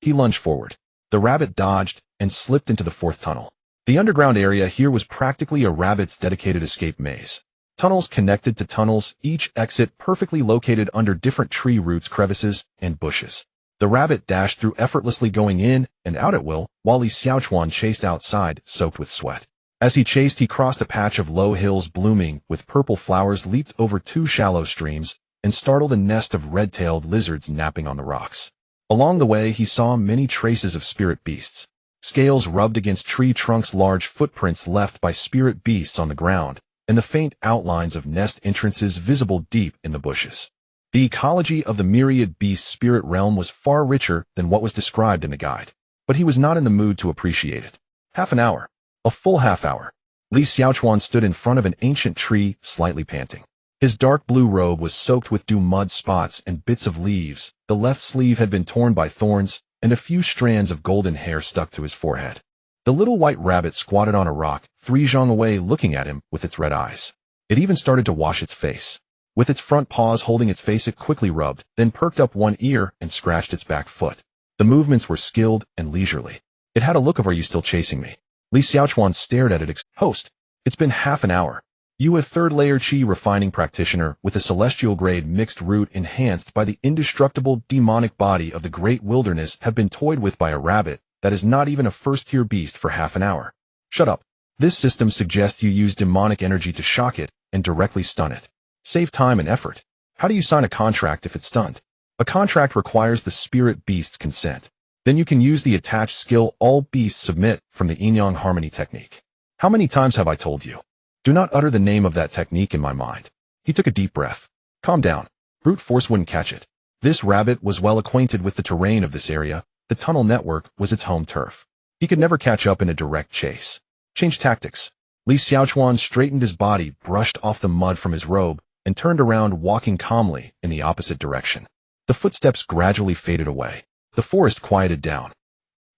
A: He lunged forward. The rabbit dodged and slipped into the fourth tunnel. The underground area here was practically a rabbit's dedicated escape maze. Tunnels connected to tunnels, each exit perfectly located under different tree roots, crevices, and bushes. The rabbit dashed through effortlessly, going in and out at will, while Li Xiaochuan chased outside, soaked with sweat. As he chased, he crossed a patch of low hills blooming with purple flowers, leaped over 2 shallow streams, and startled a nest of red-tailed lizards napping on the rocks. Along the way, he saw many traces of spirit beasts. Scales rubbed against tree trunks, large footprints left by spirit beasts on the ground, and the faint outlines of nest entrances visible deep in the bushes. The ecology of the myriad beast spirit realm was far richer than what was described in the guide, but he was not in the mood to appreciate it. Half an hour. A full half hour. Li Xiaochuan stood in front of an ancient tree, slightly panting. His dark blue robe was soaked with dew, mud spots, and bits of leaves. The left sleeve had been torn by thorns, and a few strands of golden hair stuck to his forehead. The little white rabbit squatted on a rock, 3 zhang away, looking at him with its red eyes. It even started to wash its face. With its front paws holding its face, it quickly rubbed, then perked up one ear and scratched its back foot. The movements were skilled and leisurely. It had a look of, "Are you still chasing me?" Li Xiaochuan stared at it. "Host, it's been half an hour. You, a third-layer Qi refining practitioner with a celestial-grade mixed root enhanced by the indestructible demonic body of the great wilderness, have been toyed with by a rabbit that is not even a first-tier beast for half an hour. Shut up. This system suggests you use demonic energy to shock it and directly stun it. Save time and effort. How do you sign a contract if it's stunned? A contract requires the spirit beast's consent. Then you can use the attached skill all beasts submit from the yin-yang harmony technique. How many times have I told you? Do not utter the name of that technique in my mind." He took a deep breath. "Calm down. Brute force wouldn't catch it." This rabbit was well acquainted with the terrain of this area. The tunnel network was its home turf. He could never catch up in a direct chase. Change tactics. Li Xiaochuan straightened his body, brushed off the mud from his robe, and turned around, walking calmly in the opposite direction. The footsteps gradually faded away. The forest quieted down.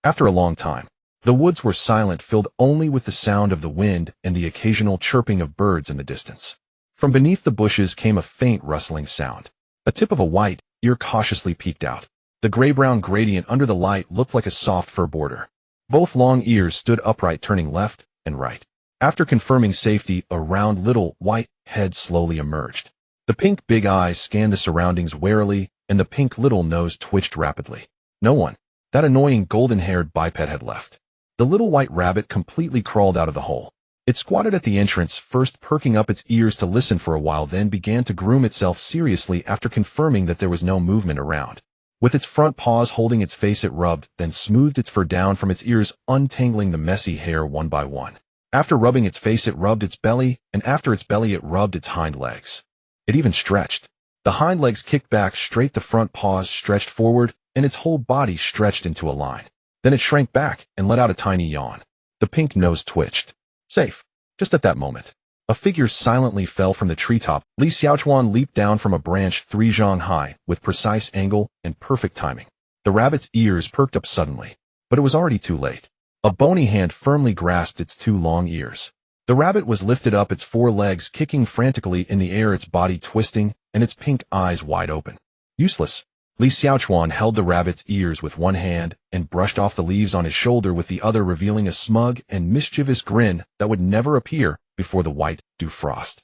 A: After a long time, the woods were silent, filled only with the sound of the wind and the occasional chirping of birds in the distance. From beneath the bushes came a faint rustling sound. A tip of a white ear cautiously peeked out. The gray-brown gradient under the light looked like a soft fur border. Both long ears stood upright, turning left and right. After confirming safety, a round little white head slowly emerged. The pink big eyes scanned the surroundings warily, and the pink little nose twitched rapidly. No one. That annoying golden-haired biped had left. The little white rabbit completely crawled out of the hole. It squatted at the entrance, first perking up its ears to listen for a while, then began to groom itself seriously after confirming that there was no movement around. With its front paws holding its face, it rubbed, then smoothed its fur down from its ears, untangling the messy hair one by one. After rubbing its face, it rubbed its belly, and after its belly, it rubbed its hind legs. It even stretched. The hind legs kicked back straight, the front paws stretched forward, and its whole body stretched into a line. Then it shrank back and let out a tiny yawn. The pink nose twitched. Safe. Just at that moment, a figure silently fell from the treetop. Li Xiaochuan leaped down from a branch 3 zhang high with precise angle and perfect timing. The rabbit's ears perked up suddenly, but it was already too late. A bony hand firmly grasped its 2 long ears. The rabbit was lifted up, its 4 legs kicking frantically in the air, its body twisting, and its pink eyes wide open. Useless. Li Xiaochuan held the rabbit's ears with one hand and brushed off the leaves on his shoulder with the other, revealing a smug and mischievous grin that would never appear before the white dew frost.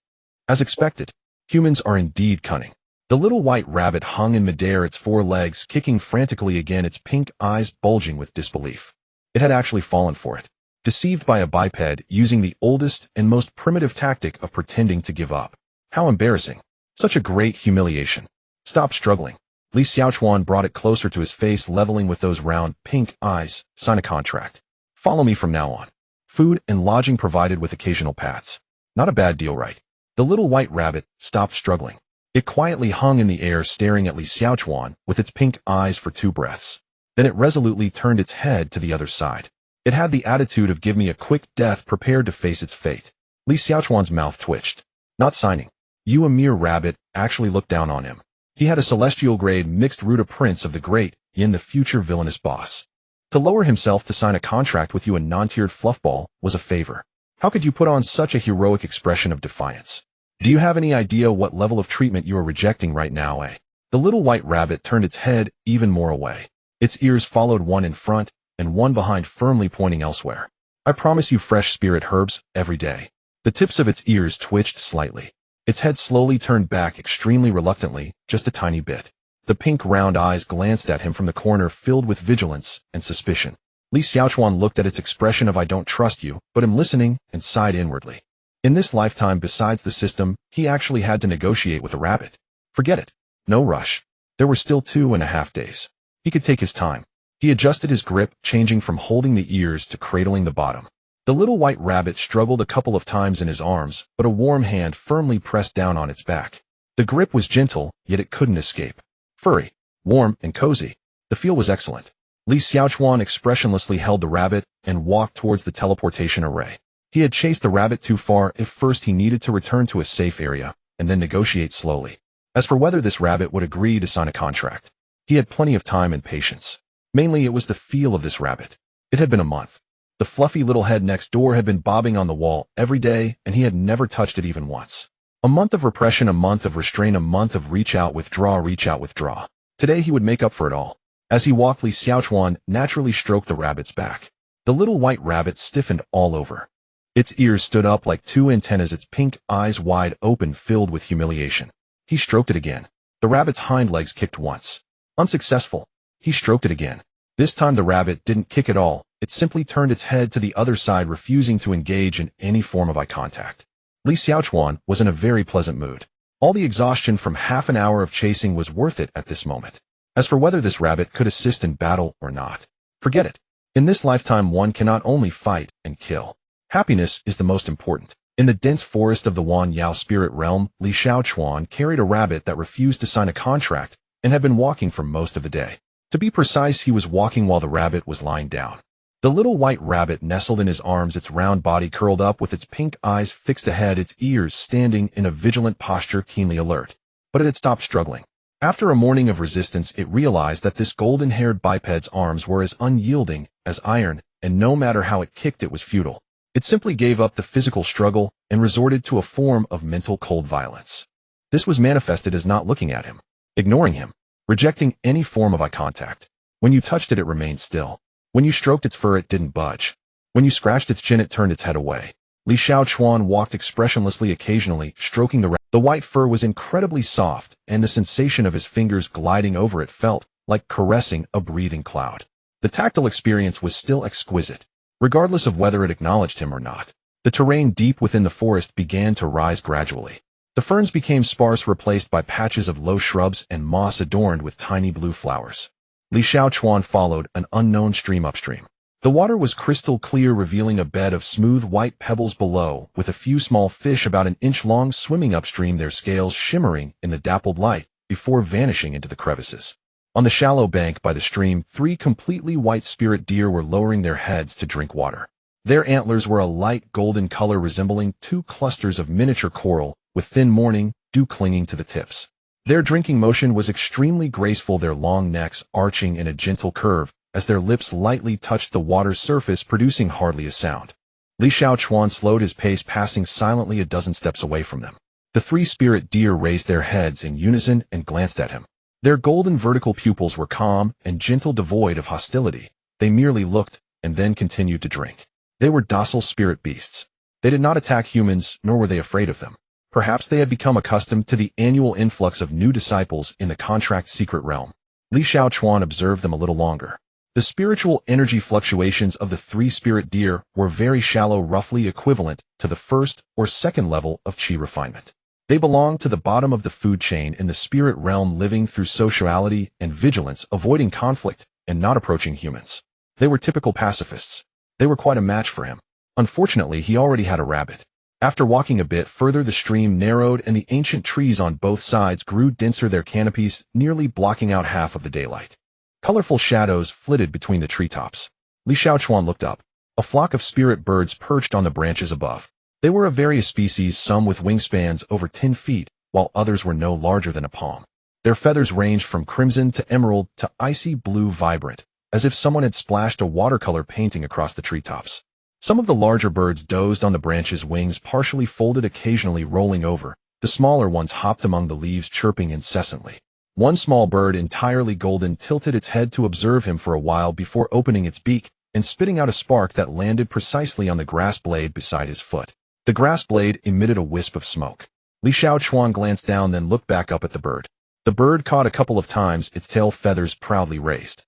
A: As expected, humans are indeed cunning. The little white rabbit hung in midair, its four legs kicking frantically again, its pink eyes bulging with disbelief. It had actually fallen for it, deceived by a biped using the oldest and most primitive tactic of pretending to give up. How embarrassing. Such a great humiliation. Stop struggling. Li Xiaochuan brought it closer to his face, leveling with those round, pink eyes. Sign a contract. Follow me from now on. Food and lodging provided with occasional pats. Not a bad deal, right? The little white rabbit stopped struggling. It quietly hung in the air, staring at Li Xiaochuan with its pink eyes for 2 breaths. Then it resolutely turned its head to the other side. It had the attitude of give me a quick death, prepared to face its fate. Li Xiaochuan's mouth twitched. Not signing. You, a mere rabbit, actually looked down on him. He had a celestial-grade mixed-Ruta prince of the great Yin, the future villainous boss. To lower himself to sign a contract with you, a non-tiered fluffball, was a favor. How could you put on such a heroic expression of defiance? Do you have any idea what level of treatment you are rejecting right now, eh? The little white rabbit turned its head even more away. Its ears followed, one in front and one behind, firmly pointing elsewhere. I promise you fresh spirit herbs every day. The tips of its ears twitched slightly. Its head slowly turned back, extremely reluctantly, just a tiny bit. The pink round eyes glanced at him from the corner, filled with vigilance and suspicion. Li Xiaochuan looked at its expression of I don't trust you, but am listening, and sighed inwardly. In this lifetime, besides the system, he actually had to negotiate with a rabbit. Forget it. No rush. There were still 2.5 days. He could take his time. He adjusted his grip, changing from holding the ears to cradling the bottom. The little white rabbit struggled a couple of times in his arms, but a warm hand firmly pressed down on its back. The grip was gentle, yet it couldn't escape. Furry, warm, and cozy. The feel was excellent. Li Xiaochuan expressionlessly held the rabbit and walked towards the teleportation array. He had chased the rabbit too far. If first he needed to return to a safe area, and then negotiate slowly. As for whether this rabbit would agree to sign a contract, he had plenty of time and patience. Mainly it was the feel of this rabbit. It had been a month. The fluffy little head next door had been bobbing on the wall every day, and he had never touched it even once. A month of repression, a month of restraint, a month of reach out, withdraw, reach out, withdraw. Today he would make up for it all. As he walked, Li Xiaochuan naturally stroked the rabbit's back. The little white rabbit stiffened all over. Its ears stood up like 2 antennas, its pink eyes wide open, filled with humiliation. He stroked it again. The rabbit's hind legs kicked once. Unsuccessful. He stroked it again. This time the rabbit didn't kick at all. It simply turned its head to the other side, refusing to engage in any form of eye contact. Li Xiaochuan was in a very pleasant mood. All the exhaustion from half an hour of chasing was worth it at this moment. As for whether this rabbit could assist in battle or not, forget it. In this lifetime, one cannot only fight and kill. Happiness is the most important. In the dense forest of the Wan Yao spirit realm, Li Xiaochuan carried a rabbit that refused to sign a contract and had been walking for most of the day. To be precise, he was walking while the rabbit was lying down. The little white rabbit nestled in his arms, its round body curled up with its pink eyes fixed ahead, its ears standing in a vigilant posture, keenly alert. But it had stopped struggling. After a morning of resistance, it realized that this golden-haired biped's arms were as unyielding as iron, and no matter how it kicked, it was futile. It simply gave up the physical struggle and resorted to a form of mental cold violence. This was manifested as not looking at him, ignoring him, rejecting any form of eye contact. When you touched it, it remained still. When you stroked its fur, it didn't budge. When you scratched its chin, it turned its head away. Li Xiaochuan walked expressionlessly, occasionally stroking the rabbit. The white fur was incredibly soft, and the sensation of his fingers gliding over it felt like caressing a breathing cloud. The tactile experience was still exquisite, regardless of whether it acknowledged him or not. The terrain deep within the forest began to rise gradually. The ferns became sparse, replaced by patches of low shrubs and moss adorned with tiny blue flowers. Li Xiaochuan followed an unknown stream upstream. The water was crystal clear, revealing a bed of smooth white pebbles below, with a few small fish about an inch long swimming upstream, their scales shimmering in the dappled light before vanishing into the crevices. On the shallow bank by the stream, 3 completely white spirit deer were lowering their heads to drink water. Their antlers were a light golden color, resembling 2 clusters of miniature coral, with thin morning dew clinging to the tips. Their drinking motion was extremely graceful, their long necks arching in a gentle curve as their lips lightly touched the water's surface, producing hardly a sound. Li Xiaochuan slowed his pace, passing silently a dozen steps away from them. The 3 spirit deer raised their heads in unison and glanced at him. Their golden vertical pupils were calm and gentle, devoid of hostility. They merely looked and then continued to drink. They were docile spirit beasts. They did not attack humans, nor were they afraid of them. Perhaps they had become accustomed to the annual influx of new disciples in the contract secret realm. Li Xiaochuan observed them a little longer. The spiritual energy fluctuations of the three spirit deer were very shallow, roughly equivalent to the first or second level of qi refinement. They belonged to the bottom of the food chain in the spirit realm, living through sociality and vigilance, avoiding conflict and not approaching humans. They were typical pacifists. They were quite a match for him. Unfortunately, he already had a rabbit. After walking a bit further, the stream narrowed and the ancient trees on both sides grew denser, their canopies nearly blocking out half of the daylight. Colorful shadows flitted between the treetops. Li Xiaochuan looked up. A flock of spirit birds perched on the branches above. They were of various species, some with wingspans over 10 feet, while others were no larger than a palm. Their feathers ranged from crimson to emerald to icy blue, vibrant, as if someone had splashed a watercolor painting across the treetops. Some of the larger birds dozed on the branches, wings partially folded, occasionally rolling over. The smaller ones hopped among the leaves, chirping incessantly. One small bird, entirely golden, tilted its head to observe him for a while before opening its beak and spitting out a spark that landed precisely on the grass blade beside his foot. The grass blade emitted a wisp of smoke. Li Xiaochuan glanced down, then looked back up at the bird. The bird caught a couple of times, its tail feathers proudly raised.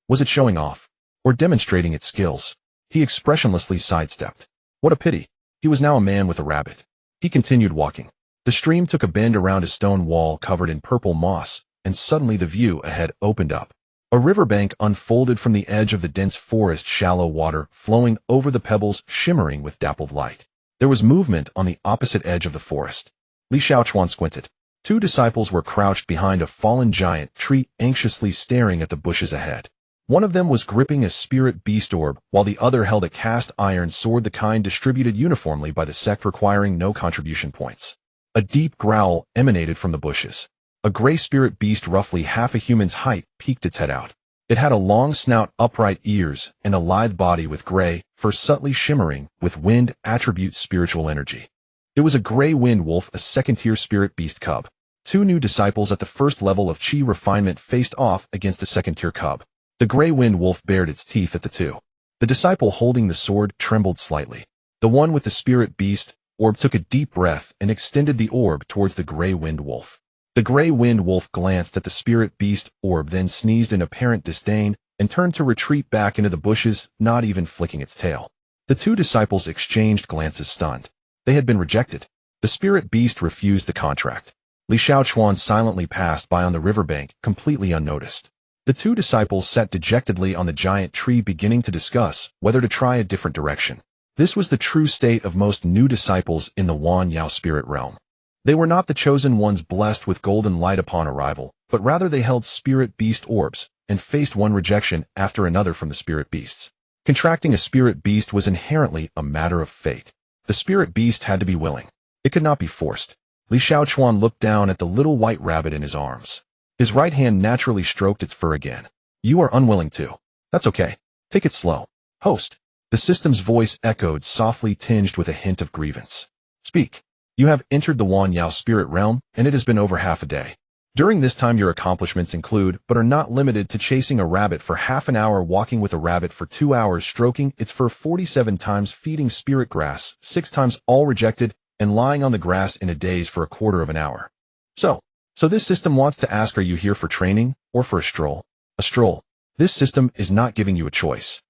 A: Was it showing off? Or demonstrating its skills? He expressionlessly sidestepped. What a pity. He was now a man with a rabbit. He continued walking. The stream took a bend around a stone wall covered in purple moss, and suddenly the view ahead opened up. A riverbank unfolded from the edge of the dense forest, shallow water flowing over the pebbles, shimmering with dappled light. There was movement on the opposite edge of the forest. Li Xiaochuan squinted. Two disciples were crouched behind a fallen giant tree, anxiously staring at the bushes ahead. One of them was gripping a spirit beast orb, while the other held a cast iron sword, the kind distributed uniformly by the sect, requiring no contribution points. A deep growl emanated from the bushes. A gray spirit beast, roughly half a human's height, peeked its head out. It had a long snout, upright ears, and a lithe body with gray fur subtly shimmering with wind attributes, spiritual energy. It was a gray wind wolf, a second-tier spirit beast cub. Two new disciples at the first level of qi refinement faced off against a second-tier cub. The gray wind wolf bared its teeth at the two. The disciple holding the sword trembled slightly. The one with the spirit beast orb took a deep breath and extended the orb towards the gray wind wolf. The gray wind wolf glanced at the spirit beast orb, then sneezed in apparent disdain and turned to retreat back into the bushes, not even flicking its tail. The two disciples exchanged glances, stunned. They had been rejected. The spirit beast refused the contract. Li Xiaochuan silently passed by on the riverbank, completely unnoticed. The two disciples sat dejectedly on the giant tree, beginning to discuss whether to try a different direction. This was the true state of most new disciples in the Wan Yao spirit realm. They were not the chosen ones blessed with golden light upon arrival, but rather they held spirit beast orbs and faced one rejection after another from the spirit beasts. Contracting a spirit beast was inherently a matter of fate. The spirit beast had to be willing. It could not be forced. Li Xiaochuan looked down at the little white rabbit in his arms. His right hand naturally stroked its fur again. You are unwilling to. That's okay. Take it slow. Host. The system's voice echoed, softly tinged with a hint of grievance. Speak. You have entered the Wan Yao spirit realm, and it has been over half a day. During this time your accomplishments include, but are not limited to, chasing a rabbit for half an hour, walking with a rabbit for 2 hours, stroking its fur 47 times, feeding spirit grass 6 times, all rejected, and lying on the grass in a daze for a quarter of an hour. So this system wants to ask, are you here for training or for a stroll? A stroll. This system is not giving you a choice.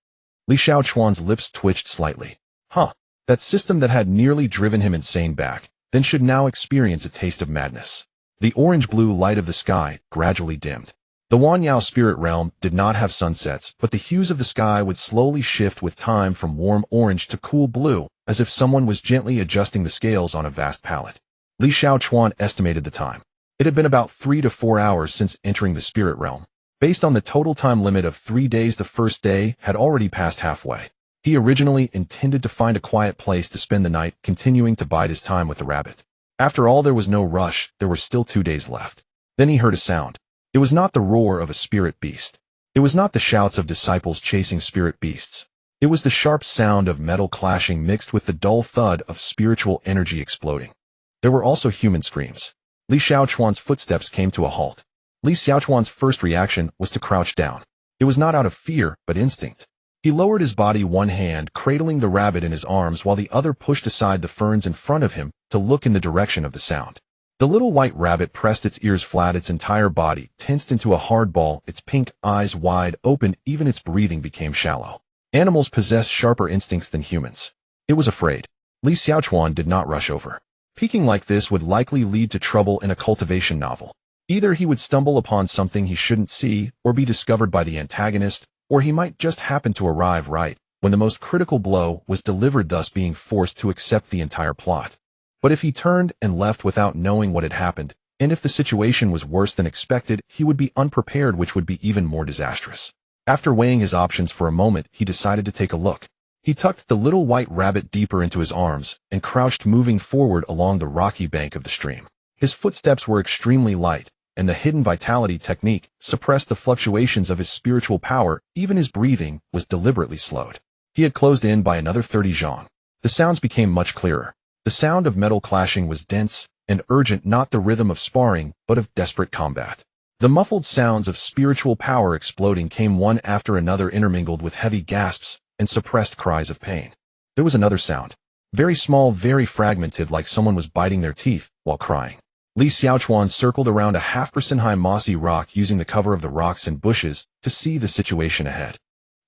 A: Li Xiaochuan's lips twitched slightly. That system that had nearly driven him insane back then should now experience a taste of madness. The orange-blue light of the sky gradually dimmed. The Wan Yao spirit realm did not have sunsets, but the hues of the sky would slowly shift with time from warm orange to cool blue, as if someone was gently adjusting the scales on a vast palette. Li Xiaochuan estimated the time. It had been about 3 to 4 hours since entering the spirit realm. Based on the total time limit of 3 days, the first day had already passed halfway. He originally intended to find a quiet place to spend the night, continuing to bide his time with the rabbit. After all, there was no rush, there were still 2 days left. Then he heard a sound. It was not the roar of a spirit beast. It was not the shouts of disciples chasing spirit beasts. It was the sharp sound of metal clashing mixed with the dull thud of spiritual energy exploding. There were also human screams. Li Xiaochuan's footsteps came to a halt. Li Xiaochuan's first reaction was to crouch down. It was not out of fear, but instinct. He lowered his body, one hand cradling the rabbit in his arms while the other pushed aside the ferns in front of him to look in the direction of the sound. The little white rabbit pressed its ears flat, its entire body tensed into a hard ball, its pink eyes wide open, even its breathing became shallow. Animals possess sharper instincts than humans. It was afraid. Li Xiaochuan did not rush over. Peeking like this would likely lead to trouble in a cultivation novel. Either he would stumble upon something he shouldn't see, or be discovered by the antagonist, or he might just happen to arrive right when the most critical blow was delivered, thus being forced to accept the entire plot. But if he turned and left without knowing what had happened, and if the situation was worse than expected, he would be unprepared, which would be even more disastrous. After weighing his options for a moment, he decided to take a look. He tucked the little white rabbit deeper into his arms and crouched, moving forward along the rocky bank of the stream. His footsteps were extremely light, and the hidden vitality technique suppressed the fluctuations of his spiritual power. Even his breathing was deliberately slowed. He had closed in by another 30 zhang. The sounds became much clearer. The sound of metal clashing was dense and urgent, not the rhythm of sparring, but of desperate combat. The muffled sounds of spiritual power exploding came one after another, intermingled with heavy gasps and suppressed cries of pain. There was another sound. Very small, very fragmented, like someone was biting their teeth while crying. Li Xiaochuan circled around a half-percent high mossy rock, using the cover of the rocks and bushes to see the situation ahead.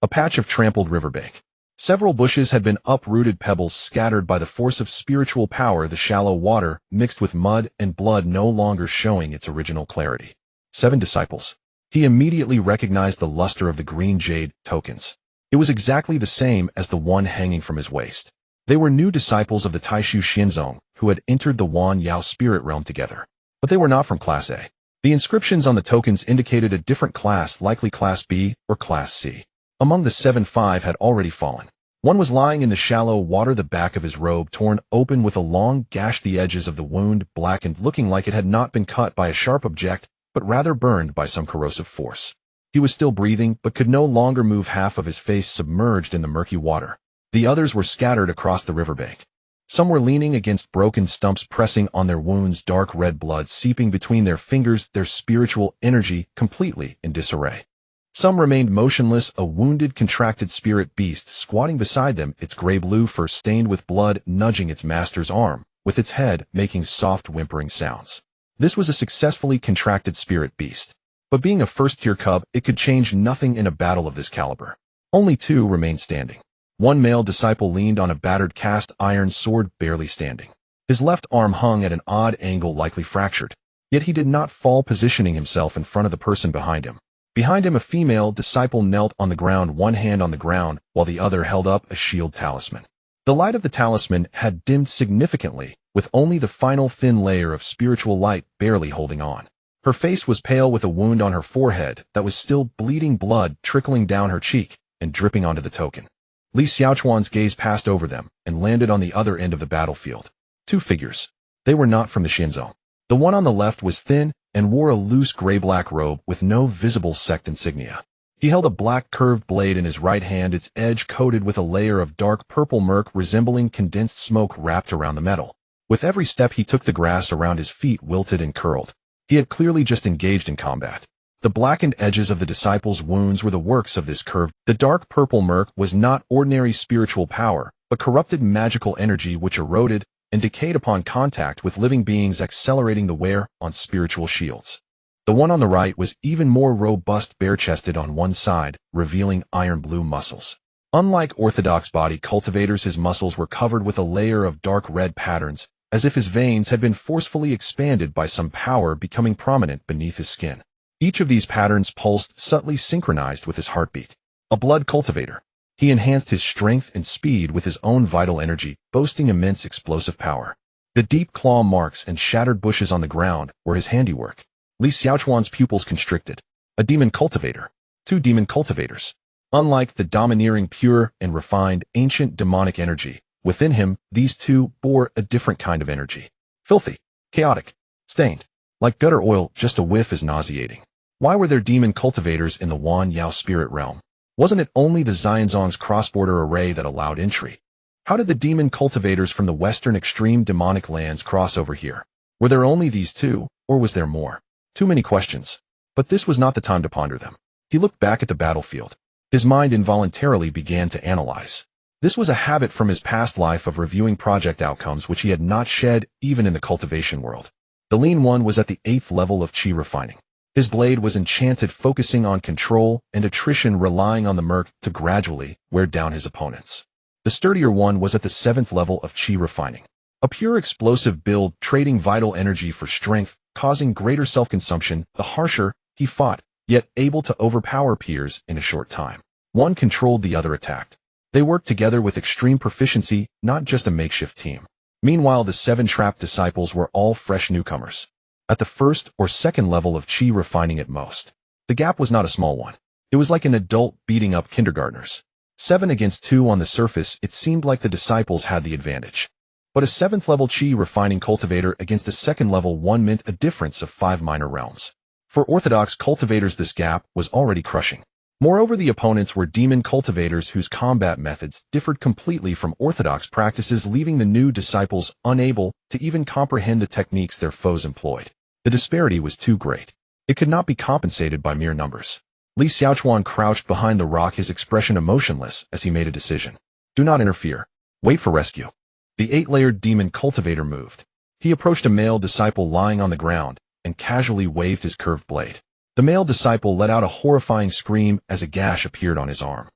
A: A patch of trampled riverbank. Several bushes had been uprooted, pebbles scattered by the force of spiritual power, the shallow water mixed with mud and blood no longer showing its original clarity. 7 disciples. He immediately recognized the luster of the green jade tokens. It was exactly the same as the one hanging from his waist. They were new disciples of the Taishu Xianzong, who had entered the Wan Yao spirit realm together. But they were not from Class A. The inscriptions on the tokens indicated a different class, likely Class B or Class C. Among the 7, 5 had already fallen. One was lying in the shallow water, the back of his robe torn open with a long gash, the edges of the wound blackened, looking like it had not been cut by a sharp object, but rather burned by some corrosive force. He was still breathing, but could no longer move, half of his face submerged in the murky water. The others were scattered across the riverbank. Some were leaning against broken stumps, pressing on their wounds, dark red blood seeping between their fingers, their spiritual energy completely in disarray. Some remained motionless, a wounded, contracted spirit beast squatting beside them, its gray-blue fur stained with blood, nudging its master's arm, with its head making soft whimpering sounds. This was a successfully contracted spirit beast. But being a first-tier cub, it could change nothing in a battle of this caliber. Only 2 remained standing. One male disciple leaned on a battered cast iron sword, barely standing. His left arm hung at an odd angle, likely fractured. Yet he did not fall, positioning himself in front of the person behind him. Behind him, a female disciple knelt on the ground, one hand on the ground, while the other held up a shield talisman. The light of the talisman had dimmed significantly, with only the final thin layer of spiritual light barely holding on. Her face was pale, with a wound on her forehead that was still bleeding, blood trickling down her cheek and dripping onto the token. Li Xiaochuan's gaze passed over them and landed on the other end of the battlefield. 2 figures. They were not from the Xianzong. The one on the left was thin and wore a loose gray-black robe with no visible sect insignia. He held a black curved blade in his right hand, its edge coated with a layer of dark purple murk resembling condensed smoke wrapped around the metal. With every step he took, the grass around his feet wilted and curled. He had clearly just engaged in combat. The blackened edges of the disciples' wounds were the works of this curve. The dark purple murk was not ordinary spiritual power, but corrupted magical energy which eroded and decayed upon contact with living beings, accelerating the wear on spiritual shields. The one on the right was even more robust, bare-chested on one side, revealing iron-blue muscles. Unlike orthodox body cultivators, his muscles were covered with a layer of dark red patterns, as if his veins had been forcefully expanded by some power, becoming prominent beneath his skin. Each of these patterns pulsed, subtly synchronized with his heartbeat. A blood cultivator. He enhanced his strength and speed with his own vital energy, boasting immense explosive power. The deep claw marks and shattered bushes on the ground were his handiwork. Li Xiaochuan's pupils constricted. A demon cultivator. 2 demon cultivators. Unlike the domineering, pure, and refined ancient demonic energy, within him, these 2 bore a different kind of energy. Filthy. Chaotic. Stained. Like gutter oil, just a whiff is nauseating. Why were there demon cultivators in the Wan Yao spirit realm? Wasn't it only the Xianzong's cross-border array that allowed entry? How did the demon cultivators from the western extreme demonic lands cross over here? Were there only these 2, or was there more? Too many questions. But this was not the time to ponder them. He looked back at the battlefield. His mind involuntarily began to analyze. This was a habit from his past life of reviewing project outcomes which he had not shed even in the cultivation world. The lean one was at the 8th level of chi refining. His blade was enchanted, focusing on control and attrition, relying on the merc to gradually wear down his opponents. The sturdier one was at the 7th level of chi refining. A pure explosive build, trading vital energy for strength, causing greater self-consumption. The harsher he fought, yet able to overpower peers in a short time. One controlled, the other attacked. They worked together with extreme proficiency, not just a makeshift team. Meanwhile, the 7 trapped disciples were all fresh newcomers, at the 1st or 2nd level of chi refining at most. The gap was not a small one. It was like an adult beating up kindergartners. 7 against 2 on the surface, it seemed like the disciples had the advantage. But a 7th level chi refining cultivator against a 2nd level one meant a difference of 5 minor realms. For orthodox cultivators, this gap was already crushing. Moreover, the opponents were demon cultivators whose combat methods differed completely from orthodox practices, leaving the new disciples unable to even comprehend the techniques their foes employed. The disparity was too great. It could not be compensated by mere numbers. Li Xiaochuan crouched behind the rock, his expression emotionless as he made a decision. Do not interfere. Wait for rescue. The 8-layered demon cultivator moved. He approached a male disciple lying on the ground and casually waved his curved blade. The male disciple let out a horrifying scream as a gash appeared on his arm.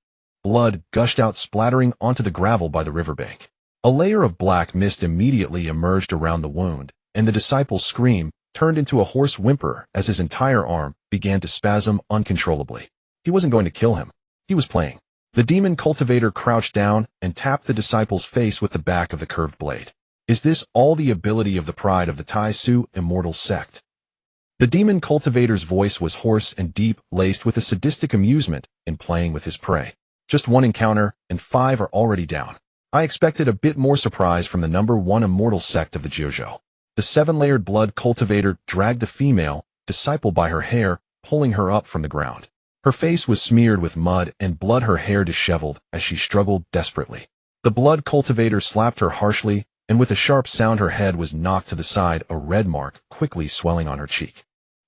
A: Blood gushed out, splattering onto the gravel by the riverbank. A layer of black mist immediately emerged around the wound, and the disciple's scream turned into a hoarse whimper as his entire arm began to spasm uncontrollably. He wasn't going to kill him. He was playing. The demon cultivator crouched down and tapped the disciple's face with the back of the curved blade. Is this all the ability of the pride of the Tai Su immortal sect? The demon cultivator's voice was hoarse and deep, laced with a sadistic amusement in playing with his prey. Just one encounter, and 5 are already down. I expected a bit more surprise from the number 1 immortal sect of the Jiuzhou. The 7-layered blood cultivator dragged the female disciple by her hair, pulling her up from the ground. Her face was smeared with mud and blood, her hair disheveled as she struggled desperately. The blood cultivator slapped her harshly, and with a sharp sound her head was knocked to the side, a red mark quickly swelling on her cheek.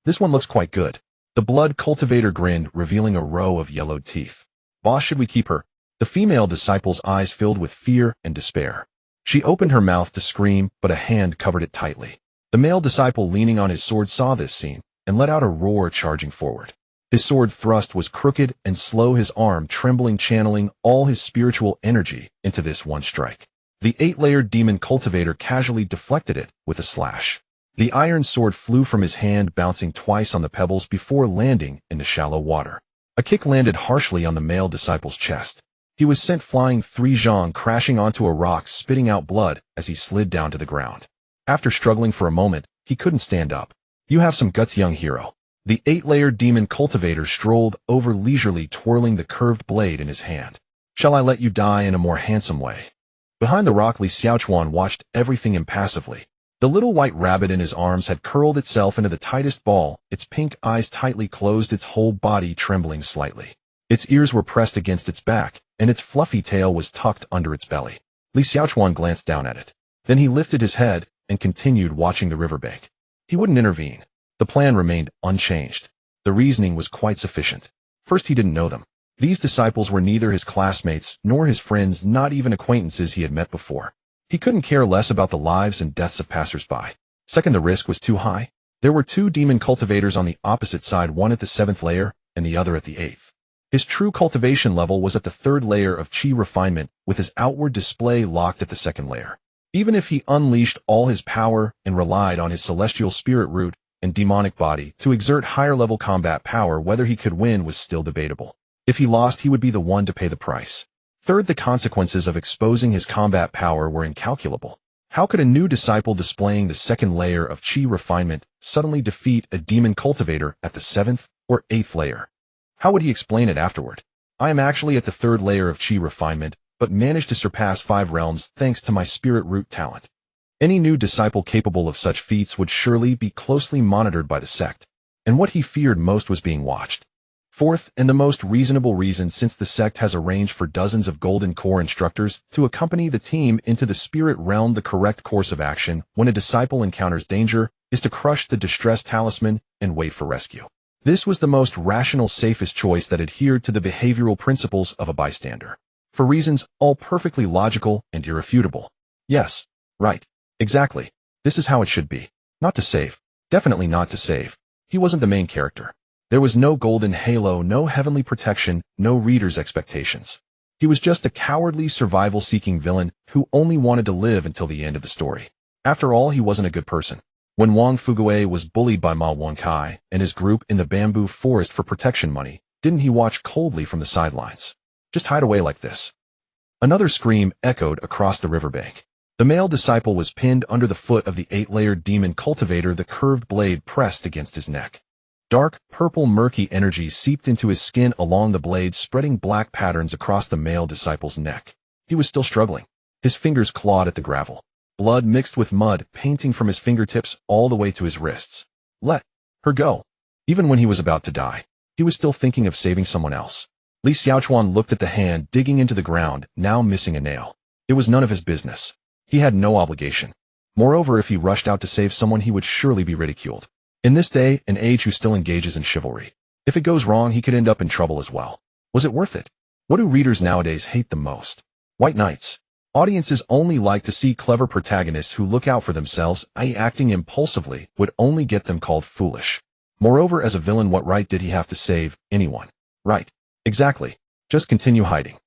A: This one looks quite good. The blood cultivator grinned, revealing a row of yellowed teeth. Boss, should we keep her? The female disciple's eyes filled with fear and despair. She opened her mouth to scream, but a hand covered it tightly. The male disciple leaning on his sword saw this scene and let out a roar, charging forward. His sword thrust was crooked and slow, his arm trembling, channeling all his spiritual energy into this one strike. The 8-layered demon cultivator casually deflected it with a slash. The iron sword flew from his hand, bouncing twice on the pebbles before landing in the shallow water. A kick landed harshly on the male disciple's chest. He was sent flying 3 zhang, crashing onto a rock, spitting out blood as he slid down to the ground. After struggling for a moment, he couldn't stand up. You have some guts, young hero. The 8-layered demon cultivator strolled over leisurely, twirling the curved blade in his hand. Shall I let you die in a more handsome way? Behind the rock, Li Xiaochuan watched everything impassively. The little white rabbit in his arms had curled itself into the tightest ball, its pink eyes tightly closed, its whole body trembling slightly. Its ears were pressed against its back, and its fluffy tail was tucked under its belly. Li Xiaochuan glanced down at it. Then he lifted his head and continued watching the riverbank. He wouldn't intervene. The plan remained unchanged. The reasoning was quite sufficient. First, he didn't know them. These disciples were neither his classmates nor his friends, not even acquaintances he had met before. He couldn't care less about the lives and deaths of passers-by. Second, the risk was too high. There were 2 demon cultivators on the opposite side, one at the 7th layer and the other at the 8th. His true cultivation level was at the 3rd layer of chi refinement, with his outward display locked at the 2nd layer. Even if he unleashed all his power and relied on his celestial spirit root and demonic body to exert higher-level combat power, whether he could win was still debatable. If he lost, he would be the one to pay the price. Third, the consequences of exposing his combat power were incalculable. How could a new disciple displaying the 2nd layer of chi refinement suddenly defeat a demon cultivator at the 7th or 8th layer? How would he explain it afterward? I am actually at the 3rd layer of chi refinement, but managed to surpass 5 realms thanks to my spirit root talent. Any new disciple capable of such feats would surely be closely monitored by the sect, and what he feared most was being watched. Fourth, and the most reasonable reason, since the sect has arranged for dozens of golden core instructors to accompany the team into the spirit realm, the correct course of action when a disciple encounters danger is to crush the distress talisman and wait for rescue. This was the most rational, safest choice that adhered to the behavioral principles of a bystander. For reasons all perfectly logical and irrefutable. Yes. Right. Exactly. This is how it should be. Not to save. Definitely not to save. He wasn't the main character. There was no golden halo, no heavenly protection, no reader's expectations. He was just a cowardly, survival-seeking villain who only wanted to live until the end of the story. After all, he wasn't a good person. When Wang Fuguei was bullied by Ma Wankai and his group in the bamboo forest for protection money, didn't he watch coldly from the sidelines? Just hide away like this. Another scream echoed across the riverbank. The male disciple was pinned under the foot of the 8-layered demon cultivator, the curved blade pressed against his neck. Dark, purple, murky energy seeped into his skin along the blade, spreading black patterns across the male disciple's neck. He was still struggling. His fingers clawed at the gravel. Blood mixed with mud, painting from his fingertips all the way to his wrists. Let her go. Even when he was about to die, he was still thinking of saving someone else. Li Xiaochuan looked at the hand digging into the ground, now missing a nail. It was none of his business. He had no obligation. Moreover, if he rushed out to save someone, he would surely be ridiculed. In this day and age, who still engages in chivalry? If it goes wrong, he could end up in trouble as well. Was it worth it? What do readers nowadays hate the most? White knights. Audiences only like to see clever protagonists who look out for themselves, i.e. acting impulsively would only get them called foolish. Moreover, as a villain, what right did he have to save anyone? Right. Exactly. Just continue hiding.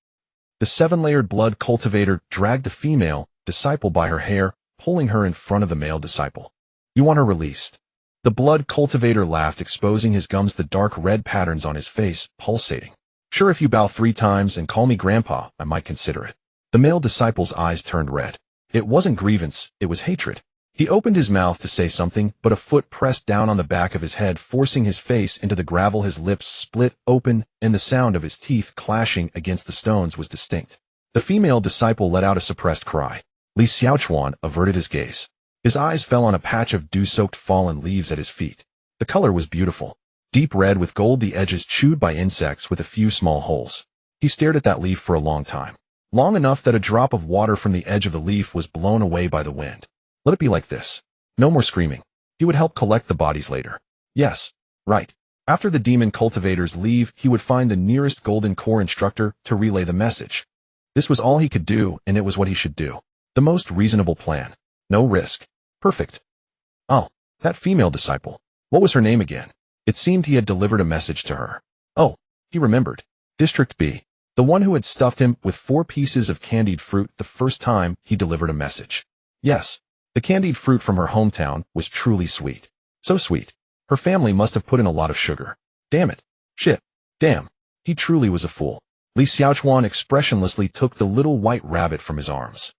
A: The 7-layered blood cultivator dragged the female disciple by her hair, pulling her in front of the male disciple. You want her released? The blood cultivator laughed, exposing his gums, the dark red patterns on his face pulsating. Sure, if you bow 3 times and call me grandpa, I might consider it. The male disciple's eyes turned red. It wasn't grievance, it was hatred. He opened his mouth to say something, but a foot pressed down on the back of his head, forcing his face into the gravel. His lips split open, and the sound of his teeth clashing against the stones was distinct. The female disciple let out a suppressed cry. Li Xiaochuan averted his gaze. His eyes fell on a patch of dew-soaked fallen leaves at his feet. The color was beautiful. Deep red with gold, the edges chewed by insects with a few small holes. He stared at that leaf for a long time. Long enough that a drop of water from the edge of the leaf was blown away by the wind. Let it be like this. No more screaming. He would help collect the bodies later. Yes. Right. After the demon cultivators leave, he would find the nearest golden core instructor to relay the message. This was all he could do, and it was what he should do. The most reasonable plan. No risk. Perfect. Oh, that female disciple. What was her name again? It seemed he had delivered a message to her. Oh, he remembered. District B. The one who had stuffed him with 4 pieces of candied fruit the first time he delivered a message. Yes. The candied fruit from her hometown was truly sweet. So sweet. Her family must have put in a lot of sugar. Damn it. Shit. Damn. He truly was a fool. Li Xiaochuan expressionlessly took the little white rabbit from his arms.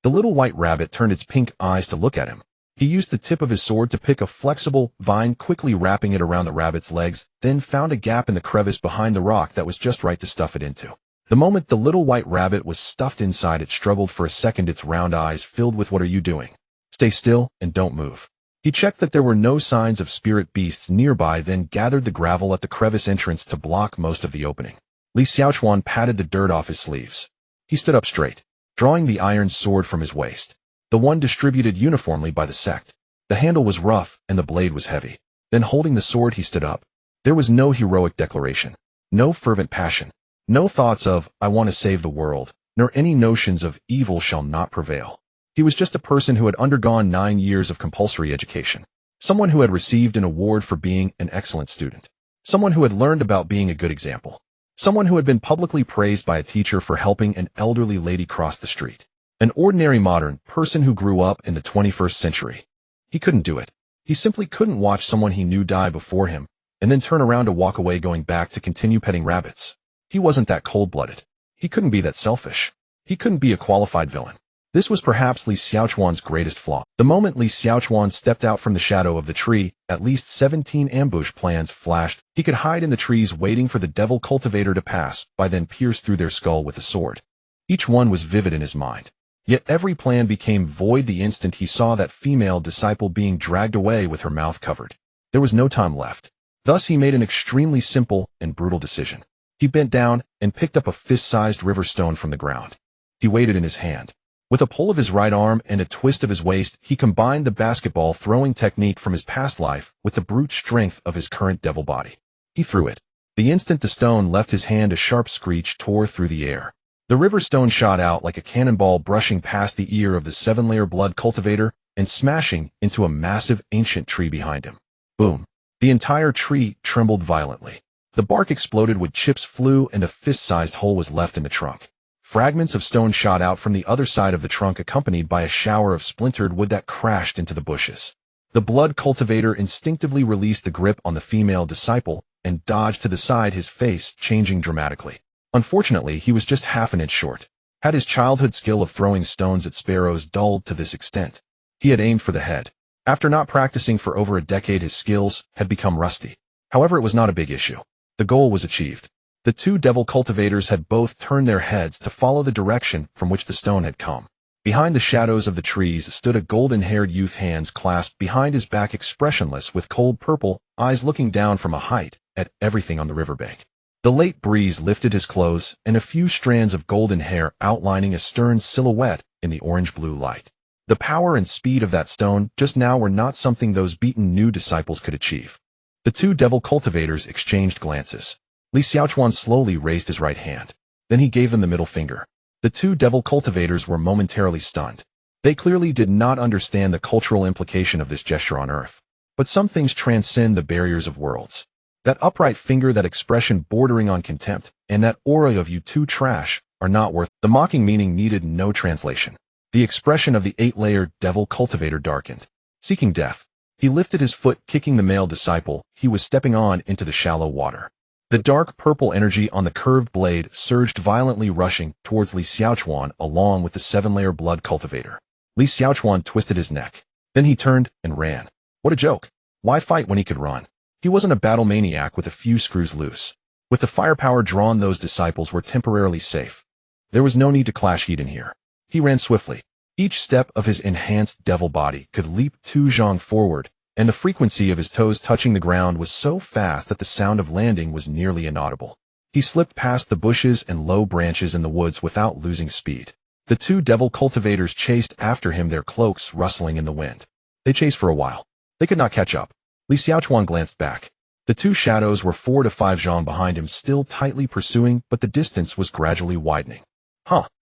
A: The little white rabbit turned its pink eyes to look at him. He used the tip of his sword to pick a flexible vine, quickly wrapping it around the rabbit's legs, then found a gap in the crevice behind the rock that was just right to stuff it into. The moment the little white rabbit was stuffed inside, it struggled for a second, its round eyes filled with "What are you doing? Stay still and don't move." He checked that there were no signs of spirit beasts nearby, then gathered the gravel at the crevice entrance to block most of the opening. Li Xiaochuan patted the dirt off his sleeves. He stood up straight, drawing the iron sword from his waist. The one distributed uniformly by the sect. The handle was rough and the blade was heavy. Then holding the sword, he stood up. There was no heroic declaration, no fervent passion, no thoughts of, "I want to save the world," nor any notions of "evil shall not prevail." He was just a person who had undergone 9 years of compulsory education. Someone who had received an award for being an excellent student. Someone who had learned about being a good example. Someone who had been publicly praised by a teacher for helping an elderly lady cross the street. An ordinary modern person who grew up in the 21st century. He couldn't do it. He simply couldn't watch someone he knew die before him, and then turn around to walk away, going back to continue petting rabbits. He wasn't that cold-blooded. He couldn't be that selfish. He couldn't be a qualified villain. This was perhaps Li Xiaochuan's greatest flaw. The moment Li Xiaochuan stepped out from the shadow of the tree, at least 17 ambush plans flashed. He could hide in the trees waiting for the devil cultivator to pass by, then pierce through their skull with a sword. Each one was vivid in his mind. Yet every plan became void the instant he saw that female disciple being dragged away with her mouth covered. There was no time left. Thus he made an extremely simple and brutal decision. He bent down and picked up a fist-sized river stone from the ground. He weighed it in his hand. With a pull of his right arm and a twist of his waist, he combined the basketball throwing technique from his past life with the brute strength of his current devil body. He threw it. The instant the stone left his hand, a sharp screech tore through the air. The river stone shot out like a cannonball, brushing past the ear of the 7-layer blood cultivator and smashing into a massive ancient tree behind him. Boom. The entire tree trembled violently. The bark exploded, wood chips flew, and a fist-sized hole was left in the trunk. Fragments of stone shot out from the other side of the trunk, accompanied by a shower of splintered wood that crashed into the bushes. The blood cultivator instinctively released the grip on the female disciple and dodged to the side, his face changing dramatically. Unfortunately, he was just half an inch short. Had his childhood skill of throwing stones at sparrows dulled to this extent? He had aimed for the head. After not practicing for over a decade, his skills had become rusty. However, it was not a big issue. The goal was achieved. The two devil cultivators had both turned their heads to follow the direction from which the stone had come. Behind the shadows of the trees stood a golden-haired youth, hands clasped behind his back, expressionless, with cold purple eyes looking down from a height at everything on the riverbank. The late breeze lifted his clothes, and a few strands of golden hair outlining a stern silhouette in the orange-blue light. The power and speed of that stone just now were not something those beaten new disciples could achieve. The two devil cultivators exchanged glances. Li Xiaochuan slowly raised his right hand. Then he gave them the middle finger. The two devil cultivators were momentarily stunned. They clearly did not understand the cultural implication of this gesture on Earth. But some things transcend the barriers of worlds. That upright finger, that expression bordering on contempt, and that aura of "you two trash" are not worth. The mocking meaning needed no translation. The expression of the 8-layered devil cultivator darkened. Seeking death, he lifted his foot, kicking the male disciple. He was stepping on into the shallow water. The dark purple energy on the curved blade surged violently, rushing towards Li Xiaochuan along with the 7-layer blood cultivator. Li Xiaochuan twisted his neck. Then he turned and ran. What a joke. Why fight when he could run? He wasn't a battle maniac with a few screws loose. With the firepower drawn, those disciples were temporarily safe. There was no need to clash heat in here. He ran swiftly. Each step of his enhanced devil body could leap Tu Zhang forward, and the frequency of his toes touching the ground was so fast that the sound of landing was nearly inaudible. He slipped past the bushes and low branches in the woods without losing speed. The two devil cultivators chased after him, their cloaks rustling in the wind. They chased for a while. They could not catch up. Li Xiaochuan glanced back. The two shadows were 4 to 5 zhang behind him, still tightly pursuing, but the distance was gradually widening.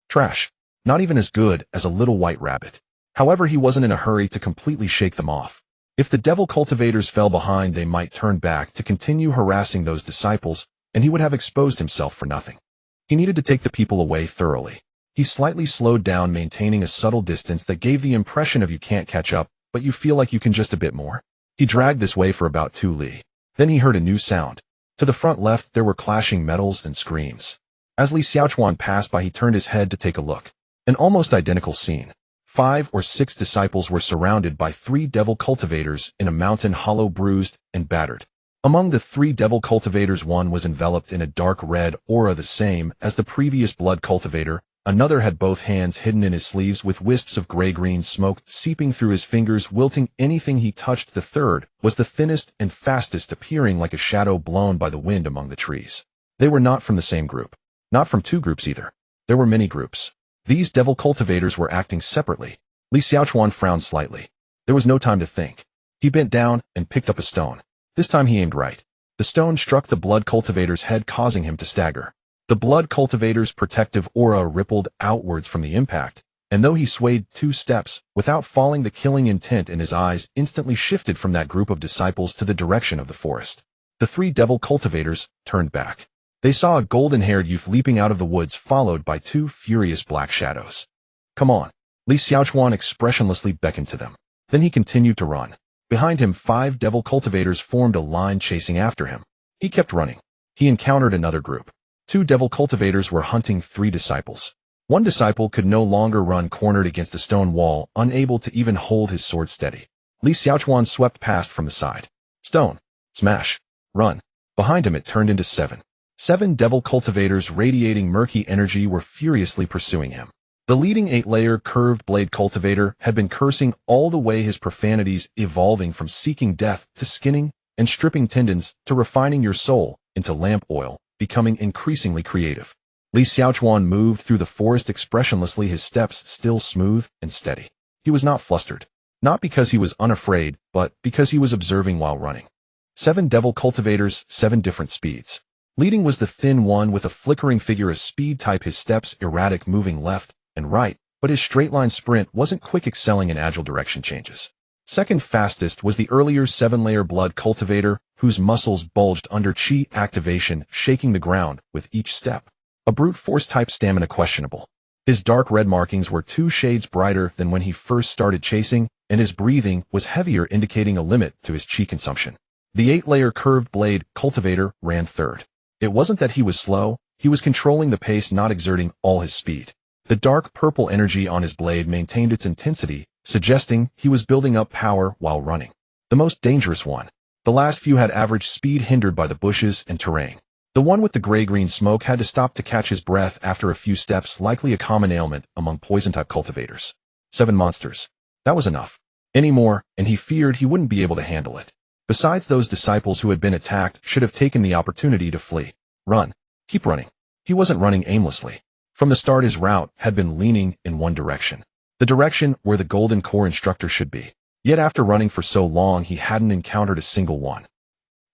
A: Trash. Not even as good as a little white rabbit. However, he wasn't in a hurry to completely shake them off. If the devil cultivators fell behind, they might turn back to continue harassing those disciples, and he would have exposed himself for nothing. He needed to take the people away thoroughly. He slightly slowed down, maintaining a subtle distance that gave the impression of you can't catch up, but you feel like you can just a bit more. He dragged this way for about 2 li. Then he heard a new sound. To the front left, there were clashing metals and screams. As Li Xiaochuan passed by, he turned his head to take a look. An almost identical scene. 5 or 6 disciples were surrounded by 3 devil cultivators in a mountain hollow, bruised and battered. Among the 3 devil cultivators, one was enveloped in a dark red aura, the same as the previous blood cultivator. Another had both hands hidden in his sleeves, with wisps of gray-green smoke seeping through his fingers, wilting anything he touched. The third was the thinnest and fastest, appearing like a shadow blown by the wind among the trees. They were not from the same group. Not from 2 groups either. There were many groups. These devil cultivators were acting separately. Li Xiaochuan frowned slightly. There was no time to think. He bent down and picked up a stone. This time he aimed right. The stone struck the blood cultivator's head, causing him to stagger. The blood cultivator's protective aura rippled outwards from the impact, and though he swayed 2 steps without falling, the killing intent in his eyes instantly shifted from that group of disciples to the direction of the forest. The 3 devil cultivators turned back. They saw a golden-haired youth leaping out of the woods, followed by 2 furious black shadows. Come on. Li Xiaochuan expressionlessly beckoned to them. Then he continued to run. Behind him, 5 devil cultivators formed a line, chasing after him. He kept running. He encountered another group. 2 devil cultivators were hunting 3 disciples. One disciple could no longer run, cornered against a stone wall, unable to even hold his sword steady. Li Xiaochuan swept past from the side. Stone. Smash. Run. Behind him, it turned into 7. 7 devil cultivators radiating murky energy were furiously pursuing him. The leading 8-layer curved blade cultivator had been cursing all the way, his profanities evolving from seeking death to skinning and stripping tendons to refining your soul into lamp oil, becoming increasingly creative. Li Xiaochuan moved through the forest expressionlessly, his steps still smooth and steady. He was not flustered. Not because he was unafraid, but because he was observing while running. 7 devil cultivators, 7 different speeds. Leading was the thin one with a flickering figure of speed type, his steps erratic, moving left and right, but his straight-line sprint wasn't quick, excelling in agile direction changes. Second fastest was the earlier 7-layer blood cultivator, whose muscles bulged under chi activation, shaking the ground with each step. A brute force type stamina questionable. His dark red markings were 2 shades brighter than when he first started chasing, and his breathing was heavier, indicating a limit to his chi consumption. The 8-layer curved blade cultivator ran third. It wasn't that he was slow, he was controlling the pace, not exerting all his speed. The dark purple energy on his blade maintained its intensity, suggesting he was building up power while running. The most dangerous one. The last few had average speed, hindered by the bushes and terrain. The one with the gray-green smoke had to stop to catch his breath after a few steps, likely a common ailment among poison-type cultivators. 7 monsters. That was enough. Any more, and he feared he wouldn't be able to handle it. Besides, those disciples who had been attacked should have taken the opportunity to flee. Run. Keep running. He wasn't running aimlessly. From the start, his route had been leaning in one direction. The direction where the Golden Core instructor should be. Yet after running for so long, he hadn't encountered a single one.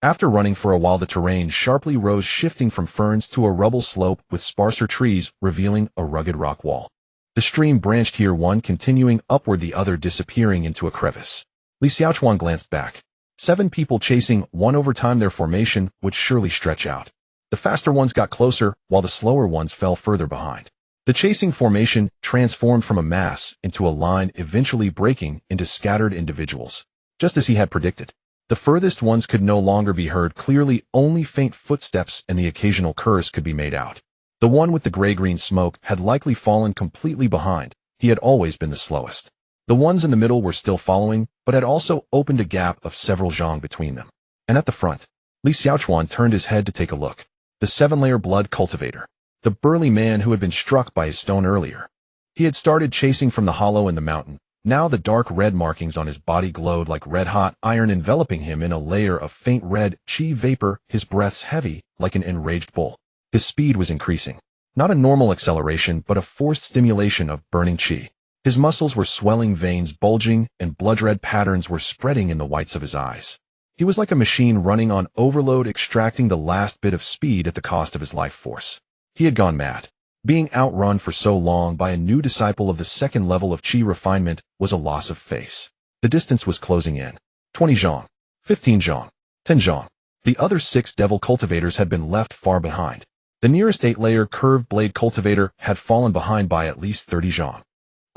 A: After running for a while, the terrain sharply rose, shifting from ferns to a rubble slope with sparser trees, revealing a rugged rock wall. The stream branched here, one continuing upward, the other disappearing into a crevice. Li Xiaochuan glanced back. 7 people chasing one. Over time, their formation would surely stretch out. The faster ones got closer, while the slower ones fell further behind. The chasing formation transformed from a mass into a line, eventually breaking into scattered individuals. Just as he had predicted. The furthest ones could no longer be heard clearly, only faint footsteps and the occasional curse could be made out. The one with the gray-green smoke had likely fallen completely behind. He had always been the slowest. The ones in the middle were still following, but had also opened a gap of several zhang between them. And at the front, Li Xiaochuan turned his head to take a look. The 7-layer blood cultivator. The burly man who had been struck by his stone earlier. He had started chasing from the hollow in the mountain. Now the dark red markings on his body glowed like red-hot iron, enveloping him in a layer of faint red chi vapor, his breaths heavy like an enraged bull. His speed was increasing. Not a normal acceleration, but a forced stimulation of burning chi. His muscles were swelling, veins bulging, and blood-red patterns were spreading in the whites of his eyes. He was like a machine running on overload, extracting the last bit of speed at the cost of his life force. He had gone mad. Being outrun for so long by a new disciple of the 2nd level of chi refinement was a loss of face. The distance was closing in. 20 zhang. 15 zhang. 10 zhang. The other 6 devil cultivators had been left far behind. The nearest 8-layer curved blade cultivator had fallen behind by at least 30 zhang.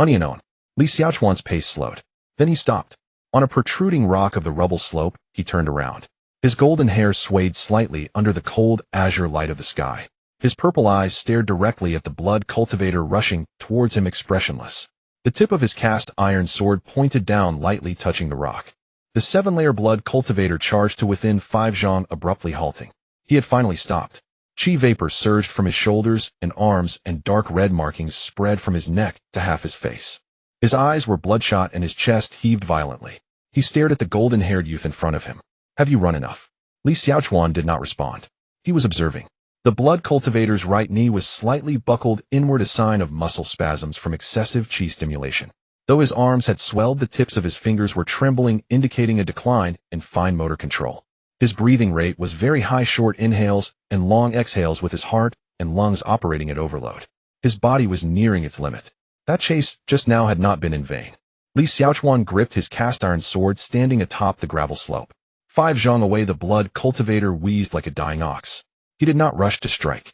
A: Unknown. Li Xiaochuan's pace slowed. Then he stopped. On a protruding rock of the rubble slope, he turned around. His golden hair swayed slightly under the cold azure light of the sky. His purple eyes stared directly at the blood cultivator rushing towards him, expressionless. The tip of his cast iron sword pointed down, lightly touching the rock. The 7-layer blood cultivator charged to within 5 zhang, abruptly halting. He had finally stopped. Chi vapor surged from his shoulders and arms, and dark red markings spread from his neck to half his face. His eyes were bloodshot and his chest heaved violently. He stared at the golden-haired youth in front of him. Have you run enough? Li Xiaochuan did not respond. He was observing. The blood cultivator's right knee was slightly buckled inward, a sign of muscle spasms from excessive chi stimulation. Though his arms had swelled, the tips of his fingers were trembling, indicating a decline in fine motor control. His breathing rate was very high, short inhales and long exhales, with his heart and lungs operating at overload. His body was nearing its limit. That chase just now had not been in vain. Li Xiaochuan gripped his cast-iron sword, standing atop the gravel slope. 5 zhang away, the blood cultivator wheezed like a dying ox. He did not rush to strike.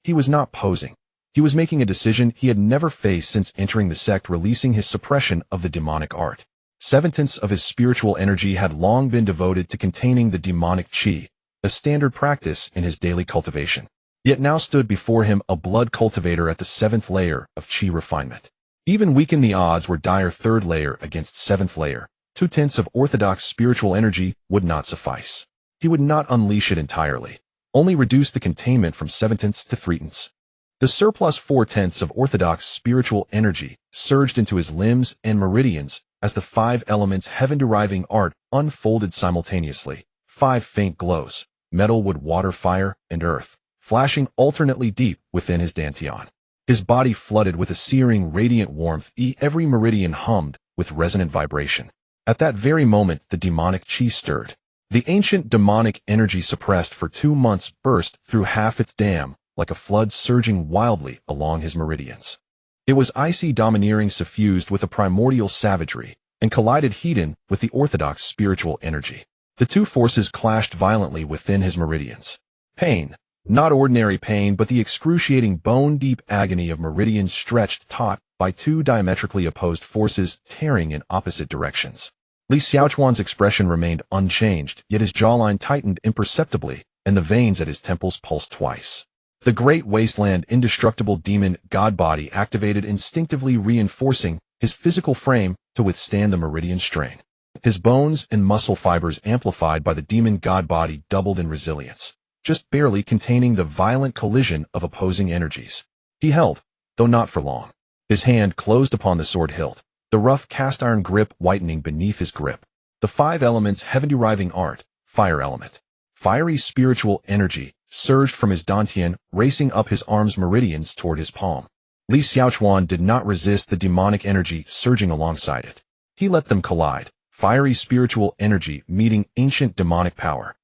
A: He was not posing. He was making a decision he had never faced since entering the sect, releasing his suppression of the demonic art. 7/10 of his spiritual energy had long been devoted to containing the demonic chi, a standard practice in his daily cultivation. Yet now stood before him a blood cultivator at the 7th layer of chi refinement. Even weakened, the odds were dire. 3rd layer against 7th layer. 2/10 of orthodox spiritual energy would not suffice. He would not unleash it entirely. Only reduce the containment from 7/10 to 3/10. The surplus 4/10 of orthodox spiritual energy surged into his limbs and meridians as the 5 elements heaven-deriving art unfolded simultaneously. 5 faint glows, metal, wood, water, fire, and earth, flashing alternately deep within his dantian. His body flooded with a searing, radiant warmth. Every meridian hummed with resonant vibration. At that very moment, the demonic chi stirred. The ancient demonic energy suppressed for 2 months burst through half its dam, like a flood surging wildly along his meridians. It was icy domineering suffused with a primordial savagery, and collided heat-in with the orthodox spiritual energy. The two forces clashed violently within his meridians. Pain. Not ordinary pain, but the excruciating bone-deep agony of meridians stretched taut by two diametrically opposed forces tearing in opposite directions. Li Xiaochuan's expression remained unchanged, yet his jawline tightened imperceptibly, and the veins at his temples pulsed twice. The great wasteland indestructible demon god body activated, instinctively reinforcing his physical frame to withstand the meridian strain. His bones and muscle fibers amplified by the demon god body doubled in resilience, just barely containing the violent collision of opposing energies. He held, though not for long. His hand closed upon the sword hilt, the rough cast-iron grip whitening beneath his grip. The 5 elements heaven-deriving art, fire element. Fiery spiritual energy surged from his dantian, racing up his arm's meridians toward his palm. Li Xiaochuan did not resist the demonic energy surging alongside it. He let them collide, fiery spiritual energy meeting ancient demonic power.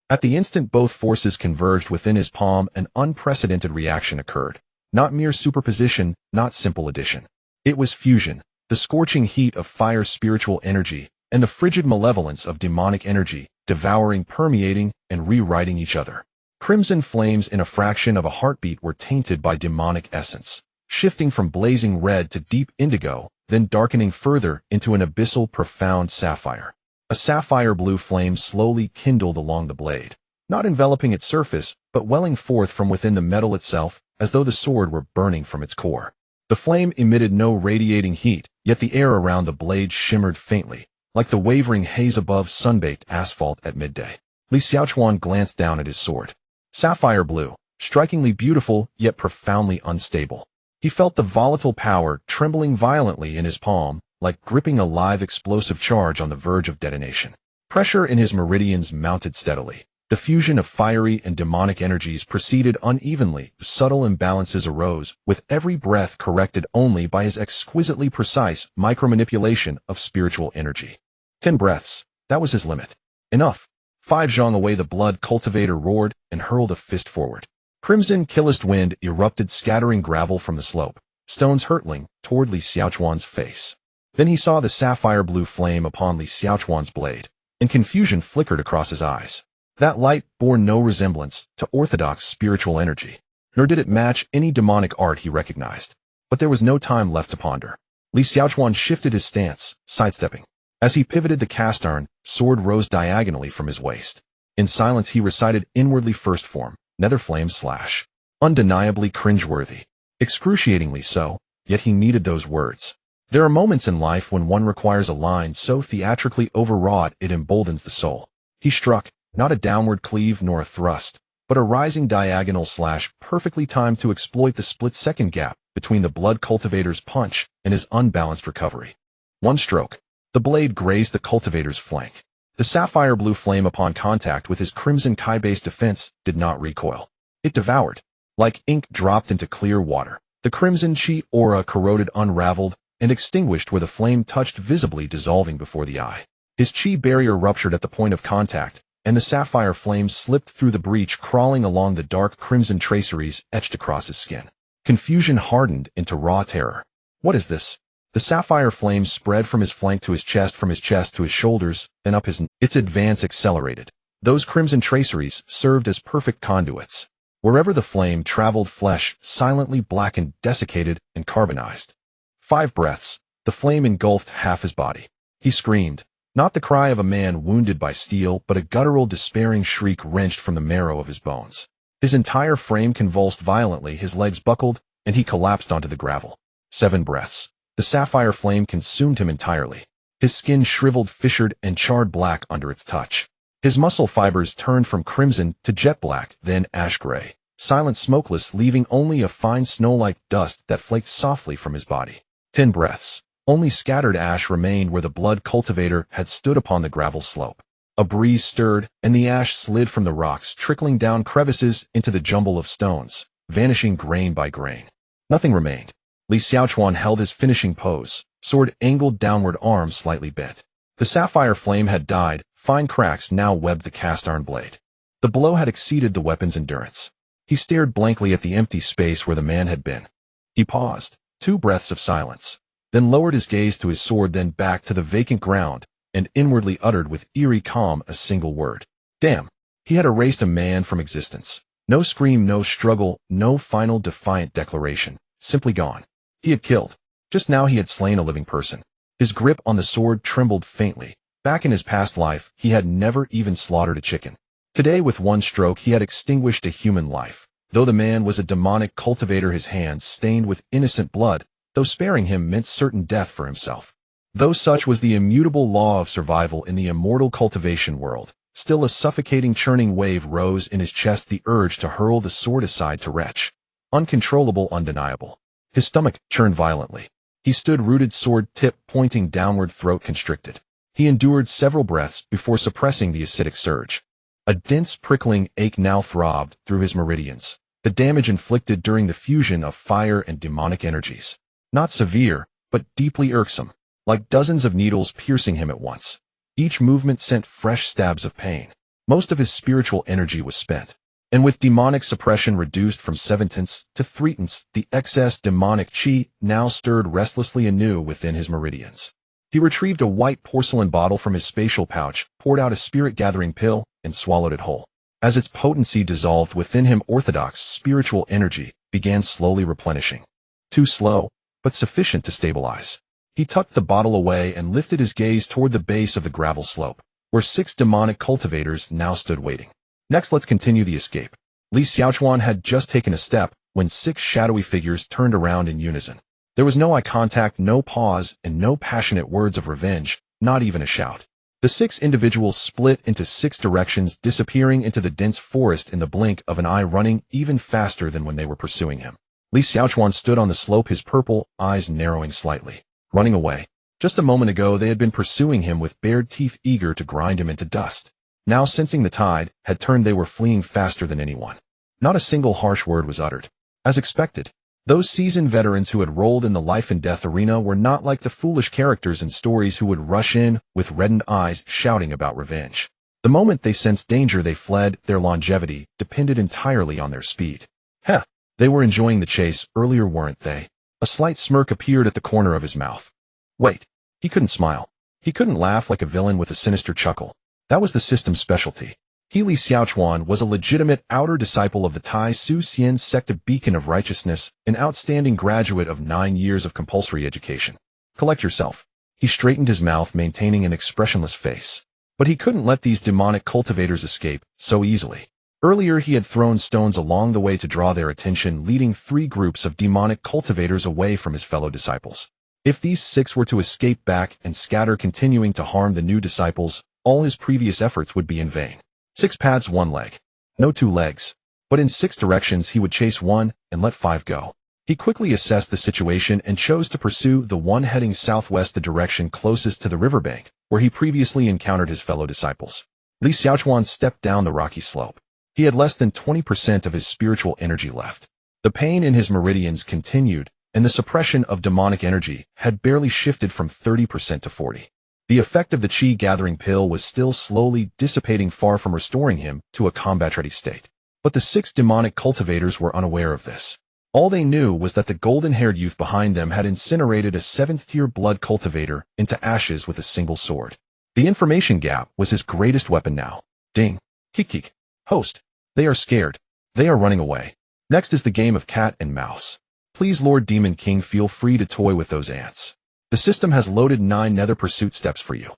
A: At the instant both forces converged within his palm, an unprecedented reaction occurred. Not mere superposition, not simple addition. It was fusion, the scorching heat of fire spiritual energy, and the frigid malevolence of demonic energy, devouring, permeating, and rewriting each other. Crimson flames in a fraction of a heartbeat were tainted by demonic essence, shifting from blazing red to deep indigo, then darkening further into an abyssal profound sapphire. A sapphire blue flame slowly kindled along the blade, not enveloping its surface, but welling forth from within the metal itself, as though the sword were burning from its core. The flame emitted no radiating heat, yet the air around the blade shimmered faintly, like the wavering haze above sunbaked asphalt at midday. Li Xiaochuan glanced down at his sword. Sapphire blue, strikingly beautiful, yet profoundly unstable. He felt the volatile power trembling violently in his palm, like gripping a live explosive charge on the verge of detonation. Pressure in his meridians mounted steadily. The fusion of fiery and demonic energies proceeded unevenly. Subtle imbalances arose, with every breath corrected only by his exquisitely precise micromanipulation of spiritual energy. 10 breaths. That was his limit. Enough. 5 zhang away. The blood cultivator roared and hurled a fist forward. Crimson killist wind erupted, scattering gravel from the slope, stones hurtling toward Li Xiaochuan's face. Then he saw the sapphire blue flame upon Li Xiaochuan's blade, and confusion flickered across his eyes. That light bore no resemblance to orthodox spiritual energy, nor did it match any demonic art he recognized. But there was no time left to ponder. Li Xiaochuan shifted his stance, sidestepping. As he pivoted, the cast-iron sword rose diagonally from his waist. In silence he recited inwardly first form, nether flame slash. Undeniably cringeworthy. Excruciatingly so, yet he needed those words. There are moments in life when one requires a line so theatrically overwrought it emboldens the soul. He struck, not a downward cleave nor a thrust, but a rising diagonal slash perfectly timed to exploit the split-second gap between the blood cultivator's punch and his unbalanced recovery. One stroke. The blade grazed the cultivator's flank. The sapphire blue flame, upon contact with his crimson Kai-based defense, did not recoil. It devoured. Like ink dropped into clear water, the crimson chi aura corroded, unraveled, and extinguished where the flame touched, visibly dissolving before the eye. His chi barrier ruptured at the point of contact, and the sapphire flame slipped through the breach, crawling along the dark crimson traceries etched across his skin. Confusion hardened into raw terror. What is this? The sapphire flame spread from his flank to his chest, from his chest to his shoulders, then up his... Its advance accelerated. Those crimson traceries served as perfect conduits. Wherever the flame traveled, flesh silently blackened, desiccated, and carbonized. 5 breaths. The flame engulfed half his body. He screamed. Not the cry of a man wounded by steel, but a guttural, despairing shriek wrenched from the marrow of his bones. His entire frame convulsed violently, his legs buckled, and he collapsed onto the gravel. 7 breaths. The sapphire flame consumed him entirely. His skin shriveled, fissured, and charred black under its touch. His muscle fibers turned from crimson to jet black, then ash gray, silent, smokeless, leaving only a fine snow-like dust that flaked softly from his body. 10 breaths. Only scattered ash remained where the blood cultivator had stood upon the gravel slope. A breeze stirred, and the ash slid from the rocks, trickling down crevices into the jumble of stones, vanishing grain by grain. Nothing remained. Li Xiaochuan held his finishing pose, sword angled downward, arm slightly bent. The sapphire flame had died, Fine cracks now webbed the cast-iron blade. The blow had exceeded the weapon's endurance. He stared blankly at the empty space where the man had been. He paused, 2 breaths of silence, then lowered his gaze to his sword, then back to the vacant ground, and inwardly uttered with eerie calm a single word. Damn. He had erased a man from existence. No scream, no struggle, no final defiant declaration. Simply gone. He had killed. Just now he had slain a living person. His grip on the sword trembled faintly. Back in his past life, he had never even slaughtered a chicken. Today, with one stroke, he had extinguished a human life. Though the man was a demonic cultivator, his hands stained with innocent blood, though sparing him meant certain death for himself. Though such was the immutable law of survival in the immortal cultivation world, still a suffocating churning wave rose in his chest, the urge to hurl the sword aside to retch. Uncontrollable, undeniable. His stomach churned violently. He stood rooted, sword tip pointing downward, throat constricted. He endured several breaths before suppressing the acidic surge. A dense, prickling ache now throbbed through his meridians, the damage inflicted during the fusion of fire and demonic energies. Not severe, but deeply irksome, like dozens of needles piercing him at once. Each movement sent fresh stabs of pain. Most of his spiritual energy was spent, and with demonic suppression reduced from 7/10 to 3/10, the excess demonic chi now stirred restlessly anew within his meridians. He retrieved a white porcelain bottle from his spatial pouch, poured out a spirit-gathering pill, and swallowed it whole. As its potency dissolved within him, orthodox spiritual energy began slowly replenishing. Too slow, but sufficient to stabilize. He tucked the bottle away and lifted his gaze toward the base of the gravel slope, where 6 demonic cultivators now stood waiting. Next, let's continue the escape. Li Xiaochuan had just taken a step when 6 shadowy figures turned around in unison. There was no eye contact, no pause, and no passionate words of revenge, not even a shout. The 6 individuals split into 6 directions, disappearing into the dense forest in the blink of an eye, running even faster than when they were pursuing him. Li Xiaochuan stood on the slope, his purple eyes narrowing slightly. Running away. Just a moment ago they had been pursuing him with bared teeth, eager to grind him into dust. Now, sensing the tide had turned, they were fleeing faster than anyone. Not a single harsh word was uttered. As expected, those seasoned veterans who had rolled in the life and death arena were not like the foolish characters in stories who would rush in with reddened eyes, shouting about revenge. The moment they sensed danger, they fled. Their longevity depended entirely on their speed. Heh, they were enjoying the chase earlier, weren't they? A slight smirk appeared at the corner of his mouth. Wait, he couldn't smile. He couldn't laugh like a villain with a sinister chuckle. That was the system's specialty. Li Xiaochuan was a legitimate outer disciple of the Tai Su Xian sect, a beacon of righteousness, an outstanding graduate of 9 years of compulsory education. Collect yourself. He straightened his mouth, maintaining an expressionless face. But he couldn't let these demonic cultivators escape so easily. Earlier he had thrown stones along the way to draw their attention, leading 3 groups of demonic cultivators away from his fellow disciples. If these 6 were to escape back and scatter, continuing to harm the new disciples, all his previous efforts would be in vain. 6 paths, 1 leg. No 2 legs. But in 6 directions he would chase 1 and let 5 go. He quickly assessed the situation and chose to pursue the one heading southwest, the direction closest to the riverbank, where he previously encountered his fellow disciples. Li Xiaochuan stepped down the rocky slope. He had less than 20% of his spiritual energy left. The pain in his meridians continued, and the suppression of demonic energy had barely shifted from 30% to 40%. The effect of the chi-gathering pill was still slowly dissipating, far from restoring him to a combat-ready state. But the 6 demonic cultivators were unaware of this. All they knew was that the golden-haired youth behind them had incinerated a 7th-tier blood cultivator into ashes with a single sword. The information gap was his greatest weapon now. Ding. Kik. Host. They are scared. They are running away. Next is the game of cat and mouse. Please, Lord Demon King, feel free to toy with those ants. The system has loaded 9 nether pursuit steps for you.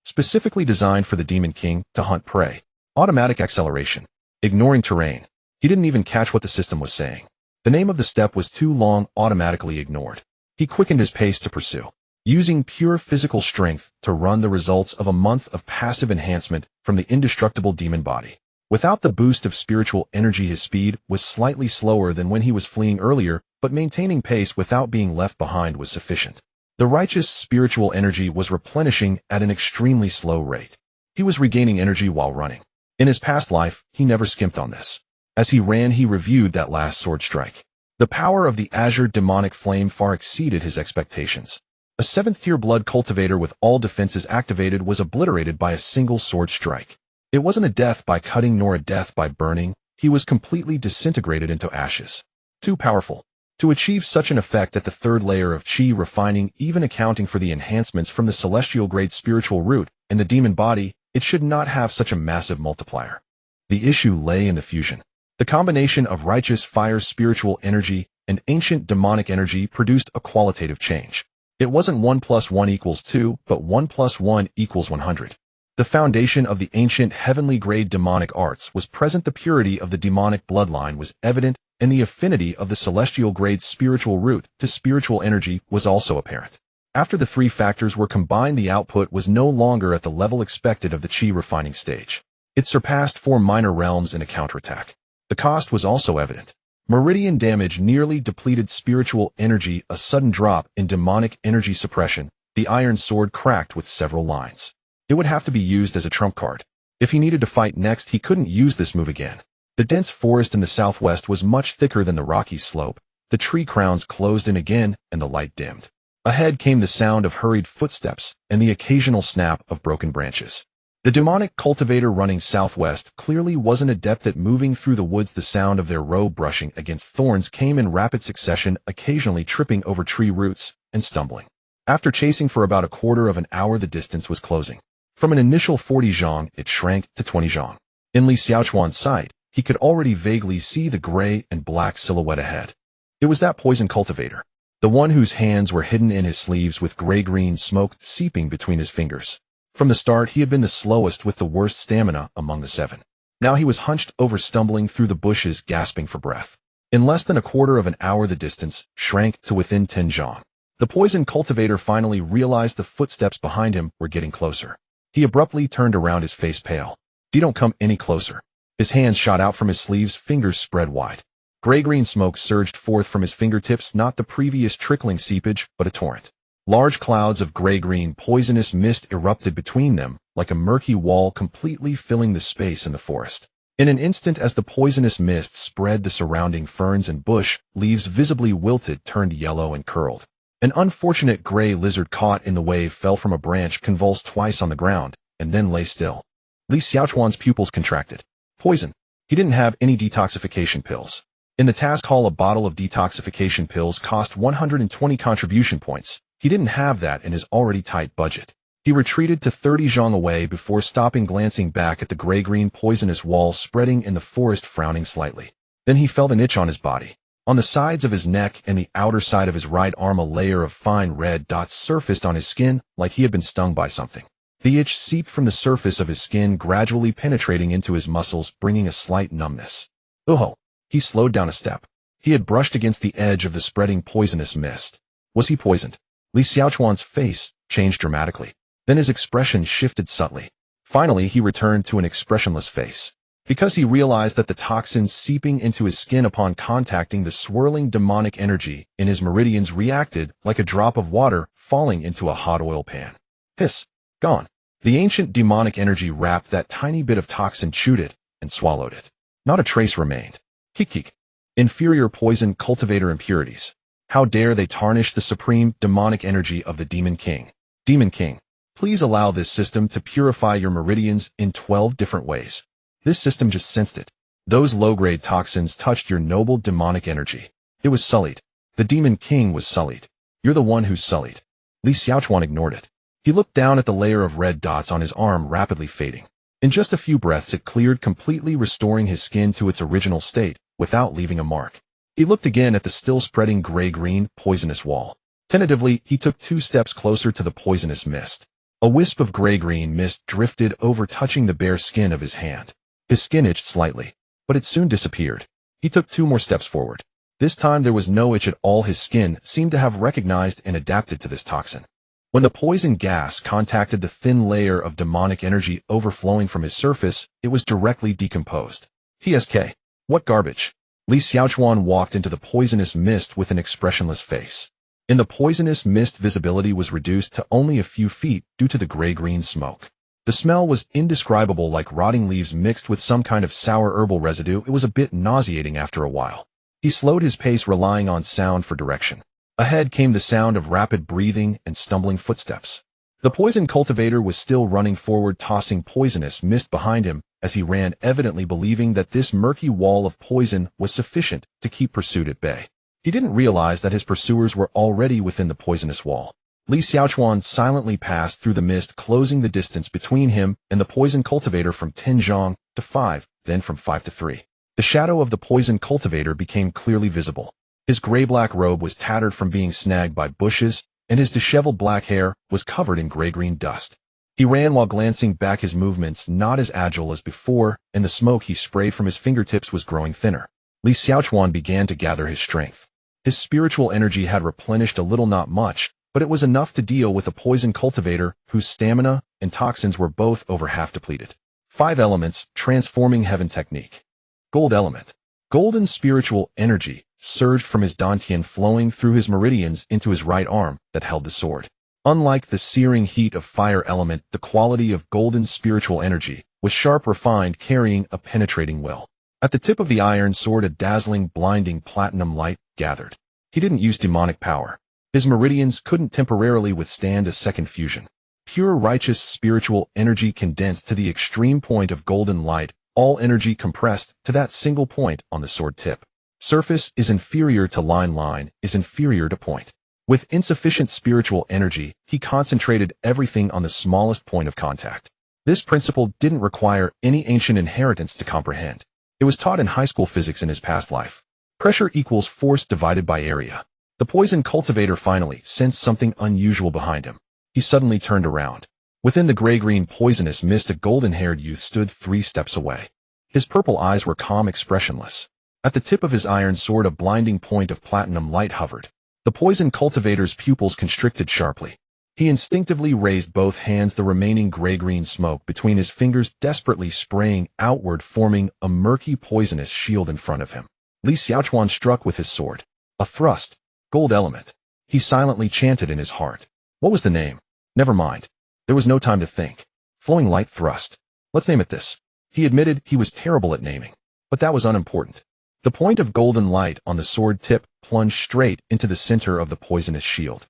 A: Specifically designed for the Demon King to hunt prey. Automatic acceleration. Ignoring terrain. He didn't even catch what the system was saying. The name of the step was too long, automatically ignored. He quickened his pace to pursue, using pure physical strength to run the results of a month of passive enhancement from the indestructible demon body. Without the boost of spiritual energy, his speed was slightly slower than when he was fleeing earlier, but maintaining pace without being left behind was sufficient. The righteous spiritual energy was replenishing at an extremely slow rate. He was regaining energy while running. In his past life, he never skimped on this. As he ran, he reviewed that last sword strike. The power of the azure demonic flame far exceeded his expectations. A 7th-tier blood cultivator with all defenses activated was obliterated by a single sword strike. It wasn't a death by cutting nor a death by burning. He was completely disintegrated into ashes. Too powerful. To achieve such an effect at the 3rd layer of chi refining, even accounting for the enhancements from the celestial grade spiritual root and the demon body, it should not have such a massive multiplier. The issue lay in the fusion. The combination of righteous fire spiritual energy and ancient demonic energy produced a qualitative change. It wasn't 1 + 1 = 2, but 1 + 1 = 100. The foundation of the ancient heavenly grade demonic arts was present. The purity of the demonic bloodline was evident, and the affinity of the celestial grade spiritual root to spiritual energy was also apparent. After the 3 factors were combined, the output was no longer at the level expected of the chi refining stage. It surpassed 4 minor realms in a counterattack. The cost was also evident. Meridian damage nearly depleted spiritual energy, a sudden drop in demonic energy suppression. The iron sword cracked with several lines. It would have to be used as a trump card. If he needed to fight next, he couldn't use this move again. The dense forest in the southwest was much thicker than the rocky slope. The tree crowns closed in again, and the light dimmed. Ahead came the sound of hurried footsteps and the occasional snap of broken branches. The demonic cultivator running southwest clearly wasn't adept at moving through the woods. The sound of their robe brushing against thorns came in rapid succession, occasionally tripping over tree roots and stumbling. After chasing for about a quarter of an hour, the distance was closing. From an initial 40 zhang, it shrank to 20 zhang. In Li Xiaochuan's sight, he could already vaguely see the gray and black silhouette ahead. It was that poison cultivator, the one whose hands were hidden in his sleeves with gray-green smoke seeping between his fingers. From the start, he had been the slowest with the worst stamina among the 7. Now he was hunched over, stumbling through the bushes, gasping for breath. In less than a quarter of an hour, the distance shrank to within 10 zhang. The poison cultivator finally realized the footsteps behind him were getting closer. He abruptly turned around, his face pale. "Don't come any closer." His hands shot out from his sleeves, fingers spread wide. Gray-green smoke surged forth from his fingertips, not the previous trickling seepage, but a torrent. Large clouds of gray-green poisonous mist erupted between them, like a murky wall, completely filling the space in the forest. In an instant, as the poisonous mist spread, the surrounding ferns and bush leaves, visibly wilted, turned yellow and curled. An unfortunate gray lizard caught in the wave fell from a branch, convulsed twice on the ground, and then lay still. Li Xiaochuan's pupils contracted. Poison. He didn't have any detoxification pills. In the task hall, a bottle of detoxification pills cost 120 contribution points. He didn't have that in his already tight budget. He retreated to 30 zhang away before stopping, glancing back at the gray-green poisonous wall spreading in the forest, frowning slightly. Then he felt an itch on his body. On the sides of his neck and the outer side of his right arm, a layer of fine red dots surfaced on his skin, like he had been stung by something. The itch seeped from the surface of his skin, gradually penetrating into his muscles, bringing a slight numbness. Oh! He slowed down a step. He had brushed against the edge of the spreading poisonous mist. Was he poisoned? Li Xiaochuan's face changed dramatically. Then his expression shifted subtly. Finally, he returned to an expressionless face. Because he realized that the toxins seeping into his skin upon contacting the swirling demonic energy in his meridians reacted like a drop of water falling into a hot oil pan. Hiss! Gone. The ancient demonic energy wrapped that tiny bit of toxin, chewed it, and swallowed it. Not a trace remained. Kik. Inferior poison cultivator impurities. How dare they tarnish the supreme demonic energy of the Demon King? Demon King, please allow this system to purify your meridians in 12 different ways. This system just sensed it. Those low-grade toxins touched your noble demonic energy. It was sullied. The Demon King was sullied. You're the one who's sullied. Li Xiaochuan ignored it. He looked down at the layer of red dots on his arm, rapidly fading. In just a few breaths, it cleared completely, restoring his skin to its original state, without leaving a mark. He looked again at the still spreading gray-green, poisonous wall. Tentatively, he took 2 steps closer to the poisonous mist. A wisp of gray-green mist drifted over, touching the bare skin of his hand. His skin itched slightly, but it soon disappeared. He took 2 more steps forward. This time there was no itch at all. His skin seemed to have recognized and adapted to this toxin. When the poison gas contacted the thin layer of demonic energy overflowing from his surface, it was directly decomposed. TSK. What garbage. Li Xiaochuan walked into the poisonous mist with an expressionless face. In the poisonous mist, visibility was reduced to only a few feet due to the gray-green smoke. The smell was indescribable, like rotting leaves mixed with some kind of sour herbal residue. It was a bit nauseating after a while. He slowed his pace, relying on sound for direction. Ahead came the sound of rapid breathing and stumbling footsteps. The poison cultivator was still running forward, tossing poisonous mist behind him as he ran, evidently believing that this murky wall of poison was sufficient to keep pursuit at bay. He didn't realize that his pursuers were already within the poisonous wall. Li Xiaochuan silently passed through the mist, closing the distance between him and the poison cultivator from 10 zhang to 5, then from 5 to 3. The shadow of the poison cultivator became clearly visible. His gray-black robe was tattered from being snagged by bushes, and his disheveled black hair was covered in gray-green dust. He ran while glancing back, his movements not as agile as before, and the smoke he sprayed from his fingertips was growing thinner. Li Xiaochuan began to gather his strength. His spiritual energy had replenished a little, not much, but it was enough to deal with a poison cultivator whose stamina and toxins were both over half depleted. 5 elements, transforming heaven technique. Gold element. Golden spiritual energy surged from his dantian, flowing through his meridians into his right arm that held the sword. Unlike the searing heat of fire element, the quality of golden spiritual energy was sharp, refined, carrying a penetrating will. At the tip of the iron sword, a dazzling, blinding platinum light gathered. He didn't use demonic power. His meridians couldn't temporarily withstand a second fusion. Pure righteous spiritual energy condensed to the extreme point of golden light, all energy compressed to that single point on the sword tip. Surface is inferior to line is inferior to point. With insufficient spiritual energy, he concentrated everything on the smallest point of contact. This principle didn't require any ancient inheritance to comprehend. It was taught in high school physics in his past life. Pressure equals force divided by area. The poison cultivator finally sensed something unusual behind him. He suddenly turned around. Within the gray-green poisonous mist, a golden-haired youth stood 3 steps away. His purple eyes were calm, expressionless. At the tip of his iron sword, a blinding point of platinum light hovered. The poison cultivator's pupils constricted sharply. He instinctively raised both hands, the remaining gray-green smoke between his fingers desperately spraying outward, forming a murky poisonous shield in front of him. Li Xiaochuan struck with his sword. A thrust. Gold element. He silently chanted in his heart. What was the name? Never mind. There was no time to think. Flowing light thrust. Let's name it this. He admitted he was terrible at naming. But that was unimportant. The point of golden light on the sword tip plunged straight into the center of the poisonous shield.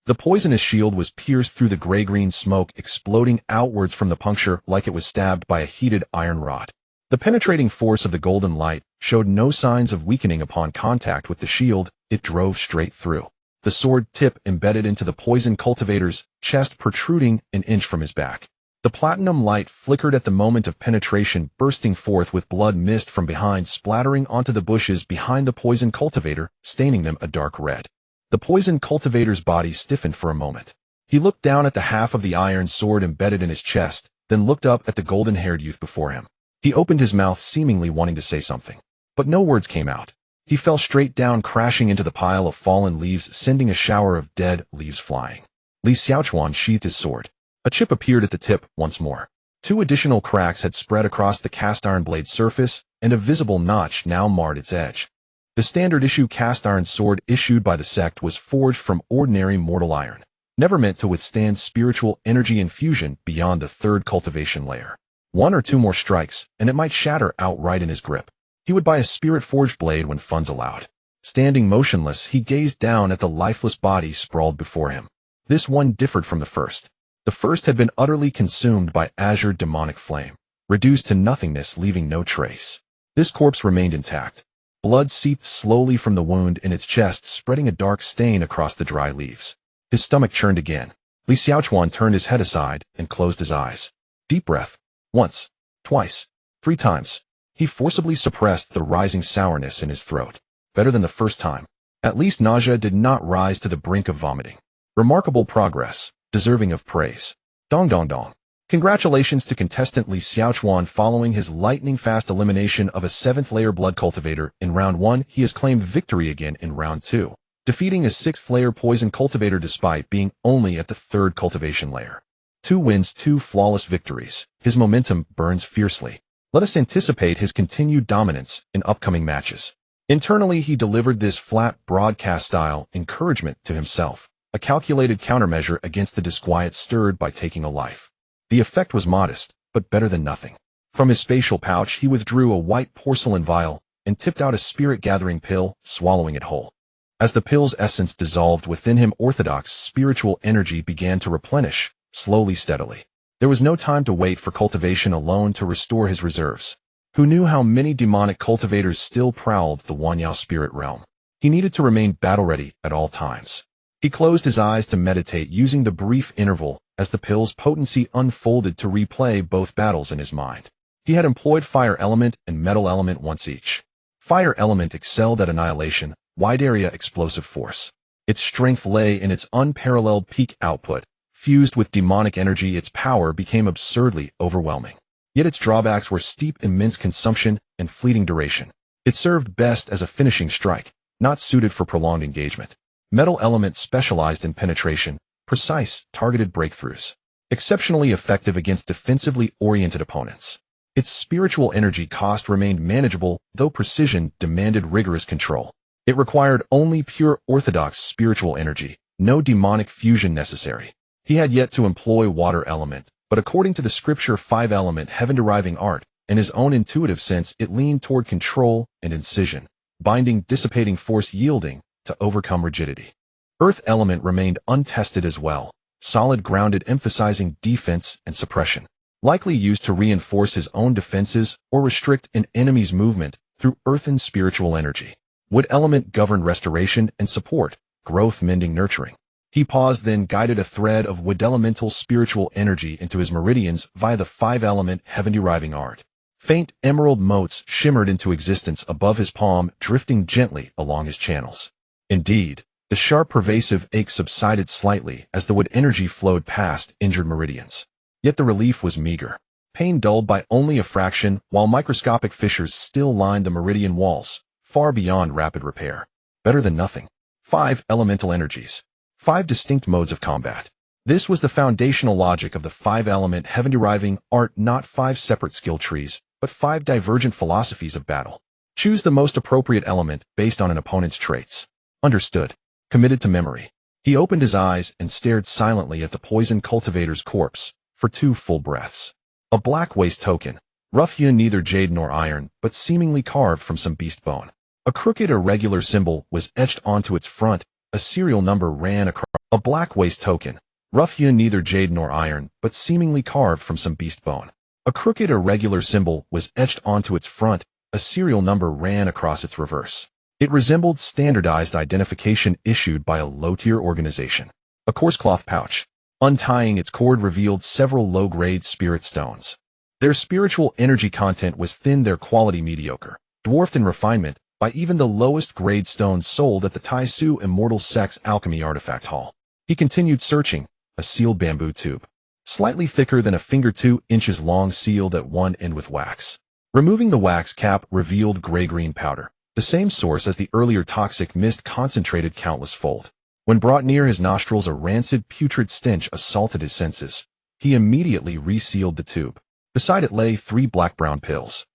A: The poisonous shield was pierced through the gray-green smoke, exploding outwards from the puncture like it was stabbed by a heated iron rod. The penetrating force of the golden light showed no signs of weakening upon contact with the shield. It drove straight through. The sword tip embedded into the poison cultivator's chest, protruding an inch from his back. The platinum light flickered at the moment of penetration, bursting forth with blood mist from behind, splattering onto the bushes behind the poison cultivator, staining them a dark red. The poison cultivator's body stiffened for a moment. He looked down at the half of the iron sword embedded in his chest, then looked up at the golden-haired youth before him. He opened his mouth, seemingly wanting to say something. But no words came out. He fell straight down, crashing into the pile of fallen leaves, sending a shower of dead leaves flying. Li Xiaochuan sheathed his sword. A chip appeared at the tip once more. 2 additional cracks had spread across the cast-iron blade's surface, and a visible notch now marred its edge. The standard-issue cast-iron sword issued by the sect was forged from ordinary mortal iron, never meant to withstand spiritual energy infusion beyond the 3rd cultivation layer. 1 or 2 more strikes, and it might shatter outright in his grip. He would buy a spirit-forged blade when funds allowed. Standing motionless, he gazed down at the lifeless body sprawled before him. This one differed from the first. The first had been utterly consumed by azure demonic flame, reduced to nothingness, leaving no trace. This corpse remained intact. Blood seeped slowly from the wound in its chest, spreading a dark stain across the dry leaves. His stomach churned again. Li Xiaochuan turned his head aside and closed his eyes. Deep breath. Once. Twice. 3 times. He forcibly suppressed the rising sourness in his throat. Better than the first time. At least nausea did not rise to the brink of vomiting. Remarkable progress, deserving of praise. Dong dong dong. Congratulations to contestant Li Xiaochuan. Following his lightning-fast elimination of a 7th-layer blood cultivator in round 1, he has claimed victory again in round 2, defeating a 6th-layer poison cultivator despite being only at the 3rd cultivation layer. 2 wins, 2 flawless victories. His momentum burns fiercely. Let us anticipate his continued dominance in upcoming matches. Internally, he delivered this flat, broadcast-style encouragement to himself, a calculated countermeasure against the disquiet stirred by taking a life. The effect was modest, but better than nothing. From his spatial pouch, he withdrew a white porcelain vial and tipped out a spirit-gathering pill, swallowing it whole. As the pill's essence dissolved within him, orthodox spiritual energy began to replenish, slowly, steadily. There was no time to wait for cultivation alone to restore his reserves. Who knew how many demonic cultivators still prowled the Wanyao spirit realm? He needed to remain battle-ready at all times. He closed his eyes to meditate, using the brief interval as the pill's potency unfolded to replay both battles in his mind. He had employed fire element and metal element once each. Fire element excelled at annihilation, wide-area explosive force. Its strength lay in its unparalleled peak output. Fused with demonic energy, its power became absurdly overwhelming. Yet its drawbacks were steep, immense consumption and fleeting duration. It served best as a finishing strike, not suited for prolonged engagement. Metal element specialized in penetration, precise, targeted breakthroughs. Exceptionally effective against defensively oriented opponents. Its spiritual energy cost remained manageable, though precision demanded rigorous control. It required only pure orthodox spiritual energy, no demonic fusion necessary. He had yet to employ water element, but according to the scripture 5-element heaven-deriving art, and his own intuitive sense, it leaned toward control and incision, binding, dissipating force, yielding to overcome rigidity. Earth element remained untested as well, solid, grounded, emphasizing defense and suppression, likely used to reinforce his own defenses or restrict an enemy's movement through earthen spiritual energy. Wood element governed restoration and support, growth, mending, nurturing. He paused, then guided a thread of wood elemental spiritual energy into his meridians via the 5-element heaven-deriving art. Faint emerald motes shimmered into existence above his palm, drifting gently along his channels. Indeed, the sharp, pervasive ache subsided slightly as the wood energy flowed past injured meridians. Yet the relief was meager. Pain dulled by only a fraction, while microscopic fissures still lined the meridian walls, far beyond rapid repair. Better than nothing. 5 elemental energies. 5 distinct modes of combat. This was the foundational logic of the 5-element heaven-deriving art, not 5 separate skill trees, but 5 divergent philosophies of battle. Choose the most appropriate element based on an opponent's traits. Understood. Committed to memory. He opened his eyes and stared silently at the poisoned cultivator's corpse for 2 full breaths. A black waste token, rough-hewn, neither jade nor iron, but seemingly carved from some beast bone. A crooked, irregular symbol was etched onto its front. A serial number ran across. A black waste token, rough-hewn, neither jade nor iron, but seemingly carved from some beast bone. A crooked, irregular symbol was etched onto its front. A serial number ran across its reverse. It resembled standardized identification issued by a low-tier organization. A coarse cloth pouch. Untying its cord revealed several low-grade spirit stones. Their spiritual energy content was thin, their quality mediocre, dwarfed in refinement by even the lowest-grade stones sold at the Taisu Immortal Sex Alchemy Artifact Hall. He continued searching. A sealed bamboo tube. Slightly thicker than a finger, 2 inches long, sealed at one end with wax. Removing the wax cap revealed gray-green powder, the same source as the earlier toxic mist, concentrated countless-fold. When brought near his nostrils, a rancid, putrid stench assaulted his senses. He immediately resealed the tube. Beside it lay 3 black-brown pills.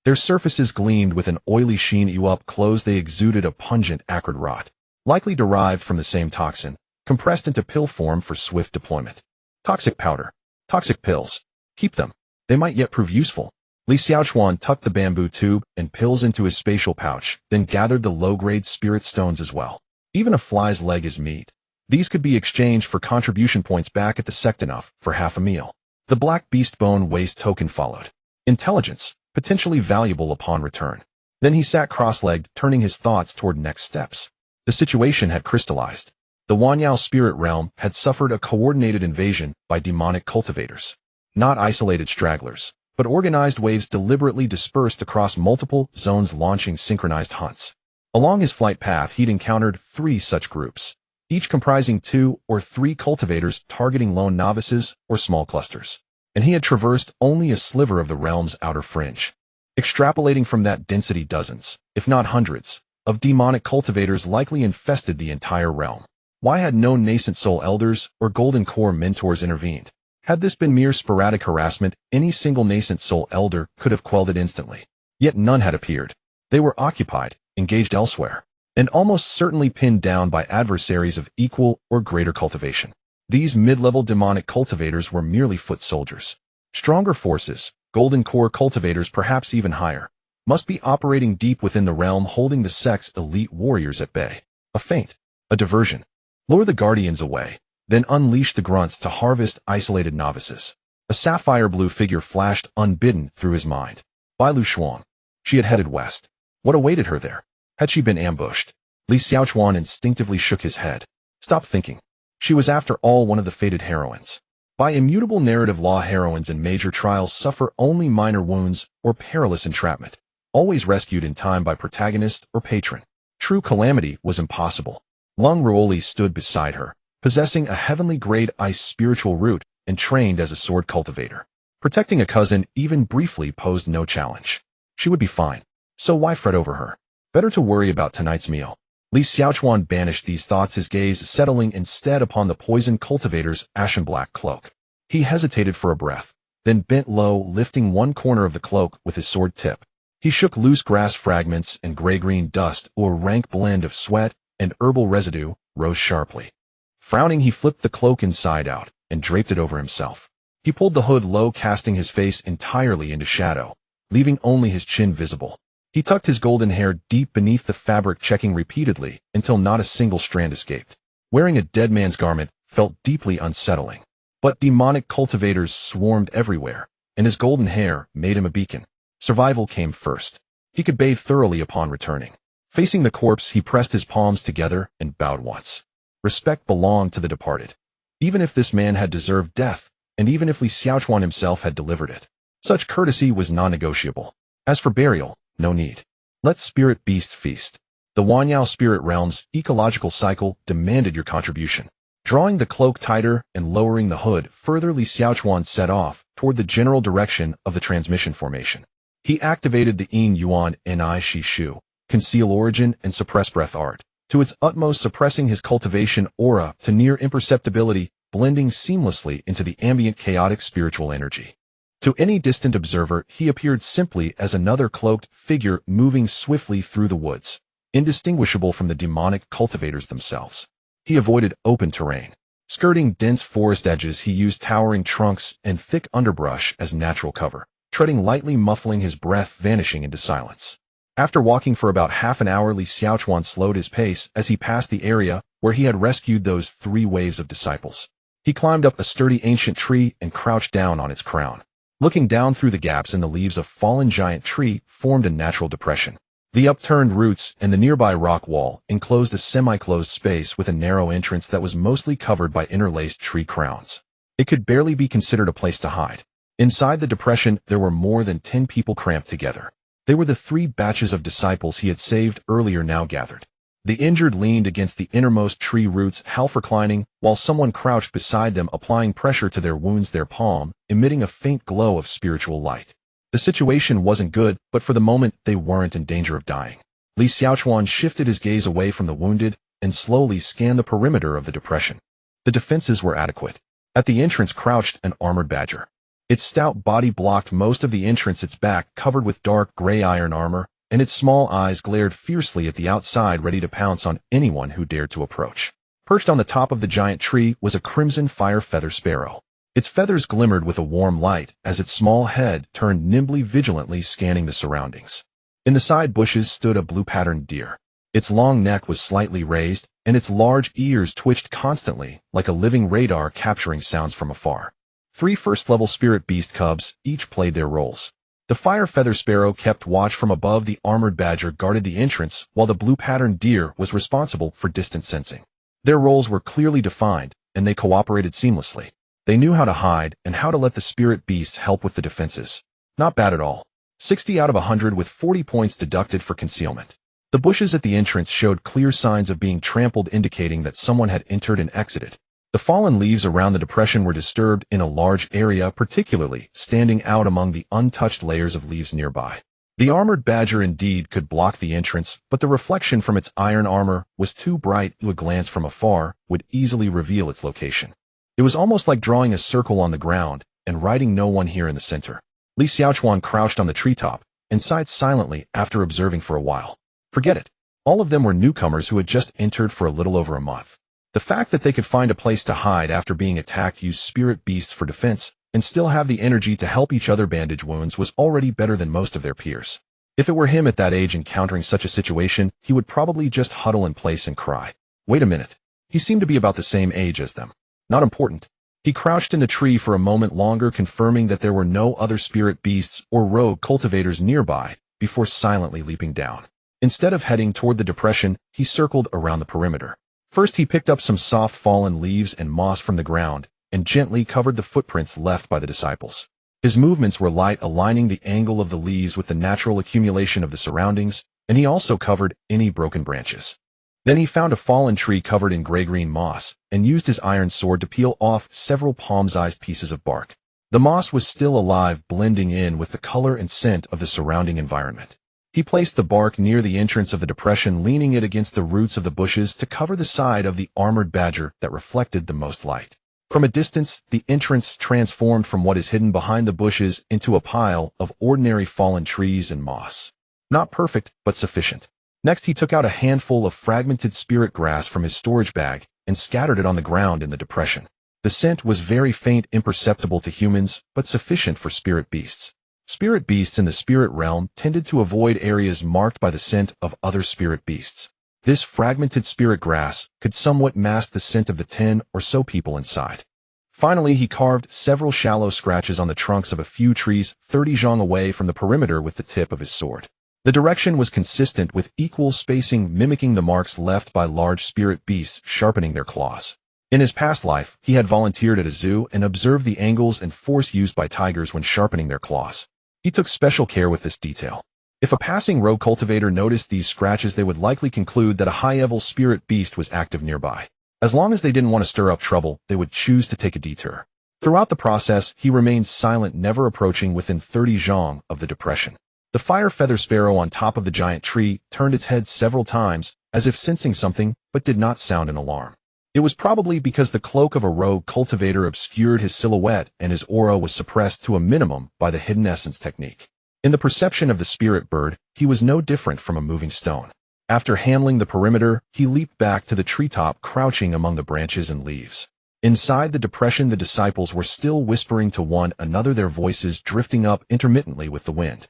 A: Their surfaces gleamed with an oily sheen. Up close, they exuded a pungent, acrid rot, likely derived from the same toxin, compressed into pill form for swift deployment. Toxic powder. Toxic pills. Keep them. They might yet prove useful. Li Xiaochuan tucked the bamboo tube and pills into his spatial pouch, then gathered the low-grade spirit stones as well. Even a fly's leg is meat. These could be exchanged for contribution points back at the Sectanov for half a meal. The black beast bone waste token followed. Intelligence, potentially valuable upon return. Then he sat cross-legged, turning his thoughts toward next steps. The situation had crystallized. The Wanyao spirit realm had suffered a coordinated invasion by demonic cultivators. Not isolated stragglers, but organized waves deliberately dispersed across multiple zones, launching synchronized hunts. Along his flight path, he'd encountered 3 such groups, each comprising 2 or 3 cultivators targeting lone novices or small clusters. And he had traversed only a sliver of the realm's outer fringe. Extrapolating from that density, dozens, if not hundreds, of demonic cultivators likely infested the entire realm. Why had no nascent soul elders or golden core mentors intervened? Had this been mere sporadic harassment, any single nascent soul elder could have quelled it instantly. Yet none had appeared. They were occupied, engaged elsewhere, and almost certainly pinned down by adversaries of equal or greater cultivation. These mid-level demonic cultivators were merely foot soldiers. Stronger forces, golden core cultivators perhaps even higher, must be operating deep within the realm, holding the sect's elite warriors at bay. A feint. A diversion. Lure the guardians away, then unleash the grunts to harvest isolated novices. A sapphire blue figure flashed unbidden through his mind. Bai Lu Xuan. She had headed west. What awaited her there? Had she been ambushed? Li Xiaochuan instinctively shook his head. Stop thinking. She was after all one of the fated heroines. By immutable narrative law, heroines in major trials suffer only minor wounds or perilous entrapment, always rescued in time by protagonist or patron. True calamity was impossible. Lung Ruoli stood beside her, possessing a heavenly grade ice spiritual root and trained as a sword cultivator. Protecting a cousin even briefly posed no challenge. She would be fine, so why fret over her? Better to worry about tonight's meal. Li Xiaochuan banished these thoughts, his gaze settling instead upon the poisoned cultivator's ashen-black cloak. He hesitated for a breath, then bent low, lifting one corner of the cloak with his sword tip. He shook loose grass fragments and gray-green dust, or a rank blend of sweat and herbal residue, rose sharply. Frowning, he flipped the cloak inside out and draped it over himself. He pulled the hood low, casting his face entirely into shadow, leaving only his chin visible. He tucked his golden hair deep beneath the fabric, checking repeatedly until not a single strand escaped. Wearing a dead man's garment felt deeply unsettling. But demonic cultivators swarmed everywhere, and his golden hair made him a beacon. Survival came first. He could bathe thoroughly upon returning. Facing the corpse, he pressed his palms together and bowed once. Respect belonged to the departed. Even if this man had deserved death, and even if Li Xiaochuan himself had delivered it, such courtesy was non-negotiable. As for burial, no need. Let spirit beasts feast. The Wanyao spirit realm's ecological cycle demanded your contribution. Drawing the cloak tighter and lowering the hood further, Li Xiaochuan set off toward the general direction of the transmission formation. He activated the Yin Yuan Ni Shi Shu, conceal origin and suppress breath art, to its utmost, suppressing his cultivation aura to near imperceptibility, blending seamlessly into the ambient chaotic spiritual energy. To any distant observer, he appeared simply as another cloaked figure moving swiftly through the woods, indistinguishable from the demonic cultivators themselves. He avoided open terrain. Skirting dense forest edges, he used towering trunks and thick underbrush as natural cover, treading lightly, muffling his breath, vanishing into silence. After walking for about half an hour, Li Xiaochuan slowed his pace as he passed the area where he had rescued those 3 waves of disciples. He climbed up a sturdy ancient tree and crouched down on its crown. Looking down through the gaps in the leaves, a fallen giant tree formed a natural depression. The upturned roots and the nearby rock wall enclosed a semi-closed space with a narrow entrance that was mostly covered by interlaced tree crowns. It could barely be considered a place to hide. Inside the depression, there were more than 10 people cramped together. They were the 3 batches of disciples he had saved earlier, now gathered. The injured leaned against the innermost tree roots, half reclining, while someone crouched beside them, applying pressure to their wounds, their palm emitting a faint glow of spiritual light. The situation wasn't good, but for the moment they weren't in danger of dying. Li Xiaochuan shifted his gaze away from the wounded and slowly scanned the perimeter of the depression. The defenses were adequate. At the entrance crouched an armored badger. Its stout body blocked most of the entrance, its back covered with dark gray iron armor, and its small eyes glared fiercely at the outside, ready to pounce on anyone who dared to approach. Perched on the top of the giant tree was a crimson fire feather sparrow. Its feathers glimmered with a warm light as its small head turned nimbly, vigilantly scanning the surroundings. In the side bushes stood a blue-patterned deer. Its long neck was slightly raised, and its large ears twitched constantly, like a living radar capturing sounds from afar. 3 first-level spirit beast cubs each played their roles. The fire feather sparrow kept watch from above, the armored badger guarded the entrance, while the blue-patterned deer was responsible for distance sensing. Their roles were clearly defined, and they cooperated seamlessly. They knew how to hide and how to let the spirit beasts help with the defenses. Not bad at all. 60 out of 100 with 40 points deducted for concealment. The bushes at the entrance showed clear signs of being trampled, indicating that someone had entered and exited. The fallen leaves around the depression were disturbed in a large area, particularly standing out among the untouched layers of leaves nearby. The armored badger indeed could block the entrance, but the reflection from its iron armor was too bright. A glance from afar would easily reveal its location. It was almost like drawing a circle on the ground and writing "no one here" in the center. Li Xiaochuan crouched on the treetop and sighed silently after observing for a while. Forget it. All of them were newcomers who had just entered for a little over a month. The fact that they could find a place to hide after being attacked, use spirit beasts for defense, and still have the energy to help each other bandage wounds was already better than most of their peers. If it were him at that age encountering such a situation, he would probably just huddle in place and cry. Wait a minute. He seemed to be about the same age as them. Not important. He crouched in the tree for a moment longer, confirming that there were no other spirit beasts or rogue cultivators nearby, before silently leaping down. Instead of heading toward the depression, he circled around the perimeter. First, he picked up some soft fallen leaves and moss from the ground, and gently covered the footprints left by the disciples. His movements were light, aligning the angle of the leaves with the natural accumulation of the surroundings, and he also covered any broken branches. Then he found a fallen tree covered in gray-green moss, and used his iron sword to peel off several palm-sized pieces of bark. The moss was still alive, blending in with the color and scent of the surrounding environment. He placed the bark near the entrance of the depression, leaning it against the roots of the bushes to cover the side of the armored badger that reflected the most light. From a distance, the entrance transformed from what is hidden behind the bushes into a pile of ordinary fallen trees and moss. Not perfect, but sufficient. Next, he took out a handful of fragmented spirit grass from his storage bag and scattered it on the ground in the depression. The scent was very faint, imperceptible to humans, but sufficient for spirit beasts. Spirit beasts in the spirit realm tended to avoid areas marked by the scent of other spirit beasts. This fragmented spirit grass could somewhat mask the scent of the 10 or so people inside. Finally, he carved several shallow scratches on the trunks of a few trees 30 zhang away from the perimeter with the tip of his sword. The direction was consistent with equal spacing, mimicking the marks left by large spirit beasts sharpening their claws. In his past life, he had volunteered at a zoo and observed the angles and force used by tigers when sharpening their claws. He took special care with this detail. If a passing rogue cultivator noticed these scratches, they would likely conclude that a high-level spirit beast was active nearby. As long as they didn't want to stir up trouble, they would choose to take a detour. Throughout the process, he remained silent, never approaching within 30 zhang of the depression. The fire feather sparrow on top of the giant tree turned its head several times, as if sensing something, but did not sound an alarm. It was probably because the cloak of a rogue cultivator obscured his silhouette and his aura was suppressed to a minimum by the hidden essence technique. In the perception of the spirit bird, he was no different from a moving stone. After handling the perimeter, he leaped back to the treetop, crouching among the branches and leaves. Inside the depression, the disciples were still whispering to one another, their voices drifting up intermittently with the wind.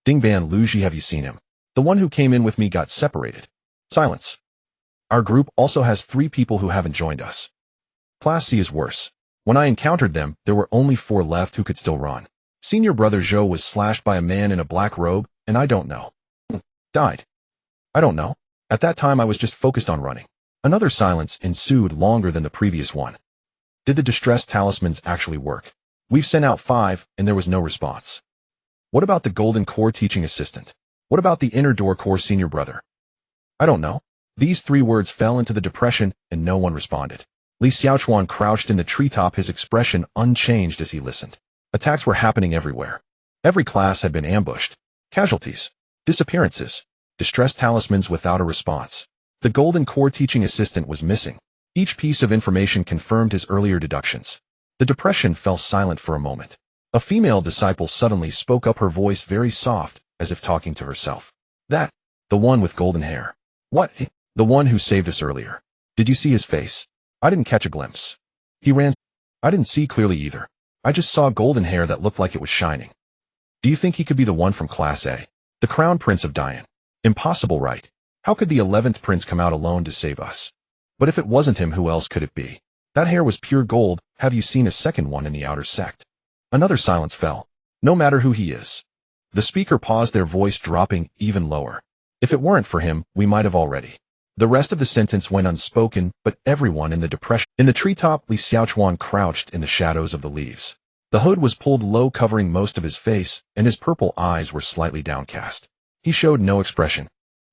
A: Dingban Luji, have you seen him? The one who came in with me got separated. Silence. Our group also has 3 people who haven't joined us. Class C is worse. When I encountered them, there were only 4 left who could still run. Senior brother Zhou was slashed by a man in a black robe, and I don't know. Died. I don't know. At that time I was just focused on running. Another silence ensued, longer than the previous one. Did the distress talismans actually work? We've sent out 5, and there was no response. What about the golden core teaching assistant? What about the inner door core senior brother? I don't know. These 3 words fell into the depression, and no one responded. Li Xiaochuan crouched in the treetop, his expression unchanged as he listened. Attacks were happening everywhere. Every class had been ambushed. Casualties. Disappearances. Distress talismans without a response. The golden core teaching assistant was missing. Each piece of information confirmed his earlier deductions. The depression fell silent for a moment. A female disciple suddenly spoke up, her voice very soft, as if talking to herself. That, the one with golden hair. What? The one who saved us earlier. Did you see his face? I didn't catch a glimpse. He ran. I didn't see clearly either. I just saw golden hair that looked like it was shining. Do you think he could be the one from Class A? The Crown Prince of Dian? Impossible, right? How could the 11th prince come out alone to save us? But if it wasn't him, who else could it be? That hair was pure gold. Have you seen a second one in the outer sect? Another silence fell. No matter who he is. The speaker paused, their voice dropping even lower. If it weren't for him, we might have already. The rest of the sentence went unspoken, but everyone in the depression. In the treetop, Li Xiaochuan crouched in the shadows of the leaves. The hood was pulled low, covering most of his face, and his purple eyes were slightly downcast. He showed no expression.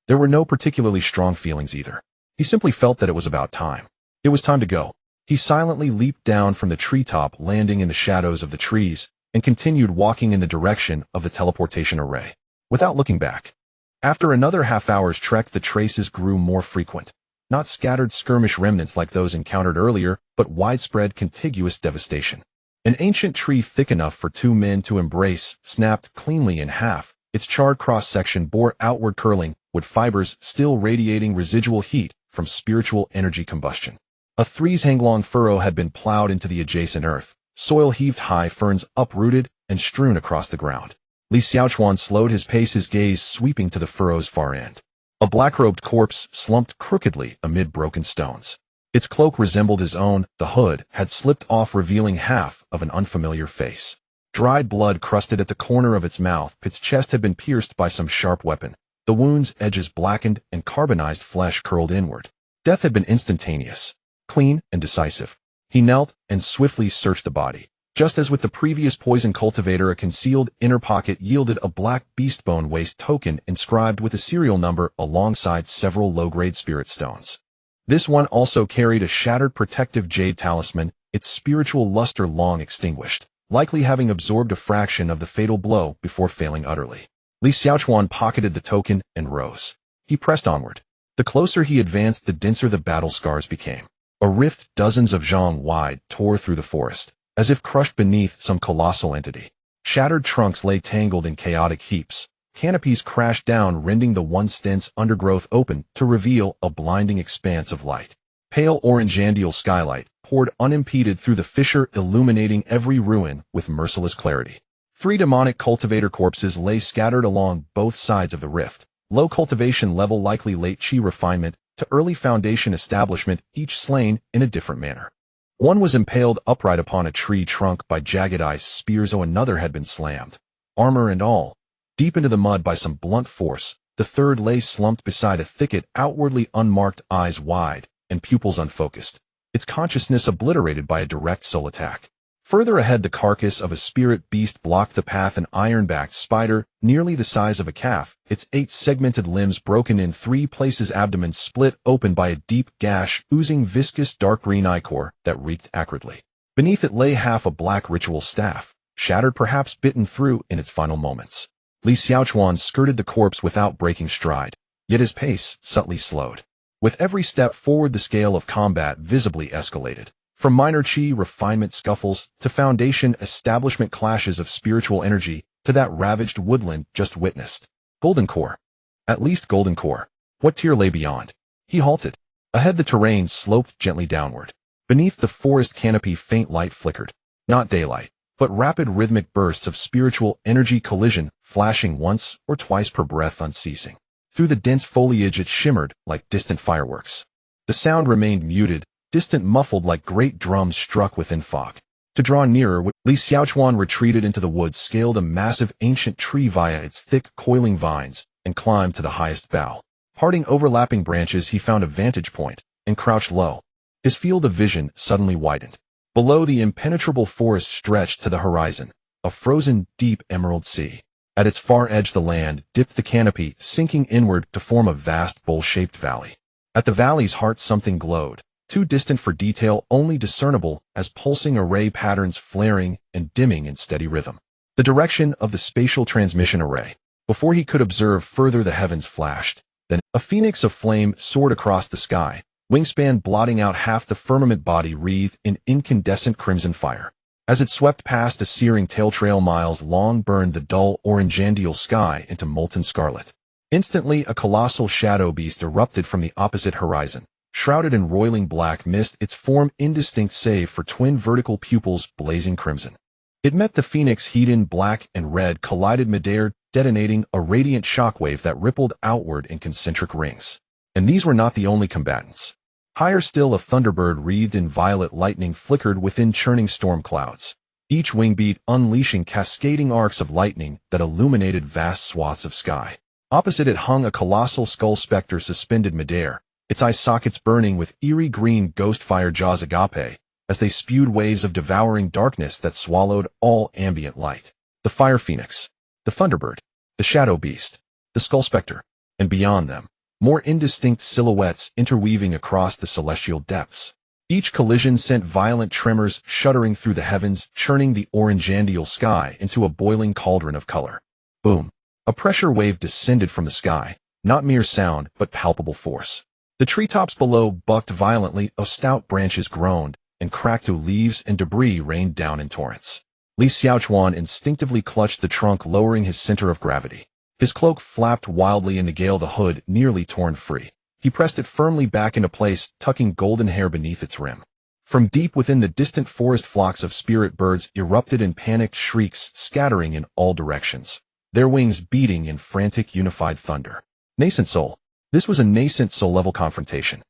A: There were no particularly strong feelings either. He simply felt that it was about time. It was time to go. He silently leaped down from the treetop, landing in the shadows of the trees, and continued walking in the direction of the teleportation array, without looking back. After another half-hour's trek, the traces grew more frequent. Not scattered skirmish remnants like those encountered earlier, but widespread contiguous devastation. An ancient tree thick enough for 2 men to embrace snapped cleanly in half. Its charred cross-section bore outward, curling, wood fibers still radiating residual heat from spiritual energy combustion. A 3-hanglong furrow had been plowed into the adjacent earth, soil heaved high, ferns uprooted and strewn across the ground. Li Xiaochuan slowed his pace, his gaze sweeping to the furrow's far end. A black-robed corpse slumped crookedly amid broken stones. Its cloak resembled his own. The hood had slipped off, revealing half of an unfamiliar face. Dried blood crusted at the corner of its mouth. Its chest had been pierced by some sharp weapon. The wound's edges blackened and carbonized flesh curled inward. Death had been instantaneous, clean and decisive. He knelt and swiftly searched the body. Just as with the previous poison cultivator, a concealed inner pocket yielded a black beastbone waste token inscribed with a serial number alongside several low-grade spirit stones. This one also carried a shattered protective jade talisman, its spiritual luster long extinguished, likely having absorbed a fraction of the fatal blow before failing utterly. Li Xiaochuan pocketed the token and rose. He pressed onward. The closer he advanced, the denser the battle scars became. A rift dozens of zhang wide tore through the forest, as if crushed beneath some colossal entity. Shattered trunks lay tangled in chaotic heaps. Canopies crashed down, rending the once dense undergrowth open to reveal a blinding expanse of light. Pale orangeandial skylight poured unimpeded through the fissure, illuminating every ruin with merciless clarity. 3 demonic cultivator corpses lay scattered along both sides of the rift. Low cultivation level, likely late chi refinement, to early foundation establishment, each slain in a different manner. One was impaled upright upon a tree trunk by jagged ice spears, another had been slammed, armor and all, deep into the mud by some blunt force. The third lay slumped beside a thicket, outwardly unmarked, eyes wide and pupils unfocused, its consciousness obliterated by a direct soul attack. Further ahead, the carcass of a spirit beast blocked the path, an iron-backed spider, nearly the size of a calf, its 8 segmented limbs broken in 3 places, abdomen split open by a deep gash, oozing viscous dark green ichor that reeked acridly. Beneath it lay half a black ritual staff, shattered, perhaps bitten through in its final moments. Li Xiaochuan skirted the corpse without breaking stride, yet his pace subtly slowed. With every step forward, the scale of combat visibly escalated. From minor chi refinement scuffles to foundation establishment clashes of spiritual energy to that ravaged woodland just witnessed. Golden core. At least golden core. What tier lay beyond? He halted. Ahead, the terrain sloped gently downward. Beneath the forest canopy, faint light flickered. Not daylight, but rapid rhythmic bursts of spiritual energy collision, flashing once or twice per breath, unceasing. Through the dense foliage it shimmered like distant fireworks. The sound remained muted, distant, muffled, like great drums struck within fog. To draw nearer, Li Xiaochuan retreated into the woods, scaled a massive ancient tree via its thick, coiling vines, and climbed to the highest bough. Parting overlapping branches, he found a vantage point and crouched low. His field of vision suddenly widened. Below, the impenetrable forest stretched to the horizon, a frozen, deep emerald sea. At its far edge, the land dipped the canopy, sinking inward to form a vast bowl-shaped valley. At the valley's heart, something glowed, too distant for detail, only discernible as pulsing array patterns flaring and dimming in steady rhythm. The direction of the spatial transmission array. Before he could observe further, the heavens flashed. Then a phoenix of flame soared across the sky, wingspan blotting out half the firmament, body wreathed in incandescent crimson fire. As it swept past, a searing tail trail miles long burned the dull orangeandial sky into molten scarlet. Instantly, a colossal shadow beast erupted from the opposite horizon. Shrouded in roiling black mist, its form indistinct save for twin vertical pupils blazing crimson. It met the phoenix, heat, black and red collided midair, detonating a radiant shockwave that rippled outward in concentric rings. And these were not the only combatants. Higher still, a thunderbird wreathed in violet lightning flickered within churning storm clouds, each wing beat unleashing cascading arcs of lightning that illuminated vast swaths of sky. Opposite it hung a colossal skull specter suspended midair, its eye sockets burning with eerie green ghost fire jaws agape, as they spewed waves of devouring darkness that swallowed all ambient light. The fire phoenix, the thunderbird, the shadow beast, the skull specter, and beyond them, more indistinct silhouettes interweaving across the celestial depths. Each collision sent violent tremors shuddering through the heavens, churning the orangeandial sky into a boiling cauldron of color. Boom! A pressure wave descended from the sky, not mere sound, but palpable force. The treetops below bucked violently, stout branches groaned, and cracked, leaves and debris rained down in torrents. Li Xiaochuan instinctively clutched the trunk, lowering his center of gravity. His cloak flapped wildly in the gale, the hood nearly torn free. He pressed it firmly back into place, tucking golden hair beneath its rim. From deep within the distant forest, flocks of spirit birds erupted in panicked shrieks, scattering in all directions. their wings beating in frantic unified thunder. Nascent soul. This was a nascent soul-level confrontation.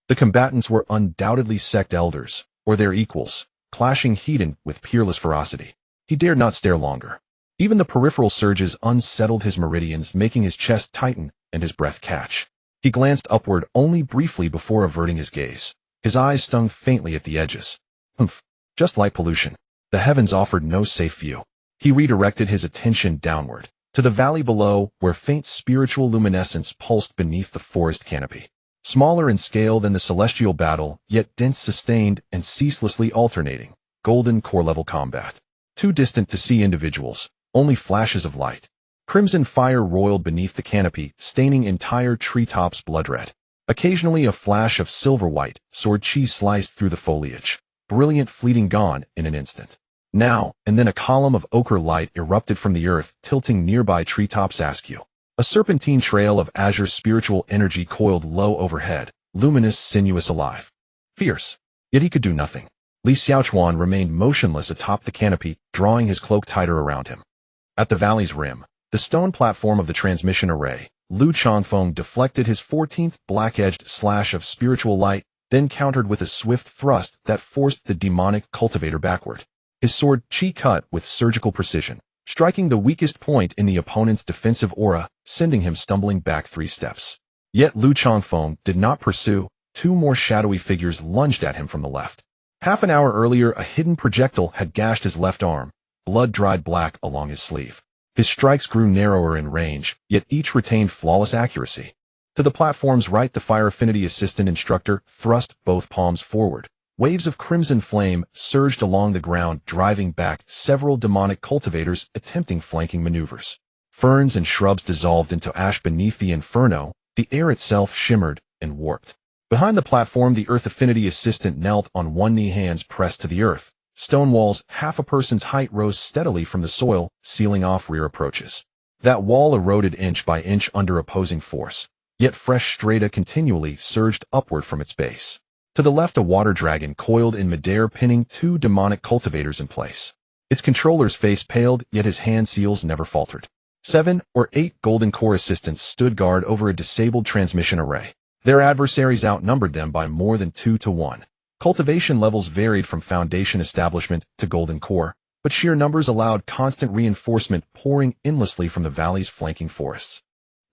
A: The combatants were undoubtedly sect elders, or their equals, clashing heated with peerless ferocity. He dared not stare longer. Even the peripheral surges unsettled his meridians, making his chest tighten and his breath catch. He glanced upward only briefly before averting his gaze. His eyes stung faintly at the edges. Humph. Just light pollution. The heavens offered no safe view. He redirected his attention downward, to the valley below, where faint spiritual luminescence pulsed beneath the forest canopy. Smaller in scale than the celestial battle, yet dense, sustained, and ceaselessly alternating. Golden core-level combat. Too distant to see individuals, only flashes of light. Crimson fire roiled beneath the canopy, staining entire treetops blood-red. Occasionally a flash of silver-white, sword chi sliced through the foliage. Brilliant, fleeting, gone in an instant. Now and then a column of ochre light erupted from the earth, tilting nearby treetops askew. A serpentine trail of azure spiritual energy coiled low overhead, luminous, sinuous, alive. Fierce. Yet he could do nothing. Li Xiaochuan remained motionless atop the canopy, drawing his cloak tighter around him. At the valley's rim, the stone platform of the transmission array, Lu Changfeng deflected his 14th black-edged slash of spiritual light, then countered with a swift thrust that forced the demonic cultivator backward. His sword chi cut with surgical precision, striking the weakest point in the opponent's defensive aura, sending him stumbling back 3 steps. Yet Lu Changfeng did not pursue. 2 more shadowy figures lunged at him from the left. Half an hour earlier, a hidden projectile had gashed his left arm, blood dried black along his sleeve. His strikes grew narrower in range, yet each retained flawless accuracy. To the platform's right, the Fire Affinity Assistant Instructor thrust both palms forward. Waves of crimson flame surged along the ground, driving back several demonic cultivators attempting flanking maneuvers. Ferns and shrubs dissolved into ash beneath the inferno. The air itself shimmered and warped. Behind the platform, the Earth Affinity Assistant knelt on one knee, hands pressed to the earth. Stone walls half a person's height rose steadily from the soil, sealing off rear approaches. That wall eroded inch by inch under opposing force, yet fresh strata continually surged upward from its base. To the left, a water dragon coiled in midair, pinning 2 demonic cultivators in place. Its controller's face paled, yet his hand seals never faltered. 7 or 8 golden core assistants stood guard over a disabled transmission array. Their adversaries outnumbered them by more than 2 to 1. Cultivation levels varied from foundation establishment to golden core, but sheer numbers allowed constant reinforcement pouring endlessly from the valley's flanking forests.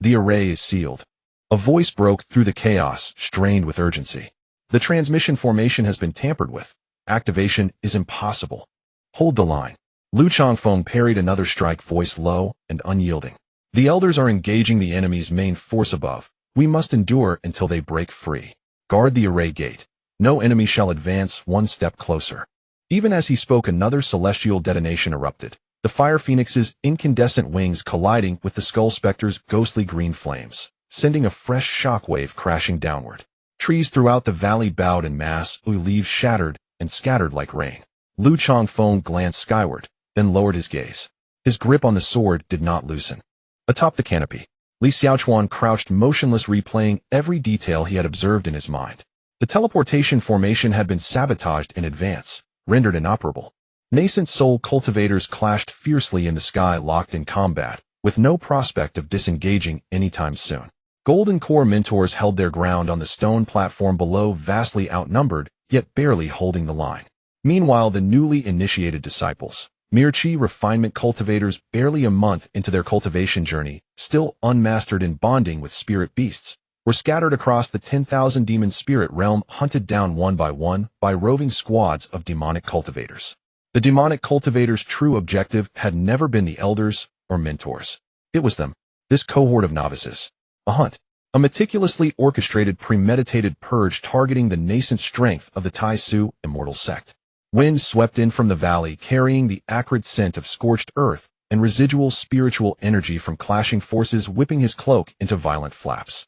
A: The array is sealed. A voice broke through the chaos, strained with urgency. The transmission formation has been tampered with. Activation is impossible. Hold the line. Lu Changfeng parried another strike, voice low and unyielding. The elders are engaging the enemy's main force above. We must endure until they break free. Guard the array gate. No enemy shall advance 1 step closer. Even as he spoke, another celestial detonation erupted, the Fire Phoenix's incandescent wings colliding with the Skull Spectre's ghostly green flames, sending a fresh shockwave crashing downward. Trees throughout the valley bowed en masse, leaves shattered and scattered like rain. Lu Changfeng glanced skyward, then lowered his gaze. His grip on the sword did not loosen. Atop the canopy, Li Xiaochuan crouched motionless, replaying every detail he had observed in his mind. The teleportation formation had been sabotaged in advance, rendered inoperable. Nascent soul cultivators clashed fiercely in the sky, locked in combat, with no prospect of disengaging anytime soon. Golden core mentors held their ground on the stone platform below, vastly outnumbered, yet barely holding the line. Meanwhile, the newly initiated disciples, mere chi refinement cultivators barely a month into their cultivation journey, still unmastered in bonding with spirit beasts, were scattered across the 10,000 demon spirit realm, hunted down one by roving squads of demonic cultivators. The demonic cultivators' true objective had never been the elders or mentors. It was them, this cohort of novices. A hunt. A meticulously orchestrated, premeditated purge targeting the nascent strength of the Tai Su immortal sect. Wind swept in from the valley, carrying the acrid scent of scorched earth and residual spiritual energy from clashing forces, whipping his cloak into violent flaps.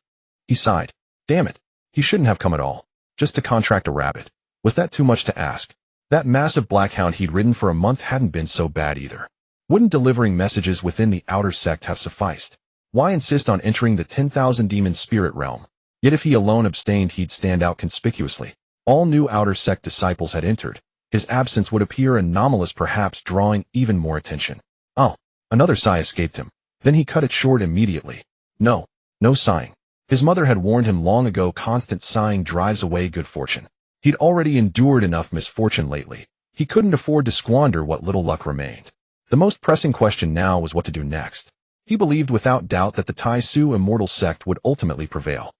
A: He sighed. Damn it. He shouldn't have come at all. Just to contract a rabbit. Was that too much to ask? That massive blackhound he'd ridden for a month hadn't been so bad either. Wouldn't delivering messages within the outer sect have sufficed? Why insist on entering the 10,000 demon spirit realm? Yet if he alone abstained, he'd stand out conspicuously. All new outer sect disciples had entered. His absence would appear anomalous, perhaps drawing even more attention. Oh, another sigh escaped him. Then he cut it short immediately. No, no sighing. His mother had warned him long ago constant sighing drives away good fortune. He'd already endured enough misfortune lately. He couldn't afford to squander what little luck remained. The most pressing question now was what to do next. He believed without doubt that the Tai Su immortal sect would ultimately prevail.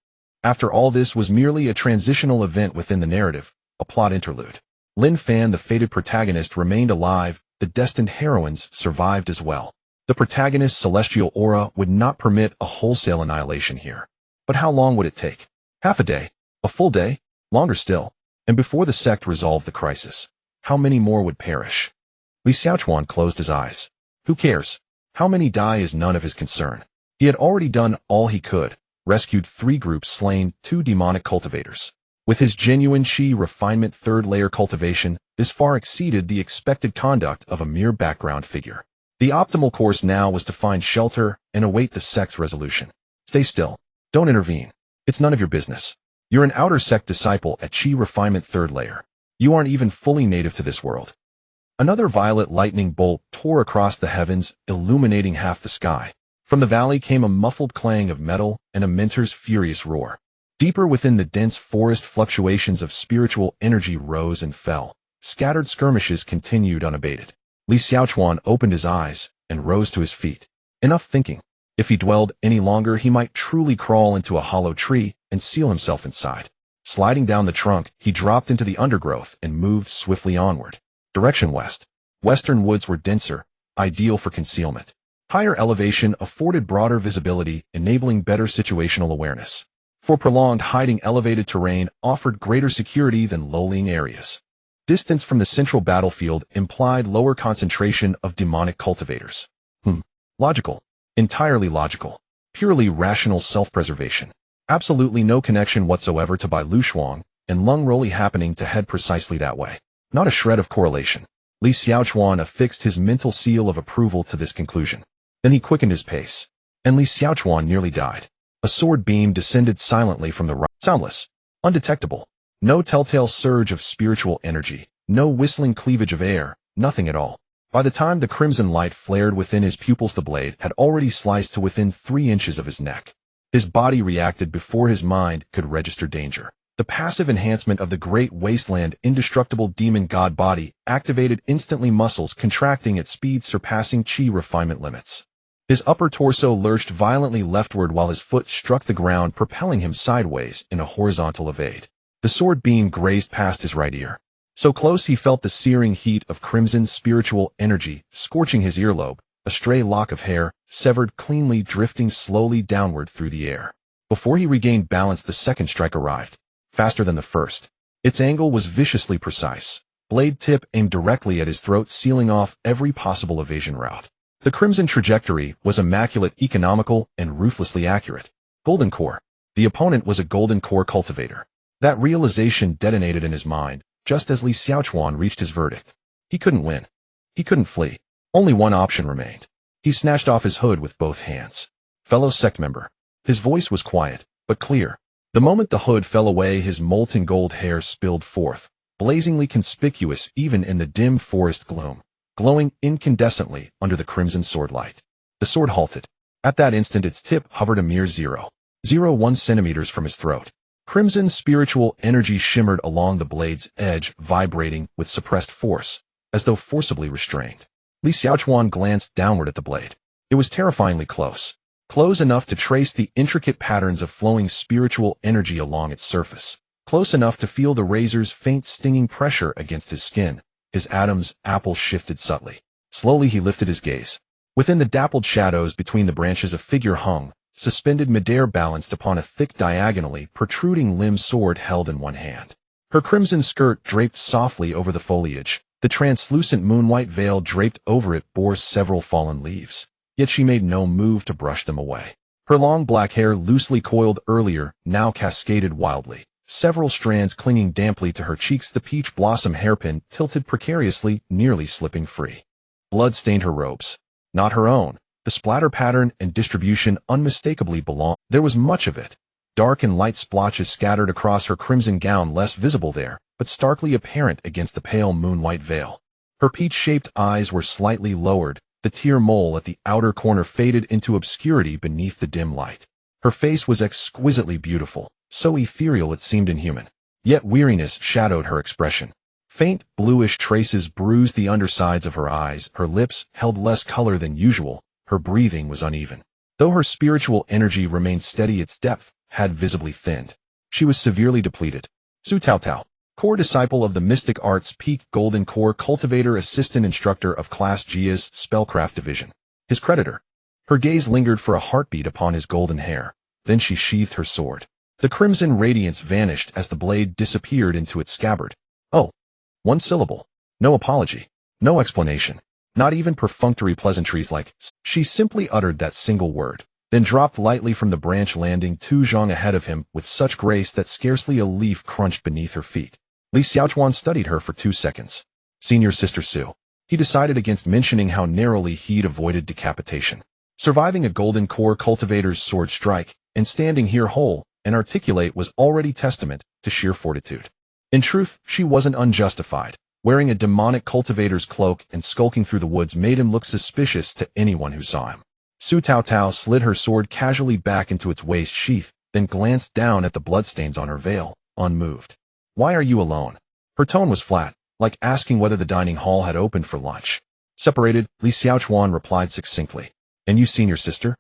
A: After all, this was merely a transitional event within the narrative, a plot interlude. Lin Fan, the fated protagonist, remained alive. The destined heroines survived as well. The protagonist's celestial aura would not permit a wholesale annihilation here. But how long would it take? Half a day? A full day? Longer still? And before the sect resolved the crisis, how many more would perish? Li Xiaochuan closed his eyes. Who cares? How many die is none of his concern. He had already done all he could, rescued 3 groups, slain 2 demonic cultivators. With his genuine Qi refinement third-layer cultivation, this far exceeded the expected conduct of a mere background figure. The optimal course now was to find shelter and await the sect's resolution. Stay still. Don't intervene. It's none of your business. You're an outer sect disciple at Qi refinement third layer. You aren't even fully native to this world. Another violet lightning bolt tore across the heavens, illuminating half the sky. From the valley came a muffled clang of metal and a mentor's furious roar. Deeper within the dense forest, fluctuations of spiritual energy rose and fell. Scattered skirmishes continued unabated. Li Xiaochuan opened his eyes and rose to his feet. Enough thinking. If he dwelled any longer, he might truly crawl into a hollow tree and seal himself inside. Sliding down the trunk, he dropped into the undergrowth and moved swiftly onward. Direction west. Western woods were denser, ideal for concealment. Higher elevation afforded broader visibility, enabling better situational awareness. For prolonged hiding, elevated terrain offered greater security than low-lying areas. Distance from the central battlefield implied lower concentration of demonic cultivators. Logical. Entirely logical. Purely rational self-preservation. Absolutely no connection whatsoever to Bai Lushuang and Lung Roli happening to head precisely that way. Not a shred of correlation. Li Xiaochuan affixed his mental seal of approval to this conclusion. Then he quickened his pace. And Li Xiaochuan nearly died. A sword beam descended silently from the right. Soundless. Undetectable. No telltale surge of spiritual energy. No whistling cleavage of air. Nothing at all. By the time the crimson light flared within his pupils, the blade had already sliced to within 3 inches of his neck. His body reacted before his mind could register danger. The passive enhancement of the great wasteland indestructible demon god body activated instantly, muscles contracting at speeds surpassing Qi refinement limits. His upper torso lurched violently leftward while his foot struck the ground, propelling him sideways in a horizontal evade. The sword beam grazed past his right ear. So close he felt the searing heat of crimson spiritual energy scorching his earlobe, a stray lock of hair, severed cleanly, drifting slowly downward through the air. Before he regained balance, the second strike arrived, faster than the first. Its angle was viciously precise. Blade tip aimed directly at his throat, sealing off every possible evasion route. The crimson trajectory was immaculate, economical, and ruthlessly accurate. Golden core. The opponent was a golden core cultivator. That realization detonated in his mind, just as Li Xiaochuan reached his verdict. He couldn't win. He couldn't flee. Only one option remained. He snatched off his hood with both hands. Fellow sect member. His voice was quiet, but clear. The moment the hood fell away, his molten gold hair spilled forth, blazingly conspicuous even in the dim forest gloom, glowing incandescently under the crimson sword light. The sword halted. At that instant, its tip hovered a mere 0.01 centimeters from his throat. Crimson spiritual energy shimmered along the blade's edge, vibrating with suppressed force, as though forcibly restrained. Li Xiaochuan glanced downward at the blade. It was terrifyingly close. Close enough to trace the intricate patterns of flowing spiritual energy along its surface. Close enough to feel the razor's faint stinging pressure against his skin. His Adam's apple shifted subtly. Slowly he lifted his gaze. Within the dappled shadows between the branches, a figure hung, suspended midair, balanced upon a thick, diagonally protruding limb sword held in one hand. Her crimson skirt draped softly over the foliage. The translucent moon-white veil draped over it bore several fallen leaves, yet she made no move to brush them away. Her long black hair, loosely coiled earlier, now cascaded wildly, several strands clinging damply to her cheeks. The peach blossom hairpin tilted precariously, nearly slipping free. Blood stained her robes. Not her own. The splatter pattern and distribution unmistakably belonged. There was much of it. Dark and light splotches scattered across her crimson gown, less visible there, but starkly apparent against the pale moon-white veil. Her peach-shaped eyes were slightly lowered, The tear mole at the outer corner faded into obscurity beneath the dim light. Her face was exquisitely beautiful, so ethereal it seemed inhuman. Yet weariness shadowed her expression. Faint, bluish traces bruised the undersides of her eyes, her lips held less color than usual, her breathing was uneven. Though her spiritual energy remained steady, its depth had visibly thinned. She was severely depleted. Su Taotao, core disciple of the Mystic Arts Peak Golden Core Cultivator, assistant instructor of Class Gia's Spellcraft Division. His creditor. Her gaze lingered for a heartbeat upon his golden hair. Then she sheathed her sword. The crimson radiance vanished as the blade disappeared into its scabbard. Oh. One syllable. No apology. No explanation. Not even perfunctory pleasantries like she simply uttered that single word, then dropped lightly from the branch, landing 2 zhang ahead of him with such grace that scarcely a leaf crunched beneath her feet. Li Xiaochuan studied her for 2 seconds. Senior Sister Su. He decided against mentioning how narrowly he'd avoided decapitation. Surviving a golden core cultivator's sword strike and standing here whole and articulate was already testament to sheer fortitude. In truth, she wasn't unjustified. Wearing a demonic cultivator's cloak and skulking through the woods made him look suspicious to anyone who saw him. Su Taotao slid her sword casually back into its waist sheath, then glanced down at the bloodstains on her veil, unmoved. Why are you alone? Her tone was flat, like asking whether the dining hall had opened for lunch. Separated, Li Xiaochuan replied succinctly. And you seen your sister?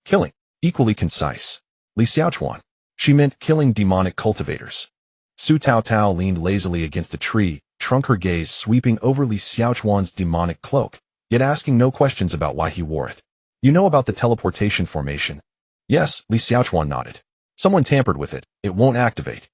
A: Killing. Equally concise. Li Xiaochuan. She meant killing demonic cultivators. Su Taotao leaned lazily against a tree, her gaze sweeping over Li Xiaochuan's demonic cloak, yet asking no questions about why he wore it. You know about the teleportation formation? Yes, Li Xiaochuan nodded. Someone tampered with it. It won't activate.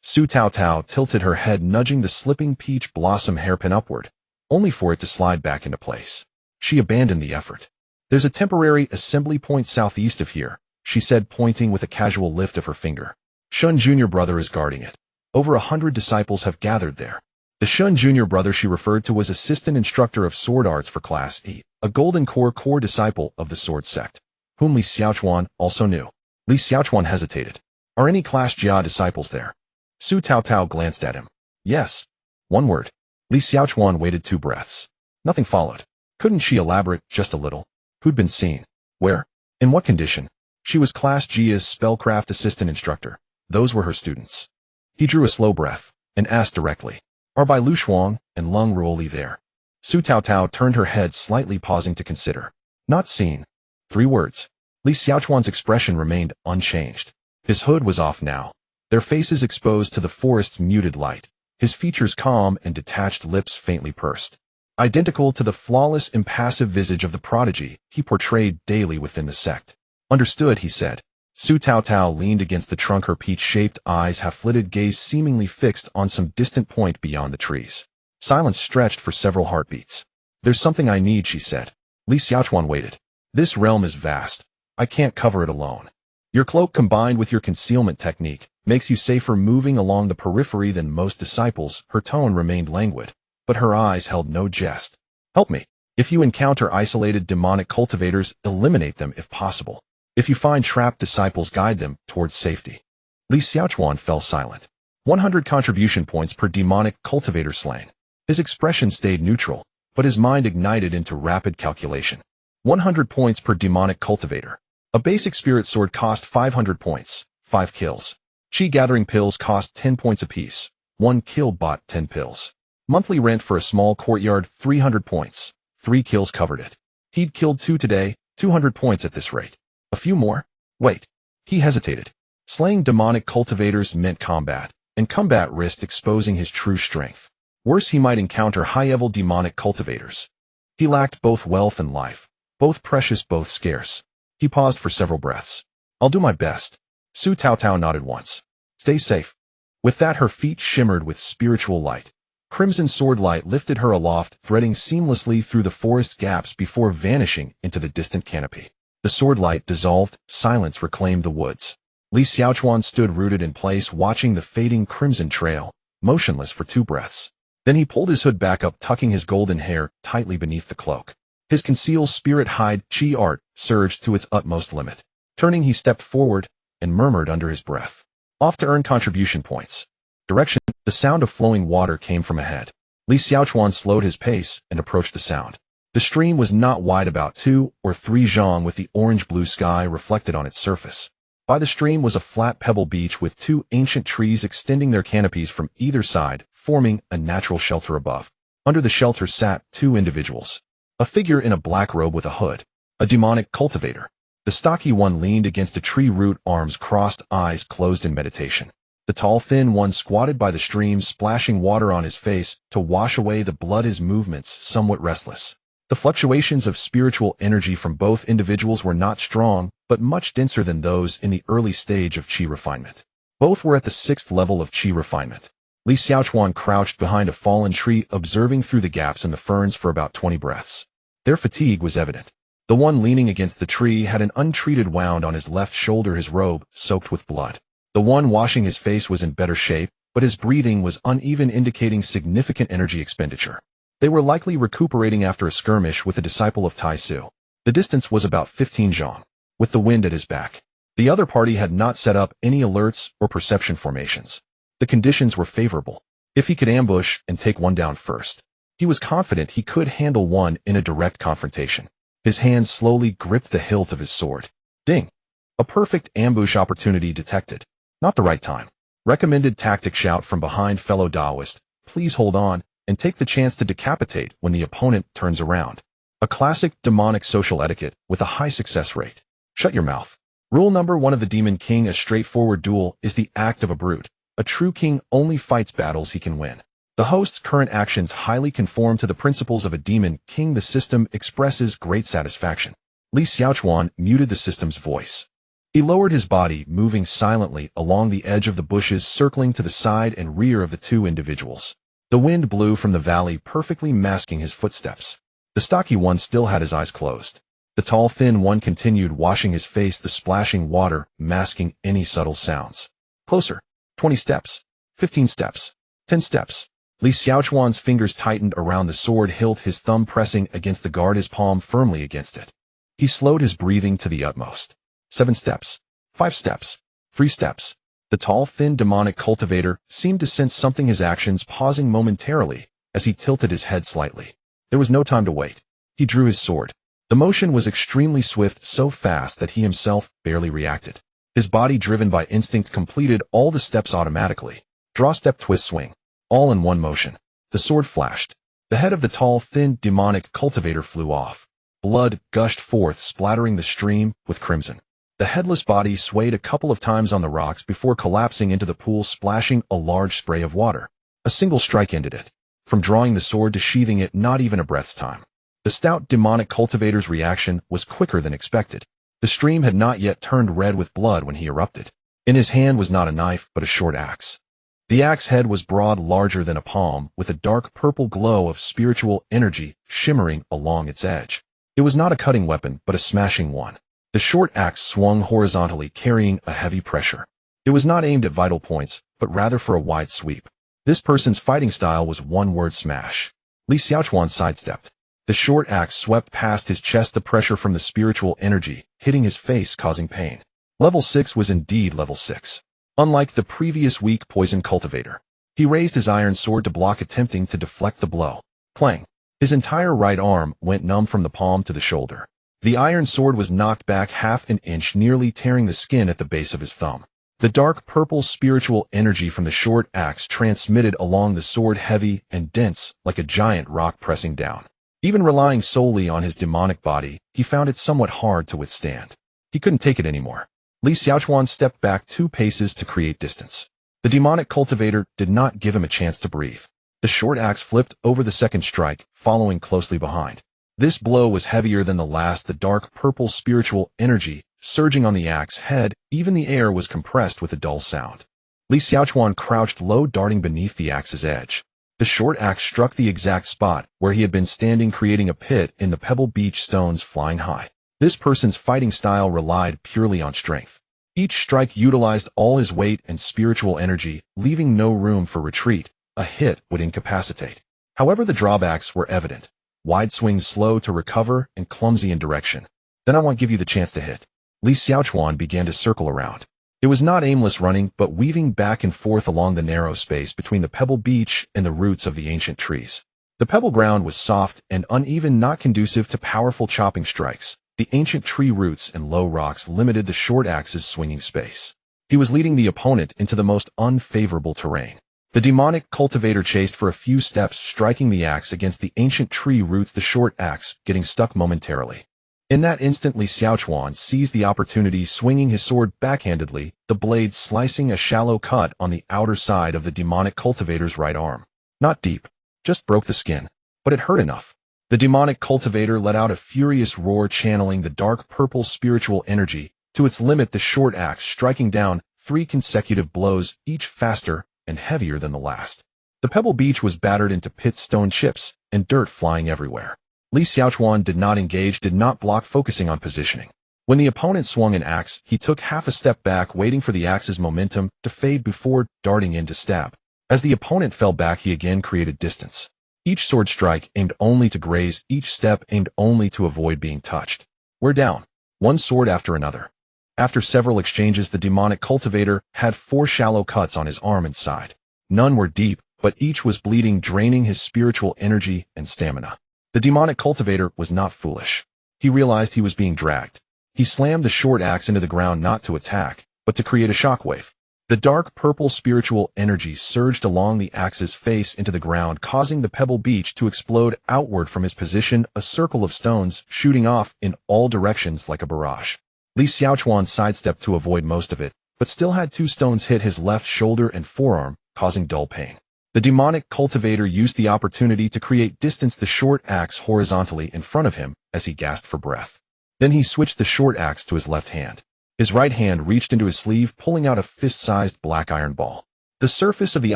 A: Su Taotao tilted her head, nudging the slipping peach blossom hairpin upward, only for it to slide back into place. She abandoned the effort. There's a temporary assembly point southeast of here, she said, pointing with a casual lift of her finger. Shun Jr. Brother is guarding it. Over 100 disciples have gathered there. The Shun Jr. Brother she referred to was assistant instructor of sword arts for Class E, a golden core disciple of the sword sect, whom Li Xiaochuan also knew. Li Xiaochuan hesitated. Are any Class Jia disciples there? Su Taotao glanced at him. Yes. One word. Li Xiaochuan waited 2 breaths. Nothing followed. Couldn't she elaborate just a little? Who'd been seen? Where? In what condition? She was Class Gia's spellcraft assistant instructor. Those were her students. He drew a slow breath and asked directly, are Bai Lu Shuang and Lung Ruoli there? Su Taotao turned her head slightly, pausing to consider. Not seen. 3 words. Li Xiaochuan's expression remained unchanged. His hood was off now, their faces exposed to the forest's muted light, his features calm and detached lips faintly pursed. Identical to the flawless, impassive visage of the prodigy he portrayed daily within the sect. Understood, he said. Su Taotao leaned against the trunk, her peach-shaped eyes half-lidded, gaze seemingly fixed on some distant point beyond the trees. Silence stretched for several heartbeats. There's something I need, she said. Li Xiaochuan waited. This realm is vast. I can't cover it alone. Your cloak, combined with your concealment technique, makes you safer moving along the periphery than most disciples. Her tone remained languid, but her eyes held no jest. Help me. If you encounter isolated demonic cultivators, eliminate them if possible. If you find trapped disciples, guide them towards safety. Li Xiaochuan fell silent. 100 contribution points per demonic cultivator slain. His expression stayed neutral, but his mind ignited into rapid calculation. 100 points per demonic cultivator. A basic spirit sword cost 500 points, 5 kills. Chi gathering pills cost 10 points apiece. 1 kill bought 10 pills. Monthly rent for a small courtyard, 300 points. 3 kills covered it. He'd killed 2 today, 200 points at this rate. A few more? Wait. He hesitated. Slaying demonic cultivators meant combat, and combat risked exposing his true strength. Worse, he might encounter high-level demonic cultivators. He lacked both wealth and life, both precious, both scarce. He paused for several breaths. I'll do my best. Su Taotao nodded once. Stay safe. With that, her feet shimmered with spiritual light. Crimson sword light lifted her aloft, threading seamlessly through the forest gaps before vanishing into the distant canopy. The sword light dissolved, silence reclaimed the woods. Li Xiaochuan stood rooted in place, watching the fading crimson trail, motionless for 2 breaths. Then he pulled his hood back up, tucking his golden hair tightly beneath the cloak. His concealed spirit hide chi art surged to its utmost limit. Turning, he stepped forward and murmured under his breath. Off to earn contribution points. Direction. The sound of flowing water came from ahead. Li Xiaochuan slowed his pace and approached the sound. The stream was not wide, about 2 or 3 zhang, with the orange-blue sky reflected on its surface. By the stream was a flat pebble beach with 2 ancient trees extending their canopies from either side, forming a natural shelter above. Under the shelter sat 2 individuals. A figure in a black robe with a hood, a demonic cultivator. The stocky one leaned against a tree root, arms crossed, eyes closed in meditation. The tall, thin one squatted by the stream, splashing water on his face to wash away the blood, his movements somewhat restless. The fluctuations of spiritual energy from both individuals were not strong, but much denser than those in the early stage of qi refinement. Both were at the 6th level of qi refinement. Li Xiaochuan crouched behind a fallen tree, observing through the gaps in the ferns for about 20 breaths. Their fatigue was evident. The one leaning against the tree had an untreated wound on his left shoulder, his robe soaked with blood. The one washing his face was in better shape, but his breathing was uneven, indicating significant energy expenditure. They were likely recuperating after a skirmish with a disciple of Tai Su. The distance was about 15 zhang. With the wind at his back, the other party had not set up any alerts or perception formations. The conditions were favorable. If he could ambush and take one down first, he was confident he could handle one in a direct confrontation. His hand slowly gripped the hilt of his sword. Ding! A perfect ambush opportunity detected. Not the right time. Recommended tactic: shout from behind, fellow Taoist, please hold on, and take the chance to decapitate when the opponent turns around. A classic demonic social etiquette with a high success rate. Shut your mouth. Rule number 1 of the Demon King: a straightforward duel is the act of a brute. A true king only fights battles he can win. The host's current actions highly conform to the principles of a Demon King. The system expresses great satisfaction. Li Xiaochuan muted the system's voice. He lowered his body, moving silently along the edge of the bushes, circling to the side and rear of the 2 individuals. The wind blew from the valley, perfectly masking his footsteps. The stocky one still had his eyes closed. The tall, thin one continued washing his face, the splashing water masking any subtle sounds. Closer. 20 steps. 15 steps. 10 steps. Li Xiaochuan's fingers tightened around the sword hilt, his thumb pressing against the guard, his palm firmly against it. He slowed his breathing to the utmost. 7 steps. 5 steps. 3 steps. The tall, thin demonic cultivator seemed to sense something, his actions pausing momentarily as he tilted his head slightly. There was no time to wait. He drew his sword. The motion was extremely swift, so fast that he himself barely reacted. His body, driven by instinct, completed all the steps automatically. Draw, step, twist, swing. All in one motion. The sword flashed. The head of the tall, thin demonic cultivator flew off. Blood gushed forth, splattering the stream with crimson. The headless body swayed a couple of times on the rocks before collapsing into the pool, splashing a large spray of water. A single strike ended it. From drawing the sword to sheathing it, not even a breath's time. The stout demonic cultivator's reaction was quicker than expected. The stream had not yet turned red with blood when he erupted. In his hand was not a knife, but a short axe. The axe head was broad, larger than a palm, with a dark purple glow of spiritual energy shimmering along its edge. It was not a cutting weapon, but a smashing one. The short axe swung horizontally, carrying a heavy pressure. It was not aimed at vital points, but rather for a wide sweep. This person's fighting style was one word: smash. Li Xiaochuan sidestepped. The short axe swept past his chest, the pressure from the spiritual energy hitting his face, causing pain. Level 6 was indeed level 6. Unlike the previous weak poison cultivator, he raised his iron sword to block, attempting to deflect the blow. Clang! His entire right arm went numb from the palm to the shoulder. The iron sword was knocked back half an inch, nearly tearing the skin at the base of his thumb. The dark purple spiritual energy from the short axe transmitted along the sword, heavy and dense, like a giant rock pressing down. Even relying solely on his demonic body, he found it somewhat hard to withstand. He couldn't take it anymore. Li Xiaochuan stepped back 2 paces to create distance. The demonic cultivator did not give him a chance to breathe. The short axe flipped over the second strike, following closely behind. This blow was heavier than the last, the dark purple spiritual energy surging on the axe head. Even the air was compressed with a dull sound. Li Xiaochuan crouched low, darting beneath the axe's edge. The short axe struck the exact spot where he had been standing, creating a pit in the pebble beach, stones flying high. This person's fighting style relied purely on strength. Each strike utilized all his weight and spiritual energy, leaving no room for retreat. A hit would incapacitate. However, the drawbacks were evident. Wide swings, slow to recover, and clumsy in direction. Then I won't give you the chance to hit. Li Xiaochuan began to circle around. It was not aimless running, but weaving back and forth along the narrow space between the pebble beach and the roots of the ancient trees. The pebble ground was soft and uneven, not conducive to powerful chopping strikes. The ancient tree roots and low rocks limited the short axe's swinging space. He was leading the opponent into the most unfavorable terrain. The demonic cultivator chased for a few steps, striking the axe against the ancient tree roots, the short axe getting stuck momentarily. In that instant, Li Xiaochuan seized the opportunity, swinging his sword backhandedly, the blade slicing a shallow cut on the outer side of the demonic cultivator's right arm. Not deep, just broke the skin, but it hurt enough. The demonic cultivator let out a furious roar, channeling the dark purple spiritual energy to its limit, the short axe striking down 3 consecutive blows, each faster and heavier than the last. The pebble beach was battered into pits, stone chips, and dirt flying everywhere. Li Xiaochuan did not engage, did not block, focusing on positioning. When the opponent swung an axe, he took half a step back, waiting for the axe's momentum to fade before darting in to stab. As the opponent fell back, he again created distance. Each sword strike aimed only to graze, each step aimed only to avoid being touched. We're down. One sword after another. After several exchanges, the demonic cultivator had 4 shallow cuts on his arm and side. None were deep, but each was bleeding, draining his spiritual energy and stamina. The demonic cultivator was not foolish. He realized he was being dragged. He slammed the short axe into the ground, not to attack, but to create a shockwave. The dark purple spiritual energy surged along the axe's face into the ground, causing the pebble beach to explode outward from his position, a circle of stones shooting off in all directions like a barrage. Li Xiaochuan sidestepped to avoid most of it, but still had 2 stones hit his left shoulder and forearm, causing dull pain. The demonic cultivator used the opportunity to create distance, the short axe horizontally in front of him as he gasped for breath. Then he switched the short axe to his left hand. His right hand reached into his sleeve, pulling out a fist-sized black iron ball. The surface of the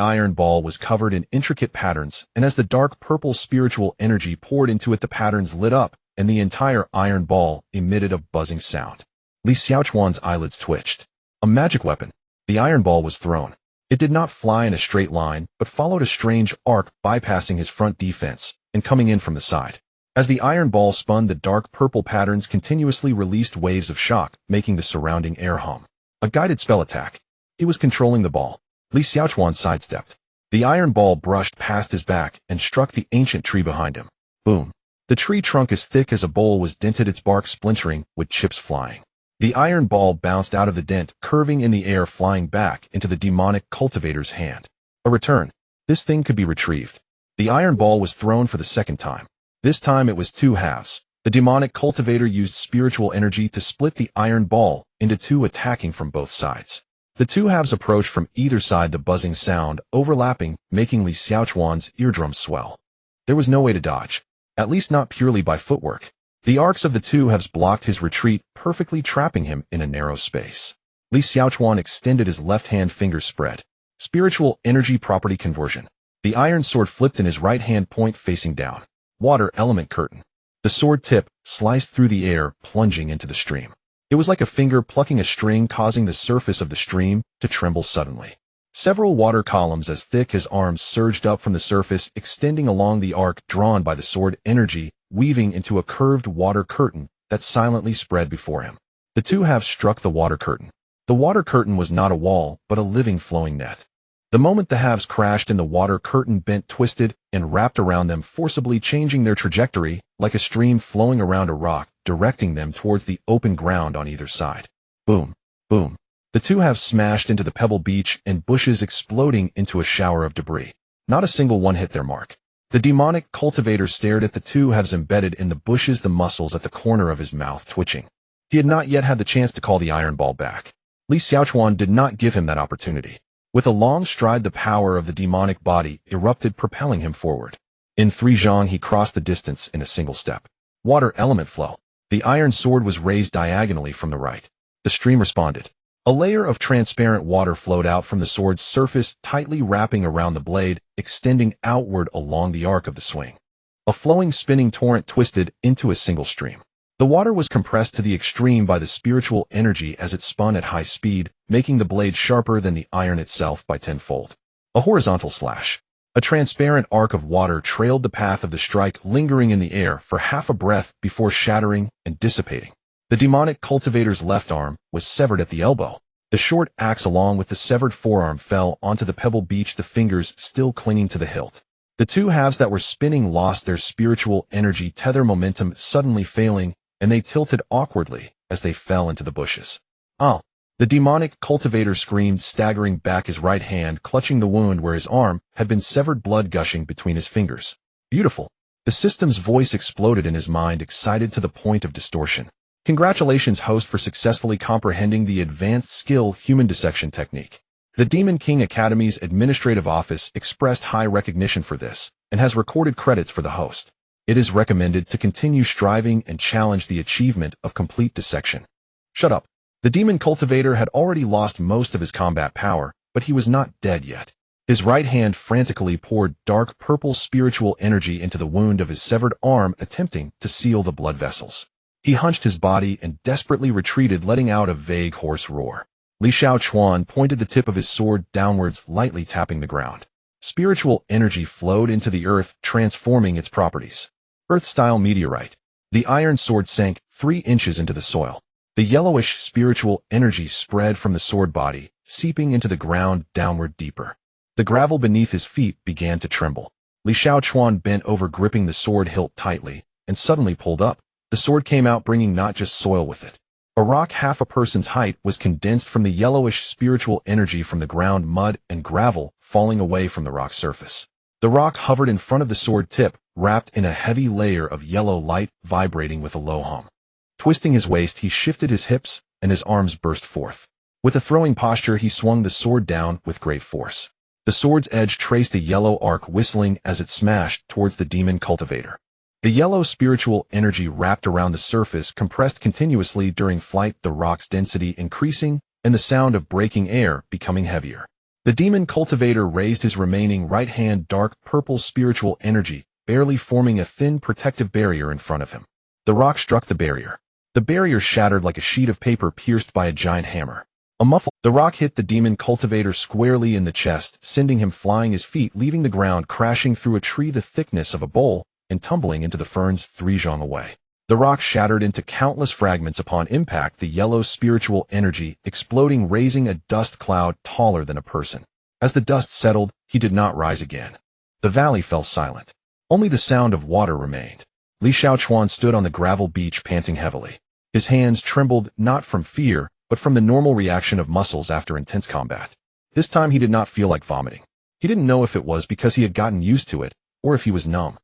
A: iron ball was covered in intricate patterns, and as the dark purple spiritual energy poured into it, the patterns lit up, and the entire iron ball emitted a buzzing sound. Li Xiaochuan's eyelids twitched. A magic weapon. The iron ball was thrown. It did not fly in a straight line, but followed a strange arc, bypassing his front defense and coming in from the side. As the iron ball spun, the dark purple patterns continuously released waves of shock, making the surrounding air hum. A guided spell attack. He was controlling the ball. Li Xiaochuan sidestepped. The iron ball brushed past his back and struck the ancient tree behind him. Boom. The tree trunk, as thick as a bowl, was dented, its bark splintering, with chips flying. The iron ball bounced out of the dent, curving in the air, flying back into the demonic cultivator's hand. A return. This thing could be retrieved. The iron ball was thrown for the second time. This time it was 2 halves. The demonic cultivator used spiritual energy to split the iron ball into 2, attacking from both sides. The 2 halves approached from either side, the buzzing sound overlapping, making Li Xiaochuan's eardrums swell. There was no way to dodge, at least not purely by footwork. The arcs of the 2 halves blocked his retreat, perfectly trapping him in a narrow space. Li Xiaochuan extended his left hand, fingers spread. Spiritual energy property conversion. The iron sword flipped in his right hand, point facing down. Water element curtain. The sword tip sliced through the air, plunging into the stream. It was like a finger plucking a string, causing the surface of the stream to tremble suddenly. Several water columns as thick as arms surged up from the surface, extending along the arc drawn by the sword energy, weaving into a curved water curtain that silently spread before him. The 2 halves struck the water curtain. The water curtain was not a wall, but a living, flowing net. The moment the halves crashed in, the water curtain bent, twisted, and wrapped around them, forcibly changing their trajectory, like a stream flowing around a rock, directing them towards the open ground on either side. Boom, boom. The 2 halves smashed into the pebble beach and bushes, exploding into a shower of debris. Not a single one hit their mark. The demonic cultivator stared at the 2 halves embedded in the bushes, the muscles at the corner of his mouth twitching. He had not yet had the chance to call the iron ball back. Li Xiaochuan did not give him that opportunity. With a long stride, the power of the demonic body erupted, propelling him forward. In 3 zhang, he crossed the distance in a single step. Water element flow. The iron sword was raised diagonally from the right. The stream responded. A layer of transparent water flowed out from the sword's surface, tightly wrapping around the blade, extending outward along the arc of the swing. A flowing, spinning torrent twisted into a single stream. The water was compressed to the extreme by the spiritual energy as it spun at high speed, making the blade sharper than the iron itself by 10-fold. A horizontal slash. A transparent arc of water trailed the path of the strike, lingering in the air for half a breath before shattering and dissipating. The demonic cultivator's left arm was severed at the elbow. The short axe along with the severed forearm fell onto the pebble beach, the fingers still clinging to the hilt. The two halves that were spinning lost their spiritual energy tether momentum, suddenly failing, and they tilted awkwardly as they fell into the bushes. Oh! The demonic cultivator screamed, staggering back, his right hand clutching the wound where his arm had been severed, blood gushing between his fingers. Beautiful. The system's voice exploded in his mind, excited to the point of distortion. Congratulations, host, for successfully comprehending the advanced skill human dissection technique. The Demon King Academy's administrative office expressed high recognition for this and has recorded credits for the host. It is recommended to continue striving and challenge the achievement of complete dissection. Shut up. The demon cultivator had already lost most of his combat power, but he was not dead yet. His right hand frantically poured dark purple spiritual energy into the wound of his severed arm, attempting to seal the blood vessels. He hunched his body and desperately retreated, letting out a vague hoarse roar. Li Shaochuan pointed the tip of his sword downwards, lightly tapping the ground. Spiritual energy flowed into the earth, transforming its properties. Earth-style meteorite. The iron sword sank 3 inches into the soil. The yellowish spiritual energy spread from the sword body, seeping into the ground downward deeper. The gravel beneath his feet began to tremble. Li Shaochuan bent over, gripping the sword hilt tightly, and suddenly pulled up. The sword came out, bringing not just soil with it. A rock half a person's height was condensed from the yellowish spiritual energy from the ground, mud and gravel falling away from the rock surface. The rock hovered in front of the sword tip, wrapped in a heavy layer of yellow light, vibrating with a low hum. Twisting his waist, he shifted his hips, and his arms burst forth. With a throwing posture, he swung the sword down with great force. The sword's edge traced a yellow arc, whistling as it smashed towards the demon cultivator. The yellow spiritual energy wrapped around the surface, compressed continuously during flight, the rock's density increasing and the sound of breaking air becoming heavier. The demon cultivator raised his remaining right hand, dark purple spiritual energy, barely forming a thin protective barrier in front of him. The rock struck the barrier. The barrier shattered like a sheet of paper pierced by a giant hammer. The rock hit the demon cultivator squarely in the chest, sending him flying, his feet leaving the ground, crashing through a tree the thickness of a bowl and tumbling into the ferns 3 zhang away. The rock shattered into countless fragments upon impact, the yellow spiritual energy exploding, raising a dust cloud taller than a person. As the dust settled, he did not rise again. The valley fell silent. Only the sound of water remained. Li Shaochuan stood on the gravel beach, panting heavily. His hands trembled, not from fear, but from the normal reaction of muscles after intense combat. This time he did not feel like vomiting. He didn't know if it was because he had gotten used to it, or if he was numb.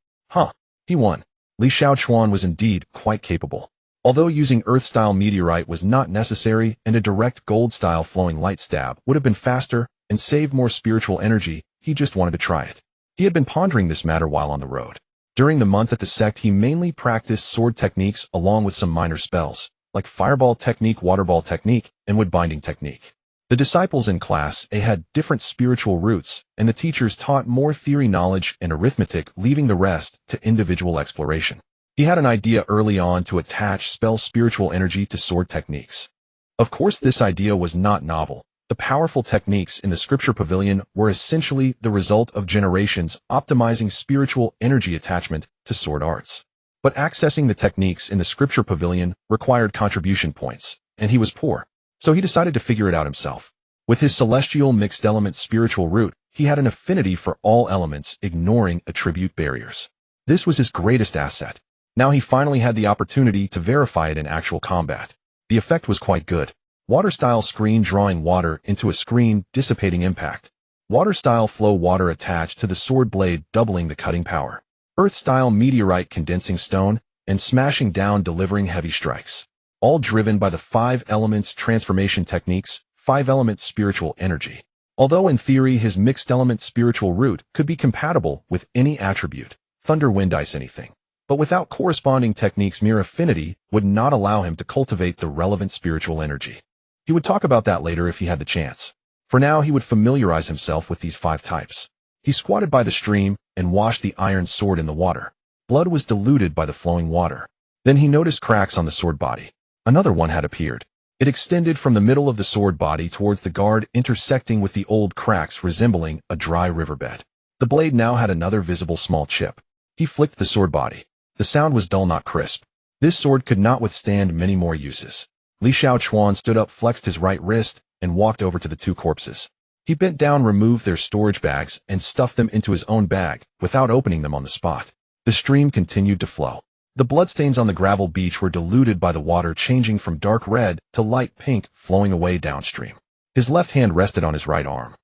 A: He won. Li Shaochuan was indeed quite capable. Although using earth-style meteorite was not necessary and a direct gold-style flowing light stab would have been faster and saved more spiritual energy, he just wanted to try it. He had been pondering this matter while on the road. During the month at the sect, he mainly practiced sword techniques along with some minor spells, like fireball technique, waterball technique, and wood-binding technique. The disciples in Class A had different spiritual roots, and the teachers taught more theory knowledge and arithmetic, leaving the rest to individual exploration. He had an idea early on to attach spell spiritual energy to sword techniques. Of course, this idea was not novel. The powerful techniques in the scripture pavilion were essentially the result of generations optimizing spiritual energy attachment to sword arts. But accessing the techniques in the scripture pavilion required contribution points, and he was poor. So he decided to figure it out himself. With his celestial mixed element spiritual root, he had an affinity for all elements, ignoring attribute barriers. This was his greatest asset. Now he finally had the opportunity to verify it in actual combat. The effect was quite good. Water-style screen, drawing water into a screen, dissipating impact. Water-style flow, water attached to the sword blade, doubling the cutting power. Earth-style meteorite, condensing stone and smashing down, delivering heavy strikes. All driven by the 5 elements transformation techniques, 5 elements spiritual energy. Although in theory his mixed element spiritual root could be compatible with any attribute, thunder, wind, ice, anything. But without corresponding techniques, mere affinity would not allow him to cultivate the relevant spiritual energy. He would talk about that later if he had the chance. For now, he would familiarize himself with these 5 types. He squatted by the stream and washed the iron sword in the water. Blood was diluted by the flowing water. Then he noticed cracks on the sword body. Another one had appeared. It extended from the middle of the sword body towards the guard, intersecting with the old cracks, resembling a dry riverbed. The blade now had another visible small chip. He flicked the sword body. The sound was dull, not crisp. This sword could not withstand many more uses. Li Shaochuan stood up, flexed his right wrist, and walked over to the 2 corpses. He bent down, removed their storage bags, and stuffed them into his own bag, without opening them on the spot. The stream continued to flow. The bloodstains on the gravel beach were diluted by the water, changing from dark red to light pink, flowing away downstream. His left hand rested on his right arm.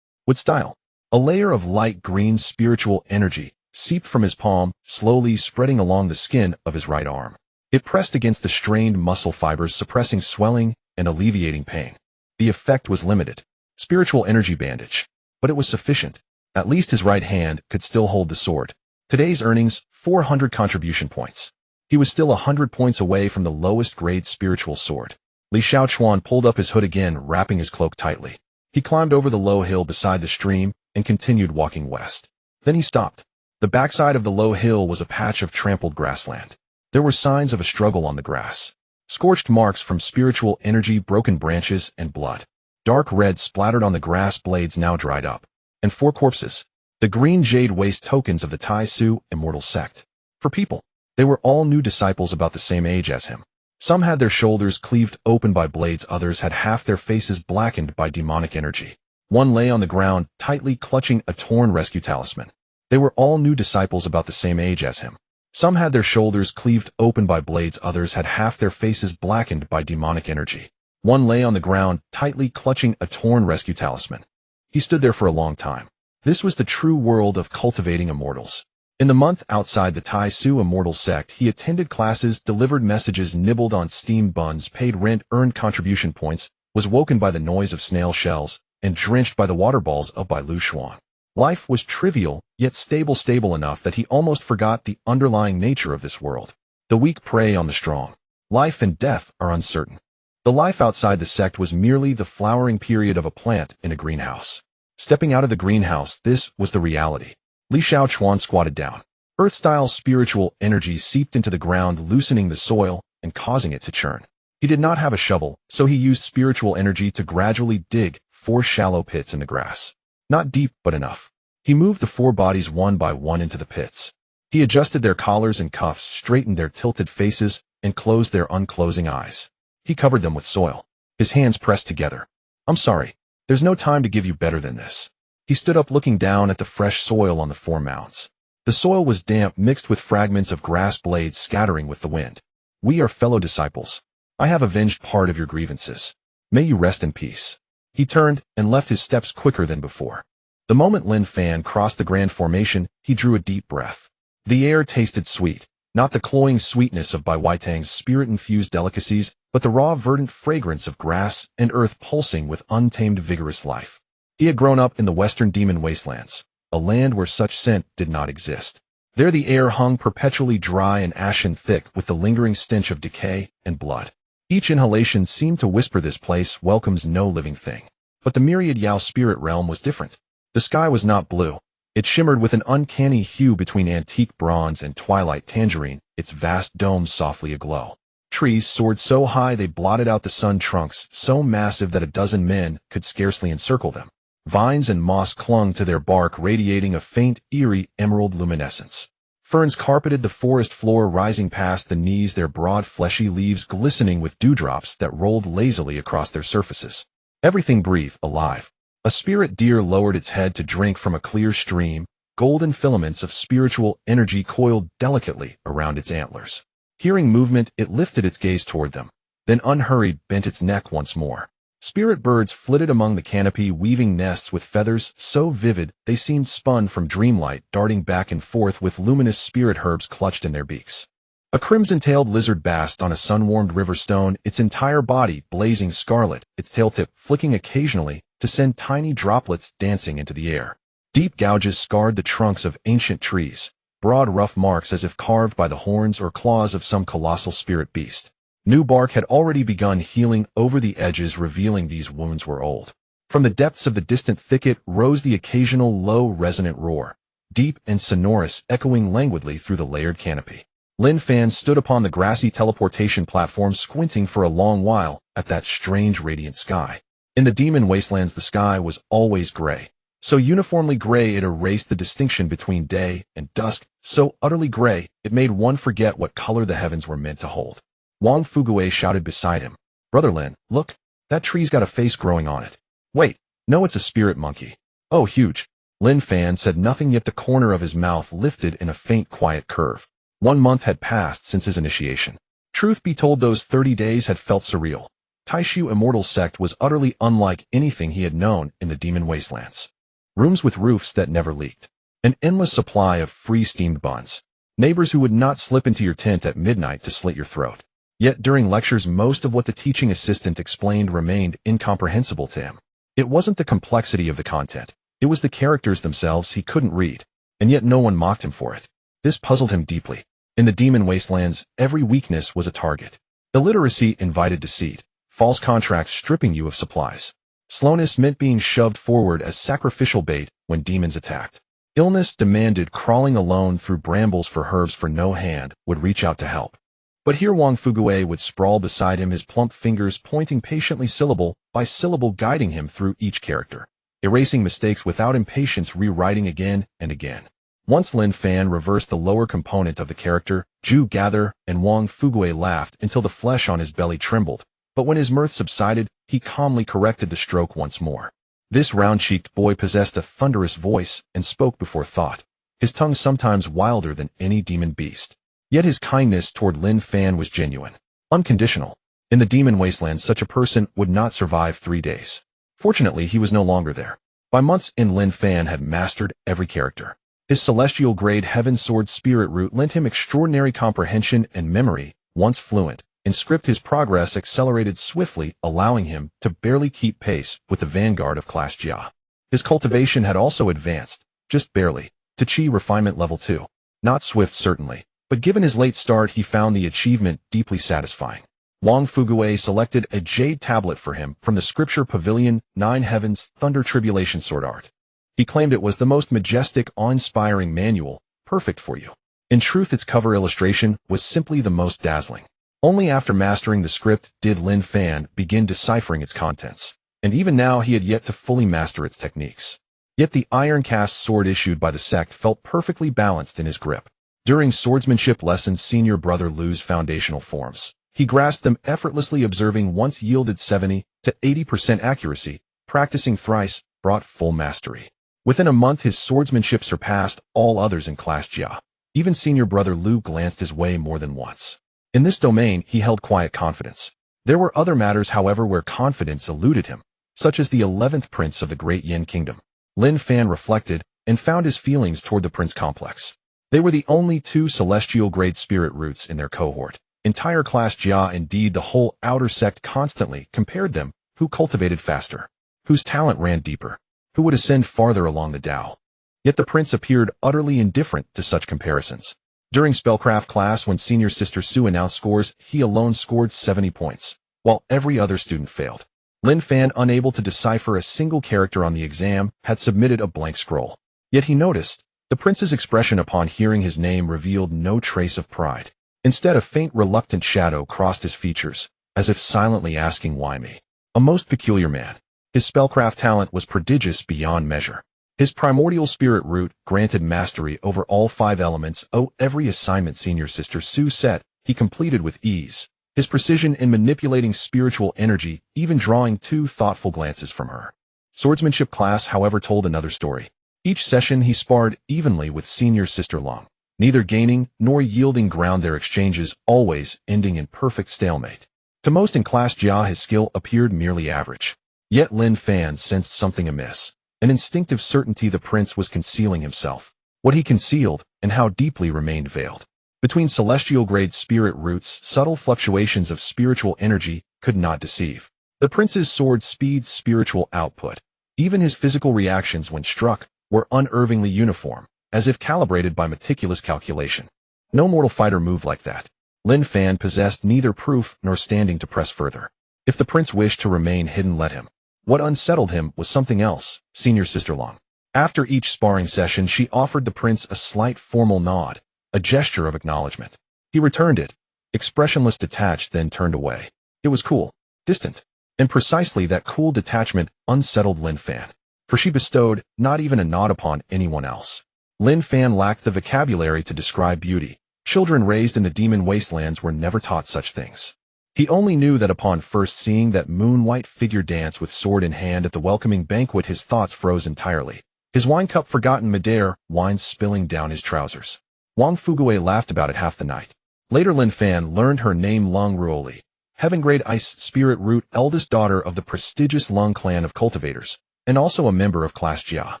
A: With style, a layer of light green spiritual energy seeped from his palm, slowly spreading along the skin of his right arm. It pressed against the strained muscle fibers, suppressing swelling and alleviating pain. The effect was limited. Spiritual energy bandage. But it was sufficient. At least his right hand could still hold the sword. Today's earnings, 400 contribution points. He was still 100 points away from the lowest grade spiritual sword. Li Xiaochuan pulled up his hood again, wrapping his cloak tightly. He climbed over the low hill beside the stream and continued walking west. Then he stopped. The backside of the low hill was a patch of trampled grassland. There were signs of a struggle on the grass. Scorched marks from spiritual energy, broken branches, and blood. Dark red splattered on the grass, blades now dried up. And 4 corpses. The green jade waste, tokens of the Tai Su immortal sect. For people, they were all new disciples about the same age as him. Some had their shoulders cleaved open by blades, others had half their faces blackened by demonic energy. One lay on the ground, tightly clutching a torn rescue talisman. They were all new disciples about the same age as him. Some had their shoulders cleaved open by blades, others had half their faces blackened by demonic energy. One lay on the ground, tightly clutching a torn rescue talisman. He stood there for a long time. This was the true world of cultivating immortals. In the month outside the Tai Su immortal sect, he attended classes, delivered messages, nibbled on steamed buns, paid rent, earned contribution points, was woken by the noise of snail shells, and drenched by the water balls of Bai Lu Xuan. Life was trivial, yet stable enough that he almost forgot the underlying nature of this world. The weak prey on the strong. Life and death are uncertain. The life outside the sect was merely the flowering period of a plant in a greenhouse. Stepping out of the greenhouse, this was the reality. Li Xiaochuan squatted down. Earth-style spiritual energy seeped into the ground, loosening the soil and causing it to churn. He did not have a shovel, so he used spiritual energy to gradually dig 4 shallow pits in the grass. Not deep, but enough. He moved the 4 bodies one by one into the pits. He adjusted their collars and cuffs, straightened their tilted faces, and closed their unclosing eyes. He covered them with soil. His hands pressed together. "I'm sorry. There's no time to give you better than this." He stood up, looking down at the fresh soil on the 4 mounds. The soil was damp, mixed with fragments of grass blades scattering with the wind. "We are fellow disciples. I have avenged part of your grievances. May you rest in peace." He turned and left, his steps quicker than before. The moment Lin Fan crossed the grand formation, he drew a deep breath. The air tasted sweet, not the cloying sweetness of Bai Weitang's spirit-infused delicacies, but the raw, verdant fragrance of grass and earth pulsing with untamed, vigorous life. He had grown up in the western demon wastelands, a land where such scent did not exist. There the air hung perpetually dry and ashen thick with the lingering stench of decay and blood. Each inhalation seemed to whisper, "This place welcomes no living thing." But the myriad Yao spirit realm was different. The sky was not blue. It shimmered with an uncanny hue between antique bronze and twilight tangerine, its vast domes softly aglow. Trees soared so high they blotted out the sun, trunks so massive that a dozen men could scarcely encircle them. Vines and moss clung to their bark, radiating a faint, eerie emerald luminescence. Ferns carpeted the forest floor, rising past the knees, their broad, fleshy leaves glistening with dewdrops that rolled lazily across their surfaces. Everything breathed, alive. A spirit deer lowered its head to drink from a clear stream, golden filaments of spiritual energy coiled delicately around its antlers. Hearing movement, it lifted its gaze toward them, then unhurried bent its neck once more. Spirit birds flitted among the canopy, weaving nests with feathers so vivid they seemed spun from dreamlight, darting back and forth with luminous spirit herbs clutched in their beaks. A crimson-tailed lizard basked on a sun-warmed river stone, its entire body blazing scarlet, its tail tip flicking occasionally to send tiny droplets dancing into the air. Deep gouges scarred the trunks of ancient trees, broad rough marks as if carved by the horns or claws of some colossal spirit beast. New bark had already begun healing over the edges, revealing these wounds were old. From the depths of the distant thicket rose the occasional low, resonant roar, deep and sonorous, echoing languidly through the layered canopy. Lin Fan stood upon the grassy teleportation platform, squinting for a long while at that strange, radiant sky. In the demon wastelands, the sky was always gray. So uniformly gray it erased the distinction between day and dusk, so utterly gray it made one forget what color the heavens were meant to hold. Wang Fugue shouted beside him, "Brother Lin, look, that tree's got a face growing on it." "Wait, No, it's a spirit monkey. Oh, huge. Lin Fan said nothing, yet the corner of his mouth lifted in a faint, quiet curve. 1 month had passed since his initiation. Truth be told, those 30 days had felt surreal. Taishu Immortal Sect was utterly unlike anything he had known in the Demon Wastelands. Rooms with roofs that never leaked. An endless supply of free steamed buns. Neighbors who would not slip into your tent at midnight to slit your throat. Yet during lectures, most of what the teaching assistant explained remained incomprehensible to him. It wasn't the complexity of the content. It was the characters themselves he couldn't read. And yet no one mocked him for it. This puzzled him deeply. In the Demon Wastelands, every weakness was a target. Illiteracy invited deceit. False contracts stripping you of supplies. Slowness meant being shoved forward as sacrificial bait when demons attacked. Illness demanded crawling alone through brambles for herbs, for no hand would reach out to help. But here Wang Fugue would sprawl beside him, his plump fingers pointing patiently, syllable by syllable, guiding him through each character. Erasing mistakes without impatience, rewriting again and again. Once Lin Fan reversed the lower component of the character, Ju Gather and Wang Fugue laughed until the flesh on his belly trembled. But when his mirth subsided, he calmly corrected the stroke once more. This round-cheeked boy possessed a thunderous voice and spoke before thought, his tongue sometimes wilder than any demon beast. Yet his kindness toward Lin Fan was genuine, unconditional. In the Demon Wasteland, such a person would not survive 3 days. Fortunately, he was no longer there. By months in, Lin Fan had mastered every character. His celestial-grade Heaven Sword Spirit Root lent him extraordinary comprehension and memory. Once fluent in script, his progress accelerated swiftly, allowing him to barely keep pace with the vanguard of Class Jia. His cultivation had also advanced, just barely, to Qi Refinement Level 2. Not swift, certainly, but given his late start, he found the achievement deeply satisfying. Wang Fugue selected a jade tablet for him from the Scripture Pavilion, 9 Heavens, Thunder Tribulation Sword Art. He claimed it was the most majestic, awe-inspiring manual, perfect for you. In truth, its cover illustration was simply the most dazzling. Only after mastering the script did Lin Fan begin deciphering its contents, and even now he had yet to fully master its techniques. Yet the iron-cast sword issued by the sect felt perfectly balanced in his grip. During swordsmanship lessons, Senior Brother Lu's foundational forms. He grasped them effortlessly, observing once yielded 70 to 80% accuracy. Practicing thrice brought full mastery. Within a month, his swordsmanship surpassed all others in Class Jia. Even Senior Brother Lu glanced his way more than once. In this domain, he held quiet confidence. There were other matters, however, where confidence eluded him, such as the 11th Prince of the Great Yin Kingdom. Lin Fan reflected and found his feelings toward the Prince complex. They were the only 2 celestial-grade spirit roots in their cohort. Entire Class Jia, indeed the whole outer sect, constantly compared them. Who cultivated faster? Whose talent ran deeper? Who would ascend farther along the Tao? Yet the Prince appeared utterly indifferent to such comparisons. During spellcraft class, when Senior Sister Su announced scores, he alone scored 70 points, while every other student failed. Lin Fan, unable to decipher a single character on the exam, had submitted a blank scroll. Yet he noticed, the Prince's expression upon hearing his name revealed no trace of pride. Instead, a faint, reluctant shadow crossed his features, as if silently asking, "Why me?" A most peculiar man. His spellcraft talent was prodigious beyond measure. His primordial spirit root granted mastery over all 5 elements. Every assignment Senior Sister Su set, he completed with ease. His precision in manipulating spiritual energy, even drawing 2 thoughtful glances from her. Swordsmanship class, however, told another story. Each session he sparred evenly with Senior Sister Long, neither gaining nor yielding ground, their exchanges always ending in perfect stalemate. To most in Class Jia, his skill appeared merely average. Yet Lin Fan sensed something amiss. An instinctive certainty the Prince was concealing himself. What he concealed, and how deeply, remained veiled. Between celestial-grade spirit roots, subtle fluctuations of spiritual energy could not deceive. The Prince's sword speed's spiritual output, even his physical reactions when struck, were unerringly uniform, as if calibrated by meticulous calculation. No mortal fighter moved like that. Lin Fan possessed neither proof nor standing to press further. If the Prince wished to remain hidden, let him. What unsettled him was something else. Senior Sister Long. After each sparring session, she offered the Prince a slight formal nod, a gesture of acknowledgement. He returned it, expressionless, detached, then turned away. It was cool, distant, and precisely that cool detachment unsettled Lin Fan, for she bestowed not even a nod upon anyone else. Lin Fan lacked the vocabulary to describe beauty. Children raised in the Demon Wastelands were never taught such things. He only knew that upon first seeing that moon-white figure dance with sword in hand at the welcoming banquet, his thoughts froze entirely. His wine cup forgotten midair, wine spilling down his trousers. Wang Fugui laughed about it half the night. Later Lin Fan learned her name Lung Ruoli, Heaven-grade Ice Spirit Root, eldest daughter of the prestigious Lung clan of cultivators, and also a member of Class Jia.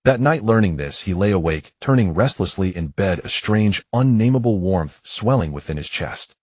A: That night learning this, he lay awake, turning restlessly in bed, a strange, unnameable warmth swelling within his chest.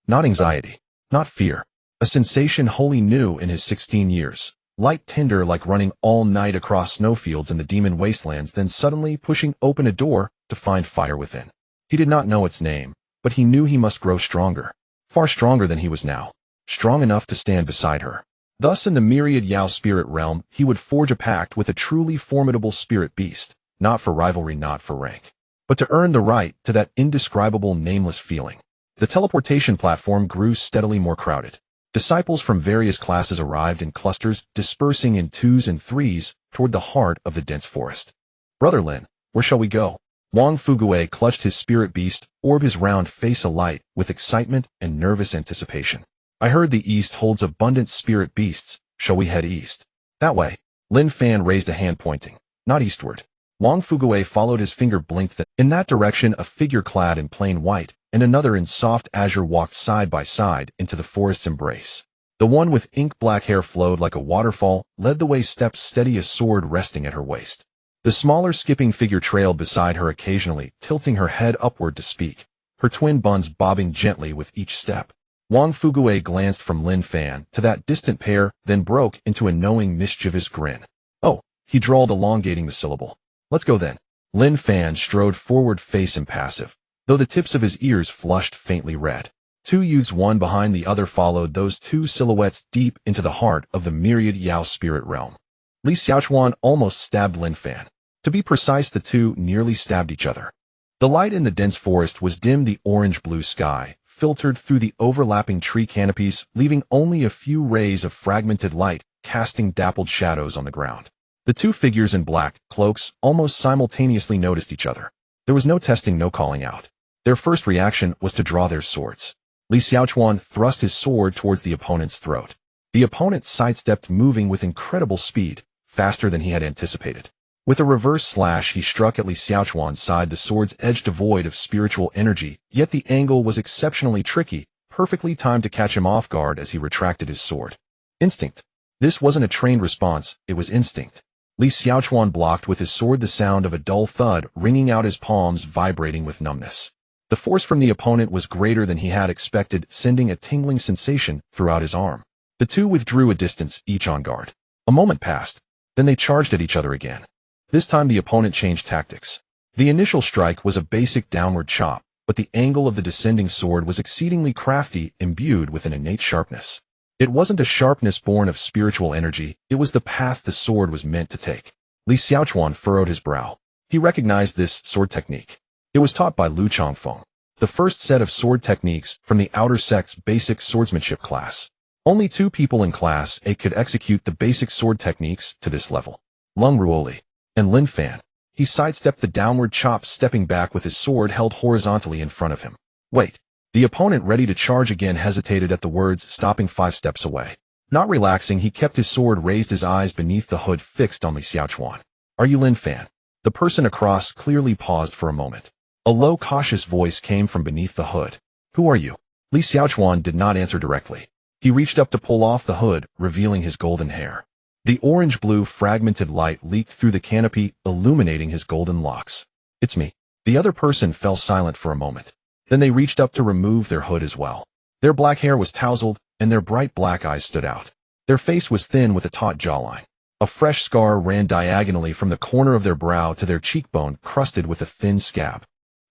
A: Not anxiety, not fear, a sensation wholly new in his 16 years. Light tinder like running all night across snowfields in the demon wastelands, then suddenly pushing open a door to find fire within. He did not know its name, but he knew he must grow stronger, far stronger than he was now, strong enough to stand beside her. Thus in the myriad Yao spirit realm, he would forge a pact with a truly formidable spirit beast, not for rivalry, not for rank, but to earn the right to that indescribable nameless feeling. The teleportation platform grew steadily more crowded. Disciples from various classes arrived in clusters, dispersing in twos and threes toward the heart of the dense forest. Brother Lin, where shall we go? Wang Fugui clutched his spirit beast, orb his round face alight with excitement and nervous anticipation. I heard the east holds abundant spirit beasts. Shall we head east? That way. Lin Fan raised a hand pointing. Not eastward. Wang Fugui followed, his finger blinked that in that direction a figure clad in plain white and another in soft azure walked side by side into the forest's embrace. The one with ink-black hair flowed like a waterfall, led the way, steps steady, a sword resting at her waist. The smaller skipping figure trailed beside her, occasionally tilting her head upward to speak, her twin buns bobbing gently with each step. Wang Fugui glanced from Lin Fan to that distant pair, then broke into a knowing, mischievous grin. Oh, he drawled, elongating the syllable. Let's go then. Lin Fan strode forward, face impassive, though the tips of his ears flushed faintly red. Two youths, one behind the other, followed those two silhouettes deep into the heart of the myriad Yao spirit realm. Li Xiaochuan almost stabbed Lin Fan. To be precise, the two nearly stabbed each other. The light in the dense forest was dim, the orange-blue sky filtered through the overlapping tree canopies, leaving only a few rays of fragmented light casting dappled shadows on the ground. The two figures in black cloaks almost simultaneously noticed each other. There was no testing, no calling out. Their first reaction was to draw their swords. Li Xiaochuan thrust his sword towards the opponent's throat. The opponent sidestepped, moving with incredible speed, faster than he had anticipated. With a reverse slash, he struck at Li Xiaochuan's side, the sword's edge devoid of spiritual energy, yet the angle was exceptionally tricky, perfectly timed to catch him off guard as he retracted his sword. Instinct. This wasn't a trained response, it was instinct. Li Xiaochuan blocked with his sword, the sound of a dull thud ringing out, his palms vibrating with numbness. The force from the opponent was greater than he had expected, sending a tingling sensation throughout his arm. The two withdrew a distance, each on guard. A moment passed, then they charged at each other again. This time the opponent changed tactics. The initial strike was a basic downward chop, but the angle of the descending sword was exceedingly crafty, imbued with an innate sharpness. It wasn't a sharpness born of spiritual energy, it was the path the sword was meant to take. Li Xiaochuan furrowed his brow. He recognized this sword technique. It was taught by Lu Chongfeng, the first set of sword techniques from the Outer Sect's basic swordsmanship class. Only 2 people in Class A could execute the basic sword techniques to this level. Lung Ruoli and Lin Fan. He sidestepped the downward chop, stepping back with his sword held horizontally in front of him. Wait. The opponent, ready to charge again, hesitated at the words, stopping 5 steps away. Not relaxing, he kept his sword raised, his eyes beneath the hood fixed on Li Xiaochuan. Are you Lin Fan? The person across clearly paused for a moment. A low, cautious voice came from beneath the hood. Who are you? Li Xiaochuan did not answer directly. He reached up to pull off the hood, revealing his golden hair. The orange-blue fragmented light leaked through the canopy, illuminating his golden locks. It's me. The other person fell silent for a moment. Then they reached up to remove their hood as well. Their black hair was tousled, and their bright black eyes stood out. Their face was thin with a taut jawline. A fresh scar ran diagonally from the corner of their brow to their cheekbone, crusted with a thin scab.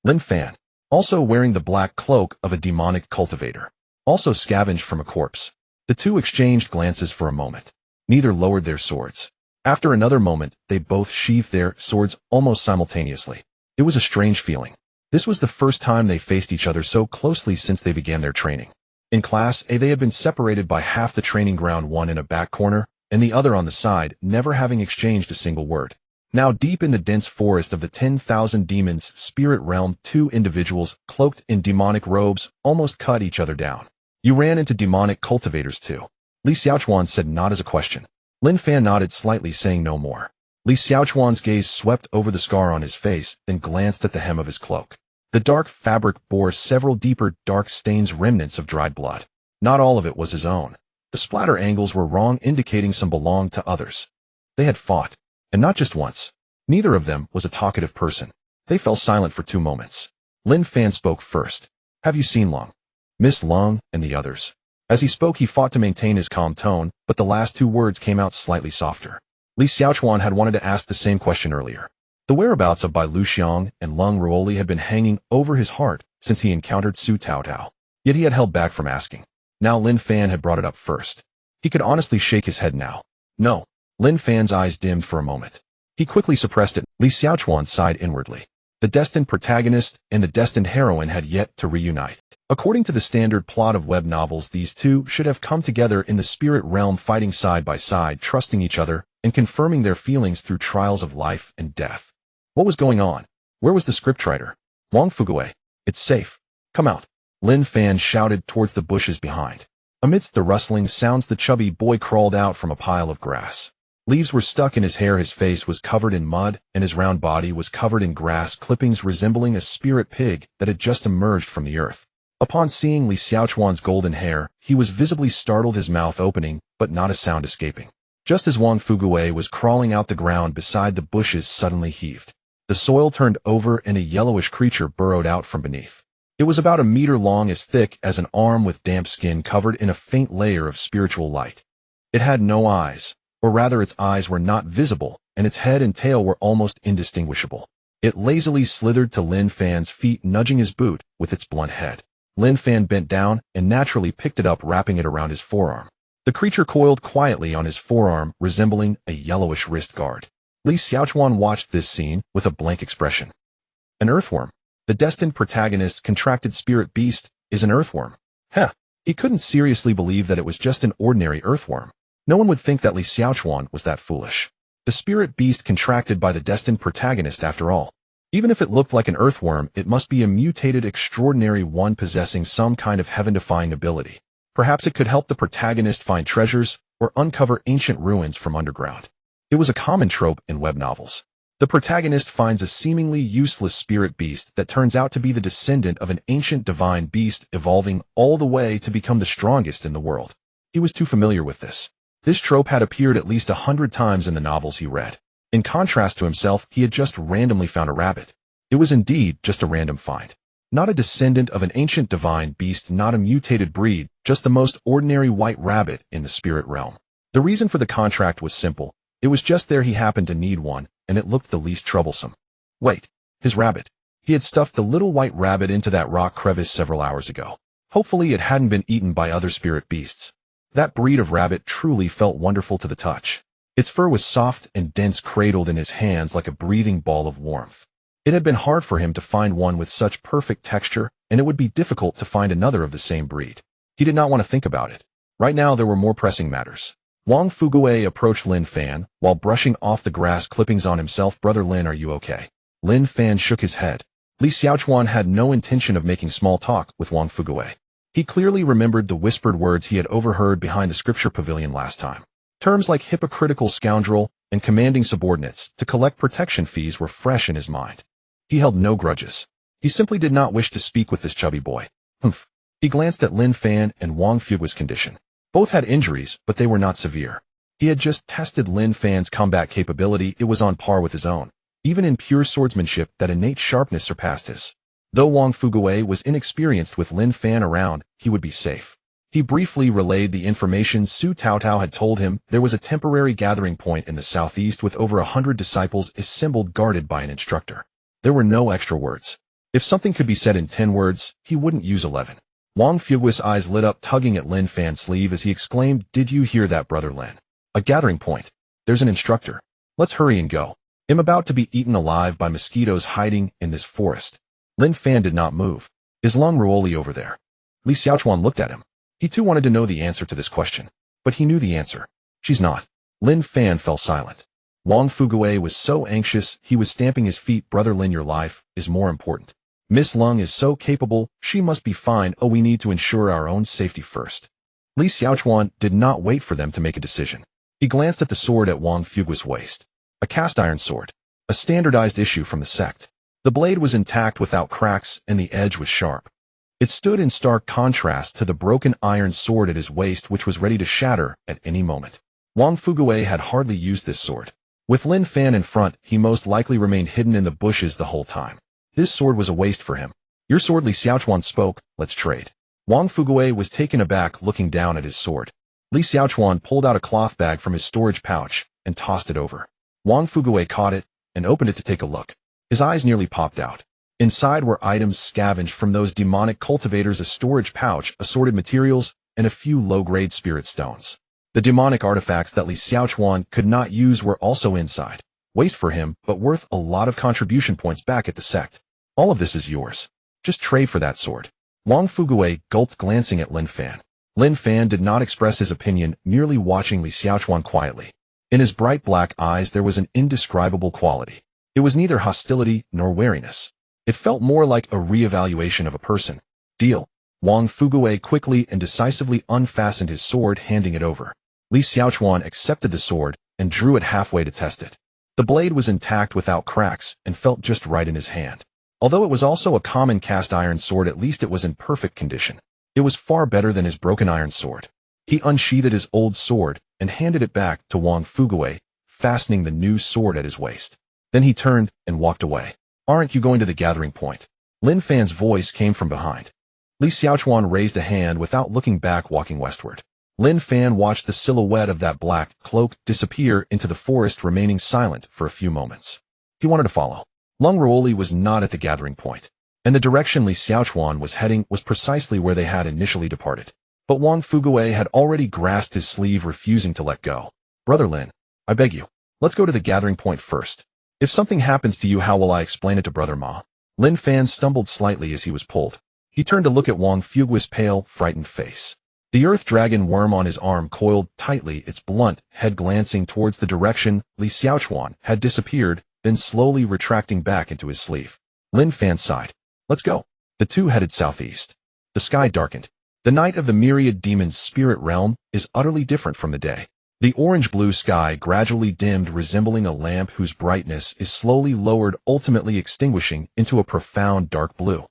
A: Lin Fan, also wearing the black cloak of a demonic cultivator, also scavenged from a corpse. The two exchanged glances for a moment. Neither lowered their swords. After another moment, they both sheathed their swords almost simultaneously. It was a strange feeling. This was the first time they faced each other so closely since they began their training. In Class A, they had been separated by half the training ground, one in a back corner, and the other on the side, never having exchanged a single word. Now, deep in the dense forest of the 10,000 demons' spirit realm, 2 individuals, cloaked in demonic robes, almost cut each other down. You ran into demonic cultivators too. Li Xiaochuan said, not as a question. Lin Fan nodded slightly, saying no more. Li Xiaochuan's gaze swept over the scar on his face, then glanced at the hem of his cloak. The dark fabric bore several deeper, dark stains, remnants of dried blood. Not all of it was his own. The splatter angles were wrong, indicating some belonged to others. They had fought, and not just once. Neither of them was a talkative person. They fell silent for 2 moments. Lin Fan spoke first. Have you seen Long? Miss Long and the others. As he spoke, he fought to maintain his calm tone, but the last 2 words came out slightly softer. Li Xiaochuan had wanted to ask the same question earlier. The whereabouts of Bai Luxiang and Lung Ruoli had been hanging over his heart since he encountered Su Taotao. Yet he had held back from asking. Now Lin Fan had brought it up first. He could honestly shake his head now. No. Lin Fan's eyes dimmed for a moment. He quickly suppressed it. Li Xiaochuan sighed inwardly. The destined protagonist and the destined heroine had yet to reunite. According to the standard plot of web novels, these two should have come together in the spirit realm, fighting side by side, trusting each other, and confirming their feelings through trials of life and death. What was going on? Where was the scriptwriter? Wang Fugui. It's safe. Come out. Lin Fan shouted towards the bushes behind. Amidst the rustling sounds, the chubby boy crawled out from a pile of grass. Leaves were stuck in his hair, his face was covered in mud, and his round body was covered in grass clippings resembling a spirit pig that had just emerged from the earth. Upon seeing Li Xiaochuan's golden hair, he was visibly startled, his mouth opening, but not a sound escaping. Just as Wang Fugui was crawling out, the ground beside the bushes suddenly heaved. The soil turned over and a yellowish creature burrowed out from beneath. It was about 1 meter long, as thick as an arm, with damp skin covered in a faint layer of spiritual light. It had no eyes. Or rather, its eyes were not visible, and its head and tail were almost indistinguishable. It lazily slithered to Lin Fan's feet, nudging his boot with its blunt head. Lin Fan bent down and naturally picked it up, wrapping it around his forearm. The creature coiled quietly on his forearm, resembling a yellowish wrist guard. Li Xiaochuan watched this scene with a blank expression. An earthworm. The destined protagonist, contracted spirit beast, is an earthworm. Heh. He couldn't seriously believe that it was just an ordinary earthworm. No one would think that Li Xiaochuan was that foolish. The spirit beast contracted by the destined protagonist, after all. Even if it looked like an earthworm, it must be a mutated, extraordinary one possessing some kind of heaven-defying ability. Perhaps it could help the protagonist find treasures or uncover ancient ruins from underground. It was a common trope in web novels. The protagonist finds a seemingly useless spirit beast that turns out to be the descendant of an ancient divine beast, evolving all the way to become the strongest in the world. He was too familiar with this. This trope had appeared at least 100 times in the novels he read. In contrast to himself, he had just randomly found a rabbit. It was indeed just a random find. Not a descendant of an ancient divine beast, not a mutated breed, just the most ordinary white rabbit in the spirit realm. The reason for the contract was simple. It was just there, he happened to need one, and it looked the least troublesome. Wait, his rabbit. He had stuffed the little white rabbit into that rock crevice several hours ago. Hopefully it hadn't been eaten by other spirit beasts. That breed of rabbit truly felt wonderful to the touch. Its fur was soft and dense, cradled in his hands like a breathing ball of warmth. It had been hard for him to find one with such perfect texture, and it would be difficult to find another of the same breed. He did not want to think about it. Right now there were more pressing matters. Wang Fugui approached Lin Fan, while brushing off the grass clippings on himself. Brother Lin, are you okay? Lin Fan shook his head. Li Xiaochuan had no intention of making small talk with Wang Fugui. He clearly remembered the whispered words he had overheard behind the scripture pavilion last time. Terms like hypocritical scoundrel and commanding subordinates to collect protection fees were fresh in his mind. He held no grudges. He simply did not wish to speak with this chubby boy. Humph. He glanced at Lin Fan and Wang Fugui's condition. Both had injuries, but they were not severe. He had just tested Lin Fan's combat capability. It was on par with his own. Even in pure swordsmanship, that innate sharpness surpassed his. Though Wang Fugui was inexperienced, with Lin Fan around, he would be safe. He briefly relayed the information Su Taotao had told him. There was a temporary gathering point in the southeast with over 100 disciples assembled, guarded by an instructor. There were no extra words. If something could be said in 10 words, he wouldn't use 11. Wang Fugui's eyes lit up, tugging at Lin Fan's sleeve as he exclaimed, "Did you hear that, Brother Lin? A gathering point. There's an instructor. Let's hurry and go. I'm about to be eaten alive by mosquitoes hiding in this forest." Lin Fan did not move. Is Lung Ruoli over there? Li Xiaochuan looked at him. He too wanted to know the answer to this question. But he knew the answer. She's not. Lin Fan fell silent. Wang Fugui was so anxious, he was stamping his feet. Brother Lin, your life is more important. Miss Lung is so capable, she must be fine. Oh, we need to ensure our own safety first. Li Xiaochuan did not wait for them to make a decision. He glanced at the sword at Wang Fugui's waist. A cast-iron sword. A standardized issue from the sect. The blade was intact without cracks, and the edge was sharp. It stood in stark contrast to the broken iron sword at his waist, which was ready to shatter at any moment. Wang Fugui had hardly used this sword. With Lin Fan in front, he most likely remained hidden in the bushes the whole time. This sword was a waste for him. Your sword, Li Xiaochuan spoke, let's trade. Wang Fugui was taken aback, looking down at his sword. Li Xiaochuan pulled out a cloth bag from his storage pouch and tossed it over. Wang Fugui caught it and opened it to take a look. His eyes nearly popped out. Inside were items scavenged from those demonic cultivators, a storage pouch, assorted materials, and a few low-grade spirit stones. The demonic artifacts that Li Xiaochuan could not use were also inside. Waste for him, but worth a lot of contribution points back at the sect. All of this is yours. Just trade for that sword. Wang Fugui gulped, glancing at Lin Fan. Lin Fan did not express his opinion, merely watching Li Xiaochuan quietly. In his bright black eyes there was an indescribable quality. It was neither hostility nor wariness. It felt more like a reevaluation of a person. Deal. Wang Fugui quickly and decisively unfastened his sword, handing it over. Li Xiaochuan accepted the sword and drew it halfway to test it. The blade was intact without cracks and felt just right in his hand. Although it was also a common cast-iron sword, at least it was in perfect condition. It was far better than his broken iron sword. He unsheathed his old sword and handed it back to Wang Fugui, fastening the new sword at his waist. Then he turned and walked away. Aren't you going to the gathering point? Lin Fan's voice came from behind. Li Xiaochuan raised a hand without looking back, walking westward. Lin Fan watched the silhouette of that black cloak disappear into the forest, remaining silent for a few moments. He wanted to follow. Lung Ruoli was not at the gathering point, and the direction Li Xiaochuan was heading was precisely where they had initially departed. But Wang Fugui had already grasped his sleeve, refusing to let go. Brother Lin, I beg you, let's go to the gathering point first. If something happens to you, how will I explain it to Brother Ma? Lin Fan stumbled slightly as he was pulled. He turned to look at Wang Fugui's pale, frightened face. The earth dragon worm on his arm coiled tightly, its blunt head glancing towards the direction Li Xiaochuan had disappeared, then slowly retracting back into his sleeve. Lin Fan sighed. Let's go. The two headed southeast. The sky darkened. The night of the myriad demons' spirit realm is utterly different from the day. The orange-blue sky gradually dimmed, resembling a lamp whose brightness is slowly lowered, ultimately extinguishing into a profound dark blue.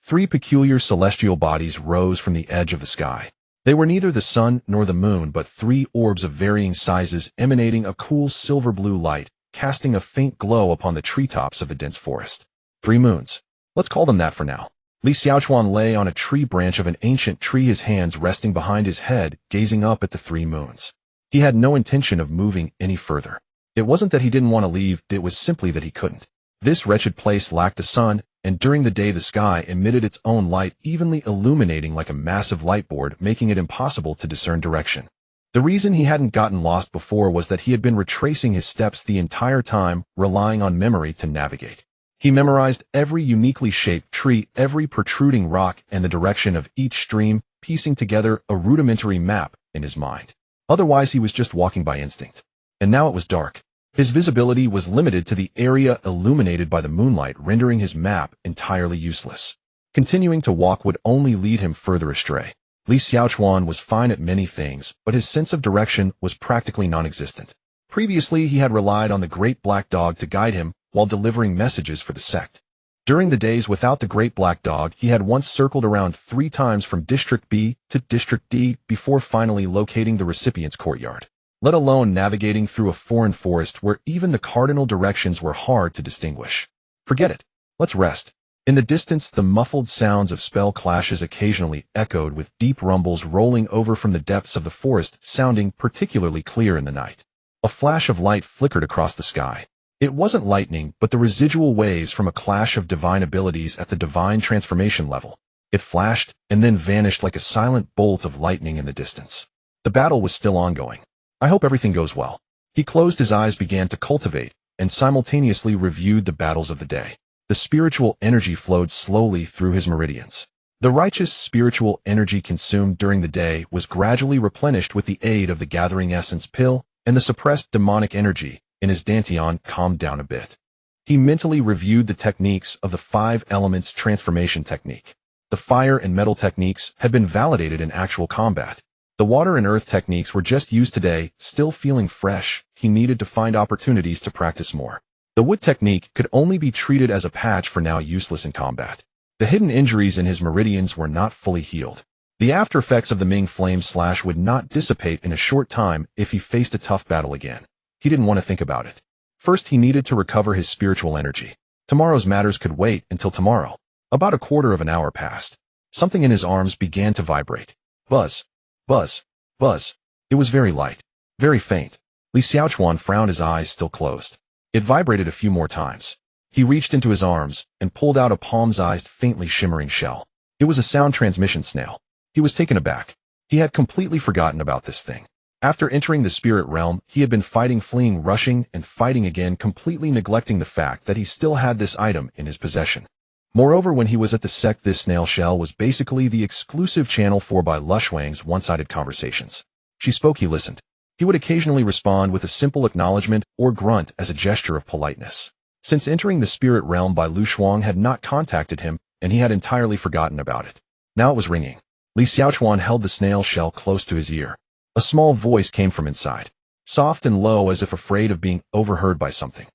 A: Three peculiar celestial bodies rose from the edge of the sky. They were neither the sun nor the moon, but three orbs of varying sizes emanating a cool silver-blue light, casting a faint glow upon the treetops of the dense forest. 3 moons. Let's call them that for now. Li Xiaochuan lay on a tree branch of an ancient tree, his hands resting behind his head, gazing up at the 3 moons. He had no intention of moving any further. It wasn't that he didn't want to leave, it was simply that he couldn't. This wretched place lacked a sun, and during the day the sky emitted its own light, evenly illuminating like a massive light board, making it impossible to discern direction. The reason he hadn't gotten lost before was that he had been retracing his steps the entire time, relying on memory to navigate. He memorized every uniquely shaped tree, every protruding rock, and the direction of each stream, piecing together a rudimentary map in his mind. Otherwise, he was just walking by instinct. And now it was dark. His visibility was limited to the area illuminated by the moonlight, rendering his map entirely useless. Continuing to walk would only lead him further astray. Li Xiaochuan was fine at many things, but his sense of direction was practically non-existent. Previously, he had relied on the Great Black Dog to guide him while delivering messages for the sect. During the days without the Great Black Dog, he had once circled around 3 times from District B to District D before finally locating the recipient's courtyard, let alone navigating through a foreign forest where even the cardinal directions were hard to distinguish. Forget it. Let's rest. In the distance, the muffled sounds of spell clashes occasionally echoed, with deep rumbles rolling over from the depths of the forest, sounding particularly clear in the night. A flash of light flickered across the sky. It wasn't lightning, but the residual waves from a clash of divine abilities at the divine transformation level. It flashed and then vanished like a silent bolt of lightning in the distance. The battle was still ongoing. I hope everything goes well. He closed his eyes, began to cultivate, and simultaneously reviewed the battles of the day. The spiritual energy flowed slowly through his meridians. The righteous spiritual energy consumed during the day was gradually replenished with the aid of the gathering essence pill, and the suppressed demonic energy in his dantian calmed down a bit. He mentally reviewed the techniques of the 5 elements transformation technique. The fire and metal techniques had been validated in actual combat. The water and earth techniques were just used today, still feeling fresh. He needed to find opportunities to practice more. The wood technique could only be treated as a patch for now useless in combat. The hidden injuries in his meridians were not fully healed. The after effects of the Ming flame slash would not dissipate in a short time if he faced a tough battle again. He didn't want to think about it. First, he needed to recover his spiritual energy. Tomorrow's matters could wait until tomorrow. About a quarter of an hour passed. Something in his arms began to vibrate. Buzz. Buzz. Buzz. It was very light. Very faint. Li Xiaochuan frowned, his eyes still closed. It vibrated a few more times. He reached into his arms and pulled out a palm-sized, faintly shimmering shell. It was a sound transmission snail. He was taken aback. He had completely forgotten about this thing. After entering the spirit realm, he had been fighting, fleeing, rushing, and fighting again, completely neglecting the fact that he still had this item in his possession. Moreover, when he was at the sect, this snail shell was basically the exclusive channel for Bai Lushwang's one-sided conversations. She spoke, he listened. He would occasionally respond with a simple acknowledgement or grunt as a gesture of politeness. Since entering the spirit realm, Bai Lushwang had not contacted him, and he had entirely forgotten about it. Now it was ringing. Li Xiaochuan held the snail shell close to his ear. A small voice came from inside, soft and low as if afraid of being overheard by something.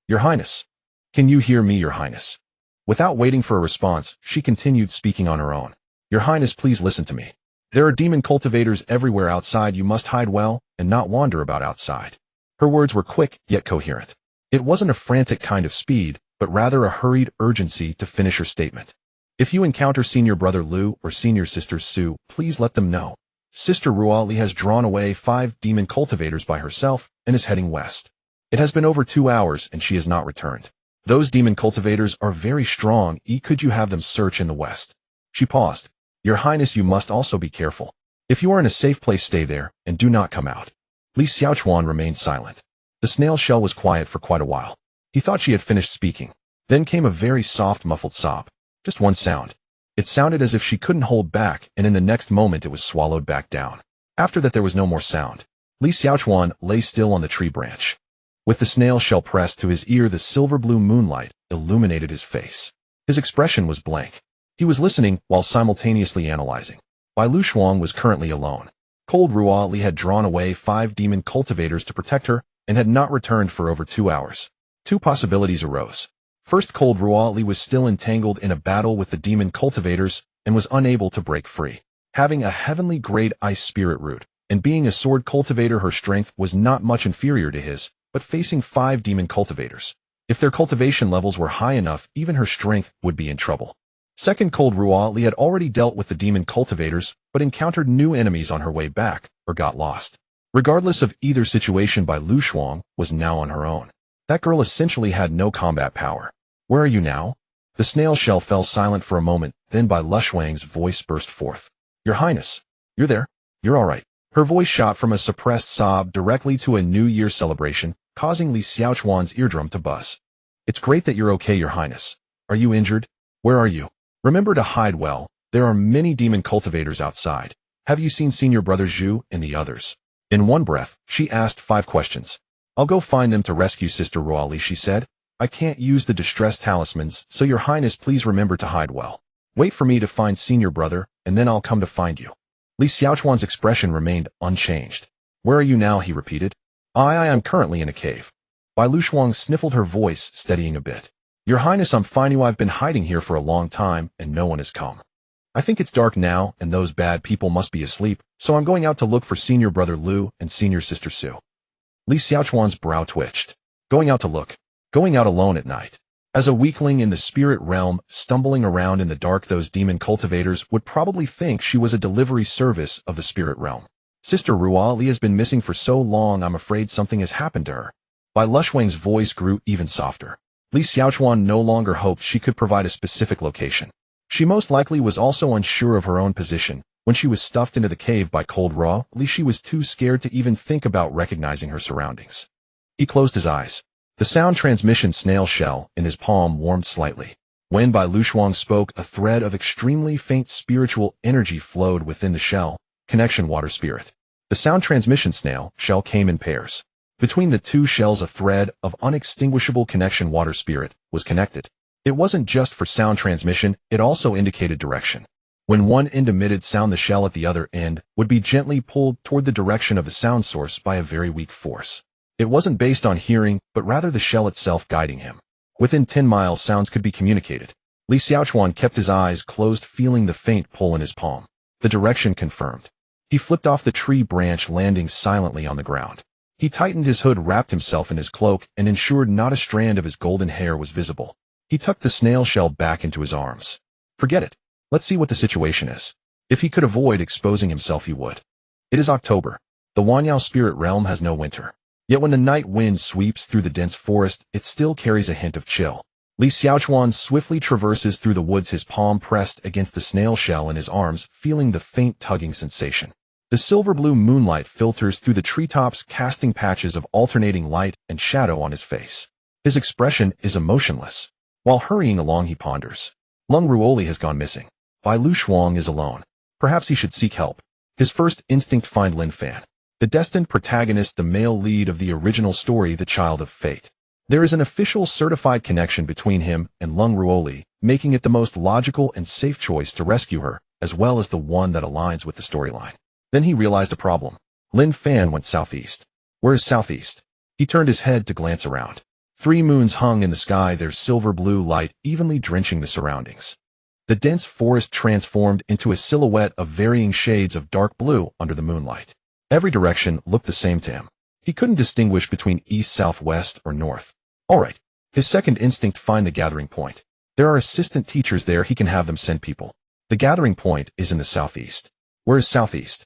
A: Your Highness. Can you hear me, Your Highness? Without waiting for a response, she continued speaking on her own. Your Highness, please listen to me. There are demon cultivators everywhere outside. You must hide well and not wander about outside. Her words were quick yet coherent. It wasn't a frantic kind of speed, but rather a hurried urgency to finish her statement. If you encounter Senior Brother Lu or Senior Sister Su, please let them know. Sister Ruali has drawn away 5 demon cultivators by herself and is heading west. It has been over 2 hours and she has not returned. Those demon cultivators are very strong. Could you have them search in the west? She paused. Your Highness, you must also be careful. If you are in a safe place, stay there and do not come out. Li Xiaochuan remained silent. The snail shell was quiet for quite a while. He thought she had finished speaking. Then came a very soft, muffled sob. Just one sound. It sounded as if she couldn't hold back, and in the next moment it was swallowed back down. After that there was no more sound. Li Xiaochuan lay still on the tree branch. With the snail shell pressed to his ear, the silver-blue moonlight illuminated his face. His expression was blank. He was listening while simultaneously analyzing. Bai Lushwang was currently alone. Cold Ruali had drawn away 5 demon cultivators to protect her and had not returned for over 2 hours. 2 possibilities arose. First, Cold Ruali was still entangled in a battle with the demon cultivators and was unable to break free. Having a heavenly grade ice spirit root, and being a sword cultivator, her strength was not much inferior to his, but facing 5 demon cultivators. If their cultivation levels were high enough, even her strength would be in trouble. Second, Cold Ruali had already dealt with the demon cultivators, but encountered new enemies on her way back, or got lost. Regardless of either situation, Bai Lushwang was now on her own. That girl essentially had no combat power. Where are you now? The snail shell fell silent for a moment, then Bai Lushwang's voice burst forth. Your Highness. You're there. You're all right. Her voice shot from a suppressed sob directly to a New Year celebration, causing Li Xiaochuan's eardrum to buzz. It's great that you're okay, Your Highness. Are you injured? Where are you? Remember to hide well. There are many demon cultivators outside. Have you seen Senior Brother Zhu and the others? In one breath, she asked 5 questions. I'll go find them to rescue Sister Ruali, she said. I can't use the distress talismans, so Your Highness, please remember to hide well. Wait for me to find Senior Brother, and then I'll come to find you. Li Xiaochuan's expression remained unchanged. Where are you now? He repeated. I am currently in a cave. Bai Lushwang sniffled, her voice steadying a bit. Your Highness, I'm fine. I've been hiding here for a long time, and no one has come. I think it's dark now, and those bad people must be asleep, so I'm going out to look for Senior Brother Lu and Senior Sister Su. Li Xiaochuan's brow twitched. Going out to look. Going out alone at night. As a weakling in the spirit realm, stumbling around in the dark, those demon cultivators would probably think she was a delivery service of the spirit realm. Sister Ruali has been missing for so long, I'm afraid something has happened to her. Bai Lushwang's voice grew even softer. Li Xiaochuan no longer hoped she could provide a specific location. She most likely was also unsure of her own position. When she was stuffed into the cave by Cold Ruali, she was too scared to even think about recognizing her surroundings. He closed his eyes. The sound transmission snail shell in his palm warmed slightly. When Bai Lushwang spoke, a thread of extremely faint spiritual energy flowed within the shell. Connection, water spirit. The sound transmission snail shell came in pairs. Between the two shells a thread of unextinguishable connection water spirit was connected. It wasn't just for sound transmission, it also indicated direction. When one end emitted sound, the shell at the other end would be gently pulled toward the direction of the sound source by a very weak force. It wasn't based on hearing, but rather the shell itself guiding him. Within 10 miles, sounds could be communicated. Li Xiaochuan kept his eyes closed, feeling the faint pull in his palm. The direction confirmed. He flipped off the tree branch, landing silently on the ground. He tightened his hood, wrapped himself in his cloak, and ensured not a strand of his golden hair was visible. He tucked the snail shell back into his arms. Forget it. Let's see what the situation is. If he could avoid exposing himself, he would. It is October. The Wanyao spirit realm has no winter. Yet when the night wind sweeps through the dense forest, it still carries a hint of chill. Li Xiaochuan swiftly traverses through the woods, his palm pressed against the snail shell in his arms, feeling the faint tugging sensation. The silver-blue moonlight filters through the treetops, casting patches of alternating light and shadow on his face. His expression is emotionless. While hurrying along, he ponders. Lung Ruoli has gone missing. Bai Lu Shuang is alone. Perhaps he should seek help. His first instinct: find Lin Fan, the destined protagonist, the male lead of the original story, the child of fate. There is an official certified connection between him and Lung Ruoli, making it the most logical and safe choice to rescue her, as well as the one that aligns with the storyline. Then he realized a problem. Lin Fan went southeast. Where is southeast? He turned his head to glance around. 3 moons hung in the sky, their silver-blue light evenly drenching the surroundings. The dense forest transformed into a silhouette of varying shades of dark blue under the moonlight. Every direction looked the same to him. He couldn't distinguish between east, southwest, or north. All right. His second instinct: find the gathering point. There are assistant teachers there, he can have them send people. The gathering point is in the southeast. Where is southeast?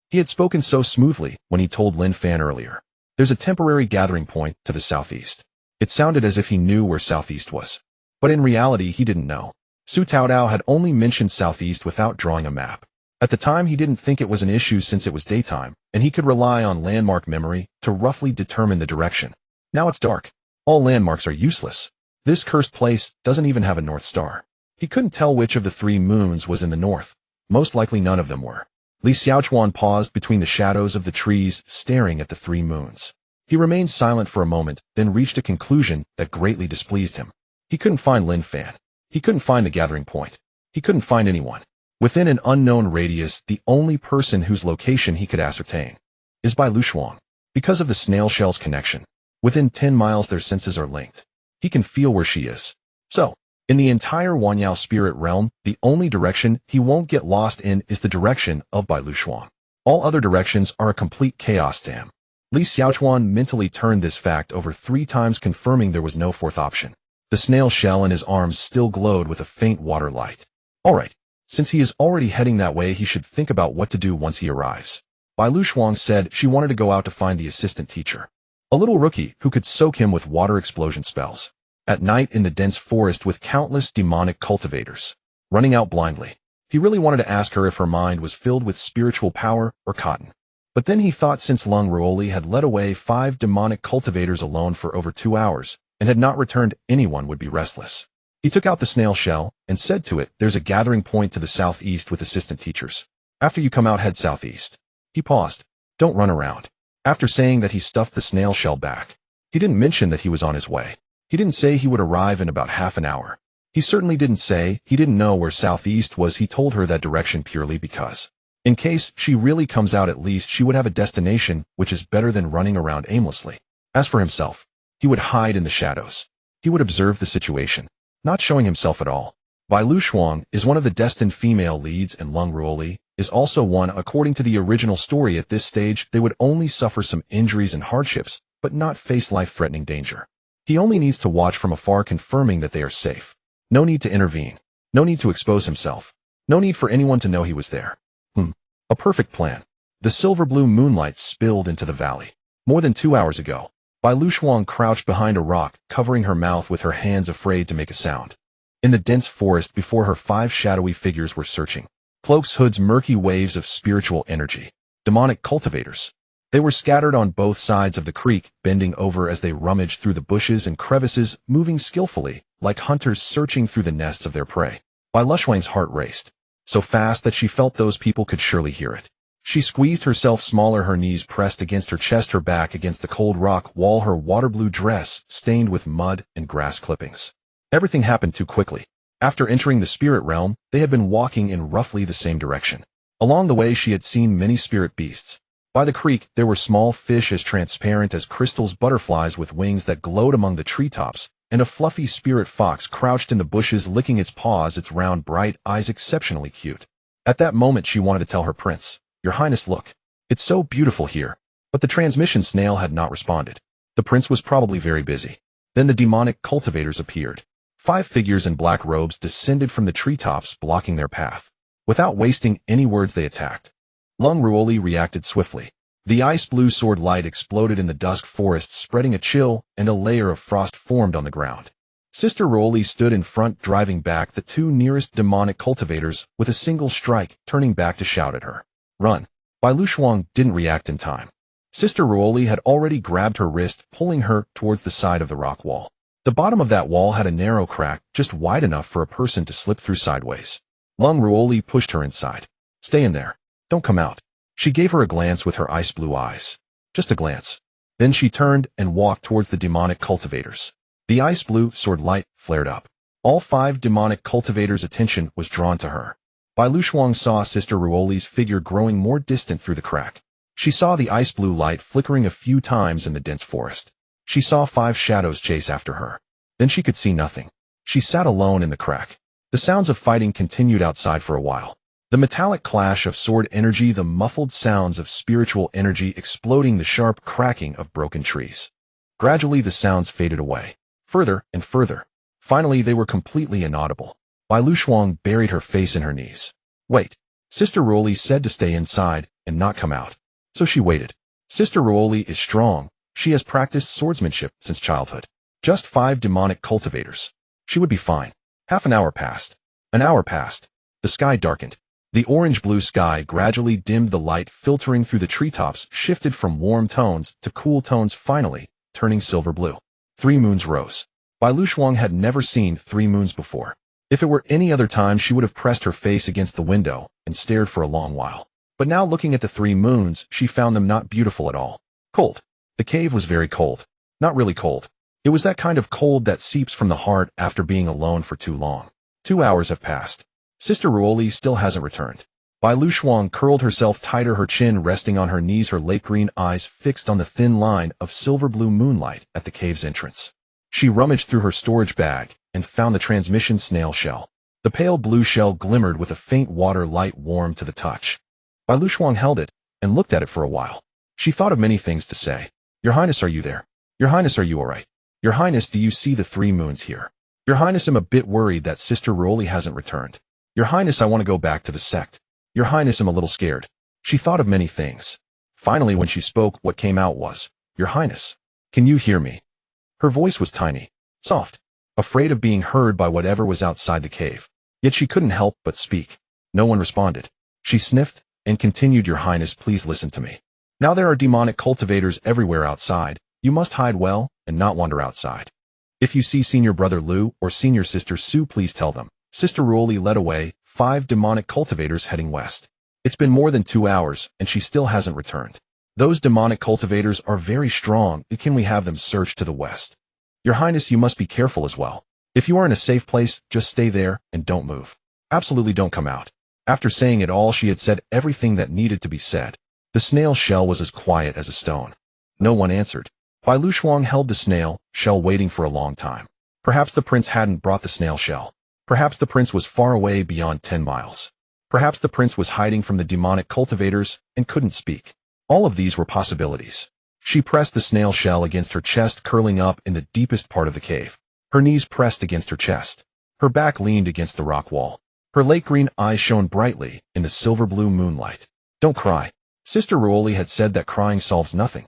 A: He had spoken so smoothly when he told Lin Fan earlier. There's a temporary gathering point to the southeast. It sounded as if he knew where southeast was. But in reality, he didn't know. Su Taodao had only mentioned southeast without drawing a map. At the time, he didn't think it was an issue since it was daytime, and he could rely on landmark memory to roughly determine the direction. Now it's dark. All landmarks are useless. This cursed place doesn't even have a north star. He couldn't tell which of the 3 moons was in the north. Most likely none of them were. Li Xiaochuan paused between the shadows of the trees, staring at the 3 moons. He remained silent for a moment, then reached a conclusion that greatly displeased him. He couldn't find Lin Fan. He couldn't find the gathering point. He couldn't find anyone. Within an unknown radius, the only person whose location he could ascertain is Bai Lu Shuang. Because of the snail shell's connection, within 10 miles their senses are linked. He can feel where she is. So, in the entire Wanyao spirit realm, the only direction he won't get lost in is the direction of Bai Lu Shuang. All other directions are a complete chaos to him. Li Xiaochuan mentally turned this fact over 3 times, confirming there was no fourth option. The snail shell in his arms still glowed with a faint water light. All right. Since he is already heading that way, he should think about what to do once he arrives. Bai Lu Shuang said she wanted to go out to find the assistant teacher. A little rookie who could soak him with water explosion spells. At night in the dense forest with countless demonic cultivators. Running out blindly. He really wanted to ask her if her mind was filled with spiritual power or cotton. But then he thought, since Lung Ruoli had led away 5 demonic cultivators alone for over 2 hours, and had not returned, anyone would be restless. He took out the snail shell and said to it, there's a gathering point to the southeast with assistant teachers. After you come out, head southeast. He paused. Don't run around. After saying that, he stuffed the snail shell back. He didn't mention that he was on his way. He didn't say he would arrive in about half an hour. He certainly didn't say he didn't know where southeast was. He told her that direction purely because, in case she really comes out, at least she would have a destination, which is better than running around aimlessly. As for himself, he would hide in the shadows. He would observe the situation, not showing himself at all. Bai Lu Shuang is one of the destined female leads, and Lung Ruoli is also one. According to the original story, at this stage, they would only suffer some injuries and hardships, but not face life-threatening danger. He only needs to watch from afar, confirming that they are safe. No need to intervene. No need to expose himself. No need for anyone to know he was there. A perfect plan. The silver-blue moonlight spilled into the valley. More than 2 hours ago, Bai Lu Shuang crouched behind a rock, covering her mouth with her hands, afraid to make a sound. In the dense forest before her, 5 shadowy figures were searching. Cloaks, hoods, murky waves of spiritual energy. Demonic cultivators. They were scattered on both sides of the creek, bending over as they rummaged through the bushes and crevices, moving skillfully, like hunters searching through the nests of their prey. Bai Lu Shuang's heart raced. So fast that she felt those people could surely hear it. She squeezed herself smaller, her knees pressed against her chest, her back against the cold rock wall, her water blue dress stained with mud and grass clippings. Everything happened too quickly. After entering the spirit realm, they had been walking in roughly the same direction. Along the way she had seen many spirit beasts. By the creek, there were small fish as transparent as crystals, butterflies with wings that glowed among the treetops, and a fluffy spirit fox crouched in the bushes licking its paws, its round bright eyes exceptionally cute. At that moment she wanted to tell her prince, "Your Highness, look. It's so beautiful here." But the transmission snail had not responded. The prince was probably very busy. Then the demonic cultivators appeared. 5 figures in black robes descended from the treetops, blocking their path. Without wasting any words they attacked. Lung Ruoli reacted swiftly. The ice-blue sword light exploded in the dusk forest, spreading a chill, and a layer of frost formed on the ground. Sister Ruoli stood in front, driving back the 2 nearest demonic cultivators with a single strike, turning back to shout at her, "Run!" Bai Shuang didn't react in time. Sister Ruoli had already grabbed her wrist, pulling her towards the side of the rock wall. The bottom of that wall had a narrow crack, just wide enough for a person to slip through sideways. Lung Ruoli pushed her inside. "Stay in there. Don't come out." She gave her a glance with her ice-blue eyes. Just a glance. Then she turned and walked towards the demonic cultivators. The ice-blue sword light flared up. All 5 demonic cultivators' attention was drawn to her. Bai Shuang saw Sister Ruoli's figure growing more distant through the crack. She saw the ice-blue light flickering a few times in the dense forest. She saw 5 shadows chase after her. Then she could see nothing. She sat alone in the crack. The sounds of fighting continued outside for a while. The metallic clash of sword energy, the muffled sounds of spiritual energy exploding, the sharp cracking of broken trees. Gradually the sounds faded away. Further and further. Finally they were completely inaudible. Bai Shuang buried her face in her knees. "Wait." Sister Ruoli said to stay inside and not come out. So she waited. Sister Ruoli is strong. She has practiced swordsmanship since childhood. Just 5 demonic cultivators. She would be fine. Half an hour passed. An hour passed. The sky darkened. The orange-blue sky gradually dimmed, the light filtering through the treetops shifted from warm tones to cool tones, finally turning silver blue. 3 moons rose. Bai Shuang had never seen 3 moons before. If it were any other time she would have pressed her face against the window and stared for a long while. But now, looking at the 3 moons, she found them not beautiful at all. Cold. The cave was very cold. Not really cold. It was that kind of cold that seeps from the heart after being alone for too long. 2 hours have passed. Sister Ruoli still hasn't returned. Bai Shuang curled herself tighter, her chin resting on her knees, her lake green eyes fixed on the thin line of silver-blue moonlight at the cave's entrance. She rummaged through her storage bag and found the transmission snail shell. The pale blue shell glimmered with a faint water light, warm to the touch. Bai Shuang held it and looked at it for a while. She thought of many things to say. "Your Highness, are you there? Your Highness, are you all right? Your Highness, do you see the 3 moons here? Your Highness, I'm a bit worried that Sister Ruoli hasn't returned. Your Highness, I want to go back to the sect. Your Highness, I'm a little scared." She thought of many things. Finally, when she spoke, what came out was, "Your Highness, can you hear me?" Her voice was tiny, soft, afraid of being heard by whatever was outside the cave. Yet she couldn't help but speak. No one responded. She sniffed and continued, "Your Highness, please listen to me. Now there are demonic cultivators everywhere outside. You must hide well and not wander outside. If you see Senior Brother Lu or Senior Sister Su, please tell them." Sister Ruoli led away, 5 demonic cultivators heading west. It's been more than 2 hours, and she still hasn't returned. "Those demonic cultivators are very strong. Can we have them search to the west? Your Highness, you must be careful as well. If you are in a safe place, just stay there and don't move. Absolutely don't come out." After saying it all, she had said everything that needed to be said. The snail shell was as quiet as a stone. No one answered. Bai Shuang held the snail shell, waiting for a long time. Perhaps the prince hadn't brought the snail shell. Perhaps the prince was far away beyond 10 miles. Perhaps the prince was hiding from the demonic cultivators and couldn't speak. All of these were possibilities. She pressed the snail shell against her chest, curling up in the deepest part of the cave. Her knees pressed against her chest. Her back leaned against the rock wall. Her lake green eyes shone brightly in the silver-blue moonlight. "Don't cry." Sister Ruoli had said that crying solves nothing.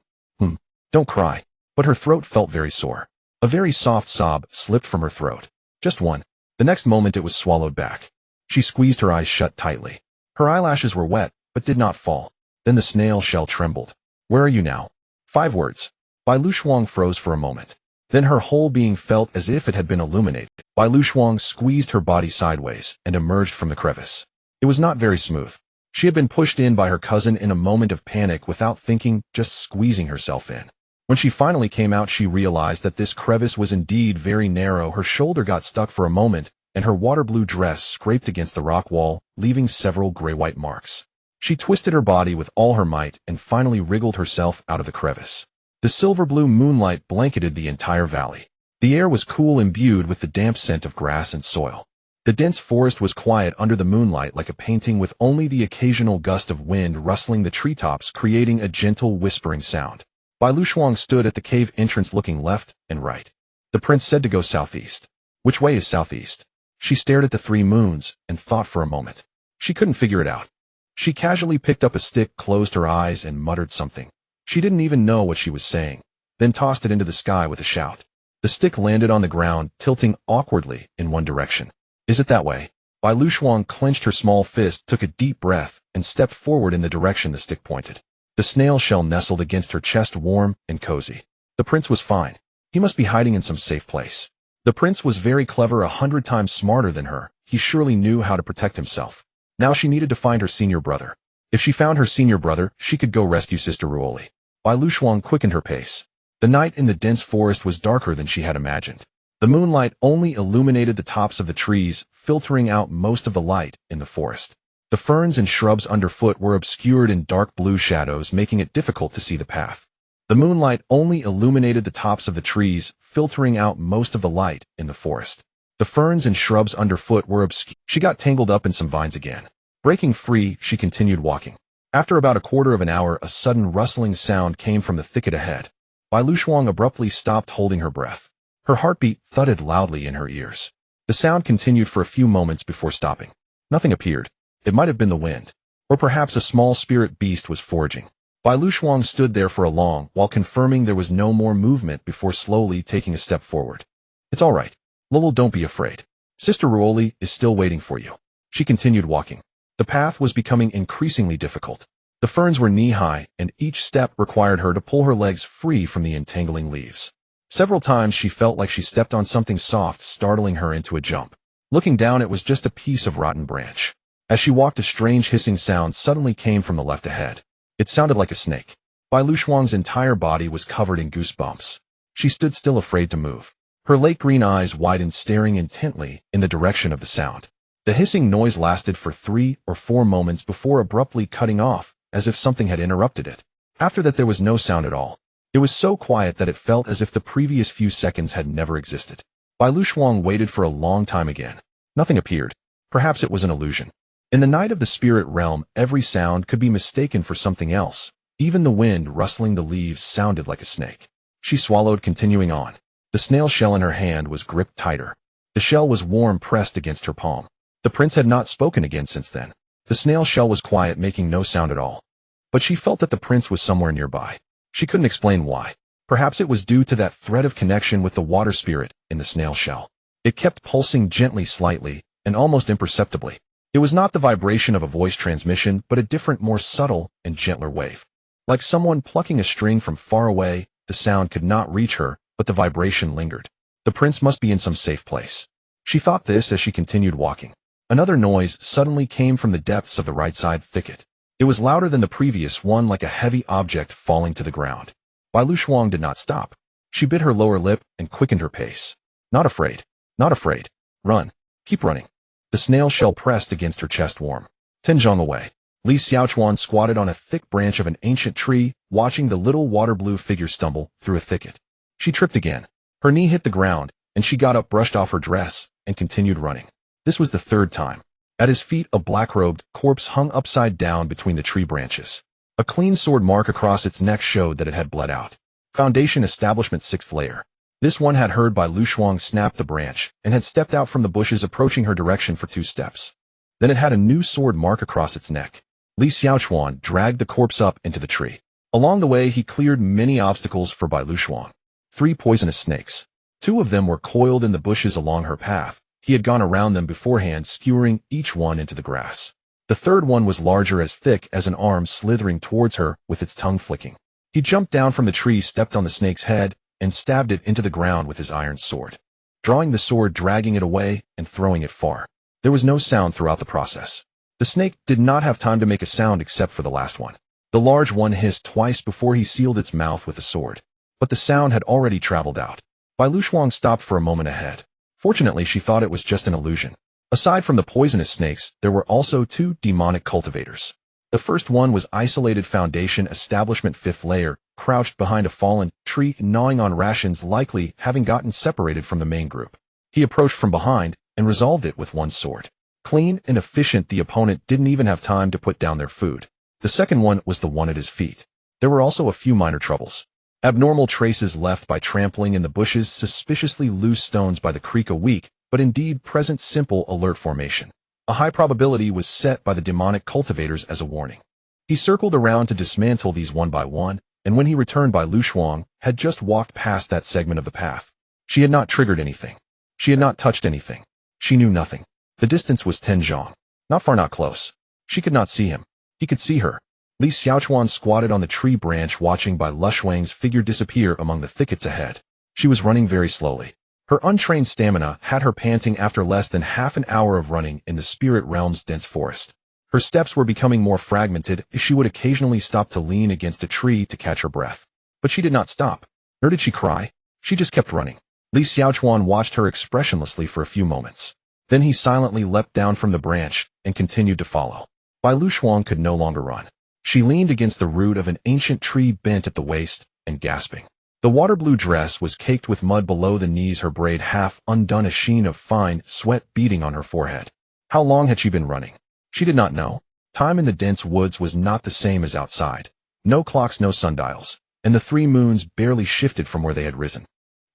A: Don't cry. But her throat felt very sore. A very soft sob slipped from her throat. Just one. The next moment it was swallowed back. She squeezed her eyes shut tightly. Her eyelashes were wet, but did not fall. Then the snail shell trembled. "Where are you now?" 5 words. Bai Shuang froze for a moment. Then her whole being felt as if it had been illuminated. Bai Shuang squeezed her body sideways and emerged from the crevice. It was not very smooth. She had been pushed in by her cousin in a moment of panic without thinking, just squeezing herself in. When she finally came out, she realized that this crevice was indeed very narrow. Her shoulder got stuck for a moment, and her water blue dress scraped against the rock wall, leaving several gray-white marks. She twisted her body with all her might and finally wriggled herself out of the crevice. The silver-blue moonlight blanketed the entire valley. The air was cool, imbued with the damp scent of grass and soil. The dense forest was quiet under the moonlight, like a painting, with only the occasional gust of wind rustling the treetops, creating a gentle whispering sound. Bai Shuang stood at the cave entrance looking left and right. The prince said to go southeast. Which way is southeast? She stared at the three moons and thought for a moment. She couldn't figure it out. She casually picked up a stick, closed her eyes, and muttered something. She didn't even know what she was saying, then tossed it into the sky with a shout. The stick landed on the ground, tilting awkwardly in one direction. Is it that way? Bai Shuang clenched her small fist, took a deep breath, and stepped forward in the direction the stick pointed. The snail shell nestled against her chest, warm and cozy. The prince was fine. He must be hiding in some safe place. The prince was very clever, 100 times smarter than her. He surely knew how to protect himself. Now she needed to find her senior brother. If she found her senior brother, she could go rescue Sister Ruoli. Bai Shuang quickened her pace. The night in the dense forest was darker than she had imagined. The moonlight only illuminated the tops of the trees, filtering out most of the light in the forest. The ferns and shrubs underfoot were obscured in dark blue shadows, making it difficult to see the path. The moonlight only illuminated the tops of the trees, filtering out most of the light in the forest. The ferns and shrubs underfoot were obscured. She got tangled up in some vines again. Breaking free, she continued walking. After about a quarter of an hour, a sudden rustling sound came from the thicket ahead. Bai Shuang abruptly stopped, holding her breath. Her heartbeat thudded loudly in her ears. The sound continued for a few moments before stopping. Nothing appeared. It might have been the wind. Or perhaps a small spirit beast was foraging. Bai Shuang stood there for a long while, confirming there was no more movement before slowly taking a step forward. It's all right. Lolo, don't be afraid. Sister Ruoli is still waiting for you. She continued walking. The path was becoming increasingly difficult. The ferns were knee-high, and each step required her to pull her legs free from the entangling leaves. Several times she felt like she stepped on something soft, startling her into a jump. Looking down, it was just a piece of rotten branch. As she walked, a strange hissing sound suddenly came from the left ahead. It sounded like a snake. Bai Shuang's entire body was covered in goosebumps. She stood still, afraid to move. Her lake green eyes widened, staring intently in the direction of the sound. The hissing noise lasted for 3 or 4 moments before abruptly cutting off, as if something had interrupted it. After that, there was no sound at all. It was so quiet that it felt as if the previous few seconds had never existed. Bai Shuang waited for a long time again. Nothing appeared. Perhaps it was an illusion. In the night of the spirit realm, every sound could be mistaken for something else. Even the wind rustling the leaves sounded like a snake. She swallowed, continuing on. The snail shell in her hand was gripped tighter. The shell was warm, pressed against her palm. The prince had not spoken again since then. The snail shell was quiet, making no sound at all. But she felt that the prince was somewhere nearby. She couldn't explain why. Perhaps it was due to that thread of connection with the water spirit in the snail shell. It kept pulsing gently, slightly, and almost imperceptibly. It was not the vibration of a voice transmission, but a different, more subtle and gentler wave. Like someone plucking a string from far away, the sound could not reach her, but the vibration lingered. The prince must be in some safe place. She thought this as she continued walking. Another noise suddenly came from the depths of the right side thicket. It was louder than the previous one, like a heavy object falling to the ground. Bai Shuang did not stop. She bit her lower lip and quickened her pace. Not afraid. Not afraid. Run. Keep running. The snail shell pressed against her chest, warm. Tenjong away. Li Xiaochuan squatted on a thick branch of an ancient tree, watching the little water-blue figure stumble through a thicket. She tripped again. Her knee hit the ground, and she got up, brushed off her dress, and continued running. This was the 3rd time. At his feet, a black-robed corpse hung upside down between the tree branches. A clean sword mark across its neck showed that it had bled out. Foundation Establishment 6th layer. This one had heard Bai Shuang snap the branch, and had stepped out from the bushes, approaching her direction for 2 steps. Then it had a new sword mark across its neck. Li Xiaochuan dragged the corpse up into the tree. Along the way, he cleared many obstacles for Bai Shuang. 3 poisonous snakes. 2 of them were coiled in the bushes along her path. He had gone around them beforehand, skewering each one into the grass. The 3rd one was larger, as thick as an arm, slithering towards her with its tongue flicking. He jumped down from the tree, stepped on the snake's head, and stabbed it into the ground with his iron sword. Drawing the sword, dragging it away, and throwing it far. There was no sound throughout the process. The snake did not have time to make a sound except for the last one. The large one hissed twice before he sealed its mouth with a sword. But the sound had already traveled out. Bai Luoxuang stopped for a moment ahead. Fortunately, she thought it was just an illusion. Aside from the poisonous snakes, there were also 2 demonic cultivators. The first one was Isolated Foundation Establishment 5th layer, crouched behind a fallen tree, gnawing on rations, likely having gotten separated from the main group. He approached from behind and resolved it with one sword. Clean and efficient, the opponent didn't even have time to put down their food. The second one was the one at his feet. There were also a few minor troubles. Abnormal traces left by trampling in the bushes, suspiciously loose stones by the creek, a weak, but indeed present simple alert formation. A high probability was set by the demonic cultivators as a warning. He circled around to dismantle these one by one, and when he returned, Bai Luoxuang had just walked past that segment of the path. She had not triggered anything. She had not touched anything. She knew nothing. The distance was 10 zhang. Not far, not close. She could not see him. He could see her. Li Xiaochuan squatted on the tree branch, watching Bai Luoxuang's figure disappear among the thickets ahead. She was running very slowly. Her untrained stamina had her panting after less than half an hour of running in the spirit realm's dense forest. Her steps were becoming more fragmented as she would occasionally stop to lean against a tree to catch her breath. But she did not stop. Nor did she cry. She just kept running. Li Xiaochuan watched her expressionlessly for a few moments. Then he silently leapt down from the branch and continued to follow. Bai Luoxuang could no longer run. She leaned against the root of an ancient tree, bent at the waist and gasping. The water blue dress was caked with mud below the knees, her braid half undone, a sheen of fine sweat beading on her forehead. How long had she been running? She did not know. Time in the dense woods was not the same as outside. No clocks, no sundials, and the 3 moons barely shifted from where they had risen.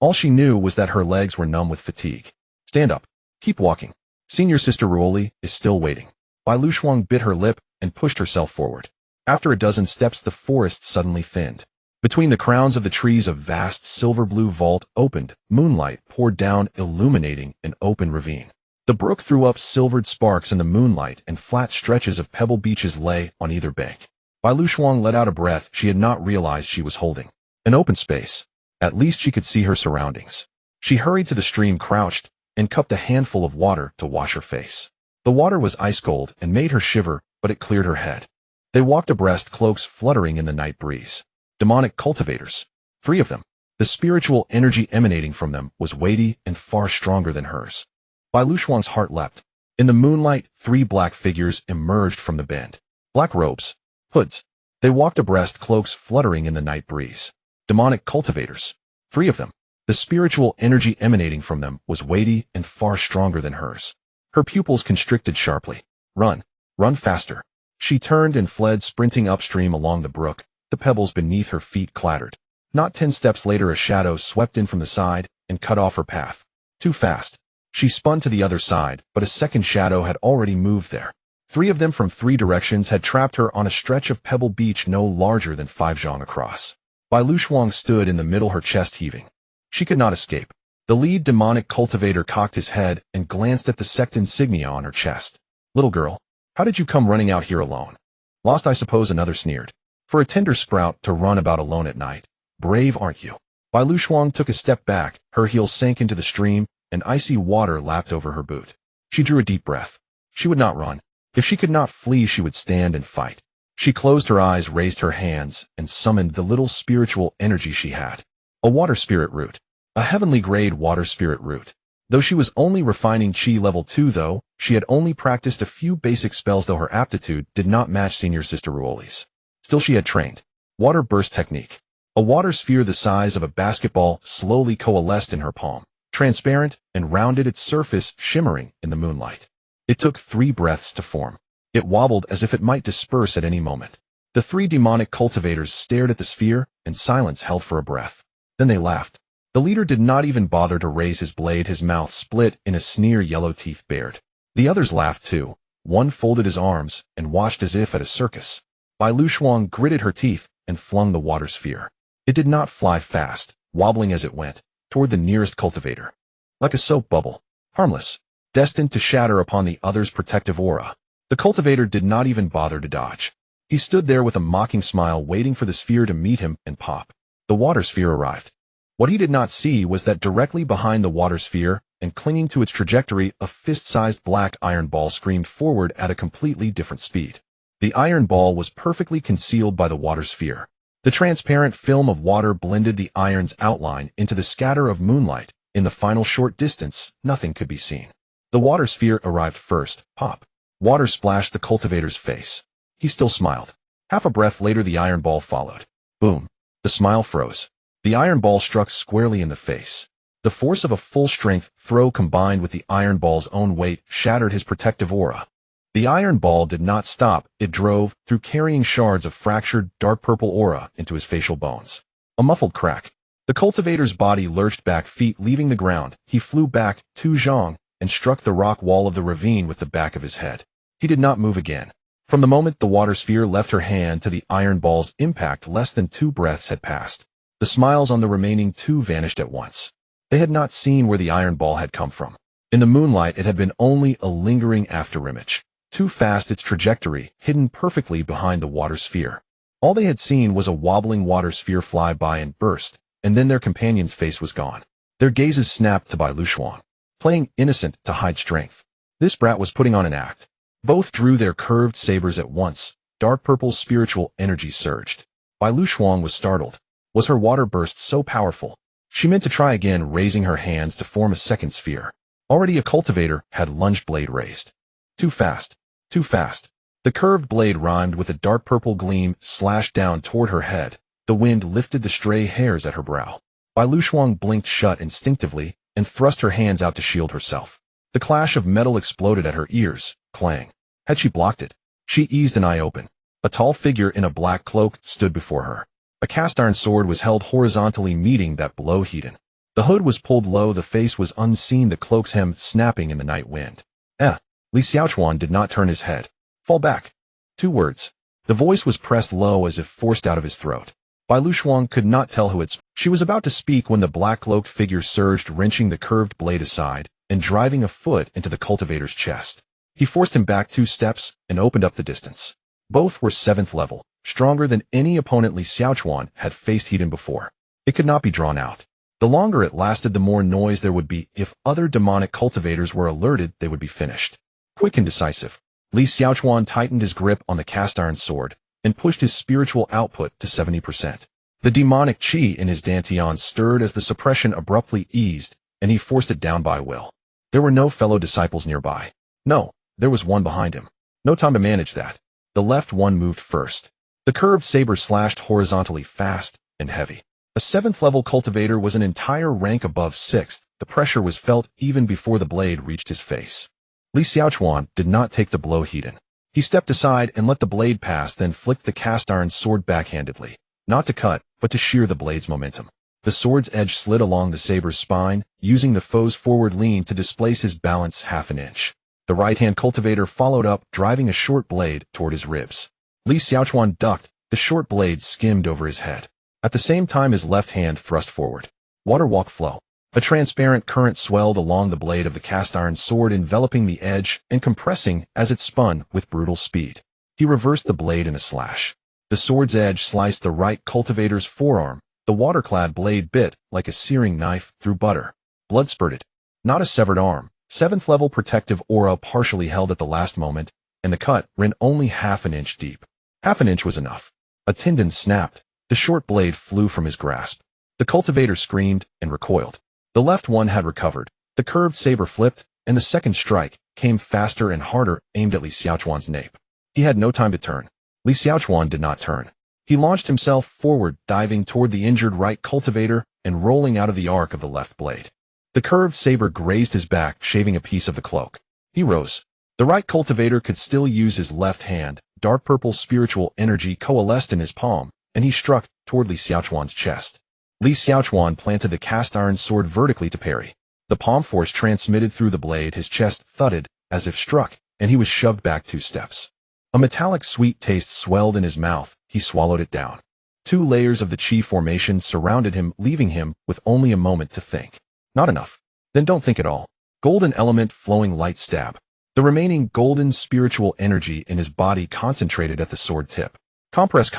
A: All she knew was that her legs were numb with fatigue. Stand up. Keep walking. Senior Sister Ruoli is still waiting. Bai Luoxuang bit her lip and pushed herself forward. After a dozen steps, the forest suddenly thinned. Between the crowns of the trees, a vast silver-blue vault opened. Moonlight poured down, illuminating an open ravine. The brook threw up silvered sparks in the moonlight, and flat stretches of pebble beaches lay on either bank. Bai Luoxuang let out a breath she had not realized she was holding. An open space. At least she could see her surroundings. She hurried to the stream, crouched, and cupped a handful of water to wash her face. The water was ice-cold and made her shiver, but it cleared her head. They walked abreast, cloaks fluttering in the night breeze. Demonic cultivators. 3 of them. The spiritual energy emanating from them was weighty and far stronger than hers. Bai Luoxuang's heart leapt. In the moonlight, 3 black figures emerged from the bend. Black robes. Hoods. They walked abreast, cloaks fluttering in the night breeze. Demonic cultivators. 3 of them. The spiritual energy emanating from them was weighty and far stronger than hers. Her pupils constricted sharply. Run. Run faster. She turned and fled, sprinting upstream along the brook. The pebbles beneath her feet clattered. Not 10 steps later, a shadow swept in from the side and cut off her path. Too fast. She spun to the other side, but a second shadow had already moved there. 3 of them from 3 directions had trapped her on a stretch of pebble beach no larger than 5 zhang across. Bai Luoxuang stood in the middle, her chest heaving. She could not escape. The lead demonic cultivator cocked his head and glanced at the sect insignia on her chest. Little girl, how did you come running out here alone? Lost, I suppose, another sneered. For a tender sprout to run about alone at night. Brave, aren't you? Bai Luoxuang took a step back, her heels sank into the stream, and icy water lapped over her boot. She drew a deep breath. She would not run. If she could not flee, she would stand and fight. She closed her eyes, raised her hands, and summoned the little spiritual energy she had. A water spirit root. A heavenly grade water spirit root. Though she was only refining Qi level 2 though, she had only practiced a few basic spells, though her aptitude did not match Senior Sister Ruoli's. Still, she had trained. Water burst technique. A water sphere the size of a basketball slowly coalesced in her palm, transparent and rounded, its surface shimmering in the moonlight. It took 3 breaths to form. It wobbled as if it might disperse at any moment. The 3 demonic cultivators stared at the sphere, and silence held for a breath. Then they laughed. The leader did not even bother to raise his blade, his mouth split in a sneer, yellow teeth bared. The others laughed too. One folded his arms and watched as if at a circus. Bai Luoxuang gritted her teeth and flung the water sphere. It did not fly fast, wobbling as it went, toward the nearest cultivator. Like a soap bubble. Harmless. Destined to shatter upon the other's protective aura. The cultivator did not even bother to dodge. He stood there with a mocking smile, waiting for the sphere to meet him and pop. The water sphere arrived. What he did not see was that directly behind the water sphere, and clinging to its trajectory, a fist-sized black iron ball screamed forward at a completely different speed. The iron ball was perfectly concealed by the water sphere. The transparent film of water blended the iron's outline into the scatter of moonlight. In the final short distance, nothing could be seen. The water sphere arrived first. Pop. Water splashed the cultivator's face. He still smiled. Half a breath later, the iron ball followed. Boom. The smile froze. The iron ball struck squarely in the face. The force of a full-strength throw combined with the iron ball's own weight shattered his protective aura. The iron ball did not stop. It drove through, carrying shards of fractured, dark purple aura into his facial bones. A muffled crack. The cultivator's body lurched back, feet leaving the ground. He flew back to Zhang and struck the rock wall of the ravine with the back of his head. He did not move again. From the moment the water sphere left her hand to the iron ball's impact, less than 2 breaths had passed. The smiles on the remaining 2 vanished at once. They had not seen where the iron ball had come from. In the moonlight, it had been only a lingering afterimage. Too fast its trajectory, hidden perfectly behind the water sphere. All they had seen was a wobbling water sphere fly by and burst, and then their companion's face was gone. Their gazes snapped to Bai Luxuan, playing innocent to hide strength. This brat was putting on an act. Both drew their curved sabers at once. Dark purple spiritual energy surged. Bai Luxuan was startled. Was her water burst so powerful? She meant to try again, raising her hands to form a second sphere. Already a cultivator had lunged, blade raised. Too fast. Too fast. The curved blade rhymed with a dark purple gleam, slashed down toward her head. The wind lifted the stray hairs at her brow. Bai Luxuan blinked shut instinctively and thrust her hands out to shield herself. The clash of metal exploded at her ears. Clang. Had she blocked it? She eased an eye open. A tall figure in a black cloak stood before her. A cast-iron sword was held horizontally, meeting that below Hedon. The hood was pulled low, the face was unseen, the cloak's hem snapping in the night wind. Li Xiaochuan did not turn his head. Fall back. 2 words. The voice was pressed low as if forced out of his throat. Bai Luxuan could not tell who it spoke. She was about to speak when the black-cloaked figure surged, wrenching the curved blade aside and driving a foot into the cultivator's chest. He forced him back 2 steps and opened up the distance. Both were 7th level, stronger than any opponent Li Xiaochuan had faced Hedon before. It could not be drawn out. The longer it lasted, the more noise there would be. If other demonic cultivators were alerted, they would be finished. Quick and decisive, Li Xiaochuan tightened his grip on the cast-iron sword and pushed his spiritual output to 70%. The demonic qi in his dantian stirred as the suppression abruptly eased, and he forced it down by will. There were no fellow disciples nearby. No, there was one behind him. No time to manage that. The left one moved first. The curved saber slashed horizontally, fast and heavy. A 7th-level cultivator was an entire rank above 6th. The pressure was felt even before the blade reached his face. Li Xiaochuan did not take the blow Hedon. He stepped aside and let the blade pass, then flicked the cast-iron sword backhandedly. Not to cut, but to shear the blade's momentum. The sword's edge slid along the saber's spine, using the foe's forward lean to displace his balance half an inch. The right-hand cultivator followed up, driving a short blade toward his ribs. Li Xiaochuan ducked. The short blade skimmed over his head. At the same time, his left hand thrust forward. Water walk flow. A transparent current swelled along the blade of the cast-iron sword, enveloping the edge and compressing as it spun with brutal speed. He reversed the blade in a slash. The sword's edge sliced the right cultivator's forearm. The water-clad blade bit like a searing knife through butter. Blood spurted. Not a severed arm. 7th-level protective aura partially held at the last moment, and the cut ran only half an inch deep. Half an inch was enough. A tendon snapped. The short blade flew from his grasp. The cultivator screamed and recoiled. The left one had recovered. The curved saber flipped, and the second strike came faster and harder, aimed at Li Xiaochuan's nape. He had no time to turn. Li Xiaochuan did not turn. He launched himself forward, diving toward the injured right cultivator and rolling out of the arc of the left blade. The curved saber grazed his back, shaving a piece of the cloak. He rose. The right cultivator could still use his left hand. Dark purple spiritual energy coalesced in his palm, and he struck toward Li Xiaochuan's chest. Li Xiaochuan planted the cast-iron sword vertically to parry. The palm force transmitted through the blade. His chest thudded as if struck, and he was shoved back 2 steps. A metallic sweet taste swelled in his mouth. He swallowed it down. 2 layers of the qi formation surrounded him, leaving him with only a moment to think. Not enough. Then don't think at all. Golden element flowing light stab. The remaining golden spiritual energy in his body concentrated at the sword tip. Compress,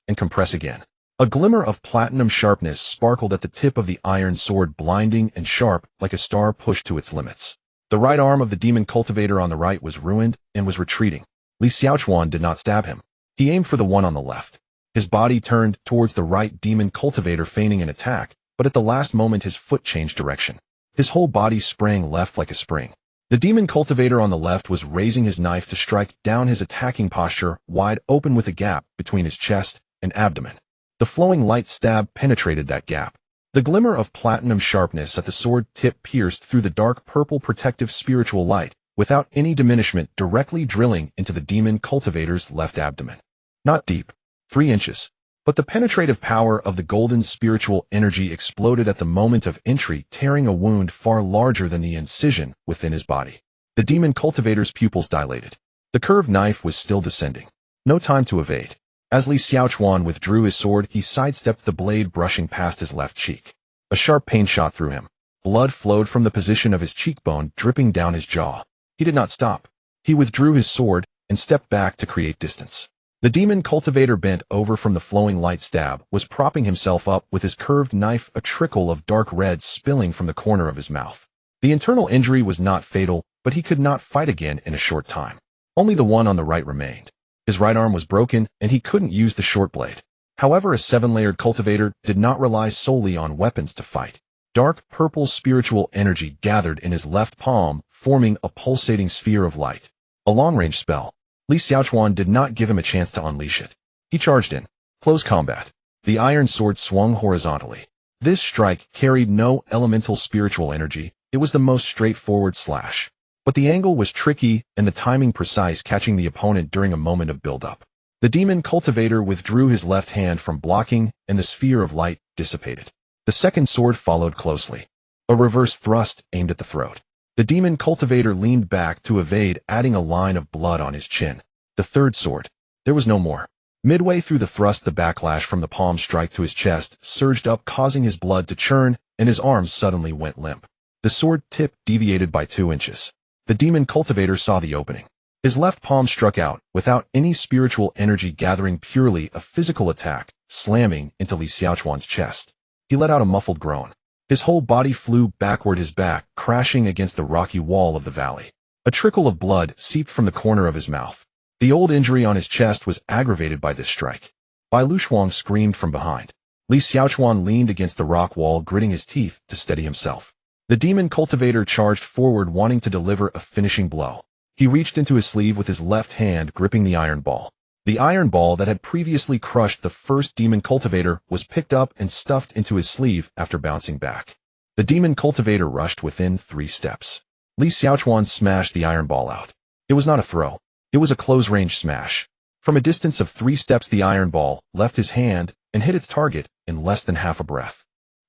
A: and compress again. A glimmer of platinum sharpness sparkled at the tip of the iron sword, blinding and sharp like a star pushed to its limits. The right arm of the demon cultivator on the right was ruined and was retreating. Li Xiaochuan did not stab him. He aimed for the one on the left. His body turned towards the right demon cultivator, feigning an attack, but at the last moment his foot changed direction. His whole body sprang left like a spring. The demon cultivator on the left was raising his knife to strike down, his attacking posture wide open with a gap between his chest and abdomen. The flowing light stab penetrated that gap. The glimmer of platinum sharpness at the sword tip pierced through the dark purple protective spiritual light, without any diminishment, directly drilling into the demon cultivator's left abdomen. Not deep, 3 inches, but the penetrative power of the golden spiritual energy exploded at the moment of entry, tearing a wound far larger than the incision within his body. The demon cultivator's pupils dilated. The curved knife was still descending. No time to evade. As Li Xiaochuan withdrew his sword, he sidestepped the blade, brushing past his left cheek. A sharp pain shot through him. Blood flowed from the position of his cheekbone, dripping down his jaw. He did not stop. He withdrew his sword and stepped back to create distance. The demon cultivator, bent over from the flowing light stab, was propping himself up with his curved knife, a trickle of dark red spilling from the corner of his mouth. The internal injury was not fatal, but he could not fight again in a short time. Only the one on the right remained. His right arm was broken, and he couldn't use the short blade. However, a 7-layered cultivator did not rely solely on weapons to fight. Dark purple spiritual energy gathered in his left palm, forming a pulsating sphere of light. A long-range spell. Li Xiaochuan did not give him a chance to unleash it. He charged in. Close combat. The iron sword swung horizontally. This strike carried no elemental spiritual energy. It was the most straightforward slash. But the angle was tricky and the timing precise, catching the opponent during a moment of build-up. The demon cultivator withdrew his left hand from blocking, and the sphere of light dissipated. The second sword followed closely. A reverse thrust aimed at the throat. The demon cultivator leaned back to evade, adding a line of blood on his chin. The third sword. There was no more. Midway through the thrust, the backlash from the palm strike to his chest surged up, causing his blood to churn, and his arms suddenly went limp. The sword tip deviated by 2 inches. The demon cultivator saw the opening. His left palm struck out, without any spiritual energy gathering, purely a physical attack, slamming into Li Xiaochuan's chest. He let out a muffled groan. His whole body flew backward, his back crashing against the rocky wall of the valley. A trickle of blood seeped from the corner of his mouth. The old injury on his chest was aggravated by this strike. Bai Lushuang screamed from behind. Li Xiaochuan leaned against the rock wall, gritting his teeth to steady himself. The demon cultivator charged forward, wanting to deliver a finishing blow. He reached into his sleeve with his left hand, gripping the iron ball. The iron ball that had previously crushed the first demon cultivator was picked up and stuffed into his sleeve after bouncing back. The demon cultivator rushed within 3 steps. Li Xiaochuan smashed the iron ball out. It was not a throw. It was a close-range smash. From a distance of 3 steps, the iron ball left his hand and hit its target in less than half a breath.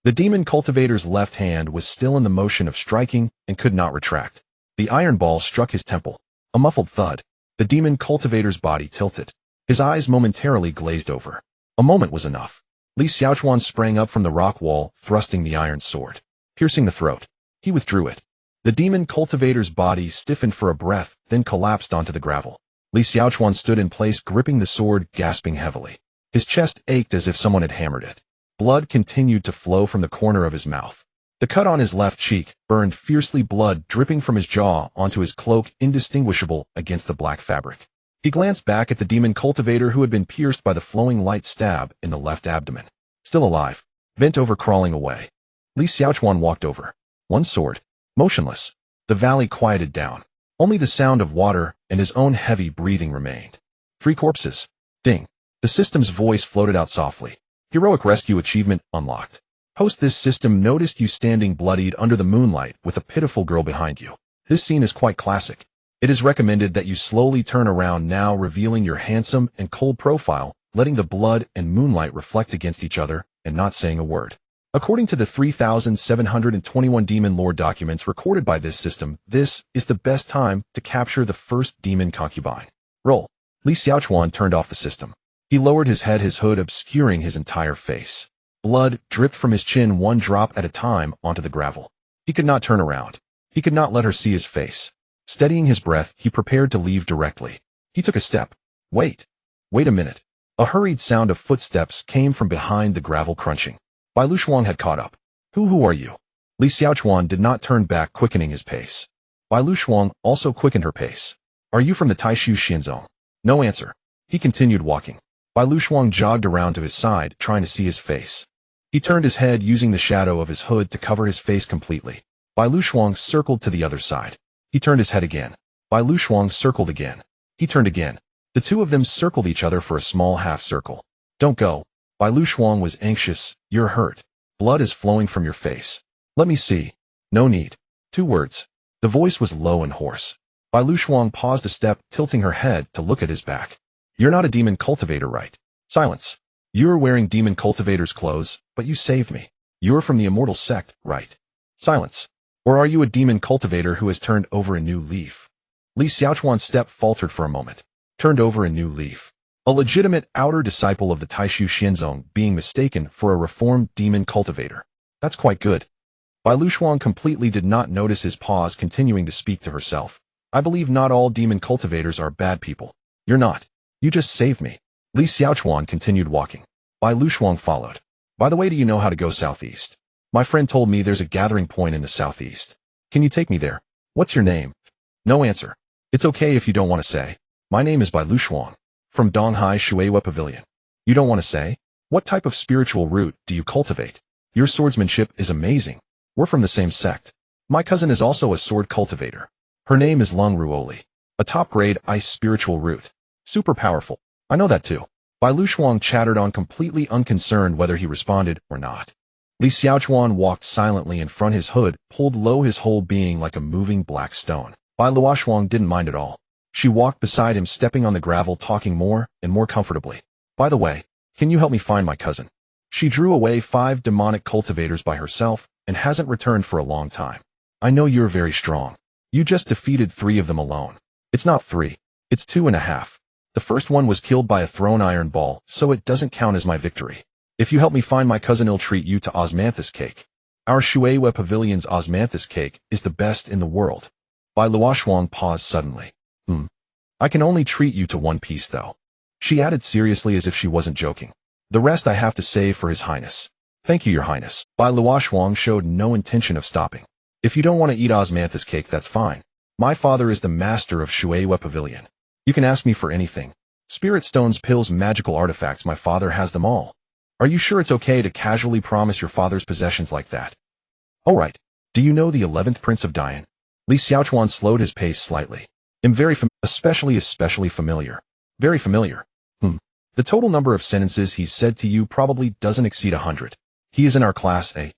A: The demon cultivator's left hand was still in the motion of striking and could not retract. The iron ball struck his temple. A muffled thud. The demon cultivator's body tilted. His eyes momentarily glazed over. A moment was enough. Li Xiaochuan sprang up from the rock wall, thrusting the iron sword. Piercing the throat. He withdrew it. The demon cultivator's body stiffened for a breath, then collapsed onto the gravel. Li Xiaochuan stood in place, gripping the sword, gasping heavily. His chest ached as if someone had hammered it. Blood continued to flow from the corner of his mouth. The cut on his left cheek burned fiercely, blood dripping from his jaw onto his cloak, indistinguishable against the black fabric. He glanced back at the demon cultivator, who had been pierced by the flowing light stab in the left abdomen. Still alive, bent over, crawling away. Li Xiaochuan walked over. One sword. Motionless. The valley quieted down. Only the sound of water and his own heavy breathing remained. 3 corpses. Ding. The system's voice floated out softly. Heroic rescue achievement unlocked. Host, this system noticed you standing bloodied under the moonlight with a pitiful girl behind you. This scene is quite classic. It is recommended that you slowly turn around now, revealing your handsome and cold profile, letting the blood and moonlight reflect against each other, and not saying a word. According to the 3,721 demon lore documents recorded by this system, this is the best time to capture the first demon concubine. Roll. Li Xiaochuan turned off the system. He lowered his head, his hood obscuring his entire face. Blood dripped from his chin, 1 drop at a time, onto the gravel. He could not turn around. He could not let her see his face. Steadying his breath, he prepared to leave directly. He took a step. Wait. Wait a minute. A hurried sound of footsteps came from behind the gravel crunching. Bai Luoxuang had caught up. Who are you? Li Xiaochuan did not turn back, quickening his pace. Bai Luoxuang also quickened her pace. Are you from the Taishu Xianzong? No answer. He continued walking. Bai Luoxuang jogged around to his side, trying to see his face. He turned his head using the shadow of his hood to cover his face completely. Bai Luoxuang circled to the other side. He turned his head again. Bai Luoxuang circled again. He turned again. The two of them circled each other for a small half circle. Don't go. Bai Luoxuang was anxious. You're hurt. Blood is flowing from your face. Let me see. No need. 2 words. The voice was low and hoarse. Bai Luoxuang paused a step, tilting her head to look at his back. You're not a demon cultivator, right? Silence. You're wearing demon cultivator's clothes, but you saved me. You're from the immortal sect, right? Silence. Or are you a demon cultivator who has turned over a new leaf? Li Xiaochuan's step faltered for a moment. Turned over a new leaf. A legitimate outer disciple of the Taishu Xianzong being mistaken for a reformed demon cultivator. That's quite good. Bai Luoxuang completely did not notice his pause, continuing to speak to herself. I believe not all demon cultivators are bad people. You're not. You just saved me. Li Xiaochuan continued walking. Bai Luoxuang followed. By the way, do you know how to go southeast? My friend told me there's a gathering point in the southeast. Can you take me there? What's your name? No answer. It's okay if you don't want to say. My name is Bai Luoxuang. From Donghai Shueihua Pavilion. You don't want to say? What type of spiritual root do you cultivate? Your swordsmanship is amazing. We're from the same sect. My cousin is also a sword cultivator. Her name is Lung Ruoli. A top-grade ice spiritual root. Super powerful. I know that too. Bai Luoxuang chattered on, completely unconcerned whether he responded or not. Li Xiaochuan walked silently in front, his hood pulled low, his whole being like a moving black stone. Bai Luoxuang didn't mind at all. She walked beside him, stepping on the gravel, talking more and more comfortably. By the way, can you help me find my cousin? She drew away 5 demonic cultivators by herself and hasn't returned for a long time. I know you're very strong. You just defeated 3 of them alone. It's not 3. It's 2.5. The first one was killed by a thrown iron ball, so it doesn't count as my victory. If you help me find my cousin, I'll treat you to osmanthus cake. Our Shueihua Pavilion's osmanthus cake is the best in the world. Bai Luoxuang paused suddenly. I can only treat you to 1 piece though. She added seriously, as if she wasn't joking. The rest I have to save for His Highness. Thank you, Your Highness. Bai Luoxuang showed no intention of stopping. If you don't want to eat osmanthus cake, that's fine. My father is the master of Shueihua Pavilion. You can ask me for anything. Spirit stones, pills, magical artifacts, my father has them all. Are you sure it's okay to casually promise your father's possessions like that? All right. Do you know the 11th Prince of Dian? Li Xiaochuan slowed his pace slightly. I'm very especially familiar. Very familiar. The total number of sentences he's said to you probably doesn't exceed 100. He is in our class A.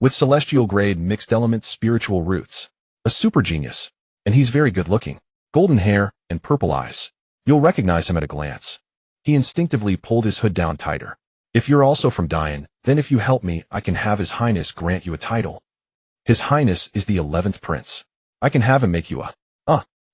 A: With celestial grade mixed element spiritual roots. A super genius. And he's very good looking. Golden hair and purple eyes. You'll recognize him at a glance. He instinctively pulled his hood down tighter. If you're also from Dian, then if you help me, I can have His Highness grant you a title. His Highness is the 11th Prince. I can have him make you a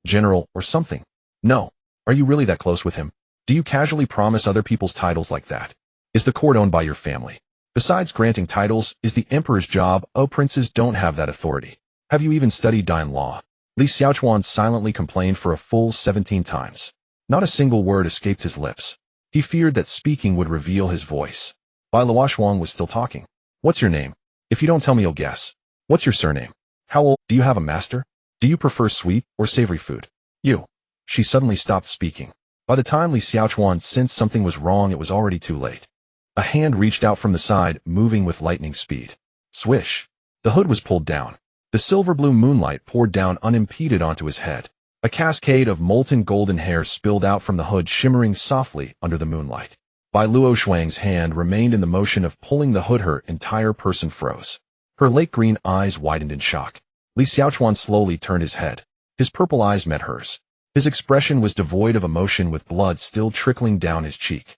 A: general or something. No. Are you really that close with him? Do you casually promise other people's titles like that? Is the court owned by your family? Besides granting titles, is the emperor's job? Oh, princes don't have that authority. Have you even studied Dian law? Li Xiaochuan silently complained for a full 17 times. Not a single word escaped his lips. He feared that speaking would reveal his voice. Bai Luoxuang was still talking. What's your name? If you don't tell me, you'll guess. What's your surname? How old? Do you have a master? Do you prefer sweet or savory food? You. She suddenly stopped speaking. By the time Li Xiaochuan sensed something was wrong, it was already too late. A hand reached out from the side, moving with lightning speed. Swish. The hood was pulled down. The silver-blue moonlight poured down unimpeded onto his head. A cascade of molten golden hair spilled out from the hood, shimmering softly under the moonlight. Bai Luoxuang's hand remained in the motion of pulling the hood. Her entire person froze. Her lake green eyes widened in shock. Li Xiaochuan slowly turned his head. His purple eyes met hers. His expression was devoid of emotion, with blood still trickling down his cheek.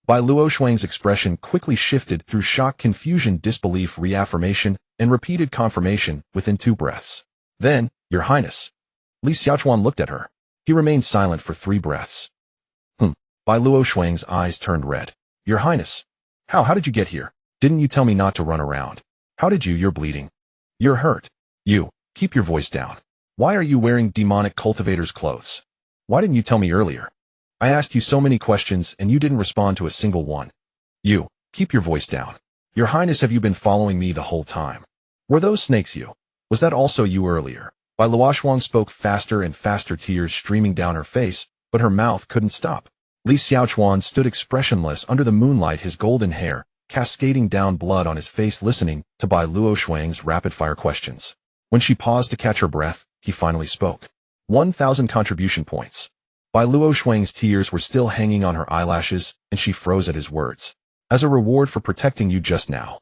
A: Bai Luoxuang's expression quickly shifted through shock, confusion, disbelief, reaffirmation, and repeated confirmation within 2 breaths. Then, Your Highness. Li Xiaochuan looked at her. He remained silent for 3 breaths. Bai Luoxuang's eyes turned red. Your Highness. How did you get here? Didn't you tell me not to run around? How did you? You're bleeding. You're hurt. You. Keep your voice down. Why are you wearing demonic cultivator's clothes? Why didn't you tell me earlier? I asked you so many questions and you didn't respond to a single one. You, keep your voice down. Your Highness, have you been following me the whole time? Were those snakes you? Was that also you earlier? Bai Luoxuang spoke faster and faster, tears streaming down her face, but her mouth couldn't stop. Li Xiaochuan stood expressionless under the moonlight, his golden hair cascading down blood on his face, listening to Bai Luoxuang's rapid-fire questions. When she paused to catch her breath, he finally spoke. 1,000 contribution points. Bai Luoxuang's tears were still hanging on her eyelashes, and she froze at his words. As a reward for protecting you just now.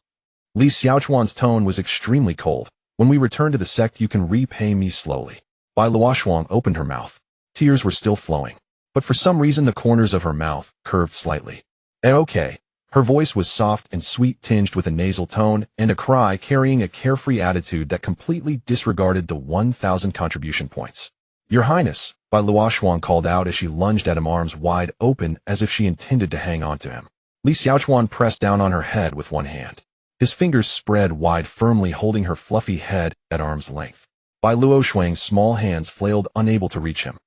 A: Li Xiaochuan's tone was extremely cold. When we return to the sect, you can repay me slowly. Bai Luoxuang opened her mouth. Tears were still flowing, but for some reason the corners of her mouth curved slightly. Okay. Her voice was soft and sweet, tinged with a nasal tone and a cry, carrying a carefree attitude that completely disregarded the 1,000 contribution points. Your Highness, Bai Luoxuang called out as she lunged at him, arms wide open as if she intended to hang on to him. Li Xiaochuan pressed down on her head with one hand. His fingers spread wide, firmly holding her fluffy head at arm's length. Bai Luoxuang's small hands flailed, unable to reach him.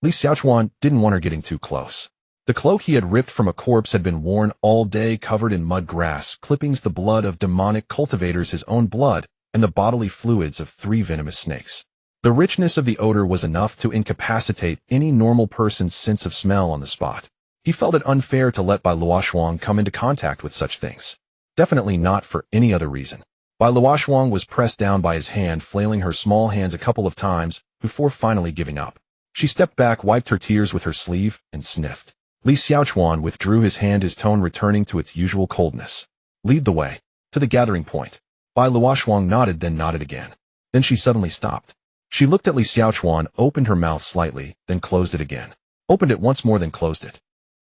A: Li Xiaochuan didn't want her getting too close. The cloak he had ripped from a corpse had been worn all day, covered in mud, grass clippings, the blood of demonic cultivators, his own blood, and the bodily fluids of 3 venomous snakes. The richness of the odor was enough to incapacitate any normal person's sense of smell on the spot. He felt it unfair to let Bai Luoxuang come into contact with such things. Definitely not for any other reason. Bai Luoxuang was pressed down by his hand, flailing her small hands a couple of times before finally giving up. She stepped back, wiped her tears with her sleeve, and sniffed. Li Xiaochuan withdrew his hand, his tone returning to its usual coldness. Lead the way. To the gathering point. Bai Luoxuang nodded, then nodded again. Then she suddenly stopped. She looked at Li Xiaochuan, opened her mouth slightly, then closed it again. Opened it once more, then closed it.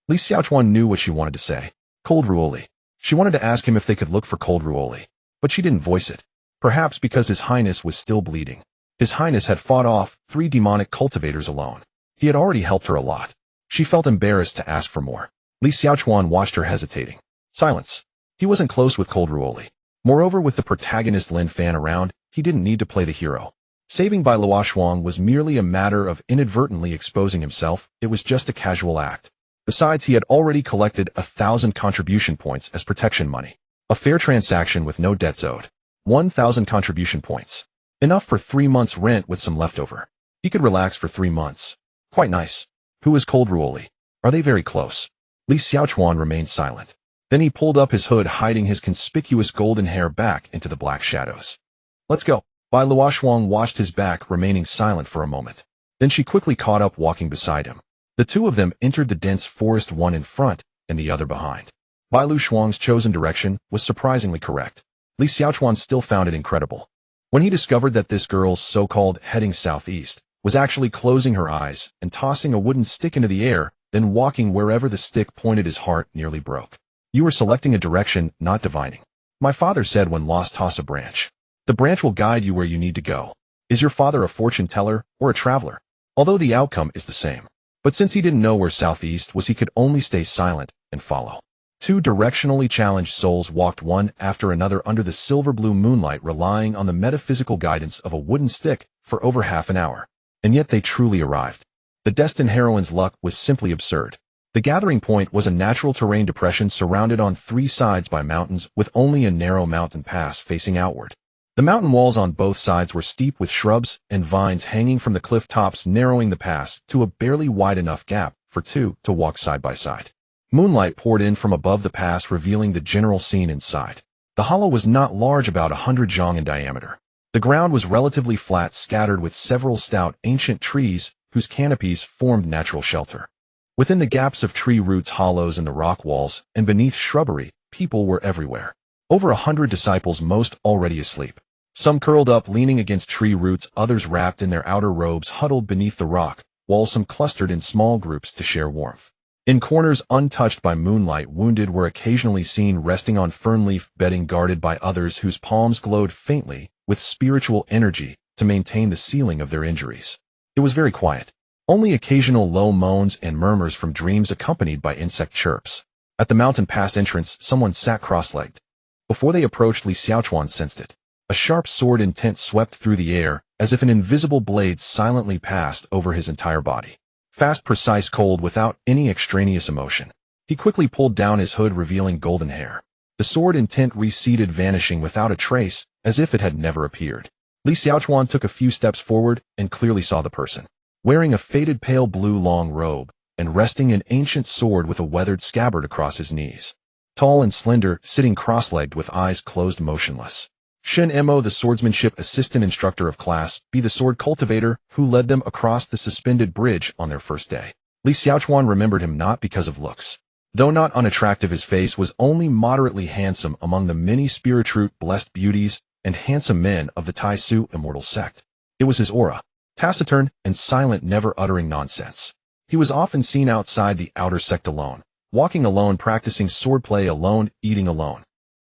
A: Li Xiaochuan knew what she wanted to say. Cold Ruoli. She wanted to ask him if they could look for cold Ruoli, but she didn't voice it. Perhaps because His Highness was still bleeding. His Highness had fought off 3 demonic cultivators alone. He had already helped her a lot. She felt embarrassed to ask for more. Li Xiaochuan watched her hesitating. Silence. He wasn't close with cold Ruoli. Moreover, with the protagonist Lin Fan around, he didn't need to play the hero. Saving Bai Luoxuang was merely a matter of inadvertently exposing himself. It was just a casual act. Besides, he had already collected 1,000 contribution points as protection money. A fair transaction with no debts owed. 1,000 contribution points. Enough for 3 months' rent with some leftover. He could relax for 3 months. Quite nice. Who is cold Ruoli? Are they very close? Li Xiaochuan remained silent. Then he pulled up his hood, hiding his conspicuous golden hair back into the black shadows. Let's go. Bai Luoxuang watched his back, remaining silent for a moment. Then she quickly caught up, walking beside him. The two of them entered the dense forest, one in front and the other behind. Bai Luoxuang's chosen direction was surprisingly correct. Li Xiaochuan still found it incredible. When he discovered that this girl's so-called heading southeast was actually closing her eyes and tossing a wooden stick into the air, then walking wherever the stick pointed, his heart nearly broke. You were selecting a direction, not divining. My father said when lost, toss a branch. The branch will guide you where you need to go. Is your father a fortune teller or a traveler? Although the outcome is the same. But since he didn't know where southeast was, he could only stay silent and follow. 2 directionally challenged souls walked one after another under the silver-blue moonlight, relying on the metaphysical guidance of a wooden stick for over half an hour. And yet they truly arrived. The destined heroine's luck was simply absurd. The gathering point was a natural terrain depression surrounded on 3 sides by mountains, with only a narrow mountain pass facing outward. The mountain walls on both sides were steep, with shrubs and vines hanging from the cliff tops, narrowing the pass to a barely wide enough gap for 2 to walk side by side. Moonlight poured in from above the pass, revealing the general scene inside. The hollow was not large, about 100 zhang in diameter. The ground was relatively flat, scattered with several stout ancient trees whose canopies formed natural shelter. Within the gaps of tree roots, hollows in the rock walls, and beneath shrubbery, people were everywhere. Over 100 disciples, most already asleep. Some curled up, leaning against tree roots, others wrapped in their outer robes, huddled beneath the rock, while some clustered in small groups to share warmth. In corners untouched by moonlight, wounded were occasionally seen resting on fern leaf bedding, guarded by others whose palms glowed faintly with spiritual energy to maintain the sealing of their injuries. It was very quiet. Only occasional low moans and murmurs from dreams, accompanied by insect chirps. At the mountain pass entrance, someone sat cross-legged. Before they approached, Li Xiaochuan sensed it. A sharp sword intent swept through the air, as if an invisible blade silently passed over his entire body. Fast, precise, cold, without any extraneous emotion. He quickly pulled down his hood, revealing golden hair. The sword intent receded, vanishing without a trace, as if it had never appeared. Li Xiaochuan took a few steps forward and clearly saw the person. Wearing a faded pale blue long robe, and resting an ancient sword with a weathered scabbard across his knees. Tall and slender, sitting cross-legged with eyes closed, motionless. Shen Mo, the swordsmanship assistant instructor of Class B, the sword cultivator, who led them across the suspended bridge on their first day. Li Xiaochuan remembered him not because of looks. Though not unattractive, his face was only moderately handsome among the many spiritrute blessed beauties and handsome men of the Tai Su immortal sect. It was his aura, taciturn and silent, never uttering nonsense. He was often seen outside the outer sect alone, walking alone, practicing swordplay alone, eating alone.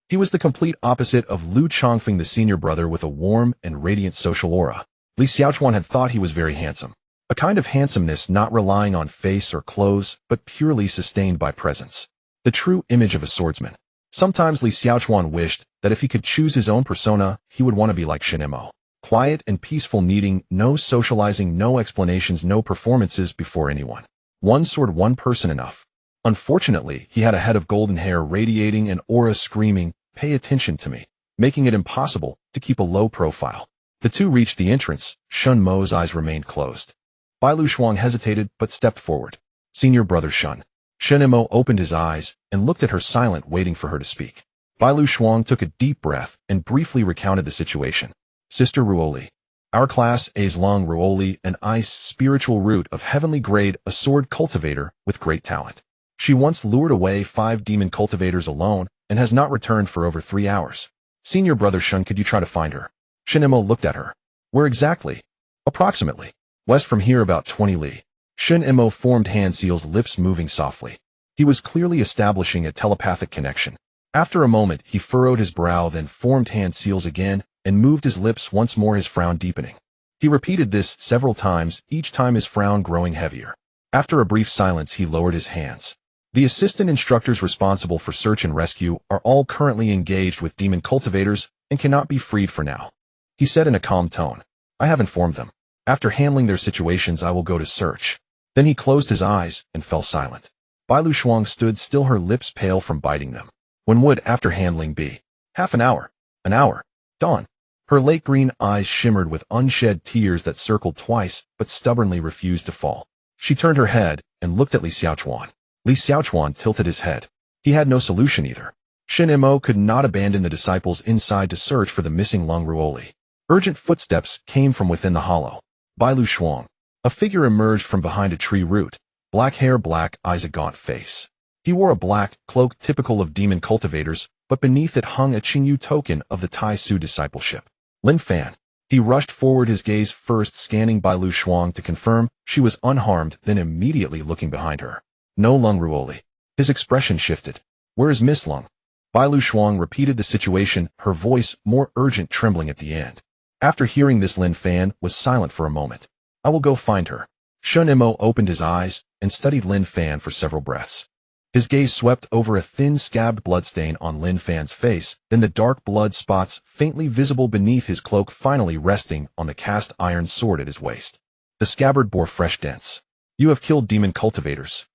A: He was the complete opposite of Lu Chongfeng, the senior brother, with a warm and radiant social aura. Li Xiaochuan had thought he was very handsome. A kind of handsomeness not relying on face or clothes, but purely sustained by presence. The true image of a swordsman. Sometimes Li Xiaochuan wished that if he could choose his own persona, he would want to be like Shen Mo. Quiet and peaceful, needing no socializing, no explanations, no performances before anyone. One sword, one person, enough. Unfortunately, he had a head of golden hair radiating an aura screaming, "Pay attention to me," making it impossible to keep a low profile. The two reached the entrance. Shen Mo's eyes remained closed. Bai Lu Shuang hesitated but stepped forward. Senior brother Shen. Shen Mo opened his eyes and looked at her, silent, waiting for her to speak. Bai Lu Shuang took a deep breath and briefly recounted the situation. Sister Ruoli. Our class A's Long Ruoli, an ice spiritual root of heavenly grade, a sword cultivator with great talent. She once lured away 5 demon cultivators alone and has not returned for over 3 hours. Senior brother Shun, could you try to find her? Shen Mo looked at her. Where exactly? Approximately. West from here, about 20 li. Shen Mo formed hand seals, lips moving softly. He was clearly establishing a telepathic connection. After a moment, he furrowed his brow, then formed hand seals again and moved his lips once more, his frown deepening. He repeated this several times, each time his frown growing heavier. After a brief silence, he lowered his hands. The assistant instructors responsible for search and rescue are all currently engaged with demon cultivators and cannot be freed for now. He said in a calm tone. I have informed them. After handling their situations, I will go to search. Then he closed his eyes and fell silent. Bai Lu Shuang stood still, her lips pale from biting them. When would, after handling, be? Half an hour. An hour. Dawn. Her late green eyes shimmered with unshed tears that circled twice but stubbornly refused to fall. She turned her head and looked at Li Xiaochuan. Li Xiaochuan tilted his head. He had no solution either. Shen Mo could not abandon the disciples inside to search for the missing Long Ruoli. Urgent footsteps came from within the hollow. Bai Lu Shuang. A figure emerged from behind a tree root. Black hair, black eyes, a gaunt face. He wore a black cloak typical of demon cultivators, but beneath it hung a Qingyu token of the Tai Su discipleship. Lin Fan. He rushed forward, his gaze first scanning Bai Lu Shuang to confirm she was unharmed, then immediately looking behind her. No Long Ruoli. His expression shifted. Where is Miss Lung? Bai Lu Shuang repeated the situation, her voice more urgent, trembling at the end. After hearing this, Lin Fan was silent for a moment. I will go find her. Shen Mo opened his eyes and studied Lin Fan for several breaths. His gaze swept over a thin scabbed bloodstain on Lin Fan's face, then the dark blood spots faintly visible beneath his cloak, finally resting on the cast iron sword at his waist. The scabbard bore fresh dents. You have killed demon cultivators.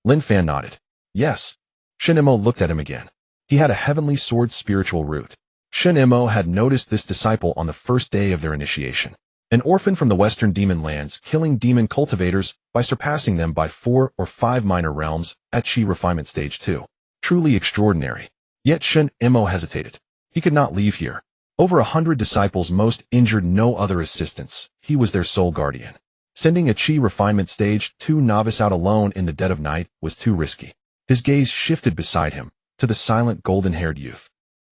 A: Lin Fan nodded. Yes. Shen Mo looked at him again. He had a heavenly sword spiritual root. Shen Mo had noticed this disciple on the first day of their initiation. An orphan from the western demon lands, killing demon cultivators by surpassing them by 4 or 5 minor realms at Chi refinement stage 2. Truly extraordinary. Yet Shen Mo hesitated. He could not leave here. Over 100 disciples, most injured, no other assistance. He was their sole guardian. Sending a Chi refinement stage 2 novice out alone in the dead of night was too risky. His gaze shifted beside him, to the silent golden-haired youth.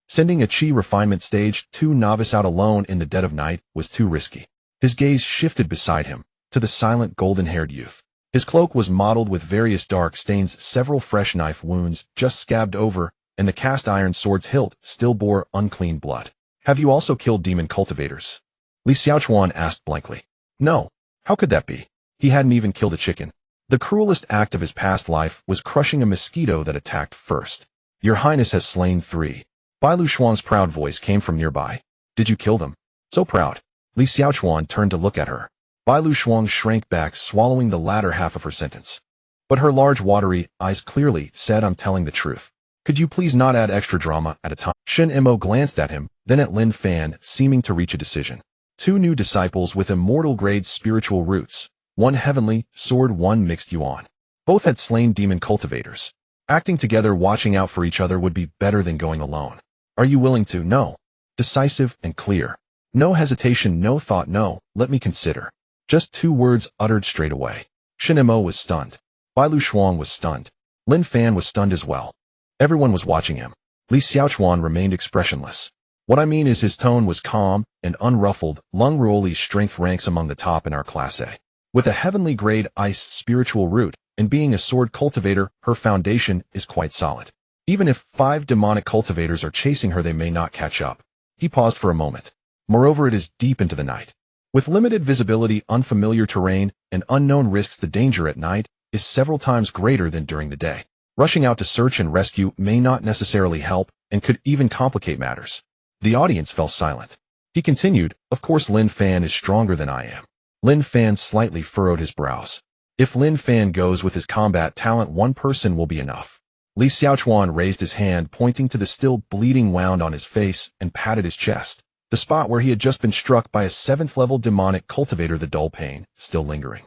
A: Sending a Chi refinement stage 2 novice out alone in the dead of night was too risky. His gaze shifted beside him, to the silent golden-haired youth. His cloak was mottled with various dark stains, several fresh knife wounds just scabbed over, and the cast iron sword's hilt still bore unclean blood. Have you also killed demon cultivators? Li Xiaochuan asked blankly. No. How could that be? He hadn't even killed a chicken. The cruelest act of his past life was crushing a mosquito that attacked first. Your Highness has slain 3. Bai Lu Shuang's proud voice came from nearby. Did you kill them? So proud. Li Xiaochuan turned to look at her. Bai Lu Shuang shrank back, swallowing the latter half of her sentence. But her large, watery eyes clearly said, "I'm telling the truth. Could you please not add extra drama at a time?" Shen Mo glanced at him, then at Lin Fan, seeming to reach a decision. Two new disciples with immortal-grade spiritual roots, one heavenly sword, one mixed yuan. Both had slain demon cultivators. Acting together, watching out for each other would be better than going alone. Are you willing to? No. Decisive and clear. No hesitation, no thought, no, let me consider. Just 2 words uttered straight away. Shen Mo was stunned. Bai Lu Shuang was stunned. Lin Fan was stunned as well. Everyone was watching him. Li Xiaochuan remained expressionless. What I mean is his tone was calm and unruffled. Lung Ruoli's strength ranks among the top in our class A. With a heavenly grade ice spiritual root, and being a sword cultivator, her foundation is quite solid. Even if 5 demonic cultivators are chasing her, they may not catch up. He paused for a moment. Moreover, it is deep into the night. With limited visibility, unfamiliar terrain, and unknown risks, the danger at night is several times greater than during the day. Rushing out to search and rescue may not necessarily help and could even complicate matters. The audience fell silent. He continued, "Of course Lin Fan is stronger than I am." Lin Fan slightly furrowed his brows. If Lin Fan goes with his combat talent, one person will be enough. Li Xiaochuan raised his hand, pointing to the still bleeding wound on his face, and patted his chest, the spot where he had just been struck by a 7th-level demonic cultivator, the dull pain still lingering.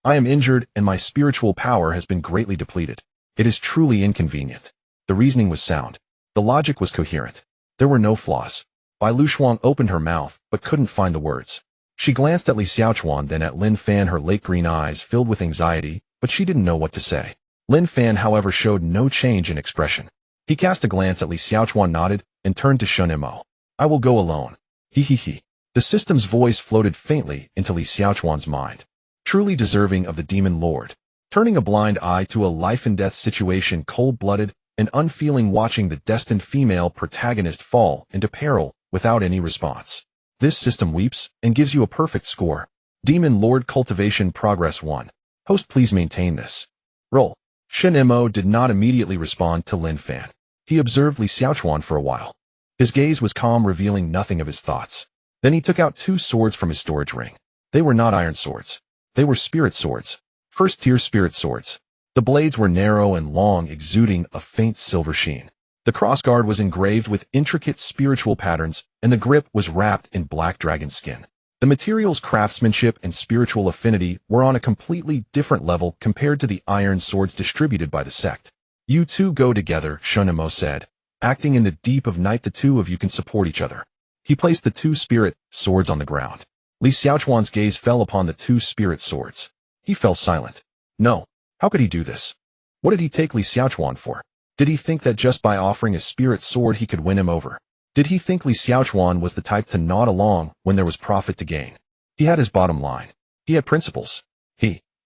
A: "I am injured, and my spiritual power has been greatly depleted. It is truly inconvenient." The reasoning was sound. The logic was coherent. There were no flaws. Bai Lu Shuang opened her mouth, but couldn't find the words. She glanced at Li Xiaochuan, then at Lin Fan, her lake green eyes filled with anxiety, but she didn't know what to say. Lin Fan, however, showed no change in expression. He cast a glance at Li Xiaochuan, nodded, and turned to Shen Mo. "I will go alone." He. The system's voice floated faintly into Li Xiaochuan's mind. Truly deserving of the demon lord. Turning a blind eye to a life-and-death situation, cold-blooded and unfeeling, watching the destined female protagonist fall into peril without any response. This system weeps and gives you a perfect score. Demon Lord Cultivation Progress 1. Host, please maintain this. Roll. Shen Mo did not immediately respond to Lin Fan. He observed Li Xiaochuan for a while. His gaze was calm, revealing nothing of his thoughts. Then he took out 2 swords from his storage ring. They were not iron swords. They were spirit swords. First-tier spirit swords. The blades were narrow and long, exuding a faint silver sheen. The crossguard was engraved with intricate spiritual patterns, and the grip was wrapped in black dragon skin. The material's craftsmanship and spiritual affinity were on a completely different level compared to the iron swords distributed by the sect. "You two go together," Shen Mo said. "Acting in the deep of night, the 2 of you can support each other." He placed the 2 spirit swords on the ground. Li Xiaochuan's gaze fell upon the 2 spirit swords. He fell silent. No. How could he do this? What did he take Li Xiaochuan for? Did he think that just by offering a spirit sword he could win him over? Did he think Li Xiaochuan was the type to nod along when there was profit to gain? He had his bottom line. He had principles.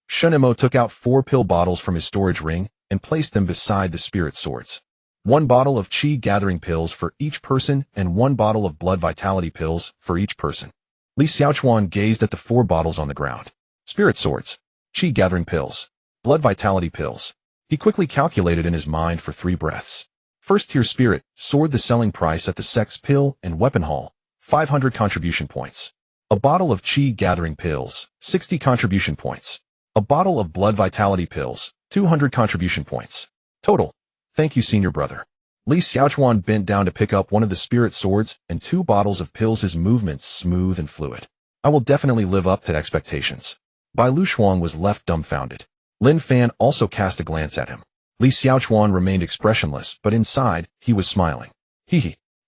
A: Shen Mo took out 4 pill bottles from his storage ring and placed them beside the spirit swords. 1 bottle of Qi gathering pills for each person and 1 bottle of blood vitality pills for each person. Li Xiaochuan gazed at the 4 bottles on the ground. Spirit swords, Qi gathering pills, blood vitality pills. He quickly calculated in his mind for 3 breaths. First-tier spirit sword, the selling price at the sex pill and weapon hall, 500 contribution points. A bottle of Qi gathering pills, 60 contribution points. A bottle of blood vitality pills, 200 contribution points. Total. Thank you, senior brother. Li Xiaochuan bent down to pick up one of the spirit swords and 2 bottles of pills, his movements smooth and fluid. I will definitely live up to expectations. Bai Lu Shuang was left dumbfounded. Lin Fan also cast a glance at him. Li Xiaochuan remained expressionless, but inside, he was smiling.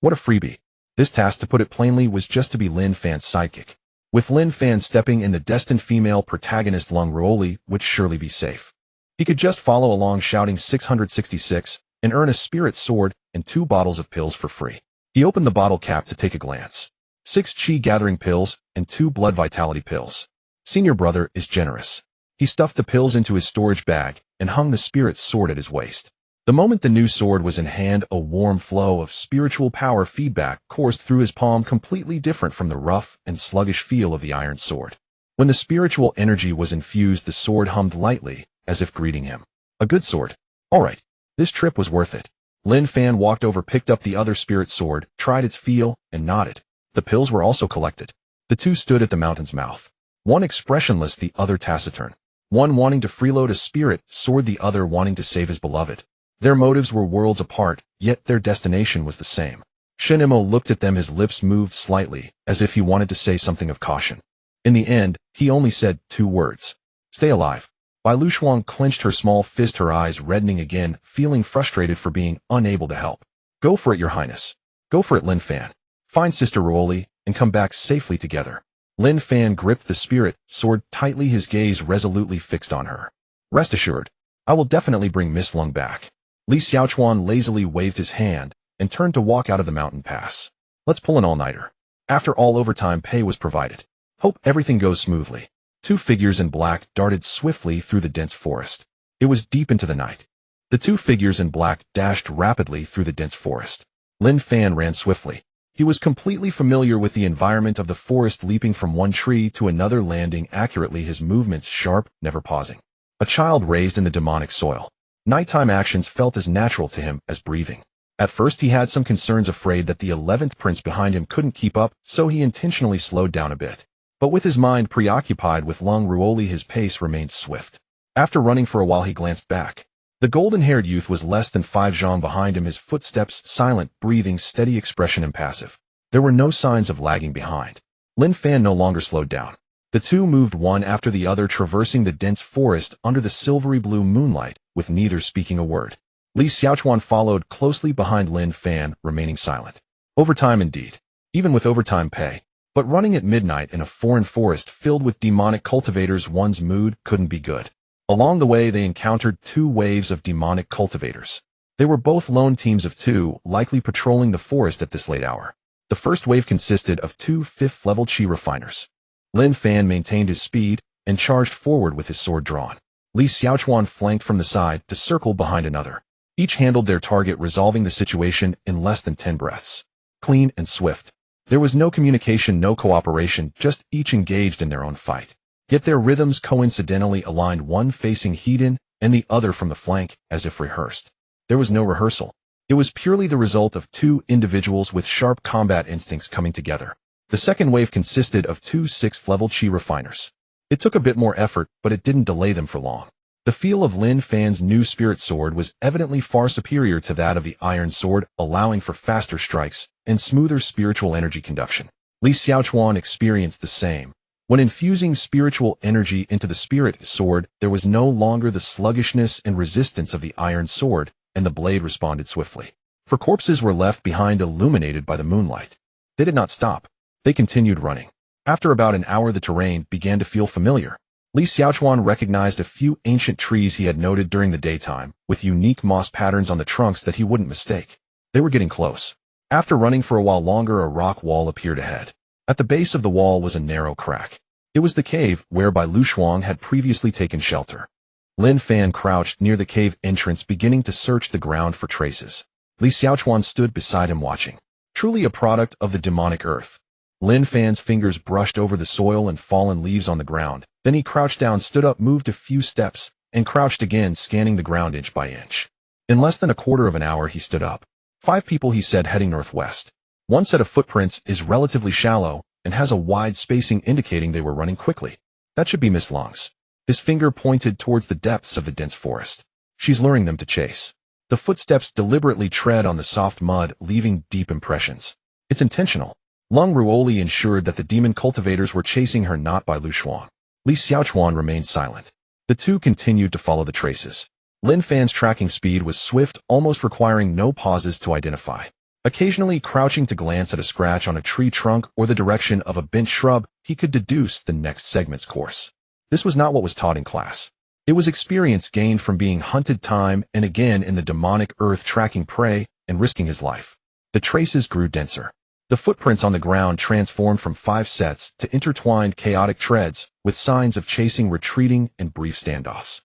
A: What a freebie. This task, to put it plainly, was just to be Lin Fan's sidekick. With Lin Fan stepping in, the destined female protagonist Lung Ruoli would surely be safe. He could just follow along shouting 666 and earn a spirit sword and 2 bottles of pills for free. He opened the bottle cap to take a glance. 6 Qi gathering pills and 2 blood vitality pills. Senior brother is generous. He stuffed the pills into his storage bag and hung the spirit sword at his waist. The moment the new sword was in hand, a warm flow of spiritual power feedback coursed through his palm, completely different from the rough and sluggish feel of the iron sword. When the spiritual energy was infused, the sword hummed lightly, as if greeting him. A good sword. All right. This trip was worth it. Lin Fan walked over, picked up the other spirit sword, tried its feel, and nodded. The pills were also collected. The 2 stood at the mountain's mouth. One expressionless, the other taciturn. One wanting to freeload a spirit sword, the other wanting to save his beloved. Their motives were worlds apart, yet their destination was the same. Shin Imo looked at them, his lips moved slightly, as if he wanted to say something of caution. In the end, he only said 2 words. Stay alive. Bai Luxuan clenched her small fist, her eyes reddening again, feeling frustrated for being unable to help. Go for it, Your Highness. Go for it, Lin Fan. Find Sister Ruoli, and come back safely together. Lin Fan gripped the spirit sword tightly, his gaze resolutely fixed on her. Rest assured, I will definitely bring Miss Lung back. Li Xiaochuan lazily waved his hand and turned to walk out of the mountain pass. Let's pull an all-nighter. After all, overtime pay was provided. Hope everything goes smoothly. 2 figures in black darted swiftly through the dense forest. It was deep into the night. The 2 figures in black dashed rapidly through the dense forest. Lin Fan ran swiftly. He was completely familiar with the environment of the forest, leaping from one tree to another, landing accurately, his movements sharp, never pausing. A child raised in the demonic soil. Nighttime actions felt as natural to him as breathing. At first he had some concerns, afraid that the 11th prince behind him couldn't keep up, so he intentionally slowed down a bit. But with his mind preoccupied with Lung Ruoli, his pace remained swift. After running for a while, he glanced back. The golden-haired youth was less than 5 zhang behind him, his footsteps silent, breathing steady, expression impassive. There were no signs of lagging behind. Lin Fan no longer slowed down. The 2 moved one after the other, traversing the dense forest under the silvery blue moonlight, with neither speaking a word. Li Xiaochuan followed closely behind Lin Fan, remaining silent. Overtime indeed. Even with overtime pay. But running at midnight in a foreign forest filled with demonic cultivators, one's mood couldn't be good. Along the way they encountered 2 waves of demonic cultivators. They were both lone teams of 2, likely patrolling the forest at this late hour. The first wave consisted of 2 5th-level chi refiners. Lin Fan maintained his speed and charged forward with his sword drawn. Li Xiaochuan flanked from the side to circle behind another. Each handled their target, resolving the situation in less than 10 breaths. Clean and swift. There was no communication, no cooperation, just each engaged in their own fight. Yet their rhythms coincidentally aligned, one facing Hedon and the other from the flank, as if rehearsed. There was no rehearsal. It was purely the result of 2 individuals with sharp combat instincts coming together. The second wave consisted of 2 6th-level chi refiners. It took a bit more effort, but it didn't delay them for long. The feel of Lin Fan's new spirit sword was evidently far superior to that of the iron sword, allowing for faster strikes and smoother spiritual energy conduction. Li Xiaochuan experienced the same. When infusing spiritual energy into the spirit sword, there was no longer the sluggishness and resistance of the iron sword, and the blade responded swiftly. For corpses were left behind, illuminated by the moonlight. They did not stop. They continued running. After about an hour, the terrain began to feel familiar. Li Xiaochuan recognized a few ancient trees he had noted during the daytime, with unique moss patterns on the trunks that he wouldn't mistake. They were getting close. After running for a while longer, a rock wall appeared ahead. At the base of the wall was a narrow crack. It was the cave where Bai Luxuan had previously taken shelter. Lin Fan crouched near the cave entrance, beginning to search the ground for traces. Li Xiaochuan stood beside him, watching. Truly a product of the demonic earth. Lin Fan's fingers brushed over the soil and fallen leaves on the ground. Then he crouched down, stood up, moved a few steps, and crouched again, scanning the ground inch by inch. In less than a quarter of an hour, he stood up. 5 people, he said, heading northwest. One set of footprints is relatively shallow and has a wide spacing, indicating they were running quickly. That should be Miss Lung's. His finger pointed towards the depths of the dense forest. She's luring them to chase. The footsteps deliberately tread on the soft mud, leaving deep impressions. It's intentional. Lung Ruoli ensured that the demon cultivators were chasing her, not Bai Luxuan. Li Xiaochuan remained silent. The 2 continued to follow the traces. Lin Fan's tracking speed was swift, almost requiring no pauses to identify. Occasionally crouching to glance at a scratch on a tree trunk or the direction of a bent shrub, he could deduce the next segment's course. This was not what was taught in class. It was experience gained from being hunted time and again in the demonic earth, tracking prey and risking his life. The traces grew denser. The footprints on the ground transformed from 5 sets to intertwined chaotic treads, with signs of chasing, retreating, and brief standoffs.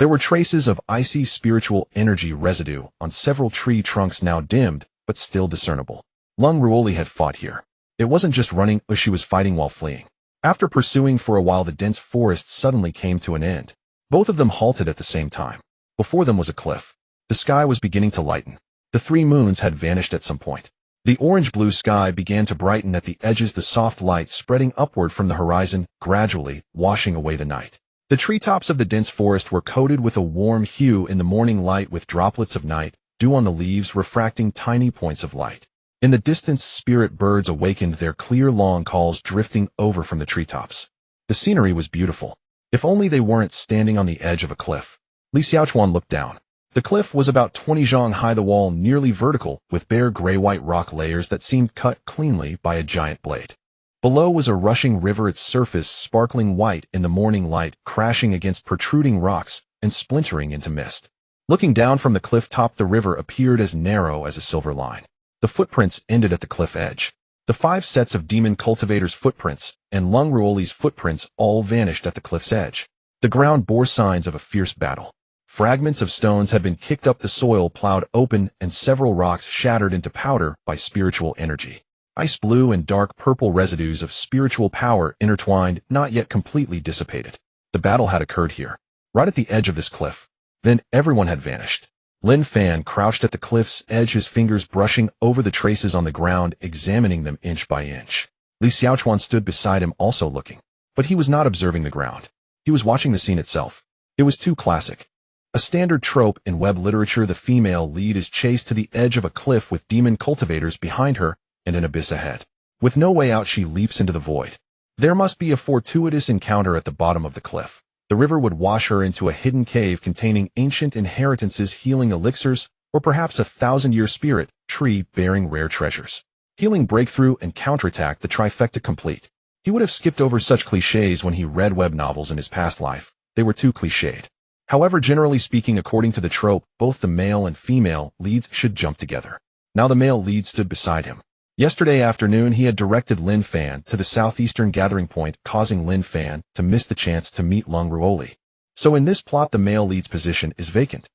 A: There were traces of icy spiritual energy residue on several tree trunks, now dimmed, but still discernible. Lung Ruoli had fought here. It wasn't just running, she was fighting while fleeing. After pursuing for a while, the dense forest suddenly came to an end. Both of them halted at the same time. Before them was a cliff. The sky was beginning to lighten. The 3 moons had vanished at some point. The orange-blue sky began to brighten at the edges, the soft light spreading upward from the horizon, gradually washing away the night. The treetops of the dense forest were coated with a warm hue in the morning light, with droplets of night dew on the leaves refracting tiny points of light. In the distance, spirit birds awakened, their clear long calls drifting over from the treetops. The scenery was beautiful. If only they weren't standing on the edge of a cliff. Li Xiaochuan looked down. The cliff was about 20 zhang high, the wall nearly vertical, with bare gray-white rock layers that seemed cut cleanly by a giant blade. Below was a rushing river, its surface sparkling white in the morning light, crashing against protruding rocks and splintering into mist. Looking down from the cliff top, the river appeared as narrow as a silver line. The footprints ended at the cliff edge. The 5 sets of demon cultivators' footprints and Lung Ruoli's footprints all vanished at the cliff's edge. The ground bore signs of a fierce battle. Fragments of stones had been kicked up, the soil plowed open, and several rocks shattered into powder by spiritual energy. Ice blue and dark purple residues of spiritual power intertwined, not yet completely dissipated. The battle had occurred here, right at the edge of this cliff. Then everyone had vanished. Lin Fan crouched at the cliff's edge, his fingers brushing over the traces on the ground, examining them inch by inch. Li Xiaochuan stood beside him, also looking. But he was not observing the ground. He was watching the scene itself. It was too classic. A standard trope in web literature, the female lead is chased to the edge of a cliff with demon cultivators behind her and an abyss ahead. With no way out, she leaps into the void. There must be a fortuitous encounter at the bottom of the cliff. The river would wash her into a hidden cave containing ancient inheritances, healing elixirs, or perhaps a 1,000-year spirit tree bearing rare treasures. Healing, breakthrough, and counterattack, the trifecta complete. He would have skipped over such cliches when he read web novels in his past life. They were too cliched. However, generally speaking, according to the trope, both the male and female leads should jump together. Now the male lead stood beside him. Yesterday afternoon, he had directed Lin Fan to the southeastern gathering point, causing Lin Fan to miss the chance to meet Lung Ruoli. So in this plot, the male lead's position is vacant.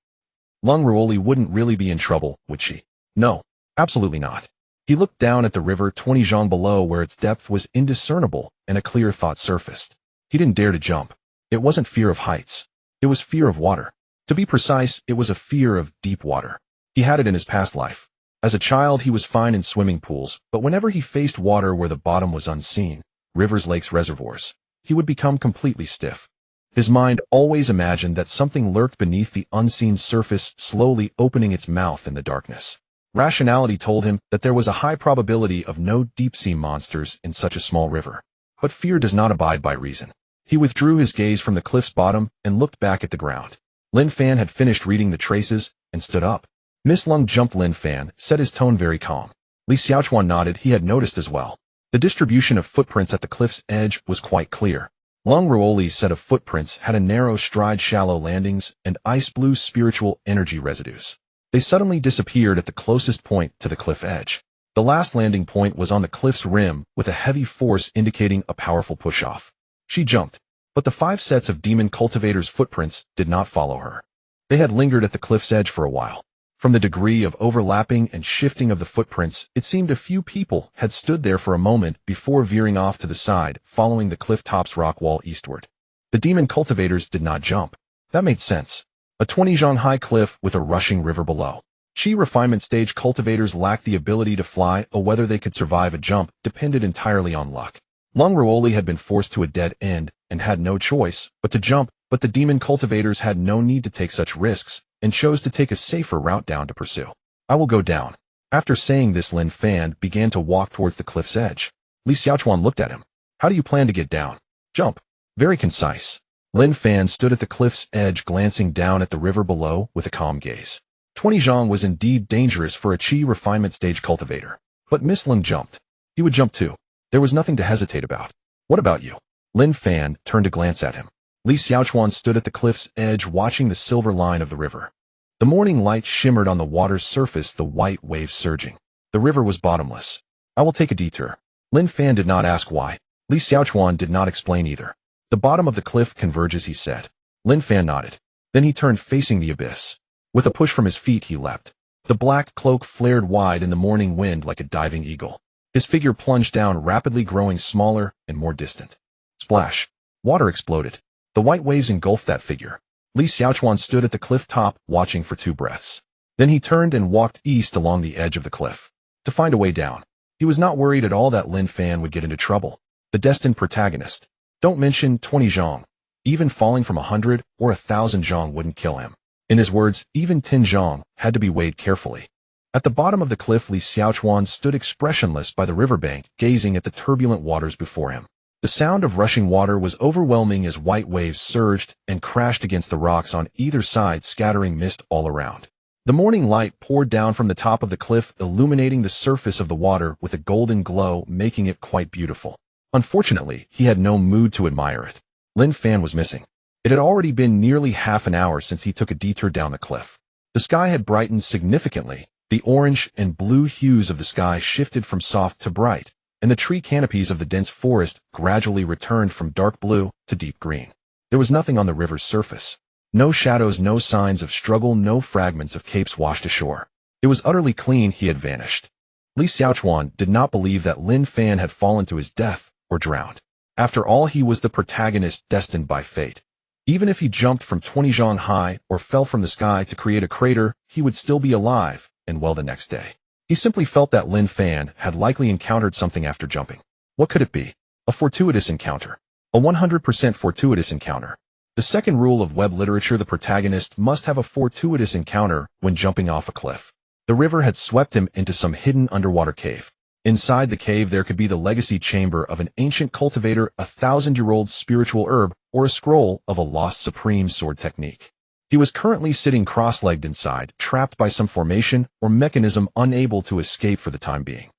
A: Lung Ruoli wouldn't really be in trouble, would she? No, absolutely not. He looked down at the river 20 zhang below, where its depth was indiscernible, and a clear thought surfaced. He didn't dare to jump. It wasn't fear of heights. It was fear of water. To be precise, it was a fear of deep water. He had it in his past life. As a child, he was fine in swimming pools, but whenever he faced water where the bottom was unseen, rivers, lakes, reservoirs, he would become completely stiff. His mind always imagined that something lurked beneath the unseen surface, slowly opening its mouth in the darkness. Rationality told him that there was a high probability of no deep-sea monsters in such a small river. But fear does not abide by reason. He withdrew his gaze from the cliff's bottom and looked back at the ground. Lin Fan had finished reading the traces and stood up. Miss Lung jumped. Lin Fan said, his tone very calm. Li Xiaochuan nodded. He had noticed as well. The distribution of footprints at the cliff's edge was quite clear. Lung Ruoli's set of footprints had a narrow stride, shallow landings, and ice blue spiritual energy residues. They suddenly disappeared at the closest point to the cliff edge. The last landing point was on the cliff's rim, with a heavy force indicating a powerful push-off. She jumped, but the 5 sets of demon cultivators' footprints did not follow her. They had lingered at the cliff's edge for a while. From the degree of overlapping and shifting of the footprints, it seemed a few people had stood there for a moment before veering off to the side, following the cliff top's rock wall eastward. The demon cultivators did not jump. That made sense. A 20 zhang high cliff with a rushing river below. Chi refinement stage cultivators lacked the ability to fly, or whether they could survive a jump depended entirely on luck. Lung Ruoli had been forced to a dead end and had no choice but to jump, but the demon cultivators had no need to take such risks and chose to take a safer route down to pursue. I will go down. After saying this, Lin Fan began to walk towards the cliff's edge. Li Xiaochuan looked at him. How do you plan to get down? Jump. Very concise. Lin Fan stood at the cliff's edge, glancing down at the river below with a calm gaze. 20 zhang was indeed dangerous for a Chi refinement stage cultivator. But Miss Lin jumped. He would jump too. There was nothing to hesitate about. What about you? Lin Fan turned to glance at him. Li Xiaochuan stood at the cliff's edge, watching the silver line of the river. The morning light shimmered on the water's surface, the white waves surging. The river was bottomless. I will take a detour. Lin Fan did not ask why. Li Xiaochuan did not explain either. The bottom of the cliff converges, he said. Lin Fan nodded. Then he turned, facing the abyss. With a push from his feet, he leapt. The black cloak flared wide in the morning wind like a diving eagle. His figure plunged down, rapidly growing smaller and more distant. Splash. Water exploded. The white waves engulfed that figure. Li Xiaochuan stood at the cliff top, watching for 2 breaths. Then he turned and walked east along the edge of the cliff. to find a way down. He was not worried at all that Lin Fan would get into trouble. The destined protagonist. Don't mention 20 zhong. Even falling from 100 or 1,000 zhong wouldn't kill him. In his words, even 10 zhong had to be weighed carefully. At the bottom of the cliff, Li Xiaochuan stood expressionless by the riverbank, gazing at the turbulent waters before him. The sound of rushing water was overwhelming as white waves surged and crashed against the rocks on either side, scattering mist all around. The morning light poured down from the top of the cliff, illuminating the surface of the water with a golden glow, making it quite beautiful. Unfortunately, he had no mood to admire it. Lin Fan was missing. It had already been nearly half an hour since he took a detour down the cliff. The sky had brightened significantly. The orange and blue hues of the sky shifted from soft to bright, and the tree canopies of the dense forest gradually returned from dark blue to deep green. There was nothing on the river's surface. No shadows, no signs of struggle, no fragments of capes washed ashore. It was utterly clean. He had vanished. Li Xiaochuan did not believe that Lin Fan had fallen to his death or drowned. After all, he was the protagonist destined by fate. Even if he jumped from 20 zhong high or fell from the sky to create a crater, he would still be alive and well the next day. He simply felt that Lin Fan had likely encountered something after jumping. What could it be? A fortuitous encounter. A 100% fortuitous encounter. The second rule of web literature: the protagonist must have a fortuitous encounter when jumping off a cliff. The river had swept him into some hidden underwater cave. Inside the cave there could be the legacy chamber of an ancient cultivator, a 1,000-year-old spiritual herb, or a scroll of a lost supreme sword technique. He was currently sitting cross-legged inside, trapped by some formation or mechanism, unable to escape for the time being.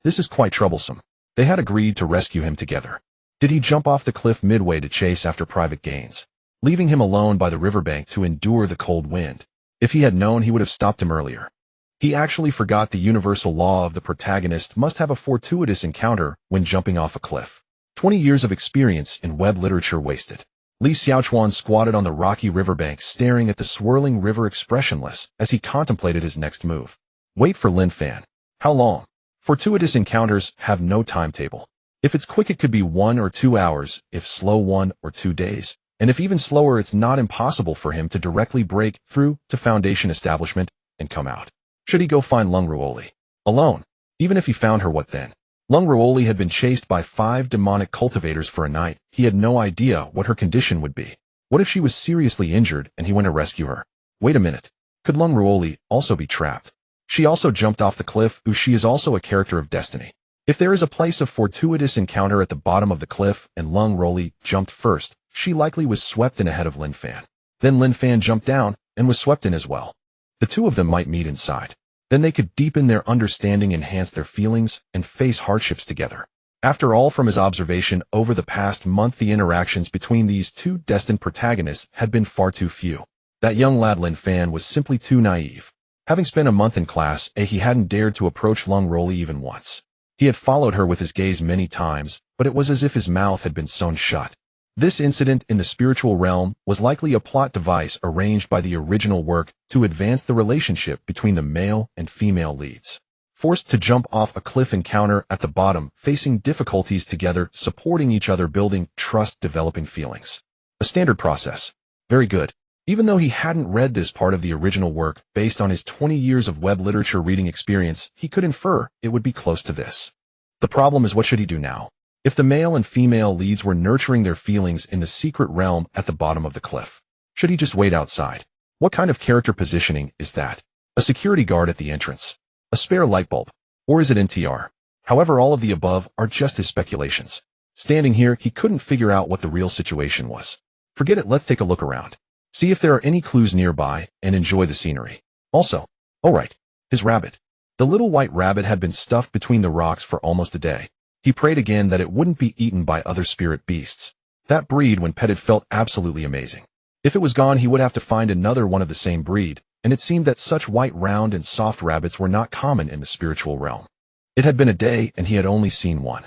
A: This is quite troublesome. They had agreed to rescue him together. Did he jump off the cliff midway to chase after private gains, leaving him alone by the riverbank to endure the cold wind? If he had known, he would have stopped him earlier. He actually forgot the universal law of the protagonist must have a fortuitous encounter when jumping off a cliff. 20 years of experience in web literature wasted. Li Xiaochuan squatted on the rocky riverbank, staring at the swirling river, expressionless as he contemplated his next move. Wait for Lin Fan. How long? Fortuitous encounters have no timetable. If it's quick, it could be 1 or 2 hours, if slow, 1 or 2 days, and if even slower, it's not impossible for him to directly break through to Foundation establishment and come out. Should he go find Lung Ruoli? Alone? Even if he found her, what then? Lung Ruoli had been chased by 5 demonic cultivators for a night. He had no idea what her condition would be. What if she was seriously injured and he went to rescue her? Wait a minute. Could Lung Ruoli also be trapped? She also jumped off the cliff. She is also a character of destiny. If there is a place of fortuitous encounter at the bottom of the cliff and Lung Ruoli jumped first, she likely was swept in ahead of Lin Fan. Then Lin Fan jumped down and was swept in as well. The two of them might meet inside. Then they could deepen their understanding, enhance their feelings, and face hardships together. After all, from his observation over the past month, the interactions between these two destined protagonists had been far too few. That young lad Lin Fan was simply too naive. Having spent a month in class, he hadn't dared to approach Lung Ruoli even once. He had followed her with his gaze many times, but it was as if his mouth had been sewn shut. This incident in the spiritual realm was likely a plot device arranged by the original work to advance the relationship between the male and female leads. Forced to jump off a cliff encounter at the bottom, facing difficulties together, supporting each other, building trust, developing feelings. A standard process. Very good. Even though he hadn't read this part of the original work, based on his 20 years of web literature reading experience, he could infer it would be close to this. The problem is, what should he do now? If the male and female leads were nurturing their feelings in the secret realm at the bottom of the cliff, should he just wait outside? What kind of character positioning is that? A security guard at the entrance? A spare light bulb? Or is it NTR? However, all of the above are just his speculations. Standing here, he couldn't figure out what the real situation was. Forget it, let's take a look around. See if there are any clues nearby, and enjoy the scenery. Also, alright, his rabbit. The little white rabbit had been stuffed between the rocks for almost a day. He prayed again that it wouldn't be eaten by other spirit beasts. That breed, when petted, felt absolutely amazing. If it was gone, he would have to find another one of the same breed, and it seemed that such white, round, and soft rabbits were not common in the spiritual realm. It had been a day, and he had only seen one.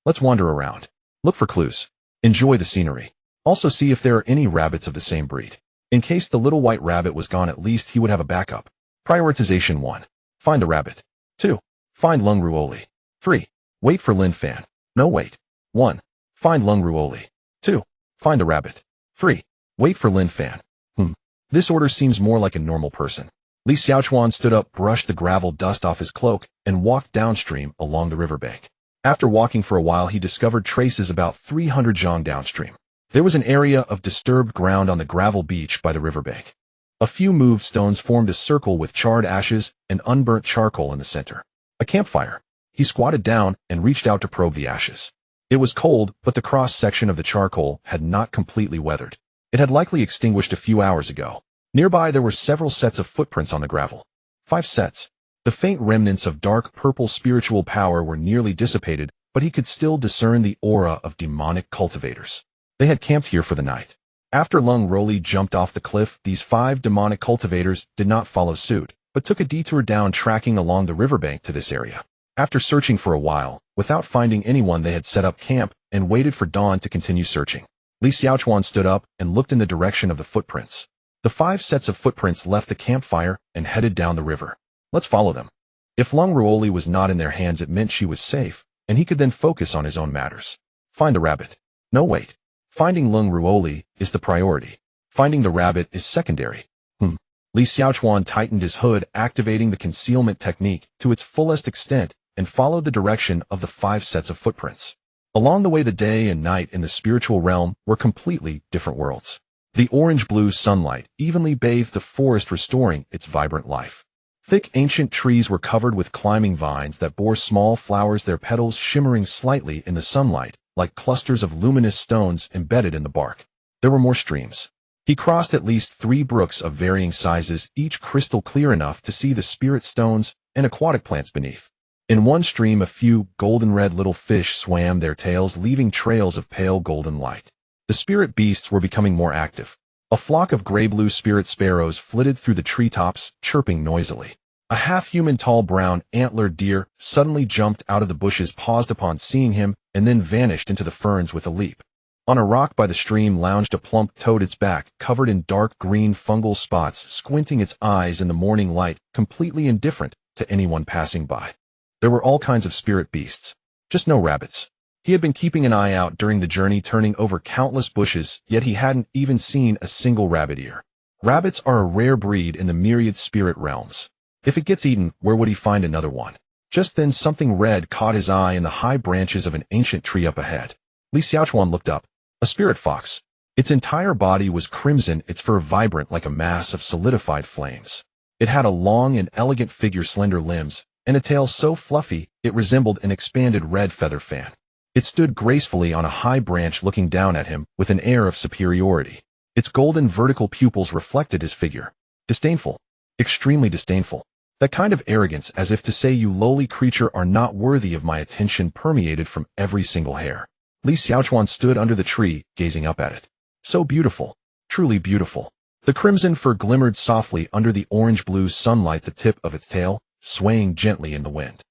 A: Let's wander around. Look for clues. Enjoy the scenery. Also see if there are any rabbits of the same breed. In case the little white rabbit was gone, at least he would have a backup. Prioritization 1. Find a rabbit. 2. Find Lung Ruoli. 3. Wait for Lin Fan. No, wait. 1. Find Lung Ruoli. 2. Find a rabbit. 3. Wait for Lin Fan. This order seems more like a normal person. Li Xiaochuan stood up, brushed the gravel dust off his cloak, and walked downstream along the riverbank. After walking for a while, he discovered traces about 300 zhang downstream. There was an area of disturbed ground on the gravel beach by the riverbank. A few moved stones formed a circle with charred ashes and unburnt charcoal in the center. A campfire. He squatted down and reached out to probe the ashes. It was cold, but the cross-section of the charcoal had not completely weathered. It had likely extinguished a few hours ago. Nearby there were several sets of footprints on the gravel. 5 sets. The faint remnants of dark purple spiritual power were nearly dissipated, but he could still discern the aura of demonic cultivators. They had camped here for the night. After Lung Roli jumped off the cliff, these 5 demonic cultivators did not follow suit, but took a detour down, tracking along the riverbank to this area. After searching for a while, without finding anyone, they had set up camp and waited for dawn to continue searching. Li Xiaochuan stood up and looked in the direction of the footprints. The 5 sets of footprints left the campfire and headed down the river. Let's follow them. If Lung Ruoli was not in their hands, it meant she was safe, and he could then focus on his own matters. Find a rabbit. No, wait. Finding Lung Ruoli is the priority. Finding the rabbit is secondary. Li Xiaochuan tightened his hood, activating the concealment technique to its fullest extent, and followed the direction of the 5 sets of footprints. Along the way, the day and night in the spiritual realm were completely different worlds. The orange-blue sunlight evenly bathed the forest, restoring its vibrant life. Thick ancient trees were covered with climbing vines that bore small flowers, their petals shimmering slightly in the sunlight, like clusters of luminous stones embedded in the bark. There were more streams. He crossed at least 3 brooks of varying sizes, each crystal clear enough to see the spirit stones and aquatic plants beneath. In one stream, a few golden-red little fish swam their tails, leaving trails of pale golden light. The spirit beasts were becoming more active. A flock of gray-blue spirit sparrows flitted through the treetops, chirping noisily. A half-human tall brown antlered deer suddenly jumped out of the bushes, paused upon seeing him, and then vanished into the ferns with a leap. On a rock by the stream lounged a plump toad, its back covered in dark green fungal spots, squinting its eyes in the morning light, completely indifferent to anyone passing by. There were all kinds of spirit beasts, just no rabbits. He had been keeping an eye out during the journey, turning over countless bushes, yet he hadn't even seen a single rabbit ear. Rabbits are a rare breed in the myriad spirit realms. If it gets eaten, where would he find another one? Just then something red caught his eye in the high branches of an ancient tree up ahead. Li Xiaochuan looked up. A spirit fox. Its entire body was crimson, its fur vibrant like a mass of solidified flames. It had a long and elegant figure, slender limbs, and a tail so fluffy it resembled an expanded red feather fan. It stood gracefully on a high branch, looking down at him with an air of superiority. Its golden vertical pupils reflected his figure. Disdainful. Extremely disdainful. That kind of arrogance, as if to say, "You lowly creature are not worthy of my attention," permeated from every single hair. Li Xiaochuan stood under the tree, gazing up at it. So beautiful. Truly beautiful. The crimson fur glimmered softly under the orange-blue sunlight, the tip of its tail swaying gently in the wind.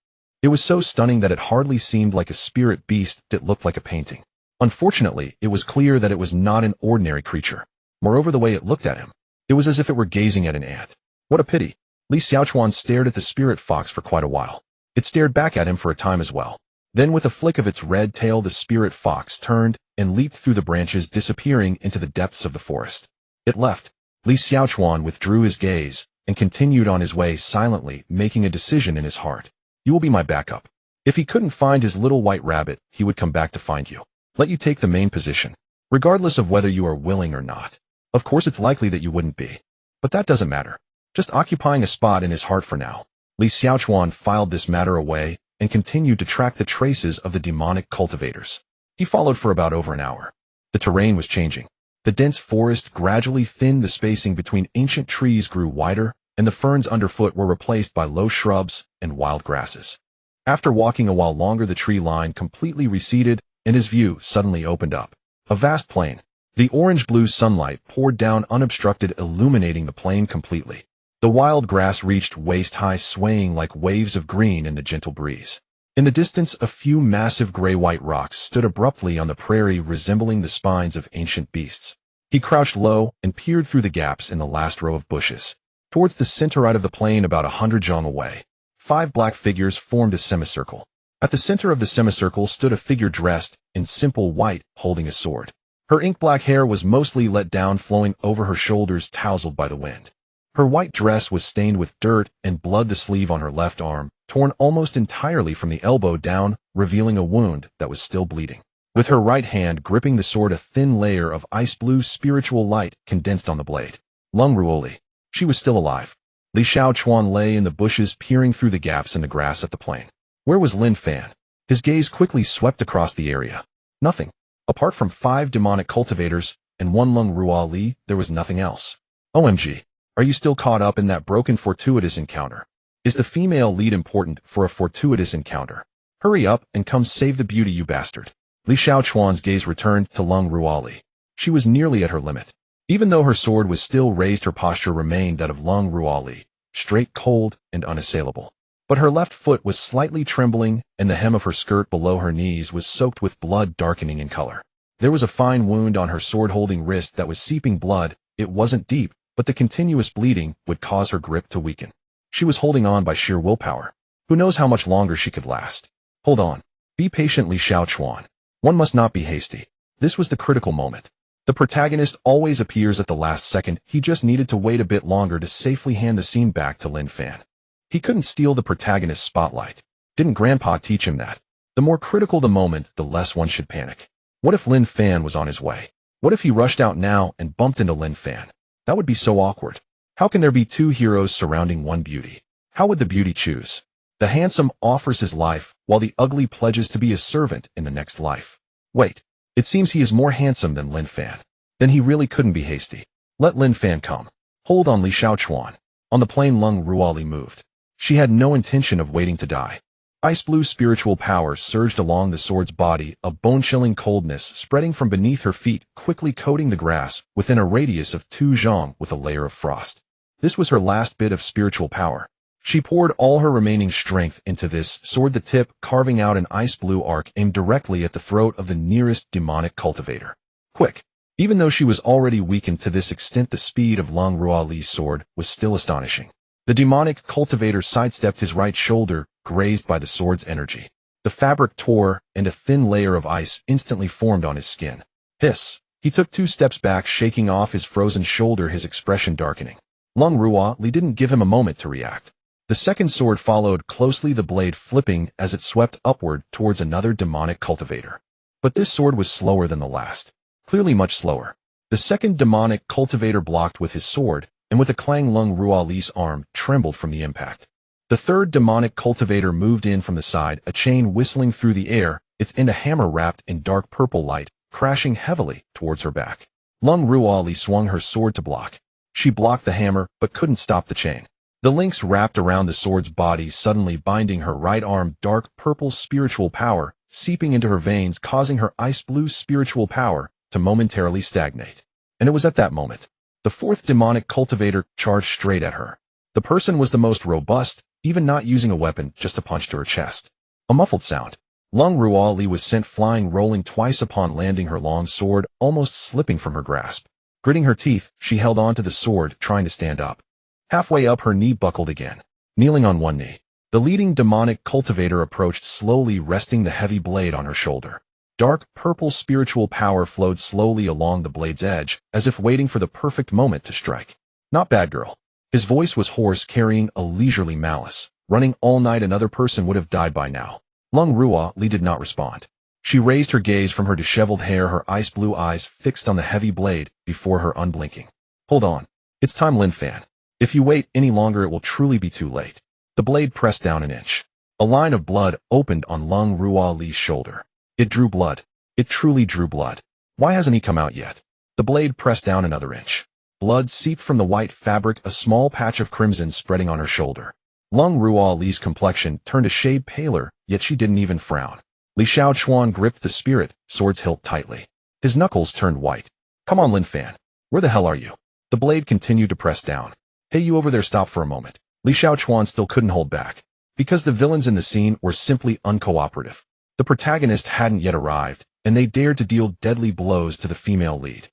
A: It was so stunning that it hardly seemed like a spirit beast, it looked like a painting. Unfortunately, it was clear that it was not an ordinary creature. Moreover, the way it looked at him, it was as if it were gazing at an ant. What a pity. Li Xiaochuan stared at the spirit fox for quite a while. It stared back at him for a time as well. Then, with a flick of its red tail, the spirit fox turned and leaped through the branches, disappearing into the depths of the forest. It left. Li Xiaochuan withdrew his gaze and continued on his way silently, making a decision in his heart. You will be my backup. If he couldn't find his little white rabbit, he would come back to find you. Let you take the main position, regardless of whether you are willing or not. Of course, it's likely that you wouldn't be. But that doesn't matter. Just occupying a spot in his heart for now. Li Xiaochuan filed this matter away and continued to track the traces of the demonic cultivators. He followed for about over an hour. The terrain was changing. The dense forest gradually thinned, the spacing between ancient trees grew wider, and the ferns underfoot were replaced by low shrubs and wild grasses. After walking a while longer, the tree line completely receded, and his view suddenly opened up. A vast plain. The orange-blue sunlight poured down unobstructed, illuminating the plain completely. The wild grass reached waist-high, swaying like waves of green in the gentle breeze. In the distance, a few massive gray-white rocks stood abruptly on the prairie, resembling the spines of ancient beasts. He crouched low and peered through the gaps in the last row of bushes. Towards the center right of the plain, about 100 zhang away, 5 black figures formed a semicircle. At the center of the semicircle stood a figure dressed in simple white, holding a sword. Her ink-black hair was mostly let down, flowing over her shoulders, tousled by the wind. Her white dress was stained with dirt and blood, the sleeve on her left arm, torn almost entirely from the elbow down, revealing a wound that was still bleeding. With her right hand gripping the sword, a thin layer of ice blue spiritual light condensed on the blade. Lung Ruoli. She was still alive. Li Xiaochuan lay in the bushes, peering through the gaps in the grass at the plain. Where was Lin Fan? His gaze quickly swept across the area. Nothing. Apart from 5 demonic cultivators and 1 Lung Ruoli, there was nothing else. OMG. Are you still caught up in that broken fortuitous encounter? Is the female lead important for a fortuitous encounter? Hurry up and come save the beauty, you bastard. Li Xiaochuan's gaze returned to Lung Ruoli. She was nearly at her limit. Even though her sword was still raised, her posture remained that of Lung Ruoli, straight, cold, and unassailable. But her left foot was slightly trembling, and the hem of her skirt below her knees was soaked with blood, darkening in color. There was a fine wound on her sword-holding wrist that was seeping blood. It wasn't deep, but the continuous bleeding would cause her grip to weaken. She was holding on by sheer willpower. Who knows how much longer she could last? Hold on. Be patient, Li Xiaochuan. One must not be hasty. This was the critical moment. The protagonist always appears at the last second. He just needed to wait a bit longer to safely hand the scene back to Lin Fan. He couldn't steal the protagonist's spotlight. Didn't Grandpa teach him that? The more critical the moment, the less one should panic. What if Lin Fan was on his way? What if he rushed out now and bumped into Lin Fan? That would be so awkward. How can there be 2 heroes surrounding one beauty? How would the beauty choose? The handsome offers his life, while the ugly pledges to be his servant in the next life. Wait, it seems he is more handsome than Lin Fan. Then he really couldn't be hasty. Let Lin Fan come. Hold on, Li Xiaochuan. On the plain, Lung Ruoli moved. She had no intention of waiting to die. Ice blue spiritual power surged along the sword's body, a bone-chilling coldness spreading from beneath her feet, quickly coating the grass within a radius of 2 zhang with a layer of frost. This was her last bit of spiritual power. She poured all her remaining strength into this sword, the tip carving out an ice blue arc aimed directly at the throat of the nearest demonic cultivator. Quick! Even though she was already weakened to this extent, the speed of Lung Ruoli's sword was still astonishing. The demonic cultivator sidestepped his right shoulder, grazed by the sword's energy. The fabric tore, and a thin layer of ice instantly formed on his skin. Hiss! He took 2 steps back, shaking off his frozen shoulder, his expression darkening. Lung Ruoli didn't give him a moment to react. The second sword followed closely, the blade flipping as it swept upward towards another demonic cultivator. But this sword was slower than the last. Clearly much slower. The second demonic cultivator blocked with his sword, and with a clang, Lung Ruoli's arm trembled from the impact. The third demonic cultivator moved in from the side, a chain whistling through the air, its end a hammer wrapped in dark purple light, crashing heavily towards her back. Lung Ruoli swung her sword to block. She blocked the hammer, but couldn't stop the chain. The links wrapped around the sword's body, suddenly binding her right arm, dark purple spiritual power seeping into her veins, causing her ice blue spiritual power to momentarily stagnate. And it was at that moment the fourth demonic cultivator charged straight at her. The person was the most robust, even not using a weapon, just a punch to her chest. A muffled sound. Lung Ruoli was sent flying, rolling twice upon landing, her long sword almost slipping from her grasp. Gritting her teeth, she held on to the sword, trying to stand up. Halfway up, her knee buckled again. Kneeling on one knee, the leading demonic cultivator approached slowly, resting the heavy blade on her shoulder. Dark purple spiritual power flowed slowly along the blade's edge, as if waiting for the perfect moment to strike. Not bad, girl. His voice was hoarse, carrying a leisurely malice. Running all night, another person would have died by now. Lung Ruoli did not respond. She raised her gaze from her disheveled hair, her ice blue eyes fixed on the heavy blade before her, unblinking. Hold on. It's time, Lin Fan. If you wait any longer, it will truly be too late. The blade pressed down an inch. A line of blood opened on Lung Ruoli's shoulder. It drew blood. It truly drew blood. Why hasn't he come out yet? The blade pressed down another inch. Blood seeped from the white fabric, a small patch of crimson spreading on her shoulder. Lung Ruoli's complexion turned a shade paler, yet she didn't even frown. Li Xiaochuan gripped the spirit sword's hilt tightly. His knuckles turned white. Come on, Lin Fan. Where the hell are you? The blade continued to press down. Hey, you over there, stop for a moment. Li Xiaochuan still couldn't hold back. Because the villains in the scene were simply uncooperative. The protagonist hadn't yet arrived, and they dared to deal deadly blows to the female lead.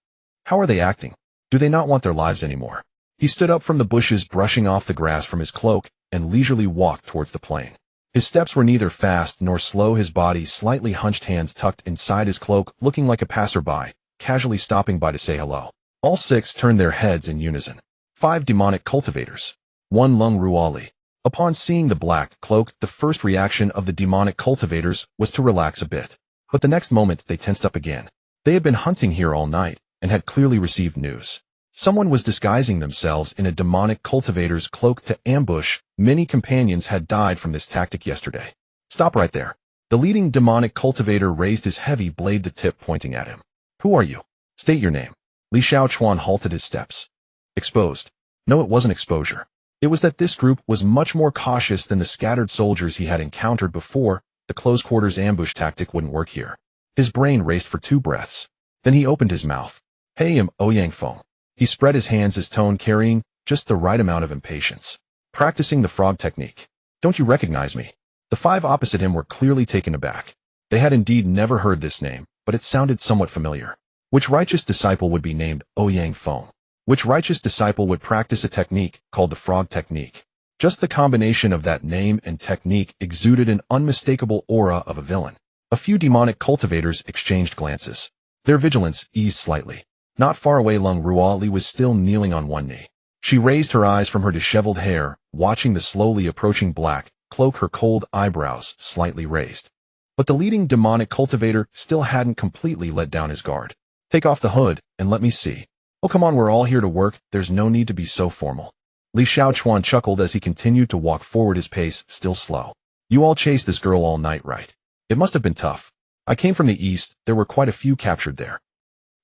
A: How are they acting? Do they not want their lives anymore? He stood up from the bushes, brushing off the grass from his cloak, and leisurely walked towards the plain. His steps were neither fast nor slow, his body slightly hunched, hands tucked inside his cloak, looking like a passerby, casually stopping by to say hello. All 6 turned their heads in unison. 5 demonic cultivators. 1 Lung Ruali. Upon seeing the black cloak, the first reaction of the demonic cultivators was to relax a bit. But the next moment they tensed up again. They had been hunting here all night, and had clearly received news. Someone was disguising themselves in a demonic cultivator's cloak to ambush. Many companions had died from this tactic yesterday. Stop right there. The leading demonic cultivator raised his heavy blade, the tip pointing at him. Who are you? State your name. Li Xiaochuan halted his steps. Exposed. No, it wasn't exposure. It was that this group was much more cautious than the scattered soldiers he had encountered before. The close-quarters ambush tactic wouldn't work here. His brain raced for 2 breaths. Then he opened his mouth. Hey, Ouyang Feng. He spread his hands, his tone carrying just the right amount of impatience. Practicing the frog technique. Don't you recognize me? The 5 opposite him were clearly taken aback. They had indeed never heard this name, but it sounded somewhat familiar. Which righteous disciple would be named Ouyang Feng? Which righteous disciple would practice a technique called the frog technique? Just the combination of that name and technique exuded an unmistakable aura of a villain. A few demonic cultivators exchanged glances. Their vigilance eased slightly. Not far away, Lung Ruali was still kneeling on one knee. She raised her eyes from her disheveled hair, watching the slowly approaching black cloak, her cold eyebrows slightly raised. But the leading demonic cultivator still hadn't completely let down his guard. Take off the hood, and let me see. Oh, come on, we're all here to work, there's no need to be so formal. Li Xiaochuan chuckled as he continued to walk forward, his pace still slow. You all chased this girl all night, right? It must have been tough. I came from the east, there were quite a few captured there.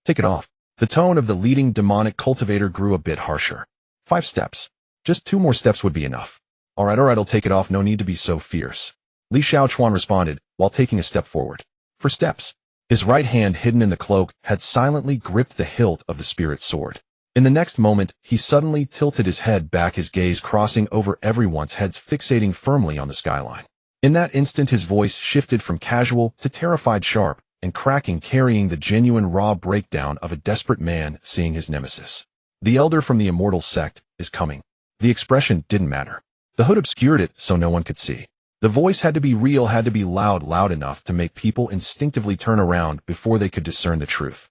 A: Take it off. The tone of the leading demonic cultivator grew a bit harsher. 5 steps. Just 2 more steps would be enough. Alright, I'll take it off, no need to be so fierce. Li Xiaochuan responded, while taking a step forward. For steps. His right hand, hidden in the cloak, had silently gripped the hilt of the spirit's sword. In the next moment, he suddenly tilted his head back, his gaze crossing over everyone's heads, fixating firmly on the skyline. In that instant, his voice shifted from casual to terrified, sharp and cracking, carrying the genuine raw breakdown of a desperate man seeing his nemesis. The elder from the immortal sect is coming. The expression didn't matter. The hood obscured it so no one could see. The voice had to be real, had to be loud enough to make people instinctively turn around before they could discern the truth.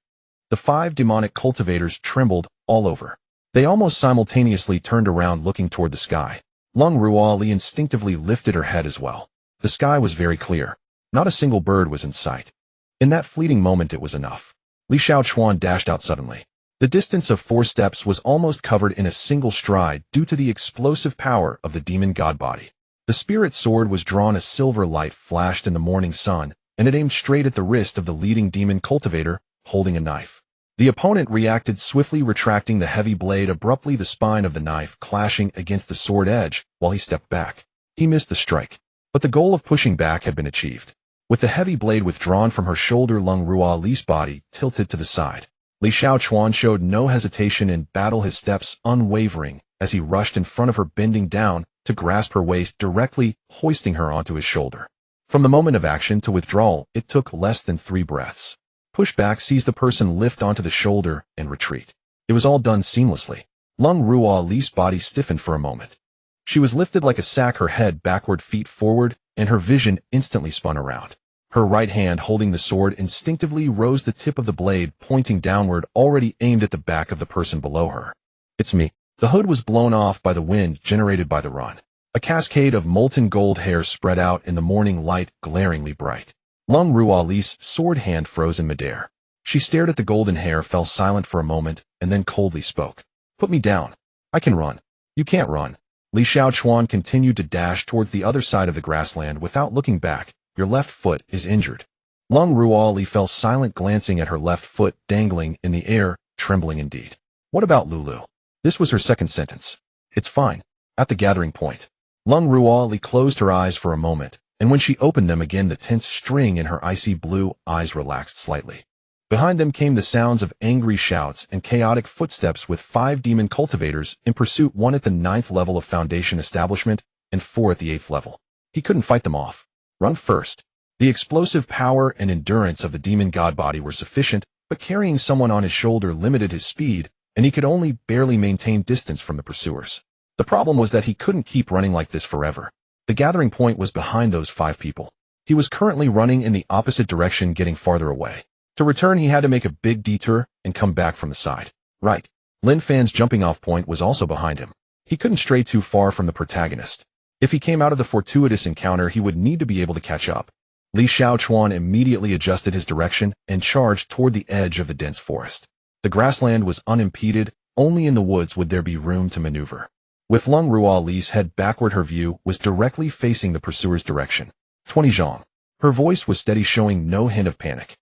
A: The 5 demonic cultivators trembled all over. They almost simultaneously turned around, looking toward the sky. Lung Ruali instinctively lifted her head as well. The sky was very clear. Not a single bird was in sight. In that fleeting moment it was enough. Li Xiaochuan dashed out suddenly. The distance of 4 steps was almost covered in a single stride due to the explosive power of the demon god body. The spirit's sword was drawn, a silver light flashed in the morning sun, and it aimed straight at the wrist of the leading demon cultivator, holding a knife. The opponent reacted swiftly, retracting the heavy blade abruptly, the spine of the knife clashing against the sword edge while he stepped back. He missed the strike, but the goal of pushing back had been achieved. With the heavy blade withdrawn from her shoulder, Lung Ruali's body tilted to the side. Li Xiaochuan showed no hesitation in battle, his steps unwavering as he rushed in front of her, bending down to grasp her waist, directly hoisting her onto his shoulder. From the moment of action to withdrawal, it took less than 3 breaths. Push back, seize the person, lift onto the shoulder, and retreat. It was all done seamlessly. Lung Ruali's body stiffened for a moment. She was lifted like a sack, her head backward, feet forward, and her vision instantly spun around. Her right hand, holding the sword, instinctively rose, the tip of the blade pointing downward, already aimed at the back of the person below her. It's me. The hood was blown off by the wind generated by the run. A cascade of molten gold hair spread out in the morning light, glaringly bright. Lung Ruali's sword hand froze in midair. She stared at the golden hair, fell silent for a moment, and then coldly spoke. Put me down. I can run. You can't run. Li Xiaochuan continued to dash towards the other side of the grassland without looking back. Your left foot is injured. Lung Ruali fell silent, glancing at her left foot dangling in the air, trembling indeed. What about Lulu? This was her second sentence. It's fine. At the gathering point. Lung Ruali closed her eyes for a moment, and when she opened them again, the tense string in her icy blue eyes relaxed slightly. Behind them came the sounds of angry shouts and chaotic footsteps, with 5 demon cultivators in pursuit, 1 at the 9th level of Foundation establishment and 4 at the 8th level. He couldn't fight them off. Run first. The explosive power and endurance of the demon god body were sufficient, but carrying someone on his shoulder limited his speed, and he could only barely maintain distance from the pursuers. The problem was that he couldn't keep running like this forever. The gathering point was behind those 5 people. He was currently running in the opposite direction, getting farther away. To return, he had to make a big detour and come back from the side. Right. Lin Fan's jumping off point was also behind him. He couldn't stray too far from the protagonist. If he came out of the fortuitous encounter, he would need to be able to catch up. Li Xiaochuan immediately adjusted his direction and charged toward the edge of the dense forest. The grassland was unimpeded, only in the woods would there be room to maneuver. With Lung Ruoli's head backward, her view was directly facing the pursuer's direction. 20 zhong. Her voice was steady, showing no hint of panic.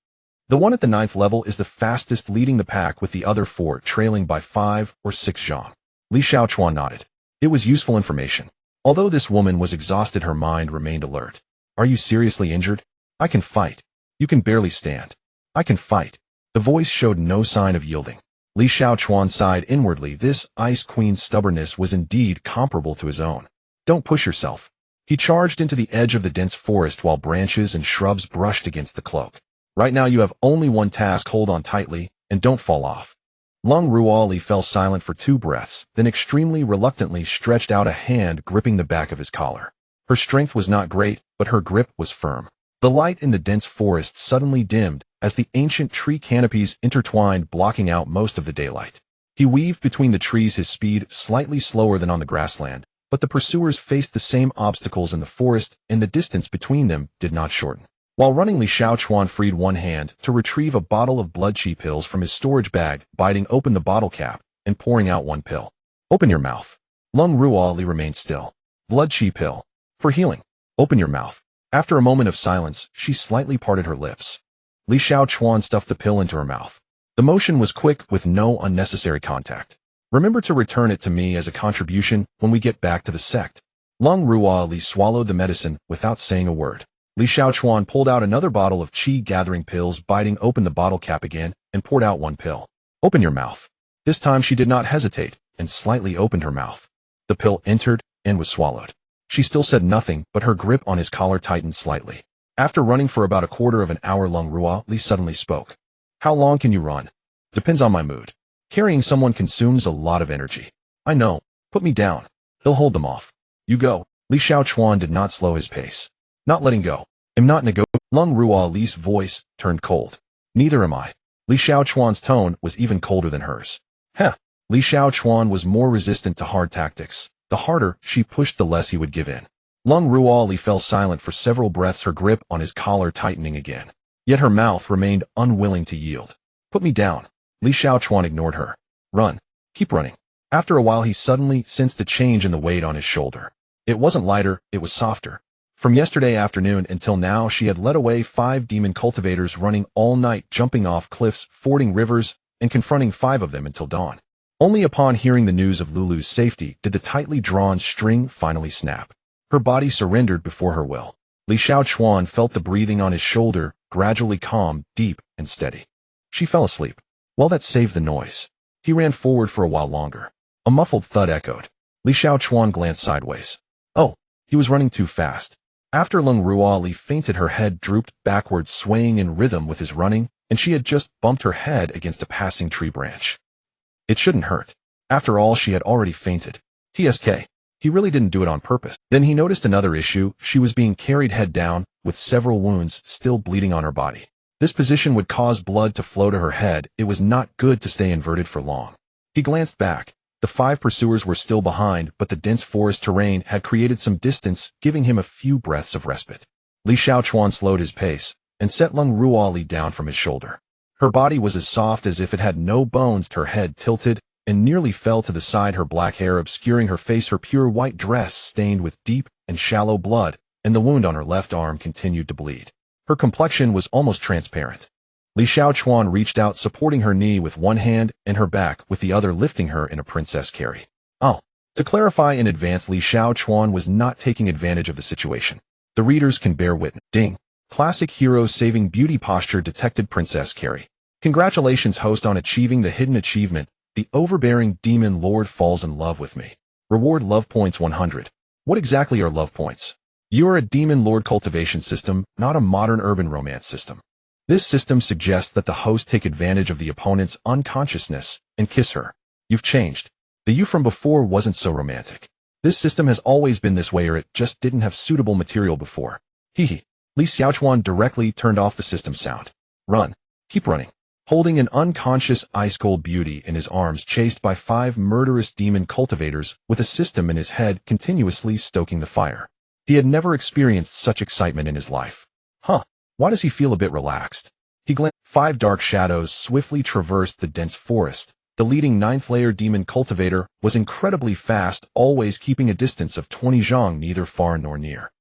A: The one at the 9th level is the fastest, leading the pack, with the other 4 trailing by 5 or 6 zhong. Li Xiaochuan nodded. It was useful information. Although this woman was exhausted, her mind remained alert. Are you seriously injured? I can fight. You can barely stand. I can fight. The voice showed no sign of yielding. Li Xiaochuan sighed inwardly. This Ice Queen's stubbornness was indeed comparable to his own. Don't push yourself. He charged into the edge of the dense forest while branches and shrubs brushed against the cloak. Right now you have only one task: hold on tightly and don't fall off. Lung Ruoli fell silent for 2 breaths, then extremely reluctantly stretched out a hand, gripping the back of his collar. Her strength was not great, but her grip was firm. The light in the dense forest suddenly dimmed as the ancient tree canopies intertwined, blocking out most of the daylight. He weaved between the trees, his speed slightly slower than on the grassland, but the pursuers faced the same obstacles in the forest, and the distance between them did not shorten. While running, Li Xiaochuan freed one hand to retrieve a bottle of blood chi pills from his storage bag, biting open the bottle cap and pouring out one pill. Open your mouth. Lung Ruoli remained still. Blood chi pill. For healing. Open your mouth. After a moment of silence, she slightly parted her lips. Li Xiaochuan stuffed the pill into her mouth. The motion was quick, with no unnecessary contact. Remember to return it to me as a contribution when we get back to the sect. Lung Ruoli swallowed the medicine without saying a word. Li Xiaochuan pulled out another bottle of qi-gathering pills, biting open the bottle cap again, and poured out one pill. Open your mouth. This time she did not hesitate, and slightly opened her mouth. The pill entered and was swallowed. She still said nothing, but her grip on his collar tightened slightly. After running for about a quarter of an hour, Lung Ruoli suddenly spoke. How long can you run? Depends on my mood. Carrying someone consumes a lot of energy. I know. Put me down. He'll hold them off. You go. Li Xiaochuan did not slow his pace. Not letting go. I'm not negotiating. Lung Ruoli's voice turned cold. Neither am I. Li Xiaochuan's tone was even colder than hers. Heh. Li Xiaochuan was more resistant to hard tactics. The harder she pushed, the less he would give in. Lung Ruoli fell silent for several breaths, her grip on his collar tightening again. Yet her mouth remained unwilling to yield. Put me down. Li Xiaochuan ignored her. Run. Keep running. After a while, he suddenly sensed a change in the weight on his shoulder. It wasn't lighter, it was softer. From yesterday afternoon until now, she had led away 5 demon cultivators, running all night, jumping off cliffs, fording rivers, and confronting 5 of them until dawn. Only upon hearing the news of Lulu's safety did the tightly drawn string finally snap. Her body surrendered before her will. Li Xiaochuan felt the breathing on his shoulder gradually calm, deep, and steady. She fell asleep. Well, that saved the noise. He ran forward for a while longer. A muffled thud echoed. Li Xiaochuan glanced sideways. Oh, he was running too fast. After Lung Ruoli fainted, her head drooped backwards, swaying in rhythm with his running, and she had just bumped her head against a passing tree branch. It shouldn't hurt. After all, she had already fainted. TSK. He really didn't do it on purpose. Then he noticed another issue. She was being carried head down, with several wounds still bleeding on her body. This position would cause blood to flow to her head. It was not good to stay inverted for long. He glanced back. The 5 pursuers were still behind, but the dense forest terrain had created some distance, giving him a few breaths of respite. Li Xiaochuan slowed his pace and set Lung Ruoli down from his shoulder. Her body was as soft as if it had no bones. Her head tilted and nearly fell to the side, her black hair obscuring her face, her pure white dress stained with deep and shallow blood, and the wound on her left arm continued to bleed. Her complexion was almost transparent. Li Xiaochuan reached out, supporting her knee with one hand and her back with the other, lifting her in a princess carry. Oh. To clarify in advance, Li Xiaochuan was not taking advantage of the situation. The readers can bear witness. Ding. Classic hero saving beauty posture detected, princess carry. Congratulations, host, on achieving the hidden achievement. The overbearing demon lord falls in love with me. Reward love points 100. What exactly are love points? You are a demon lord cultivation system, not a modern urban romance system. This system suggests that the host take advantage of the opponent's unconsciousness and kiss her. You've changed. The you from before wasn't so romantic. This system has always been this way, or it just didn't have suitable material before. Hee hee. Li Xiaochuan directly turned off the system sound. Run. Keep running. holding an unconscious ice-cold beauty in his arms, chased by 5 murderous demon cultivators with a system in his head continuously stoking the fire. He had never experienced such excitement in his life. Why does he feel a bit relaxed? He glanced. 5 dark shadows swiftly traversed the dense forest. The leading 9th-layer demon cultivator was incredibly fast, always keeping a distance of 20 zhang, neither far nor near.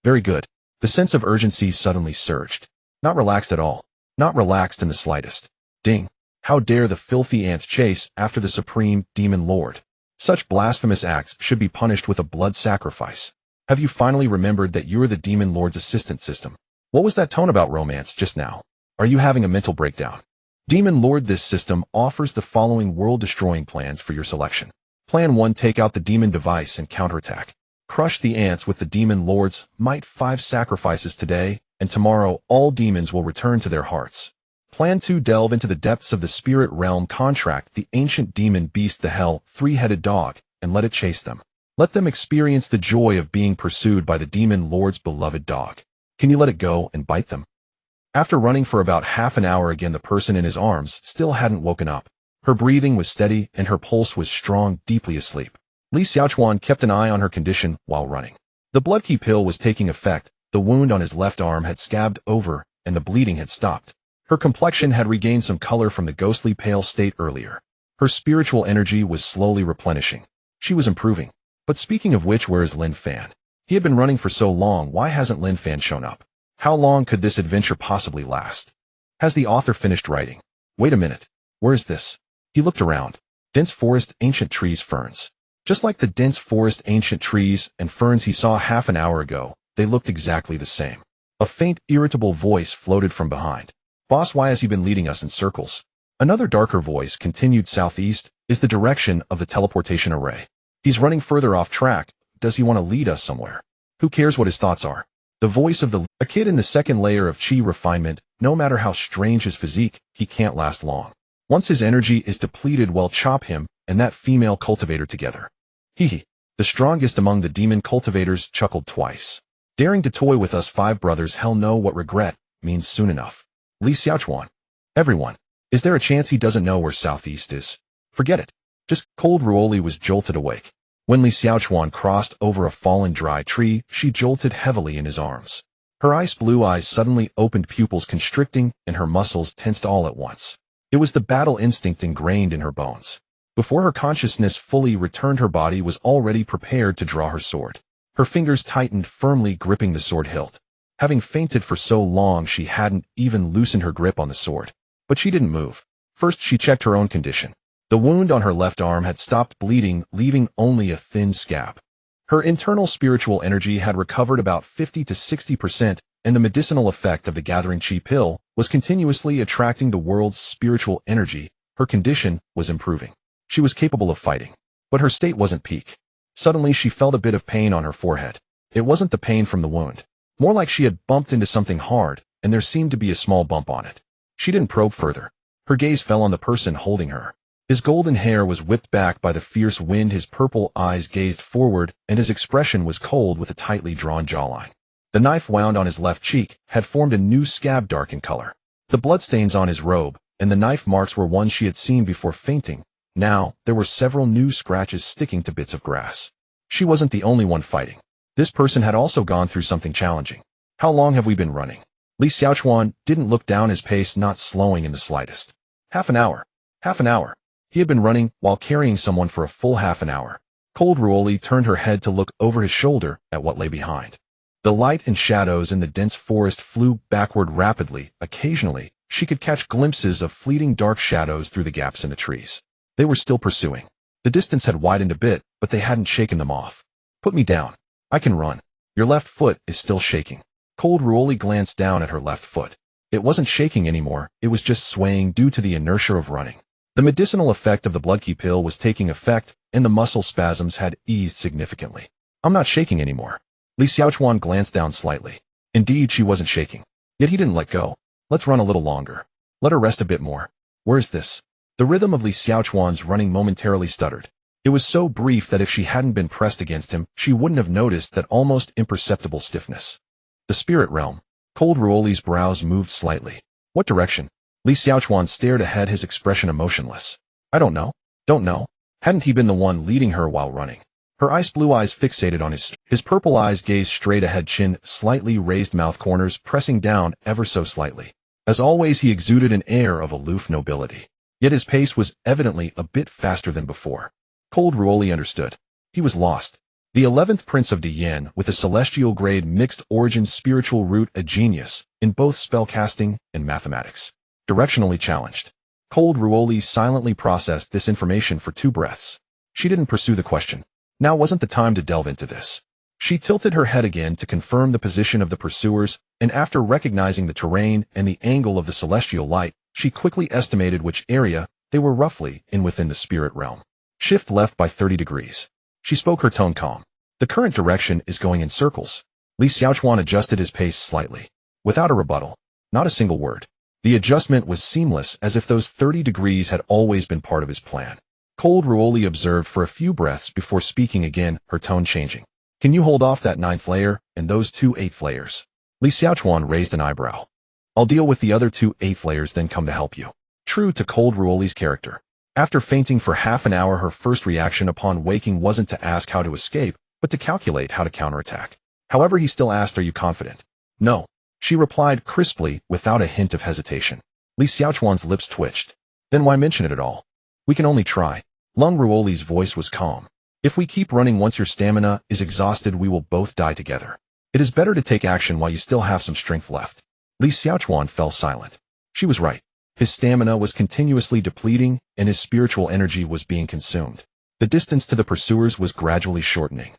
A: Very good. The sense of urgency suddenly surged. Not relaxed at all. Not relaxed in the slightest. Ding. How dare the filthy ants chase after the supreme demon lord? Such blasphemous acts should be punished with a blood sacrifice. Have you finally remembered that you're the demon lord's assistant system? What was that tone about romance just now? Are you having a mental breakdown? Demon Lord, this system offers the following world-destroying plans for your selection. Plan 1. Take out the demon device and counterattack. Crush the ants with the demon lord's might. 5 sacrifices today, and tomorrow all demons will return to their hearts. Plan 2. Delve into the depths of the spirit realm. Contract the ancient demon beast, the hell 3-headed dog, and let it chase them. Let them experience the joy of being pursued by the demon lord's beloved dog. Can you let it go and bite them? After running for about half an hour again, the person in his arms still hadn't woken up. Her breathing was steady and her pulse was strong, deeply asleep. Li Xiaochuan kept an eye on her condition while running. The blood key pill was taking effect, the wound on his left arm had scabbed over, and the bleeding had stopped. Her complexion had regained some color from the ghostly pale state earlier. Her spiritual energy was slowly replenishing. She was improving. But speaking of which, where is Lin Fan? He had been running for so long, why hasn't Lin Fan shown up? How long could this adventure possibly last? Has the author finished writing? Wait a minute. Where is this? He looked around. Dense forest, ancient trees, ferns. Just like the dense forest, ancient trees, and ferns he saw half an hour ago, they looked exactly the same. A faint, irritable voice floated from behind. Boss, why has he been leading us in circles? Another darker voice continued. Southeast is the direction of the teleportation array. He's running further off track. Does he want to lead us somewhere? Who cares what his thoughts are? The voice of a kid in the 2nd layer of chi refinement. No matter how strange his physique, he can't last long. Once his energy is depleted, well, chop him and that female cultivator together. The strongest among the demon cultivators chuckled twice. Daring to toy with us 5 brothers, hell no, what regret means soon enough. Li Xiaochuan. Everyone. Is there a chance he doesn't know where Southeast is? Forget it. Just cold. Ruoli was jolted awake. When Li Xiaochuan crossed over a fallen dry tree, she jolted heavily in his arms. Her ice blue eyes suddenly opened, pupils constricting, and her muscles tensed all at once. It was the battle instinct ingrained in her bones. Before her consciousness fully returned, her body was already prepared to draw her sword. Her fingers tightened, firmly gripping the sword hilt. Having fainted for so long, she hadn't even loosened her grip on the sword. But she didn't move. First, she checked her own condition. The wound on her left arm had stopped bleeding, leaving only a thin scab. Her internal spiritual energy had recovered about 50 to 60%, and the medicinal effect of the gathering chi pill was continuously attracting the world's spiritual energy. Her condition was improving. She was capable of fighting. But her state wasn't peak. Suddenly she felt a bit of pain on her forehead. It wasn't the pain from the wound. More like she had bumped into something hard, and there seemed to be a small bump on it. She didn't probe further. Her gaze fell on the person holding her. His golden hair was whipped back by the fierce wind, his purple eyes gazed forward, and his expression was cold with a tightly drawn jawline. The knife wound on his left cheek had formed a new scab, dark in color. The bloodstains on his robe and the knife marks were ones she had seen before fainting. Now, there were several new scratches sticking to bits of grass. She wasn't the only one fighting. This person had also gone through something challenging. How long have we been running? Li Xiaochuan didn't look down, his pace not slowing in the slightest. Half an hour. Half an hour. He had been running while carrying someone for a full half an hour. Cold Ruoli turned her head to look over his shoulder at what lay behind. The light and shadows in the dense forest flew backward rapidly. Occasionally, she could catch glimpses of fleeting dark shadows through the gaps in the trees. They were still pursuing. The distance had widened a bit, but they hadn't shaken them off. Put me down. I can run. Your left foot is still shaking. Cold Ruoli glanced down at her left foot. It wasn't shaking anymore, it was just swaying due to the inertia of running. The medicinal effect of the blood key pill was taking effect, and the muscle spasms had eased significantly. I'm not shaking anymore. Li Xiaochuan glanced down slightly. Indeed, she wasn't shaking. Yet he didn't let go. Let's run a little longer. Let her rest a bit more. Where's this? The rhythm of Li Xiaochuan's running momentarily stuttered. It was so brief that if she hadn't been pressed against him, she wouldn't have noticed that almost imperceptible stiffness. The spirit realm. Cold Ruoli's brows moved slightly. What direction? Li Xiaochuan stared ahead, his expression emotionless. I don't know. Don't know. Hadn't he been the one leading her while running? Her ice blue eyes fixated on his purple eyes gazed straight ahead, chin slightly raised, mouth corners pressing down ever so slightly. As always, he exuded an air of aloof nobility. Yet his pace was evidently a bit faster than before. Cold Ruoli understood. He was lost. The 11th Prince of Dian, with a celestial grade mixed origin spiritual root, a genius in both spellcasting and mathematics. Directionally challenged. Cold Ruoli silently processed this information for 2 breaths. She didn't pursue the question. Now wasn't the time to delve into this. She tilted her head again to confirm the position of the pursuers, and after recognizing the terrain and the angle of the celestial light, she quickly estimated which area they were roughly in within the spirit realm. Shift left by 30 degrees. She spoke, her tone calm. The current direction is going in circles. Li Xiaochuan adjusted his pace slightly. Without a rebuttal. Not a single word. The adjustment was seamless, as if those 30 degrees had always been part of his plan. Cold Ruoli observed for a few breaths before speaking again, her tone changing. Can you hold off that 9th layer and those 2 8th layers? Li Xiaochuan raised an eyebrow. I'll deal with the other 2 8th layers, then come to help you. True to Cold Ruoli's character. After fainting for half an hour, her first reaction upon waking wasn't to ask how to escape, but to calculate how to counterattack. However, he still asked, are you confident? No. She replied crisply, without a hint of hesitation. Li Xiaochuan's lips twitched. Then why mention it at all? We can only try. Lung Ruoli's voice was calm. If we keep running, once your stamina is exhausted, we will both die together. It is better to take action while you still have some strength left. Li Xiaochuan fell silent. She was right. His stamina was continuously depleting, and his spiritual energy was being consumed. The distance to the pursuers was gradually shortening.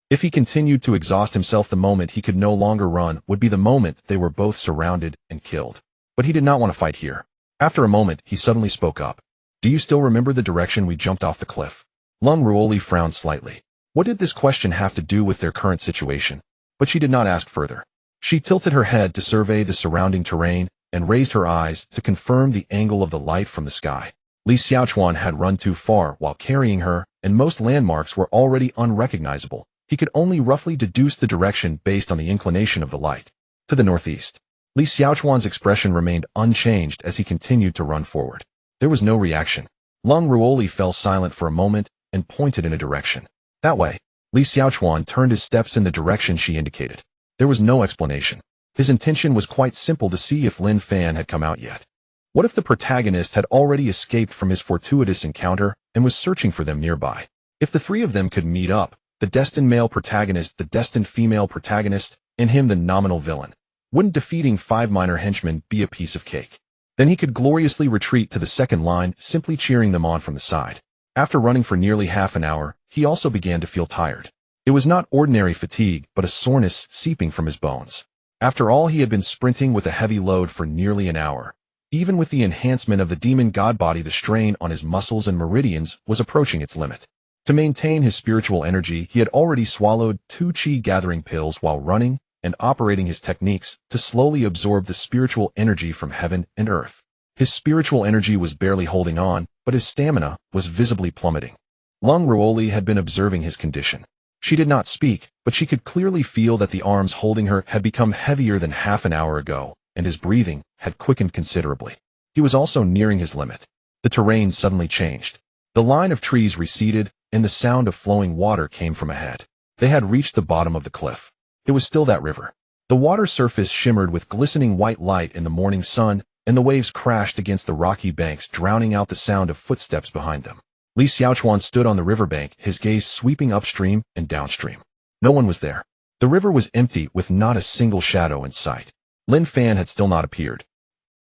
A: If he continued to exhaust himself, the moment he could no longer run would be the moment they were both surrounded and killed. But he did not want to fight here. After a moment, he suddenly spoke up. Do you still remember the direction we jumped off the cliff? Lung Ruoli frowned slightly. What did this question have to do with their current situation? But she did not ask further. She tilted her head to survey the surrounding terrain and raised her eyes to confirm the angle of the light from the sky. Li Xiaochuan had run too far while carrying her, and most landmarks were already unrecognizable. He could only roughly deduce the direction based on the inclination of the light. To the northeast. Li Xiaochuan's expression remained unchanged as he continued to run forward. There was no reaction. Lung Ruoli fell silent for a moment and pointed in a direction. That way. Li Xiaochuan turned his steps in the direction she indicated. There was no explanation. His intention was quite simple, to see if Lin Fan had come out yet. What if the protagonist had already escaped from his fortuitous encounter and was searching for them nearby? If the 3 of them could meet up, the destined male protagonist, the destined female protagonist, and him, the nominal villain, wouldn't defeating 5 minor henchmen be a piece of cake? Then he could gloriously retreat to the second line, simply cheering them on from the side. After running for nearly half an hour, he also began to feel tired. It was not ordinary fatigue, but a soreness seeping from his bones. After all, he had been sprinting with a heavy load for nearly an hour. Even with the enhancement of the demon god body, the strain on his muscles and meridians was approaching its limit. To maintain his spiritual energy, he had already swallowed 2 chi-gathering pills while running and operating his techniques to slowly absorb the spiritual energy from heaven and earth. His spiritual energy was barely holding on, but his stamina was visibly plummeting. Lung Ruoli had been observing his condition. She did not speak, but she could clearly feel that the arms holding her had become heavier than half an hour ago, and his breathing had quickened considerably. He was also nearing his limit. The terrain suddenly changed. The line of trees receded, and the sound of flowing water came from ahead. They had reached the bottom of the cliff. It was still that river. The water surface shimmered with glistening white light in the morning sun, and the waves crashed against the rocky banks, drowning out the sound of footsteps behind them. Li Xiaochuan stood on the riverbank, his gaze sweeping upstream and downstream. No one was there. The river was empty, with not a single shadow in sight. Lin Fan had still not appeared.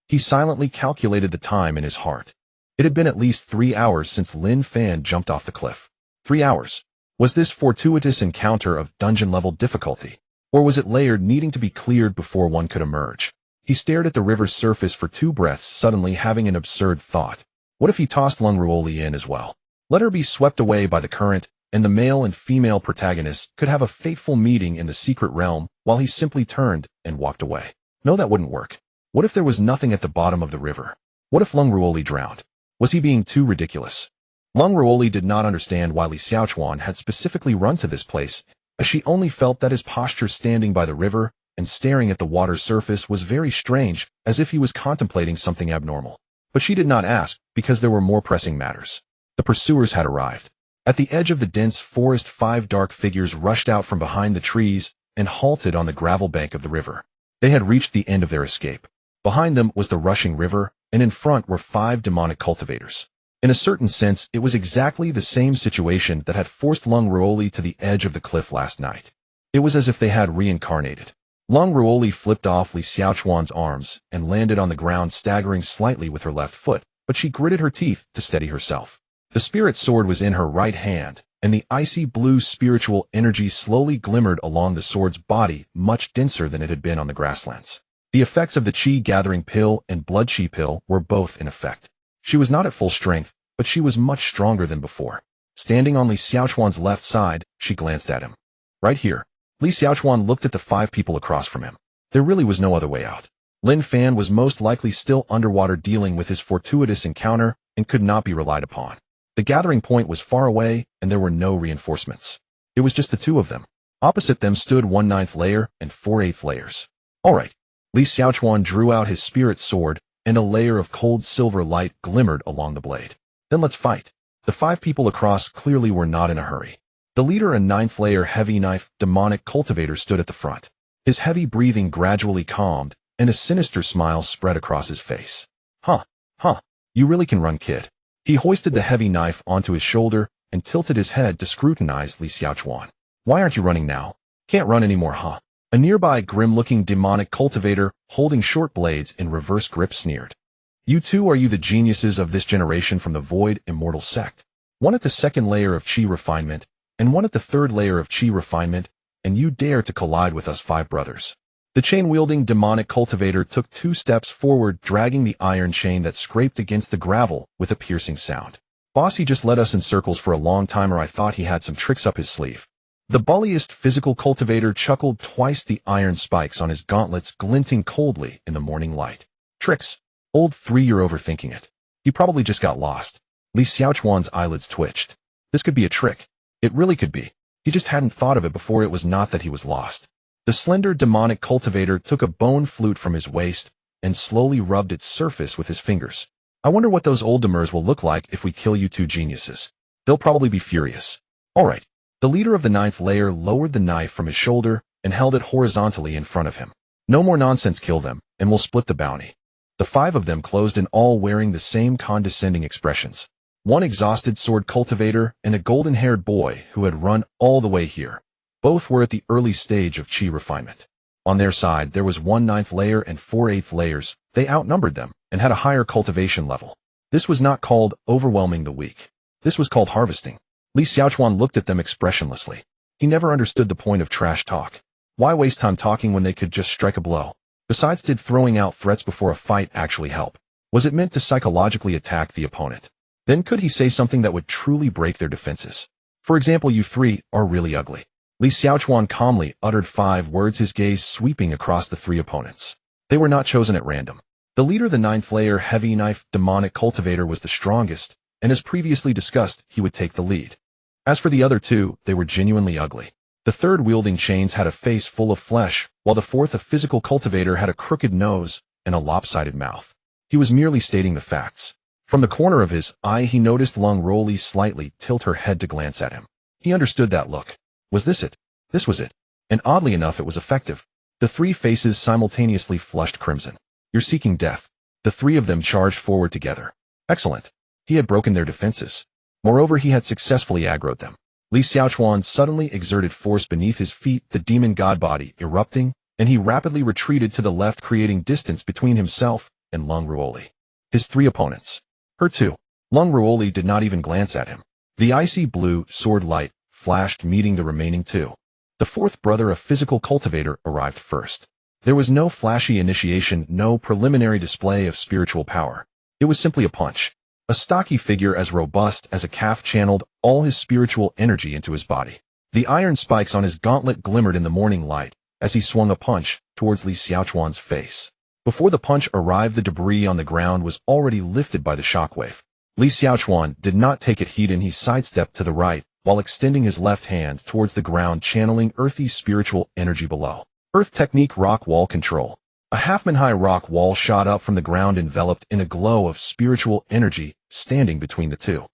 A: He silently calculated the time in his heart. It had been at least 3 hours since Lin Fan jumped off the cliff. 3 hours. Was this fortuitous encounter of dungeon-level difficulty? Or was it layered, needing to be cleared before one could emerge? He stared at the river's surface for 2 breaths, suddenly having an absurd thought. What if he tossed Lung Ruoli in as well? Let her be swept away by the current, and the male and female protagonists could have a fateful meeting in the secret realm, while he simply turned and walked away. No, that wouldn't work. What if there was nothing at the bottom of the river? What if Lung Ruoli drowned? Was he being too ridiculous? Lung Ruoli did not understand why Li Xiaochuan had specifically run to this place, as she only felt that his posture standing by the river and staring at the water's surface was very strange, as if he was contemplating something abnormal. But she did not ask, because there were more pressing matters. The pursuers had arrived. At the edge of the dense forest, 5 dark figures rushed out from behind the trees and halted on the gravel bank of the river. They had reached the end of their escape. Behind them was the rushing river, and in front were 5 demonic cultivators. In a certain sense, it was exactly the same situation that had forced Lung Ruoli to the edge of the cliff last night. It was as if they had reincarnated. Lung Ruoli flipped off Li Xiaochuan's arms and landed on the ground, staggering slightly with her left foot, but she gritted her teeth to steady herself. The spirit sword was in her right hand, and the icy blue spiritual energy slowly glimmered along the sword's body, much denser than it had been on the grasslands. The effects of the chi-gathering pill and blood chi pill were both in effect. She was not at full strength, but she was much stronger than before. Standing on Li Xiaochuan's left side, she glanced at him. Right here. Li Xiaochuan looked at the 5 people across from him. There really was no other way out. Lin Fan was most likely still underwater dealing with his fortuitous encounter and could not be relied upon. The gathering point was far away, and there were no reinforcements. It was just the 2 of them. Opposite them stood 1/9 layer and 4/8 layers. All right. Li Xiaochuan drew out his spirit sword, and a layer of cold silver light glimmered along the blade. Then let's fight. The 5 people across clearly were not in a hurry. The leader, a 9th layer heavy knife demonic cultivator, stood at the front. His heavy breathing gradually calmed, and a sinister smile spread across his face. Huh. You really can run, kid. He hoisted the heavy knife onto his shoulder and tilted his head to scrutinize Li Xiaochuan. Why aren't you running now? Can't run anymore, huh? A nearby grim-looking demonic cultivator, holding short blades in reverse grip, sneered. You two, are you the geniuses of this generation from the Void Immortal sect? One at the 2nd layer of chi refinement, and one at the 3rd layer of chi refinement, and you dare to collide with us 5 brothers. The chain-wielding demonic cultivator took 2 steps forward, dragging the iron chain that scraped against the gravel with a piercing sound. Boss, he just led us in circles for a long time, or I thought he had some tricks up his sleeve. The bulliest physical cultivator chuckled twice, the iron spikes on his gauntlets glinting coldly in the morning light. Tricks? Old 3, you're overthinking it. He probably just got lost. Li Xiaochuan's eyelids twitched. This could be a trick. It really could be. He just hadn't thought of it before. It was not that he was lost. The slender demonic cultivator took a bone flute from his waist and slowly rubbed its surface with his fingers. I wonder what those old demers will look like if we kill you 2 geniuses. They'll probably be furious. All right. The leader of the 9th layer lowered the knife from his shoulder and held it horizontally in front of him. No more nonsense, kill them, and we'll split the bounty. The 5 of them closed in, all wearing the same condescending expressions. One exhausted sword cultivator and a golden-haired boy who had run all the way here. Both were at the early stage of chi refinement. On their side, there was 1/9 layer and 4/8 layers. They outnumbered them and had a higher cultivation level. This was not called overwhelming the weak. This was called harvesting. Li Xiaochuan looked at them expressionlessly. He never understood the point of trash talk. Why waste time talking when they could just strike a blow? Besides, did throwing out threats before a fight actually help? Was it meant to psychologically attack the opponent? Then could he say something that would truly break their defenses? For example, you 3 are really ugly. Li Xiaochuan calmly uttered 5 words, his gaze sweeping across the 3 opponents. They were not chosen at random. The leader, the 9th layer heavy knife demonic cultivator, was the strongest, and as previously discussed, he would take the lead. As for the other 2, they were genuinely ugly. The 3rd, wielding chains, had a face full of flesh, while the 4th, a physical cultivator, had a crooked nose and a lopsided mouth. He was merely stating the facts. From the corner of his eye, he noticed Lung Ruoli slightly tilt her head to glance at him. He understood that look. Was this it? This was it. And oddly enough, it was effective. The 3 faces simultaneously flushed crimson. You're seeking death. The 3 of them charged forward together. Excellent. He had broken their defenses. Moreover, he had successfully aggroed them. Li Xiaochuan suddenly exerted force beneath his feet, the demon god body erupting, and he rapidly retreated to the left, creating distance between himself and Lung Ruoli. His 3 opponents. Her 2. Lung Ruoli did not even glance at him. The icy blue sword light flashed, meeting the remaining 2. The 4th brother, a physical cultivator, arrived first. There was no flashy initiation, no preliminary display of spiritual power. It was simply a punch. A stocky figure as robust as a calf channeled all his spiritual energy into his body. The iron spikes on his gauntlet glimmered in the morning light as he swung a punch towards Li Xiaochuan's face. Before the punch arrived, the debris on the ground was already lifted by the shockwave. Li Xiaochuan did not take it heed, and he sidestepped to the right while extending his left hand towards the ground, channeling earthy spiritual energy below. Earth technique rock wall control. A half-man-high rock wall shot up from the ground enveloped in a glow of spiritual energy standing between the two.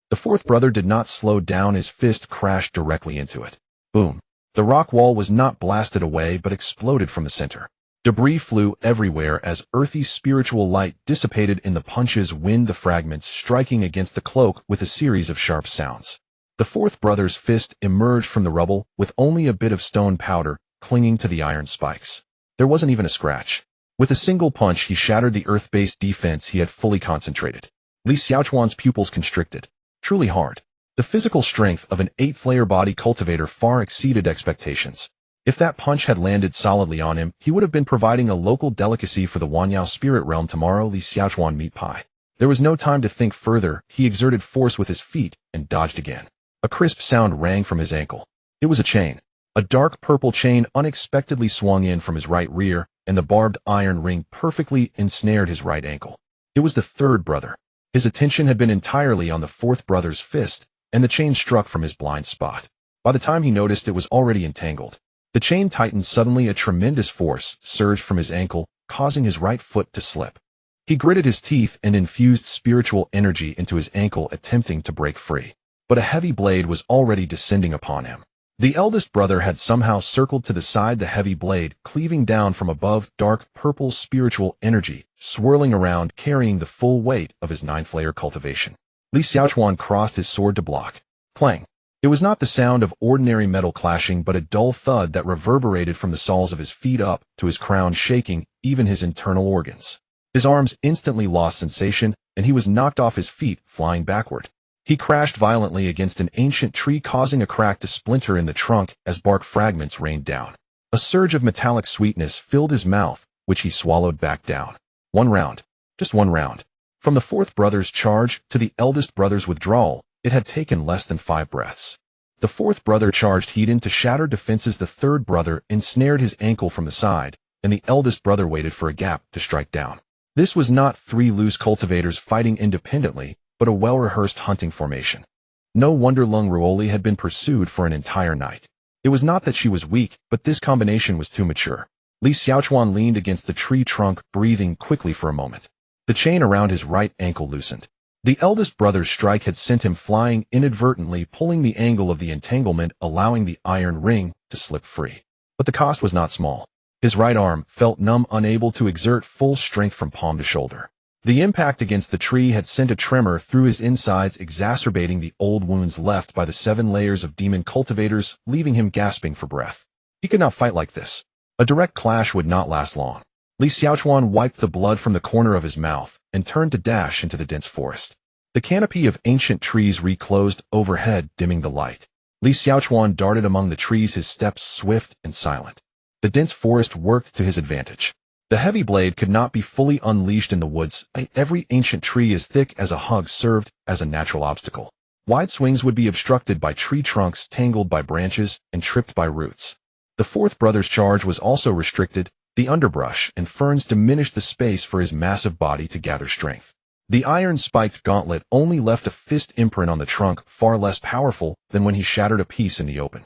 A: The fourth brother did not slow down. His fist crashed directly into it. Boom. The rock wall was not blasted away but exploded from the center. Debris flew everywhere as earthy spiritual light dissipated in the punch's wind, the fragments striking against the cloak with a series of sharp sounds. The fourth brother's fist emerged from the rubble with only a bit of stone powder clinging to the iron spikes. There wasn't even a scratch. With a single punch, he shattered the earth-based defense he had fully concentrated. Li Xiaochuan's pupils constricted. Truly hard. The physical strength of an 8th-layer body cultivator far exceeded expectations. If that punch had landed solidly on him, he would have been providing a local delicacy for the Wanyao spirit realm tomorrow. Li Xiaochuan meat pie. There was no time to think further. He exerted force with his feet and dodged again. A crisp sound rang from his ankle. It was a chain. A dark purple chain unexpectedly swung in from his right rear, and the barbed iron ring perfectly ensnared his right ankle. It was the third brother. His attention had been entirely on the fourth brother's fist, and the chain struck from his blind spot. By the time he noticed, it was already entangled. The chain tightened suddenly. A tremendous force surged from his ankle, causing his right foot to slip. He gritted his teeth and infused spiritual energy into his ankle, attempting to break free. But a heavy blade was already descending upon him. The eldest brother had somehow circled to the side, the heavy blade cleaving down from above, dark purple spiritual energy swirling around, carrying the full weight of his 9th-layer cultivation. Li Xiaochuan crossed his sword to block. Clang! It was not the sound of ordinary metal clashing, but a dull thud that reverberated from the soles of his feet up to his crown, shaking even his internal organs. His arms instantly lost sensation, and he was knocked off his feet, flying backward. He crashed violently against an ancient tree, causing a crack to splinter in the trunk as bark fragments rained down. A surge of metallic sweetness filled his mouth, which he swallowed back down. 1 round. Just 1 round. From the fourth brother's charge to the eldest brother's withdrawal, it had taken less than 5 breaths. The fourth brother charged heat in to shatter defenses. The third brother ensnared his ankle from the side, and the eldest brother waited for a gap to strike down. This was not 3 loose cultivators fighting independently, but a well-rehearsed hunting formation. No wonder Lung Ruoli had been pursued for an entire night. It was not that she was weak, but this combination was too mature. Li Xiaochuan leaned against the tree trunk, breathing quickly for a moment. The chain around his right ankle loosened. The eldest brother's strike had sent him flying, inadvertently pulling the angle of the entanglement, allowing the iron ring to slip free. But the cost was not small. His right arm felt numb, unable to exert full strength from palm to shoulder. The impact against the tree had sent a tremor through his insides, exacerbating the old wounds left by the 7 layers of demon cultivators, leaving him gasping for breath. He could not fight like this. A direct clash would not last long. Li Xiaochuan wiped the blood from the corner of his mouth and turned to dash into the dense forest. The canopy of ancient trees reclosed overhead, dimming the light. Li Xiaochuan darted among the trees, his steps swift and silent. The dense forest worked to his advantage. The heavy blade could not be fully unleashed in the woods. Every ancient tree as thick as a hug served as a natural obstacle. Wide swings would be obstructed by tree trunks tangled by branches and tripped by roots. The fourth brother's charge was also restricted. The underbrush and ferns diminished the space for his massive body to gather strength. The iron-spiked gauntlet only left a fist imprint on the trunk, far less powerful than when he shattered a piece in the open.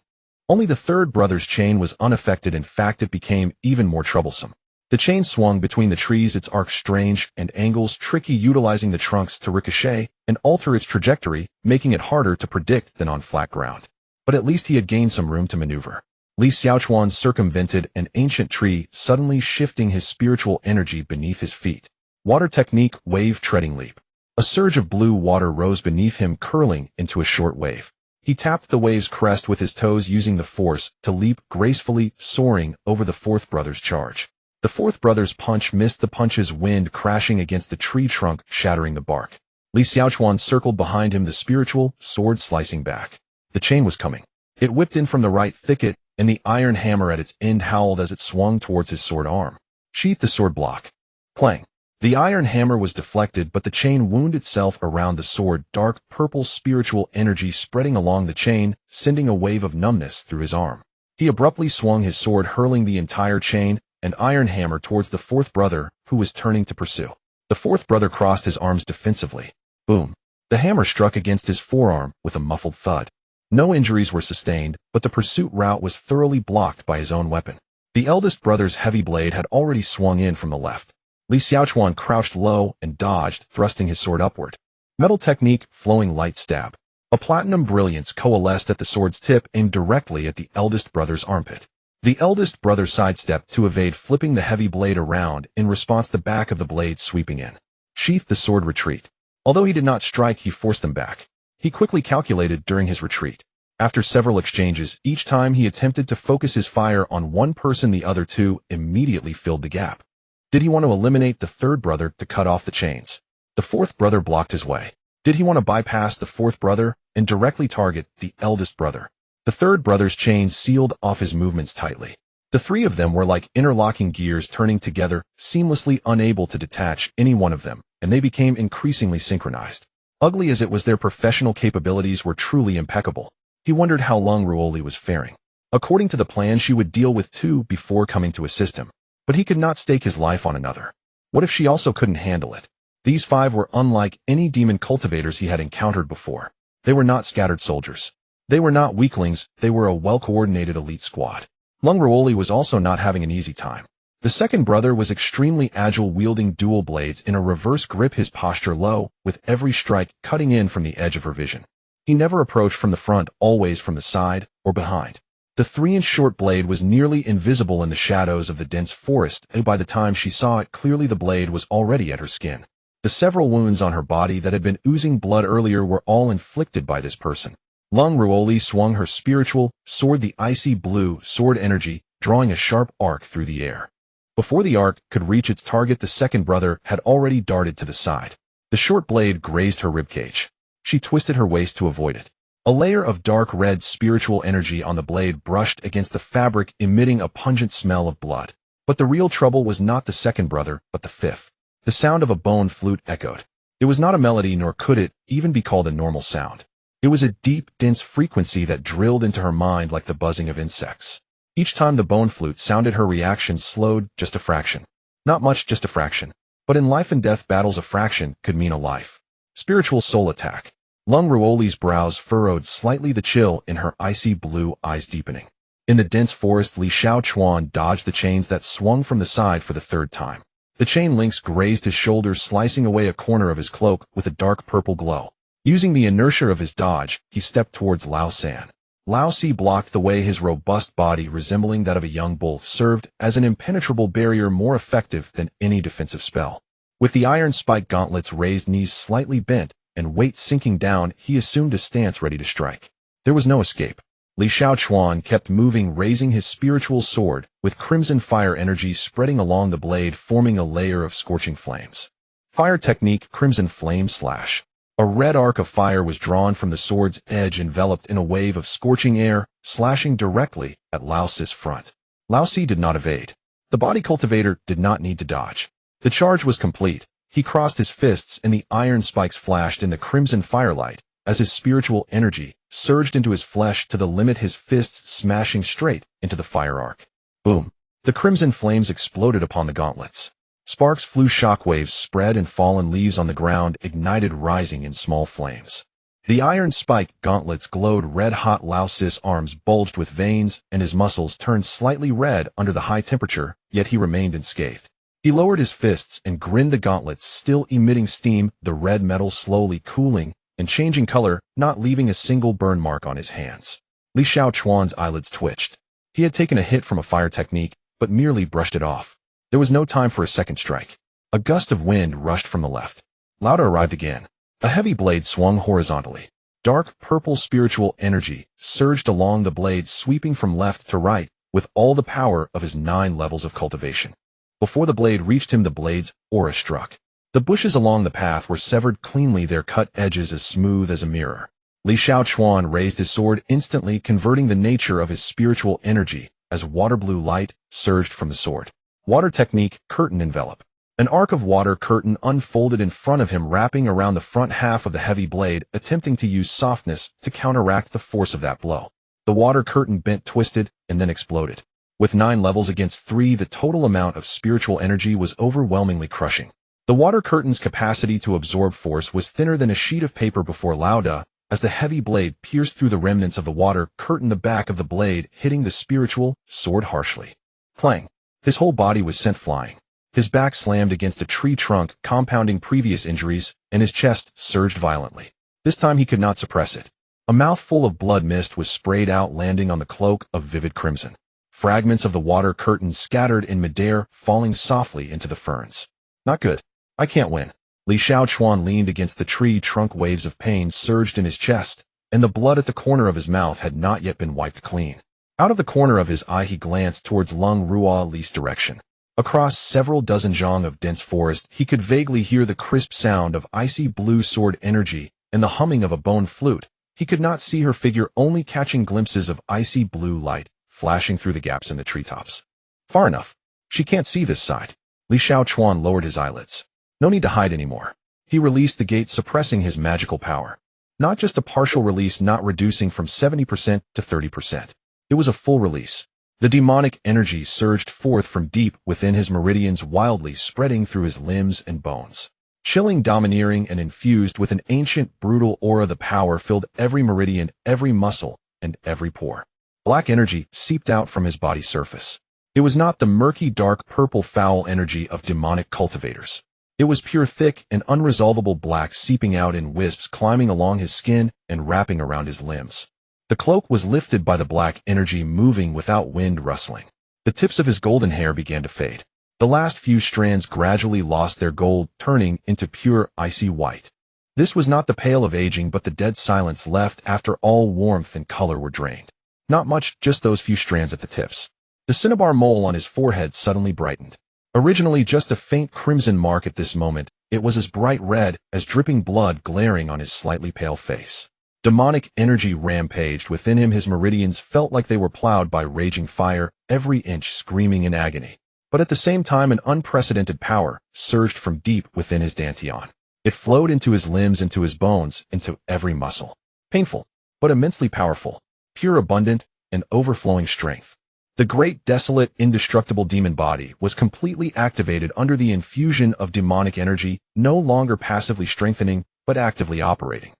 A: Only the third brother's chain was unaffected. In fact, it became even more troublesome. The chain swung between the trees, its arc strange and angles tricky, utilizing the trunks to ricochet and alter its trajectory, making it harder to predict than on flat ground. But at least he had gained some room to maneuver. Li Xiaochuan circumvented an ancient tree, suddenly shifting his spiritual energy beneath his feet. Water technique, wave treading leap. A surge of blue water rose beneath him, curling into a short wave. He tapped the wave's crest with his toes, using the force to leap gracefully, soaring over the fourth brother's charge. The fourth brother's punch missed the punch's wind, crashing against the tree trunk, shattering the bark. Li Xiaochuan circled behind him, the spiritual sword slicing back. The chain was coming. It whipped in from the right thicket, and the iron hammer at its end howled as it swung towards his sword arm. Sheath the sword block. Clang. The iron hammer was deflected, but the chain wound itself around the sword, dark purple spiritual energy spreading along the chain, sending a wave of numbness through his arm. He abruptly swung his sword, hurling the entire chain and iron hammer towards the fourth brother, who was turning to pursue. The fourth brother crossed his arms defensively. Boom. The hammer struck against his forearm with a muffled thud. No injuries were sustained, but the pursuit route was thoroughly blocked by his own weapon. The eldest brother's heavy blade had already swung in from the left. Li Xiaochuan crouched low and dodged, thrusting his sword upward. Metal technique, flowing light stab. A platinum brilliance coalesced at the sword's tip, aimed directly at the eldest brother's armpit. The eldest brother sidestepped to evade, flipping the heavy blade around, in response the back of the blade sweeping in. Sheathed the sword, retreat. Although he did not strike, he forced them back. He quickly calculated during his retreat. After several exchanges, each time he attempted to focus his fire on one person, the other two immediately filled the gap. Did he want to eliminate the third brother to cut off the chains? The fourth brother blocked his way. Did he want to bypass the fourth brother and directly target the eldest brother? The third brother's chains sealed off his movements tightly. The three of them were like interlocking gears turning together, seamlessly, unable to detach any one of them, and they became increasingly synchronized. Ugly as it was, their professional capabilities were truly impeccable. He wondered how Lung Ruoli was faring. According to the plan, she would deal with two before coming to assist him. But he could not stake his life on another. What if she also couldn't handle it? These five were unlike any demon cultivators he had encountered before. They were not scattered soldiers. They were not weaklings, they were a well-coordinated elite squad. Lung Ruoli was also not having an easy time. The second brother was extremely agile, wielding dual blades in a reverse grip, his posture low, with every strike cutting in from the edge of her vision. He never approached from the front, always from the side or behind. The 3-inch short blade was nearly invisible in the shadows of the dense forest, and by the time she saw it clearly, the blade was already at her skin. The several wounds on her body that had been oozing blood earlier were all inflicted by this person. Lung Ruoli swung her spiritual sword, the icy blue sword energy, drawing a sharp arc through the air. Before the arc could reach its target, the second brother had already darted to the side. The short blade grazed her ribcage. She twisted her waist to avoid it. A layer of dark red spiritual energy on the blade brushed against the fabric, emitting a pungent smell of blood. But the real trouble was not the second brother, but the fifth. The sound of a bone flute echoed. It was not a melody, nor could it even be called a normal sound. It was a deep, dense frequency that drilled into her mind like the buzzing of insects. Each time the bone flute sounded, her reaction slowed just a fraction. Not much, just a fraction. But in life and death battles, a fraction could mean a life. Spiritual soul attack. Lung Ruoli's brows furrowed slightly, the chill in her icy blue eyes deepening. In the dense forest, Li Xiaochuan dodged the chains that swung from the side for the third time. The chain links grazed his shoulders, slicing away a corner of his cloak with a dark purple glow. Using the inertia of his dodge, he stepped towards Lao San. Lao Si blocked the way, his robust body, resembling that of a young bull, served as an impenetrable barrier, more effective than any defensive spell. With the iron spike gauntlets raised, knees slightly bent, and weight sinking down, he assumed a stance ready to strike. There was no escape. Li Xiaochuan kept moving, raising his spiritual sword, with crimson fire energy spreading along the blade, forming a layer of scorching flames. Fire technique, crimson flame slash. A red arc of fire was drawn from the sword's edge, enveloped in a wave of scorching air, slashing directly at Lao Si's front. Lao Si did not evade. The body cultivator did not need to dodge. The charge was complete. He crossed his fists, and the iron spikes flashed in the crimson firelight as his spiritual energy surged into his flesh to the limit, his fists smashing straight into the fire arc. Boom! The crimson flames exploded upon the gauntlets. Sparks flew, shockwaves spread, and fallen leaves on the ground ignited, rising in small flames. The iron spike gauntlets glowed red-hot. Lao Si's arms bulged with veins, and his muscles turned slightly red under the high temperature, yet he remained unscathed. He lowered his fists and grinned, the gauntlets still emitting steam, the red metal slowly cooling and changing color, not leaving a single burn mark on his hands. Li Xiaochuan's eyelids twitched. He had taken a hit from a fire technique, but merely brushed it off. There was no time for a second strike. A gust of wind rushed from the left. Lauda arrived again. A heavy blade swung horizontally. Dark purple spiritual energy surged along the blade, sweeping from left to right with all the power of his 9 levels of cultivation. Before the blade reached him, the blade's aura struck. The bushes along the path were severed cleanly, their cut edges as smooth as a mirror. Li Xiaochuan raised his sword, instantly converting the nature of his spiritual energy as water blue light surged from the sword. Water technique, curtain envelop. An arc of water curtain unfolded in front of him, wrapping around the front half of the heavy blade, attempting to use softness to counteract the force of that blow. The water curtain bent, twisted, and then exploded. With 9 levels against 3, the total amount of spiritual energy was overwhelmingly crushing. The water curtain's capacity to absorb force was thinner than a sheet of paper before Lauda, as the heavy blade pierced through the remnants of the water curtain, the back of the blade hitting the spiritual sword harshly. Clang. His whole body was sent flying. His back slammed against a tree trunk, compounding previous injuries, and his chest surged violently. This time he could not suppress it. A mouthful of blood mist was sprayed out, landing on the cloak of vivid crimson. Fragments of the water curtains scattered in midair, falling softly into the ferns. Not good. I can't win. Li Xiaochuan leaned against the tree trunk. Waves of pain surged in his chest, and the blood at the corner of his mouth had not yet been wiped clean. Out of the corner of his eye he glanced towards Lung Rua Li's direction. Across several dozen zhang of dense forest, he could vaguely hear the crisp sound of icy blue sword energy and the humming of a bone flute. He could not see her figure, only catching glimpses of icy blue light flashing through the gaps in the treetops. Far enough. She can't see this side. Li Xiaochuan lowered his eyelids. No need to hide anymore. He released the gate, suppressing his magical power. Not just a partial release, not reducing from 70% to 30%. It was a full release. The demonic energy surged forth from deep within his meridians, wildly spreading through his limbs and bones. Chilling, domineering, and infused with an ancient, brutal aura, the power filled every meridian, every muscle, and every pore. Black energy seeped out from his body's surface. It was not the murky, dark, purple, foul energy of demonic cultivators. It was pure, thick, and unresolvable black, seeping out in wisps, climbing along his skin and wrapping around his limbs. The cloak was lifted by the black energy, moving without wind, rustling. The tips of his golden hair began to fade. The last few strands gradually lost their gold, turning into pure, icy white. This was not the pale of aging, but the dead silence left after all warmth and color were drained. Not much, just those few strands at the tips. The cinnabar mole on his forehead suddenly brightened. Originally just a faint crimson mark, at this moment it was as bright red as dripping blood glaring on his slightly pale face. Demonic energy rampaged within him. His meridians felt like they were plowed by raging fire, every inch screaming in agony. But at the same time, an unprecedented power surged from deep within his dantian. It flowed into his limbs, into his bones, into every muscle. Painful, but immensely powerful. Pure, abundant, and overflowing strength. The great, desolate, indestructible demon body was completely activated under the infusion of demonic energy, no longer passively strengthening, but actively operating.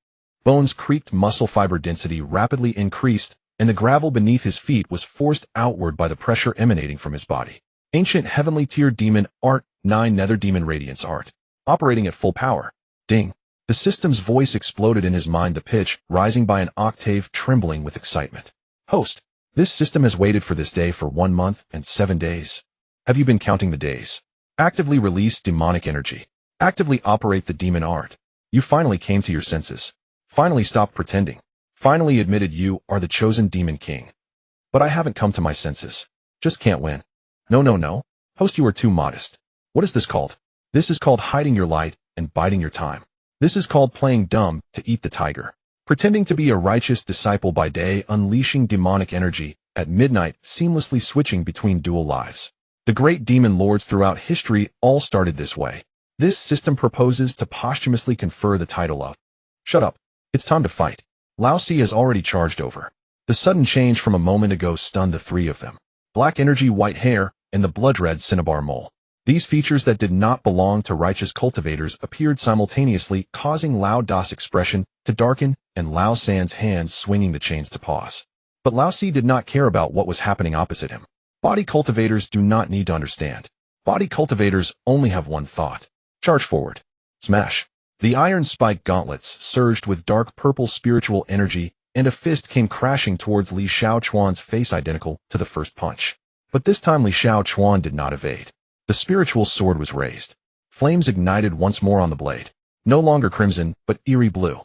A: Bones creaked, muscle fiber density rapidly increased, and the gravel beneath his feet was forced outward by the pressure emanating from his body. Ancient heavenly tier demon art, 9 nether demon radiance art. Operating at full power. Ding. The system's voice exploded in his mind, the pitch rising by an octave, trembling with excitement. Host, this system has waited for this day for 1 month and 7 days. Have you been counting the days? Actively release demonic energy. Actively operate the demon art. You finally came to your senses. Finally stopped pretending. Finally admitted you are the chosen demon king. But I haven't come to my senses. Just can't win. No. Host, you are too modest. What is this called? This is called hiding your light and biding your time. This is called playing dumb to eat the tiger. Pretending to be a righteous disciple by day, unleashing demonic energy at midnight, seamlessly switching between dual lives. The great demon lords throughout history all started this way. This system proposes to posthumously confer the title of. Shut up. It's time to fight. Lao Si has already charged over. The sudden change from a moment ago stunned the three of them. Black energy, white hair, and the blood-red cinnabar mole. These features that did not belong to righteous cultivators appeared simultaneously, causing Lao Da's expression to darken and Lao San's hands swinging the chains to pause. But Lao Si did not care about what was happening opposite him. Body cultivators do not need to understand. Body cultivators only have one thought. Charge forward. Smash. The iron spike gauntlets surged with dark purple spiritual energy, and a fist came crashing towards Li Xiaochuan's face, identical to the first punch. But this time Li Xiaochuan did not evade. The spiritual sword was raised. Flames ignited once more on the blade. No longer crimson, but eerie blue.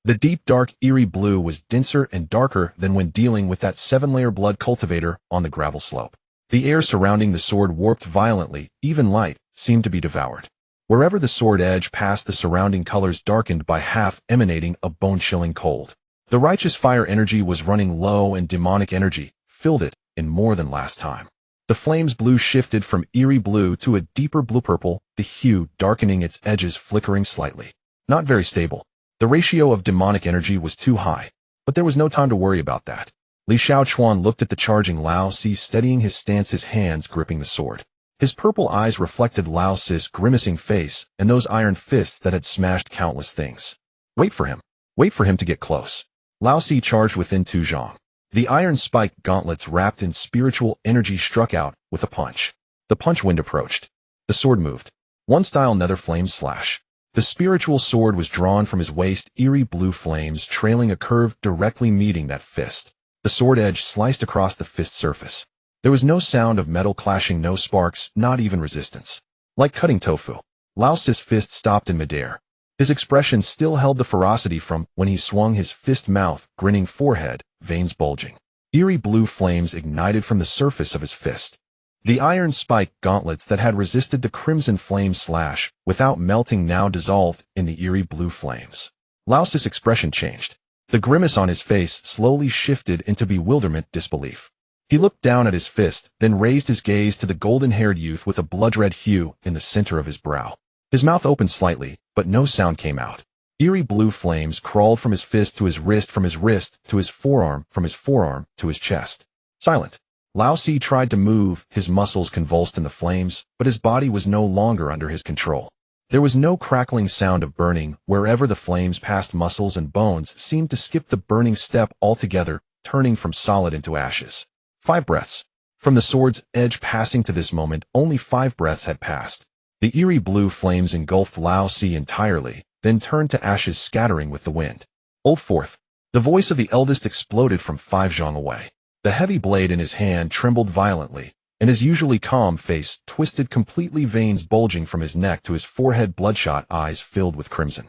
A: The deep, dark, eerie blue was denser and darker than when dealing with that 7-layer blood cultivator on the gravel slope. The air surrounding the sword warped violently, even light seemed to be devoured. Wherever the sword edge passed, the surrounding colors darkened by half, emanating a bone-chilling cold. The righteous fire energy was running low, and demonic energy filled it in more than last time. The flame's blue shifted from eerie blue to a deeper blue-purple, the hue darkening, its edges flickering slightly. Not very stable. The ratio of demonic energy was too high, but there was no time to worry about that. Li Xiaochuan looked at the charging Lao Si, steadying his stance, his hands gripping the sword. His purple eyes reflected Lao Si's grimacing face and those iron fists that had smashed countless things. Wait for him. Wait for him to get close. Lao Si charged within 2 zhang. The iron spike gauntlets wrapped in spiritual energy struck out with a punch. The punch wind approached. The sword moved. One style nether flame slash. The spiritual sword was drawn from his waist, eerie blue flames trailing a curve directly meeting that fist. The sword edge sliced across the fist surface. There was no sound of metal clashing, no sparks, not even resistance. Like cutting tofu. Lao's fist stopped in midair. His expression still held the ferocity from when he swung his fist, mouth, grinning forehead, veins bulging. Eerie blue flames ignited from the surface of his fist. The iron spike gauntlets that had resisted the crimson flame slash, without melting, now dissolved in the eerie blue flames. Lao's expression changed. The grimace on his face slowly shifted into bewilderment, disbelief. He looked down at his fist, then raised his gaze to the golden-haired youth with a blood-red hue in the center of his brow. His mouth opened slightly, but no sound came out. Eerie blue flames crawled from his fist to his wrist, from his wrist to his forearm, from his forearm to his chest. Silent. Lao Si tried to move, his muscles convulsed in the flames, but his body was no longer under his control. There was no crackling sound of burning. Wherever the flames passed, muscles and bones seemed to skip the burning step altogether, turning from solid into ashes. 5 breaths. From the sword's edge passing to this moment, only 5 breaths had passed. The eerie blue flames engulfed Lao Si entirely, then turned to ashes, scattering with the wind. Old Fourth. The voice of the eldest exploded from 5 zhang away. The heavy blade in his hand trembled violently, and his usually calm face twisted completely, veins bulging from his neck to his forehead, bloodshot eyes filled with crimson.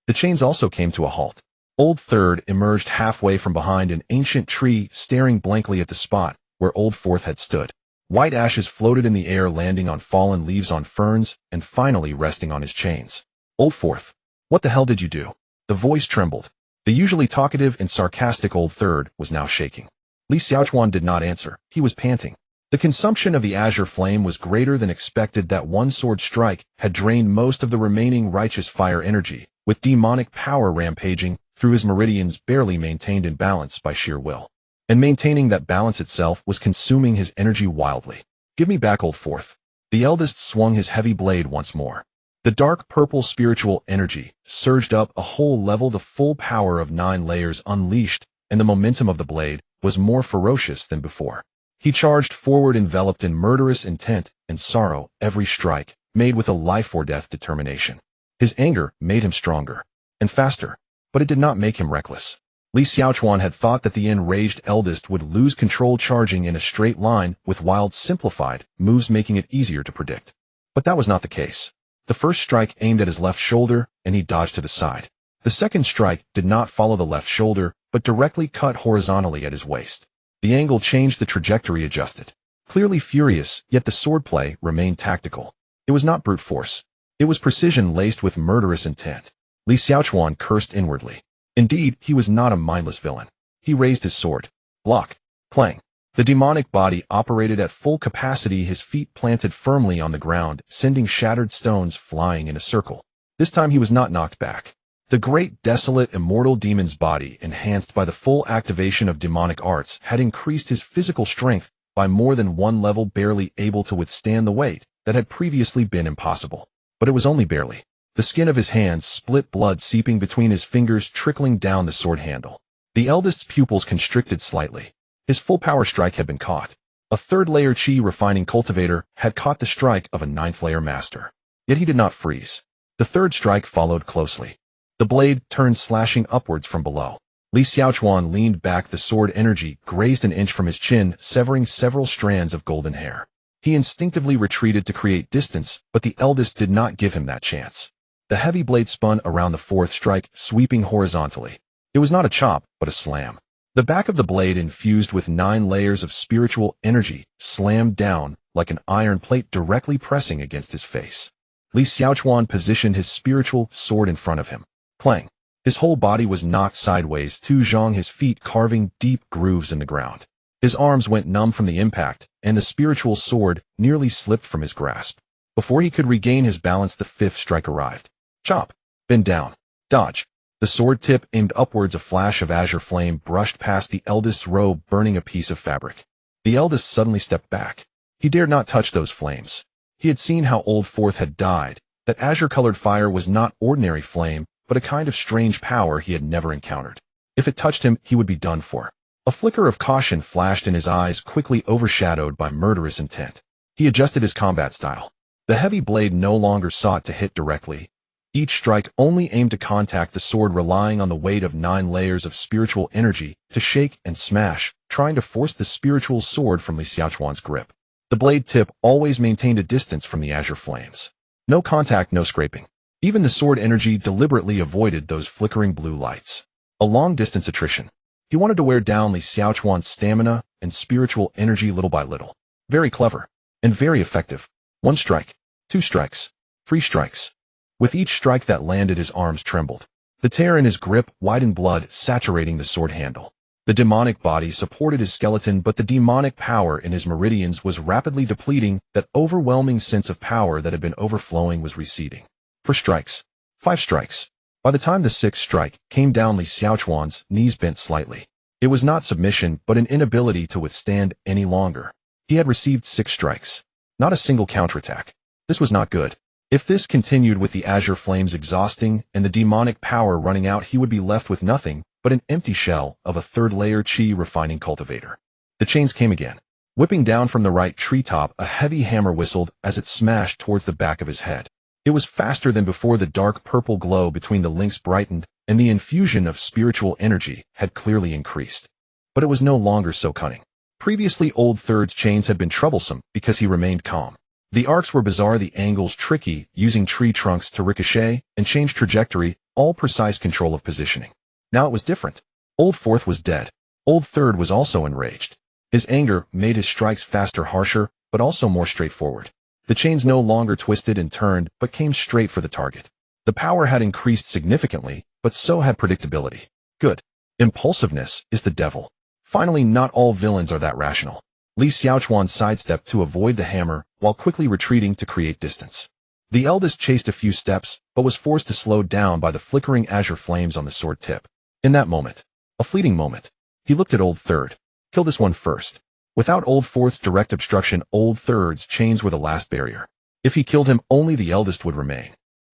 A: The chains also came to a halt. Old Third emerged halfway from behind an ancient tree, staring blankly at the spot where Old Fourth had stood. White ashes floated in the air, landing on fallen leaves, on ferns, and finally resting on his chains. Old Fourth. What the hell did you do? The voice trembled. The usually talkative and sarcastic Old Third was now shaking. Li Xiaochuan did not answer. He was panting. The consumption of the azure flame was greater than expected. That one sword strike had drained most of the remaining righteous fire energy, with demonic power rampaging through his meridians, barely maintained in balance by sheer will. And maintaining that balance itself was consuming his energy wildly. Give me back Old Fourth. The eldest swung his heavy blade once more. The dark purple spiritual energy surged up a whole level, the full power of 9 layers unleashed, and the momentum of the blade was more ferocious than before. He charged forward, enveloped in murderous intent and sorrow, every strike made with a life-or-death determination. His anger made him stronger and faster, but it did not make him reckless. Li Xiaochuan had thought that the enraged eldest would lose control, charging in a straight line with wild, simplified moves, making it easier to predict. But that was not the case. The first strike aimed at his left shoulder, and he dodged to the side. The second strike did not follow the left shoulder, but directly cut horizontally at his waist. The angle changed, the trajectory adjusted. Clearly furious, yet the swordplay remained tactical. It was not brute force. It was precision laced with murderous intent. Li Xiaochuan cursed inwardly. Indeed, he was not a mindless villain. He raised his sword. Block. Clang. The demonic body operated at full capacity, his feet planted firmly on the ground, sending shattered stones flying in a circle. This time he was not knocked back. The great, desolate, immortal demon's body, enhanced by the full activation of demonic arts, had increased his physical strength by more than 1 level, barely able to withstand the weight that had previously been impossible. But it was only barely. The skin of his hands split, blood seeping between his fingers, trickling down the sword handle. The eldest's pupils constricted slightly. His full power strike had been caught. A 3rd-layer chi refining cultivator had caught the strike of a 9th-layer master. Yet he did not freeze. The 3rd strike followed closely. The blade turned, slashing upwards from below. Li Xiaochuan leaned back, the sword energy grazed an inch from his chin, severing several strands of golden hair. He instinctively retreated to create distance, but the eldest did not give him that chance. The heavy blade spun around the 4th strike, sweeping horizontally. It was not a chop, but a slam. The back of the blade, infused with 9 layers of spiritual energy, slammed down like an iron plate, directly pressing against his face. Li Xiaochuan positioned his spiritual sword in front of him. Clang. His whole body was knocked sideways, 2 zhang, his feet carving deep grooves in the ground. His arms went numb from the impact, and the spiritual sword nearly slipped from his grasp. Before he could regain his balance, the 5th strike arrived. Chop. Bend down. Dodge. The sword tip aimed upwards, a flash of azure flame brushed past the eldest's robe, burning a piece of fabric. The eldest suddenly stepped back. He dared not touch those flames. He had seen how Old Fourth had died. That azure-colored fire was not ordinary flame, but a kind of strange power he had never encountered. If it touched him, he would be done for. A flicker of caution flashed in his eyes, quickly overshadowed by murderous intent. He adjusted his combat style. The heavy blade no longer sought to hit directly. Each strike only aimed to contact the sword, relying on the weight of 9 layers of spiritual energy to shake and smash, trying to force the spiritual sword from Li Xiaochuan's grip. The blade tip always maintained a distance from the azure flames. No contact, no scraping. Even the sword energy deliberately avoided those flickering blue lights. A long-distance attrition. He wanted to wear down Li Xiaochuan's stamina and spiritual energy little by little. Very clever. And very effective. 1 strike. 2 strikes. 3 strikes. With each strike that landed, his arms trembled. The tear in his grip widened, blood saturating the sword handle. The demonic body supported his skeleton, but the demonic power in his meridians was rapidly depleting. That overwhelming sense of power that had been overflowing was receding. 4 strikes. 5 strikes. By the time the 6th strike came down, Li Xiaochuan's knees bent slightly. It was not submission, but an inability to withstand any longer. He had received 6 strikes. Not a single counterattack. This was not good. If this continued, with the azure flames exhausting and the demonic power running out, he would be left with nothing but an empty shell of a 3rd-layer chi refining cultivator. The chains came again. Whipping down from the right treetop, a heavy hammer whistled as it smashed towards the back of his head. It was faster than before. The dark purple glow between the links brightened, and the infusion of spiritual energy had clearly increased. But it was no longer so cunning. Previously, Old Third's chains had been troublesome because he remained calm. The arcs were bizarre, the angles tricky, using tree trunks to ricochet and change trajectory, all precise control of positioning. Now it was different. Old Fourth was dead. Old Third was also enraged. His anger made his strikes faster, harsher, but also more straightforward. The chains no longer twisted and turned, but came straight for the target. The power had increased significantly, but so had predictability. Good. Impulsiveness is the devil. Finally, not all villains are that rational. Li Xiaochuan sidestepped to avoid the hammer, while quickly retreating to create distance. The eldest chased a few steps, but was forced to slow down by the flickering azure flames on the sword tip. In that moment, a fleeting moment, he looked at Old Third. Kill this one first. Without Old Fourth's direct obstruction, Old Third's chains were the last barrier. If he killed him, only the eldest would remain.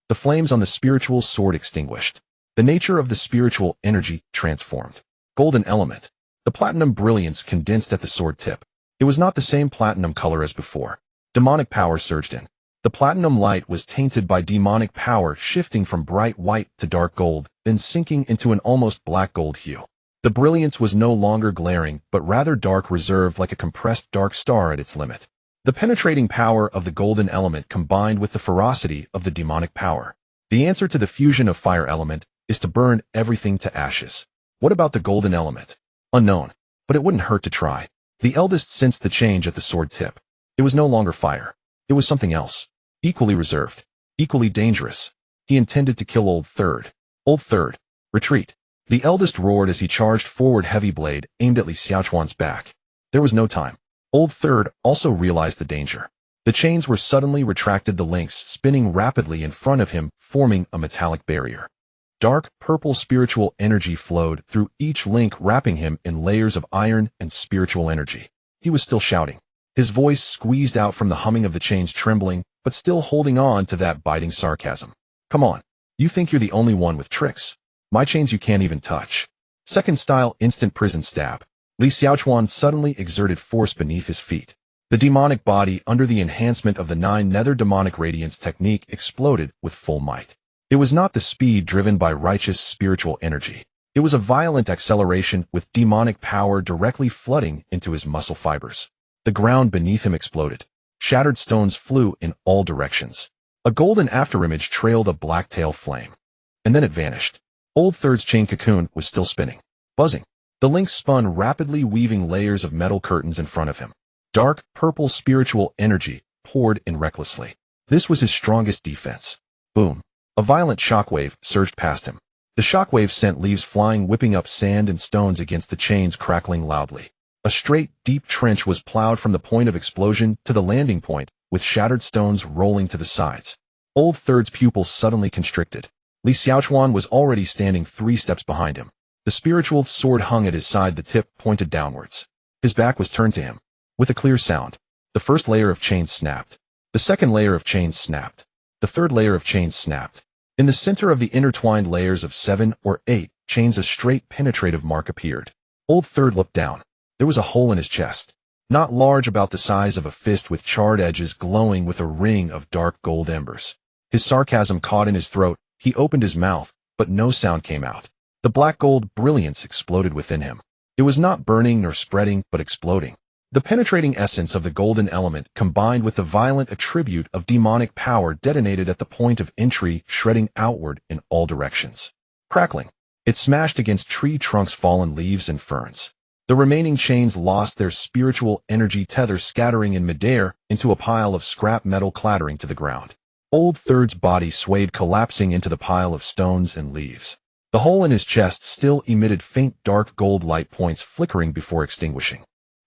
A: The flames on the spiritual sword extinguished. The nature of the spiritual energy transformed. Golden element. The platinum brilliance condensed at the sword tip. It was not the same platinum color as before. Demonic power surged in. The platinum light was tainted by demonic power, shifting from bright white to dark gold, then sinking into an almost black gold hue. The brilliance was no longer glaring, but rather dark, reserved, like a compressed dark star at its limit. The penetrating power of the golden element combined with the ferocity of the demonic power. The answer to the fusion of fire element is to burn everything to ashes. What about the golden element? Unknown, but it wouldn't hurt to try. The eldest sensed the change at the sword tip. It was no longer fire. It was something else. Equally reserved. Equally dangerous. He intended to kill Old Third. Old Third. Retreat. The eldest roared as he charged forward, heavy blade aimed at Li Xiaochuan's back. There was no time. Old Third also realized the danger. The chains were suddenly retracted, the links spinning rapidly in front of him, forming a metallic barrier. Dark, purple spiritual energy flowed through each link, wrapping him in layers of iron and spiritual energy. He was still shouting. His voice squeezed out from the humming of the chains, trembling, but still holding on to that biting sarcasm. Come on. You think you're the only one with tricks? My chains you can't even touch. Second style instant prison stab. Li Xiaochuan suddenly exerted force beneath his feet. The demonic body, under the enhancement of the 9 nether demonic radiance technique, exploded with full might. It was not the speed driven by righteous spiritual energy. It was a violent acceleration with demonic power directly flooding into his muscle fibers. The ground beneath him exploded. Shattered stones flew in all directions. A golden afterimage trailed a black tail flame. And then it vanished. Old Third's chain cocoon was still spinning. Buzzing. The links spun rapidly, weaving layers of metal curtains in front of him. Dark, purple spiritual energy poured in recklessly. This was his strongest defense. Boom. A violent shockwave surged past him. The shockwave sent leaves flying, whipping up sand and stones against the chains, crackling loudly. A straight, deep trench was plowed from the point of explosion to the landing point, with shattered stones rolling to the sides. Old Third's pupils suddenly constricted. Li Xiaochuan was already standing 3 steps behind him. The spiritual sword hung at his side, the tip pointed downwards. His back was turned to him. With a clear sound, the first layer of chains snapped. The second layer of chains snapped. The third layer of chains snapped. In the center of the intertwined layers of 7 or 8 chains, a straight penetrative mark appeared. Old Third looked down. There was a hole in his chest. not large, about the size of a fist, with charred edges glowing with a ring of dark gold embers. His sarcasm caught in his throat. He opened his mouth, but no sound came out. The black gold brilliance exploded within him. It was not burning nor spreading, but exploding. The penetrating essence of the golden element, combined with the violent attribute of demonic power, detonated at the point of entry, shredding outward in all directions. Crackling, it smashed against tree trunks, fallen leaves, and ferns. The remaining chains lost their spiritual energy tether, scattering in midair into a pile of scrap metal, clattering to the ground. Old Third's body swayed, collapsing into the pile of stones and leaves. The hole in his chest still emitted faint dark gold light points, flickering before extinguishing.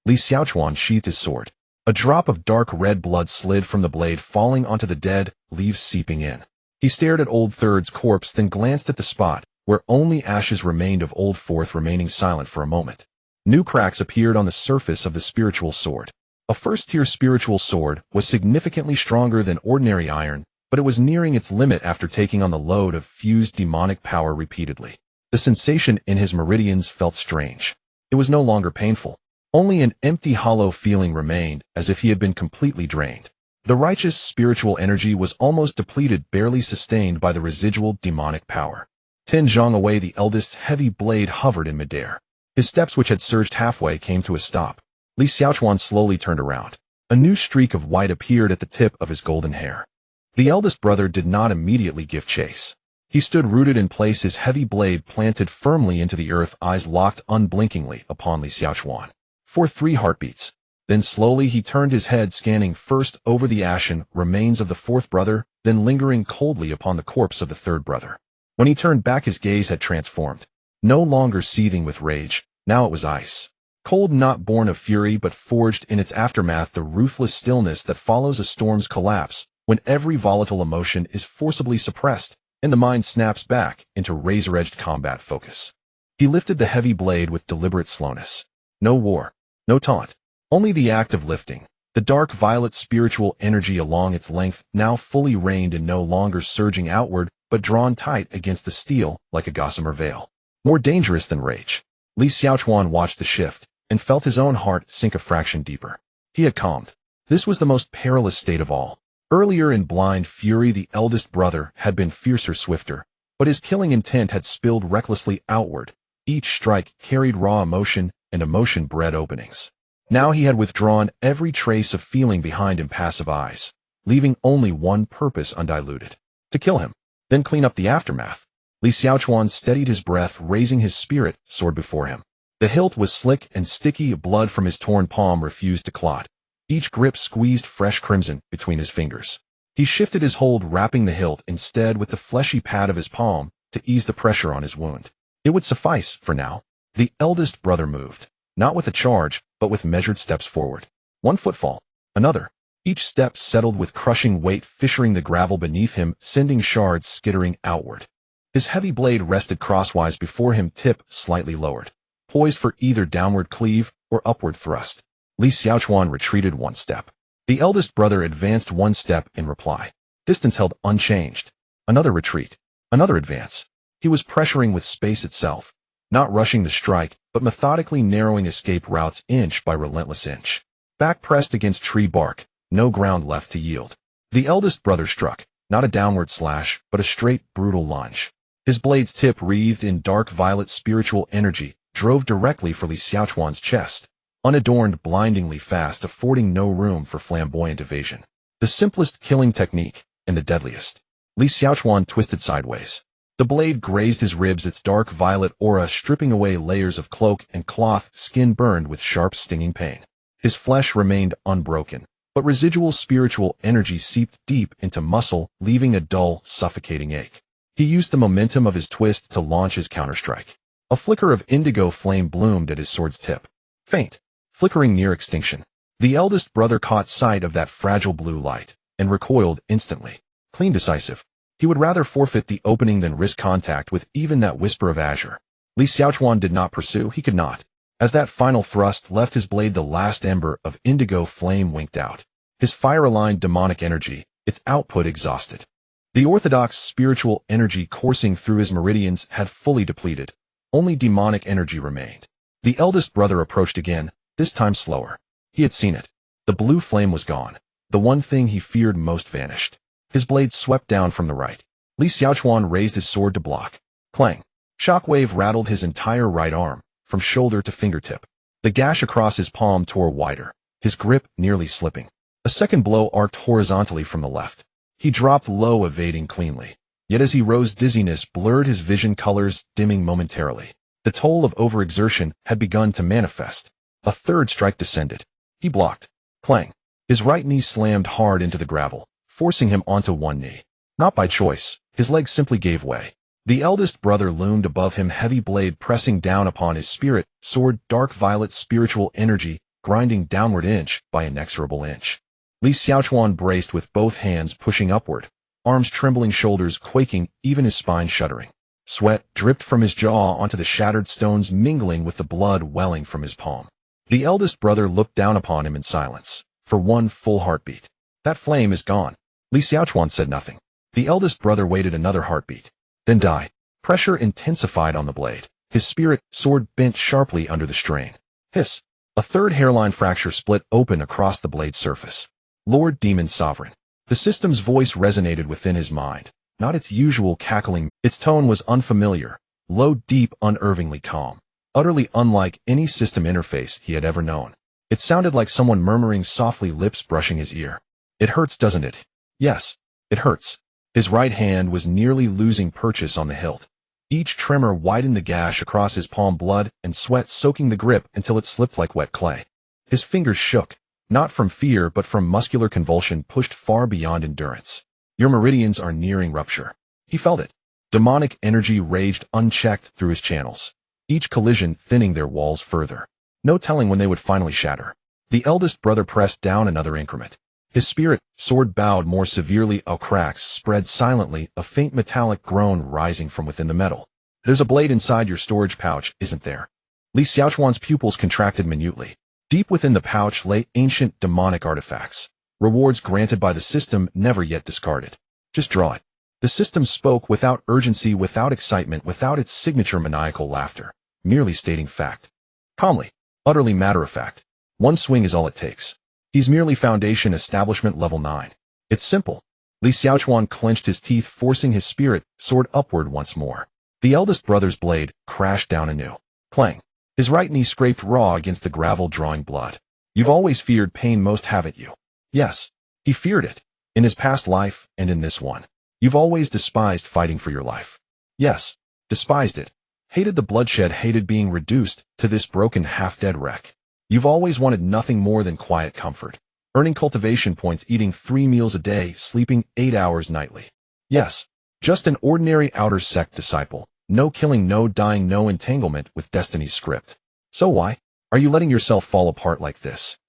A: Li Xiaochuan sheathed his sword. A drop of dark red blood slid from the blade, falling onto the dead, leaves seeping in. He stared at Old Third's corpse, then glanced at the spot where only ashes remained of Old Fourth, remaining silent for a moment. New cracks appeared on the surface of the spiritual sword. A first-tier spiritual sword was significantly stronger than ordinary iron, but it was nearing its limit after taking on the load of fused demonic power repeatedly. The sensation in his meridians felt strange. It was no longer painful. Only an empty, hollow feeling remained, as if he had been completely drained. The righteous spiritual energy was almost depleted, barely sustained by the residual demonic power. 10 zhang away, the eldest's heavy blade hovered in midair. His steps, which had surged halfway, came to a stop. Li Xiaochuan slowly turned around. A new streak of white appeared at the tip of his golden hair. The eldest brother did not immediately give chase. He stood rooted in place, his heavy blade planted firmly into the earth, eyes locked unblinkingly upon Li Xiaochuan. For 3 heartbeats. Then slowly he turned his head, scanning first over the ashen remains of the fourth brother, then lingering coldly upon the corpse of the third brother. When he turned back, his gaze had transformed. No longer seething with rage, now it was ice. Cold, not born of fury, but forged in its aftermath, the ruthless stillness that follows a storm's collapse, when every volatile emotion is forcibly suppressed, and the mind snaps back into razor-edged combat focus. He lifted the heavy blade with deliberate slowness. No war. No taunt, only the act of lifting. The dark violet spiritual energy along its length now fully reined and no longer surging outward, but drawn tight against the steel like a gossamer veil. More dangerous than rage. Li Xiaochuan watched the shift and felt his own heart sink a fraction deeper. He had calmed. This was the most perilous state of all. Earlier, in blind fury, the eldest brother had been fiercer, swifter, but his killing intent had spilled recklessly outward. Each strike carried raw emotion, and emotion bred openings. Now he had withdrawn every trace of feeling behind impassive eyes, leaving only one purpose undiluted: to kill him, then clean up the aftermath. Li Xiaochuan steadied his breath, raising his spirit sword before him. The hilt was slick and sticky, blood from his torn palm refused to clot. Each grip squeezed fresh crimson between his fingers. He shifted his hold, wrapping the hilt instead with the fleshy pad of his palm to ease the pressure on his wound. It would suffice for now. The eldest brother moved, not with a charge, but with measured steps forward. One footfall, another. Each step settled with crushing weight, fissuring the gravel beneath him, sending shards skittering outward. His heavy blade rested crosswise before him, tip slightly lowered, poised for either downward cleave or upward thrust. Li Xiaochuan retreated 1 step. The eldest brother advanced 1 step in reply. Distance held unchanged. Another retreat. Another advance. He was pressuring with space itself. Not rushing the strike, but methodically narrowing escape routes inch by relentless inch. Back pressed against tree bark, no ground left to yield. The eldest brother struck, not a downward slash, but a straight, brutal lunge. His blade's tip, wreathed in dark violet spiritual energy, drove directly for Li Xiaochuan's chest, unadorned, blindingly fast, affording no room for flamboyant evasion. The simplest killing technique, and the deadliest. Li Xiaochuan twisted sideways. The blade grazed his ribs, its dark violet aura stripping away layers of cloak and cloth, skin burned with sharp, stinging pain. His flesh remained unbroken, but residual spiritual energy seeped deep into muscle, leaving a dull, suffocating ache. He used the momentum of his twist to launch his counterstrike. A flicker of indigo flame bloomed at his sword's tip. Faint, flickering near extinction. The eldest brother caught sight of that fragile blue light and recoiled instantly. Clean, decisive. He would rather forfeit the opening than risk contact with even that whisper of azure. Li Xiaochuan did not pursue. He could not. As that final thrust left his blade, the last ember of indigo flame winked out. His fire-aligned demonic energy, its output exhausted. The orthodox spiritual energy coursing through his meridians had fully depleted. Only demonic energy remained. The eldest brother approached again, this time slower. He had seen it. The blue flame was gone. The one thing he feared most vanished. His blade swept down from the right. Li Xiaochuan raised his sword to block. Clang. Shockwave rattled his entire right arm, from shoulder to fingertip. The gash across his palm tore wider, his grip nearly slipping. A second blow arced horizontally from the left. He dropped low, evading cleanly. Yet as he rose, dizziness blurred his vision, colors dimming momentarily. The toll of overexertion had begun to manifest. A third strike descended. He blocked. Clang. His right knee slammed hard into the gravel, forcing him onto one knee. Not by choice, his legs simply gave way. The eldest brother loomed above him, heavy blade pressing down upon his spirit, sword, dark violet spiritual energy, grinding downward inch by inexorable inch. Li Xiaochuan braced with both hands pushing upward, arms trembling, shoulders quaking, even his spine shuddering. Sweat dripped from his jaw onto the shattered stones, mingling with the blood welling from his palm. The eldest brother looked down upon him in silence, for one full heartbeat. That flame is gone. Li Xiaochuan said nothing. The eldest brother waited another heartbeat, then died. Pressure intensified on the blade. His spirit sword bent sharply under the strain. Hiss! A third hairline fracture split open across the blade's surface. Lord Demon Sovereign. The system's voice resonated within his mind, not its usual cackling. Its tone was unfamiliar, low, deep, unervingly calm, utterly unlike any system interface he had ever known. It sounded like someone murmuring softly, lips brushing his ear. It hurts, doesn't it? Yes, it hurts. His right hand was nearly losing purchase on the hilt. Each tremor widened the gash across his palm, blood and sweat soaking the grip until it slipped like wet clay. His fingers shook, not from fear but from muscular convulsion pushed far beyond endurance. Your meridians are nearing rupture. He felt it. Demonic energy raged unchecked through his channels, each collision thinning their walls further. No telling when they would finally shatter. The eldest brother pressed down another increment. His spirit sword bowed more severely. Cracks spread silently, a faint metallic groan rising from within the metal. There's a blade inside your storage pouch, isn't there? Li Xiaochuan's pupils contracted minutely. Deep within the pouch lay ancient demonic artifacts, rewards granted by the system, never yet discarded. Just draw it. The system spoke without urgency, without excitement, without its signature maniacal laughter, merely stating fact. Calmly, utterly matter-of-fact. One swing is all it takes. He's merely Foundation Establishment Level 9. It's simple. Li Xiaochuan clenched his teeth, forcing his spirit sword upward once more. The eldest brother's blade crashed down anew. Clang. His right knee scraped raw against the gravel, drawing blood. You've always feared pain most, haven't you? Yes. He feared it. In his past life, and in this one. You've always despised fighting for your life. Yes. Despised it. Hated the bloodshed, hated being reduced to this broken, half-dead wreck. You've always wanted nothing more than quiet comfort, earning cultivation points, eating 3 meals a day, sleeping 8 hours nightly. Yes, just an ordinary outer sect disciple, no killing, no dying, no entanglement with destiny's script. So why are you letting yourself fall apart like this?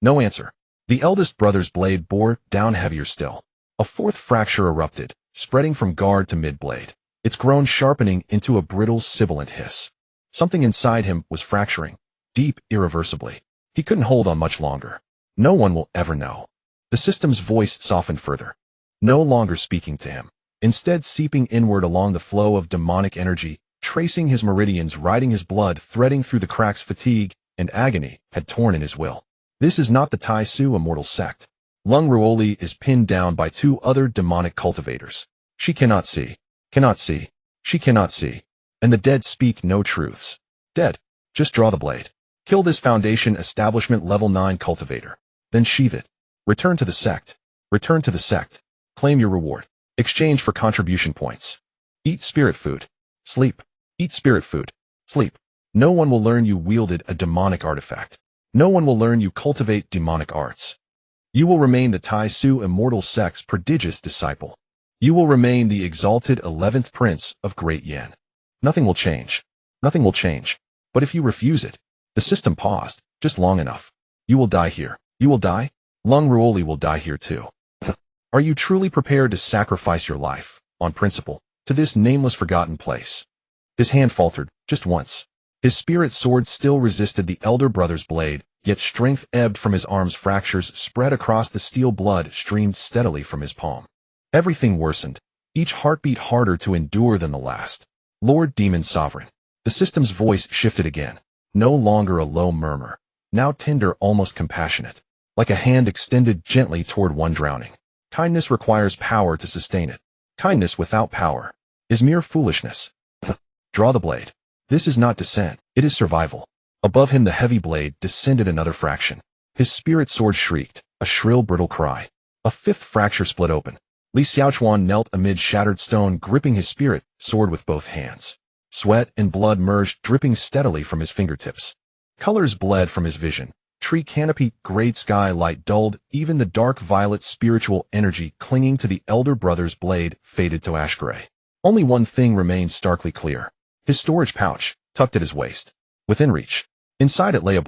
A: No answer. The eldest brother's blade bore down heavier still. A fourth fracture erupted, spreading from guard to mid-blade, its groan sharpening into a brittle, sibilant hiss. Something inside him was fracturing. Deep, irreversibly. He couldn't hold on much longer. No one will ever know. The system's voice softened further, no longer speaking to him, instead seeping inward along the flow of demonic energy, tracing his meridians, riding his blood, threading through the cracks. Fatigue and agony had torn in his will. This is not the Tai Su immortal sect. Lung Ruoli is pinned down by 2 other demonic cultivators. She cannot see. She cannot see. And the dead speak no truths. Dead. Just draw the blade. Kill this Foundation Establishment Level 9 cultivator. Then sheath it. Return to the sect. Return to the sect. Claim your reward. Exchange for contribution points. Eat spirit food. Sleep. Eat spirit food. Sleep. No one will learn you wielded a demonic artifact. No one will learn you cultivate demonic arts. You will remain the Tai Su immortal sect's prodigious disciple. You will remain the exalted 11th prince of Great Yen. Nothing will change. Nothing will change. But if you refuse it, the system paused, just long enough. You will die here. You will die? Lung Ruoli will die here too. Are you truly prepared to sacrifice your life, on principle, to this nameless forgotten place? His hand faltered, just once. His spirit sword still resisted the elder brother's blade, yet strength ebbed from his arms, fractures spread across the steel, blood streamed steadily from his palm. Everything worsened, each heartbeat harder to endure than the last. Lord Demon Sovereign. The system's voice shifted again. No longer a low murmur. now tender, almost compassionate, like a hand extended gently toward one drowning. Kindness requires power to sustain it. Kindness without power is mere foolishness. Draw the blade. This is not descent, it is survival. Above him the heavy blade descended another fraction. His spirit sword shrieked, a shrill, brittle cry. A fifth fracture split open. Li Xiaochuan knelt amid shattered stone, gripping his spirit sword with both hands. Sweat and blood merged, dripping steadily from his fingertips. Colors bled from his vision. Tree canopy, great sky light dulled, even the dark violet spiritual energy clinging to the elder brother's blade faded to ash gray. Only one thing remained starkly clear. His storage pouch, tucked at his waist. Within reach. Inside it lay a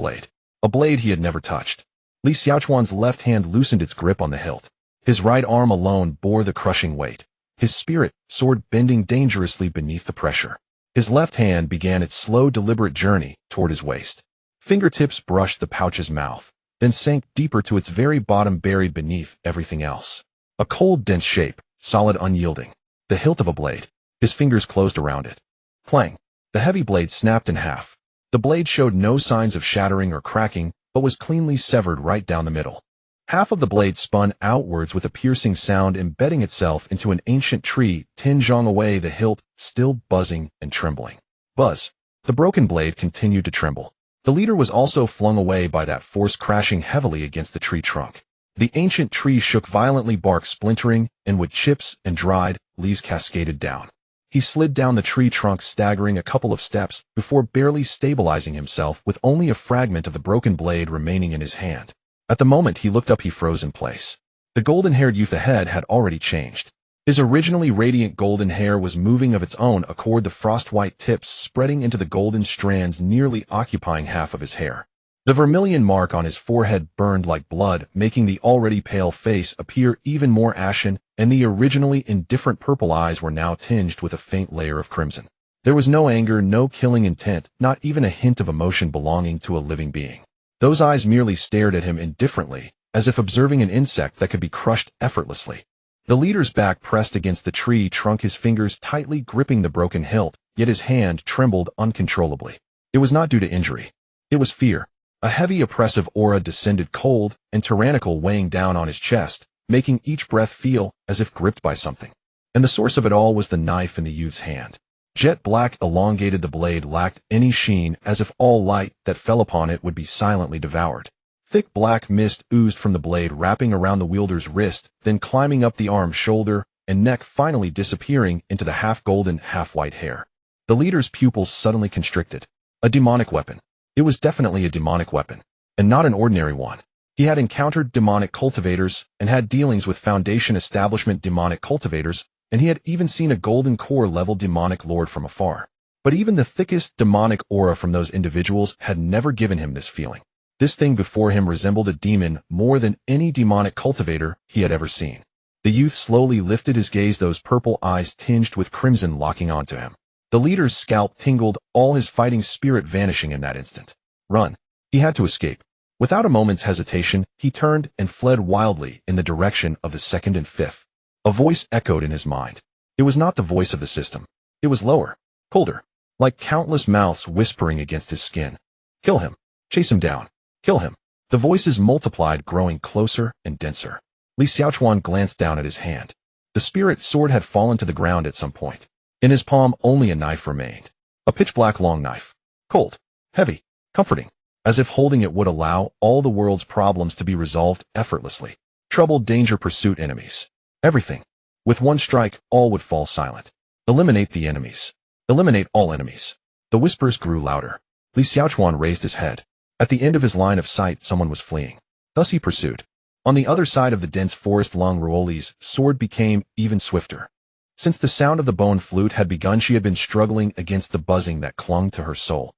A: blade he had never touched. Li Xiaochuan's left hand loosened its grip on the hilt. His right arm alone bore the crushing weight. His spirit sword bending dangerously beneath the pressure. His left hand began its slow, deliberate journey toward his waist. Fingertips brushed the pouch's mouth, then sank deeper to its very bottom, buried beneath everything else. A cold, dense shape, solid, unyielding. The hilt of a blade. His fingers closed around it. Clang. The heavy blade snapped in half. The blade showed no signs of shattering or cracking, but was cleanly severed right down the middle. Half of the blade spun outwards with a piercing sound, embedding itself into an ancient tree 10 zhang away, the hilt still buzzing and trembling. Buzz. The broken blade continued to tremble. The leader was also flung away by that force, crashing heavily against the tree trunk. The ancient tree shook violently, bark splintering, and wood chips and dried leaves cascaded down. He slid down the tree trunk, staggering a couple of steps before barely stabilizing himself with only a fragment of the broken blade remaining in his hand. At the moment he looked up, he froze in place. The golden-haired youth ahead had already changed. His originally radiant golden hair was moving of its own accord, the frost-white tips spreading into the golden strands nearly occupying half of his hair. The vermilion mark on his forehead burned like blood, making the already pale face appear even more ashen, and the originally indifferent purple eyes were now tinged with a faint layer of crimson. There was no anger, no killing intent, not even a hint of emotion belonging to a living being. Those eyes merely stared at him indifferently, as if observing an insect that could be crushed effortlessly. The leader's back pressed against the tree trunk, his fingers tightly gripping the broken hilt, yet his hand trembled uncontrollably. It was not due to injury. It was fear. A heavy, oppressive aura descended, cold and tyrannical, weighing down on his chest, making each breath feel as if gripped by something. And the source of it all was the knife in the youth's hand. Jet black, elongated, the blade lacked any sheen, as if all light that fell upon it would be silently devoured. Thick black mist oozed from the blade, wrapping around the wielder's wrist, then climbing up the arm, shoulder, and neck, finally disappearing into the half-golden, half-white hair. The leader's pupils suddenly constricted. A demonic weapon. It was definitely a demonic weapon, and not an ordinary one. He had encountered demonic cultivators and had dealings with Foundation establishment demonic cultivators, and he had even seen a golden core level demonic lord from afar. But even the thickest demonic aura from those individuals had never given him this feeling. This thing before him resembled a demon more than any demonic cultivator he had ever seen. The youth slowly lifted his gaze, those purple eyes tinged with crimson locking onto him. The leader's scalp tingled, all his fighting spirit vanishing in that instant. Run. He had to escape. Without a moment's hesitation, he turned and fled wildly in the direction of the second and fifth. A voice echoed in his mind. It was not the voice of the system. It was lower, colder, like countless mouths whispering against his skin. Kill him. Chase him down. Kill him. The voices multiplied, growing closer and denser. Li Xiaochuan glanced down at his hand. The spirit sword had fallen to the ground at some point. In his palm only a knife remained. A pitch-black long knife. Cold, heavy, comforting, as if holding it would allow all the world's problems to be resolved effortlessly. Trouble, danger, pursuit, enemies. Everything. With one strike, all would fall silent. Eliminate the enemies. Eliminate all enemies. The whispers grew louder. Li Xiaochuan raised his head. At the end of his line of sight, someone was fleeing. Thus he pursued. On the other side of the dense forest, Long Ruoli's sword became even swifter. Since the sound of the bone flute had begun, she had been struggling against the buzzing that clung to her soul.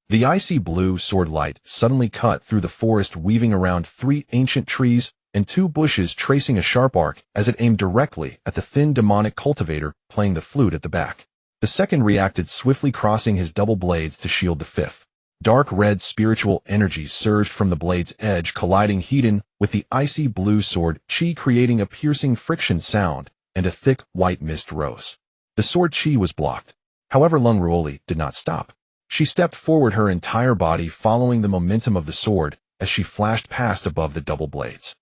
A: The icy blue sword light suddenly cut through the forest, weaving around 3 ancient trees and 2 bushes, tracing a sharp arc as it aimed directly at the thin demonic cultivator playing the flute at the back. The second reacted swiftly, crossing his double blades to shield the fifth. Dark red spiritual energy surged from the blade's edge, colliding heat with the icy blue sword chi, creating a piercing friction sound, and a thick white mist rose. The sword chi was blocked. However, Lung Ruoli did not stop. She stepped forward, her entire body following the momentum of the sword as she flashed past above the double blades.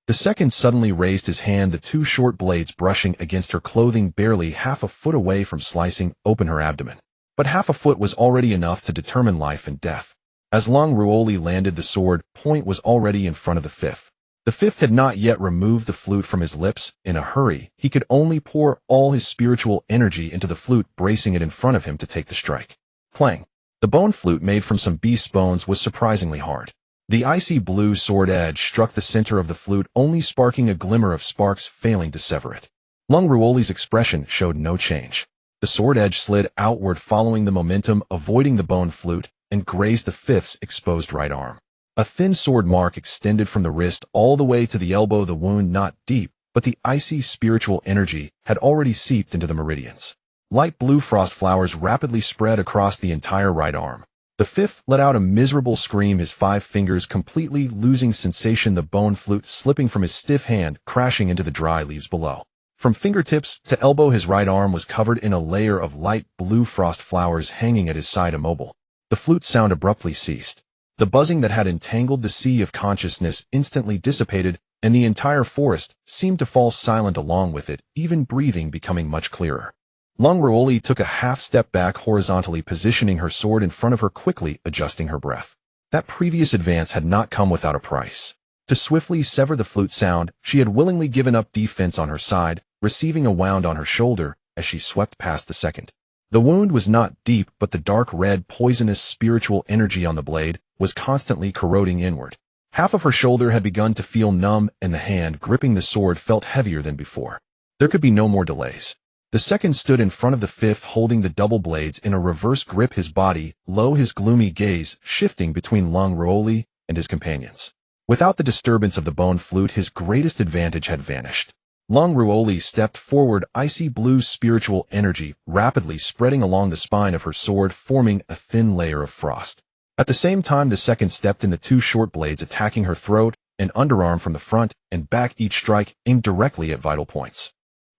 A: The second suddenly raised his hand, the two short blades brushing against her clothing barely half a foot away from slicing open her abdomen. But half a foot was already enough to determine life and death. As Long Ruoli landed, the sword point was already in front of the fifth. The fifth had not yet removed the flute from his lips. In a hurry, he could only pour all his spiritual energy into the flute, bracing it in front of him to take the strike. Clang! The bone flute, made from some beast's bones, was surprisingly hard. The icy blue sword edge struck the center of the flute, only sparking a glimmer of sparks, failing to sever it. Long Ruoli's expression showed no change. The sword edge slid outward following the momentum, avoiding the bone flute, and grazed the fifth's exposed right arm. A thin sword mark extended from the wrist all the way to the elbow, the wound not deep, but the icy spiritual energy had already seeped into the meridians. Light blue frost flowers rapidly spread across the entire right arm. The fifth let out a miserable scream, his 5 fingers completely losing sensation, the bone flute slipping from his stiff hand, crashing into the dry leaves below. From fingertips to elbow, his right arm was covered in a layer of light blue frost flowers, hanging at his side immobile. The flute sound abruptly ceased. The buzzing that had entangled the sea of consciousness instantly dissipated, and the entire forest seemed to fall silent along with it, even breathing becoming much clearer. Long Ruoli took a half-step back horizontally, positioning her sword in front of her, quickly adjusting her breath. That previous advance had not come without a price. To swiftly sever the flute sound, she had willingly given up defense on her side, receiving a wound on her shoulder as she swept past the second. The wound was not deep, but the dark red, poisonous spiritual energy on the blade was constantly corroding inward. Half of her shoulder had begun to feel numb, and the hand gripping the sword felt heavier than before. There could be no more delays. The second stood in front of the fifth, holding the double blades in a reverse grip, his body low, his gloomy gaze shifting between Long Ruoli and his companions. Without the disturbance of the bone flute, his greatest advantage had vanished. Long Ruoli stepped forward, icy blue spiritual energy rapidly spreading along the spine of her sword, forming a thin layer of frost. At the same time, the second stepped in, the 2 short blades attacking her throat and underarm from the front and back, each strike aimed directly at vital points.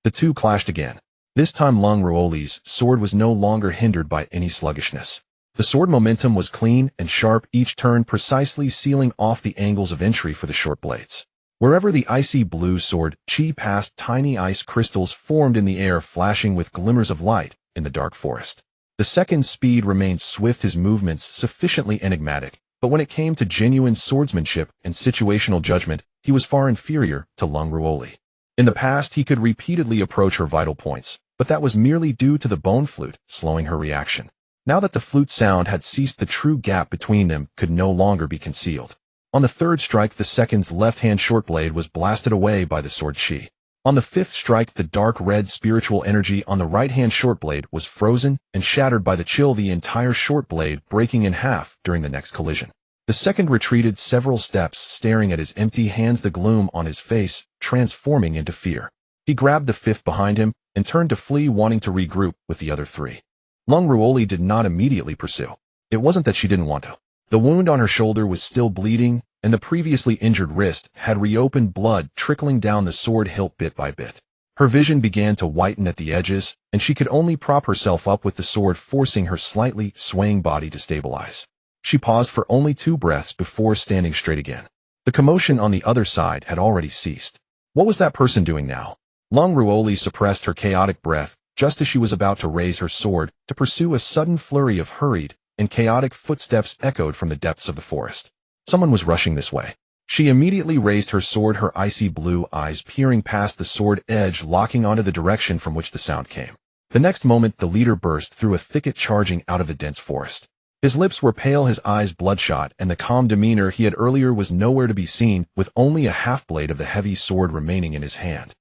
A: The two clashed again. This time Long Ruoli's sword was no longer hindered by any sluggishness. The sword momentum was clean and sharp, each turn precisely sealing off the angles of entry for the short blades. Wherever the icy blue sword chi passed, tiny ice crystals formed in the air, flashing with glimmers of light in the dark forest. The second's speed remained swift, his movements sufficiently enigmatic, but when it came to genuine swordsmanship and situational judgment, he was far inferior to Long Ruoli. In the past, he could repeatedly approach her vital points, but that was merely due to the bone flute slowing her reaction. Now that the flute sound had ceased, the true gap between them could no longer be concealed. On the third strike, the second's left-hand short blade was blasted away by the sword chi. On the fifth strike, the dark red spiritual energy on the right-hand short blade was frozen and shattered by the chill, the entire short blade breaking in half during the next collision. The second retreated several steps, staring at his empty hands, the gloom on his face transforming into fear. He grabbed the fifth behind him and turned to flee, wanting to regroup with the other 3. Long Ruoli did not immediately pursue. It wasn't that she didn't want to. The wound on her shoulder was still bleeding, and the previously injured wrist had reopened, blood trickling down the sword hilt bit by bit. Her vision began to whiten at the edges, and she could only prop herself up with the sword, forcing her slightly swaying body to stabilize. She paused for only 2 breaths before standing straight again. The commotion on the other side had already ceased. What was that person doing now? Long Ruoli suppressed her chaotic breath just as she was about to raise her sword to pursue. A sudden flurry of hurried and chaotic footsteps echoed from the depths of the forest. Someone was rushing this way. She immediately raised her sword, her icy blue eyes peering past the sword edge, locking onto the direction from which the sound came. The next moment, the leader burst through a thicket, charging out of the dense forest. His lips were pale, his eyes bloodshot, and the calm demeanor he had earlier was nowhere to be seen, with only a half-blade of the heavy sword remaining in his hand.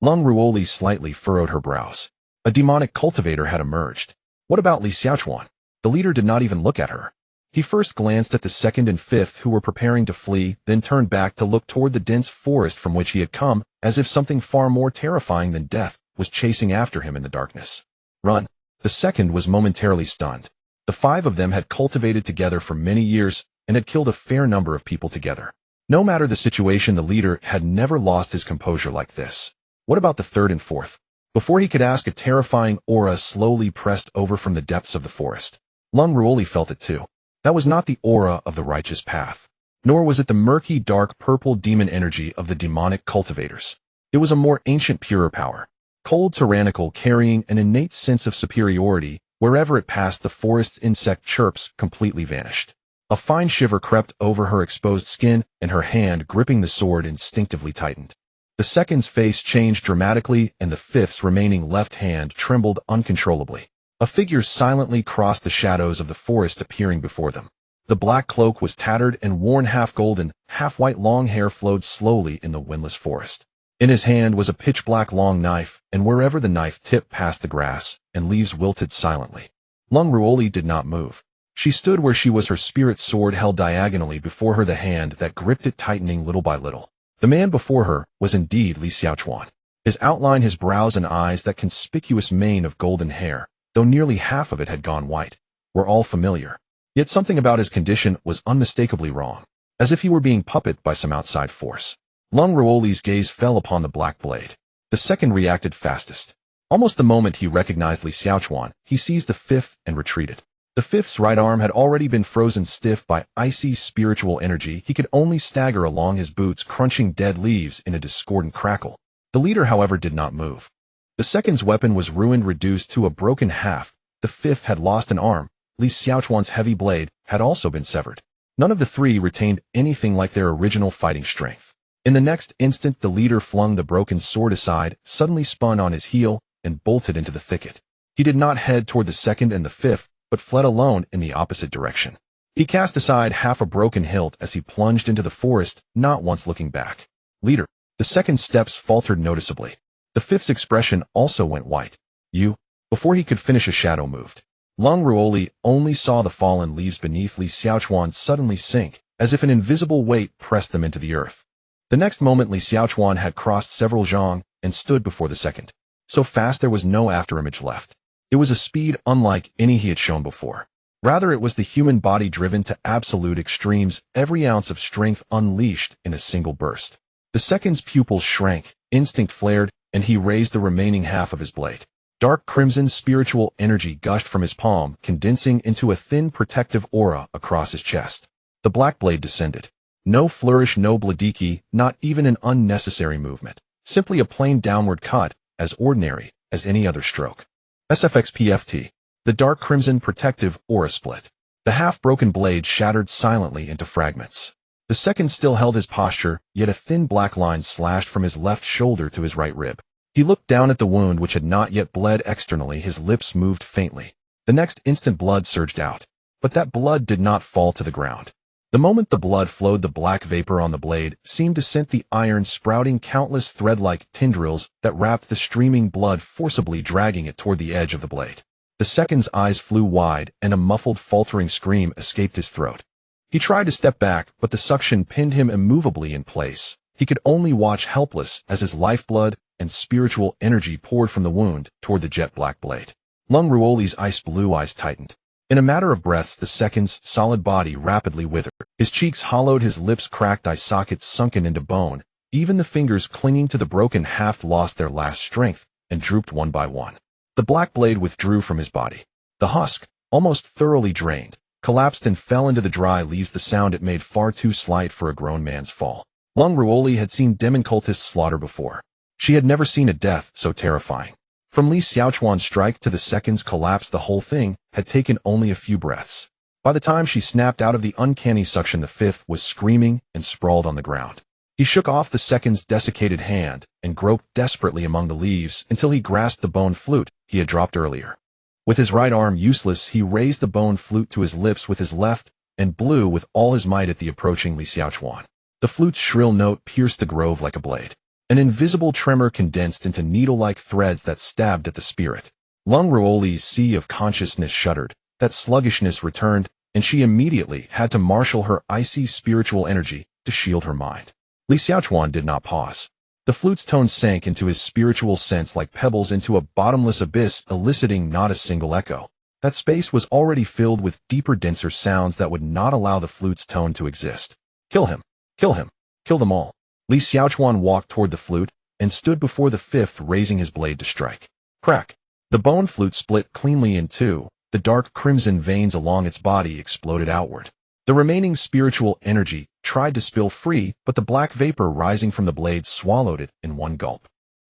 A: Long Ruoli slightly furrowed her brows. A demonic cultivator had emerged. What about Li Xiaochuan? The leader did not even look at her. He first glanced at the second and fifth, who were preparing to flee, then turned back to look toward the dense forest from which he had come, as if something far more terrifying than death was chasing after him in the darkness. Run! The second was momentarily stunned. The 5 of them had cultivated together for many years and had killed a fair number of people together. No matter the situation, the leader had never lost his composure like this. What about the third and fourth? Before he could ask, a terrifying aura slowly pressed over from the depths of the forest. Lung Ruoli felt it too. That was not the aura of the righteous path. Nor was it the murky, dark, purple demon energy of the demonic cultivators. It was a more ancient, purer power. Cold, tyrannical, carrying an innate sense of superiority. Wherever it passed, the forest's insect chirps completely vanished. A fine shiver crept over her exposed skin, and her hand gripping the sword instinctively tightened. The second's face changed dramatically, and the fifth's remaining left hand trembled uncontrollably. A figure silently crossed the shadows of the forest, appearing before them. The black cloak was tattered and worn, half golden, half white. Long hair flowed slowly in the windless forest. In his hand was a pitch-black long knife, and wherever the knife tipped past the grass, and leaves wilted silently. Lung Ruoli did not move. She stood where she was, her spirit sword held diagonally before her, the hand that gripped it tightening little by little. The man before her was indeed Li Xiaochuan. His outline, his brows and eyes, that conspicuous mane of golden hair, though nearly half of it had gone white, were all familiar. Yet something about his condition was unmistakably wrong, as if he were being puppeted by some outside force. Lung Ruoli's gaze fell upon the black blade. The second reacted fastest. Almost the moment he recognized Li Xiaochuan, he seized the fifth and retreated. The fifth's right arm had already been frozen stiff by icy spiritual energy. He could only stagger along, his boots crunching dead leaves in a discordant crackle. The leader, however, did not move. The second's weapon was ruined, reduced to a broken half. The fifth had lost an arm. Li Xiaochuan's heavy blade had also been severed. None of the three retained anything like their original fighting strength. In the next instant, the leader flung the broken sword aside, suddenly spun on his heel, and bolted into the thicket. He did not head toward the second and the fifth, but fled alone in the opposite direction. He cast aside half a broken hilt as he plunged into the forest, not once looking back. Leader. The second's steps faltered noticeably. The fifth's expression also went white. You? Before he could finish, a shadow moved. Lung Ruoli only saw the fallen leaves beneath Li Xiaochuan suddenly sink, as if an invisible weight pressed them into the earth. The next moment, Li Xiaochuan had crossed several zhang and stood before the second. So fast there was no afterimage left. It was a speed unlike any he had shown before. Rather, it was the human body driven to absolute extremes, every ounce of strength unleashed in a single burst. The second's pupils shrank, instinct flared, and he raised the remaining half of his blade. Dark crimson spiritual energy gushed from his palm, condensing into a thin protective aura across his chest. The black blade descended. No flourish, no bladiki, not even an unnecessary movement. Simply a plain downward cut, as ordinary as any other stroke. SFXPFT. The dark crimson protective aura split. The half-broken blade shattered silently into fragments. The second still held his posture, yet a thin black line slashed from his left shoulder to his right rib. He looked down at the wound, which had not yet bled externally. His lips moved faintly. The next instant, blood surged out. But that blood did not fall to the ground. The moment the blood flowed, the black vapor on the blade seemed to scent the iron, sprouting countless thread-like tendrils that wrapped the streaming blood, forcibly dragging it toward the edge of the blade. The second's eyes flew wide, and a muffled, faltering scream escaped his throat. He tried to step back, but the suction pinned him immovably in place. He could only watch, helpless, as his lifeblood and spiritual energy poured from the wound toward the jet-black blade. Lung Ruoli's ice-blue eyes tightened. In a matter of breaths, the second's solid body rapidly withered. His cheeks hollowed, his lips cracked, eye sockets sunken into bone. Even the fingers clinging to the broken haft lost their last strength and drooped one by one. The black blade withdrew from his body. The husk, almost thoroughly drained, collapsed and fell into the dry leaves, the sound it made far too slight for a grown man's fall. Lung Ruoli had seen demon cultists slaughter before. She had never seen a death so terrifying. From Li Xiaochuan's strike to the second's collapse, the whole thing had taken only a few breaths. By the time she snapped out of the uncanny suction, the fifth was screaming and sprawled on the ground. He shook off the second's desiccated hand and groped desperately among the leaves until he grasped the bone flute he had dropped earlier. With his right arm useless, he raised the bone flute to his lips with his left and blew with all his might at the approaching Li Xiaochuan. The flute's shrill note pierced the grove like a blade. An invisible tremor condensed into needle-like threads that stabbed at the spirit. Lung Ruoli's sea of consciousness shuddered. That sluggishness returned, and she immediately had to marshal her icy spiritual energy to shield her mind. Li Xiaochuan did not pause. The flute's tones sank into his spiritual sense like pebbles into a bottomless abyss, eliciting not a single echo. That space was already filled with deeper, denser sounds that would not allow the flute's tone to exist. Kill him! Kill him! Kill them all! Li Xiaochuan walked toward the flute and stood before the fifth, raising his blade to strike. Crack! The bone flute split cleanly in two, the dark crimson veins along its body exploded outward. The remaining spiritual energy tried to spill free, but the black vapor rising from the blade swallowed it in one gulp.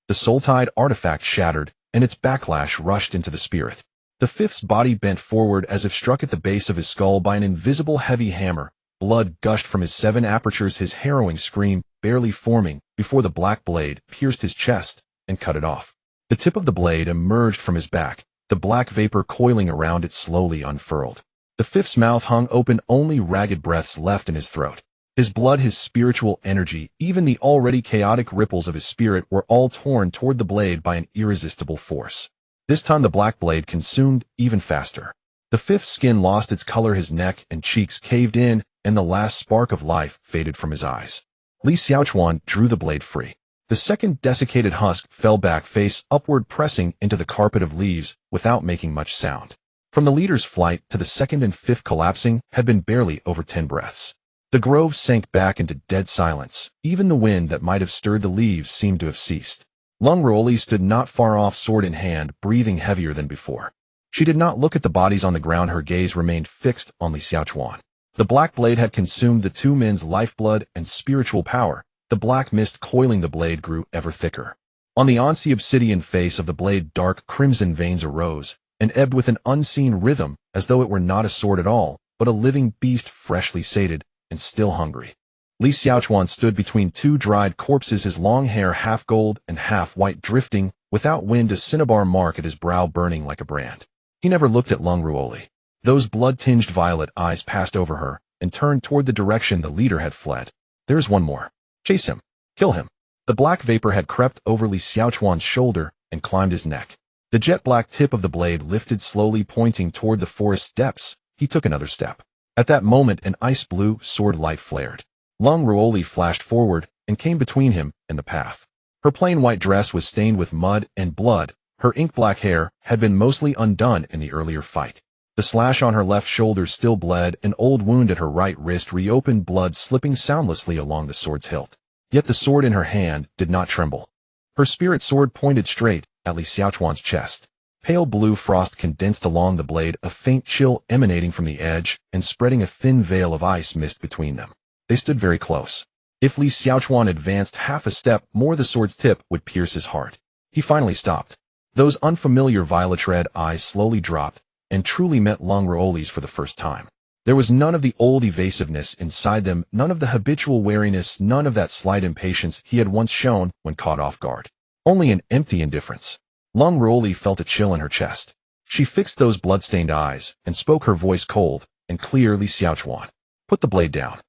A: The soul-tied artifact shattered, and its backlash rushed into the spirit. The fifth's body bent forward as if struck at the base of his skull by an invisible heavy hammer. Blood gushed from his 7 apertures, his harrowing scream barely forming before the black blade pierced his chest and cut it off. The tip of the blade emerged from his back, the black vapor coiling around it slowly unfurled. The fifth's mouth hung open, only ragged breaths left in his throat. His blood, his spiritual energy, even the already chaotic ripples of his spirit were all torn toward the blade by an irresistible force. This time the black blade consumed even faster. The fifth's skin lost its color, his neck and cheeks caved in, and the last spark of life faded from his eyes. Li Xiaochuan drew the blade free. The second desiccated husk fell back face upward, pressing into the carpet of leaves without making much sound. From the leader's flight to the second and fifth collapsing had been barely over 10 breaths. The grove sank back into dead silence. Even the wind that might have stirred the leaves seemed to have ceased. Long Ruoli stood not far off, sword in hand, breathing heavier than before. She did not look at the bodies on the ground. Her gaze remained fixed on Li Xiaochuan. The black blade had consumed the 2 men's lifeblood and spiritual power. The black mist coiling the blade grew ever thicker. On the oncy obsidian face of the blade, dark crimson veins arose and ebbed with an unseen rhythm, as though it were not a sword at all, but a living beast, freshly sated and still hungry. Li Xiaochuan stood between 2 dried corpses, his long hair half gold and half white drifting without wind, a cinnabar mark at his brow burning like a brand. He never looked at Long Ruoli. Those blood-tinged violet eyes passed over her and turned toward the direction the leader had fled. There's one more. Chase him. Kill him. The black vapor had crept over Li Xiaochuan's shoulder and climbed his neck. The jet-black tip of the blade lifted slowly, pointing toward the forest depths. He took another step. At that moment, an ice-blue sword light flared. Long Ruoli flashed forward and came between him and the path. Her plain white dress was stained with mud and blood. Her ink-black hair had been mostly undone in the earlier fight. The slash on her left shoulder still bled, an old wound at her right wrist reopened, blood slipping soundlessly along the sword's hilt. Yet the sword in her hand did not tremble. Her spirit sword pointed straight at Li Xiaochuan's chest. Pale blue frost condensed along the blade, a faint chill emanating from the edge and spreading a thin veil of ice mist between them. They stood very close. If Li Xiaochuan advanced half a step more, the sword's tip would pierce his heart. He finally stopped. Those unfamiliar violet-red eyes slowly dropped and truly met Long Ruoli's for the first time. There was none of the old evasiveness inside them, none of the habitual wariness, none of that slight impatience he had once shown when caught off guard. Only an empty indifference. Long Ruoli felt a chill in her chest. She fixed those blood-stained eyes and spoke, her voice cold and clear. Li Xiaochuan. Put the blade down.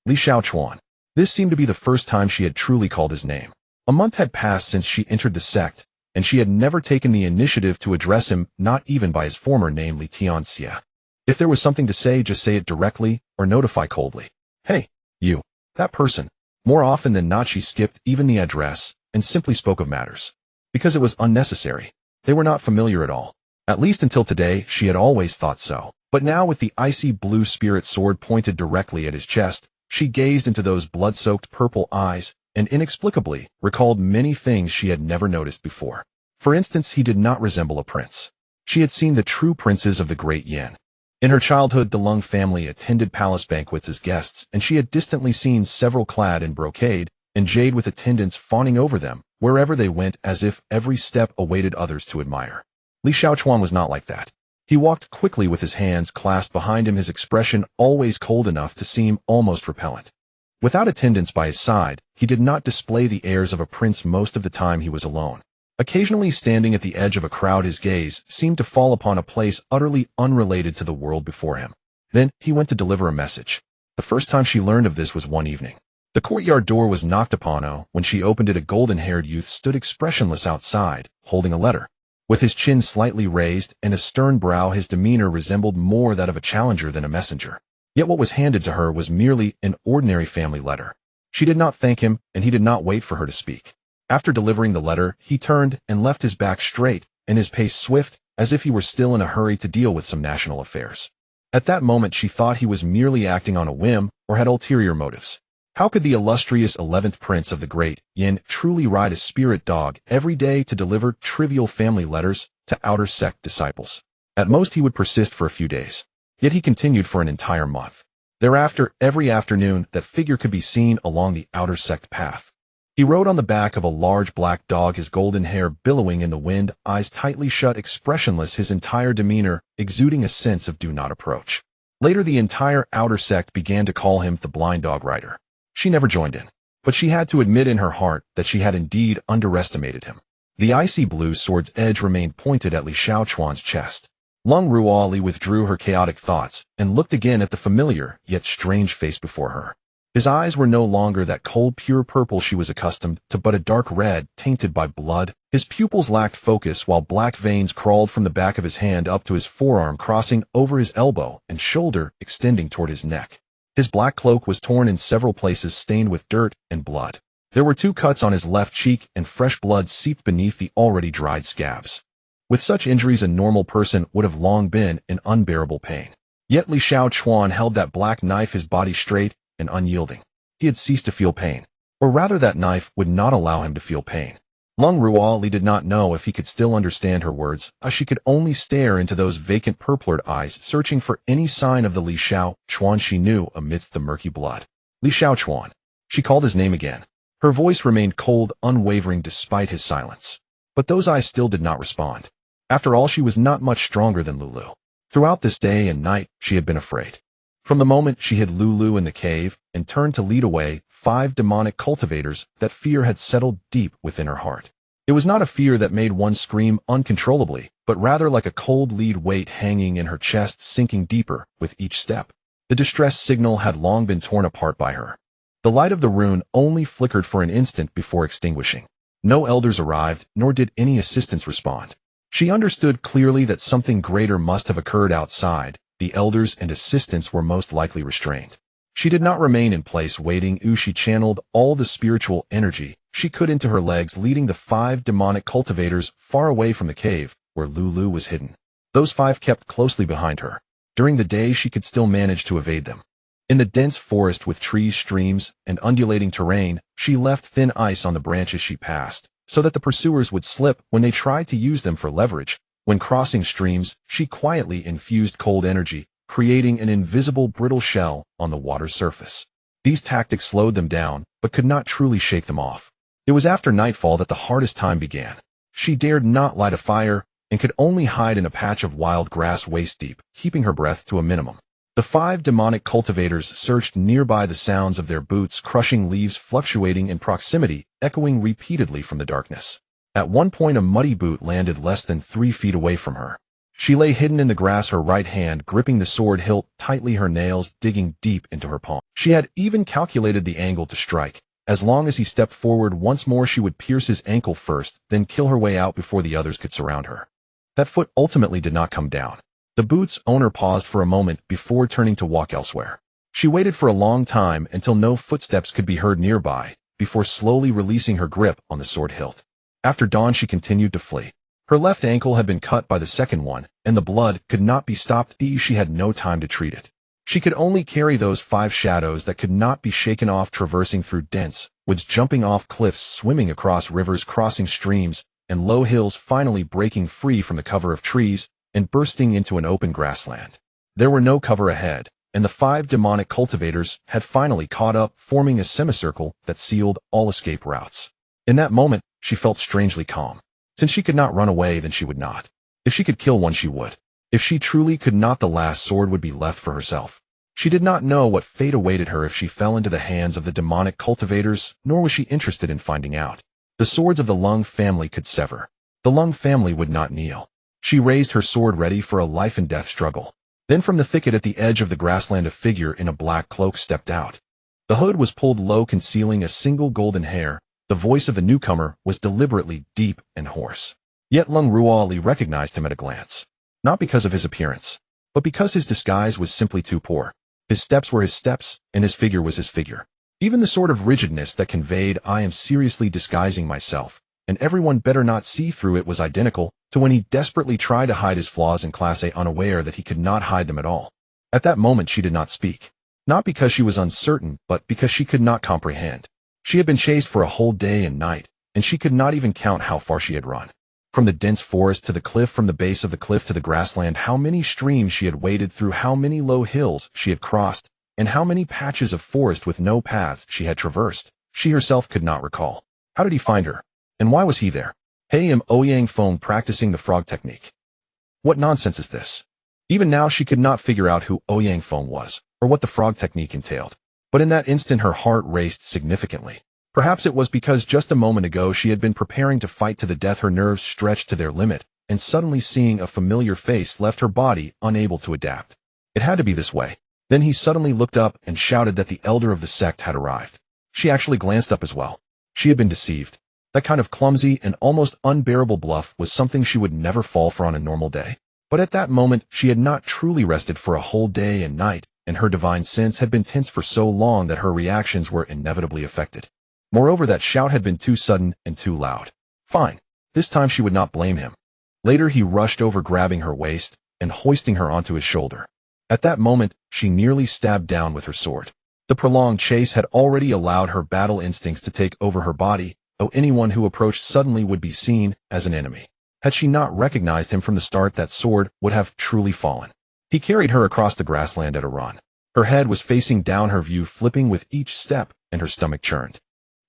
A: Li Xiaochuan. This seemed to be the first time she had truly called his name. A month had passed since she entered the sect, and she had never taken the initiative to address him, not even by his former name, Li Tianxia. If there was something to say, just say it directly or notify coldly. Hey, you, that person. More often than not, she skipped even the address and simply spoke of matters. Because it was unnecessary. They were not familiar at all. At least until today, she had always thought so. But now, with the icy blue spirit sword pointed directly at his chest, she gazed into those blood-soaked purple eyes and inexplicably recalled many things she had never noticed before. For instance, he did not resemble a prince. She had seen the true princes of the Great Yin. In her childhood, the Lung family attended palace banquets as guests, and she had distantly seen several clad in brocade and jade with attendants fawning over them wherever they went, as if every step awaited others to admire. Li Xiaochuan was not like that. He walked quickly with his hands clasped behind him, his expression always cold enough to seem almost repellent. Without attendants by his side, he did not display the airs of a prince. Most of the time he was alone. Occasionally standing at the edge of a crowd, his gaze seemed to fall upon a place utterly unrelated to the world before him. Then he went to deliver a message. The first time she learned of this was one evening. The courtyard door was knocked upon. When she opened it, a golden-haired youth stood expressionless outside, holding a letter. With his chin slightly raised and a stern brow, his demeanor resembled more that of a challenger than a messenger. Yet what was handed to her was merely an ordinary family letter. She did not thank him, and he did not wait for her to speak. After delivering the letter, he turned and left, his back straight and his pace swift, as if he were still in a hurry to deal with some national affairs. At that moment she thought he was merely acting on a whim or had ulterior motives. How could the illustrious 11th prince of the Great Yin truly ride a spirit dog every day to deliver trivial family letters to outer sect disciples? At most he would persist for a few days. Yet he continued for an entire month. Thereafter, every afternoon, that figure could be seen along the outer sect path. He rode on the back of a large black dog, his golden hair billowing in the wind, eyes tightly shut, expressionless, his entire demeanor exuding a sense of do not approach. Later the entire outer sect began to call him the blind dog rider. She never joined in, but she had to admit in her heart that she had indeed underestimated him. The icy blue sword's edge remained pointed at Li Xiaochuan's chest. Lung Ruoli withdrew her chaotic thoughts and looked again at the familiar yet strange face before her. His eyes were no longer that cold, pure purple she was accustomed to, but a dark red, tainted by blood. His pupils lacked focus, while black veins crawled from the back of his hand up to his forearm, crossing over his elbow and shoulder, extending toward his neck. His black cloak was torn in several places, stained with dirt and blood. There were 2 cuts on his left cheek, and fresh blood seeped beneath the already dried scabs. With such injuries, a normal person would have long been in unbearable pain. Yet Li Xiaochuan held that black knife, his body straight and unyielding. He had ceased to feel pain. Or rather, that knife would not allow him to feel pain. Lung Ruoli did not know if he could still understand her words, as she could only stare into those vacant purplured eyes, searching for any sign of the Li Xiaochuan she knew amidst the murky blood. Li Xiaochuan. She called his name again. Her voice remained cold, unwavering despite his silence. But those eyes still did not respond. After all, she was not much stronger than Lulu. Throughout this day and night, she had been afraid. From the moment she hid Lulu in the cave and turned to lead away 5 demonic cultivators, that fear had settled deep within her heart. It was not a fear that made one scream uncontrollably, but rather like a cold lead weight hanging in her chest, sinking deeper with each step. The distress signal had long been torn apart by her. The light of the rune only flickered for an instant before extinguishing. No elders arrived, nor did any assistants respond. She understood clearly that something greater must have occurred outside. The elders and assistants were most likely restrained. She did not remain in place waiting. She channeled all the spiritual energy she could into her legs, leading the 5 demonic cultivators far away from the cave where Lulu was hidden. Those 5 kept closely behind her. During the day she could still manage to evade them. In the dense forest with trees, streams, and undulating terrain, she left thin ice on the branches she passed, so that the pursuers would slip when they tried to use them for leverage. When crossing streams, she quietly infused cold energy, creating an invisible brittle shell on the water's surface. These tactics slowed them down, but could not truly shake them off. It was after nightfall that the hardest time began. She dared not light a fire, and could only hide in a patch of wild grass waist deep, keeping her breath to a minimum. The 5 demonic cultivators searched nearby, the sounds of their boots crushing leaves fluctuating in proximity, echoing repeatedly from the darkness. At one point a muddy boot landed less than 3 feet away from her. She lay hidden in the grass, her right hand gripping the sword hilt tightly, her nails digging deep into her palm. She had even calculated the angle to strike. As long as he stepped forward once more, she would pierce his ankle first, then kill her way out before the others could surround her. That foot ultimately did not come down. The boot's owner paused for a moment before turning to walk elsewhere. She waited for a long time until no footsteps could be heard nearby, before slowly releasing her grip on the sword hilt. After dawn she continued to flee. Her left ankle had been cut by the second one, and the blood could not be stopped. She had no time to treat it. She could only carry those 5 shadows that could not be shaken off, traversing through dense woods, jumping off cliffs, swimming across rivers, crossing streams and low hills, finally breaking free from the cover of trees and bursting into an open grassland. There were no cover ahead, and the 5 demonic cultivators had finally caught up, forming a semicircle that sealed all escape routes. In that moment, she felt strangely calm. Since she could not run away, then she would not. If she could kill one, she would. If she truly could not, the last sword would be left for herself. She did not know what fate awaited her if she fell into the hands of the demonic cultivators, nor was she interested in finding out. The swords of the Lung family could sever. The Lung family would not kneel. She raised her sword, ready for a life-and-death struggle. Then from the thicket at the edge of the grassland, a figure in a black cloak stepped out. The hood was pulled low, concealing a single golden hair. The voice of the newcomer was deliberately deep and hoarse. Yet Lung Ruoli recognized him at a glance. Not because of his appearance, but because his disguise was simply too poor. His steps were his steps, and his figure was his figure. Even the sort of rigidness that conveyed, "I am seriously disguising myself, and everyone better not see through it," was identical to when he desperately tried to hide his flaws in Class A, unaware that he could not hide them at all. At that moment she did not speak. Not because she was uncertain, but because she could not comprehend. She had been chased for a whole day and night, and she could not even count how far she had run. From the dense forest to the cliff, from the base of the cliff to the grassland, how many streams she had waded through, how many low hills she had crossed, and how many patches of forest with no paths she had traversed, she herself could not recall. How did he find her? And why was he there? Hey, Ouyang phone practicing the frog technique. What nonsense is this? Even now she could not figure out who Ouyang phone was, or what the frog technique entailed. But in that instant her heart raced significantly. Perhaps it was because just a moment ago she had been preparing to fight to the death, her nerves stretched to their limit, and suddenly seeing a familiar face left her body unable to adapt. It had to be this way. Then he suddenly looked up and shouted that the elder of the sect had arrived. She actually glanced up as well. She had been deceived. That kind of clumsy and almost unbearable bluff was something she would never fall for on a normal day. But at that moment she had not truly rested for a whole day and night, and her divine sense had been tense for so long that her reactions were inevitably affected. Moreover, that shout had been too sudden and too loud. Fine. This time she would not blame him. Later he rushed over, grabbing her waist and hoisting her onto his shoulder. At that moment, she nearly stabbed down with her sword. The prolonged chase had already allowed her battle instincts to take over her body, though anyone who approached suddenly would be seen as an enemy. Had she not recognized him from the start, that sword would have truly fallen. He carried her across the grassland at a run. Her head was facing down, her view flipping with each step, and her stomach churned.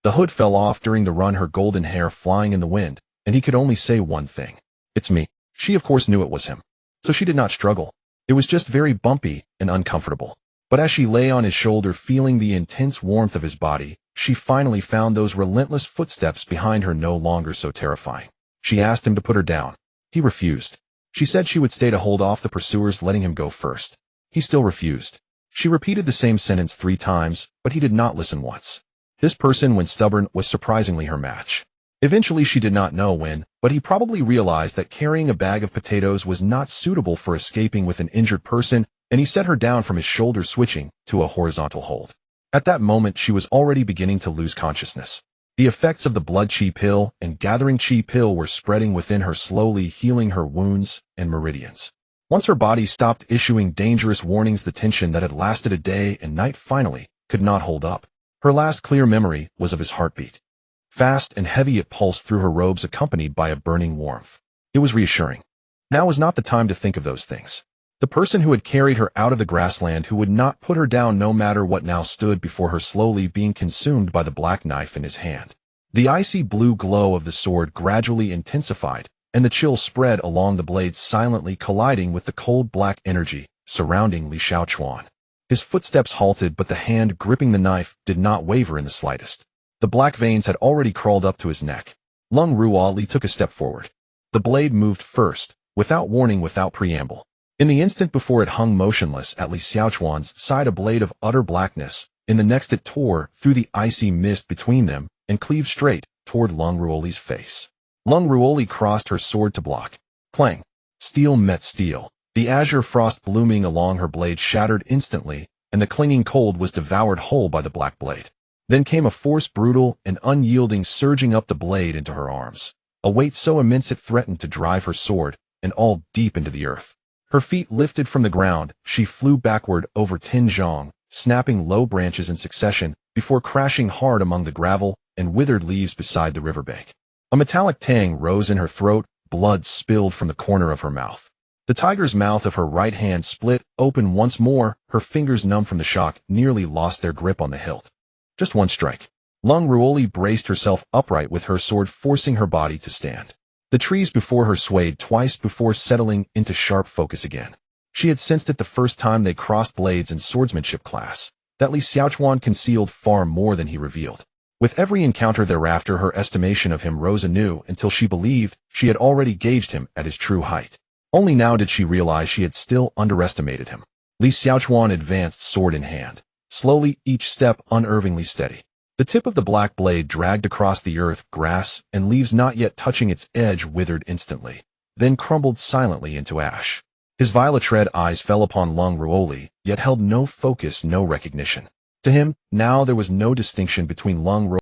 A: The hood fell off during the run, her golden hair flying in the wind, and he could only say one thing. It's me. She of course knew it was him. So she did not struggle. It was just very bumpy and uncomfortable. But as she lay on his shoulder, feeling the intense warmth of his body, she finally found those relentless footsteps behind her no longer so terrifying. She asked him to put her down. He refused. She said she would stay to hold off the pursuers, letting him go first. He still refused. She repeated the same sentence 3 times, but he did not listen once. This person, when stubborn, was surprisingly her match. Eventually she did not know when, but he probably realized that carrying a bag of potatoes was not suitable for escaping with an injured person, and he set her down from his shoulder, switching to a horizontal hold. At that moment she was already beginning to lose consciousness. The effects of the blood chi pill and gathering chi pill were spreading within her, slowly healing her wounds and meridians. Once her body stopped issuing dangerous warnings, the tension that had lasted a day and night finally could not hold up. Her last clear memory was of his heartbeat. Fast and heavy it pulsed through her robes, accompanied by a burning warmth. It was reassuring. Now was not the time to think of those things. The person who had carried her out of the grassland, who would not put her down no matter what, now stood before her, slowly being consumed by the black knife in his hand. The icy blue glow of the sword gradually intensified, and the chill spread along the blade, silently colliding with the cold black energy surrounding Li Xiaochuan. His footsteps halted, but the hand gripping the knife did not waver in the slightest. The black veins had already crawled up to his neck. Lung Ruoli took a step forward. The blade moved first, without warning, without preamble. In the instant before it hung motionless at Li Xiaochuan's side, a blade of utter blackness. In the next it tore through the icy mist between them and cleaved straight toward Lung Ruoli's face. Lung Ruoli crossed her sword to block. Clang! Steel met steel. The azure frost blooming along her blade shattered instantly, and the clinging cold was devoured whole by the black blade. Then came a force, brutal and unyielding, surging up the blade into her arms. A weight so immense it threatened to drive her sword and all deep into the earth. Her feet lifted from the ground, she flew backward over Tinzhong, snapping low branches in succession before crashing hard among the gravel and withered leaves beside the riverbank. A metallic tang rose in her throat, blood spilled from the corner of her mouth. The tiger's mouth of her right hand split open once more, her fingers, numb from the shock, nearly lost their grip on the hilt. Just one strike. Lung Ruoli braced herself upright with her sword forcing her body to stand. The trees before her swayed twice before settling into sharp focus again. She had sensed it the first time they crossed blades in swordsmanship class, that Li Xiaochuan concealed far more than he revealed. With every encounter thereafter, her estimation of him rose anew until she believed she had already gauged him at his true height. Only now did she realize she had still underestimated him. Li Xiaochuan advanced, sword in hand, slowly, each step unervingly steady. The tip of the black blade dragged across the earth, grass and leaves not yet touching its edge withered instantly, then crumbled silently into ash. His violet-red eyes fell upon Lung Ruoli, yet held no focus, no recognition. To him, now there was no distinction between Lung Ruoli